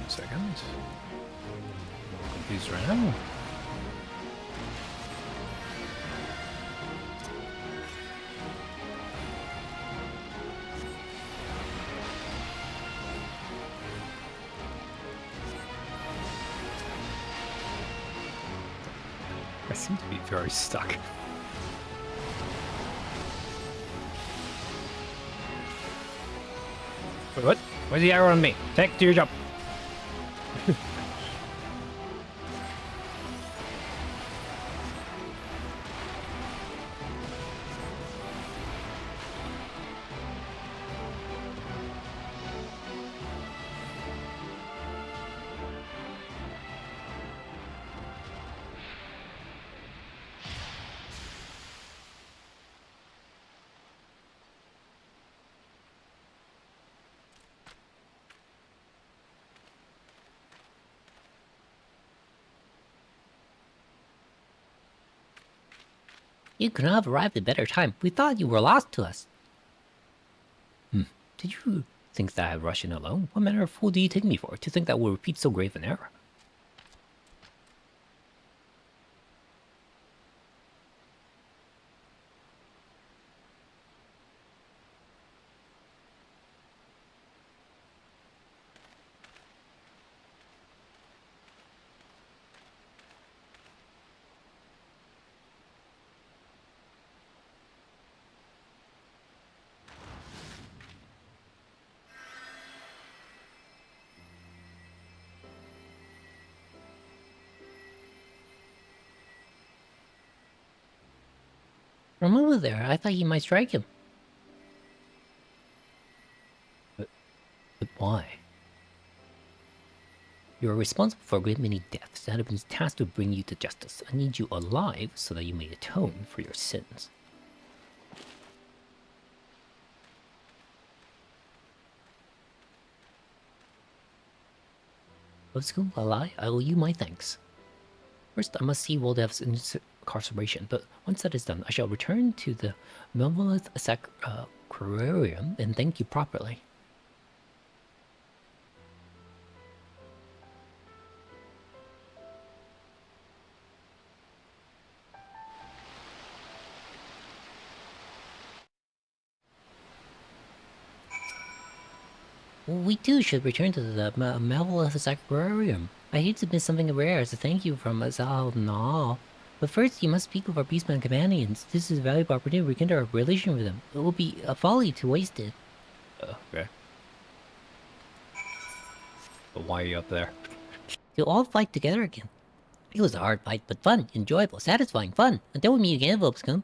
Second. Confused right now. I seem to be very stuck. Wait, what? Where's the arrow on me? Take to your job. You could not have arrived at a better time. We thought you were lost to us. Did you think that I'd rush in alone? What manner of fool do you take me for, to think that we'll repeat so grave an error? For a moment there, I thought you might strike him. But why? You are responsible for a great many deaths and have been tasked to bring you to justice. I need you alive so that you may atone for your sins. Obscure ally, I owe you my thanks. First, I must see Woldev's incarceration, but once that is done, I shall return to the Melmoth Sacrarium and thank you properly. We too should return to the Marvelous Aquarium. I hate to miss something rare as a thank you from us all and all. But first, you must speak with our Beastman companions. This is a valuable opportunity to rekindle our relation with them. It will be a folly to waste it. Okay. But why are you up there? You'll all fight together again. It was a hard fight, but fun, enjoyable, satisfying, fun. Until we meet again, Volpscombe.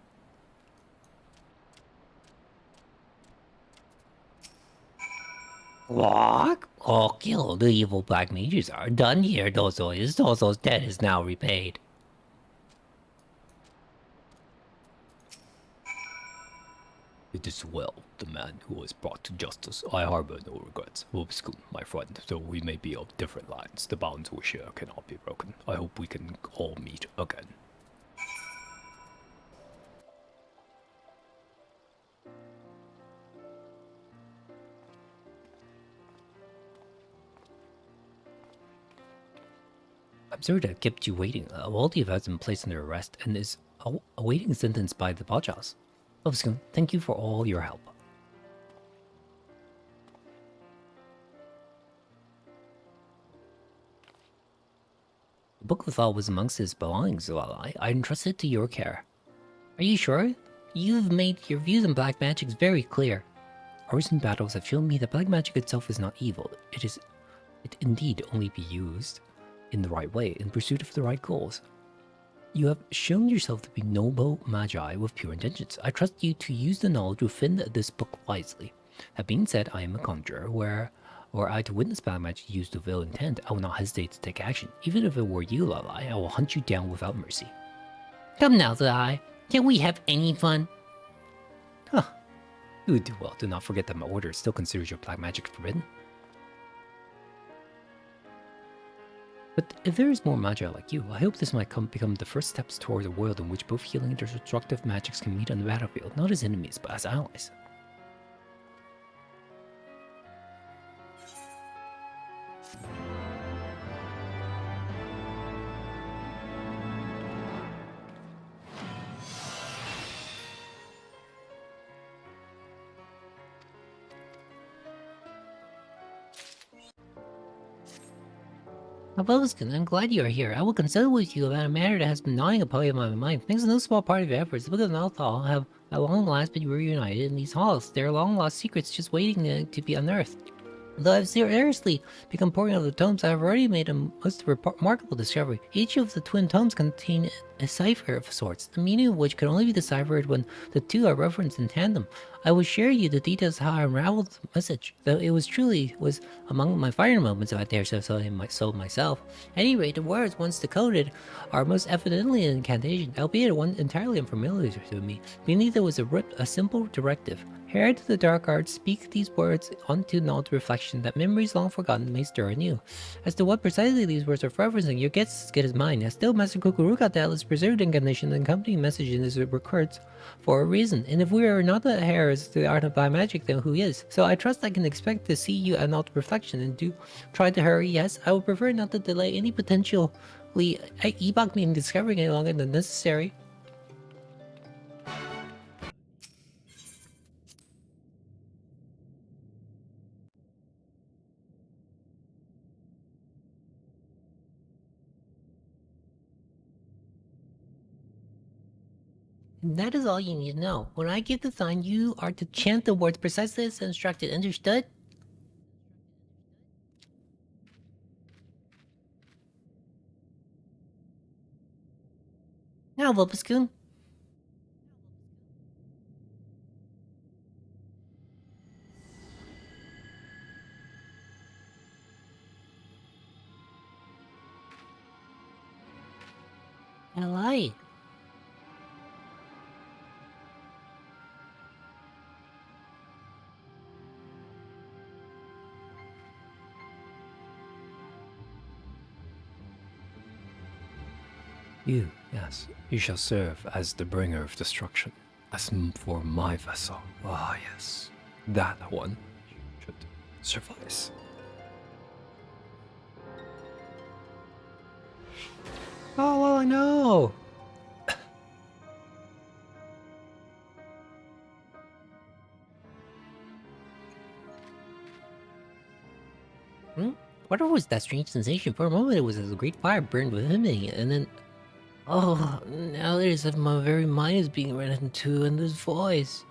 What? Oh, kill the evil black mages are done here, Dozo's. Dozo's debt is now repaid. It is well, the man who was brought to justice. I harbor no regrets. Wolfscoon, my friend, though we may be of different lines, the bonds we share cannot be broken. I hope we can all meet again. I'm sorry to have kept you waiting. Waldi has been placed under arrest and is awaiting sentence by the Bajas. Volpscombe, thank you for all your help. The Book of Law was amongst his belongings, while I entrusted it to your care. Are you sure? You've made your views on black magic very clear. Our recent battles have shown me that black magic itself is not evil. It indeed only be used in the right way, in pursuit of the right goals. You have shown yourself to be noble magi with pure intentions. I trust you to use the knowledge within this book wisely. That being said, I am a conjurer. Were I to witness black magic used with ill intent, I will not hesitate to take action. Even if it were you, Lalai, I will hunt you down without mercy. Come now, Lalai. Can we have any fun? Huh. You would do well. Do not forget that my order still considers your black magic forbidden. But if there is more magi like you, I hope this might become the first steps towards a world in which both healing and destructive magics can meet on the battlefield, not as enemies, but as allies. Volpscombe, I'm glad you are here. I will consult with you about a matter that has been gnawing upon my mind. Thanks to no small part of your efforts, the Book of Nalthal have at long last been reunited in these halls. There are long-lost secrets just waiting to be unearthed. Though I've seriously become pouring over the tomes, I have already made a most remarkable discovery. Each of the twin tomes contain a cipher of sorts, the meaning of which can only be deciphered when the two are referenced in tandem. I will share you the details of how I unraveled the message, though it was among my finer moments if I dare say so myself. At any rate, the words once decoded are most evidently an incantation, albeit one entirely unfamiliar to me. Beneath it was a simple directive. Heir to the dark arts, speak these words unto knowledge reflection that memories long forgotten may stir anew. As to what precisely these words are referencing, your guess is mine. As still, Master Kukuruka has preserved incarnation and accompanying message in his records for a reason. And if we are not the heirs to the art of black magic, then who is? So I trust I can expect to see you at knowledge reflection and do try to hurry. Yes, I would prefer not to delay any potentially epoch meaning discovery any longer than necessary. That is all you need to know. When I give the sign, you are to chant the words precisely as instructed. Understood? Now, Volpscombe. I lied. You, yes, you shall serve as the bringer of destruction. As for my vessel, ah yes, that one should suffice. Oh, well, I know. Whatever was that strange sensation? For a moment it was as a great fire burned within me, and then... Oh, now it is as if my very mind is being read into in this voice.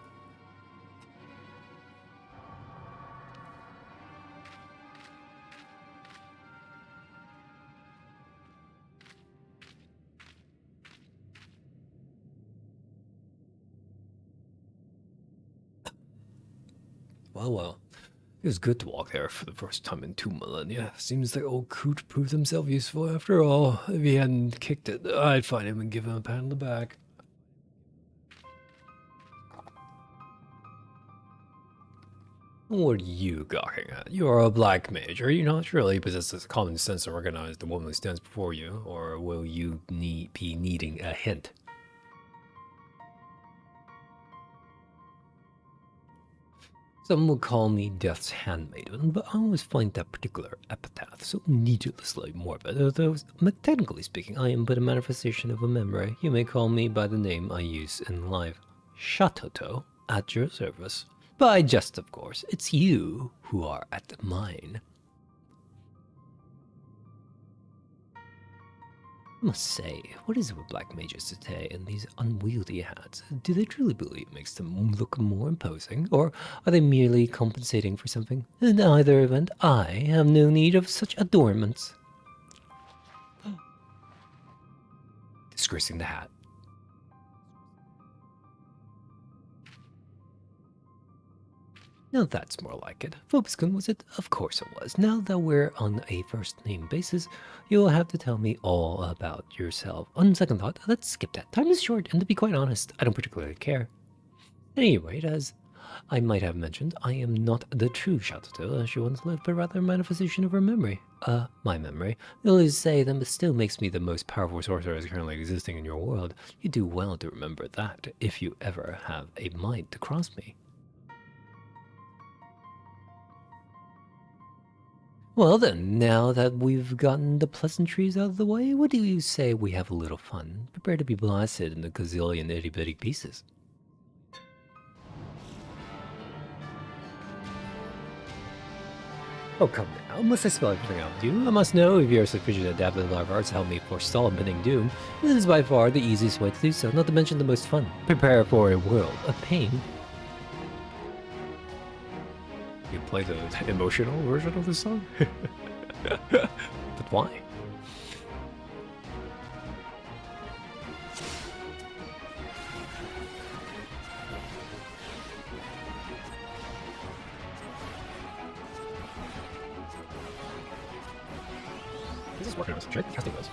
Well. It was good to walk there for the first time in 2 millennia. Seems like old Coot proved himself useful after all. If he hadn't kicked it, I'd find him and give him a pat on the back. What are you gawking at? You are a black mage. Are you not really possess the common sense to recognize the woman who stands before you? Or will you be needing a hint? Some would call me Death's handmaiden, but I always find that particular epithet so needlessly morbid. Although, technically speaking, I am but a manifestation of a memory. You may call me by the name I use in life. Shatoto, at your service. But I jest, of course. It's you who are at mine. I must say, what is it with black mages today and these unwieldy hats? Do they truly believe it makes them look more imposing, or are they merely compensating for something? In either event, I have no need of such adornments. Disgracing the hat. Now that's more like it. Phoboscon, was it? Of course it was. Now that we're on a first-name basis, you'll have to tell me all about yourself. On second thought, let's skip that. Time is short, and to be quite honest, I don't particularly care. At any rate, as I might have mentioned, I am not the true Shatoto as she once lived, but rather a manifestation of her memory. My memory. You'll say that it still makes me the most powerful sorcerer currently existing in your world. You do well to remember that, if you ever have a mind to cross me. Well then, now that we've gotten the pleasantries out of the way, what do you say we have a little fun? Prepare to be blasted into a gazillion itty-bitty pieces. Oh, come now. Must I spell everything out to you? I must know if you're sufficiently adapted to live arts to help me forestall impending doom. This is by far the easiest way to do so, not to mention the most fun. Prepare for a world of pain. You play the emotional version of the song? But why? This is working on some shit. Casting those.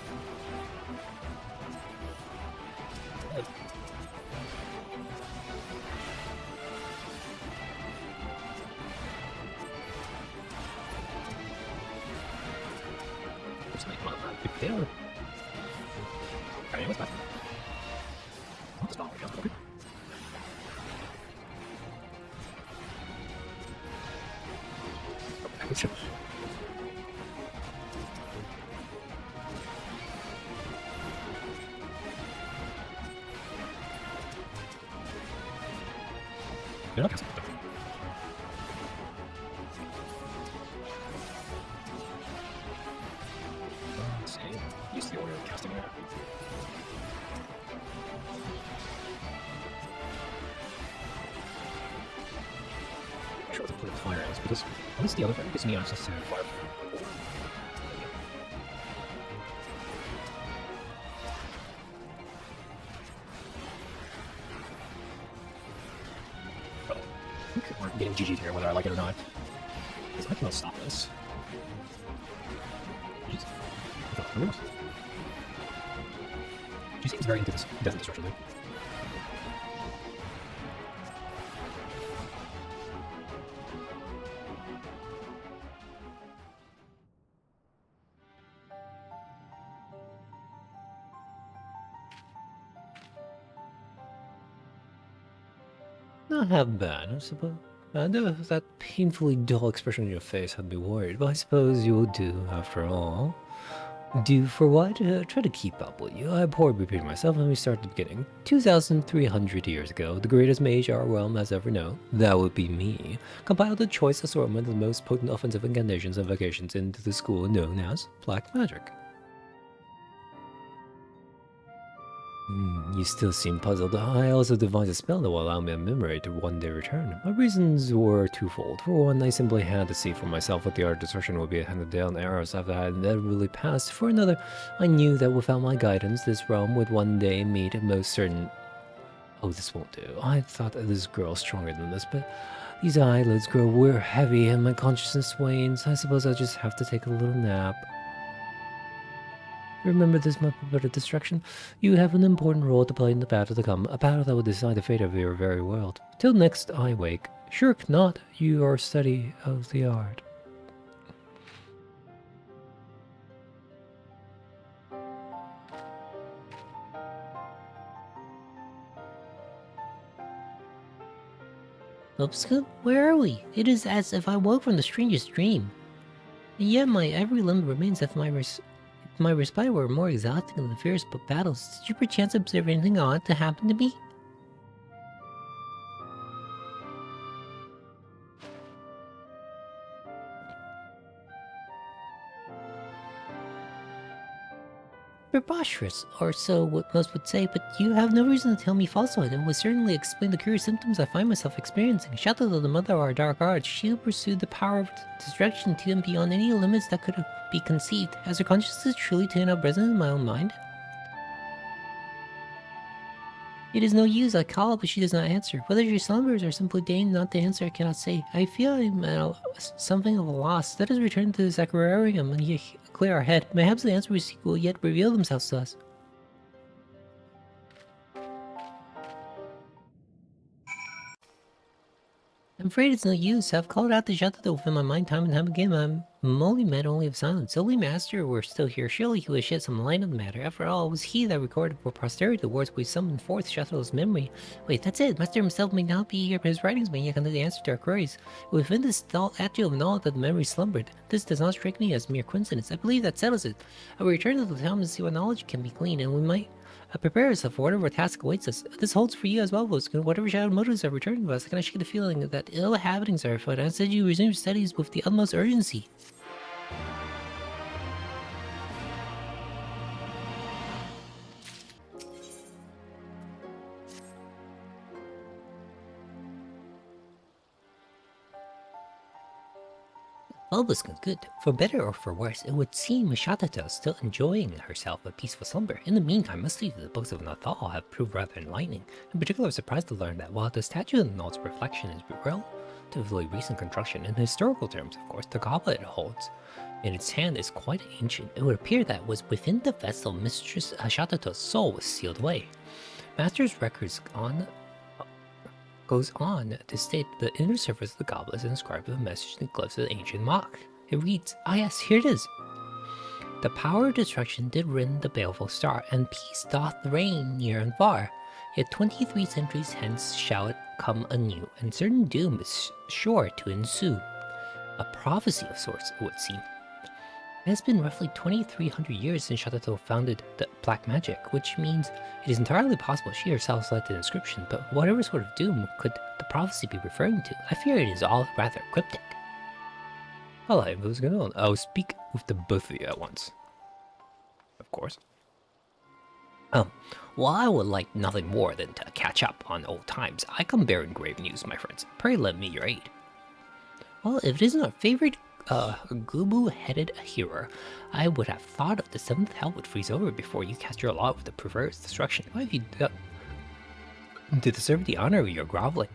Potato. Okay, what's that? Oh, it's not like that. Okay. Okay. They're not casting. Let's see. Use the order of casting there. I'm sure what the point of fire is, because at least the other thing gives me access to fire. Oh, I think we're getting GG'd here, whether I like it or not. Because I cannot stop this. Jeez. She seems very into this death and destruction thing. Not half bad, I suppose. That painfully dull expression on your face had me worried, but I suppose you will do, after all. Do for what? Try to keep up with you. I poorly repeated myself. Let me start at the beginning. 2,300 years ago, the greatest mage our realm has ever known, that would be me, compiled a choice assortment of the most potent offensive incantations and vocations into the school known as Black Magic. You still seem puzzled. I also devised a spell that will allow me a memory to one day return. My reasons were twofold. For one, I simply had to see for myself what the art of destruction would be handed down arrows after I had inevitably passed. For another, I knew that without my guidance, this realm would one day meet a most certain... Oh, this won't do. I thought that this girl's stronger than this, but these eyelids grow heavy and my consciousness wanes. I suppose I'll just have to take a little nap. Remember this, my beloved destruction. You have an important role to play in the battle to come, a battle that will decide the fate of your very world. Till next I wake, shirk not your study of the art. Lobscoop, where are we? It is as if I woke from the strangest dream. And yet my every limb remains as if my respite were more exhausting than the fierce battles. Did you perchance observe anything odd to happen to me? Preposterous, or so what most would say, but you have no reason to tell me falsehood, and would certainly explain the curious symptoms I find myself experiencing. Shadow, the mother of our dark arts, she who pursued the power of destruction to and beyond any limits that could be conceived. Has her consciousness truly taken up residence in my own mind? It is no use, I call, but she does not answer. Whether she slumbers or simply deigns not to answer, I cannot say. I feel I'm at something of a loss. Let us return to the Sacrarium and clear our head. Perhaps the answers we seek will yet reveal themselves to us. I'm afraid it's no use. I've called out the Shadow within my mind time and time again. I'm only man only of silence. Holy Master were still here. Surely he would shed some light on the matter. After all, it was he that recorded for posterity the words we summoned forth Shadow's memory. Wait, that's it. Master himself may not be here, but his writings may yet contain the answer to our queries. Within this statue of knowledge that the memory slumbered. This does not strike me as mere coincidence. I believe that settles it. I will return to the town and see what knowledge can be gleaned, and we might prepare yourself for whatever task awaits us. This holds for you as well, Voskin. Whatever shadow motives are returning to us, I can shake the feeling that ill happenings are afoot. I said you resume studies with the utmost urgency. All was good. For better or for worse, it would seem Shatata is still enjoying herself a peaceful slumber. In the meantime, must say that the books of Nathal have proved rather enlightening. In particular, I was surprised to learn that while the statue of Naut's reflection is relatively recent construction, in historical terms, of course, the goblet it holds in its hand is quite ancient. It would appear that it was within the vessel Mistress Shatata's soul was sealed away. Master's records goes on to state the inner surface of the goblet is inscribed with a message in the glyphs of the ancient Mach. It reads, ah yes, here it is. The power of destruction did rend the baleful star, and peace doth reign near and far. Yet 23 centuries hence shall it come anew, and certain doom is sure to ensue. A prophecy of sorts, it would seem. It has been roughly 2,300 years since Shatato founded the Black Magic, which means it is entirely possible she herself selected the inscription, but whatever sort of doom could the prophecy be referring to? I fear it is all rather cryptic. Hello, what's going on? I'll speak with the both of you at once. Of course. Well, I would like nothing more than to catch up on old times. I come bearing grave news, my friends. Pray lend me your aid. Well, if it isn't our favorite Gubu-headed hero, I would have thought of the seventh hell would freeze over before you cast your lot with the perverse destruction. Why have you done to deserve the honor of your groveling?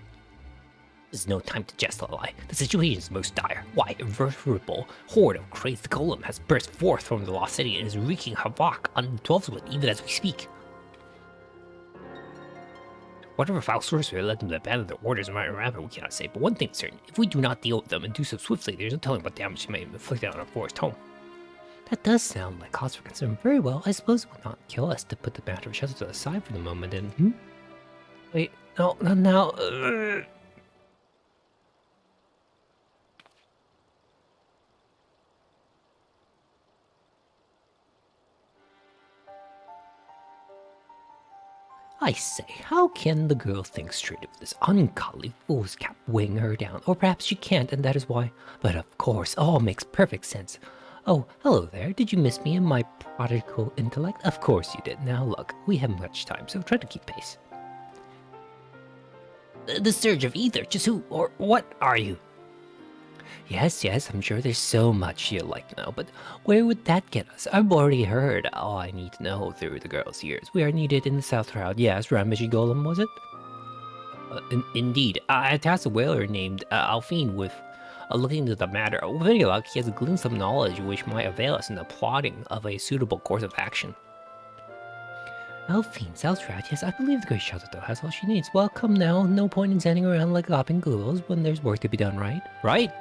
This is no time to jest or lie. The situation is most dire. Why, a veritable horde of crazed golem has burst forth from the lost city and is wreaking havoc on Twelveswood even as we speak. Whatever foul sorcerer led them to abandon their orders and run rampant, we cannot say, but one thing is certain, if we do not deal with them and do so swiftly, there's no telling what damage they may have inflicted on our forest home. That does sound like cause for concern. Very well, I suppose it would not kill us to put the matter of shelter to the side for the moment and... Wait, no, not now. I say, how can the girl think straight of this ungodly fool's cap weighing her down? Or perhaps she can't, and that is why. But of course, all makes perfect sense. Oh, hello there. Did you miss me and my prodigal intellect? Of course you did. Now look, we haven't much time, so try to keep pace. The surge of ether, just who or what are you? Yes, I'm sure there's so much you'd like to know, but where would that get us? I've already heard all I need to know through the girl's ears. We are needed in the South Shroud. Yes, Ramage Golem, was it? Indeed. I tasked a whaler named Alphine with looking into the matter. With any luck, he has gleaned some knowledge which might avail us in the plotting of a suitable course of action. Alphine, South Shroud, yes, I believe the Great Shadow has all she needs. Well, come now, no point in standing around like gopping ghouls when there's work to be done, right? Right?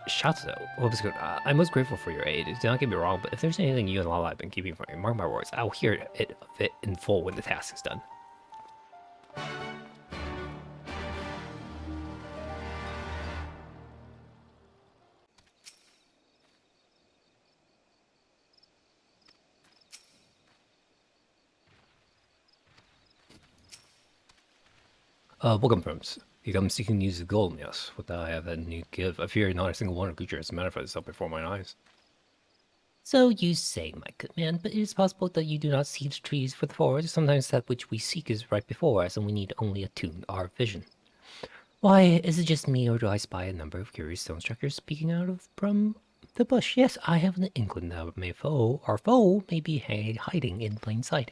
Shato, what was good? I'm most grateful for your aid. Do not get me wrong, but if there's anything you and Lala have been keeping from me, mark my words, I'll hear it of it in full when the task is done. Welcome, friends. You come seeking news of gold, yes. What I have and you give. I fear not a single one of creature has manifested itself before mine eyes. So you say, my good man, but it is possible that you do not see the trees for the forest. Sometimes that which we seek is right before us, and we need only attune our vision. Why, is it just me, or do I spy a number of curious stone structures peeking out from the bush? Yes, I have an inkling that our foe may be hiding in plain sight.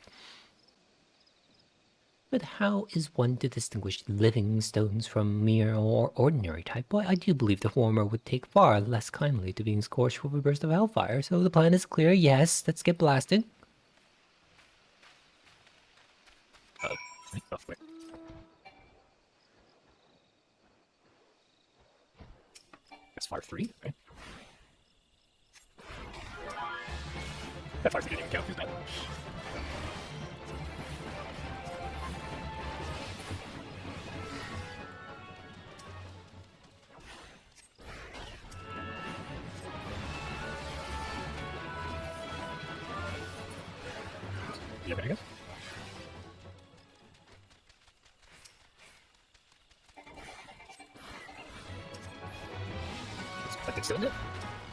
But how is one to distinguish living stones from mere or ordinary type? Why, I do believe the former would take far less kindly to being scorched with a burst of hellfire, so the plan is clear. Yes, let's get blasted. Wait. That's fire 3, right? That fire 3 didn't even count, who's that? You have any guess? I think so, isn't it?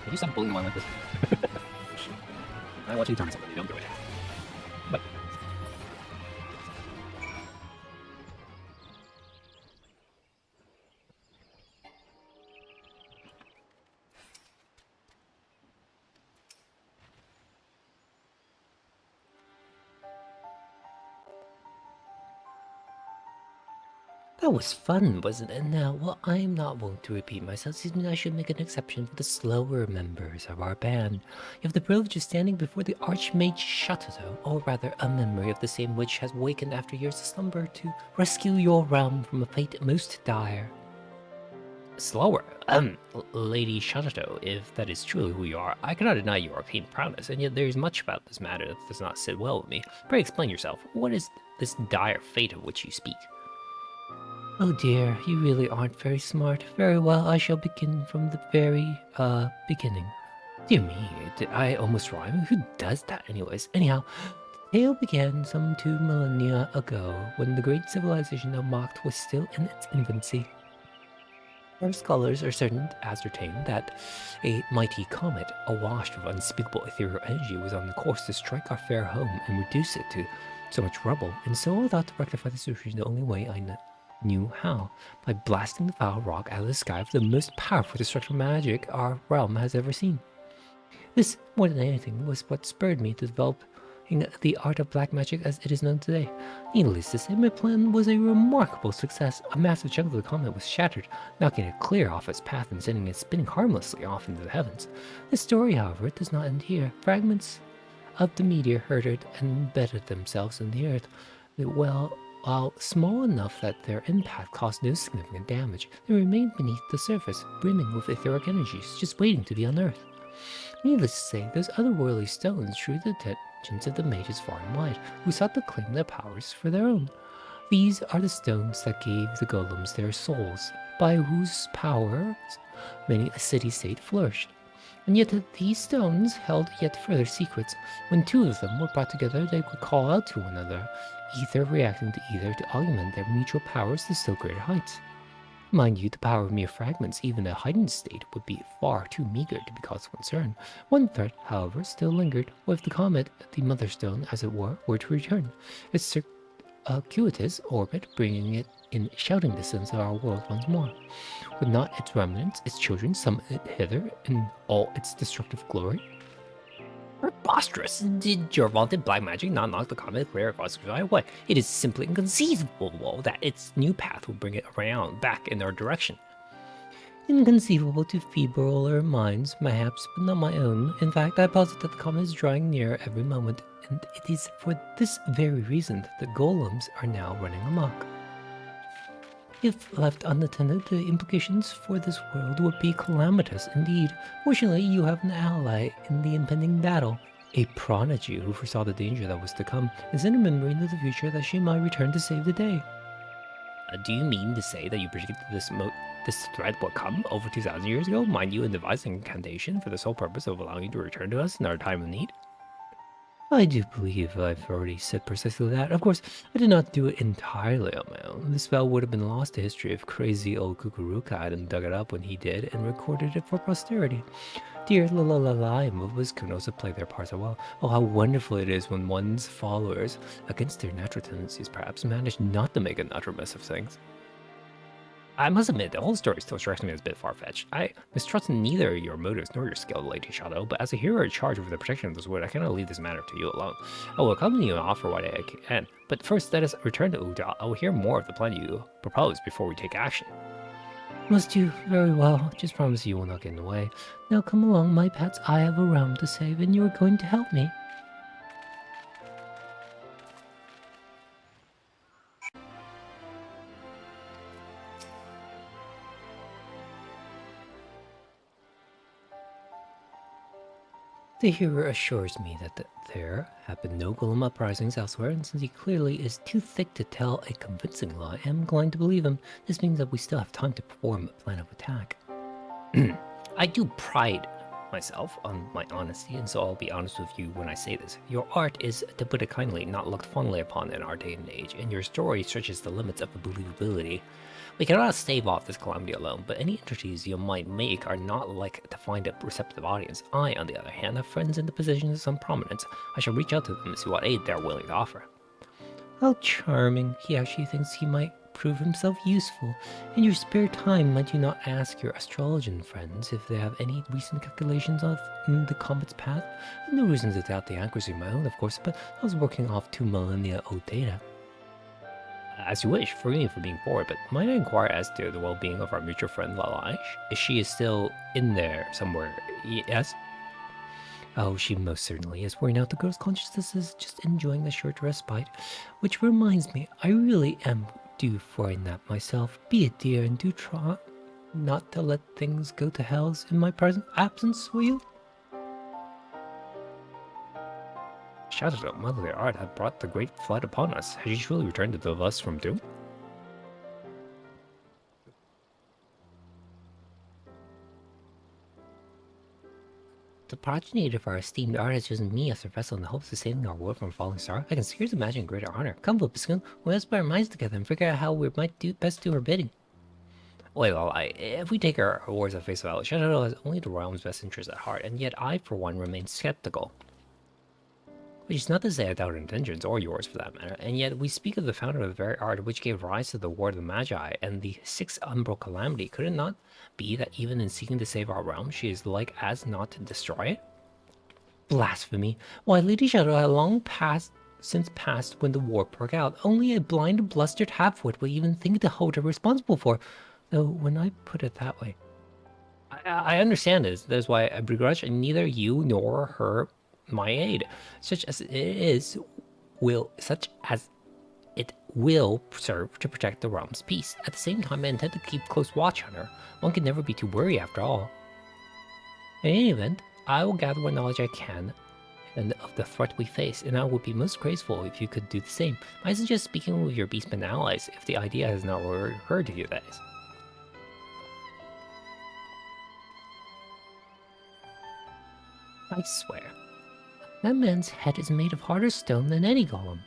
Can you stop bullying one like this? I want you to turn something, don't do it. But That was fun, wasn't it? Now, well, I'm not one to repeat myself, so I should make an exception for the slower members of our band. You have the privilege of standing before the Archmage Shato, or rather, a memory of the same which has wakened after years of slumber to rescue your realm from a fate most dire. Slower? Lady Shato, if that is truly who you are, I cannot deny your arcane prowess, and yet there is much about this matter that does not sit well with me. Pray explain yourself. What is this dire fate of which you speak? Oh dear, you really aren't very smart. Very well, I shall begin from the very, beginning. Dear me, did I almost rhyme? Who does that anyways? Anyhow, the tale began some 2 millennia ago, when the great civilization of Mocht was still in its infancy. Our scholars are certain to ascertain that a mighty comet, awash with unspeakable ethereal energy, was on the course to strike our fair home and reduce it to so much rubble, and so I thought to rectify the situation the only way I knew how, by blasting the foul rock out of the sky with the most powerful destructive magic our realm has ever seen. This, more than anything, was what spurred me to developing the art of black magic as it is known today. Needless to say, my plan was a remarkable success. A massive chunk of the comet was shattered, knocking it clear off its path and sending it spinning harmlessly off into the heavens. This story, however, does not end here. Fragments of the meteor hurtled and embedded themselves in the earth. While small enough that their impact caused no significant damage, they remained beneath the surface, brimming with etheric energies, just waiting to be unearthed. Needless to say, those otherworldly stones drew the attentions of the mages far and wide, who sought to claim their powers for their own. These are the stones that gave the golems their souls, by whose powers many a city-state flourished. And yet these stones held yet further secrets. When two of them were brought together, they would call out to one another, ether reacting to ether to augment their mutual powers to still greater heights. Mind you, the power of mere fragments, even a heightened state, would be far too meager to be cause of concern. One threat, however, still lingered. What if the comet, the Mother Stone, as it were to return? Its circuitous orbit, bringing it in shouting distance of our world once more. Would not its remnants, its children, summon it hither in all its destructive glory? Preposterous! Did your vaunted black magic not knock the comet clear across the sky? What? It is simply inconceivable that its new path will bring it around back in our direction. Inconceivable to feebler minds, perhaps, but not my own. In fact, I posit that the comet is drawing near every moment, and it is for this very reason that the golems are now running amok. If left unattended, the implications for this world would be calamitous indeed. Fortunately, you have an ally in the impending battle, a prodigy who foresaw the danger that was to come, and sent a memory into the future that she might return to save the day. Do you mean to say that you predicted this threat would come over 2,000 years ago? Mind you, and devised an incantation for the sole purpose of allowing you to return to us in our time of need? I do believe I've already said precisely that. Of course, I did not do it entirely on my own. The spell would have been lost to history if crazy old Kukuruka hadn't dug it up when he did and recorded it for posterity. Dear la and Mova's Kunos have played their parts well. Oh, how wonderful it is when one's followers, against their natural tendencies perhaps, manage not to make a natural mess of things. I must admit, the whole story still strikes me as a bit far-fetched. I mistrust neither your motives nor your skill, Lady Shadow, but as a hero in charge over the protection of this wood, I cannot leave this matter to you alone. I will accompany you and offer what I can, but first let us return to Uda. I will hear more of the plan you propose before we take action. Must you? Very well. Just promise you will not get in the way. Now come along, my pets. I have a realm to save, and you are going to help me. The hero assures me that there have been no golem uprisings elsewhere, and since he clearly is too thick to tell a convincing lie, I am inclined to believe him. This means that we still have time to perform a plan of attack. I do pride myself on my honesty, and so I'll be honest with you when I say this. Your art is, to put it kindly, not looked fondly upon in our day and age, and your story stretches the limits of believability. We cannot stave off this calamity alone, but any entities you might make are not likely to find a receptive audience. I, on the other hand, have friends in the positions of some prominence. I shall reach out to them and see what aid they're willing to offer. How charming. He actually thinks he might prove himself useful. In your spare time, might you not ask your astrologian friends if they have any recent calculations of the comet's path? I have no reason to doubt the accuracy of my own, of course, but I was working off 2 millennia old data. As you wish, forgive me for being forward, but might I inquire as to the well-being of our mutual friend Lalaish? Is she still in there somewhere? Yes? Oh, she most certainly is. Worrying out the girl's consciousness is just enjoying the short respite. Which reminds me, I really am due for a nap myself. Be a dear and do try not to let things go to hells in my present absence, will you? Shadow, motherly art had brought the great flood upon us. Has she truly returned to deliver us from doom? The progenitor of our esteemed art has chosen me as their vessel in the hopes of saving our world from a falling star. I can scarce imagine greater honor. Come, Vipscon, let's put our minds together and figure out how we might best do her bidding. Well, if we take our words at face value, Shadow has only the realm's best interest at heart, and yet I, for one, remain skeptical. Which is not to say I doubt her intentions, or yours for that matter, and yet we speak of the founder of the very art which gave rise to the War of the Magi and the Sixth Umbral Calamity. Could it not be that even in seeking to save our realm, she is like as not to destroy it? Blasphemy! Why, Lady Shadow had long since passed when the war broke out. Only a blind, blustered halfwit would even think to hold her responsible for. Though, when I put it that way... I understand this. That is why I begrudge neither you nor her my aid, such as it will serve to protect the realm's peace. At the same time, I intend to keep close watch on her. One can never be too wary after all. In any event, I will gather what knowledge I can and of the threat we face, and I would be most grateful if you could do the same. I suggest speaking with your beastmen allies if the idea has not occurred to you, that is. I swear. That man's head is made of harder stone than any golem.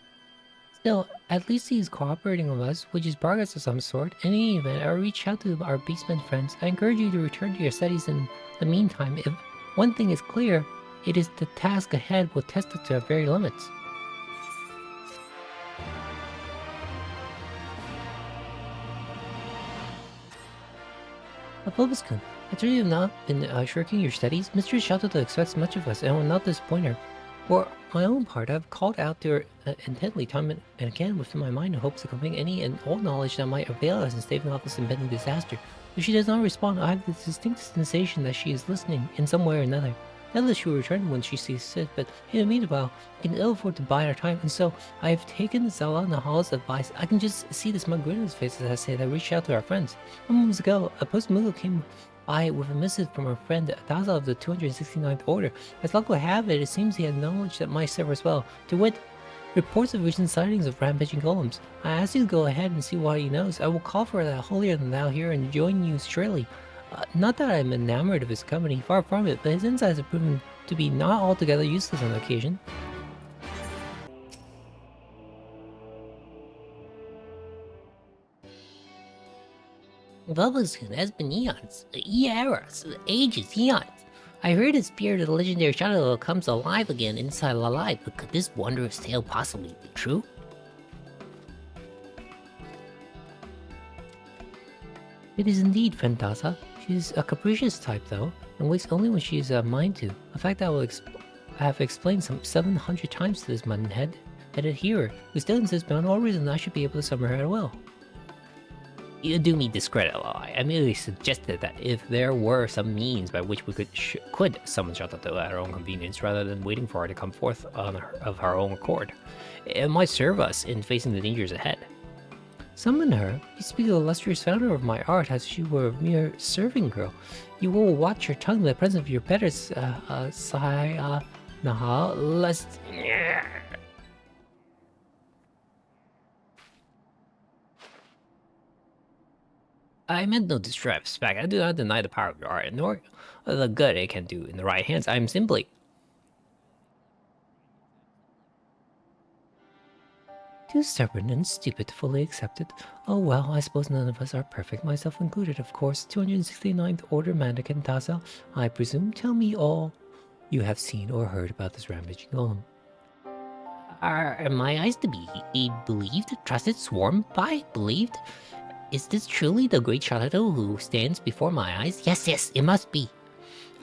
Still, at least he's cooperating with us, which is progress of some sort. In any event, I'll reach out to our basement friends. I encourage you to return to your studies in the meantime. If one thing is clear, it is the task ahead will test us to our very limits. Bulbous-kun, after you have not been shirking your studies, Mistress Shoutout expects much of us and will not disappoint her. For my own part, I've called out to her intently time and again within my mind in hopes of conveying any and all knowledge that might avail us in staving off this impending disaster. If she does not respond, I have the distinct sensation that she is listening in some way or another. Doubtless she will return when she sees fit, but in the meanwhile, we can ill afford to bide our time, and so I have taken Zala Nahal's advice. I can just see the smug grin on his face as I say that I reached out to our friends. Moments ago, a post-Mugo came by with a missive from our friend Daza of the 269th Order. As luck would have it, it seems he had knowledge that might serve us well. To wit, reports of recent sightings of rampaging golems. I ask you to go ahead and see what he knows. I will call for that holier than thou here and join you surely. Not that I'm enamored of his company, far from it, but his insights have proven to be not altogether useless on occasion. Bulbous-kun has been eons, eras, ages, eons. I heard the spirit of the legendary shadow comes alive again inside Lalai, but could this wondrous tale possibly be true? It is indeed, friend Daza. She's a capricious type, though, and wakes only when she's mind to. A fact I will have explained some 700 times to this mutton-headed hearer, who still insists beyond all reason that I should be able to summon her at will. You do me discredit, Lalai. I merely suggested that if there were some means by which we could summon Shatato at our own convenience, rather than waiting for her to come forth of her own accord, it might serve us in facing the dangers ahead. Summon her? You speak of the illustrious founder of my art as she were a mere serving girl. You will watch your tongue in the presence of your betters, Nahal, lest... I meant no disrespect. I do not deny the power of your art, nor the good it can do in the right hands. I am simply... Too stubborn and stupid to fully accept it. Oh well, I suppose none of us are perfect, myself included, of course. 269th Order Mannequin Taza, I presume. Tell me all you have seen or heard about this rampaging golem. Are my eyes to be believed, trusted, sworn by, believed? Is this truly the great Sharato who stands before my eyes? Yes, yes, it must be.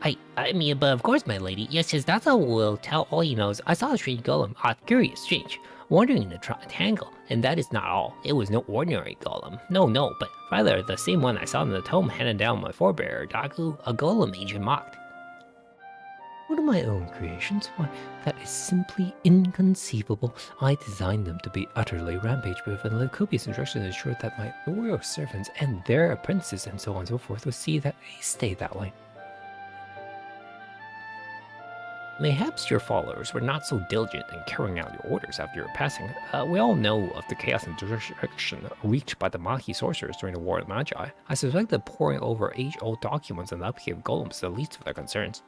I mean, but of course, my lady. Yes, his Daza will tell all he knows. I saw a strange golem, curious, strange, wandering in the tangle, and that is not all. It was no ordinary golem. No, but rather the same one I saw in the tome handed down my forebearer, Daku, a golem Mage had mocked. One of my own creations? Why, that is simply inconceivable. I designed them to be utterly rampage-proof and led copious instructions ensured that my loyal servants and their apprentices and so on and so forth would see that they stay that way. Mayhaps your followers were not so diligent in carrying out your orders after your passing. We all know of the chaos and destruction wreaked by the Mahi sorcerers during the War of Magi. I suspect that poring over age-old documents and the upkeep of golems is the least of their concerns.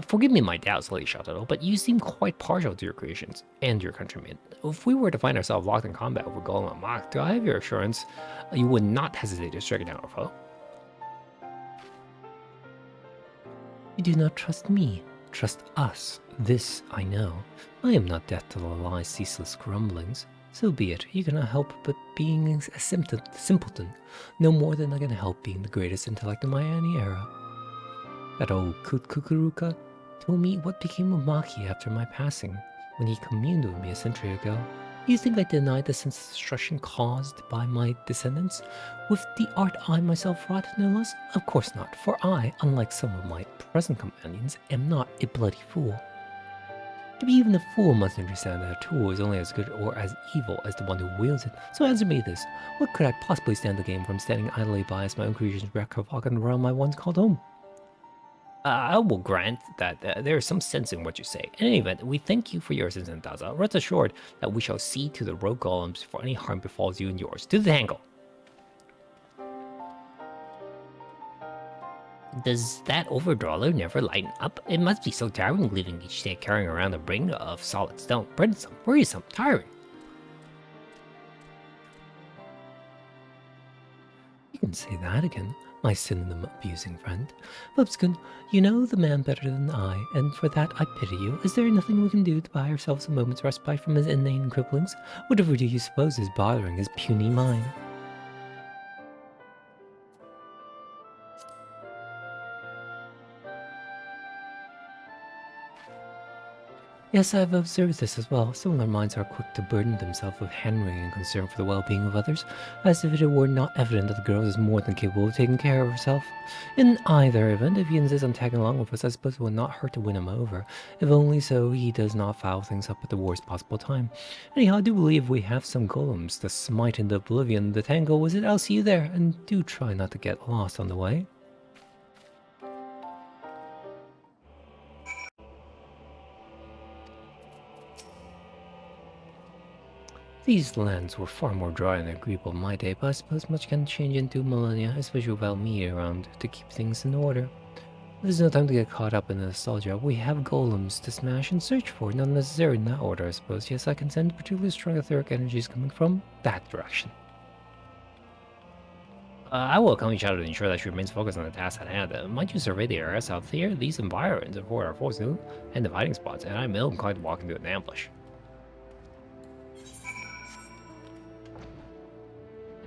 Forgive me my doubts, Lady Shotaro, but you seem quite partial to your creations and your countrymen. If we were to find ourselves locked in combat with a golem and Mach, do I have your assurance you would not hesitate to strike down our foe? You do not trust me. Trust us. This I know. I am not deaf to the lie's ceaseless grumblings. So be it. You cannot help but being a simpleton, no more than I can help being the greatest intellect in my era. That old Kukuruka told me what became of Maki after my passing, when he communed with me a century ago. You think I denied the sense of destruction caused by my descendants? With the art I myself wrought, no less? Of course not, for I, unlike some of my present companions, am not a bloody fool. To be even a fool must understand that a tool is only as good or as evil as the one who wields it. So answer me this, what could I possibly stand to gain from standing idly by as my own creations wreak havoc on the realm I once called home? I will grant that there is some sense in what you say. In any event, we thank you for your assistance, Daza. Rest assured that we shall see to the rogue golems before any harm befalls you and yours. To the tangle! Does that overdweller never lighten up? It must be so tiring living each day carrying around a ring of solid stone. Burdensome, worrisome, tiring. You can say that again, my synonym-abusing friend. Lipscomb, you know the man better than I, and for that I pity you. Is there nothing we can do to buy ourselves a moment's respite from his inane cripplings? Whatever do you suppose is bothering his puny mind? Yes, I've observed this as well. Similar minds are quick to burden themselves with hand-wringing concern for the well-being of others, as if it were not evident that the girl is more than capable of taking care of herself. In either event, if he insists on tagging along with us, I suppose it will not hurt to win him over, if only so he does not foul things up at the worst possible time. Anyhow, I do believe we have some golems to smite into oblivion the tangle. Was it? I'll see you there, and do try not to get lost on the way. These lands were far more dry and agreeable in my day, but I suppose much can change in 2 millennia, especially without me around to keep things in order. There's no time to get caught up in the nostalgia. We have golems to smash and search for, not necessarily in that order, I suppose. Yes, I can send particularly strong etheric energies coming from that direction. I will accompany Shadow to ensure that she remains focused on the task at hand. Might you survey the area south here? These environs afford our force new and the hiding spots, and I'm ill inclined to walk into an ambush.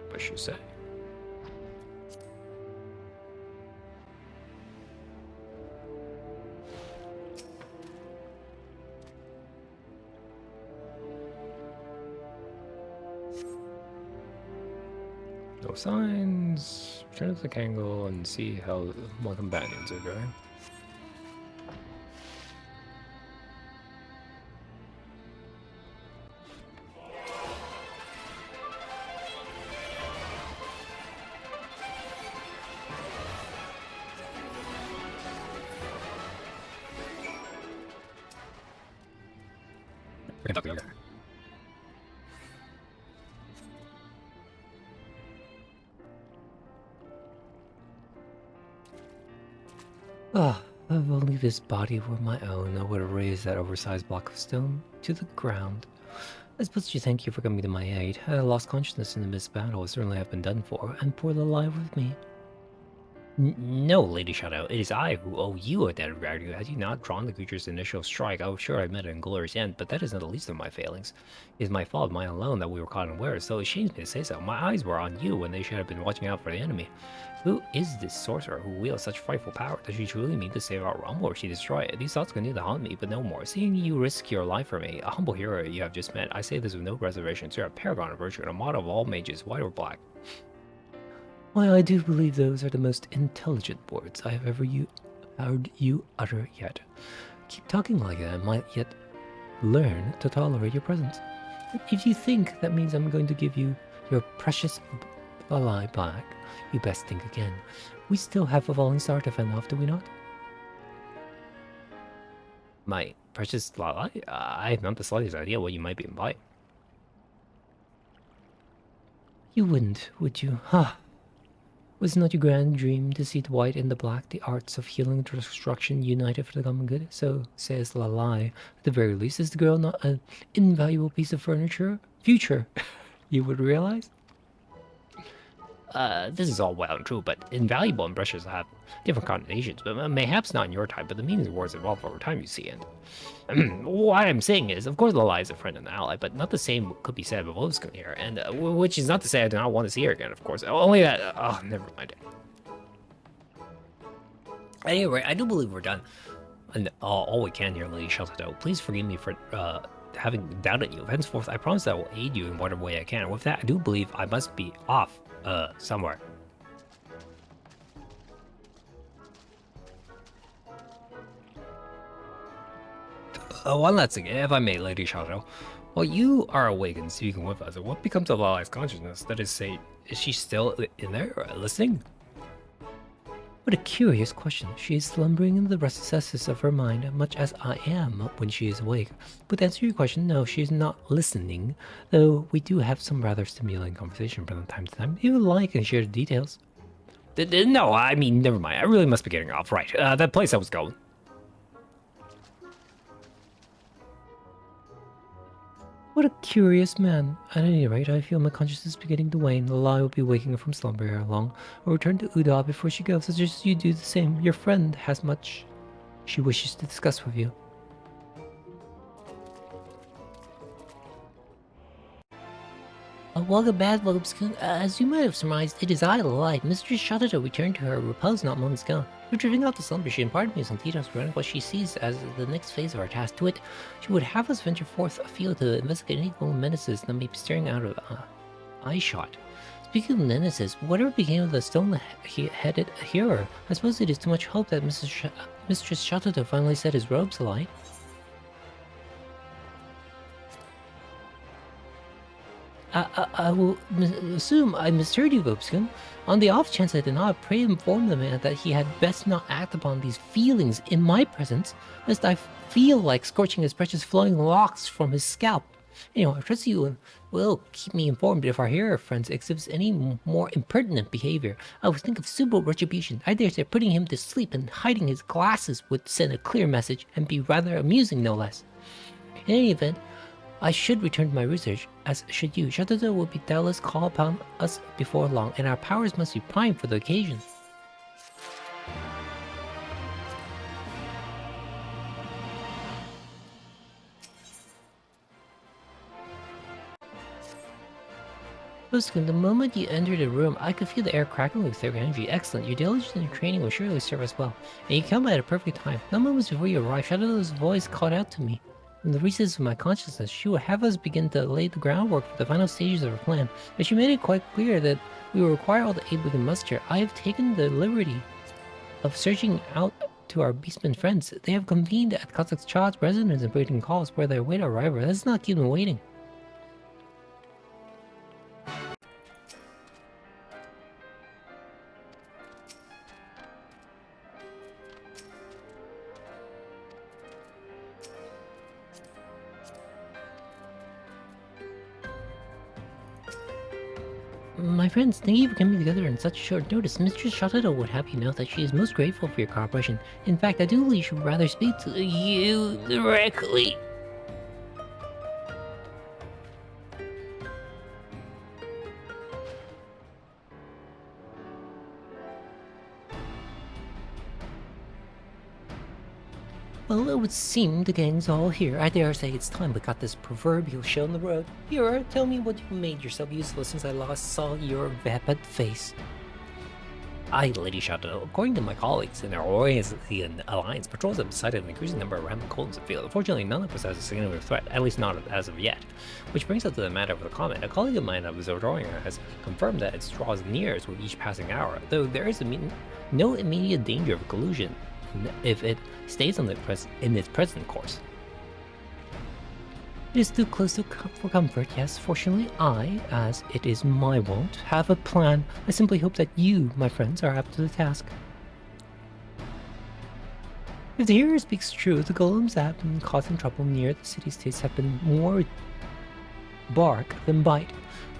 What you say? No signs. Return to the Kangle and see how my companions are going. Ah, if only this body were my own, I would have raised that oversized block of stone to the ground. I suppose you thank you for coming to my aid. Had I lost consciousness in the midst battle, I would certainly have been done for, and poor the alive with me. No, Lady Shadow, it is I who owe you a debt of gratitude. Had you not drawn the creature's initial strike, I was sure I met an inglorious end, but that is not the least of my failings. It is my fault, mine alone, that we were caught unawares, so it shames me to say so. My eyes were on you when they should have been watching out for the enemy. Who is this sorcerer who wields such frightful power? Does she truly mean to save our realm, or will she destroy it? These thoughts continue to haunt me, but no more. Seeing you risk your life for me, a humble hero you have just met, I say this with no reservations. You're a paragon of virtue and a model of all mages, white or black. Why, I do believe those are the most intelligent words I have ever heard you utter yet. Keep talking like that, I might yet learn to tolerate your presence. If you think that means I'm going to give you your precious ally back, you best think again. We still have a falling star to fend off, do we not? My precious Lala? I have not the slightest idea what you might be implying. You wouldn't, would you? Ha! Was it not your grand dream to see the white and the black, the arts of healing and destruction united for the common good? So says Lalai. At the very least, is the girl not an invaluable piece of furniture? Future, you would realize? This is all well and true, but invaluable and precious have different connotations, but mayhaps not in your time, but the meanings of words evolve over time, you see, and what I'm saying is, of course Lalai is a friend and an ally, but not the same could be said of Volskin here, and which is not to say I do not want to see her again, of course, only that, oh, never mind. Anyway, I do believe we're done, and all we can here, Lady Sheltato. Please forgive me for, having doubted you. Henceforth, I promise that I will aid you in whatever way I can. With that, I do believe I must be off somewhere. One last thing, if I may, Lady Shadow. While you are awake and speaking with us, what becomes of Lalai's consciousness? That is, say, is she still in there, listening? What a curious question. She is slumbering in the recesses of her mind, much as I am when she is awake. But to answer your question, no, she is not listening, though we do have some rather stimulating conversation from time to time. If you like, and share the details. No, I mean, never mind. I really must be getting off. Right, that place I was going. What a curious man. At any rate, I feel my consciousness beginning to wane. The lie will be waking her from slumber ere long. I'll return to Uda before she goes, suggest you do the same. Your friend has much she wishes to discuss with you. Welcome back, Welcome. As you might have surmised, it is I, the light. Mistress Shadado returned to her repose not moments ago. Retrieving out the slumber, she imparted me some details regarding what she sees as the next phase of our task. To it, she would have us venture forth afield to investigate any global menaces that may be staring out of eye shot. Speaking of menaces, whatever became of the stone-headed hero? I suppose it is too much hope that Mistress Shadado finally set his robes alight. I will assume I misheard you, Vobskin. On the off chance I did not, pray inform the man that he had best not act upon these feelings in my presence, lest I feel like scorching his precious flowing locks from his scalp. Anyway, I trust you will keep me informed if our hero friends exhibits any more impertinent behavior. I would think of suitable retribution. I dare say putting him to sleep and hiding his glasses would send a clear message and be rather amusing, no less. In any event, I should return to my research, as should you. Shadado will be doubtless call upon us before long, and our powers must be primed for the occasion. Listen, the moment you entered the room, I could feel the air crackling with their energy. Excellent. Your diligence and your training will surely serve us well. And you come at a perfect time. No moments before you arrive, Shadodo's voice called out to me. In the recesses of my consciousness, she will have us begin to lay the groundwork for the final stages of her plan. But she made it quite clear that we will require all the aid we can muster. I have taken the liberty of searching out to our beastmen friends. They have convened at Kazak's Chad's residence and waiting calls where they await our arrival. Let's not keep them waiting. My friends, thank you for coming together on such short notice. Mistress Shadado would have you know that she is most grateful for your cooperation. In fact, I do believe she would rather speak to you directly. Well, it would seem the gang's all here. I dare say it's time we got this proverbial show on the road. Hero, tell me what you made yourself useful since I last saw your vapid face. Aye, Lady Shadado. According to my colleagues in the Orient Alliance, patrols have decided an increasing number of random colons in the field. Unfortunately, none of us has a significant threat, at least not as of yet. Which brings us to the matter of the comment. A colleague of mine of Zodoria has confirmed that it draws nearer with each passing hour, though there is no immediate danger of collusion if it stays on in its present course. It is too close for comfort, yes. Fortunately, I, as it is my wont, have a plan. I simply hope that you, my friends, are up to the task. If the hero speaks true, the golems that have been causing trouble near the city-states have been more bark than bite,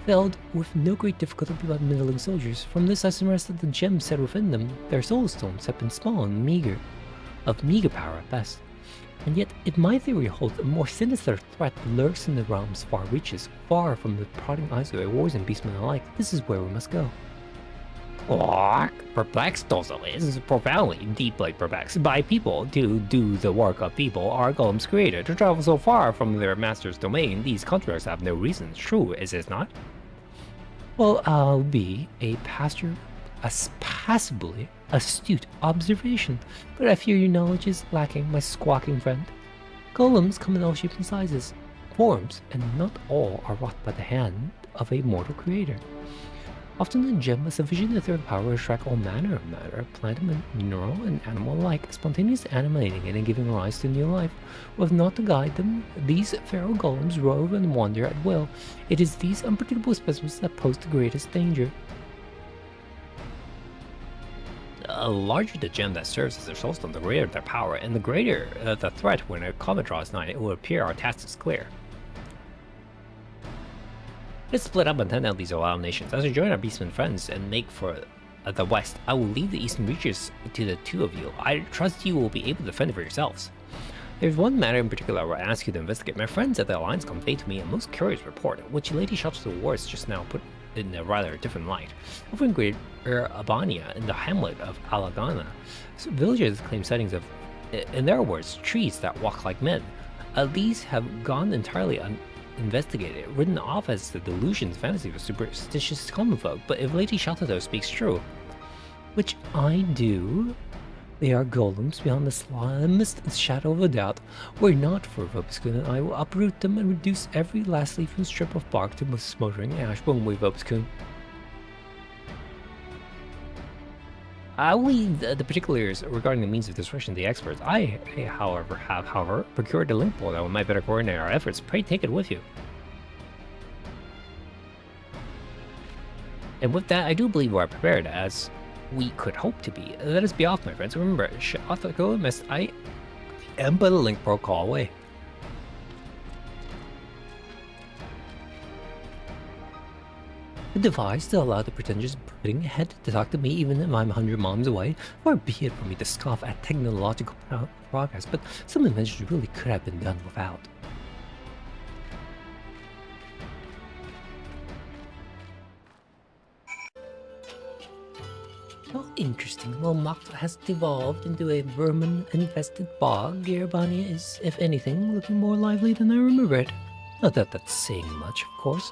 felled with no great difficulty by middling soldiers. From this I surmise that the gems set within them, their soul stones, have been small and meager power at best. And yet, if my theory holds, a more sinister threat lurks in the realm's far reaches, far from the prodding eyes of wars and beastmen alike. This is where we must go. Perplexed also is profoundly, deeply perplexed by people to do the work of people our golems created. To travel so far from their master's domain, these contracts have no reason. True, is it not? Well, I'll be a passably astute observation, but I fear your knowledge is lacking, my squawking friend. Golems come in all shapes and sizes, forms, and not all are wrought by the hand of a mortal creator. Often a gem with sufficient etheric power to attract all manner of matter, plant, mineral, and animal alike, spontaneously animating it and giving rise to new life. With naught to guide them, these feral golems rove and wander at will. It is these unpredictable specimens that pose the greatest danger. The larger the gem that serves as their soulstone, the greater their power, and the greater the threat when a comet draws nigh, it will appear our task is clear. Let's split up and tend out these wild nations. As we join our beastmen friends and make for the west. I will leave the eastern reaches to the two of you. I trust you will be able to defend it for yourselves. There's one matter in particular I will ask you to investigate. My friends at the Alliance conveyed to me a most curious report, which Lady Shelter of the Wars just now put in a rather different light. Over in Great Albania, in the hamlet of Alagana, villagers claim sightings of, in their words, trees that walk like men. These have gone entirely uninvestigated, written off as the delusions, fantasies of superstitious common folk. But if Lady Shelter speaks true, which I do, they are golems beyond the slightest shadow of a doubt. Were not for Vobskun, I will uproot them and reduce every last leaf and strip of bark to a smoldering ash, won't we, Vobskun? I will leave the particulars regarding the means of destruction to the experts. I, however, have procured a link board that might better coordinate our efforts. Pray take it with you. And with that, I do believe we are prepared, as we could hope to be. Let us be off, my friends. Remember, Shotako missed. I am but a link call away. The device to allow the pretentious pudding head to talk to me even if I'm 100 miles away. Far be it for me to scoff at technological progress, but some inventions really could have been done without. Oh, interesting. Well, Mock has devolved into a vermin-infested bog. Gearbania is, if anything, looking more lively than I remember it. Not that that's saying much, of course.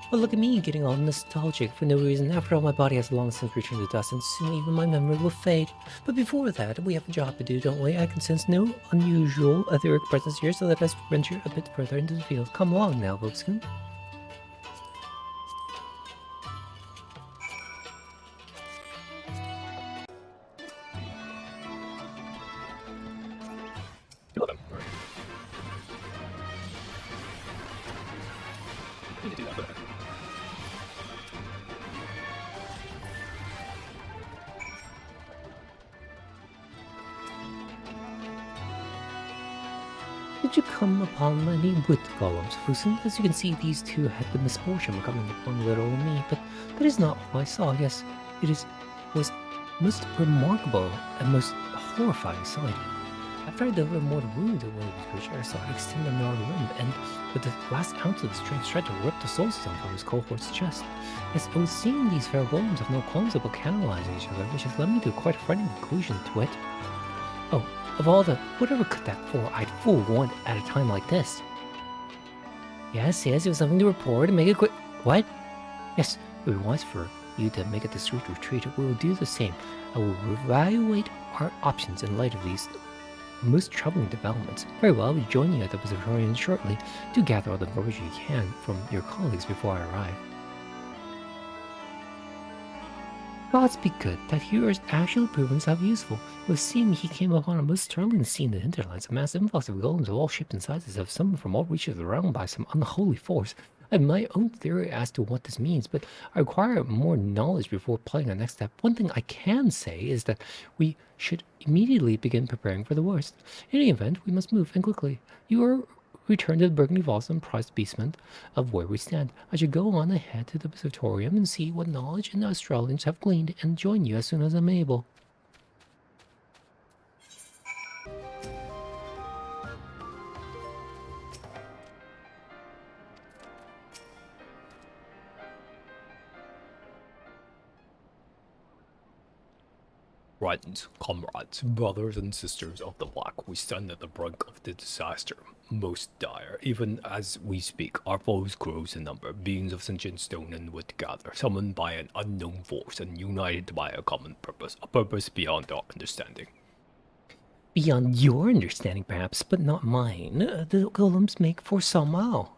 But look at me, getting all nostalgic for no reason. After all, my body has long since returned to dust, and soon even my memory will fade. But before that, we have a job to do, don't we? I can sense no unusual etheric presence here, so let us venture a bit further into the field. Come along now, Vobskun. Kill them. Need to do that, but Did you come upon any wood golems, Fusen? As you can see, these two had the misfortune of coming upon little me, but that is not what I saw. Yes, was most remarkable and most horrifying sight. After I delivered more wound to one of these creatures, I saw it extend another limb, and with the last ounce of strength, tried to rip the soul stone from his cohort's chest. Yes, I was seeing these fair golems have no qualms about cannibalizing each other, which has led me to quite a frightening conclusion to it. Oh, of all the whatever could that for, I'd fool one at a time like this. Yes, it was something to report and make it quick. What? Yes, it would be wise for you to make a discreet retreat. We will do the same. I will evaluate our options in light of these most troubling developments. Very well, I'll be joining you at the observatory shortly to gather all the information you can from your colleagues before I arrive. Gods be good, that hero has actually proven himself useful. With seeing he came upon a most startling scene in the hinterlands, a mass influx of golems of all shapes and sizes have summoned from all reaches of the realm by some unholy force. I have my own theory as to what this means, but I require more knowledge before playing the next step. One thing I can say is that we should immediately begin preparing for the worst. In any event, we must move, and quickly. You are returned to the Burgundy Vaults and prized basement of where we stand. I should go on ahead to the observatorium and see what knowledge and Australians have gleaned, and join you as soon as I'm able. Friends, comrades, brothers and sisters of the Black, we stand at the brink of the disaster, most dire. Even as we speak, our foes grows in number, beings of sentient stone and wood gather, summoned by an unknown force and united by a common purpose, a purpose beyond our understanding. Beyond your understanding, perhaps, but not mine. The golems make for somehow.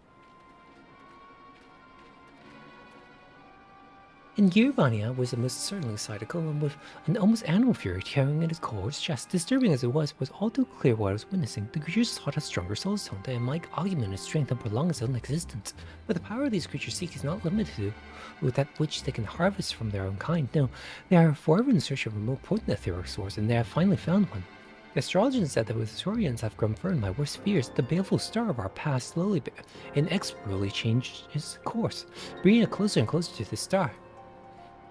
In Gearbania was a most certainly sight, a golem with an almost animal fury tearing at his cohort's chest. Disturbing as it was all too clear what I was witnessing. The creatures sought a stronger soul stone that might augment its strength and prolong its own existence. But the power these creatures seek is not limited to that which they can harvest from their own kind. No, they are forever in search of a more potent etheric source, and they have finally found one. The astrologers said that the historians have confirmed my worst fears. The baleful star of our past slowly but inexorably changed its course, bringing it closer and closer to the star.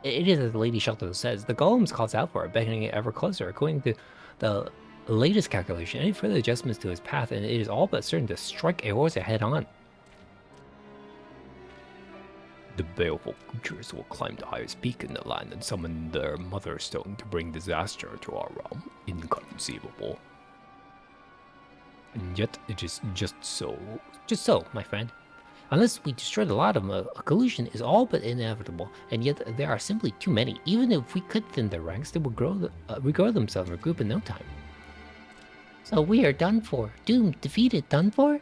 It is as Lady Shelton says, the golems calls out for it, beckoning it ever closer. According to the latest calculation, any further adjustments to his path, and it is all but certain to strike Eorzea head on. The baleful creatures will climb the highest peak in the land and summon their mother stone to bring disaster to our realm. Inconceivable. And yet it is just so. Just so, my friend. Unless we destroy the lot of them, a collision is all but inevitable, and yet there are simply too many. Even if we could thin their ranks, they would regrow themselves and regroup in no time. So we are done for. Doomed, defeated, done for?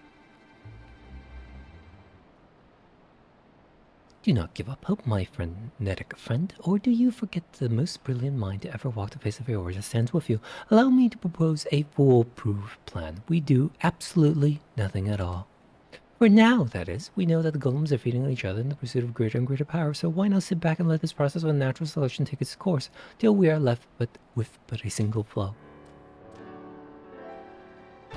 Do not give up hope, my frenetic friend, or do you forget the most brilliant mind to ever walk the face of Eorzea stands with you? Allow me to propose a foolproof plan. We do absolutely nothing at all. For now, that is, we know that the golems are feeding on each other in the pursuit of greater and greater power, so why not sit back and let this process of natural selection take its course, till we are left with a single flow.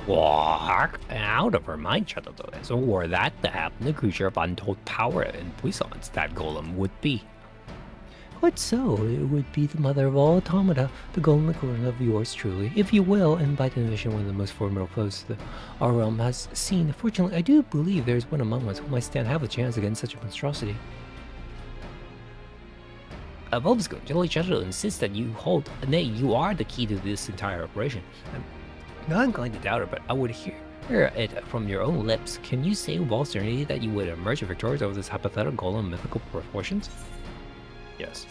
Walk out of her mind, Shadowdoes, or were that to happen, the creature of untold power and puissance that golem would be. Quite so, it would be the mother of all automata, the golden equivalent of yours truly, if you will, and by definition one of the most formidable foes our realm has seen. Fortunately, I do believe there is one among us who might stand half a chance against such a monstrosity. Bulbscoon, Jelly Shadow insists that you hold, nay, you are the key to this entire operation. I'm not inclined to doubt her, but I would hear it from your own lips. Can you say with all certainty that you would emerge victorious over this hypothetical golem mythical proportions? Yes.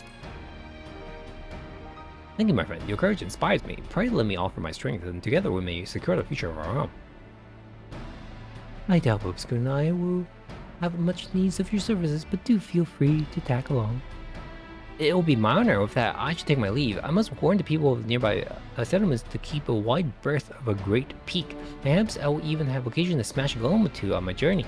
Thank you, my friend. Your courage inspires me. Pray let me offer my strength, and together we may secure the future of our realm. I doubt Bulbscoon and I will have much needs of your services, but do feel free to tag along. It will be my honor. With that, I should take my leave. I must warn the people of nearby settlements to keep a wide berth of a great peak. Perhaps I will even have occasion to smash a golem or two on my journey.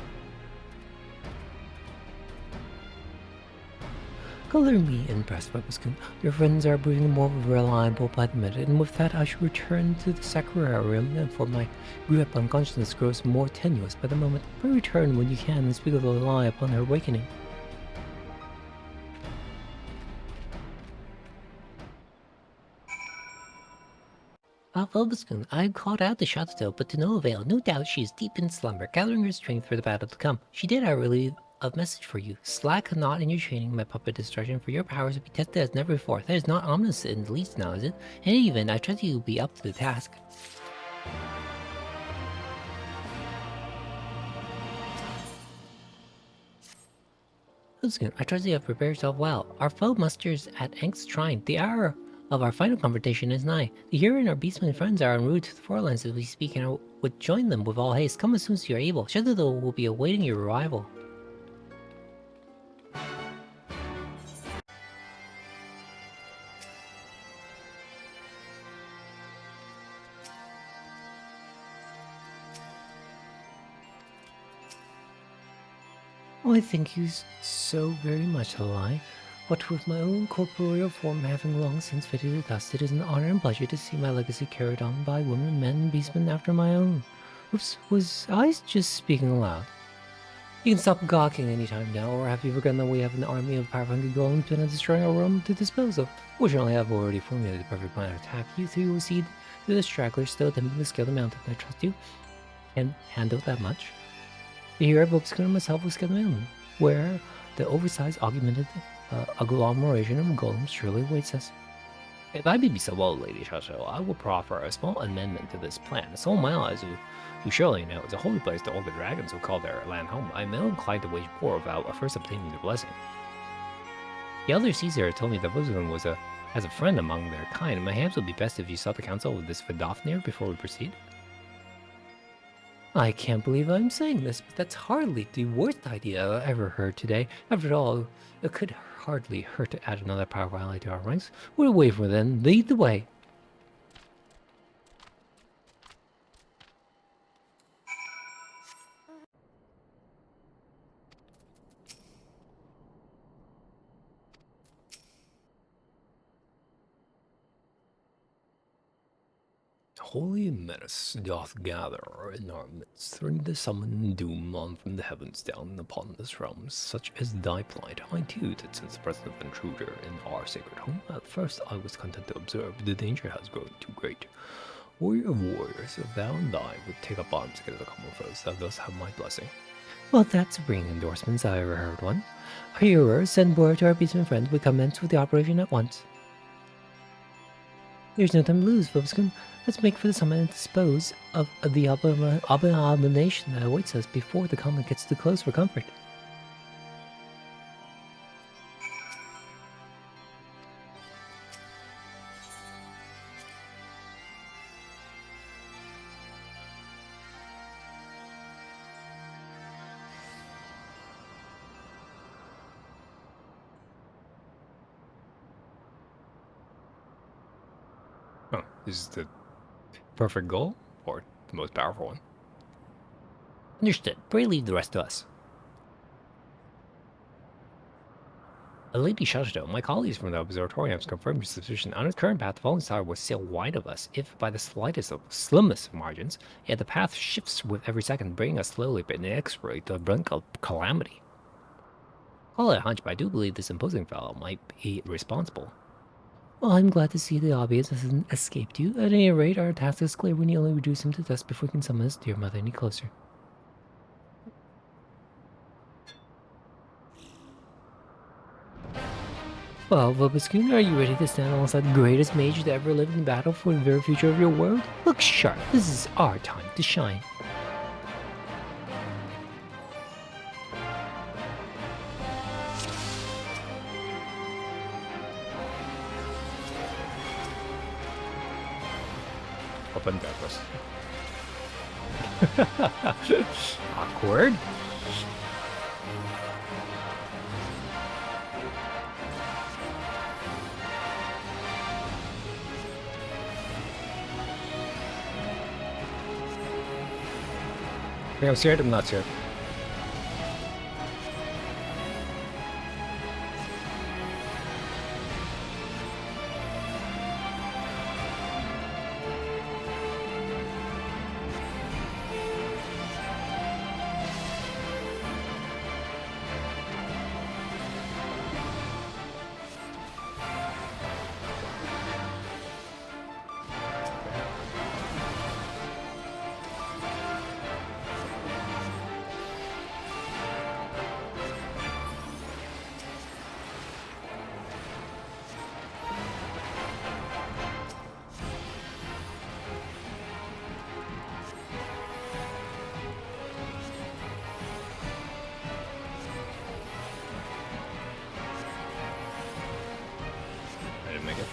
Color me impressed, Bulbscoon. Your friends are proving more reliable by the minute, and with that I shall return to the Sacrarium, and for my grip on consciousness grows more tenuous by the moment. Pray return when you can and speak of the lie upon her awakening. Bulbscoon, I have called out the Shadowtail, but to no avail. No doubt she is deep in slumber, gathering her strength for the battle to come. She did, I relieve a message for you. Slack not in your training, my puppet destruction, for your powers will be tested as never before. That is not ominous in the least now, is it? In any event, I trust you will be up to the task. Bulbscoon, I trust you have prepared yourself well. Our foe musters at Ank's shrine. The hour of our final confrontation is nigh. The hero and our beastmen friends are en route to the Forlands as we speak, and I would join them with all haste. Come as soon as you are able. Shadowtail will be awaiting your arrival. Oh, I thank you so very much, Halai. What with my own corporeal form having long since faded to dust, it is an honor and pleasure to see my legacy carried on by women, men, and beastmen after my own. Oops, was I just speaking aloud? You can stop gawking anytime now, or have you forgotten that we have an army of power-hungry golems bent on destroying our realm to dispose of? Fortunately, I have already formulated the perfect plan to attack. You three will cede to the stragglers still attempting to scale the mountain. I trust you can handle that much. The hero Bulbscoon and myself will scale the mountain, where the oversized augmented agglomeration of golems surely awaits us. If I may be so bold, Lady Shasho, I will proffer a small amendment to this plan. So Mile, as you surely know, is a holy place to all the dragons who call their land home. I am ill inclined to wage war without first obtaining their blessing. The elder Caesar told me that Bulbscoon was as a friend among their kind. My hands would be best if you sought the counsel of this Vidofnir before we proceed. I can't believe I'm saying this, but that's hardly the worst idea I ever heard today. After all, it could hardly hurt to add another powerful ally to our ranks. We'll wait for them. Lead the way. Holy menace doth gather in our midst, threatening to summon doom on from the heavens down upon this realm, such as thy plight. I too did sense the presence of an intruder in our sacred home. At first I was content to observe, but the danger has grown too great. Warrior of warriors, if thou and I would take up arms against the common foes, thou dost have my blessing. Well, that's a ringing endorsement, if I ever heard one. Hearers, send word to our beastman friends we commence with the operation at once. There's no time to lose, Vobscum. Let's make for the summit and dispose of the abomination that awaits us before the comet gets too close for comfort. Oh, is the perfect goal or the most powerful one? Understood. Pray leave the rest to us. Lady Shashito, my colleagues from the observatory have confirmed your suspicion. On its current path, the falling star was still wide of us, if by the slimmest of margins, yet the path shifts with every second, bringing us slowly but inexorably to the brink of calamity. Call it a hunch, but I do believe this imposing fellow might be responsible. Well, I'm glad to see the obvious hasn't escaped you. At any rate, our task is clear. We need only reduce him to dust before we can summon his dear mother any closer. Well, Vobiscun, are you ready to stand alongside the greatest mage to ever live in battle for the very future of your world? Look sharp. This is our time to shine. Open purpose. Awkward. I'm scared, I'm not scared. I didn't make it.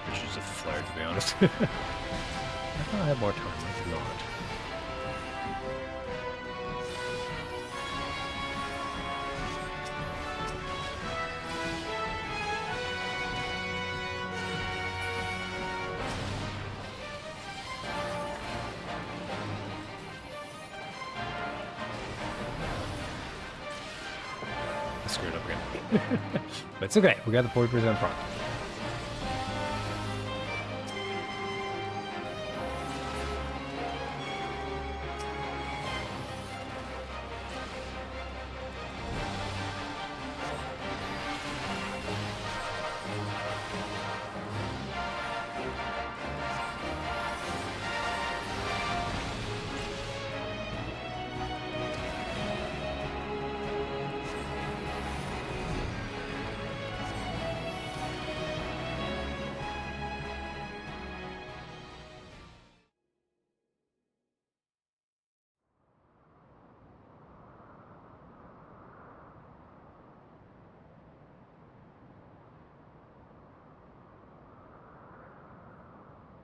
Which is a flare, to be honest. I thought I had more time, I did not. I screwed up again. But it's okay, we got the 40% front.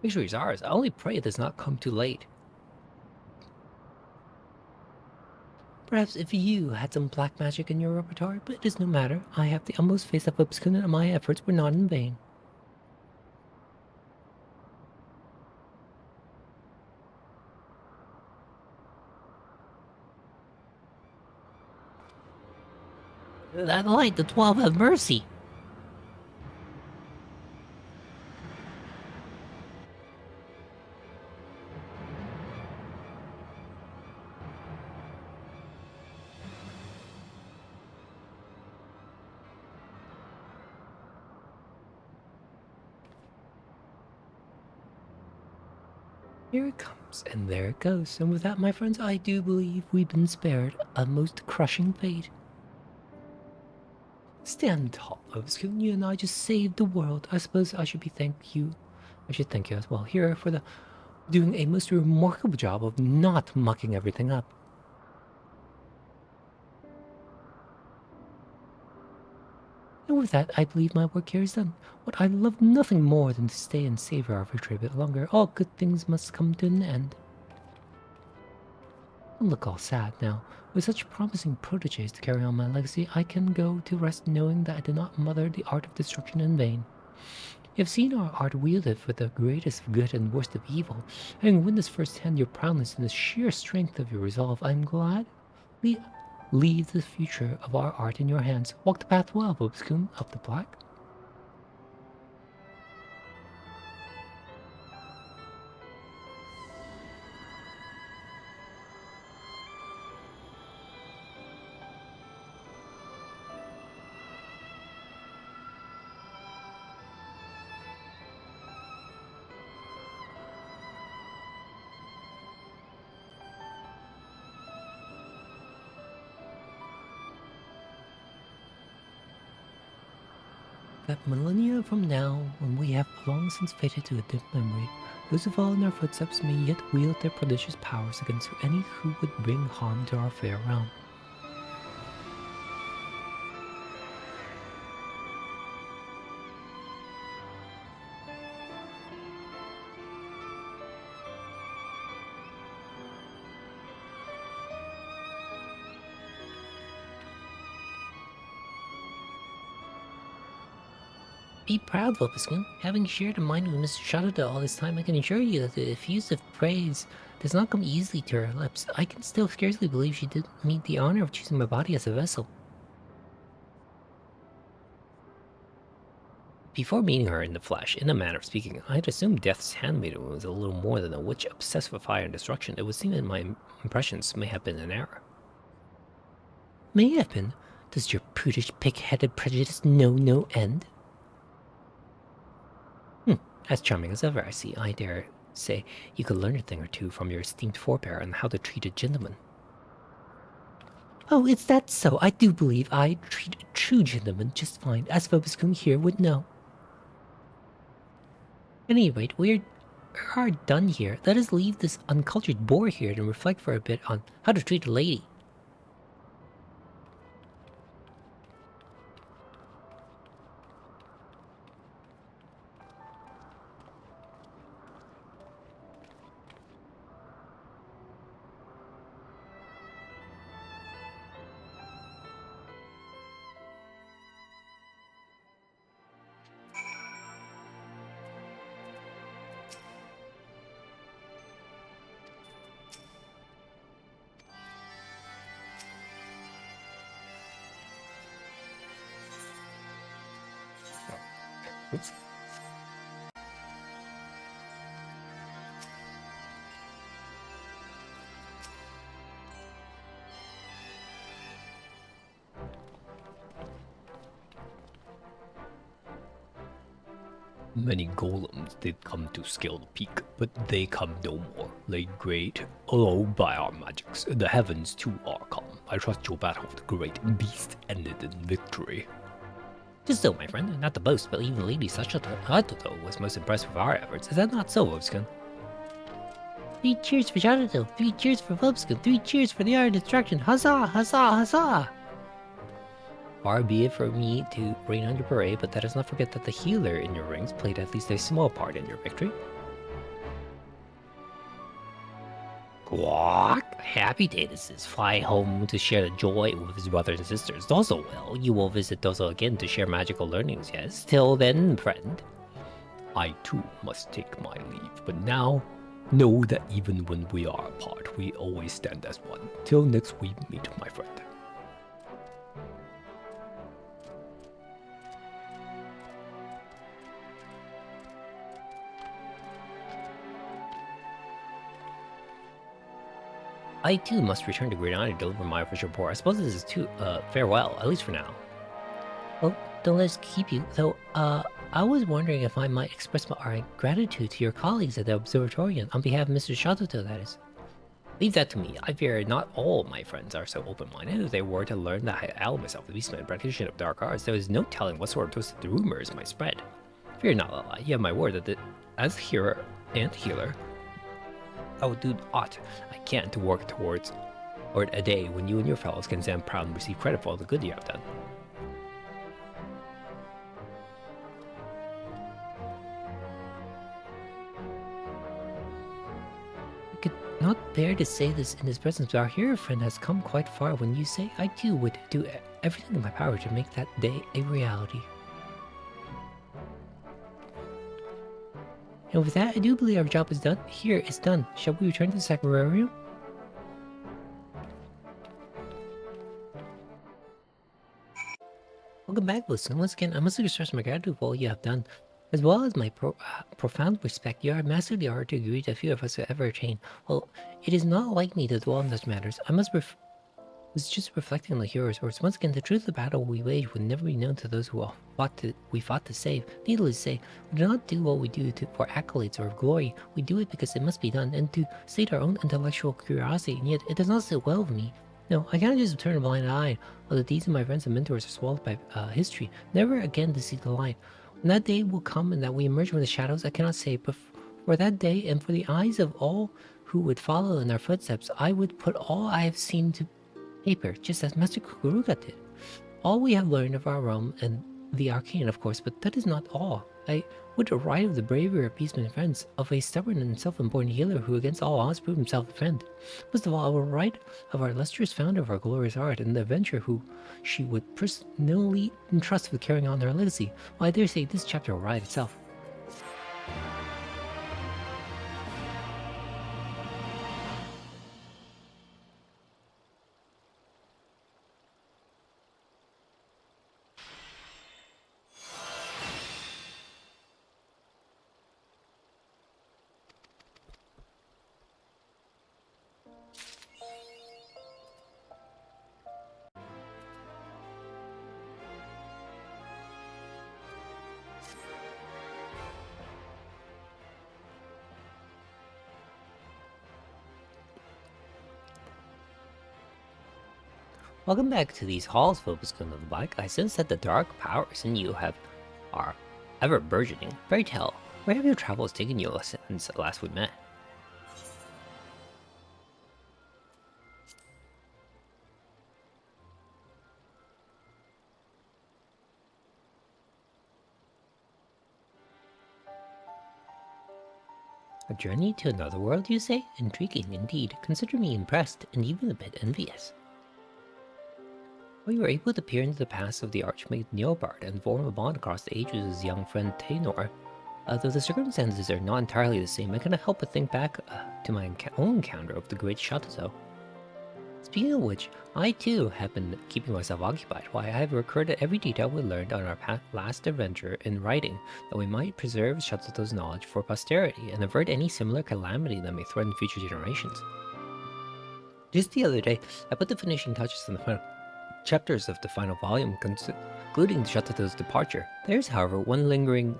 Victory is ours. I only pray it does not come too late. Perhaps if you had some black magic in your repertoire, but it is no matter. I have the utmost faith that Vobiscun and my efforts were not in vain. That light, the 12 have mercy. Here it comes, and there it goes. And with that, my friends, I do believe we've been spared a most crushing fate. Stand tall, Obscure. You and I just saved the world. I suppose I should thank you as well here for the doing a most remarkable job of not mucking everything up. And with that, I believe my work here is done. What I love nothing more than to stay and savor our victory a bit longer. All good things must come to an end. Don't look all sad now. With such promising proteges to carry on my legacy, I can go to rest knowing that I did not mother the art of destruction in vain. You have seen our art wielded for the greatest of good and worst of evil. Having witnessed firsthand your prowess and the sheer strength of your resolve, I am glad we leave the future of our art in your hands. Walk the path well, Obscure, up the black. That millennia from now, when we have long since faded to a dim memory, those who follow in our footsteps may yet wield their prodigious powers against any who would bring harm to our fair realm. Be proud, Vobiscum. Having shared a mind with Mr. Shadowdell all this time, I can assure you that the effusive praise does not come easily to her lips. I can still scarcely believe she did me the honor of choosing my body as a vessel. Before meeting her in the flesh, in a manner of speaking, I had assumed Death's handmaiden was a little more than a witch obsessed with fire and destruction. It would seem that my impressions may have been an error. May have been? Does your prudish, pig-headed prejudice know no end? As charming as ever, I see. I dare say you could learn a thing or two from your esteemed forebear on how to treat a gentleman. Oh, is that so? I do believe I treat a true gentleman just fine, as Vobiscum here would know. At any rate, we are done here. Let us leave this uncultured boor here and reflect for a bit on how to treat a lady. Oops. Many golems did come to scale the peak, but they come no more. Laid great low by our magics. The heavens too are calm. I trust your battle with the great beast ended in victory. Just so, my friend, not to boast, but even Lady Shadowdell was most impressed with our efforts. Is that not so, Vobiscum? 3 cheers for Shadowdell, 3 cheers for Vobiscum, 3 cheers for the art of destruction. Huzzah, huzzah, huzzah! Far be it for me to rain on your parade, but let us not forget that the healer in your rings played at least a small part in your victory. Quack! Happy Datases fly home to share the joy with his brothers and sisters. Also, well, you will visit Dozo again to share magical learnings, yes? Till then, friend. I too must take my leave, but now, know that even when we are apart, we always stand as one. Till next we meet, my friend. I too must return to Grenada to deliver my official report. I suppose this is too farewell, at least for now. Well, don't let us keep you, though, I was wondering if I might express my gratitude to your colleagues at the Observatorium, on behalf of Mr. Shatoto, that is. Leave that to me. I fear not all my friends are so open-minded. If they were to learn that I ally myself the beastman practitioner of dark arts, there is no telling what sort of twisted rumors might spread. Fear not, Lala. You have my word that as healer and healer, I will do aught I can to work towards a day when you and your fellows can stand proud and receive credit for all the good you have done. I could not bear to say this in his presence, but our hero friend has come quite far. When you say, I too would do everything in my power to make that day a reality. And with that, I do believe our job is done. Here, it's done. Shall we return to the Sakurarium? Welcome back, listener. Once again, I must express my gratitude for all you have done, as well as my profound respect. You are mastered the art to agree that few of us will ever attain. Well, it is not like me to dwell on such matters. I was just reflecting on the hero's words. Once again, the truth of the battle we waged would never be known to those who we fought to save. Needless to say, we do not do what we do for accolades or glory. We do it because it must be done, and to sate our own intellectual curiosity, and yet it does not sit well with me. No, I cannot just turn a blind eye while the deeds of my friends and mentors are swallowed by history, never again to see the light. When that day will come and that we emerge from the shadows, I cannot say, but for that day and for the eyes of all who would follow in our footsteps, I would put all I have seen to paper, just as Master Kukuruga did. All we have learned of our realm and the arcane, of course, but that is not all. I would write of the bravery of peacemen and friends, of a stubborn and self-important healer who against all odds proved himself a friend. Most of all, I will write of our illustrious founder of our glorious art and the adventurer who she would personally entrust with carrying on her legacy. Well, I dare say this chapter will write itself. Welcome back to these halls, Phoboskin of the Black. I sense that the dark powers in you are ever burgeoning. Pray tell, where have your travels taken you since last we met? A journey to another world, you say? Intriguing indeed. Consider me impressed and even a bit envious. Well, you were able to peer into the past of the Archmage Neobard and form a bond across the ages with his young friend Taynor. Though the circumstances are not entirely the same, I cannot help but think back to my own encounter of the great Shatoto. Speaking of which, I too have been keeping myself occupied. Why, I have recorded every detail we learned on our last adventure in writing, that we might preserve Shatoto's knowledge for posterity and avert any similar calamity that may threaten future generations. Just the other day, I put the finishing touches on the final chapters of the final volume, concluding Shatoto's departure. There's, however, one lingering...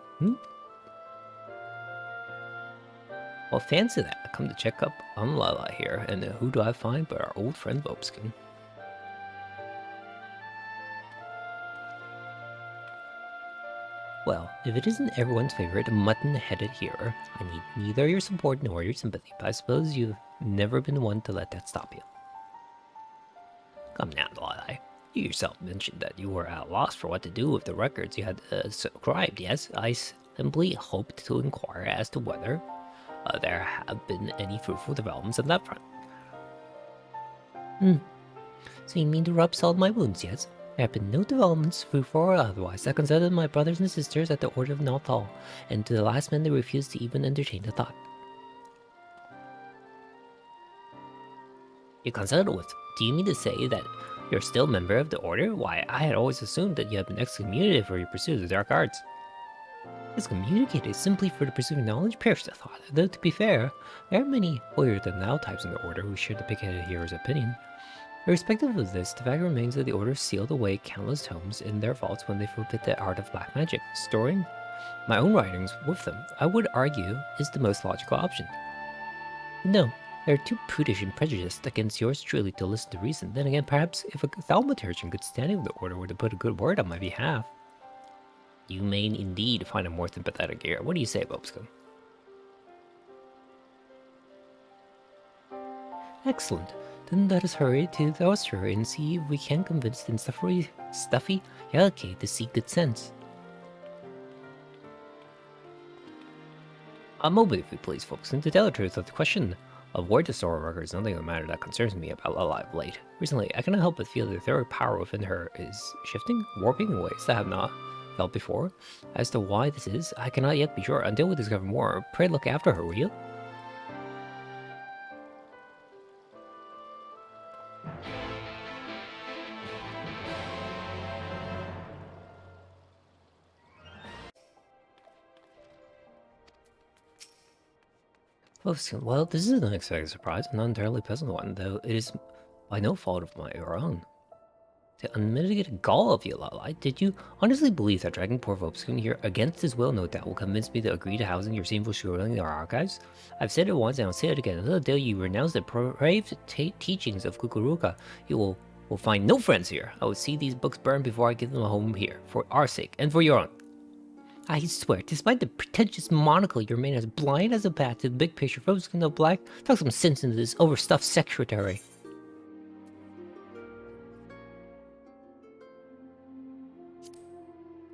Well, fancy that. I come to check up on Lala here, and who do I find but our old friend Vobskin. Well, if it isn't everyone's favorite mutton-headed hero, I need neither your support nor your sympathy, but I suppose you've never been one to let that stop you. Come now, Lala. You yourself mentioned that you were at a loss for what to do with the records you had subscribed. Yes, I simply hoped to inquire as to whether there have been any fruitful developments on that front. So you mean to rub salt in my wounds, yes? There have been no developments, fruitful or otherwise. I consulted my brothers and sisters at the Order of Nathal, and to the last man they refused to even entertain the thought. You consulted with... Do you mean to say that you're still a member of the Order? Why, I had always assumed that you had been excommunicated for your pursuit of the dark arts. It's communicated simply for the pursuit of knowledge, perished the thought. Though, to be fair, there are many holier-than-thou types in the Order who share the big-headed hero's opinion. Irrespective of this, the fact remains that the Order sealed away countless tomes in their vaults when they forbid the art of black magic. Storing my own writings with them, I would argue, is the most logical option. No, they are too prudish and prejudiced against yours truly to listen to reason. Then again, perhaps if a Thaumaturge in good standing with the Order were to put a good word on my behalf, you may indeed find a more sympathetic ear. What do you say, Bobscombe? Excellent. Then let us hurry to the ossuary and see if we can convince the stuffy Yelke to seek good sense. A moment, if we please, folks. And to tell the truth of the question of where to store records is nothing of the matter that concerns me about Lala of late. Recently, I cannot help but feel the etheric power within her is shifting, warping in ways that I have not felt before. As to why this is, I cannot yet be sure. Until we discover more, pray look after her, will you? Well, this is an unexpected surprise, a not entirely pleasant one, though it is by no fault of my own. The unmitigated gall of you, Lalai. Did you honestly believe that dragging poor Vopskin here against his will, no doubt, will convince me to agree to housing your sinful scrolling in our archives? I've said it once and I'll say it again. Until the day you renounce the depraved teachings of Kukuruka, you will find no friends here. I will see these books burned before I give them a home here, for our sake and for your own. I swear, despite the pretentious monocle, you remain as blind as a bat to the big picture. Thaumaturge-Black, talk some sense into this overstuffed secretary.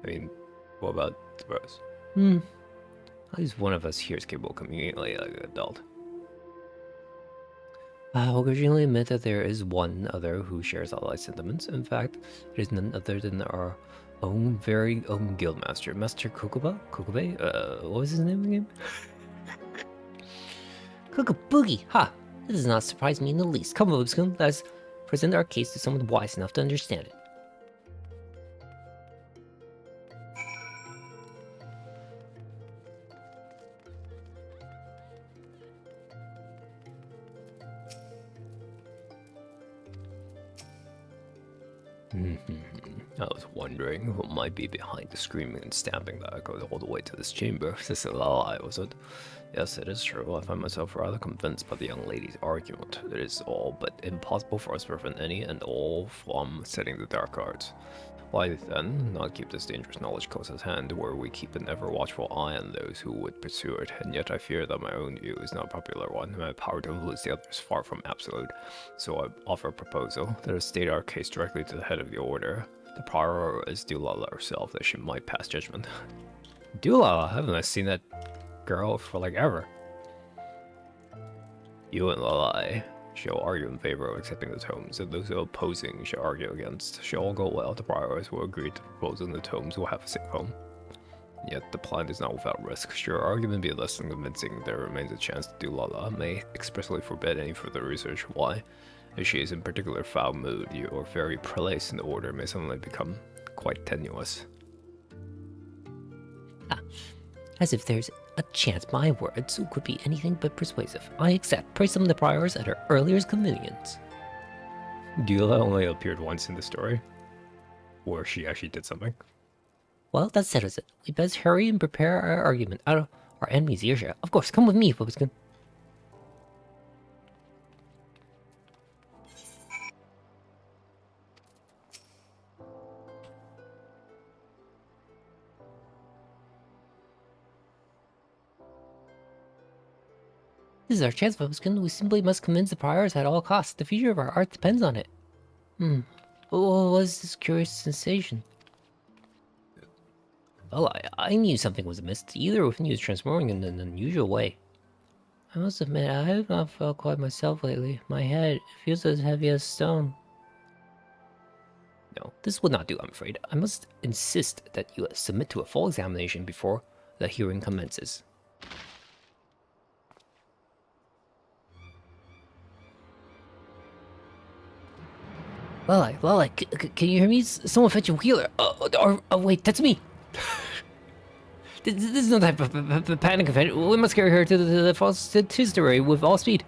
I mean, what about the bros? At least one of us here is capable of communicating like an adult. I'll occasionally admit that there is one other who shares all my sentiments. In fact, it is none other than our very own guildmaster, Master Kokube? What was his name again? Kokaboogie! Ha! This does not surprise me in the least. Come, Vobscombe, let's present our case to someone wise enough to understand it. I was wondering what might be behind the screaming and stamping that echoed all the way to this chamber. This is a lie, was it? Yes, it is true. I find myself rather convinced by the young lady's argument. It is all but impossible for us to prevent any and all from setting the dark arts. Why then not keep this dangerous knowledge close at hand, where we keep an ever-watchful eye on those who would pursue it? And yet I fear that my own view is not a popular one. My power to influence the others is far from absolute. So I offer a proposal. Let us state our case directly to the head of the order. The prior is Dulala herself, that she might pass judgment. Dulala? Haven't I seen that girl for like ever? You and Lalai shall argue in favor of accepting the tomes, and those opposing shall argue against. Shall all go well, the priors will agree to propose, and the tomes will have a safe home. Yet the plan is not without risk. Should our argument be less than convincing, there remains a chance that Dulala may expressly forbid any further research. Why? If she is in particular foul mood, your very place in the order may suddenly become quite tenuous. As if there's a chance my words could be anything but persuasive. I accept. Pray summon the priors at her earliest convenience. Dula only appeared once in the story, or she actually did something. Well, that settles it. We best hurry and prepare our argument out of our enemy's earshot. Of course, come with me, Vobscombe. This is our chance, Vobscombe. We simply must convince the priors at all costs. The future of our art depends on it. What was this curious sensation? Well, I knew something was amiss. Either within you is transforming in an unusual way. I must admit, I have not felt quite myself lately. My head feels as heavy as stone. No, this would not do, I'm afraid. I must insist that you submit to a full examination before the hearing commences. Lala, can you hear me? Someone fetch a healer. Wait, that's me. This is no type of panic event. We must carry her to the false history with all speed.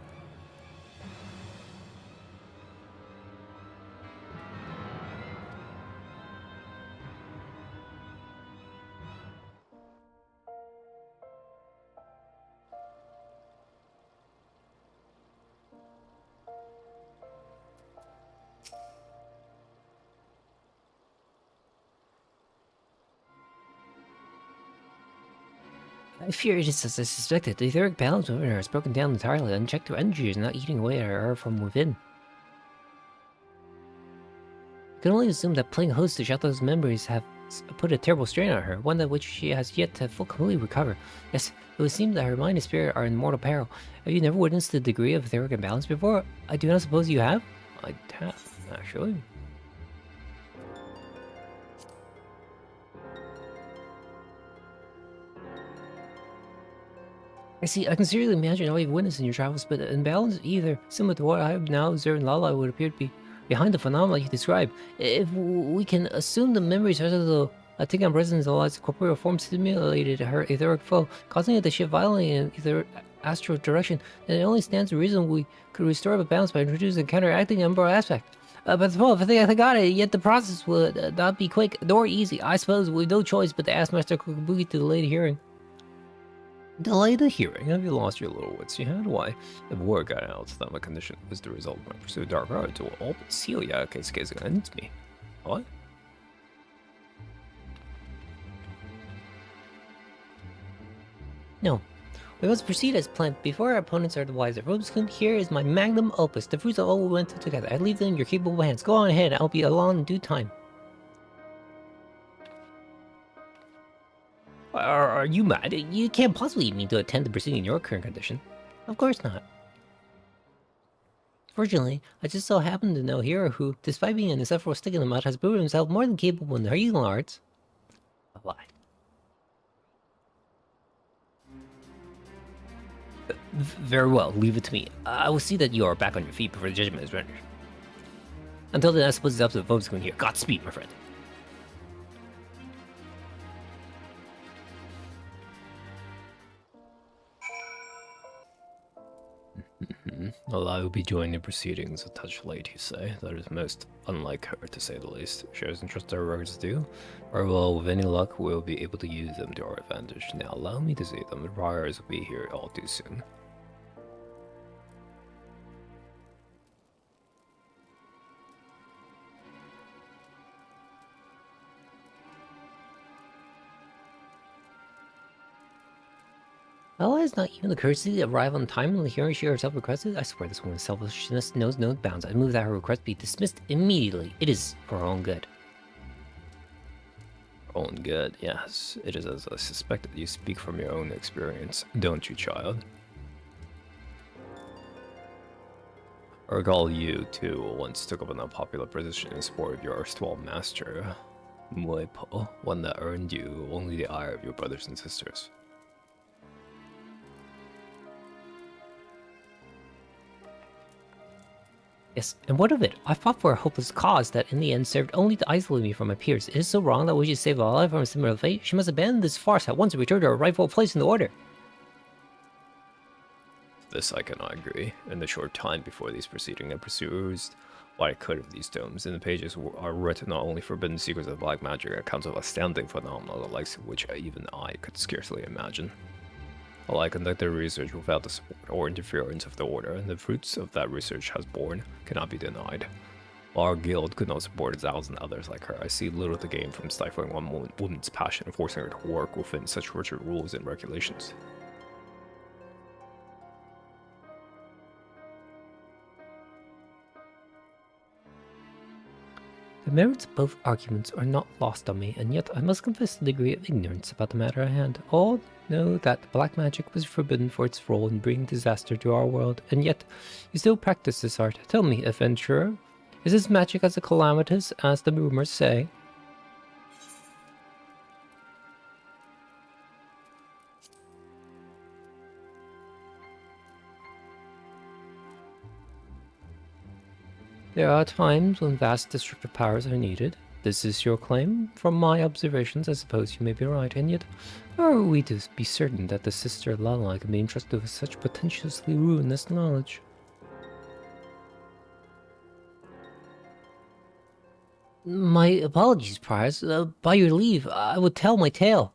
I fear it is as I suspected. The etheric balance within her has broken down entirely. Unchecked her energy is not eating away at her from within. I can only assume that playing host to Chateau's memories have put a terrible strain on her, one that which she has yet to completely recover. Yes, it would seem that her mind and spirit are in mortal peril. Have you never witnessed the degree of etheric imbalance before? I do not suppose you have? I have, actually. I see, I can seriously imagine all you've witnessed in your travels, but an imbalance either similar to what I have now observed in Lala would appear to be behind the phenomena you describe. If we can assume the memories of the taking presence in Lala's corporeal form stimulated her etheric flow, causing it to shift violently in either astral direction, then it only stands to reason we could restore the balance by introducing and counteracting an umbral aspect. But well, if I got it, yet the process would not be quick nor easy. I suppose we've no choice but to ask Master Kukabuki to delay the hearing. Delay the hearing? Have you lost your little wits you had? Why, if word got out that my condition was the result of my pursuit of Dark Art, it will all but seal ya case against me. What? No. We must proceed as planned before our opponents are the wiser. Robeskin, here is my magnum opus, the fruits of all we went through together. I leave them in your capable hands. Go on ahead, I'll be along in due time. Are you mad? You can't possibly mean to attend the proceeding in your current condition. Of course not. Fortunately, I just so happen to know a hero who, despite being an insufferable stick in the mud, has proven himself more than capable in the healing arts. A lie. Very well, leave it to me. I will see that you are back on your feet before the judgment is rendered. Until then, I suppose it's up to the folks going here. Godspeed, my friend. Well, I will be joining the proceedings a touch late, you say. That is most unlike her, to say the least. She doesn't trust our records do. Or well, with any luck, we'll be able to use them to our advantage. Now, allow me to see them. The Briars will be here all too soon. Ella has not even the courtesy to arrive on time in the hearing she herself requested. I swear this woman's selfishness knows no bounds. I move that her request be dismissed immediately. It is for her own good. Own good, yes. It is as I suspected. You speak from your own experience, don't you, child? I recall you, too, once took up an unpopular position in support of your erstwhile master, Muepo, one that earned you only the ire of your brothers and sisters. Yes, and what of it? I fought for a hopeless cause that in the end served only to isolate me from my peers. It is so wrong that we should save Lala from a similar fate. She must abandon this farce at once and return to her rightful place in the order. This I cannot agree. In the short time before these proceedings, I perused what I could of these tomes. In the pages are written not only forbidden secrets of black magic, accounts of astounding phenomena, the likes of which even I could scarcely imagine. While I conducted research without the support or interference of the Order, and the fruits of that research has borne cannot be denied. While our guild could not support 1,000 others like her, I see little to gain from stifling one woman's passion and forcing her to work within such rigid rules and regulations. The merits of both arguments are not lost on me, and yet I must confess the degree of ignorance about the matter at hand. All know that black magic was forbidden for its role in bringing disaster to our world, and yet you still practice this art. Tell me, adventurer, is this magic as calamitous as the rumors say? There are times when vast destructive powers are needed. This is your claim? From my observations, I suppose you may be right, and yet, how are we to be certain that the sister Lala can be entrusted with such potentially ruinous knowledge? My apologies, Prize. By your leave, I would tell my tale.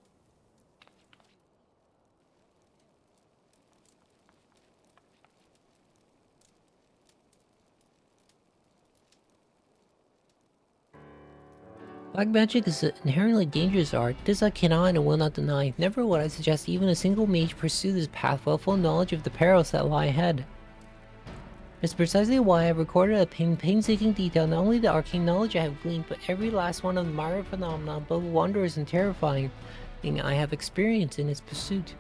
Black magic is an inherently dangerous art. This I cannot and will not deny. Never would I suggest even a single mage pursue this path while full knowledge of the perils that lie ahead. It's precisely why I have recorded in painstaking detail not only the arcane knowledge I have gleaned, but every last one of the myriad phenomena, both wondrous and terrifying, thing I have experienced in its pursuit.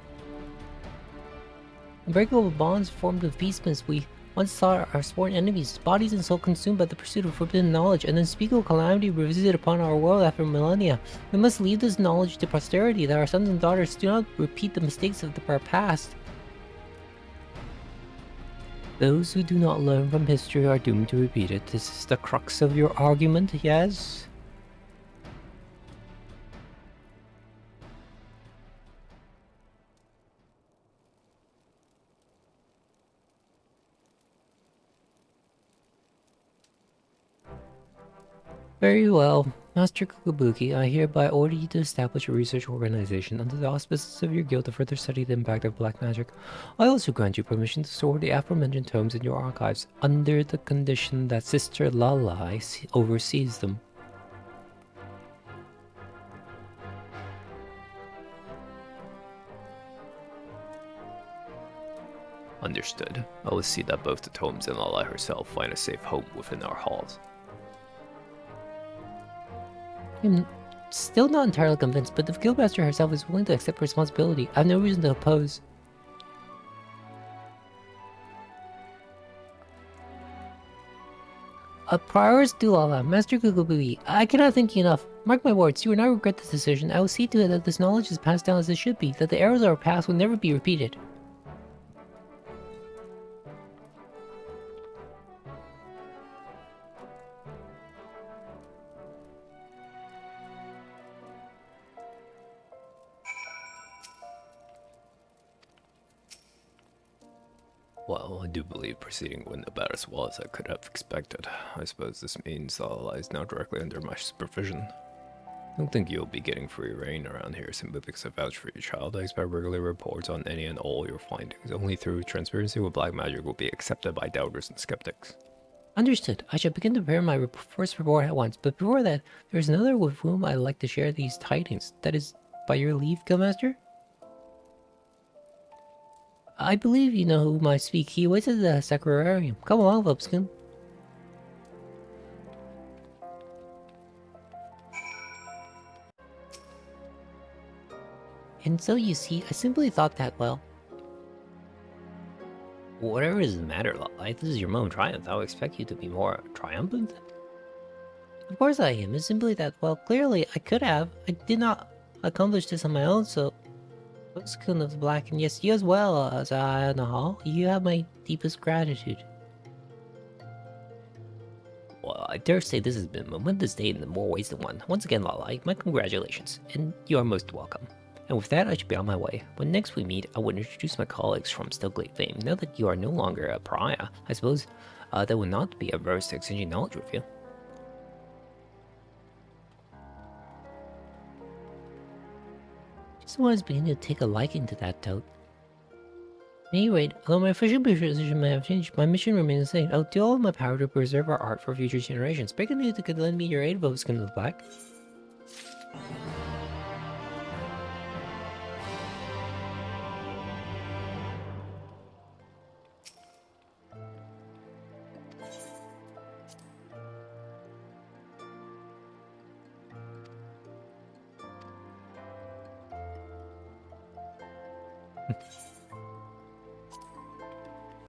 Unbreakable bonds formed with beastmen we once saw our sworn enemies, bodies and soul consumed by the pursuit of forbidden knowledge, and unspeakable calamity revisited upon our world after millennia. We must leave this knowledge to posterity, that our sons and daughters do not repeat the mistakes of our past. Those who do not learn from history are doomed to repeat it. This is the crux of your argument, yes? Very well. Master Kukabuki, I hereby order you to establish a research organization under the auspices of your guild to further study the impact of black magic. I also grant you permission to store the aforementioned tomes in your archives, under the condition that Sister Lalai oversees them. Understood. I will see that both the tomes and Lala herself find a safe home within our halls. I'm still not entirely convinced, but if Guildmaster herself is willing to accept responsibility, I have no reason to oppose. Priors Dulala, Master Kukubuki, I cannot thank you enough. Mark my words, you will not regret this decision. I will see to it that this knowledge is passed down as it should be, that the errors of our past will never be repeated. Well, I do believe proceeding went about as well as I could have expected. I suppose this means Lala is now directly under my supervision. I don't think you'll be getting free reign around here simply because I vouch for your child. I expect regular reports on any and all your findings. Only through transparency with black magic will be accepted by doubters and skeptics. Understood. I shall begin to prepare my first report at once, but before that, there's another with whom I'd like to share these tidings. That is, by your leave, Guildmaster? I believe you know whom I speak. He waits at the Sacrarium. Come along, Vupskin. And so you see, I simply thought that, well... Whatever is the matter, Lala, this is your moment of triumph. I would expect you to be more triumphant. Of course I am. It's simply that, well, clearly I could have. I did not accomplish this on my own, so... Vupskin of the Black, and yes, you as well, as I in the hall. You have my deepest gratitude. Well, I dare say this has been a momentous day in more ways than one. Once again, Lala, my congratulations, and you are most welcome. And with that, I should be on my way. When next we meet, I would introduce my colleagues from Stillglade fame. Now that you are no longer a pariah, I suppose they would not be averse to exchanging knowledge with you. Someone is beginning to take a liking to that toad. At any rate, although my official position may have changed, my mission remains the same. I'll do all in my power to preserve our art for future generations. Big of you that could lend me your aid, Vupskin of the Black.